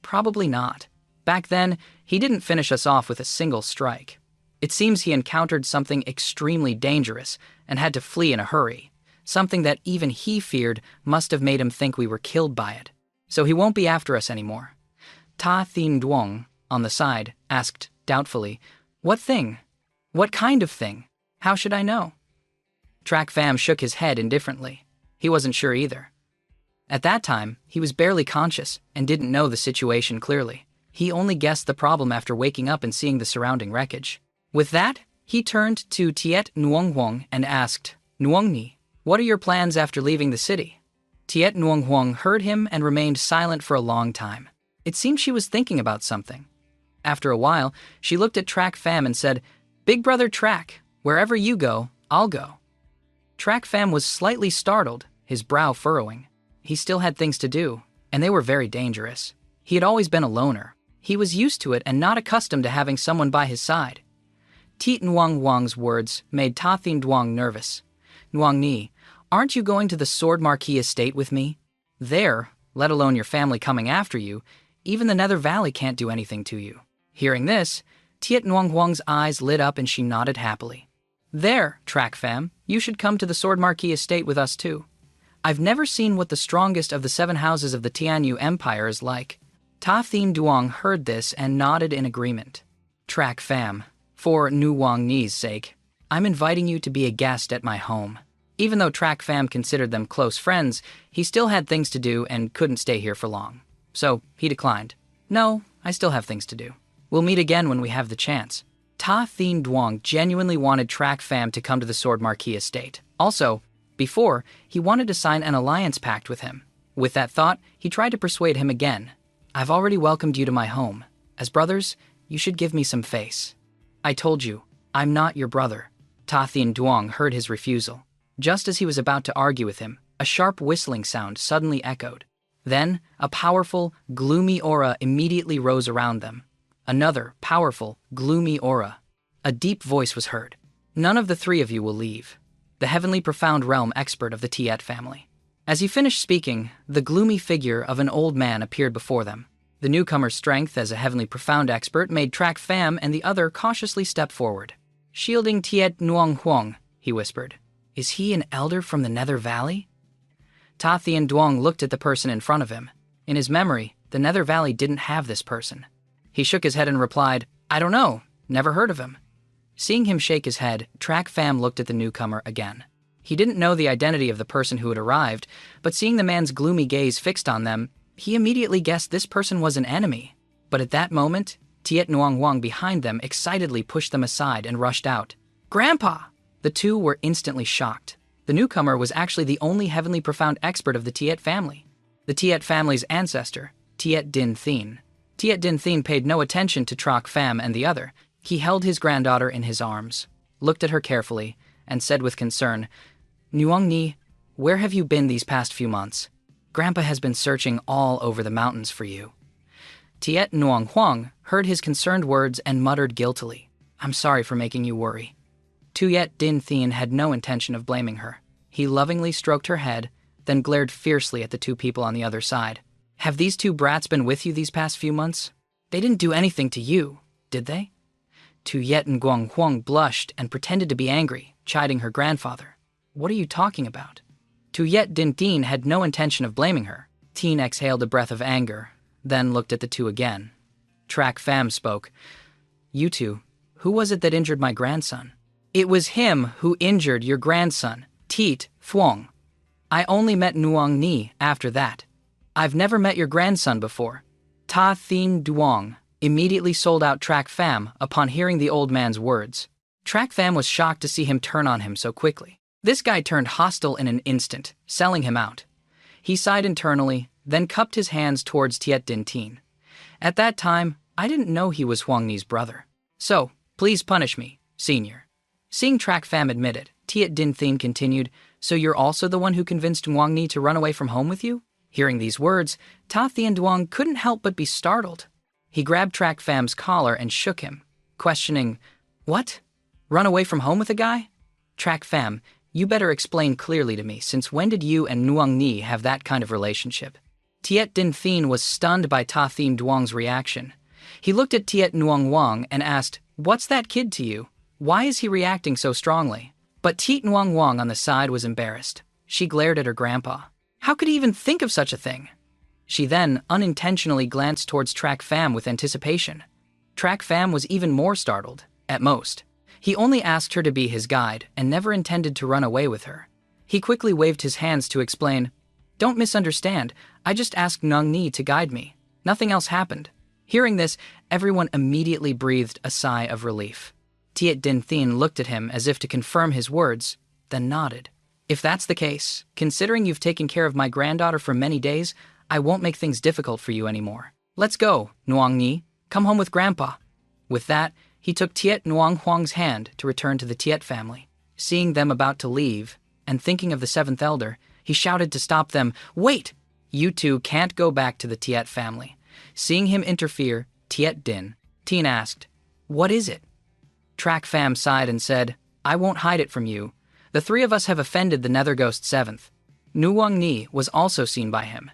"Probably not. Back then, he didn't finish us off with a single strike. It seems he encountered something extremely dangerous and had to flee in a hurry. Something that even he feared must have made him think we were killed by it. So he won't be after us anymore." Ta Thien Duong, on the side, asked doubtfully, "What thing? What kind of thing? How should I know?" Track fam shook his head indifferently. He wasn't sure either. At that time, he was barely conscious and didn't know the situation clearly. He only guessed the problem after waking up and seeing the surrounding wreckage. With that, he turned to Tiet Nguang and asked, "Nguang Ni, what are your plans after leaving the city?" Tiet Nguang heard him and remained silent for a long time. It seemed she was thinking about something. After a while, she looked at Track fam and said, "Big brother Track, wherever you go, I'll go." Track fam was slightly startled, his brow furrowing. He still had things to do, and they were very dangerous. He had always been a loner. He was used to it and not accustomed to having someone by his side. Tiet Nguang's words made Ta Thien Duong nervous. "Nguang Ni, aren't you going to the Sword Marquee estate with me? There, let alone your family coming after you, even the Nether Valley can't do anything to you." Hearing this, Tiet Nguang's eyes lit up and she nodded happily. "There, Track fam, you should come to the Sword Marquee estate with us too. I've never seen what the strongest of the 7 houses of the Tianyu Empire is like." Ta Thien Duong heard this and nodded in agreement. "Track fam, for Nguang Ni's sake, I'm inviting you to be a guest at my home." Even though Track fam considered them close friends, he still had things to do and couldn't stay here for long. So he declined. "No, I still have things to do. We'll meet again when we have the chance." Ta Thien Duong genuinely wanted Track fam to come to the Sword Marquee estate. Also, before, he wanted to sign an alliance pact with him. With that thought, he tried to persuade him again. I've already welcomed you to my home. As brothers, you should give me some face. I told you, I'm not your brother. Ta Thien Duong heard his refusal. Just as he was about to argue with him, a sharp whistling sound suddenly echoed. Then, a powerful, gloomy aura immediately rose around them. Another powerful, gloomy aura. A deep voice was heard. None of the three of you will leave. The heavenly profound realm expert of the Tiet family. As he finished speaking, the gloomy figure of an old man appeared before them. The newcomer's strength as a heavenly profound expert made Trak Pham and the other cautiously step forward. Shielding Tiet Nuong Huang, he whispered. Is he an elder from the Nether Valley? Ta Thien Duong looked at the person in front of him. In his memory, the Nether Valley didn't have this person. He shook his head and replied, I don't know, never heard of him. Seeing him shake his head, Trak Pham looked at the newcomer again. He didn't know the identity of the person who had arrived, but seeing the man's gloomy gaze fixed on them, he immediately guessed this person was an enemy. But at that moment, Tiet Nuong Huang behind them excitedly pushed them aside and rushed out. Grandpa! The two were instantly shocked. The newcomer was actually the only heavenly profound expert of the Tiet family. The Tiet family's ancestor, Tiet Din Thien. Tiet Din Thien paid no attention to Trak Pham and the other. He held his granddaughter in his arms, looked at her carefully, and said with concern, Nuong Ni, where have you been these past few months? Grandpa has been searching all over the mountains for you. Tiet Nuong Huang heard his concerned words and muttered guiltily, I'm sorry for making you worry. Tiet Din Thien had no intention of blaming her. He lovingly stroked her head, then glared fiercely at the two people on the other side. Have these two brats been with you these past few months? They didn't do anything to you, did they? Tiet Nguyen Huang blushed and pretended to be angry, chiding her grandfather. What are you talking about? Tiet Din Thien had no intention of blaming her. Teen exhaled a breath of anger, then looked at the two again. Trak Pham spoke. You two, who was it that injured my grandson? It was him who injured your grandson, Tiet Thuong. I only met Nuong Ni after that. I've never met your grandson before. Ta Thien Duong immediately sold out Trak Pham upon hearing the old man's words. Trak Pham was shocked to see him turn on him so quickly. This guy turned hostile in an instant, selling him out. He sighed internally, then cupped his hands towards Tiet Din Thien. At that time, I didn't know he was Huang Ni's brother. So, please punish me, senior. Seeing Trak Pham admit it, Tiet Din Thien continued, so you're also the one who convinced Huang Ni to run away from home with you? Hearing these words, Ta Thien Duong couldn't help but be startled. He grabbed Trak Pham's collar and shook him, questioning, What? Run away from home with a guy? Trak Pham, you better explain clearly to me, since when did you and Nuong Ni have that kind of relationship? Tiet Din Thien was stunned by Ta Thien Duong's reaction. He looked at Tiet Nuong Huang and asked, What's that kid to you? Why is he reacting so strongly? But Tiet Nuong Huang on the side was embarrassed. She glared at her grandpa. How could he even think of such a thing? She then unintentionally glanced towards Trak Pham with anticipation. Trak Pham was even more startled, at most. He only asked her to be his guide and never intended to run away with her. He quickly waved his hands to explain, Don't misunderstand, I just asked Nuong Ni to guide me. Nothing else happened. Hearing this, everyone immediately breathed a sigh of relief. Tiet Din Thien looked at him as if to confirm his words, then nodded. If that's the case, considering you've taken care of my granddaughter for many days, I won't make things difficult for you anymore. Let's go, Nuong Ni. Come home with Grandpa. With that, he took Tiet Nuong Huang's hand to return to the Tiet family. Seeing them about to leave, and thinking of the seventh elder, he shouted to stop them, Wait! You two can't go back to the Tiet family. Seeing him interfere, Tiet Din Thien asked, What is it? Trak Pham sighed and said, I won't hide it from you. The three of us have offended the Nether Ghost Seventh. Nuong Ni was also seen by him.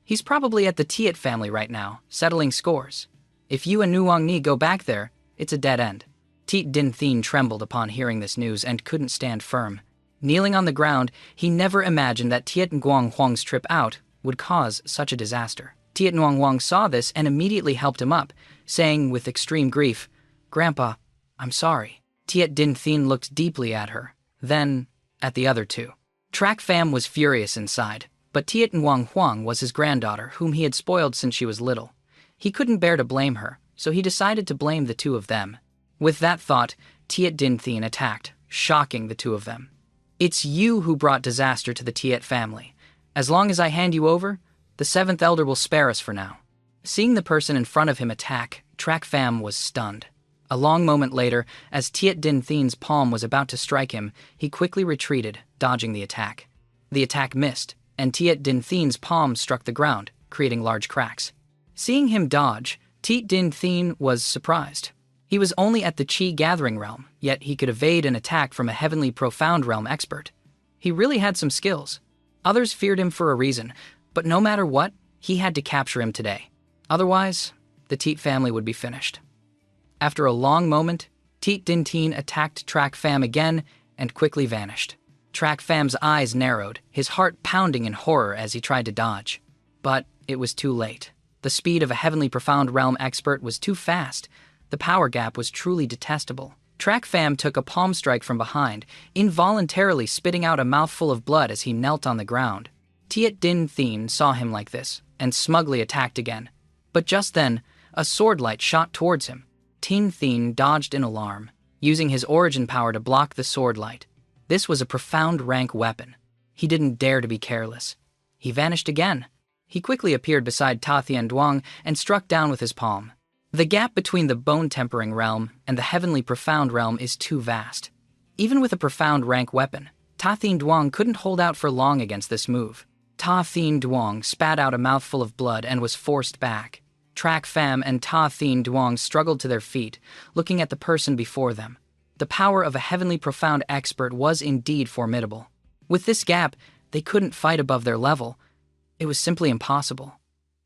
He's probably at the Tiet family right now, settling scores. If you and Nuong Ni go back there, it's a dead end. Tiet Din Thien trembled upon hearing this news and couldn't stand firm. Kneeling on the ground, he never imagined that Tiet Nguyen Huang's trip out would cause such a disaster. Tiet Nguyen Huang saw this and immediately helped him up, saying with extreme grief, Grandpa, I'm sorry. Tiet Din Thien looked deeply at her, then at the other two. Trak Pham was furious inside, but Tiet Nguyen Huang was his granddaughter, whom he had spoiled since she was little. He couldn't bear to blame her, so he decided to blame the two of them. With that thought, Tiet Din Thien attacked, shocking the two of them. It's you who brought disaster to the Tiet family. As long as I hand you over, The seventh elder will spare us for now. Seeing the person in front of him attack, Track Fam was stunned. A long moment later, as Tiet Din Thien's palm was about to strike him, he quickly retreated, dodging the attack. The attack missed, and Tiet Din Thien's palm struck the ground, creating large cracks. Seeing him dodge, Tiet Din Thien was surprised. He was only at the Chi Gathering realm, yet he could evade an attack from a Heavenly Profound realm expert. He really had some skills. Others feared him for a reason, but no matter what, he had to capture him today. Otherwise, the Tiet family would be finished. After a long moment, Tiet Din Thien attacked Track Fam again and quickly vanished. Track Fam's eyes narrowed, his heart pounding in horror as he tried to dodge. But it was too late. The speed of a Heavenly Profound realm expert was too fast. The power gap was truly detestable. Track Fam took a palm strike from behind, involuntarily spitting out a mouthful of blood as he knelt on the ground. Tiet Din Thien saw him like this, and smugly attacked again. But just then, a sword light shot towards him. Tin Thien dodged in alarm, using his origin power to block the sword light. This was a profound rank weapon. He didn't dare to be careless. He vanished again. He quickly appeared beside Ta Thien Duong and struck down with his palm. The gap between the bone-tempering realm and the Heavenly Profound realm is too vast. Even with a profound rank weapon, Ta Thien Duong couldn't hold out for long against this move. Ta Thien Duong spat out a mouthful of blood and was forced back. Track Fam and Ta Thien Duong struggled to their feet, looking at the person before them. The power of a Heavenly Profound expert was indeed formidable. With this gap, they couldn't fight above their level. It was simply impossible.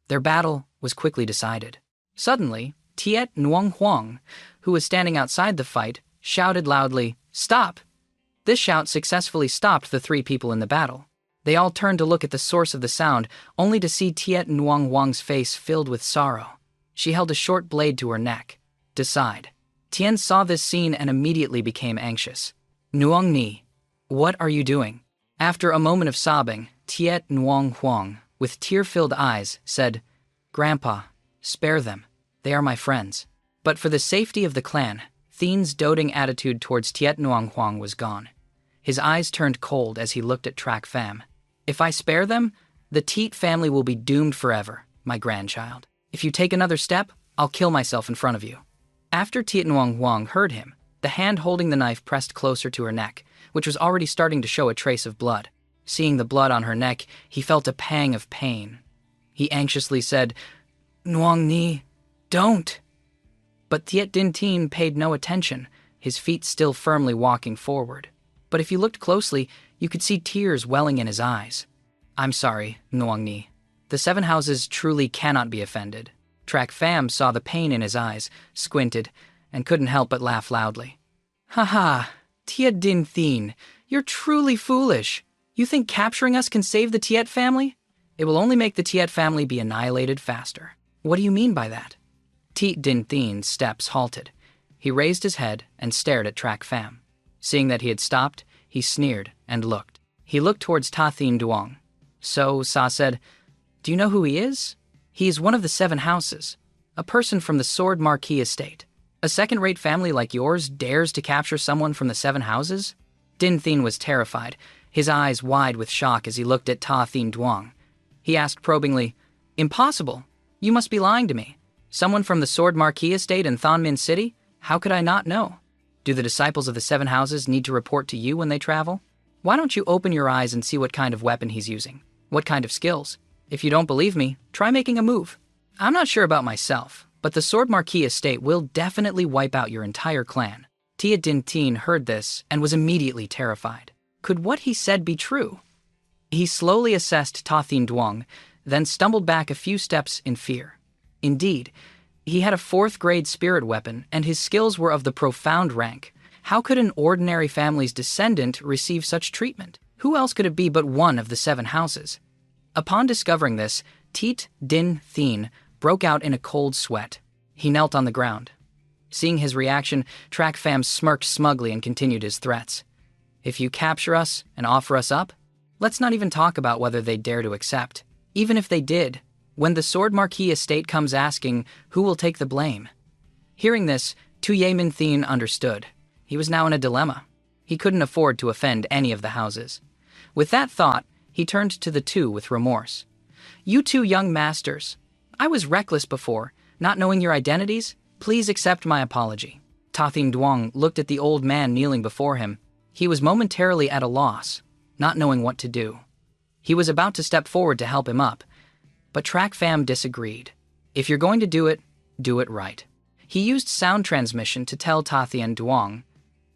Their battle was quickly decided. Suddenly, Tiet Nguyen Huang, who was standing outside the fight, shouted loudly, "Stop!" This shout successfully stopped the three people in the battle. They all turned to look at the source of the sound, only to see Tiet Nguyen Huang's face filled with sorrow. She held a short blade to her neck. Decide. Tien saw this scene and immediately became anxious. "Nguyen Ni, what are you doing?" After a moment of sobbing, Tiet Nguyen Huang, with tear-filled eyes, said, "Grandpa, spare them. They are my friends." But for the safety of the clan, Thien's doting attitude towards Tiet Nguyen Huang was gone. His eyes turned cold as he looked at Track Fam. "If I spare them, the Tiet family will be doomed forever, my grandchild. If you take another step, I'll kill myself in front of you." After Tiet Nguyen Huang heard him, the hand holding the knife pressed closer to her neck, which was already starting to show a trace of blood. Seeing the blood on her neck, he felt a pang of pain. He anxiously said, "Nguyen Ni, don't." But Tiet Din Thien paid no attention, his feet still firmly walking forward. But if you looked closely, you could see tears welling in his eyes. "I'm sorry, Nguyen Ni. The seven houses truly cannot be offended." Track Fam saw the pain in his eyes, squinted, and couldn't help but laugh loudly. "Ha, Tiet Din Thien, you're truly foolish. You think capturing us can save the Tiet family? It will only make the Tiet family be annihilated faster." "What do you mean by that?" Tiet Din Thien's steps halted. He raised his head and stared at Track Fam. Seeing that he had stopped, he sneered and looked. He looked towards Ta Thien Duong. So Sa said, "Do you know who he is? He is one of the seven houses, a person from the Sword Marquis estate. A second-rate family like yours dares to capture someone from the seven houses?" Din Thien was terrified, his eyes wide with shock as he looked at Ta Thien Duong. He asked probingly, "Impossible. You must be lying to me. Someone from the Sword Marquis estate in Thonmin City? How could I not know? Do the disciples of the seven houses need to report to you when they travel? Why don't you open your eyes and see what kind of weapon he's using? What kind of skills? If you don't believe me, try making a move. I'm not sure about myself, but the Sword Marquis estate will definitely wipe out your entire clan." Tiet Din Thien heard this and was immediately terrified. Could what he said be true? He slowly assessed Ta Thien Duong, then stumbled back a few steps in fear. Indeed, he had a fourth-grade spirit weapon, and his skills were of the profound rank. How could an ordinary family's descendant receive such treatment? Who else could it be but one of the seven houses? Upon discovering this, Tiet Din Thien broke out in a cold sweat. He knelt on the ground. Seeing his reaction, Track Fam smirked smugly and continued his threats. "If you capture us and offer us up, let's not even talk about whether they dare to accept. Even if they did, when the Sword Marquis estate comes asking, who will take the blame?" Hearing this, Tu Yaemin Thien understood. He was now in a dilemma. He couldn't afford to offend any of the houses. With that thought, he turned to the two with remorse. You two young masters. I was reckless before, not knowing your identities. Please accept my apology. Tathin Duong looked at the old man kneeling before him. He was momentarily at a loss, not knowing what to do. He was about to step forward to help him up, but Track Fam disagreed. If you're going to do it right. He used sound transmission to tell Tathian Duong,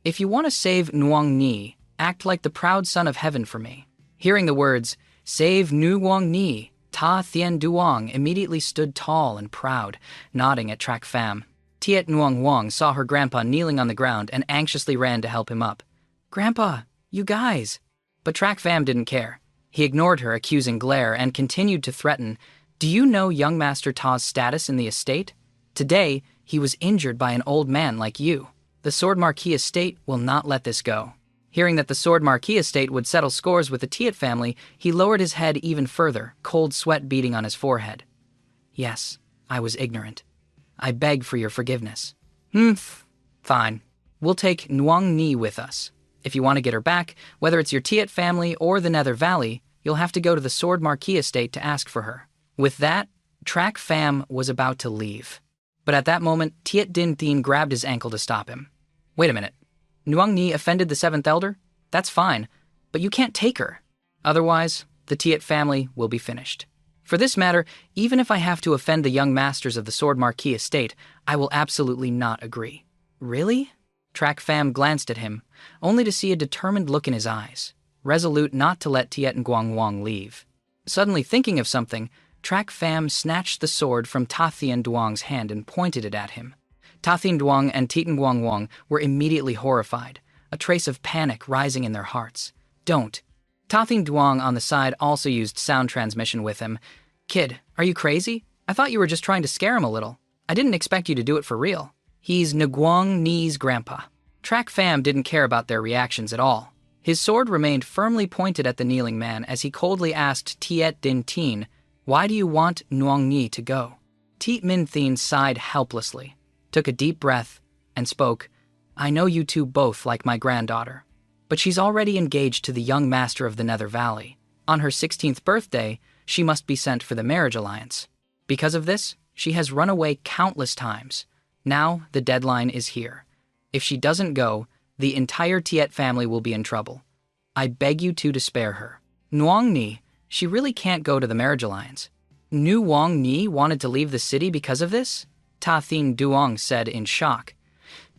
if you want to save Nuong Ni, act like the proud son of heaven for me. Hearing the words, save Nuong Ni, Ta Thien Duong immediately stood tall and proud, nodding at Track Fam. Tiet Nuong Wong saw her grandpa kneeling on the ground and anxiously ran to help him up. Grandpa, you guys. But Track Fam didn't care. He ignored her accusing glare and continued to threaten, do you know young Master Ta's status in the estate? Today, he was injured by an old man like you. The Sword Marquis estate will not let this go. Hearing that the Sword Marquis estate would settle scores with the Tiet family, he lowered his head even further, cold sweat beading on his forehead. Yes, I was ignorant. I beg for your forgiveness. Fine. We'll take Nuong Ni with us. If you want to get her back, whether it's your Tiet family or the Nether Valley, you'll have to go to the Sword Marquis estate to ask for her. With that, Track Fam was about to leave. But at that moment, Tiet Din Thien grabbed his ankle to stop him. Wait a minute. Nuong Ni offended the Seventh Elder? That's fine, but you can't take her. Otherwise, the Tiet family will be finished. For this matter, even if I have to offend the young masters of the Sword Marquis estate, I will absolutely not agree. Really? Track Fam glanced at him, only to see a determined look in his eyes, resolute not to let Tiet Nguang Wang leave. Suddenly thinking of something, Track Fam snatched the sword from Tathien Duong's hand and pointed it at him. Tathien Duong and Tiet Nguang Wang were immediately horrified, a trace of panic rising in their hearts. Don't. Tathien Duong on the side also used sound transmission with him. Kid, are you crazy? I thought you were just trying to scare him a little. I didn't expect you to do it for real. He's Nguang Ni's grandpa. Track Fam didn't care about their reactions at all. His sword remained firmly pointed at the kneeling man as he coldly asked Tiet Din Thien, why do you want Nuong Ni to go? Tiet Min Thien sighed helplessly, took a deep breath, and spoke, I know you two both like my granddaughter, but she's already engaged to the young master of the Nether Valley. On her 16th birthday, she must be sent for the marriage alliance. Because of this, she has run away countless times. Now the deadline is here. If she doesn't go, the entire Tiet family will be in trouble. I beg you two to spare her. Nuong Ni, she really can't go to the marriage alliance. Nuong Ni wanted to leave the city because of this? Tathien Duong said in shock.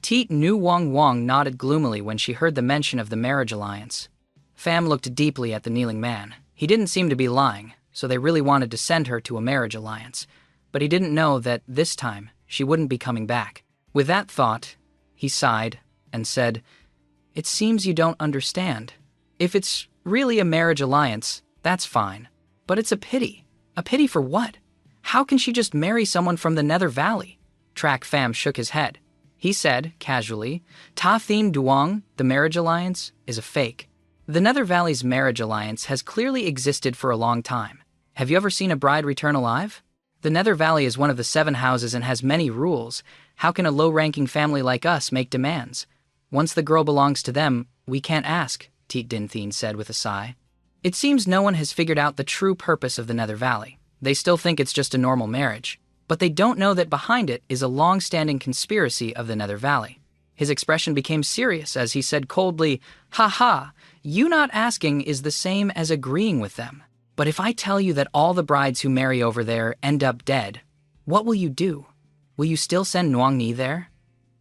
Tiet Nuong Wang nodded gloomily when she heard the mention of the marriage alliance. Fam looked deeply at the kneeling man. He didn't seem to be lying, so they really wanted to send her to a marriage alliance. But he didn't know that this time she wouldn't be coming back. With that thought, he sighed and said, it seems you don't understand. If it's really a marriage alliance, that's fine. But it's a pity. A pity for what? How can she just marry someone from the Nether Valley? Track Fam shook his head. He said, casually, Tathien Duong, the marriage alliance, is a fake. The Nether Valley's marriage alliance has clearly existed for a long time. Have you ever seen a bride return alive? The Nether Valley is one of the 7 houses and has many rules. How can a low-ranking family like us make demands? Once the girl belongs to them, we can't ask, Tiet Din Thien said with a sigh. It seems no one has figured out the true purpose of the Nether Valley. They still think it's just a normal marriage, but they don't know that behind it is a long-standing conspiracy of the Nether Valley. His expression became serious as he said coldly, ha, you not asking is the same as agreeing with them. But if I tell you that all the brides who marry over there end up dead, what will you do? Will you still send Nuong Ni there?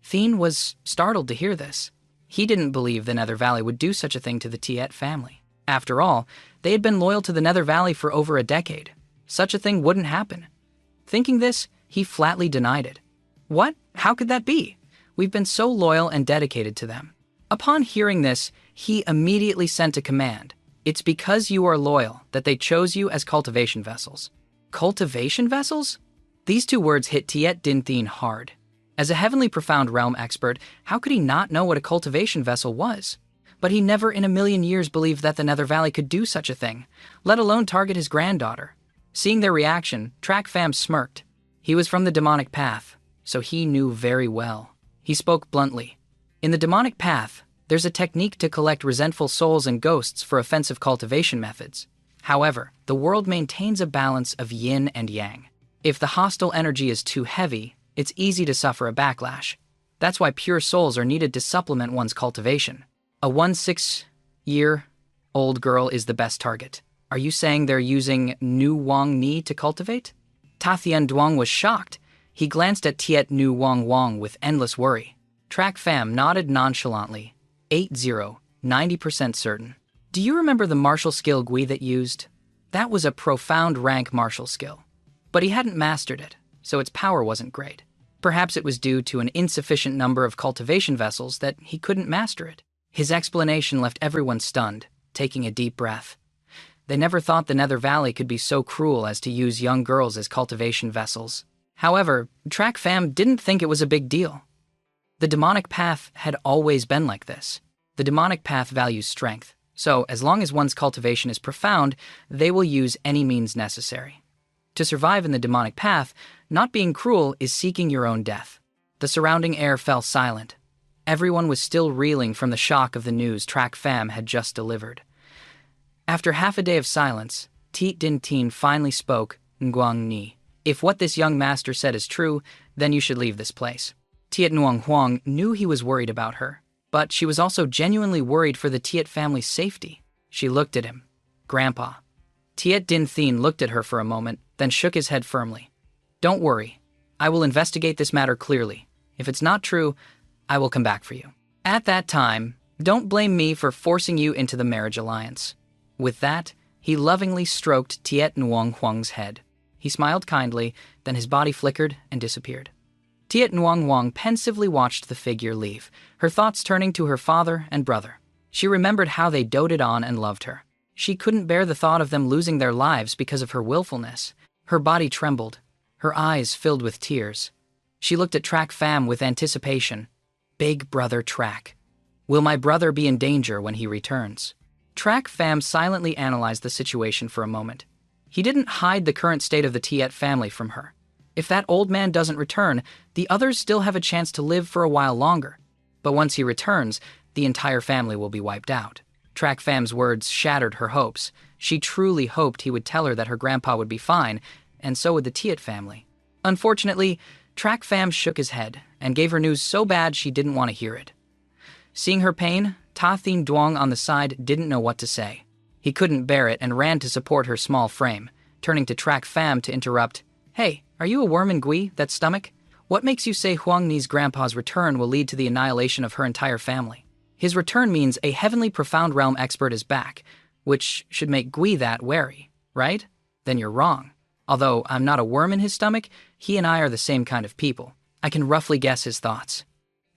Thien was startled to hear this. He didn't believe the Nether Valley would do such a thing to the Tiet family. After all, they had been loyal to the Nether Valley for over a decade. Such a thing wouldn't happen. Thinking this, he flatly denied it. What? How could that be? We've been so loyal and dedicated to them. Upon hearing this, he immediately sent a command. It's because you are loyal that they chose you as cultivation vessels. Cultivation vessels? These 2 words hit Tiet Din Thien hard. As a heavenly profound realm expert, how could he not know what a cultivation vessel was? But he never in a million years believed that the Nether Valley could do such a thing, let alone target his granddaughter. Seeing their reaction, Track Fam smirked. He was from the demonic path, so he knew very well. He spoke bluntly. In the demonic path, there's a technique to collect resentful souls and ghosts for offensive cultivation methods. However, the world maintains a balance of yin and yang. If the hostile energy is too heavy, it's easy to suffer a backlash. That's why pure souls are needed to supplement one's cultivation. A 16-year-old girl is the best target. Are you saying they're using Nu Wang Ni to cultivate? Ta Thien Duong was shocked. He glanced at Tiet Nu Wang Wang with endless worry. Track Fam nodded nonchalantly. 90% certain. Do you remember the martial skill Gui that used? That was a profound rank martial skill. But he hadn't mastered it, so its power wasn't great. Perhaps it was due to an insufficient number of cultivation vessels that he couldn't master it. His explanation left everyone stunned, taking a deep breath. They never thought the Nether Valley could be so cruel as to use young girls as cultivation vessels. However, Track Fam didn't think it was a big deal. The demonic path had always been like this. The demonic path values strength, so as long as one's cultivation is profound, they will use any means necessary. To survive in the demonic path, not being cruel is seeking your own death. The surrounding air fell silent. Everyone was still reeling from the shock of the news Track Fam had just delivered. After half a day of silence, Tiet Din Tien finally spoke, Nguang Ni. If what this young master said is true, then you should leave this place. Tiet Nguang Huang knew he was worried about her, but she was also genuinely worried for the Tiet family's safety. She looked at him. Grandpa. Tiet Din Tien looked at her for a moment, then shook his head firmly. Don't worry. I will investigate this matter clearly. If it's not true, I will come back for you. At that time, don't blame me for forcing you into the marriage alliance. With that, he lovingly stroked Tiet Nguang Huang's head. He smiled kindly, then his body flickered and disappeared. Tiet Nguang Huang pensively watched the figure leave, her thoughts turning to her father and brother. She remembered how they doted on and loved her. She couldn't bear the thought of them losing their lives because of her willfulness. Her body trembled, her eyes filled with tears. She looked at Track Fam with anticipation. Big brother Track. Will my brother be in danger when he returns? Track Fam silently analyzed the situation for a moment. He didn't hide the current state of the Tiet family from her. If that old man doesn't return, the others still have a chance to live for a while longer. But once he returns, the entire family will be wiped out. Track Fam's words shattered her hopes. She truly hoped he would tell her that her grandpa would be fine, and so would the Tiet family. Unfortunately, Track Fam shook his head and gave her news so bad she didn't want to hear it. Seeing her pain, Ta Thien Duong on the side didn't know what to say. He couldn't bear it and ran to support her small frame, turning to Track Fam to interrupt. Hey, are you a worm in Gui, that stomach? What makes you say Huang Ni's grandpa's return will lead to the annihilation of her entire family? His return means a heavenly profound realm expert is back, which should make Gui that wary, right? Then you're wrong. Although I'm not a worm in his stomach, he and I are the same kind of people. I can roughly guess his thoughts.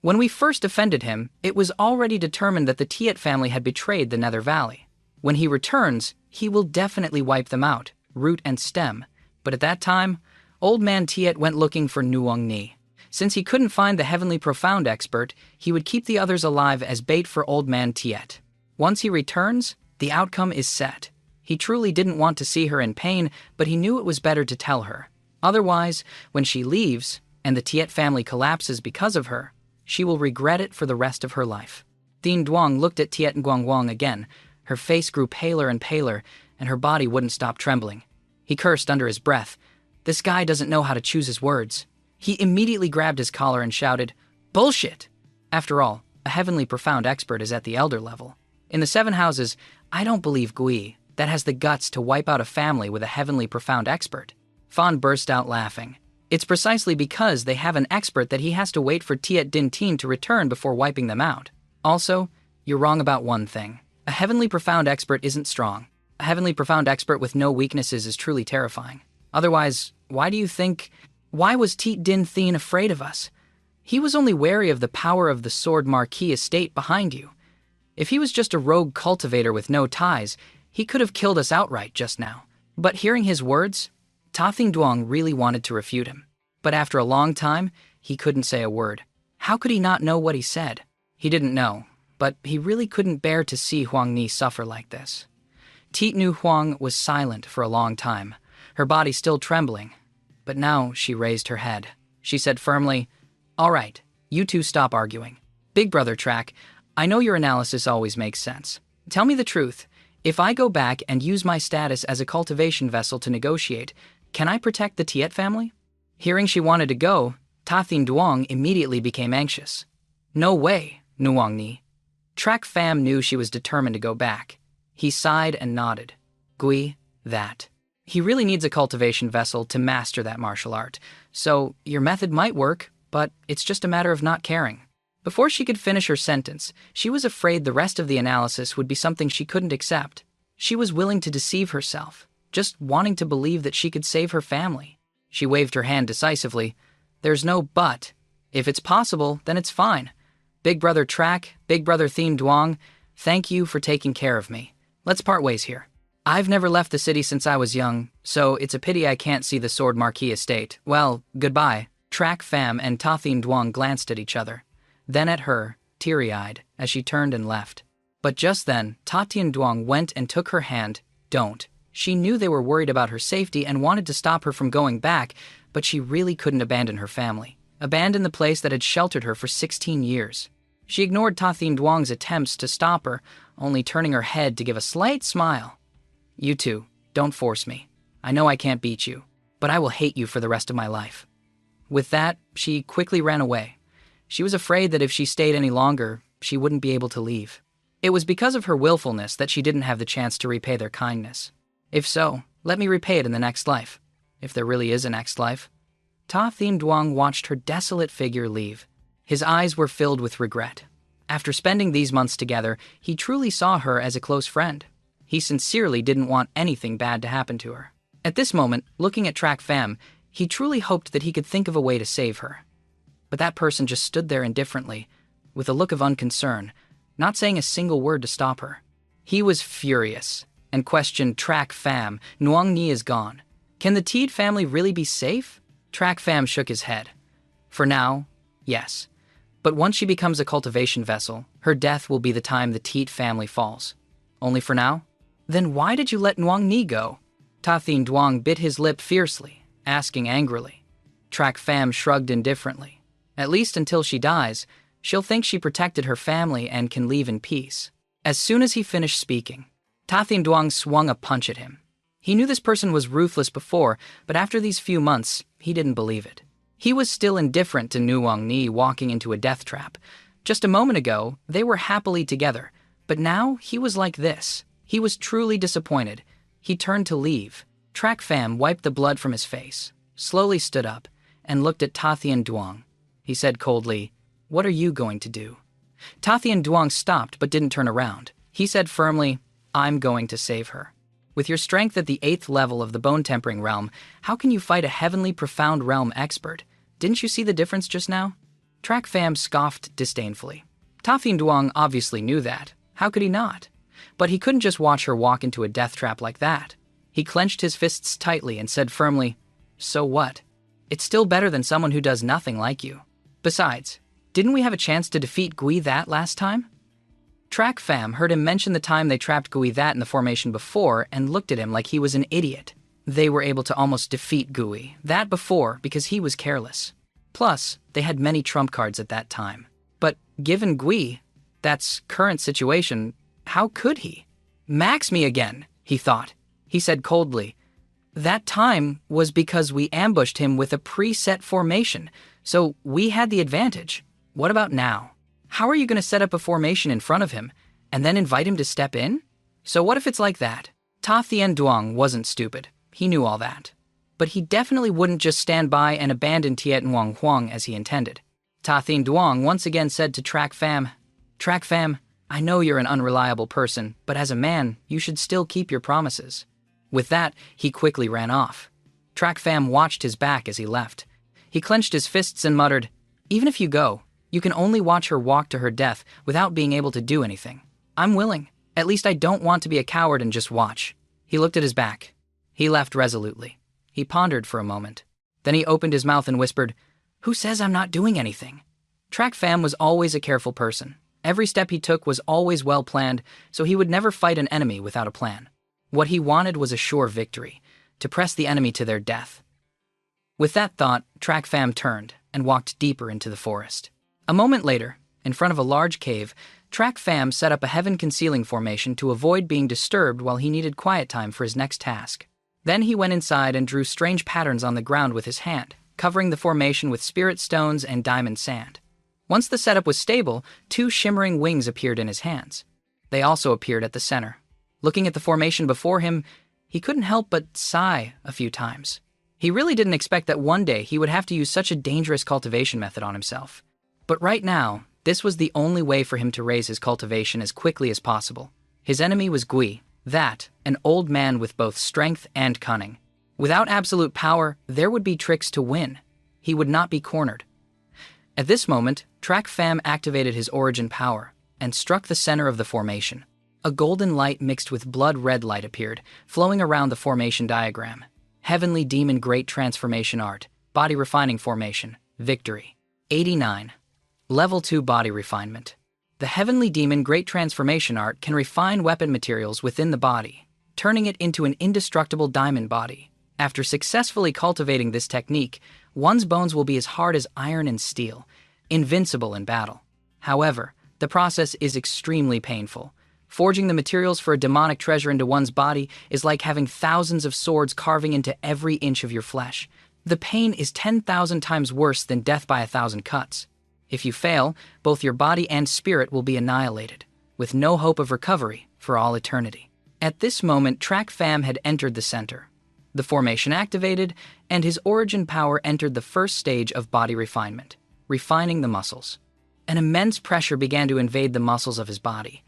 When we first offended him, it was already determined that the Tiet family had betrayed the Nether Valley. When he returns, he will definitely wipe them out, root and stem. But at that time, Old Man Tiet went looking for Nuong Ni. Since he couldn't find the Heavenly Profound expert, he would keep the others alive as bait for Old Man Tiet. Once he returns, the outcome is set. He truly didn't want to see her in pain, but he knew it was better to tell her. Otherwise, when she leaves, and the Tiet family collapses because of her, she will regret it for the rest of her life. Thien Duong looked at Tiet Nguang Wang again. Her face grew paler and paler, and her body wouldn't stop trembling. He cursed under his breath. This guy doesn't know how to choose his words. He immediately grabbed his collar and shouted, "Bullshit!" After all, a heavenly profound expert is at the elder level. In the 7 houses, I don't believe Gui, that has the guts to wipe out a family with a heavenly profound expert. Fawn burst out laughing. It's precisely because they have an expert that he has to wait for Tiet Din Tien to return before wiping them out. Also, you're wrong about one thing. A heavenly profound expert isn't strong. A heavenly profound expert with no weaknesses is truly terrifying. Otherwise, why was Tiet Din Tien afraid of us? He was only wary of the power of the Sword Marquis estate behind you. If he was just a rogue cultivator with no ties, he could have killed us outright just now. But hearing his words, Ta Thien Duong really wanted to refute him. But after a long time, he couldn't say a word. How could he not know what he said? He didn't know, but he really couldn't bear to see Huang Ni suffer like this. Tiet Nu Huang was silent for a long time, her body still trembling. But now she raised her head. She said firmly, "All right, you two stop arguing. Big Brother Track, I know your analysis always makes sense. Tell me the truth. If I go back and use my status as a cultivation vessel to negotiate, can I protect the Tiet family? Hearing she wanted to go, Tathin Duong immediately became anxious. No way, Nuong Ni. Trak Pham knew she was determined to go back. He sighed and nodded. Gui, that. He really needs a cultivation vessel to master that martial art, so your method might work, but it's just a matter of not caring. Before she could finish her sentence, she was afraid the rest of the analysis would be something she couldn't accept. She was willing to deceive herself, just wanting to believe that she could save her family. She waved her hand decisively. There's no but. If it's possible, then it's fine. Big Brother Trak, Big Brother Thiem Duong, thank you for taking care of me. Let's part ways here. I've never left the city since I was young, so it's a pity I can't see the Sword Marquis estate. Well, goodbye. Trak Pham and Tathin Duong glanced at each other, then at her, teary-eyed, as she turned and left. But just then, Tathin Duong went and took her hand. Don't. She knew they were worried about her safety and wanted to stop her from going back, but she really couldn't abandon her family. Abandon the place that had sheltered her for 16 years. She ignored Tathin Duong's attempts to stop her, only turning her head to give a slight smile. You two, don't force me. I know I can't beat you, but I will hate you for the rest of my life. With that, she quickly ran away. She was afraid that if she stayed any longer, she wouldn't be able to leave. It was because of her willfulness that she didn't have the chance to repay their kindness. If so, let me repay it in the next life. If there really is a next life. Tathin Duong watched her desolate figure leave. His eyes were filled with regret. After spending these months together, he truly saw her as a close friend. He sincerely didn't want anything bad to happen to her. At this moment, looking at Trak Pham, he truly hoped that he could think of a way to save her. But that person just stood there indifferently, with a look of unconcern, not saying a single word to stop her. He was furious, and questioned Trak Pham. Nuong Ni is gone. Can the Teed family really be safe? Trak Pham shook his head. For now, yes. But once she becomes a cultivation vessel, her death will be the time the Teed family falls. Only for now? Then why did you let Nuong Ni go? Tathin Duong bit his lip fiercely, asking angrily. Trak Pham shrugged indifferently. At least until she dies, she'll think she protected her family and can leave in peace. As soon as he finished speaking, Tathin Duong swung a punch at him. He knew this person was ruthless before, but after these few months, he didn't believe it. He was still indifferent to Nuong Ni walking into a death trap. Just a moment ago, they were happily together, but now he was like this. He was truly disappointed. He turned to leave. Trak Pham wiped the blood from his face, slowly stood up, and looked at Tathin Duong. He said coldly, "What are you going to do?" Tathin Duong stopped but didn't turn around. He said firmly, "I'm going to save her. With your strength at the 8th level of the bone-tempering realm, how can you fight a heavenly profound realm expert? Didn't you see the difference just now?" Trak Pham scoffed disdainfully. Tathin Duong obviously knew that. How could he not? But he couldn't just watch her walk into a death trap like that. He clenched his fists tightly and said firmly, "So what? It's still better than someone who does nothing like you. Besides, didn't we have a chance to defeat Gui That last time?" Trak Pham heard him mention the time they trapped Gui That in the formation before and looked at him like he was an idiot. They were able to almost defeat Gui That before because he was careless. Plus, they had many trump cards at that time. But given Gui That's current situation, how could he? "Max me again," he thought. He said coldly, "That time was because we ambushed him with a preset formation, so we had the advantage. What about now? How are you going to set up a formation in front of him and then invite him to step in? So what if it's like that?" Tathin Duong wasn't stupid. He knew all that. But he definitely wouldn't just stand by and abandon Tiet Nguyen Huang as he intended. Tathin Duong once again said to Trak Pham, "Trak Pham, I know you're an unreliable person, but as a man, you should still keep your promises." With that, he quickly ran off. Trak Pham watched his back as he left. He clenched his fists and muttered, "Even if you go, you can only watch her walk to her death without being able to do anything. I'm willing. At least I don't want to be a coward and just watch." He looked at his back. He left resolutely. He pondered for a moment. Then he opened his mouth and whispered, "Who says I'm not doing anything?" Trak Pham was always a careful person. Every step he took was always well planned, so he would never fight an enemy without a plan. What he wanted was a sure victory, to press the enemy to their death. With that thought, Trak Pham turned and walked deeper into the forest. A moment later, in front of a large cave, Track Fam set up a heaven-concealing formation to avoid being disturbed while he needed quiet time for his next task. Then he went inside and drew strange patterns on the ground with his hand, covering the formation with spirit stones and diamond sand. Once the setup was stable, 2 shimmering wings appeared in his hands. They also appeared at the center. Looking at the formation before him, he couldn't help but sigh a few times. He really didn't expect that one day he would have to use such a dangerous cultivation method on himself. But right now, this was the only way for him to raise his cultivation as quickly as possible. His enemy was Gui, an old man with both strength and cunning. Without absolute power, there would be tricks to win. He would not be cornered. At this moment, Track Fam activated his origin power and struck the center of the formation. A golden light mixed with blood-red light appeared, flowing around the formation diagram. Heavenly Demon Great Transformation Art, Body Refining Formation, Victory. 89. Level 2 Body Refinement. The Heavenly Demon Great Transformation Art can refine weapon materials within the body, turning it into an indestructible diamond body. After successfully cultivating this technique, one's bones will be as hard as iron and steel, invincible in battle. However, the process is extremely painful. Forging the materials for a demonic treasure into one's body is like having thousands of swords carving into every inch of your flesh. The pain is 10,000 times worse than death by 1,000 cuts. If you fail, both your body and spirit will be annihilated, with no hope of recovery for all eternity. At this moment, Track Fam had entered the center. The formation activated, and his origin power entered the first stage of body refinement, refining the muscles. An immense pressure began to invade the muscles of his body.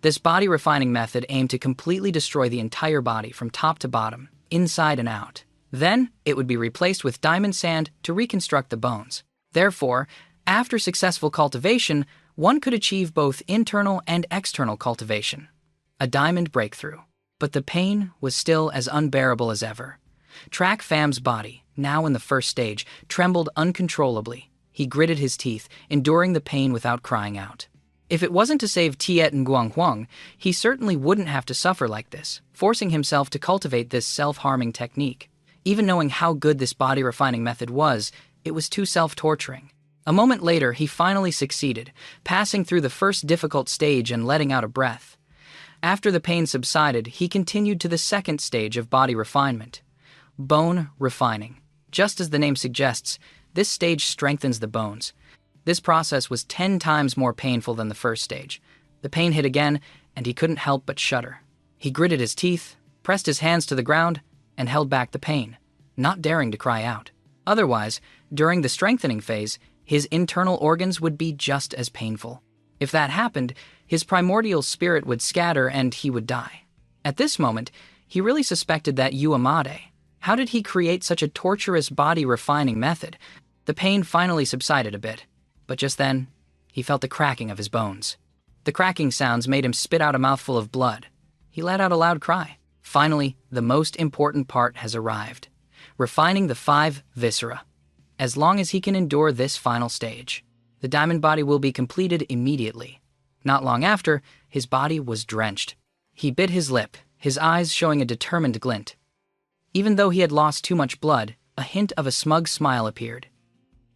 This body refining method aimed to completely destroy the entire body from top to bottom, inside and out. Then, it would be replaced with diamond sand to reconstruct the bones. Therefore, after successful cultivation, one could achieve both internal and external cultivation. A diamond breakthrough. But the pain was still as unbearable as ever. Track Fam's body, now in the first stage, trembled uncontrollably. He gritted his teeth, enduring the pain without crying out. If it wasn't to save Tiet and Guang Huang, he certainly wouldn't have to suffer like this, forcing himself to cultivate this self-harming technique. Even knowing how good this body-refining method was, it was too self-torturing. A moment later, he finally succeeded, passing through the first difficult stage and letting out a breath. After the pain subsided, he continued to the second stage of body refinement, bone refining. Just as the name suggests, this stage strengthens the bones. This process was 10 times more painful than the first stage. The pain hit again, and he couldn't help but shudder. He gritted his teeth, pressed his hands to the ground, and held back the pain, not daring to cry out. Otherwise, during the strengthening phase, his internal organs would be just as painful. If that happened, his primordial spirit would scatter and he would die. At this moment, he really suspected that Uamade. How did he create such a torturous body-refining method? The pain finally subsided a bit, but just then, he felt the cracking of his bones. The cracking sounds made him spit out a mouthful of blood. He let out a loud cry. Finally, the most important part has arrived. Refining the 5 viscera. As long as he can endure this final stage, the diamond body will be completed immediately. Not long after, his body was drenched. He bit his lip, his eyes showing a determined glint. Even though he had lost too much blood, a hint of a smug smile appeared.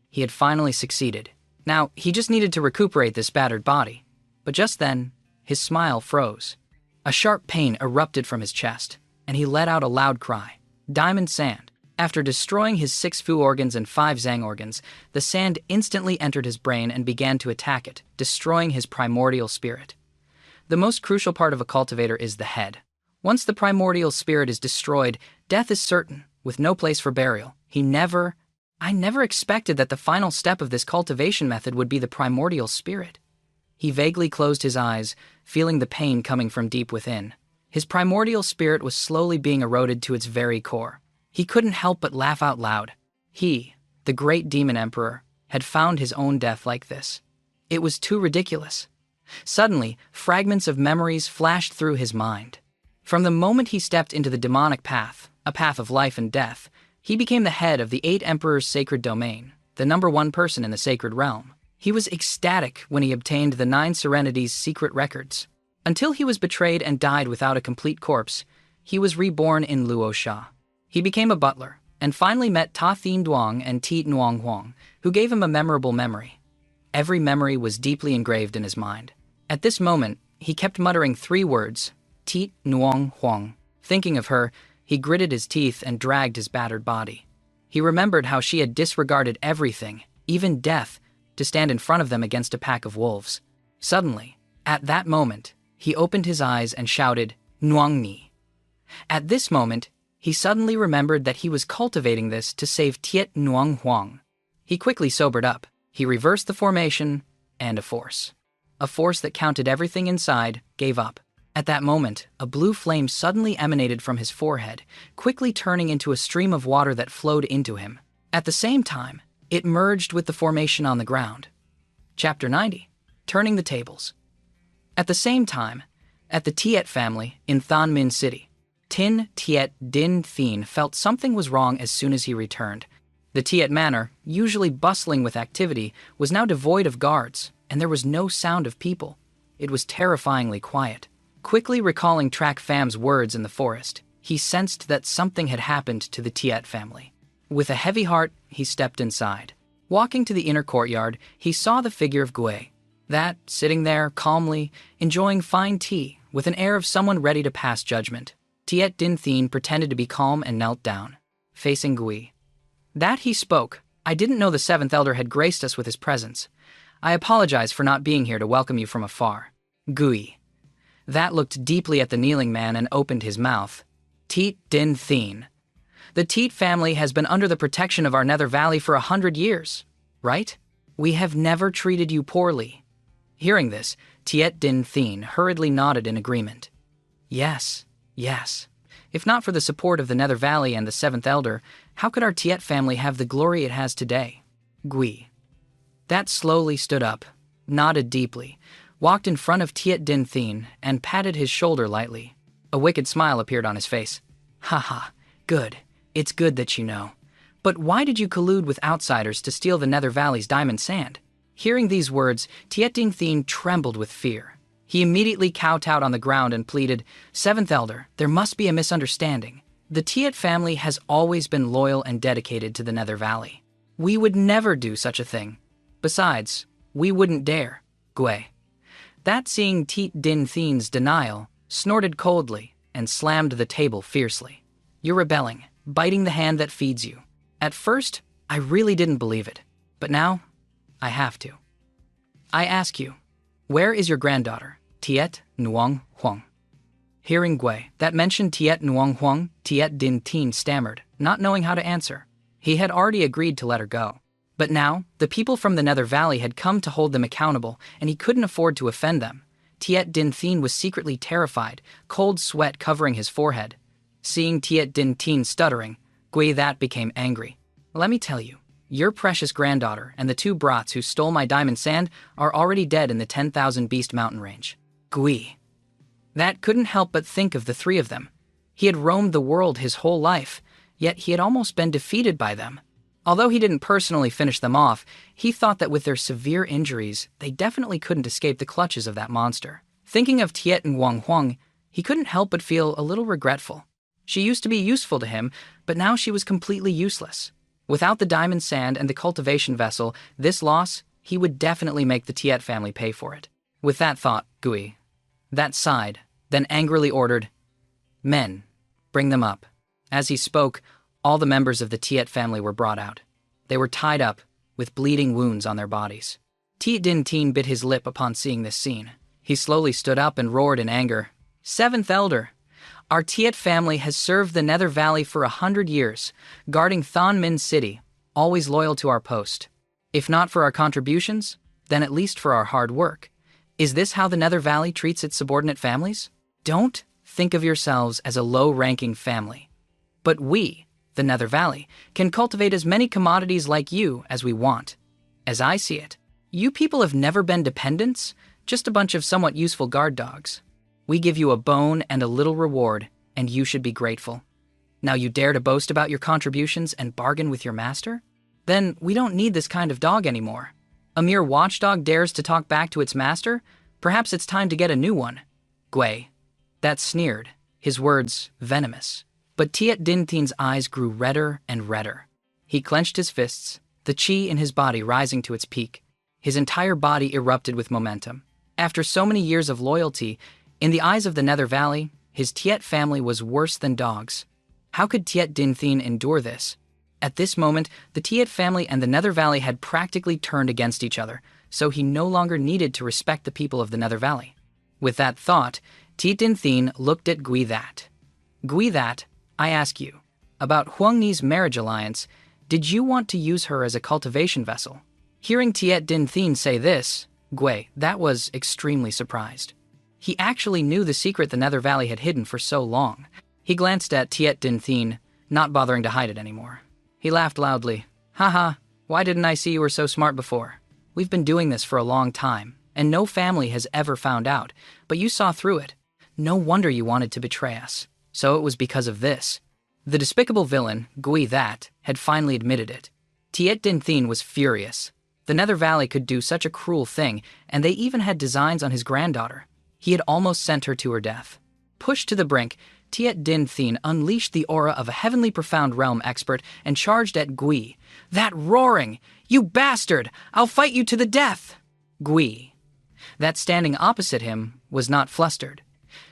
He had finally succeeded. Now, he just needed to recuperate this battered body. But just then, his smile froze. A sharp pain erupted from his chest, and he let out a loud cry. Diamond sand. After destroying his 6 Fu organs and 5 Zhang organs, the sand instantly entered his brain and began to attack it, destroying his primordial spirit. The most crucial part of a cultivator is the head. Once the primordial spirit is destroyed, death is certain, with no place for burial. I never expected that the final step of this cultivation method would be the primordial spirit. He vaguely closed his eyes, feeling the pain coming from deep within. His primordial spirit was slowly being eroded to its very core. He couldn't help but laugh out loud. He, the great demon emperor, had found his own death like this. It was too ridiculous. Suddenly, fragments of memories flashed through his mind. From the moment he stepped into the demonic path, a path of life and death, he became the head of the 8 Emperors' sacred domain, the #1 person in the sacred realm. He was ecstatic when he obtained the 9 Serenities' secret records. Until he was betrayed and died without a complete corpse, he was reborn in Luosha. He became a butler, and finally met Ta Thien Duong and Ti Nuong Huang, who gave him a memorable memory. Every memory was deeply engraved in his mind. At this moment, he kept muttering 3 words, Tiet Nuong Huang. Thinking of her, he gritted his teeth and dragged his battered body. He remembered how she had disregarded everything, even death, to stand in front of them against a pack of wolves. Suddenly, at that moment, he opened his eyes and shouted, Nuang Ni. At this moment, he suddenly remembered that he was cultivating this to save Tiet Nuong Huang. He quickly sobered up. He reversed the formation, and a force that counted everything inside, gave up. At that moment, a blue flame suddenly emanated from his forehead, quickly turning into a stream of water that flowed into him. At the same time, it merged with the formation on the ground. Chapter 90. Turning the Tables. At the same time, at the Tiet family in Thanh Minh City, Tin Tiet Din Thien felt something was wrong as soon as he returned. The Tiet Manor, usually bustling with activity, was now devoid of guards, and there was no sound of people. It was terrifyingly quiet. Quickly recalling Track Fam's words in the forest, he sensed that something had happened to the Tiet family. With a heavy heart, he stepped inside. Walking to the inner courtyard, he saw the figure of Gui, that, sitting there, calmly, enjoying fine tea, with an air of someone ready to pass judgment. Tiet Din Thien pretended to be calm and knelt down, facing Gui. That he spoke. I didn't know the 7th Elder had graced us with his presence. I apologize for not being here to welcome you from afar. Gui. That looked deeply at the kneeling man and opened his mouth. Tiet Din Thien. The Tiet family has been under the protection of our Nether Valley for 100 years, right? We have never treated you poorly. Hearing this, Tiet Din Thien hurriedly nodded in agreement. Yes. If not for the support of the Nether Valley and the 7th Elder, how could our Tiet family have the glory it has today? Gui. That slowly stood up, nodded deeply, walked in front of Tiet Din Thien, and patted his shoulder lightly. A wicked smile appeared on his face. Haha, good. It's good that you know. But why did you collude with outsiders to steal the Nether Valley's diamond sand? Hearing these words, Tiet Din Thien trembled with fear. He immediately kowtowed on the ground and pleaded, 7th Elder, there must be a misunderstanding. The Tiet family has always been loyal and dedicated to the Nether Valley. We would never do such a thing. Besides, we wouldn't dare. Gui. That, seeing Tiet Din Thien's denial, snorted coldly and slammed the table fiercely. You're rebelling, biting the hand that feeds you. At first, I really didn't believe it, but now, I have to. I ask you, where is your granddaughter, Tiet Nuong Huang? Hearing Gui that mentioned Tiet Nuong Huang, Tiet Din Thien stammered, not knowing how to answer. He had already agreed to let her go. But now, the people from the Nether Valley had come to hold them accountable, and he couldn't afford to offend them. Tiet Din Thien was secretly terrified, cold sweat covering his forehead. Seeing Tiet Din Thien stuttering, Gui that became angry. Let me tell you, your precious granddaughter and the 2 brats who stole my diamond sand are already dead in the 10,000 Beast Mountain Range. Gui. That couldn't help but think of the 3 of them. He had roamed the world his whole life, yet he had almost been defeated by them. Although he didn't personally finish them off, he thought that with their severe injuries, they definitely couldn't escape the clutches of that monster. Thinking of Tiet Nuong Huang, he couldn't help but feel a little regretful. She used to be useful to him, but now she was completely useless. Without the diamond sand and the cultivation vessel, this loss, he would definitely make the Tiet family pay for it. With that thought, Gui that sighed, then angrily ordered, Men, bring them up. As he spoke, all the members of the Tiet family were brought out. They were tied up, with bleeding wounds on their bodies. Tiet Din Thien bit his lip upon seeing this scene. He slowly stood up and roared in anger, 7th Elder, our Tiet family has served the Nether Valley for 100 years, guarding Thanh Minh City, always loyal to our post. If not for our contributions, then at least for our hard work. Is this how the Nether Valley treats its subordinate families? Don't think of yourselves as a low-ranking family. But we, the Nether Valley, can cultivate as many commodities like you as we want. As I see it, you people have never been dependents, just a bunch of somewhat useful guard dogs. We give you a bone and a little reward, and you should be grateful. Now you dare to boast about your contributions and bargain with your master? Then we don't need this kind of dog anymore. A mere watchdog dares to talk back to its master? Perhaps it's time to get a new one. Gui that sneered, his words venomous. But Tiet Din Thien's eyes grew redder and redder. He clenched his fists, the chi in his body rising to its peak. His entire body erupted with momentum. After so many years of loyalty, in the eyes of the Nether Valley, his Tiet family was worse than dogs. How could Tiet Din Thien endure this? At this moment, the Tiet family and the Nether Valley had practically turned against each other, so he no longer needed to respect the people of the Nether Valley. With that thought, Tiet Din Thien looked at Gui That. Gui That, I ask you, about Huang Ni's marriage alliance, did you want to use her as a cultivation vessel? Hearing Tiet Din Thien say this, Gui That was extremely surprised. He actually knew the secret the Nether Valley had hidden for so long. He glanced at Tiet Din Thien, not bothering to hide it anymore. He laughed loudly. Haha, why didn't I see you were so smart before? We've been doing this for a long time, and no family has ever found out, but you saw through it. No wonder you wanted to betray us. So it was because of this. The despicable villain, Gui That, had finally admitted it. Tiet Din Thien was furious. The Nether Valley could do such a cruel thing, and they even had designs on his granddaughter. He had almost sent her to her death. Pushed to the brink, Tiet Din Thien unleashed the aura of a heavenly profound realm expert and charged at Gui. That roaring! You bastard! I'll fight you to the death! Gui That, standing opposite him, was not flustered.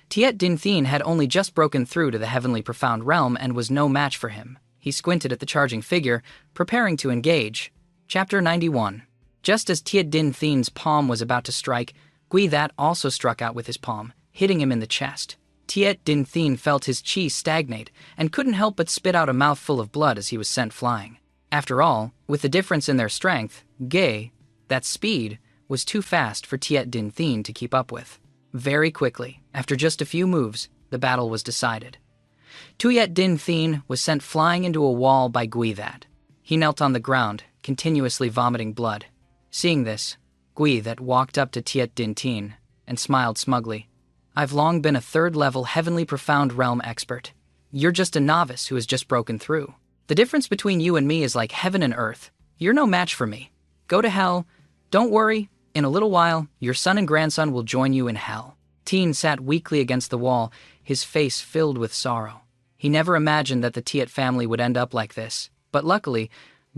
Tiet Din Thien had only just broken through to the heavenly profound realm and was no match for him. He squinted at the charging figure, preparing to engage. Chapter 91. Just as Tiet Din Thien's palm was about to strike, Gui That also struck out with his palm, hitting him in the chest. Tiet Din Thien felt his chi stagnate and couldn't help but spit out a mouthful of blood as he was sent flying. After all, with the difference in their strength, Gui That's speed was too fast for Tiet Din Thien to keep up with. Very quickly, after just a few moves, the battle was decided. Tiet Din Thien was sent flying into a wall by Gui That. He knelt on the ground, continuously vomiting blood. Seeing this, Gui That walked up to Tiet Din Thien and smiled smugly. I've long been a third-level heavenly profound realm expert. You're just a novice who has just broken through. The difference between you and me is like heaven and earth. You're no match for me. Go to hell. Don't worry. In a little while, your son and grandson will join you in hell. Thien sat weakly against the wall, his face filled with sorrow. He never imagined that the Tiet family would end up like this, but luckily,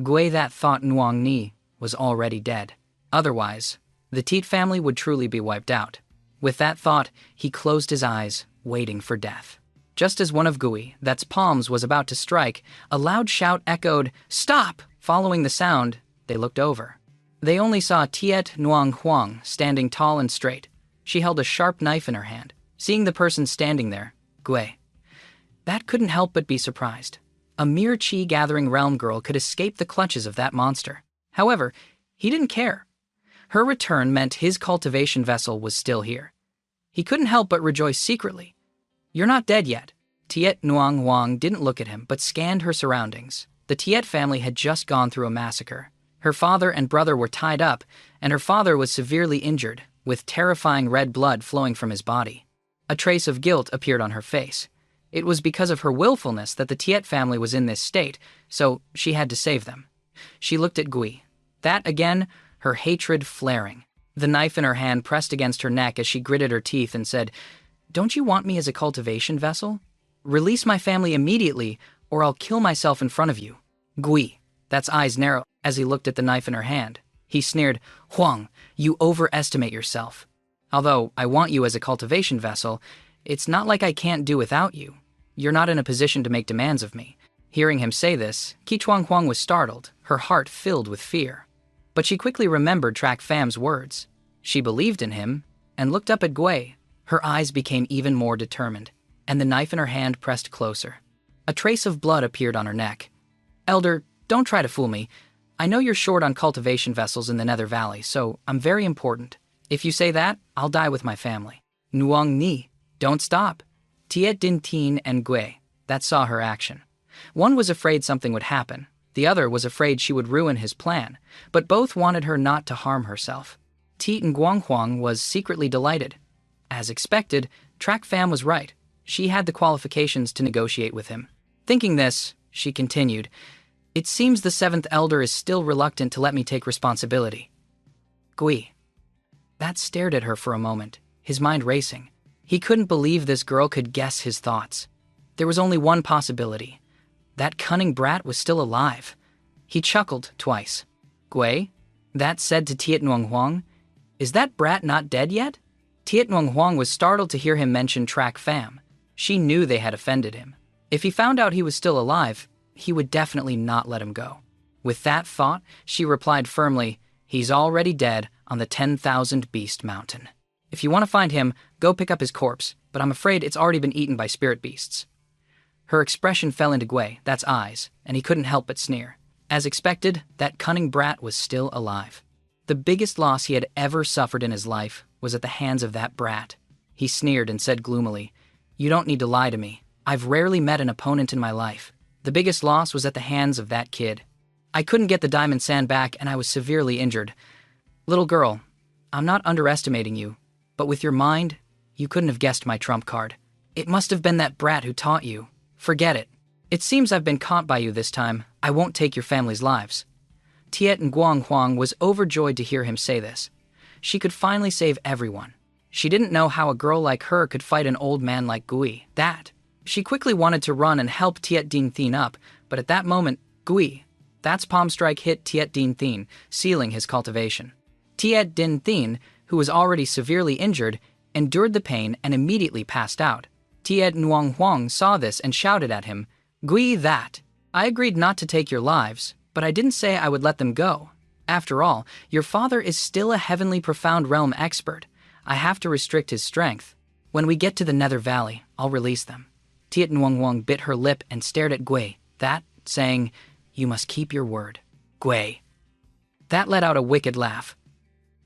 Gui That thought Huang Ni was already dead. Otherwise, the Tiet family would truly be wiped out. With that thought, he closed his eyes, waiting for death. Just as one of Gui That's palms was about to strike, a loud shout echoed, "Stop!" Following the sound, they looked over. They only saw Tiet Nuang Huang standing tall and straight. She held a sharp knife in her hand. Seeing the person standing there, Gui That couldn't help but be surprised. A mere chi-gathering realm girl could escape the clutches of that monster. However, he didn't care. Her return meant his cultivation vessel was still here. He couldn't help but rejoice secretly. You're not dead yet. Tiet Nuang Huang didn't look at him, but scanned her surroundings. The Tiet family had just gone through a massacre. Her father and brother were tied up, and her father was severely injured, with terrifying red blood flowing from his body. A trace of guilt appeared on her face. It was because of her willfulness that the Tiet family was in this state, so she had to save them. She looked at Gui That again, her hatred flaring. The knife in her hand pressed against her neck as she gritted her teeth and said, "Don't you want me as a cultivation vessel? Release my family immediately, or I'll kill myself in front of you." Gui That's eyes narrowed as he looked at the knife in her hand. He sneered, "Huang, you overestimate yourself. Although I want you as a cultivation vessel, it's not like I can't do without you. You're not in a position to make demands of me." Hearing him say this, Qichuang Huang was startled, her heart filled with fear. But she quickly remembered Track Fam's words. She believed in him and looked up at Gui. Her eyes became even more determined, and the knife in her hand pressed closer. A trace of blood appeared on her neck. "Elder, don't try to fool me. I know you're short on cultivation vessels in the Nether Valley, so I'm very important. If you say that, I'll die with my family." Nuang Ni, don't stop. Tiet Din Thien and Gui That saw her action. One was afraid something would happen. The other was afraid she would ruin his plan, but both wanted her not to harm herself. Tiet Nguang Huang was secretly delighted. As expected, Track Fam was right. She had the qualifications to negotiate with him. Thinking this, she continued, "It seems the seventh elder is still reluctant to let me take responsibility." Gui That stared at her for a moment, his mind racing. He couldn't believe this girl could guess his thoughts. There was only one possibility. That cunning brat was still alive. He chuckled twice. "Gui," That said to Tiet Nuang Huang, Is that brat not dead yet? Tiet Nguyen Huang was startled to hear him mention Track Fam. She knew they had offended him. If he found out he was still alive, he would definitely not let him go. With that thought, she replied firmly, "He's already dead on the 10,000 Beast Mountain. If you want to find him, go pick up his corpse, but I'm afraid it's already been eaten by spirit beasts." Her expression fell into Guy's eyes, and he couldn't help but sneer. As expected, that cunning brat was still alive. The biggest loss he had ever suffered in his life was at the hands of that brat. He sneered and said gloomily, "You don't need to lie to me. I've rarely met an opponent in my life. The biggest loss was at the hands of that kid. I couldn't get the diamond sand back and I was severely injured. Little girl, I'm not underestimating you, but with your mind, you couldn't have guessed my trump card. It must have been that brat who taught you. Forget it. It seems I've been caught by you this time. I won't take your family's lives." Tiet Nguyen Huang was overjoyed to hear him say this. She could finally save everyone. She didn't know how a girl like her could fight an old man like Gui. She quickly wanted to run and help Tiet Dinh Thien up, but at that moment, that's palm strike hit Tiet Dinh Thien, sealing his cultivation. Tiet Dinh Thien, who was already severely injured, endured the pain and immediately passed out. Tiet Nguyen Huang saw this and shouted at him, I agreed not to take your lives, but I didn't say I would let them go. After all, your father is still a heavenly profound realm expert. I have to restrict his strength. When we get to the Nether Valley, I'll release them." Tiet Nguyen Huang bit her lip and stared at saying, "You must keep your word, Gui." That let out a wicked laugh.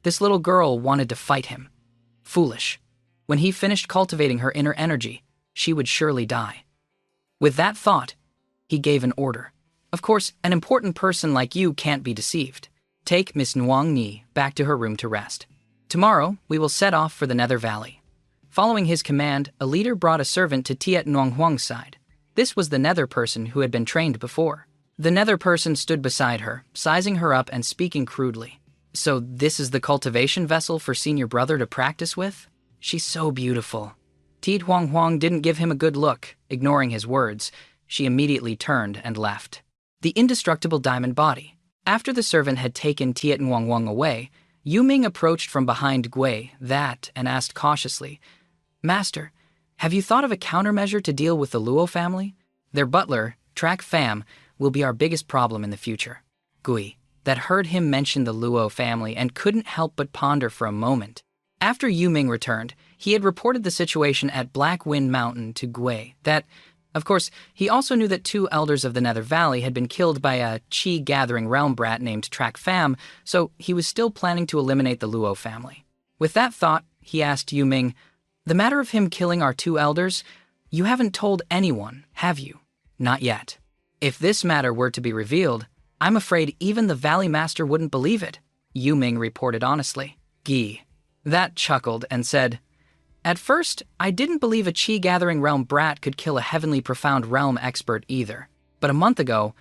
This little girl wanted to fight him. Foolish. When he finished cultivating her inner energy, she would surely die. With that thought, he gave an order. "Of course, an important person like you can't be deceived. Take Miss Nguyen Nhi back to her room to rest. Tomorrow, we will set off for the Nether Valley." Following his command, a leader brought a servant to Tiet Nguyen Huang's side. This was the Nether person who had been trained before. The Nether person stood beside her, sizing her up and speaking crudely. "So this is the cultivation vessel for senior brother to practice with? She's so beautiful." Tiet Nguyen Huang didn't give him a good look, ignoring his words. She immediately turned and left. The indestructible diamond body. After the servant had taken Tiet Nguyen Huang away, Yuming approached from behind Gui and asked cautiously, "Master, have you thought of a countermeasure to deal with the Luo family? Their butler, Track Fam, will be our biggest problem in the future." Gui heard him mention the Luo family and couldn't help but ponder for a moment. After Yuming returned, he had reported the situation at Black Wind Mountain to Gui. Of course, he also knew that 2 elders of the Nether Valley had been killed by a chi-gathering realm brat named Track Fam, so he was still planning to eliminate the Luo family. With that thought, he asked Yuming, "The matter of him killing our 2 elders, you haven't told anyone, have you?" "Not yet. If this matter were to be revealed, I'm afraid even the Valley Master wouldn't believe it," Yuming reported honestly. Gui chuckled and said, "At first, I didn't believe a chi-gathering realm brat could kill a heavenly profound realm expert either. But a month ago,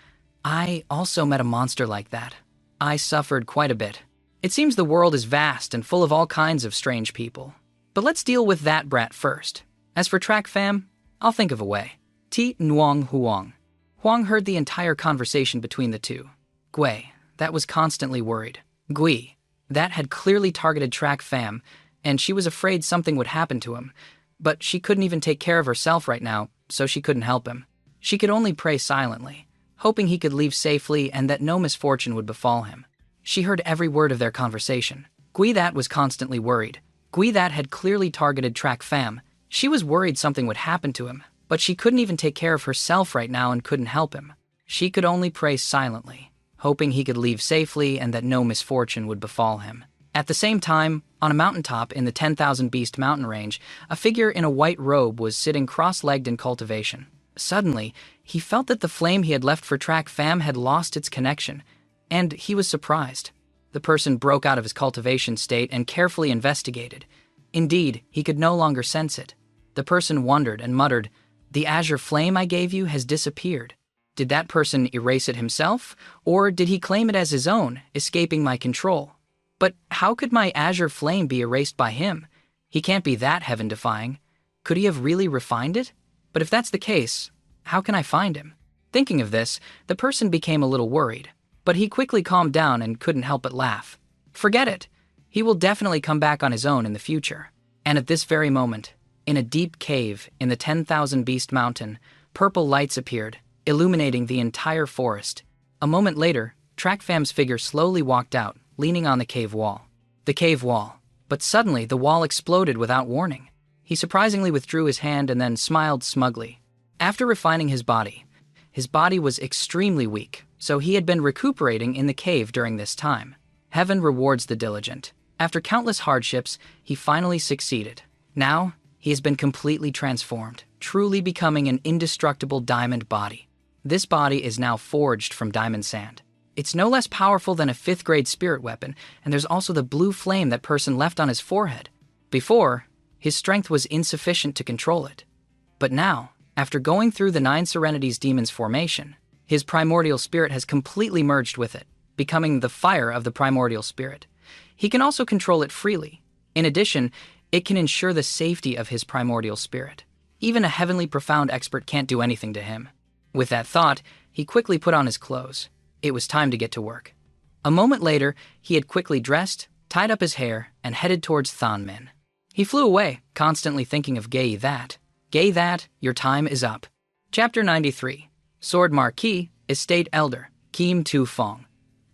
I also met a monster like that. I suffered quite a bit. It seems the world is vast and full of all kinds of strange people. But let's deal with that brat first. As for Track Fam, I'll think of a way." Tiet Nguyen Huang. Huang heard the entire conversation between the two. Gui, that was constantly worried. Gui, that had clearly targeted Track Fam, and she was afraid something would happen to him. But she couldn't even take care of herself right now, so she couldn't help him. She could only pray silently, hoping he could leave safely and that no misfortune would befall him. She heard every word of their conversation. Gui that was constantly worried. Gui that had clearly targeted Track Fam. She was worried something would happen to him, but she couldn't even take care of herself right now and couldn't help him. She could only pray silently, hoping he could leave safely and that no misfortune would befall him. At the same time, on a mountaintop in the 10,000 Beast mountain range, a figure in a white robe was sitting cross-legged in cultivation. Suddenly, he felt that the flame he had left for Track Fam had lost its connection, and he was surprised. The person broke out of his cultivation state and carefully investigated. Indeed, he could no longer sense it. The person wondered and muttered, "The azure flame I gave you has disappeared. Did that person erase it himself, or did he claim it as his own, escaping my control? But how could my azure flame be erased by him? He can't be that heaven-defying. Could he have really refined it? But if that's the case, how can I find him?" Thinking of this, the person became a little worried, but he quickly calmed down and couldn't help but laugh. "Forget it. He will definitely come back on his own in the future. And at this very moment, in a deep cave in the 10,000 Beast Mountain, purple lights appeared, illuminating the entire forest. A moment later, TrackFam's figure slowly walked out, leaning on the cave wall. The cave wall. But suddenly, the wall exploded without warning. He surprisingly withdrew his hand and then smiled smugly. After refining his body was extremely weak, so he had been recuperating in the cave during this time. Heaven rewards the diligent. After countless hardships, he finally succeeded. Now, he has been completely transformed, truly becoming an indestructible diamond body. This body is now forged from diamond sand. It's no less powerful than a 5th grade spirit weapon, and there's also the blue flame that person left on his forehead. Before, his strength was insufficient to control it. But now, after going through the 9 Serenities Demon's formation, his primordial spirit has completely merged with it, becoming the fire of the primordial spirit. He can also control it freely. In addition, it can ensure the safety of his primordial spirit. Even a heavenly profound expert can't do anything to him. With that thought, he quickly put on his clothes. It was time to get to work. A moment later, he had quickly dressed, tied up his hair, and headed towards Thonmin. He flew away, constantly thinking of Gay that, your time is up. Chapter 93. Sword Marquis, Estate Elder, Kim Tu Fong.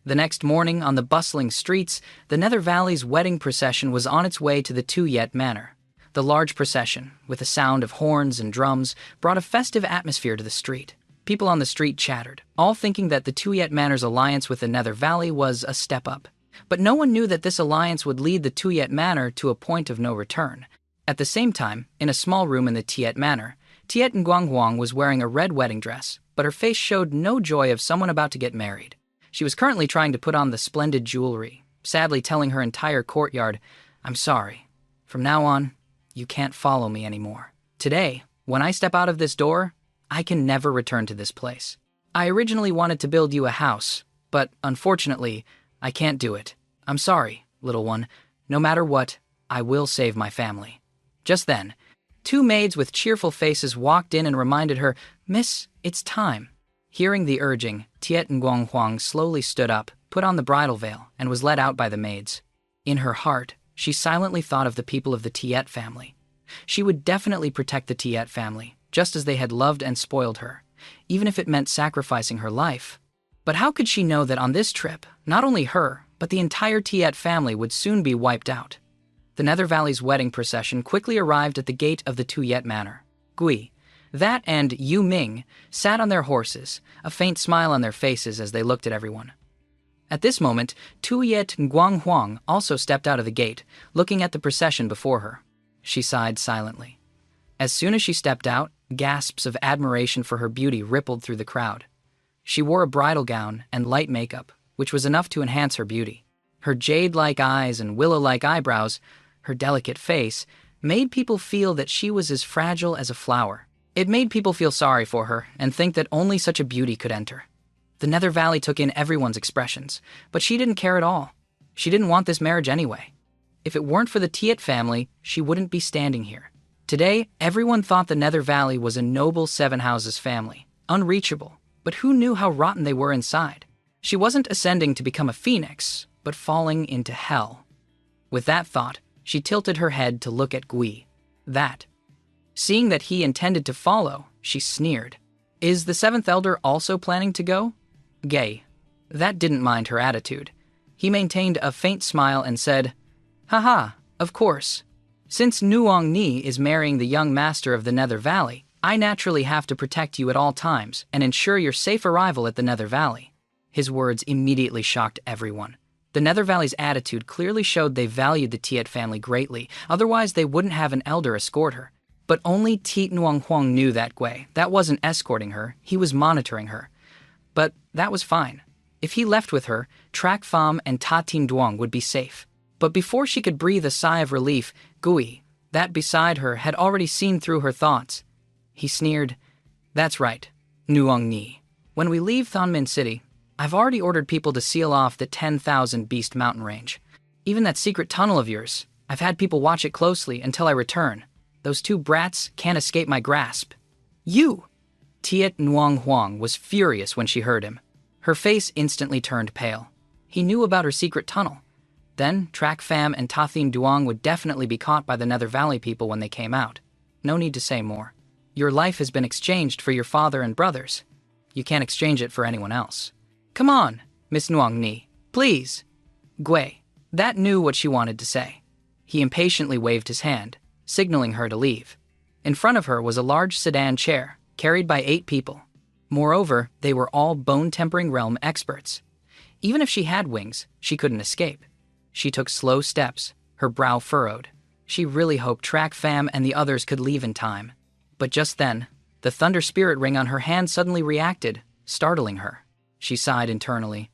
The next morning, on the bustling streets, the Nether Valley's wedding procession was on its way to the Tuyet Manor. The large procession, with a sound of horns and drums, brought a festive atmosphere to the street. People on the street chattered, all thinking that the Tuyet Manor's alliance with the Nether Valley was a step up. But no one knew that this alliance would lead the Tuyet Manor to a point of no return. At the same time, in a small room in the Tuyet Manor, Tiet Nguanghuang was wearing a red wedding dress, but her face showed no joy of someone about to get married. She was currently trying to put on the splendid jewelry, sadly telling her entire courtyard, "I'm sorry. From now on, you can't follow me anymore. Today, when I step out of this door, I can never return to this place. I originally wanted to build you a house, but unfortunately, I can't do it. I'm sorry, little one. No matter what, I will save my family." Just then, 2 maids with cheerful faces walked in and reminded her, "Miss, it's time." Hearing the urging, Tiet Nguanghuang slowly stood up, put on the bridal veil, and was led out by the maids. In her heart, she silently thought of the people of the Tiet family. She would definitely protect the Tiet family, just as they had loved and spoiled her, even if it meant sacrificing her life. But how could she know that on this trip, not only her, but the entire Tiet family would soon be wiped out? The Nether Valley's wedding procession quickly arrived at the gate of the Tuyet Manor. Gui, that and Yu Ming sat on their horses, a faint smile on their faces as they looked at everyone. At this moment, Tuyet Nguanghuang also stepped out of the gate, looking at the procession before her. She sighed silently. As soon as she stepped out, gasps of admiration for her beauty rippled through the crowd. She wore a bridal gown and light makeup, which was enough to enhance her beauty. Her jade-like eyes and willow-like eyebrows, her delicate face, made people feel that she was as fragile as a flower. It made people feel sorry for her and think that only such a beauty could enter. The Nether Valley took in everyone's expressions, but she didn't care at all. She didn't want this marriage anyway. If it weren't for the Tiet family, she wouldn't be standing here. Today, everyone thought the Nether Valley was a noble 7 houses family, unreachable, but who knew how rotten they were inside? She wasn't ascending to become a phoenix, but falling into hell. With that thought, she tilted her head to look at Gui. Seeing that he intended to follow, she sneered. Is the 7th elder also planning to go? Gay. That didn't mind her attitude. He maintained a faint smile and said, "Haha, of course. Since Nuong Ni is marrying the young master of the Nether Valley, I naturally have to protect you at all times and ensure your safe arrival at the Nether Valley." His words immediately shocked everyone. The Nether Valley's attitude clearly showed they valued the Tiet family greatly, otherwise they wouldn't have an elder escort her. But only Tiet Nguanghuang knew that Gui. That wasn't escorting her, he was monitoring her. But that was fine. If he left with her, Trak Pham and Ta Tin Duong would be safe. But before she could breathe a sigh of relief, Gui, that beside her, had already seen through her thoughts. He sneered, "That's right, Nuong Ni. When we leave Thonmin City, I've already ordered people to seal off the 10,000 Beast Mountain range. Even that secret tunnel of yours, I've had people watch it closely until I return. Those 2 brats can't escape my grasp." "You!" Tiet Nguanghuang was furious when she heard him. Her face instantly turned pale. He knew about her secret tunnel. Then, Track Fam and Tathin Duong would definitely be caught by the Nether Valley people when they came out. No need to say more. Your life has been exchanged for your father and brothers. You can't exchange it for anyone else. Come on, Miss Nuong Ni, please. Gui, that knew what she wanted to say. He impatiently waved his hand, signaling her to leave. In front of her was a large sedan chair, carried by 8 people. Moreover, they were all bone-tempering realm experts. Even if she had wings, she couldn't escape. She took slow steps, her brow furrowed. She really hoped Track Fam and the others could leave in time. But just then, the thunder spirit ring on her hand suddenly reacted, startling her. She sighed internally.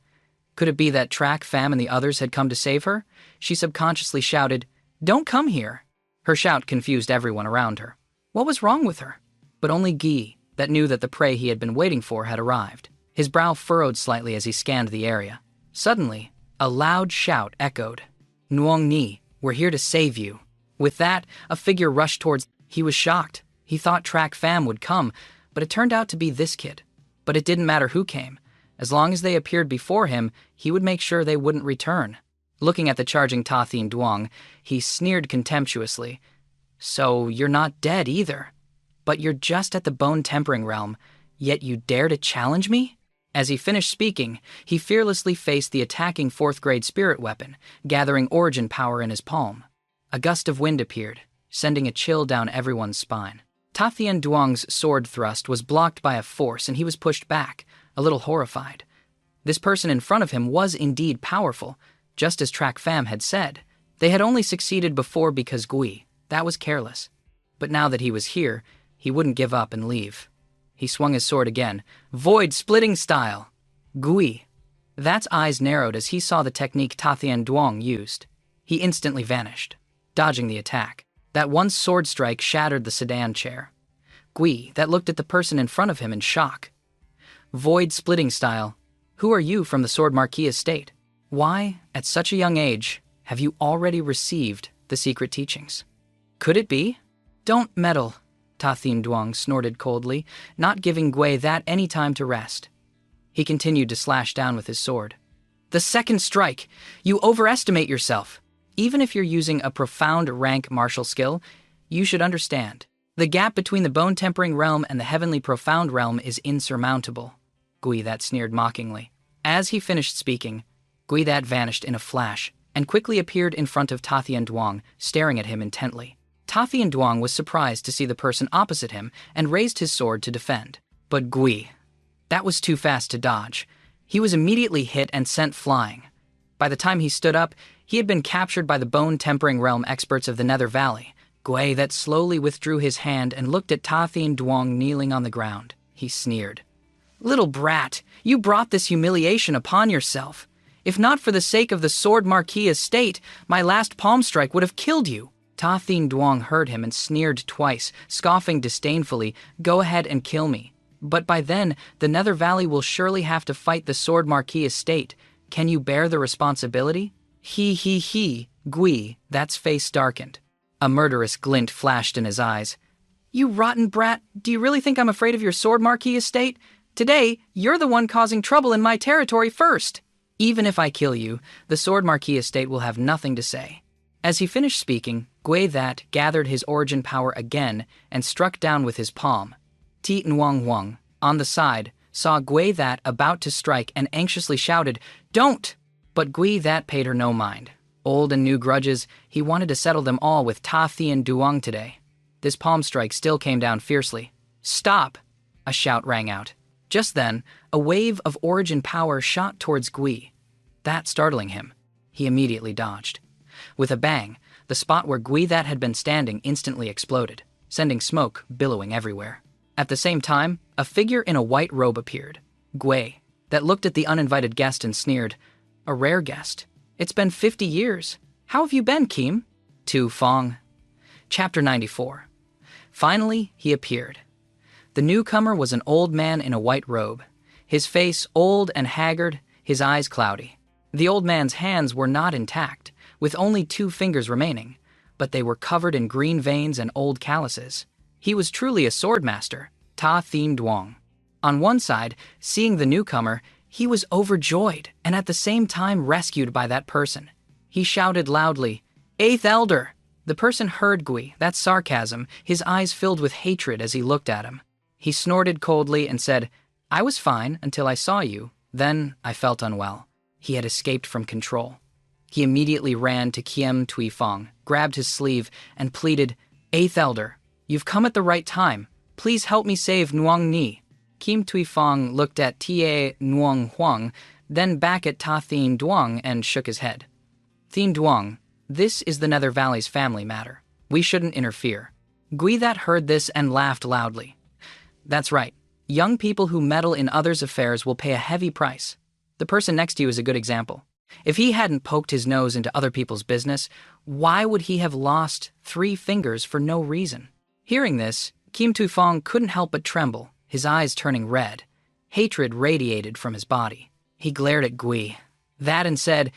Could it be that Track Fam and the others had come to save her? She subconsciously shouted, "Don't come here!" Her shout confused everyone around her. What was wrong with her? But only Guy, that knew that the prey he had been waiting for, had arrived. His brow furrowed slightly as he scanned the area. Suddenly, a loud shout echoed. "Nuong Ni, we're here to save you." With that, a figure rushed towards. He was shocked. He thought Track Fam would come, but it turned out to be this kid. But it didn't matter who came. As long as they appeared before him, he would make sure they wouldn't return. Looking at the charging Tathin Duong, he sneered contemptuously. "So you're not dead either. But you're just at the bone-tempering realm, yet you dare to challenge me?" As he finished speaking, he fearlessly faced the attacking 4th-grade spirit weapon, gathering origin power in his palm. A gust of wind appeared, sending a chill down everyone's spine. Tathin Duong's sword thrust was blocked by a force and he was pushed back, a little horrified. This person in front of him was indeed powerful, just as Track Fam had said. They had only succeeded before because Gui, that was careless. But now that he was here, he wouldn't give up and leave. He swung his sword again, void-splitting style. Gui. That's eyes narrowed as he saw the technique Tathin Duong used. He instantly vanished, dodging the attack. That one sword strike shattered the sedan chair. Gui, that looked at the person in front of him in shock. Void-splitting style. Who are you from the Sword Marquis estate? Why, at such a young age, have you already received the secret teachings? Could it be? Don't meddle, Tathin Duong snorted coldly, not giving Gui that any time to rest. He continued to slash down with his sword. The second strike! You overestimate yourself. Even if you're using a profound rank martial skill, you should understand. The gap between the bone-tempering realm and the heavenly profound realm is insurmountable. Gui that sneered mockingly. As he finished speaking, Gui that vanished in a flash and quickly appeared in front of Tathin Duong, staring at him intently. Tathin Duong was surprised to see the person opposite him and raised his sword to defend. But Gui, that was too fast to dodge. He was immediately hit and sent flying. By the time he stood up, he had been captured by the bone-tempering realm experts of the Nether Valley. Gui that slowly withdrew his hand and looked at Tathin Duong kneeling on the ground. He sneered. Little brat, you brought this humiliation upon yourself. If not for the sake of the Sword Marquis estate, my last palm strike would have killed you. Tathin Duong heard him and sneered twice, scoffing disdainfully, "Go ahead and kill me. But by then, the Nether Valley will surely have to fight the Sword Marquis estate. Can you bear the responsibility?" He, Gui, that's face darkened. A murderous glint flashed in his eyes. You rotten brat, do you really think I'm afraid of your Sword Marquis estate? Today, you're the one causing trouble in my territory first. Even if I kill you, the Sword Marquis estate will have nothing to say. As he finished speaking, Gui that gathered his origin power again and struck down with his palm. Ti Nwang Wang, on the side, saw Gui that about to strike and anxiously shouted, "Don't!" But Gui that paid her no mind. Old and new grudges, he wanted to settle them all with Tathin Duong today. This palm strike still came down fiercely. "Stop!" a shout rang out. Just then, a wave of origin power shot towards Gui, that startling him. He immediately dodged. With a bang, the spot where Gui that had been standing instantly exploded, sending smoke billowing everywhere. At the same time, a figure in a white robe appeared. Gui, that looked at the uninvited guest and sneered, "A rare guest. It's been 50 years. How have you been, Kim?" Tu Fong. Chapter 94. Finally, he appeared. The newcomer was an old man in a white robe, his face old and haggard, his eyes cloudy. The old man's hands were not intact, with only 2 fingers remaining, but they were covered in green veins and old calluses. He was truly a sword master, Tathin Duong. On one side, seeing the newcomer, he was overjoyed and at the same time rescued by that person. He shouted loudly, "Eighth Elder!" The person heard Gui, that's sarcasm, his eyes filled with hatred as he looked at him. He snorted coldly and said, "I was fine until I saw you. Then I felt unwell." He had escaped from control. He immediately ran to Kiem Tui Fong, grabbed his sleeve, and pleaded, "Eighth Elder, you've come at the right time. Please help me save Nuang Ni." Kiem Tui Fong looked at Tie Nuang Huang, then back at Ta Thien Duong and shook his head. "Thien Duong, this is the Nether Valley's family matter. We shouldn't interfere." Gui that heard this and laughed loudly. "That's right. Young people who meddle in others' affairs will pay a heavy price. The person next to you is a good example. If he hadn't poked his nose into other people's business, why would he have lost 3 fingers for no reason?" Hearing this, Kim Tu Fong couldn't help but tremble, his eyes turning red. Hatred radiated from his body. He glared at Gui, and said,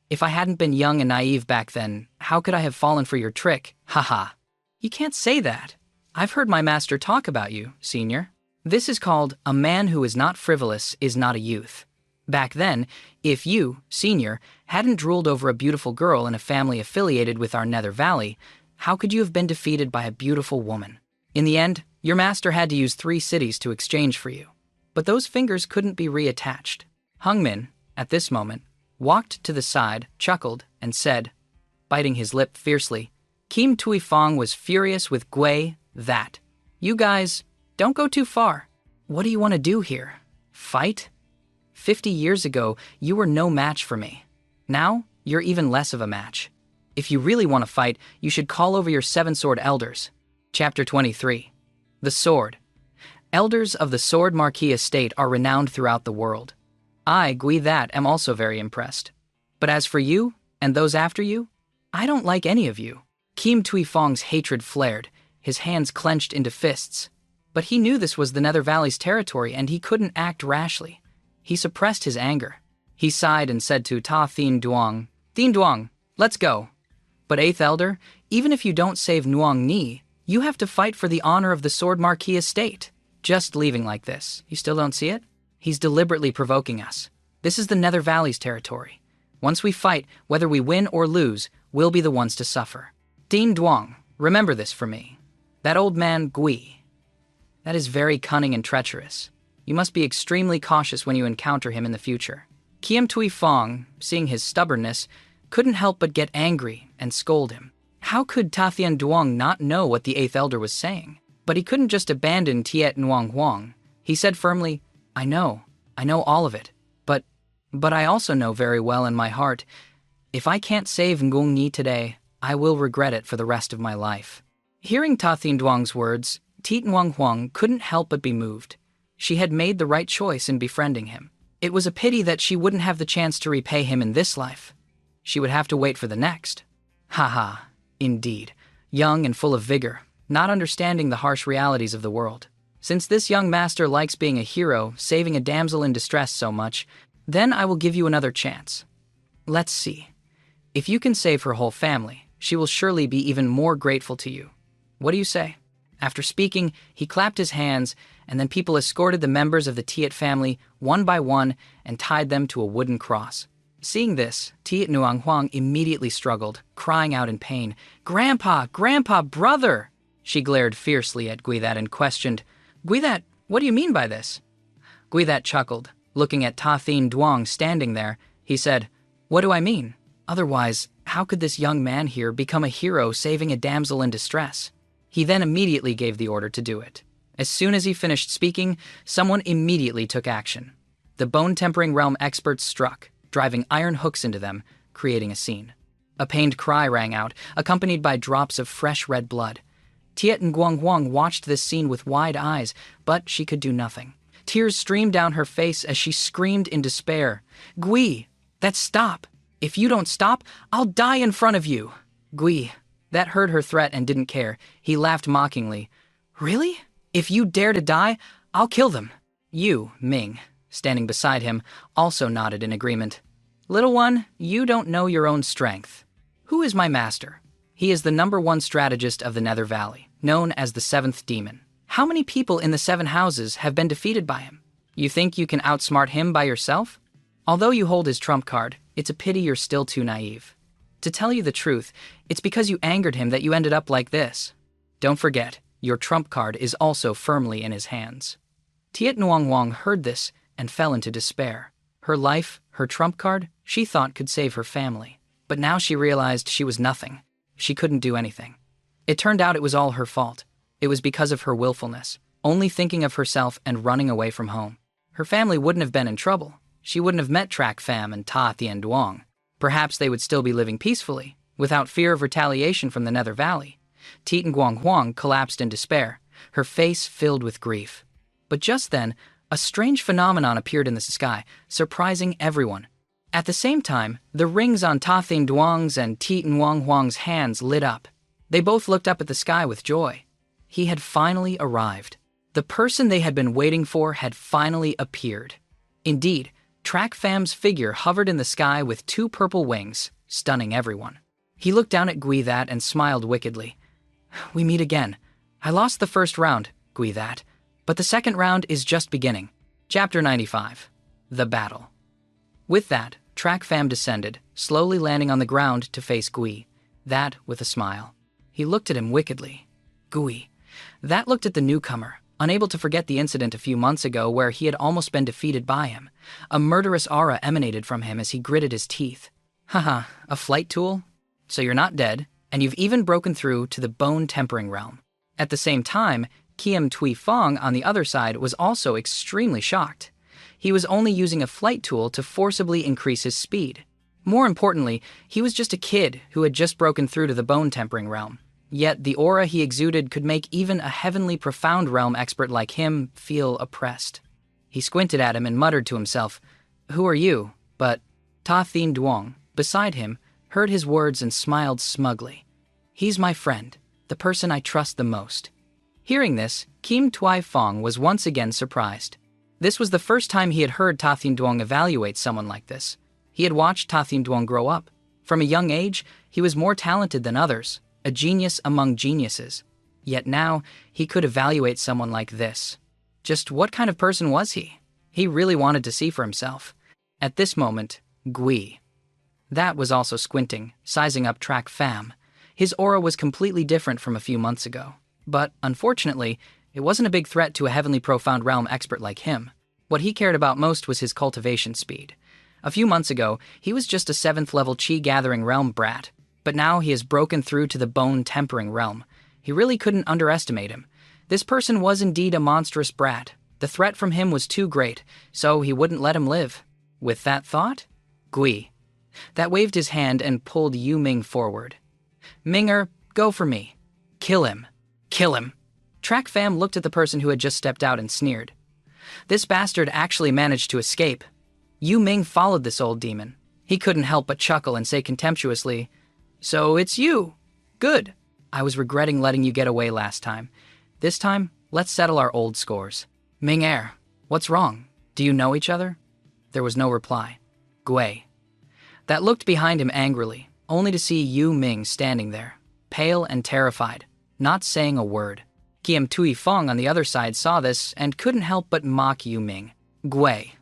"If I hadn't been young and naive back then, how could I have fallen for your trick? Haha." "You can't say that. I've heard my master talk about you, senior. This is called a man who is not frivolous is not a youth. Back then, if you, senior, hadn't drooled over a beautiful girl in a family affiliated with our Nether Valley, how could you have been defeated by a beautiful woman? In the end, your master had to use 3 cities to exchange for you. But those fingers couldn't be reattached." Hungmin, at this moment, walked to the side, chuckled, and said, biting his lip fiercely, "Kim Tui Fong was furious with Gui that. You guys, don't go too far. What do you want to do here? Fight? 50 years ago, you were no match for me. Now, you're even less of a match. If you really want to fight, you should call over your 7 sword elders." Chapter 23. The Sword. Elders of the Sword Marquis Estate are renowned throughout the world. I, Gui that, am also very impressed. But as for you, and those after you, I don't like any of you. Kim Tui Fong's hatred flared, his hands clenched into fists. But he knew this was the Nether Valley's territory and he couldn't act rashly. He suppressed his anger. He sighed and said to Ta Thien Duong, "Thien Duong, let's go. But 8th Elder, even if you don't save Nuang Ni, you have to fight for the honor of the Sword Marquis Estate." Just leaving like this, you still don't see it? He's deliberately provoking us. This is the Nether Valley's territory. Once we fight, whether we win or lose, we'll be the ones to suffer. Thien Duong, remember this for me. That old man, Gui. That is very cunning and treacherous. You must be extremely cautious when you encounter him in the future. Kiem Tui Fong, seeing his stubbornness, couldn't help but get angry and scold him. How could Ta Thien Duong not know what the 8th Elder was saying? But he couldn't just abandon Tiet Nuang Huang. He said firmly, I know all of it. But I also know very well in my heart, if I can't save Ngung Ni today, I will regret it for the rest of my life." Hearing Ta Thien Duong's words, Tiet Nuang Huang couldn't help but be moved. She had made the right choice in befriending him. It was a pity that she wouldn't have the chance to repay him in this life. She would have to wait for the next. Haha, indeed, young and full of vigor, not understanding the harsh realities of the world. Since this young master likes being a hero, saving a damsel in distress so much, then I will give you another chance. Let's see. If you can save her whole family, she will surely be even more grateful to you. What do you say? After speaking, he clapped his hands, and then people escorted the members of the Tiet family one by one and tied them to a wooden cross. Seeing this, Tiet Nuang Huang immediately struggled, crying out in pain. Grandpa, brother! She glared fiercely at Guithat and questioned, Guithat, what do you mean by this? Guithat chuckled. Looking at Ta Thien Duong standing there, he said, What do I mean? Otherwise, how could this young man here become a hero saving a damsel in distress? He then immediately gave the order to do it. As soon as he finished speaking, someone immediately took action. The bone-tempering realm experts struck, driving iron hooks into them, creating a scene. A pained cry rang out, accompanied by drops of fresh red blood. Tiet Nguang Huang watched this scene with wide eyes, but she could do nothing. Tears streamed down her face as she screamed in despair. Gui, that's stop. If you don't stop, I'll die in front of you. Gui, that heard her threat and didn't care. He laughed mockingly. Really? If you dare to die, I'll kill them. You, Ming, standing beside him, also nodded in agreement. Little one, you don't know your own strength. Who is my master? He is the #1 strategist of the Nether Valley, known as the 7th Demon. How many people in the 7 houses have been defeated by him? You think you can outsmart him by yourself? Although you hold his trump card, it's a pity you're still too naive. To tell you the truth, it's because you angered him that you ended up like this. Don't forget, your trump card is also firmly in his hands. Tiet Nguyen Huang heard this and fell into despair. Her life, her trump card, she thought could save her family. But now she realized she was nothing. She couldn't do anything. It turned out it was all her fault. It was because of her willfulness, only thinking of herself and running away from home. Her family wouldn't have been in trouble. She wouldn't have met Trak Pham and Ta Thien Duong. Perhaps they would still be living peacefully, without fear of retaliation from the Nether Valley. Tiet Nguyen Huang collapsed in despair, her face filled with grief. But just then, a strange phenomenon appeared in the sky, surprising everyone. At the same time, the rings on Ta Thien Duong's and Tiet Nguyen Huang's hands lit up. They both looked up at the sky with joy. He had finally arrived. The person they had been waiting for had finally appeared. Indeed, Trak Pham's figure hovered in the sky with 2 purple wings, stunning everyone. He looked down at Gui That and smiled wickedly. We meet again. I lost the first round, Gui That, but the second round is just beginning. Chapter 95. The Battle. With that, Trak Pham descended, slowly landing on the ground to face Gui That with a smile. He looked at him wickedly. Gui That looked at the newcomer, unable to forget the incident a few months ago where he had almost been defeated by him. A murderous aura emanated from him as he gritted his teeth. Haha, a flight tool? So you're not dead, and you've even broken through to the bone-tempering realm. At the same time, Kiem Tui Fong on the other side was also extremely shocked. He was only using a flight tool to forcibly increase his speed. More importantly, he was just a kid who had just broken through to the bone-tempering realm. Yet the aura he exuded could make even a heavenly profound realm expert like him feel oppressed. He squinted at him and muttered to himself, Who are you? But Ta Thien Duong, beside him, heard his words and smiled smugly. He's my friend, the person I trust the most. Hearing this, Kiem Tui Fong was once again surprised. This was the first time he had heard Ta Thien Duong evaluate someone like this. He had watched Ta Thien Duong grow up. From a young age, he was more talented than others, a genius among geniuses. Yet now, he could evaluate someone like this. Just what kind of person was he? He really wanted to see for himself. At this moment, Gui That was also squinting, sizing up Trak Pham. His aura was completely different from a few months ago. But, unfortunately, it wasn't a big threat to a heavenly profound realm expert like him. What he cared about most was his cultivation speed. A few months ago, he was just a 7th level chi-gathering realm brat. But now he has broken through to the bone-tempering realm. He really couldn't underestimate him. This person was indeed a monstrous brat. The threat from him was too great, so he wouldn't let him live. With that thought, Gui That waved his hand and pulled Yu Ming forward. Minger, go for me. Kill him. Kill him. Trak Pham looked at the person who had just stepped out and sneered. This bastard actually managed to escape. Yu Ming followed this old demon. He couldn't help but chuckle and say contemptuously, So it's you. Good. I was regretting letting you get away last time. This time, let's settle our old scores. Ming Er, what's wrong? Do you know each other? There was no reply. Gui That looked behind him angrily, only to see Yu Ming standing there, pale and terrified, not saying a word. Kiem Tui Fong on the other side saw this and couldn't help but mock Yu Ming. Gui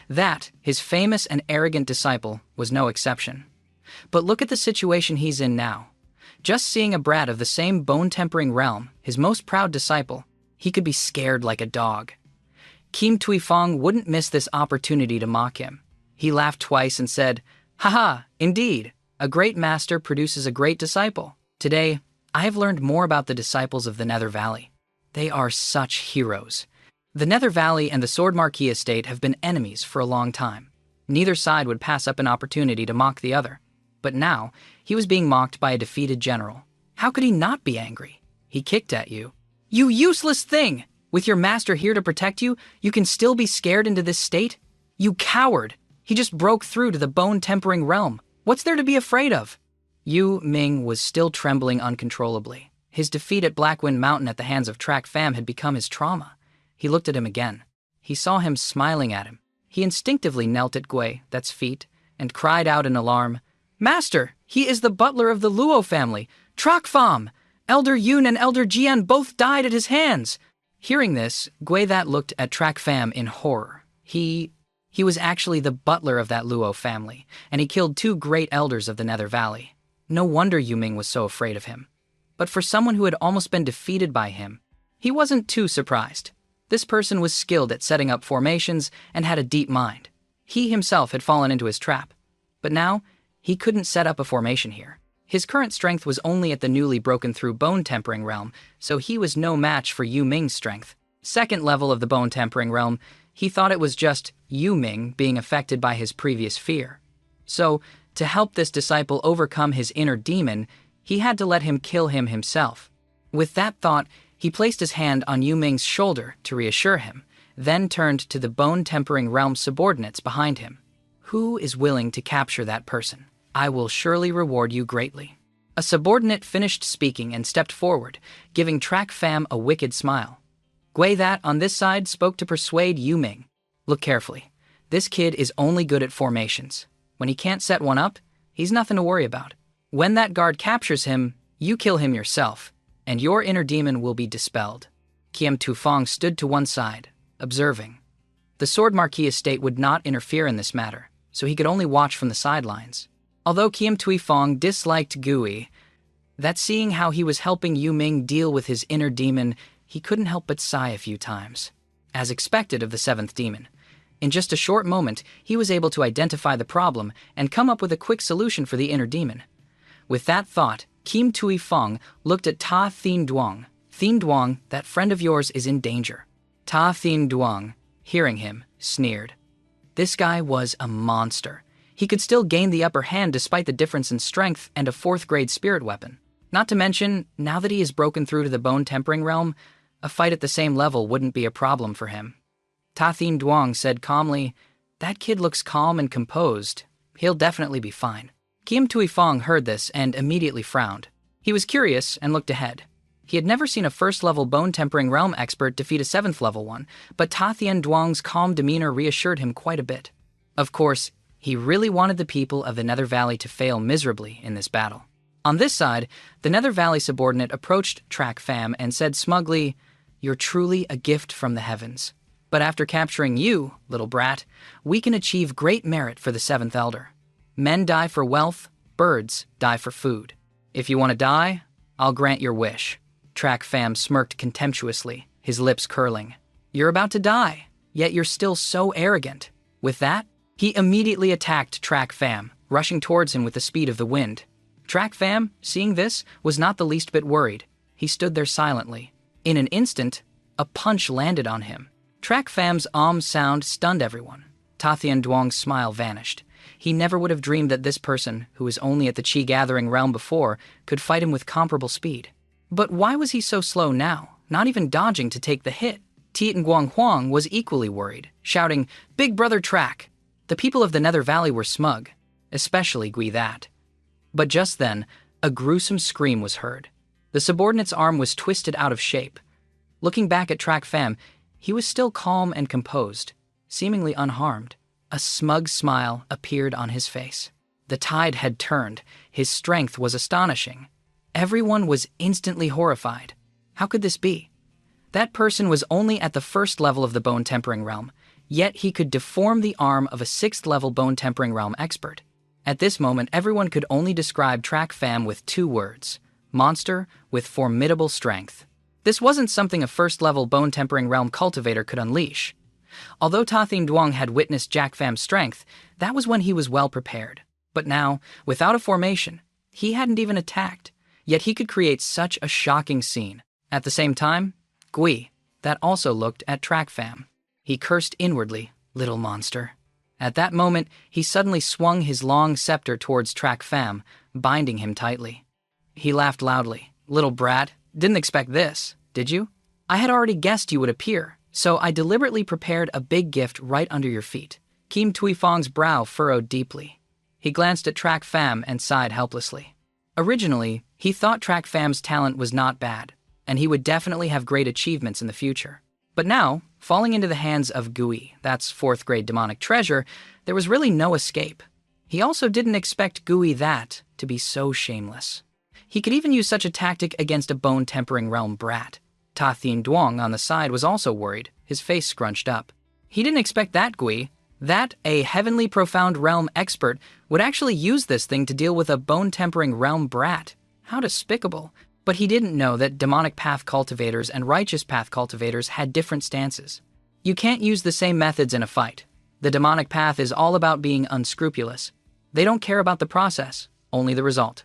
That, his famous and arrogant disciple, was no exception. But look at the situation he's in now. Just seeing a brat of the same bone-tempering realm, his most proud disciple, he could be scared like a dog. Kiem Tui Fong wouldn't miss this opportunity to mock him. He laughed twice and said, Haha, indeed, a great master produces a great disciple. Today, I have learned more about the disciples of the Nether Valley. They are such heroes. The Nether Valley and the Sword Marquis estate have been enemies for a long time. Neither side would pass up an opportunity to mock the other. But now, he was being mocked by a defeated general. How could he not be angry? He kicked at you. You useless thing! With your master here to protect you, you can still be scared into this state? You coward! He just broke through to the bone-tempering realm. What's there to be afraid of? Yu Ming was still trembling uncontrollably. His defeat at Blackwind Mountain at the hands of Trak Pham had become his trauma. He looked at him again. He saw him smiling at him. He instinctively knelt at Gui That's feet and cried out in alarm, Master, he is the butler of the Luo family, Trak Pham! Elder Yun and Elder Jian both died at his hands. Hearing this, Gui That looked at Trak Pham in horror. He He was actually the butler of that Luo family, and he killed 2 great elders of the Nether Valley. No wonder Yuming was so afraid of him. But for someone who had almost been defeated by him, he wasn't too surprised. This person was skilled at setting up formations and had a deep mind. He himself had fallen into his trap, but now he couldn't set up a formation here. His current strength was only at the newly broken through bone tempering realm, so he was no match for Yu Ming's strength. Second level of the bone tempering realm, he thought it was just Yu Ming being affected by his previous fear. So, to help this disciple overcome his inner demon, he had to let him kill him himself. With that thought, he placed his hand on Yu Ming's shoulder to reassure him, then turned to the bone tempering realm subordinates behind him. Who is willing to capture that person? I will surely reward you greatly. A subordinate finished speaking and stepped forward, giving Track Fam a wicked smile. Gui that, on this side, spoke to persuade Yu Ming. Look carefully. This kid is only good at formations. When he can't set one up, he's nothing to worry about. When that guard captures him, you kill him yourself, and your inner demon will be dispelled. Kiem Tufong stood to one side, observing. The Sword Marquis estate would not interfere in this matter, so he could only watch from the sidelines. Although Kiem Tuifong disliked Gui, that seeing how he was helping Yu Ming deal with his inner demon, he couldn't help but sigh a few times. As expected of the 7th demon, in just a short moment, he was able to identify the problem and come up with a quick solution for the inner demon. With that thought, Kim Tuifong looked at Ta Thien Duong. Thien Duong, that friend of yours is in danger. Ta Thien Duong, hearing him, sneered. This guy was a monster. He could still gain the upper hand despite the difference in strength and a 4th-grade spirit weapon. Not to mention, now that he has broken through to the bone tempering realm, a fight at the same level wouldn't be a problem for him. Ta Thien Duong said calmly, "That kid looks calm and composed. He'll definitely be fine." Kim Tuifong heard this and immediately frowned. He was curious and looked ahead. He had never seen a 1st-level bone tempering realm expert defeat a 7th-level one, but Ta Thien Duong's calm demeanor reassured him quite a bit. Of course, he really wanted the people of the Nether Valley to fail miserably in this battle. On this side, the Nether Valley subordinate approached Track Fam and said smugly, "You're truly a gift from the heavens. But after capturing you, little brat, we can achieve great merit for the 7th Elder. Men die for wealth, birds die for food. If you want to die, I'll grant your wish." Track Fam smirked contemptuously, his lips curling. "You're about to die, yet you're still so arrogant." With that, he immediately attacked Track Fam, rushing towards him with the speed of the wind. Track Fam, seeing this, was not the least bit worried. He stood there silently. In an instant, a punch landed on him. Track Fam's sound stunned everyone. Ta Thien Duong's smile vanished. He never would have dreamed that this person, who was only at the Qi Gathering realm before, could fight him with comparable speed. But why was he so slow now, not even dodging to take the hit? Tian Guang Huang was equally worried, shouting, "Big brother Track!" The people of the Nether Valley were smug, especially Gui that. But just then, a gruesome scream was heard. The subordinate's arm was twisted out of shape. Looking back at Track Fam, he was still calm and composed, seemingly unharmed. A smug smile appeared on his face. The tide had turned. His strength was astonishing. Everyone was instantly horrified. How could this be? That person was only at the 1st level of the bone tempering realm, yet he could deform the arm of a 6th-level bone tempering realm expert. At this moment, everyone could only describe Track Fam with 2 words: monster with formidable strength. This wasn't something a 1st-level bone tempering realm cultivator could unleash. Although Ta Thien Duong had witnessed Jack Fam's strength, that was when he was well prepared. But now, without a formation, he hadn't even attacked, yet he could create such a shocking scene. At the same time, Gui, that also looked at Track Fam. He cursed inwardly, "Little monster." At that moment, he suddenly swung his long scepter towards Track Fam, binding him tightly. He laughed loudly. "Little brat, didn't expect this, did you? I had already guessed you would appear, so I deliberately prepared a big gift right under your feet." Kim Tuifong's brow furrowed deeply. He glanced at Track Fam and sighed helplessly. Originally, he thought Track Fam's talent was not bad, and he would definitely have great achievements in the future. But now, falling into the hands of Gui, that's 4th-grade demonic treasure, there was really no escape. He also didn't expect Gui that to be so shameless. He could even use such a tactic against a bone-tempering realm brat. Ta Thien Duong on the side was also worried, his face scrunched up. He didn't expect that, Gui. That a heavenly profound realm expert would actually use this thing to deal with a bone-tempering realm brat. How despicable. But he didn't know that demonic path cultivators and righteous path cultivators had different stances. You can't use the same methods in a fight. The demonic path is all about being unscrupulous. They don't care about the process, only the result.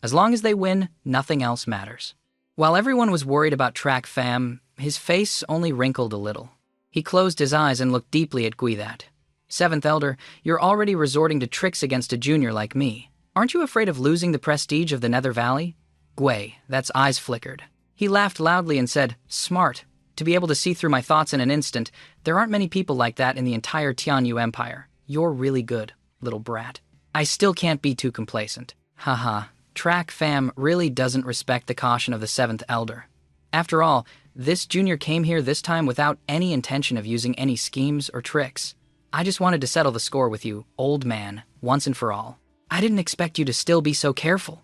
As long as they win, nothing else matters. While everyone was worried about Track Fam, his face only wrinkled a little. He closed his eyes and looked deeply at Guidat. Seventh Elder, you're already resorting to tricks against a junior like me. Aren't you afraid of losing the prestige of the Nether Valley? Gui, that's eyes flickered. He laughed loudly and said, smart. To be able to see through my thoughts in an instant, there aren't many people like that in the entire Tianyu Empire. You're really good, little brat. I still can't be too complacent. Haha, Track Fam really doesn't respect the caution of the Seventh Elder. After all, this junior came here this time without any intention of using any schemes or tricks. I just wanted to settle the score with you, old man, once and for all. I didn't expect you to still be so careful.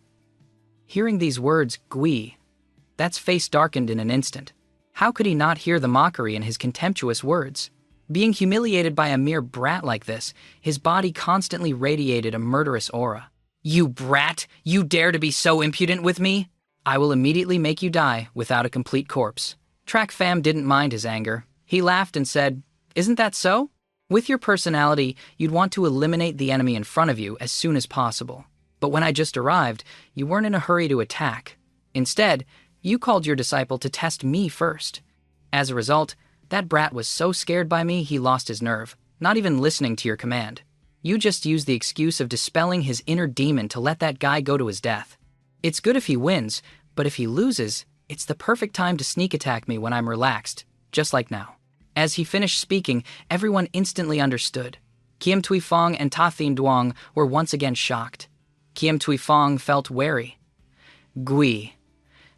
Hearing these words, Gui, that's face darkened in an instant. How could he not hear the mockery in his contemptuous words? Being humiliated by a mere brat like this, his body constantly radiated a murderous aura. You brat! You dare to be so impudent with me? I will immediately make you die without a complete corpse. Track Fam didn't mind his anger. He laughed and said, isn't that so? With your personality, you'd want to eliminate the enemy in front of you as soon as possible. But when I just arrived, you weren't in a hurry to attack. Instead, you called your disciple to test me first. As a result, that brat was so scared by me he lost his nerve, not even listening to your command. You just used the excuse of dispelling his inner demon to let that guy go to his death. It's good if he wins, but if he loses, it's the perfect time to sneak attack me when I'm relaxed, just like now. As he finished speaking, everyone instantly understood. Kiem Tui Fong and Ta Thin Duong were once again shocked. Kiem Tui Fong felt wary. Gui,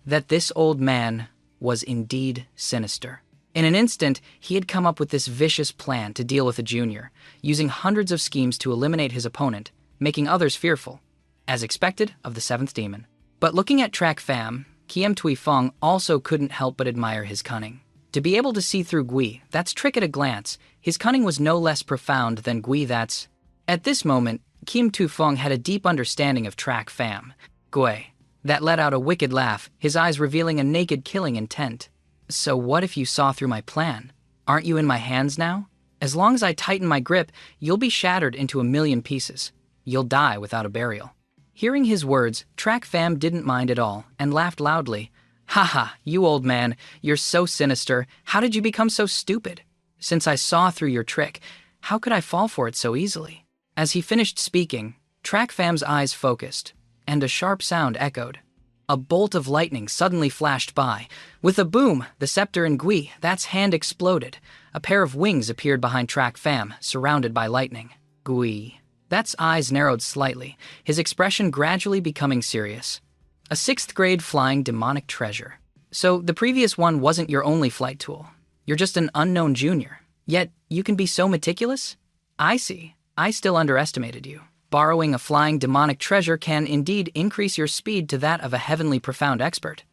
that this old man was indeed sinister. In an instant, he had come up with this vicious plan to deal with a junior, using hundreds of schemes to eliminate his opponent, making others fearful, as expected of the seventh demon. But looking at Track Fam, Kiem Tui Fong also couldn't help but admire his cunning. To be able to see through Gui, that's trick at a glance. His cunning was no less profound than Gui that's... At this moment, Kiem Tui Fong had a deep understanding of Track Fam. Gui, that let out a wicked laugh, his eyes revealing a naked killing intent. So what if you saw through my plan? Aren't you in my hands now? As long as I tighten my grip, you'll be shattered into a million pieces. You'll die without a burial. Hearing his words, Track Fam didn't mind at all and laughed loudly. Haha, you old man, you're so sinister. How did you become so stupid? Since I saw through your trick, how could I fall for it so easily? As he finished speaking, Track Fam's eyes focused, and a sharp sound echoed. A bolt of lightning suddenly flashed by. With a boom, the scepter in Gui, that's hand exploded. A pair of wings appeared behind Track Fam, surrounded by lightning. Gui, that's eyes narrowed slightly, his expression gradually becoming serious. A 6th grade flying demonic treasure. So the previous one wasn't your only flight tool. You're just an unknown junior. Yet you can be so meticulous? I see. I still underestimated you. Borrowing a flying demonic treasure can indeed increase your speed to that of a heavenly profound expert.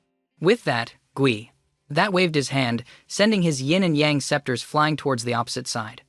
With that, Gui, that waved his hand, sending his yin and yang scepters flying towards the opposite side.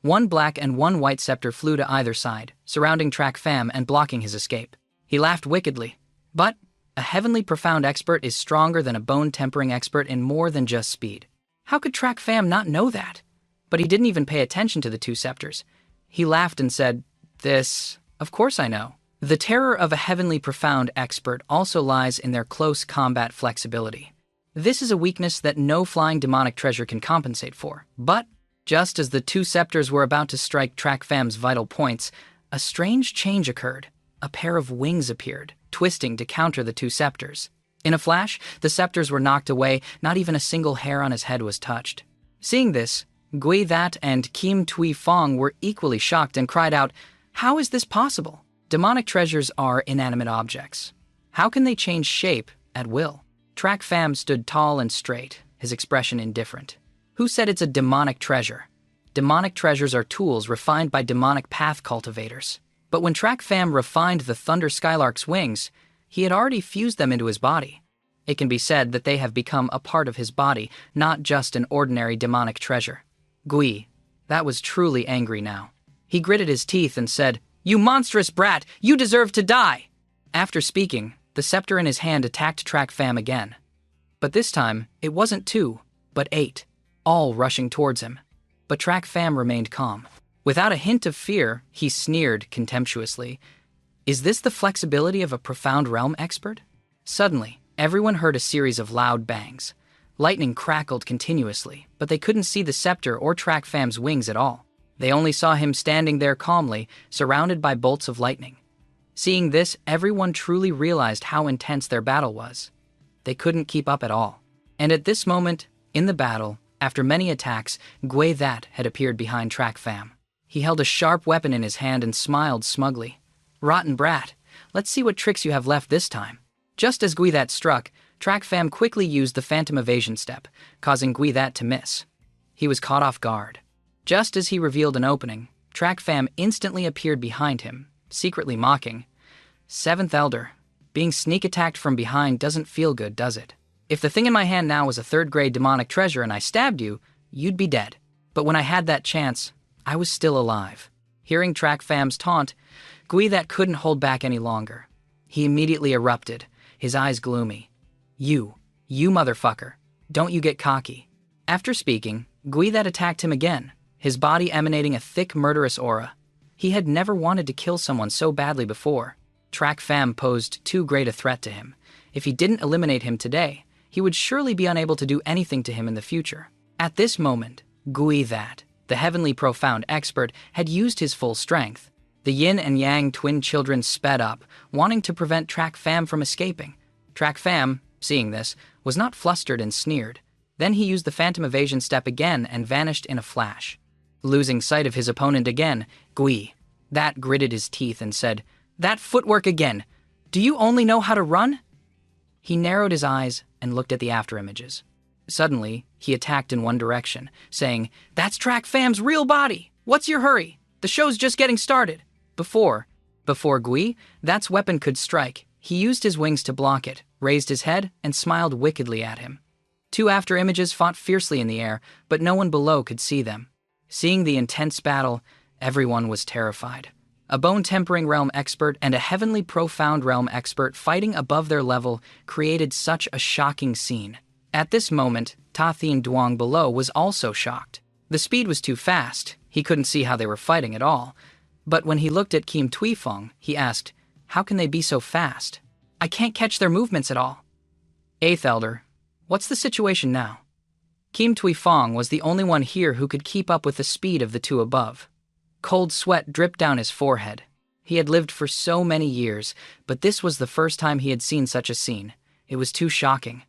One black and one white scepter flew to either side, surrounding Track Fam and blocking his escape. He laughed wickedly. But a heavenly profound expert is stronger than a bone-tempering expert in more than just speed. How could Track Fam not know that? But he didn't even pay attention to the two scepters. He laughed and said, This, of course I know. The terror of a heavenly profound expert also lies in their close combat flexibility. This is a weakness that no flying demonic treasure can compensate for. But, just as the two scepters were about to strike Track Fam's vital points, a strange change occurred. A pair of wings appeared, twisting to counter the two scepters. In a flash, the scepters were knocked away, not even a single hair on his head was touched. Seeing this, Gui That and Kiem Tui Fong were equally shocked and cried out, How is this possible? Demonic treasures are inanimate objects. How can they change shape at will? Track Fam stood tall and straight, his expression indifferent. Who said it's a demonic treasure? Demonic treasures are tools refined by demonic path cultivators. But when Track Fam refined the Thunder Skylark's wings, he had already fused them into his body. It can be said that they have become a part of his body, not just an ordinary demonic treasure. Gui, that was truly angry now. He gritted his teeth and said, "You monstrous brat, you deserve to die!" After speaking, the scepter in his hand attacked Track Fam again. But this time, it wasn't 2, but 8, all rushing towards him. But Track Fam remained calm. Without a hint of fear, he sneered contemptuously. Is this the flexibility of a profound realm expert? Suddenly, everyone heard a series of loud bangs. Lightning crackled continuously, but they couldn't see the scepter or Track Fam's wings at all. They only saw him standing there calmly, surrounded by bolts of lightning. Seeing this, everyone truly realized how intense their battle was. They couldn't keep up at all. And at this moment, in the battle, after many attacks, Gui That had appeared behind Track Fam. He held a sharp weapon in his hand and smiled smugly. "Rotten brat, let's see what tricks you have left this time." Just as Gui That struck, Track Fam quickly used the phantom evasion step, causing Gui That to miss. He was caught off guard. Just as he revealed an opening, Track Fam instantly appeared behind him, secretly mocking. "Seventh Elder, being sneak attacked from behind doesn't feel good, does it? If the thing in my hand now was a third-grade demonic treasure and I stabbed you, you'd be dead. But when I had that chance, I was still alive." Hearing Track Fam's taunt, Gui That couldn't hold back any longer. He immediately erupted, his eyes gloomy. You motherfucker, don't you get cocky." After speaking, Gui That attacked him again, his body emanating a thick, murderous aura. He had never wanted to kill someone so badly before. Track Fam posed too great a threat to him. If he didn't eliminate him today, he would surely be unable to do anything to him in the future. At this moment, Gui That, the heavenly profound expert, had used his full strength. The yin and yang twin children sped up, wanting to prevent Track Fam from escaping. Track Fam, seeing this, was not flustered and sneered. Then he used the phantom evasion step again and vanished in a flash. Losing sight of his opponent again, Gui That gritted his teeth and said, "That footwork again! Do you only know how to run?" He narrowed his eyes and looked at the afterimages. Suddenly, he attacked in one direction, saying, "That's Track Fam's real body! What's your hurry? The show's just getting started." Before Gui That's weapon could strike, he used his wings to block it, raised his head, and smiled wickedly at him. 2 afterimages fought fiercely in the air, but no one below could see them. Seeing the intense battle, everyone was terrified. A bone-tempering realm expert and a heavenly profound realm expert fighting above their level created such a shocking scene. At this moment, Ta Thien Duong below was also shocked. The speed was too fast, he couldn't see how they were fighting at all. But when he looked at Kim Tui Fong, he asked, "How can they be so fast? I can't catch their movements at all." "Eighth Elder, what's the situation now?" Kim Tui Fong was the only one here who could keep up with the speed of the two above. Cold sweat dripped down his forehead. He had lived for so many years, but this was the first time he had seen such a scene. It was too shocking.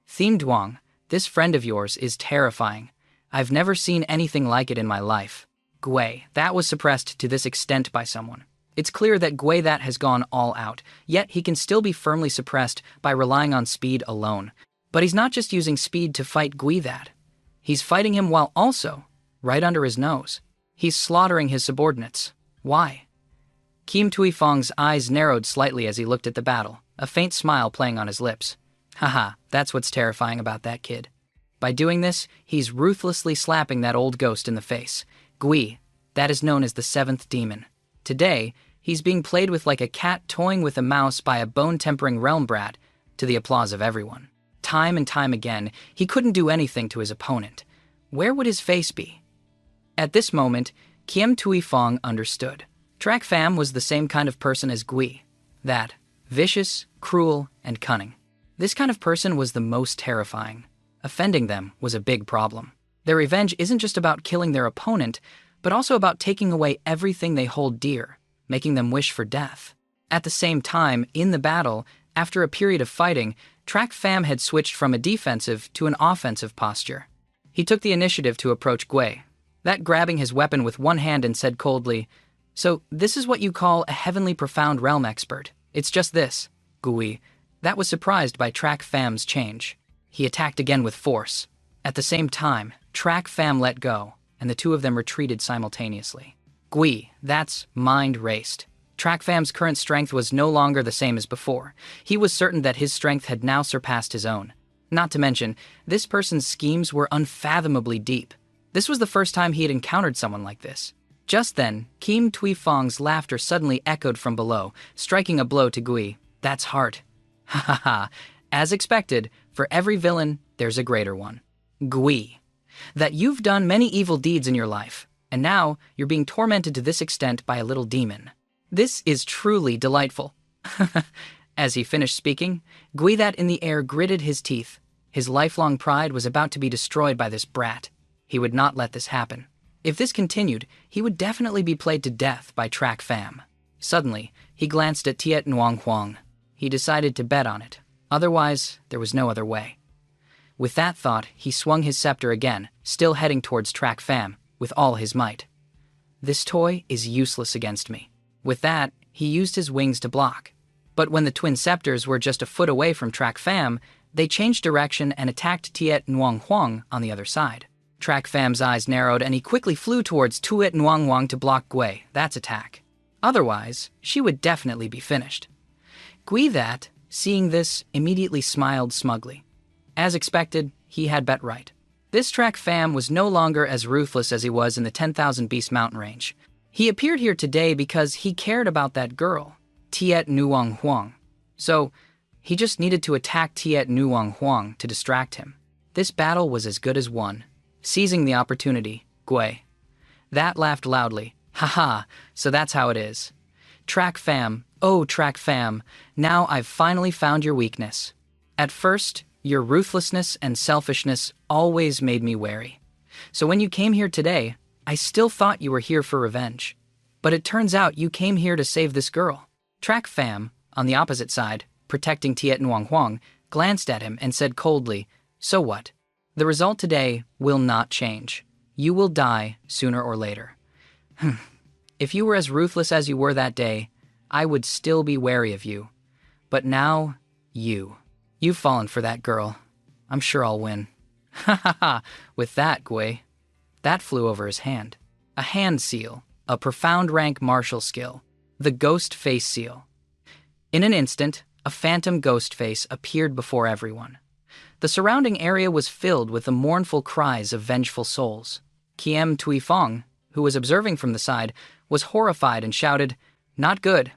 "Thien Duong, this friend of yours is terrifying. I've never seen anything like it in my life." Gui That was suppressed to this extent by someone. It's clear that Gui That has gone all out, yet he can still be firmly suppressed by relying on speed alone. But he's not just using speed to fight Gui That. He's fighting him while also, right under his nose, he's slaughtering his subordinates. Why? Kim Tui Fong's eyes narrowed slightly as he looked at the battle, a faint smile playing on his lips. Haha, that's what's terrifying about that kid. By doing this, he's ruthlessly slapping that old ghost in the face. Gui That is known as the 7th demon. Today, he's being played with like a cat toying with a mouse by a bone-tempering realm brat, to the applause of everyone. Time and time again, he couldn't do anything to his opponent. Where would his face be? At this moment, Kim Tui Fong understood. Track Fam was the same kind of person as Gui That, vicious, cruel, and cunning. This kind of person was the most terrifying. Offending them was a big problem. Their revenge isn't just about killing their opponent, but also about taking away everything they hold dear, making them wish for death. At the same time, in the battle, after a period of fighting, Track Fam had switched from a defensive to an offensive posture. He took the initiative to approach Gui That, grabbing his weapon with one hand, and said coldly, "So this is what you call a heavenly profound realm expert. It's just this." Gui That was surprised by Track Fam's change. He attacked again with force. At the same time, Track Fam let go, and the two of them retreated simultaneously. Gui That's mind raced. Track Fam's current strength was no longer the same as before. He was certain that his strength had now surpassed his own. Not to mention, this person's schemes were unfathomably deep. This was the first time he had encountered someone like this. Just then, Kim Tui-fong's laughter suddenly echoed from below, striking a blow to Gui. That's heart. Ha ha ha. As expected, for every villain, there's a greater one. Gui. That you've done many evil deeds in your life, and now you're being tormented to this extent by a little demon. This is truly delightful. As he finished speaking, Gui that in the air gritted his teeth. His lifelong pride was about to be destroyed by this brat. He would not let this happen. If this continued, he would definitely be played to death by Track Fam. Suddenly, he glanced at Tiet Nguyen Huang. He decided to bet on it. Otherwise, there was no other way. With that thought, he swung his scepter again, still heading towards Track Fam, with all his might. This toy is useless against me. With that, he used his wings to block. But when the twin scepters were just a foot away from Track Fam, they changed direction and attacked Tiet Nguyen Huang on the other side. Track Fam's eyes narrowed and he quickly flew towards Tiet Nguyen Huang to block Gui that's attack. Otherwise, she would definitely be finished. Gui that, seeing this, immediately smiled smugly. As expected, he had bet right. This Track Fam was no longer as ruthless as he was in the 10,000 Beast mountain range. He appeared here today because he cared about that girl, Tiet Nguyen Huang. So, he just needed to attack Tiet Nguyen Huang to distract him. This battle was as good as won. Seizing the opportunity, Gui that laughed loudly. Haha, so that's how it is. Track Fam, oh Track Fam, now I've finally found your weakness. At first, your ruthlessness and selfishness always made me wary. So when you came here today, I still thought you were here for revenge. But it turns out you came here to save this girl. Track Fam, on the opposite side, protecting Tiet Nguyen Huang, glanced at him and said coldly, so what? The result today will not change. You will die sooner or later. If you were as ruthless as you were that day, I would still be wary of you. But now, you've fallen for that girl. I'm sure I'll win. Ha ha ha, with that, Gui. That flew over his hand. A hand seal, a profound rank martial skill, the ghost face seal. In an instant, a phantom ghost face appeared before everyone. The surrounding area was filled with the mournful cries of vengeful souls. Kim Tui-fong, who was observing from the side, was horrified and shouted, not good.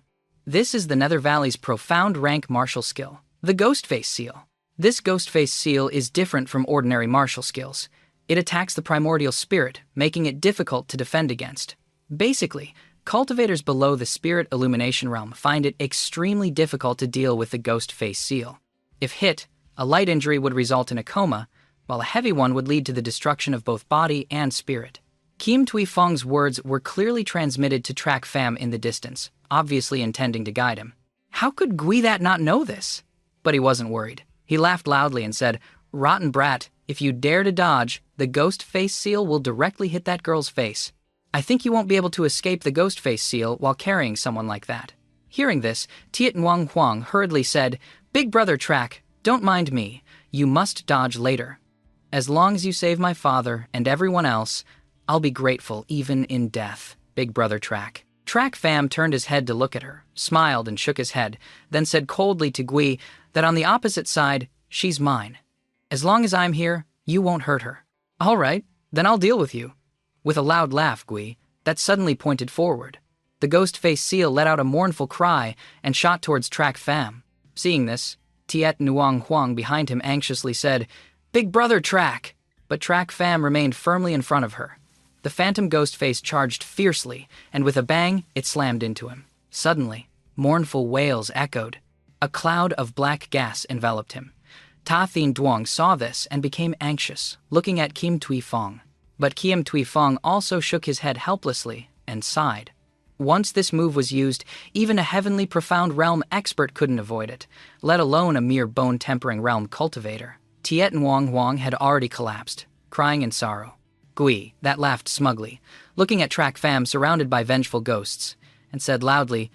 This is the Nether Valley's profound rank martial skill, the Ghost Face Seal. This Ghost Face Seal is different from ordinary martial skills. It attacks the primordial spirit, making it difficult to defend against. Basically, cultivators below the Spirit Illumination realm find it extremely difficult to deal with the Ghost Face Seal. If hit, a light injury would result in a coma, while a heavy one would lead to the destruction of both body and spirit. Kim Tui-fong's words were clearly transmitted to Track Fam in the distance, obviously intending to guide him. How could Gui that not know this? But he wasn't worried. He laughed loudly and said, rotten brat, if you dare to dodge, the Ghost Face Seal will directly hit that girl's face. I think you won't be able to escape the Ghost Face Seal while carrying someone like that. Hearing this, Tiet Nguyen Huang hurriedly said, Big brother Track, don't mind me. You must dodge later. As long as you save my father and everyone else, I'll be grateful even in death, Big brother Track. Track Fam turned his head to look at her, smiled and shook his head, then said coldly to Gui that on the opposite side, she's mine. As long as I'm here, you won't hurt her. All right, then I'll deal with you. With a loud laugh, Gui that suddenly pointed forward. The Ghost Face Seal let out a mournful cry and shot towards Track Fam. Seeing this, Tiet Nguyen Huang behind him anxiously said, Big brother Track! But Track Fam remained firmly in front of her. The phantom ghost face charged fiercely, and with a bang, it slammed into him. Suddenly, mournful wails echoed. A cloud of black gas enveloped him. Ta Thien Duong saw this and became anxious, looking at Kim Tui-fong. But Kim Tui-fong also shook his head helplessly and sighed. Once this move was used, even a heavenly profound realm expert couldn't avoid it, let alone a mere bone-tempering realm cultivator. Tiet Nguyen Huang had already collapsed, crying in sorrow. Gui that laughed smugly, looking at Track Fam surrounded by vengeful ghosts, and said loudly,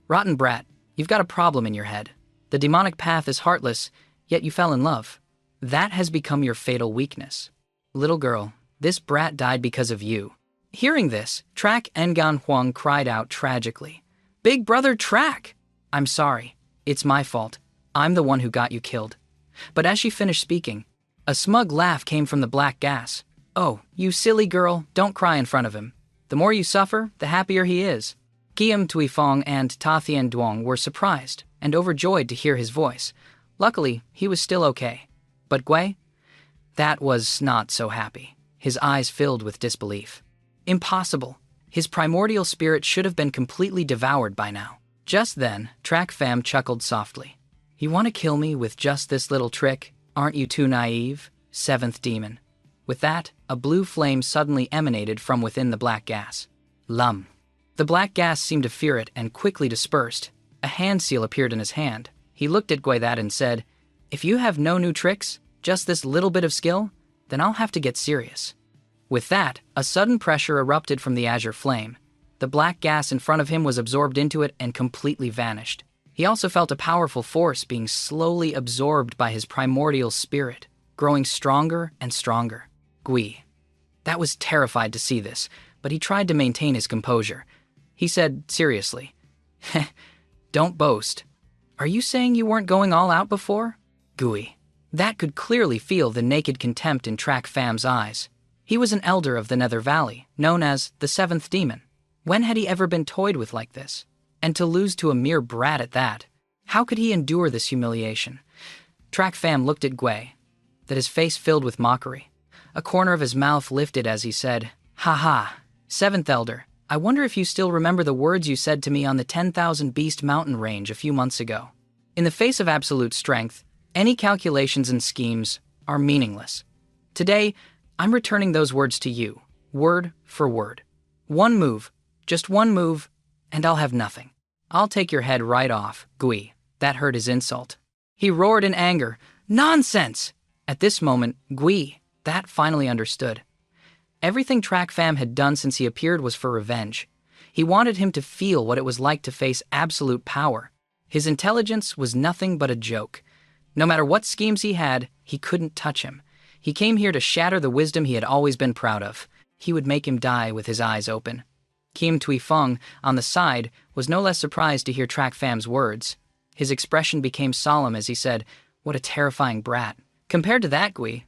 Rotten brat, you've got a problem in your head. The demonic path is heartless, yet you fell in love. That has become your fatal weakness. Little girl, this brat died because of you. Hearing this, Track Nguyen Huang cried out tragically, Big brother Track! I'm sorry. It's my fault. I'm the one who got you killed. But as she finished speaking, a smug laugh came from the black gas. Oh, you silly girl, don't cry in front of him. The more you suffer, the happier he is. Guillaume Tuifong and Ta Thien Duong were surprised and overjoyed to hear his voice. Luckily, he was still okay. But Gui? That was not so happy. His eyes filled with disbelief. Impossible. His primordial spirit should have been completely devoured by now. Just then, Track Fam chuckled softly. You want to kill me with just this little trick? Aren't you too naive? Seventh demon. With that, a blue flame suddenly emanated from within the black gas. Lum. The black gas seemed to fear it and quickly dispersed. A hand seal appeared in his hand. He looked at Gui That and said, If you have no new tricks, just this little bit of skill, then I'll have to get serious. With that, a sudden pressure erupted from the azure flame. The black gas in front of him was absorbed into it and completely vanished. He also felt a powerful force being slowly absorbed by his primordial spirit, growing stronger and stronger. Gui. That was terrified to see this, but he tried to maintain his composure. He said seriously, Don't boast. Are you saying you weren't going all out before? Gui. That could clearly feel the naked contempt in Track Fam's eyes. He was an elder of the Nether Valley, known as the Seventh Demon. When had he ever been toyed with like this? And to lose to a mere brat at that. How could he endure this humiliation? Track Fam looked at Gui, that his face filled with mockery. A corner of his mouth lifted as he said, Ha ha, Seventh Elder, I wonder if you still remember the words you said to me on the 10,000 Beast Mountain range a few months ago. In the face of absolute strength, any calculations and schemes are meaningless. Today, I'm returning those words to you, word for word. One move, just one move, and I'll have nothing. I'll take your head right off, Gui. That hurt his insult. He roared in anger, Nonsense! At this moment, Gui, that finally understood. Everything Track Fam had done since he appeared was for revenge. He wanted him to feel what it was like to face absolute power. His intelligence was nothing but a joke. No matter what schemes he had, he couldn't touch him. He came here to shatter the wisdom he had always been proud of. He would make him die with his eyes open. Kim Tuifong, on the side, was no less surprised to hear Track Fam's words. His expression became solemn as he said, What a terrifying brat. Compared to that, Gui,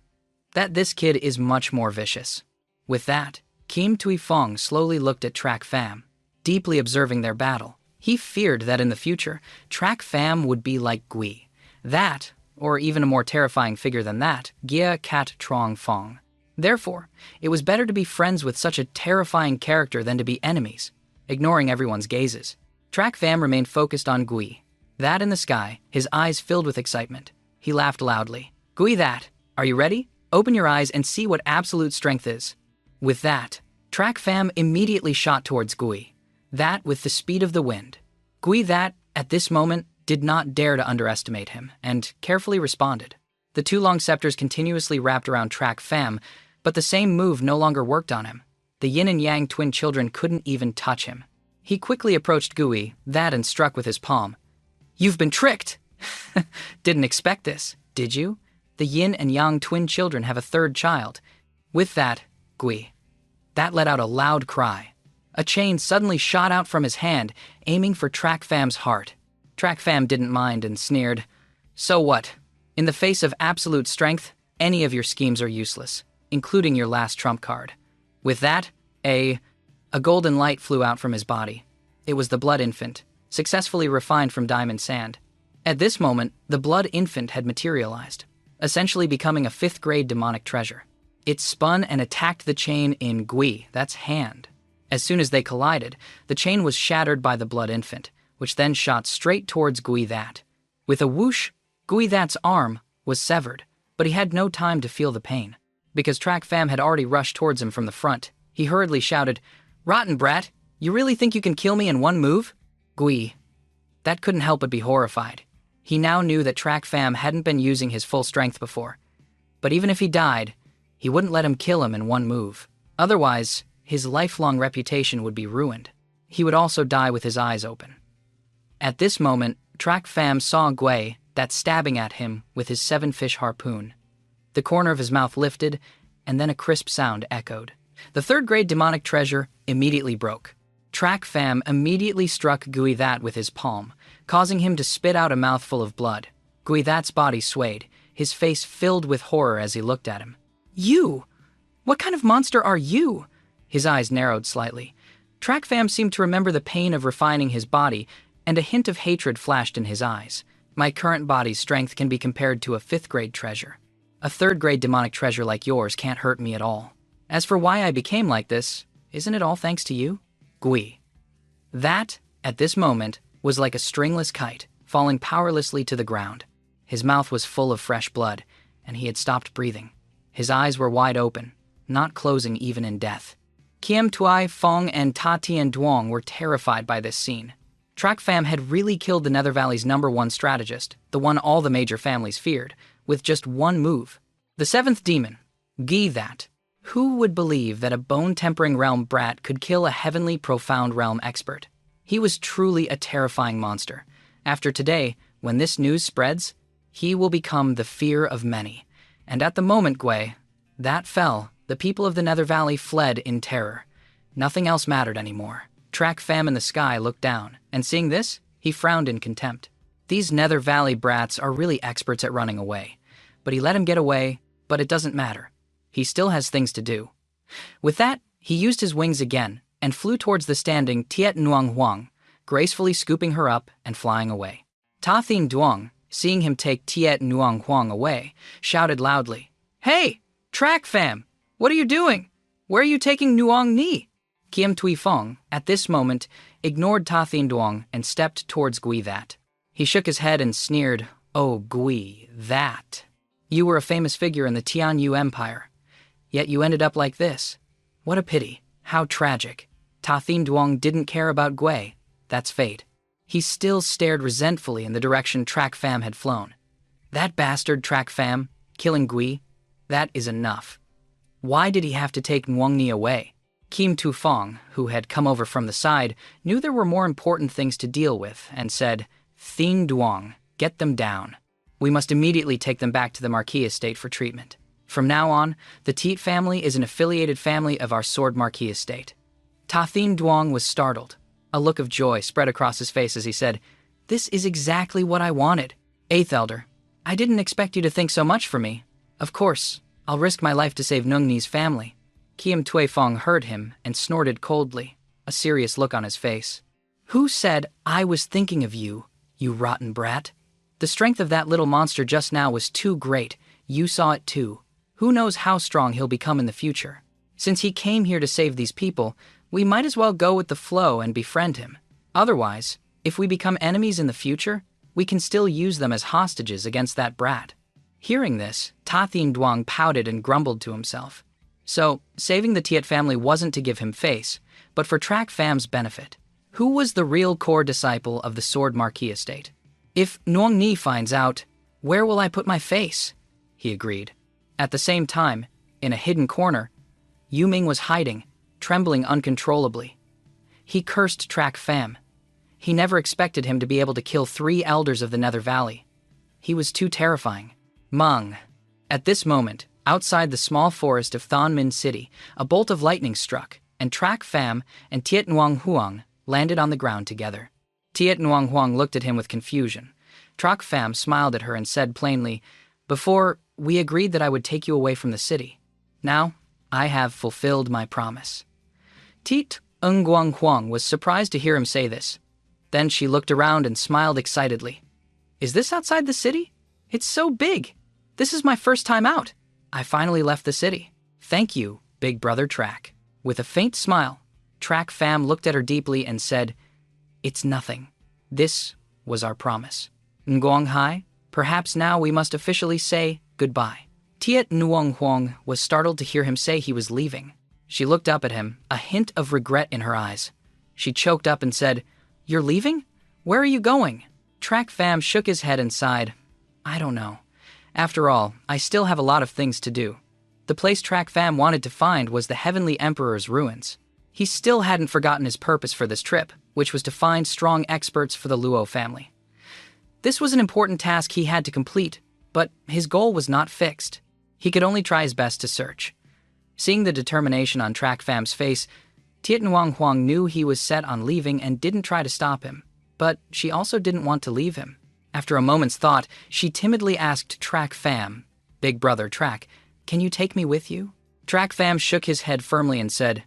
this kid is much more vicious. With that, Kim Tuifong slowly looked at Track Fam, deeply observing their battle. He feared that in the future, Track Fam would be like Gui. That, or even a more terrifying figure than that, Gia Cat Trong Fong. Therefore, it was better to be friends with such a terrifying character than to be enemies, ignoring everyone's gazes. Track Fam remained focused on Gui. That in the sky, his eyes filled with excitement. He laughed loudly. Gui That, are you ready? Open your eyes and see what absolute strength is. With that, Track Fam immediately shot towards Gui. That with the speed of the wind. Gui That, at this moment, did not dare to underestimate him, and carefully responded. The two long scepters continuously wrapped around Track Fam, but the same move no longer worked on him. The yin and yang twin children couldn't even touch him. He quickly approached Gui That and struck with his palm. You've been tricked! Didn't expect this, did you? The yin and yang twin children have a third child. With that, Gui That let out a loud cry. A chain suddenly shot out from his hand, aiming for Track Fam's heart. Track Fam didn't mind and sneered, So what? In the face of absolute strength, any of your schemes are useless, including your last trump card. With that, a golden light flew out from his body. It was the Blood Infant, successfully refined from diamond sand. At this moment, the Blood Infant had materialized, essentially becoming a 5th-grade demonic treasure. It spun and attacked the chain in Gui That's hand. As soon as they collided, the chain was shattered by the Blood Infant, which then shot straight towards Gui That. With a whoosh, Gui That's arm was severed, but he had no time to feel the pain. Because Track Fam had already rushed towards him from the front, he hurriedly shouted, Rotten brat, you really think you can kill me in one move? Gui That couldn't help but be horrified. He now knew that Track Fam hadn't been using his full strength before. But even if he died, he wouldn't let him kill him in one move. Otherwise, his lifelong reputation would be ruined. He would also die with his eyes open. At this moment, Track Fam saw Gui That stabbing at him with his 7-fish harpoon. The corner of his mouth lifted, and then a crisp sound echoed. The 3rd-grade demonic treasure immediately broke. Track Fam immediately struck Gui That with his palm, causing him to spit out a mouthful of blood. Gui That's body swayed, his face filled with horror as he looked at him. You! What kind of monster are you? His eyes narrowed slightly. Track Fam seemed to remember the pain of refining his body, and a hint of hatred flashed in his eyes. My current body's strength can be compared to a 5th grade treasure. A 3rd grade demonic treasure like yours can't hurt me at all. As for why I became like this, isn't it all thanks to you? Gui. That, at this moment, was like a stringless kite, falling powerlessly to the ground. His mouth was full of fresh blood, and he had stopped breathing. His eyes were wide open, not closing even in death. Kiem Tuai, Fong, and Ta Tien Duong were terrified by this scene. Track Fam had really killed the Nether Valley's #1 strategist, the one all the major families feared, with just one move. The 7th demon, Gi that. Who would believe that a bone-tempering realm brat could kill a heavenly profound realm expert? He was truly a terrifying monster. After today, when this news spreads, he will become the fear of many. And at the moment, Gui, that fell, the people of the Nether Valley fled in terror. Nothing else mattered anymore. Track Fam in the sky looked down, and seeing this, he frowned in contempt. These Nether Valley brats are really experts at running away. But he let him get away, but it doesn't matter. He still has things to do. With that, he used his wings again, and flew towards the standing Tiet Nuang Huang, gracefully scooping her up and flying away. Ta Thin Duong, seeing him take Tiet Nuang Huang away, shouted loudly, "Hey, Track Fam! What are you doing? Where are you taking Nuang Ni?" Kiem Tui Fong, at this moment, ignored Ta Thin Duong and stepped towards Gui that. He shook his head and sneered, "Oh, Gui, that. You were a famous figure in the Tian Yu Empire. Yet you ended up like this. What a pity. How tragic." Ta Thin Duong didn't care about Gui. That's fate. He still stared resentfully in the direction Track Fam had flown. That bastard Track Fam, killing Gui, that is enough. Why did he have to take Nuang Ni away? Kim Tu Fong, who had come over from the side, knew there were more important things to deal with and said, "Thin Duong, get them down. We must immediately take them back to the Marquis estate for treatment. From now on, the Teat family is an affiliated family of our Sword Marquis estate." Ta Thin Duong was startled. A look of joy spread across his face as he said, "This is exactly what I wanted. 8th Elder, I didn't expect you to think so much for me. Of course, I'll risk my life to save Nung Ni's family." Kiem Tui Fong heard him and snorted coldly, a serious look on his face. "Who said I was thinking of you, you rotten brat? The strength of that little monster just now was too great. You saw it too. Who knows how strong he'll become in the future? Since he came here to save these people, we might as well go with the flow and befriend him. Otherwise, if we become enemies in the future, we can still use them as hostages against that brat." Hearing this, Ta Thin Duong pouted and grumbled to himself. So, saving the Tiet family wasn't to give him face, but for Track Fam's benefit. Who was the real core disciple of the Sword Marquis estate? "If Nuang Ni finds out, where will I put my face?" he agreed. At the same time, in a hidden corner, Yu Ming was hiding, trembling uncontrollably. He cursed Track Fam. He never expected him to be able to kill 3 elders of the Nether Valley. He was too terrifying. Mung. At this moment, outside the small forest of Thon Min City, a bolt of lightning struck, and Track Fam and Tiet Nuang Huang landed on the ground together. Tiet Nuang Huang looked at him with confusion. Track Fam smiled at her and said plainly, "Before, we agreed that I would take you away from the city. Now, I have fulfilled my promise." Tiet Nguang Huang was surprised to hear him say this. Then she looked around and smiled excitedly. "Is this outside the city? It's so big. This is my first time out. I finally left the city. Thank you, big brother Track." With a faint smile, Track Fam looked at her deeply and said, "It's nothing. This was our promise. Nguang Hai, perhaps now we must officially say goodbye." Tiet Nuang Huang was startled to hear him say he was leaving. She looked up at him, a hint of regret in her eyes. She choked up and said, "You're leaving? Where are you going?" Track Fam shook his head and sighed. "I don't know. After all, I still have a lot of things to do." The place Track Fam wanted to find was the Heavenly Emperor's ruins. He still hadn't forgotten his purpose for this trip, which was to find strong experts for the Luo family. This was an important task he had to complete, but his goal was not fixed. He could only try his best to search. Seeing the determination on Track Fam's face, Tiet Nuang Huang knew he was set on leaving and didn't try to stop him, but she also didn't want to leave him. After a moment's thought, she timidly asked Track Fam, "Big brother Track, can you take me with you?" Track Fam shook his head firmly and said,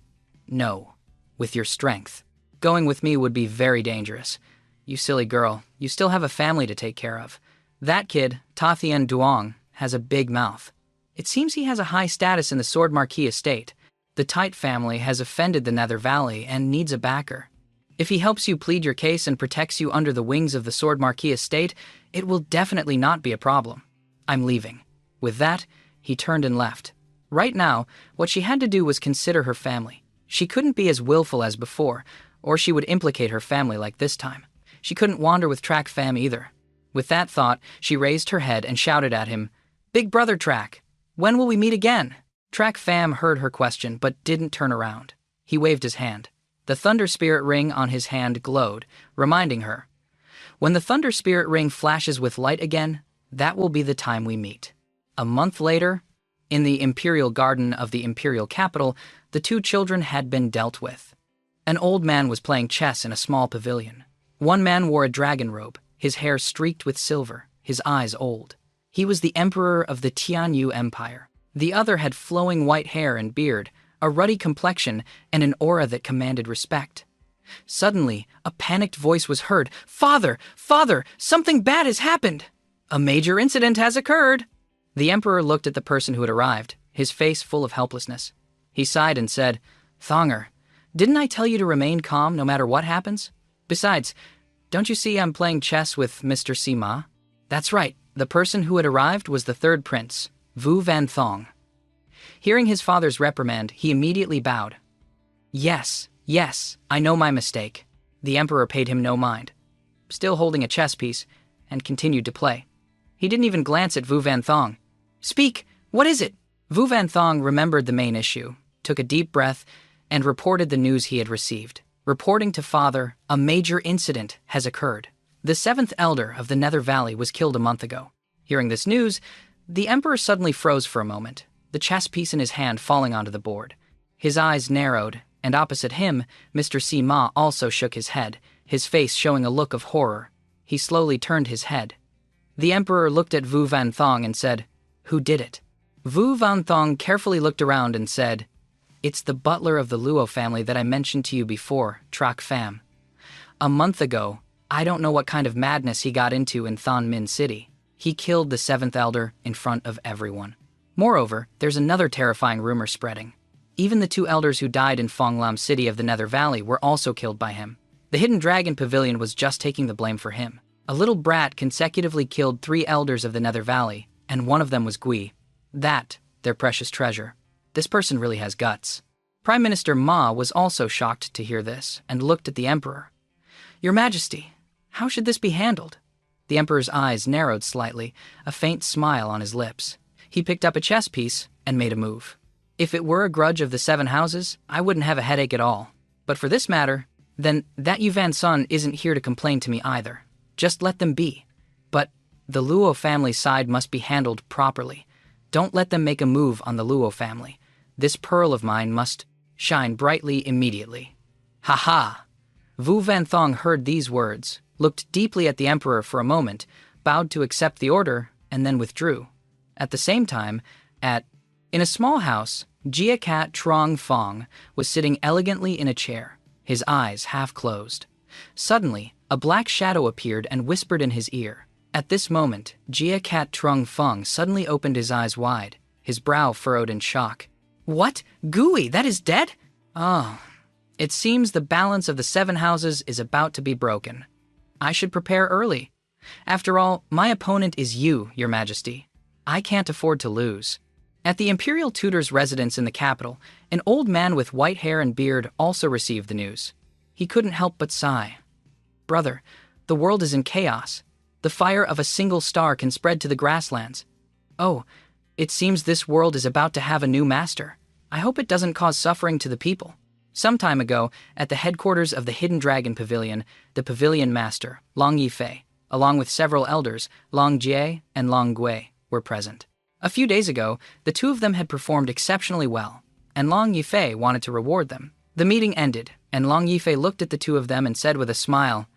"No. with your strength. Going with me would be very dangerous. You silly girl, you still have a family to take care of. That kid, Tathien Duong, has a big mouth. It seems he has a high status in the Sword Marquis estate. The Tite family has offended the Nether Valley and needs a backer. If he helps you plead your case and protects you under the wings of the Sword Marquis estate, it will definitely not be a problem. I'm leaving." With that, he turned and left. Right now, what she had to do was consider her family. She couldn't be as willful as before, or she would implicate her family like this time. She couldn't wander with Track Fam either. With that thought, she raised her head and shouted at him, "Big brother Track, when will we meet again?" Track Fam heard her question but didn't turn around. He waved his hand. The Thunder Spirit ring on his hand glowed, reminding her, "When the Thunder Spirit ring flashes with light again, that will be the time we meet." A month later, in the Imperial Garden of the Imperial Capital, the two children had been dealt with. An old man was playing chess in a small pavilion. One man wore a dragon robe, his hair streaked with silver, his eyes old. He was the emperor of the Tianyu Empire. The other had flowing white hair and beard, a ruddy complexion, and an aura that commanded respect. Suddenly, a panicked voice was heard. "Father! Father! Something bad has happened! A major incident has occurred!" The emperor looked at the person who had arrived, his face full of helplessness. He sighed and said, "Thonger, didn't I tell you to remain calm no matter what happens? Besides, don't you see I'm playing chess with Mr. Sima?" That's right, the person who had arrived was the third prince, Vu Van Thong. Hearing his father's reprimand, he immediately bowed. Yes, I know my mistake." The emperor paid him no mind, still holding a chess piece, and continued to play. He didn't even glance at Vu Van Thong. "Speak, what is it?" Vu Van Thong remembered the main issue, took a deep breath, and reported the news he had received. Reporting to father, "A major incident has occurred. The seventh elder of the Nether Valley was killed a month ago." Hearing this news, the emperor suddenly froze for a moment, the chess piece in his hand falling onto the board. His eyes narrowed, and opposite him, Mr. Sima also shook his head, his face showing a look of horror. He slowly turned his head. The emperor looked at Vu Van Thong and said, "Who did it?" Vu Van Thong carefully looked around and said, "It's the butler of the Luo family that I mentioned to you before, Trak Fam. A month ago, I don't know what kind of madness he got into in Thon Min City. He killed the seventh elder in front of everyone. Moreover, there's another terrifying rumor spreading. Even the two elders who died in Fonglam City of the Nether Valley were also killed by him. The Hidden Dragon Pavilion was just taking the blame for him. A little brat consecutively killed 3 elders of the Nether Valley, and one of them was Gui. That, their precious treasure. This person really has guts." Prime Minister Ma was also shocked to hear this, and looked at the emperor. "Your Majesty, how should this be handled?" The emperor's eyes narrowed slightly, a faint smile on his lips. He picked up a chess piece and made a move. "If it were a grudge of the 7 houses, I wouldn't have a headache at all. But for this matter, then that Yuvan Sun isn't here to complain to me either. Just let them be. But the Luo family side must be handled properly. Don't let them make a move on the Luo family. This pearl of mine must shine brightly immediately." "Ha ha!" Vu Van Thong heard these words, looked deeply at the emperor for a moment, bowed to accept the order, and then withdrew. At the same time, in a small house, Jia Cat Trong Fong was sitting elegantly in a chair, his eyes half closed. Suddenly, a black shadow appeared and whispered in his ear. At this moment, Jia Cat Trong Fong suddenly opened his eyes wide, his brow furrowed in shock. "What? Gui, that is dead? Oh, it seems the balance of the 7 houses is about to be broken. I should prepare early. After all, my opponent is you, Your Majesty. I can't afford to lose." At the Imperial Tutor's residence in the capital, an old man with white hair and beard also received the news. He couldn't help but sigh. "Brother, the world is in chaos. The fire of a single star can spread to the grasslands. Oh, it seems this world is about to have a new master. I hope it doesn't cause suffering to the people." Some time ago, at the headquarters of the Hidden Dragon Pavilion, the pavilion master, Long Yifei, along with several elders, Long Jie and Long Gui, were present. A few days ago, the two of them had performed exceptionally well, and Long Yifei wanted to reward them. The meeting ended, and Long Yifei looked at the two of them and said with a smile,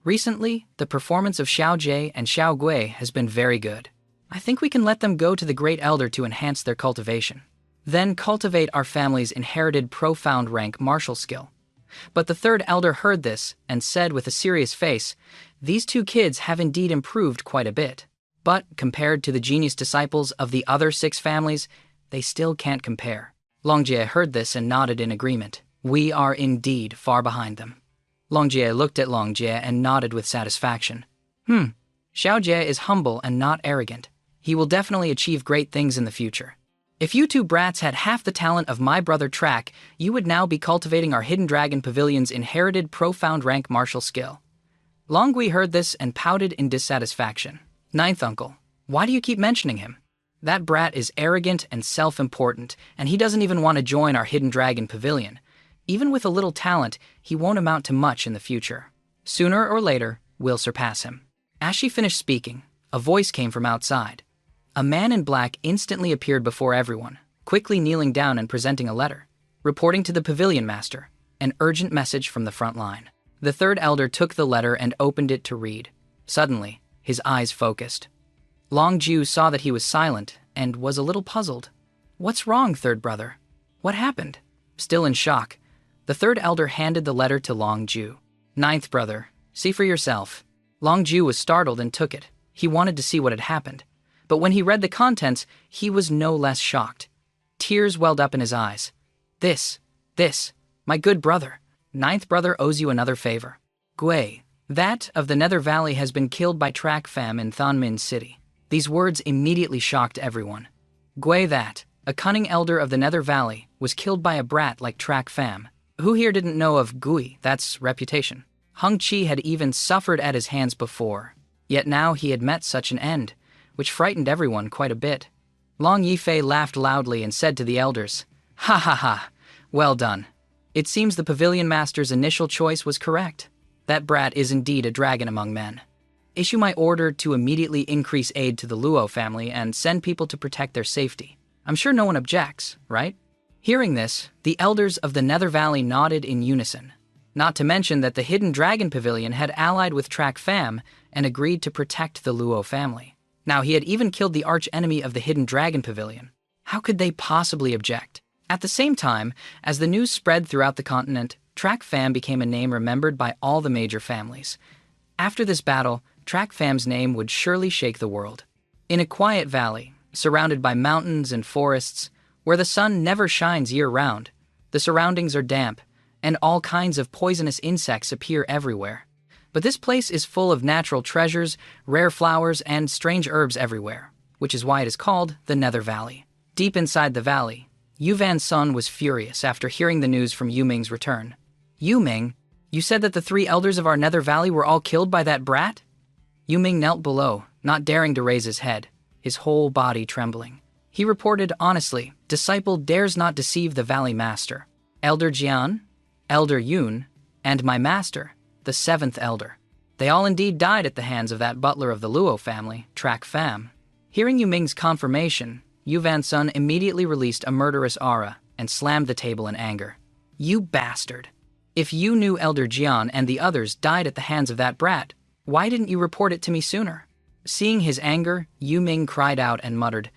"Recently, the performance of Xiao Jie and Xiao Gui has been very good. I think we can let them go to the Great Elder to enhance their cultivation. Then cultivate our family's inherited profound rank martial skill. But the third elder heard this and said with a serious face, "These two kids have indeed improved quite a bit. But compared to the genius disciples of the other 6 families, they still can't compare." Longjie heard this and nodded in agreement. "We are indeed far behind them." Longjie looked at Longjie and nodded with satisfaction. Xiaojie is humble and not arrogant. He will definitely achieve great things in the future. If you two brats had half the talent of my brother Track, you would now be cultivating our Hidden Dragon Pavilion's inherited profound rank martial skill. Longui heard this and pouted in dissatisfaction. "Ninth uncle, why do you keep mentioning him? That brat is arrogant and self-important, and he doesn't even want to join our Hidden Dragon Pavilion. Even with a little talent, he won't amount to much in the future. Sooner or later, we'll surpass him." As she finished speaking, a voice came from outside. A man in black instantly appeared before everyone, quickly kneeling down and presenting a letter, reporting to the pavilion master, an urgent message from the front line. The third elder took the letter and opened it to read. Suddenly, his eyes focused. Long Ju saw that he was silent and was a little puzzled. "What's wrong, third brother? What happened?" Still in shock, the third elder handed the letter to Long Ju. "Ninth brother, see for yourself." Long Ju was startled and took it. He wanted to see what had happened. But when he read the contents, he was no less shocked. Tears welled up in his eyes. This, my good brother, ninth brother owes you another favor. Gui, that of the Nether Valley has been killed by Track Fam in Thonmin City." These words immediately shocked everyone. Gui that, a cunning elder of the Nether Valley, was killed by a brat like Track Fam. Who here didn't know of Gui, that's reputation? Hung Chi had even suffered at his hands before, yet now he had met such an end, which frightened everyone quite a bit. Long Yifei laughed loudly and said to the elders, "Ha ha ha, well done. It seems the pavilion master's initial choice was correct. That brat is indeed a dragon among men. Issue my order to immediately increase aid to the Luo family and send people to protect their safety. I'm sure no one objects, right?" Hearing this, the elders of the Nether Valley nodded in unison. Not to mention that the Hidden Dragon Pavilion had allied with Track Fam and agreed to protect the Luo family. Now, he had even killed the arch-enemy of the Hidden Dragon Pavilion. How could they possibly object? At the same time, as the news spread throughout the continent, Track Fam became a name remembered by all the major families. After this battle, Track Fam's name would surely shake the world. In a quiet valley, surrounded by mountains and forests, where the sun never shines year-round, the surroundings are damp, and all kinds of poisonous insects appear everywhere. But this place is full of natural treasures, rare flowers, and strange herbs everywhere, which is why it is called the Nether Valley. Deep inside the valley, Yuvan's son was furious after hearing the news from Yuming's return. "Yuming, you said that the 3 elders of our Nether Valley were all killed by that brat?" Yuming knelt below, not daring to raise his head, his whole body trembling. He reported honestly, "Disciple dares not deceive the Valley Master. Elder Jian, Elder Yun, and my master, the 7th elder. They all indeed died at the hands of that butler of the Luo family, Track Fam." Hearing Yuming's confirmation, Yuvan's son immediately released a murderous aura and slammed the table in anger. "You bastard! If you knew Elder Jian and the others died at the hands of that brat, why didn't you report it to me sooner?" Seeing his anger, Yuming cried out and muttered,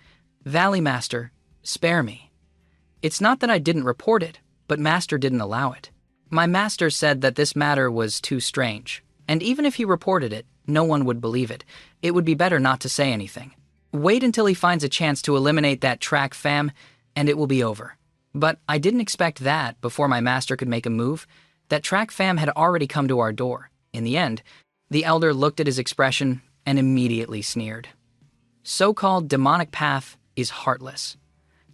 "Valley Master, spare me. It's not that I didn't report it, but Master didn't allow it. My master said that this matter was too strange, and even if he reported it, no one would believe it. It would be better not to say anything. Wait until he finds a chance to eliminate that Track Fam, and it will be over. But I didn't expect that before my master could make a move. That Track Fam had already come to our door. In the end, the elder looked at his expression and immediately sneered. So-called demonic path is heartless.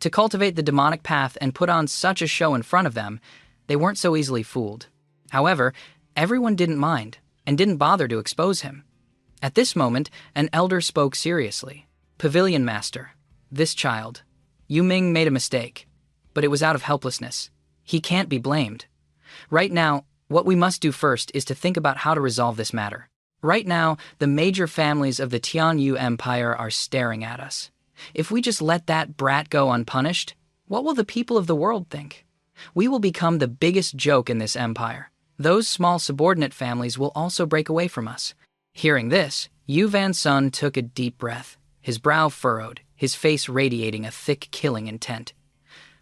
To cultivate the demonic path and put on such a show in front of them, they weren't so easily fooled. However, everyone didn't mind and didn't bother to expose him. At this moment, an elder spoke seriously. "Pavilion Master, this child, Yuming made a mistake, but it was out of helplessness. He can't be blamed. Right now, what we must do first is to think about how to resolve this matter. Right now, the major families of the Tianyu Empire are staring at us. If we just let that brat go unpunished, what will the people of the world think? We will become the biggest joke in this empire. Those small subordinate families will also break away from us." Hearing this, Yuvan's son took a deep breath, his brow furrowed, his face radiating a thick killing intent.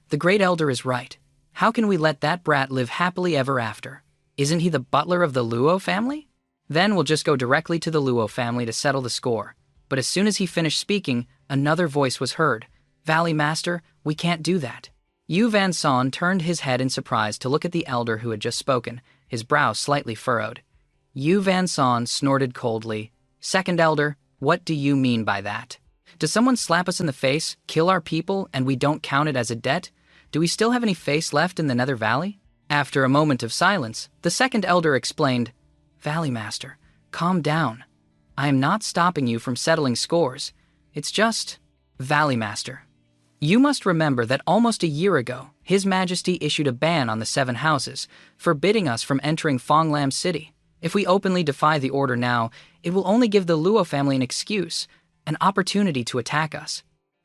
The great elder is right. How can we let that brat live happily ever after? Isn't he the butler of the Luo family? Then we'll just go directly to the Luo family to settle the score. But as soon as he finished speaking, another voice was heard. Valley Master, we can't do that. Yu Van Son turned his head in surprise to look at the elder who had just spoken, his brow slightly furrowed. Yu Van Son snorted coldly. Second elder, what do you mean by that? Does someone slap us in the face, kill our people, and we don't count it as a debt? Do we still have any face left in the Nether Valley? After a moment of silence, the second elder explained, Valley Master, calm down. I am not stopping you from settling scores. It's just, Valley Master. You must remember that almost a year ago, His Majesty issued a ban on the 7 houses, forbidding us from entering Fonglam City. If we openly defy the order now, it will only give the Luo family an excuse, an opportunity to attack us.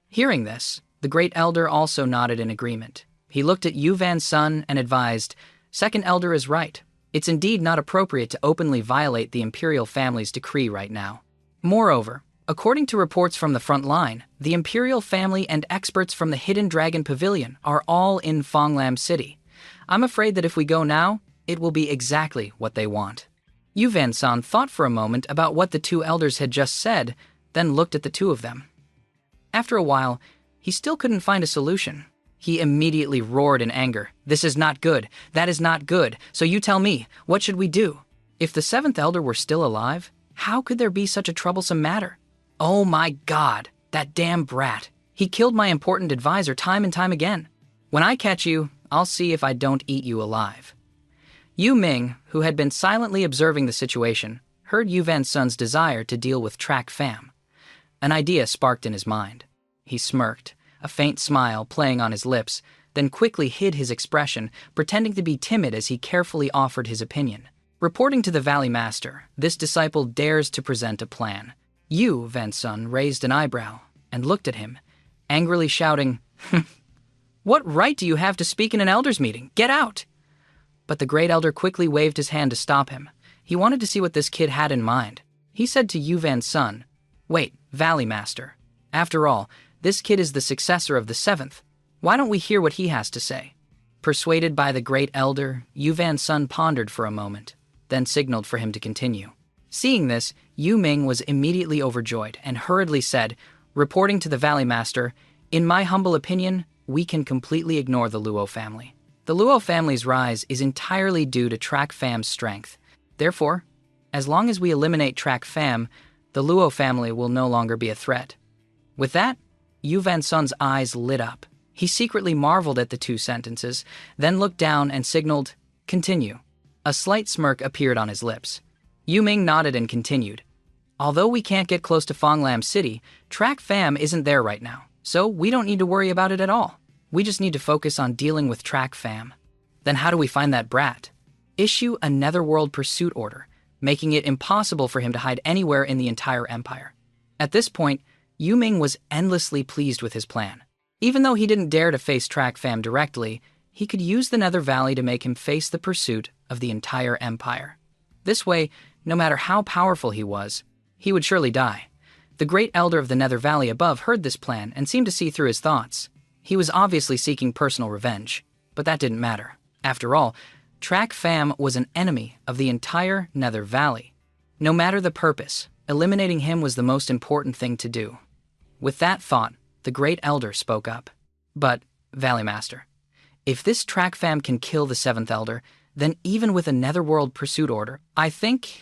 Hearing this, the great elder also nodded in agreement. He looked at Yu Van Son and advised, Second elder is right. It's indeed not appropriate to openly violate the imperial family's decree right now. Moreover, according to reports from the front line, the imperial family and experts from the Hidden Dragon Pavilion are all in Fonglam City. I'm afraid that if we go now, it will be exactly what they want. Yu Van Son thought for a moment about what the 2 elders had just said, then looked at the 2 of them. After a while, he still couldn't find a solution. He immediately roared in anger. This is not good. That is not good. So you tell me, what should we do? If the 7th elder were still alive, how could there be such a troublesome matter? Oh my God, that damn brat. He killed my important advisor time and time again. When I catch you, I'll see if I don't eat you alive. Yu Ming, who had been silently observing the situation, heard Yu Van Son's desire to deal with Track Fam. An idea sparked in his mind. He smirked, a faint smile playing on his lips, then quickly hid his expression, pretending to be timid as he carefully offered his opinion. Reporting to the Valley Master, this disciple dares to present a plan. Yu Van Son raised an eyebrow and looked at him, angrily shouting, What right do you have to speak in an elders' meeting? Get out! But the great elder quickly waved his hand to stop him. He wanted to see what this kid had in mind. He said to Yu Van Son, Wait, Valley Master. After all, this kid is the successor of the 7th. Why don't we hear what he has to say? Persuaded by the great elder, Yu Van Son pondered for a moment, then signaled for him to continue. Seeing this, Yu Ming was immediately overjoyed and hurriedly said, reporting to the Valley Master, In my humble opinion, we can completely ignore the Luo family. The Luo family's rise is entirely due to Track Fam's strength. Therefore, as long as we eliminate Track Fam, the Luo family will no longer be a threat. With that, Yu Van Son's eyes lit up. He secretly marveled at the 2 sentences, then looked down and signaled, Continue. A slight smirk appeared on his lips. Yu Ming nodded and continued. Although we can't get close to Fonglam City, Track Fam isn't there right now, so we don't need to worry about it at all. We just need to focus on dealing with Track Fam. Then how do we find that brat? Issue a Netherworld pursuit order, making it impossible for him to hide anywhere in the entire empire. At this point, Yu Ming was endlessly pleased with his plan. Even though he didn't dare to face Track Fam directly, he could use the Nether Valley to make him face the pursuit of the entire empire. This way, no matter how powerful he was, he would surely die. The great elder of the Nether Valley above heard this plan and seemed to see through his thoughts. He was obviously seeking personal revenge, but that didn't matter. After all, Track Fam was an enemy of the entire Nether Valley. No matter the purpose, eliminating him was the most important thing to do. With that thought, the great elder spoke up. But, Valley Master, if this Track Fam can kill the 7th elder, then even with a Netherworld pursuit order, I think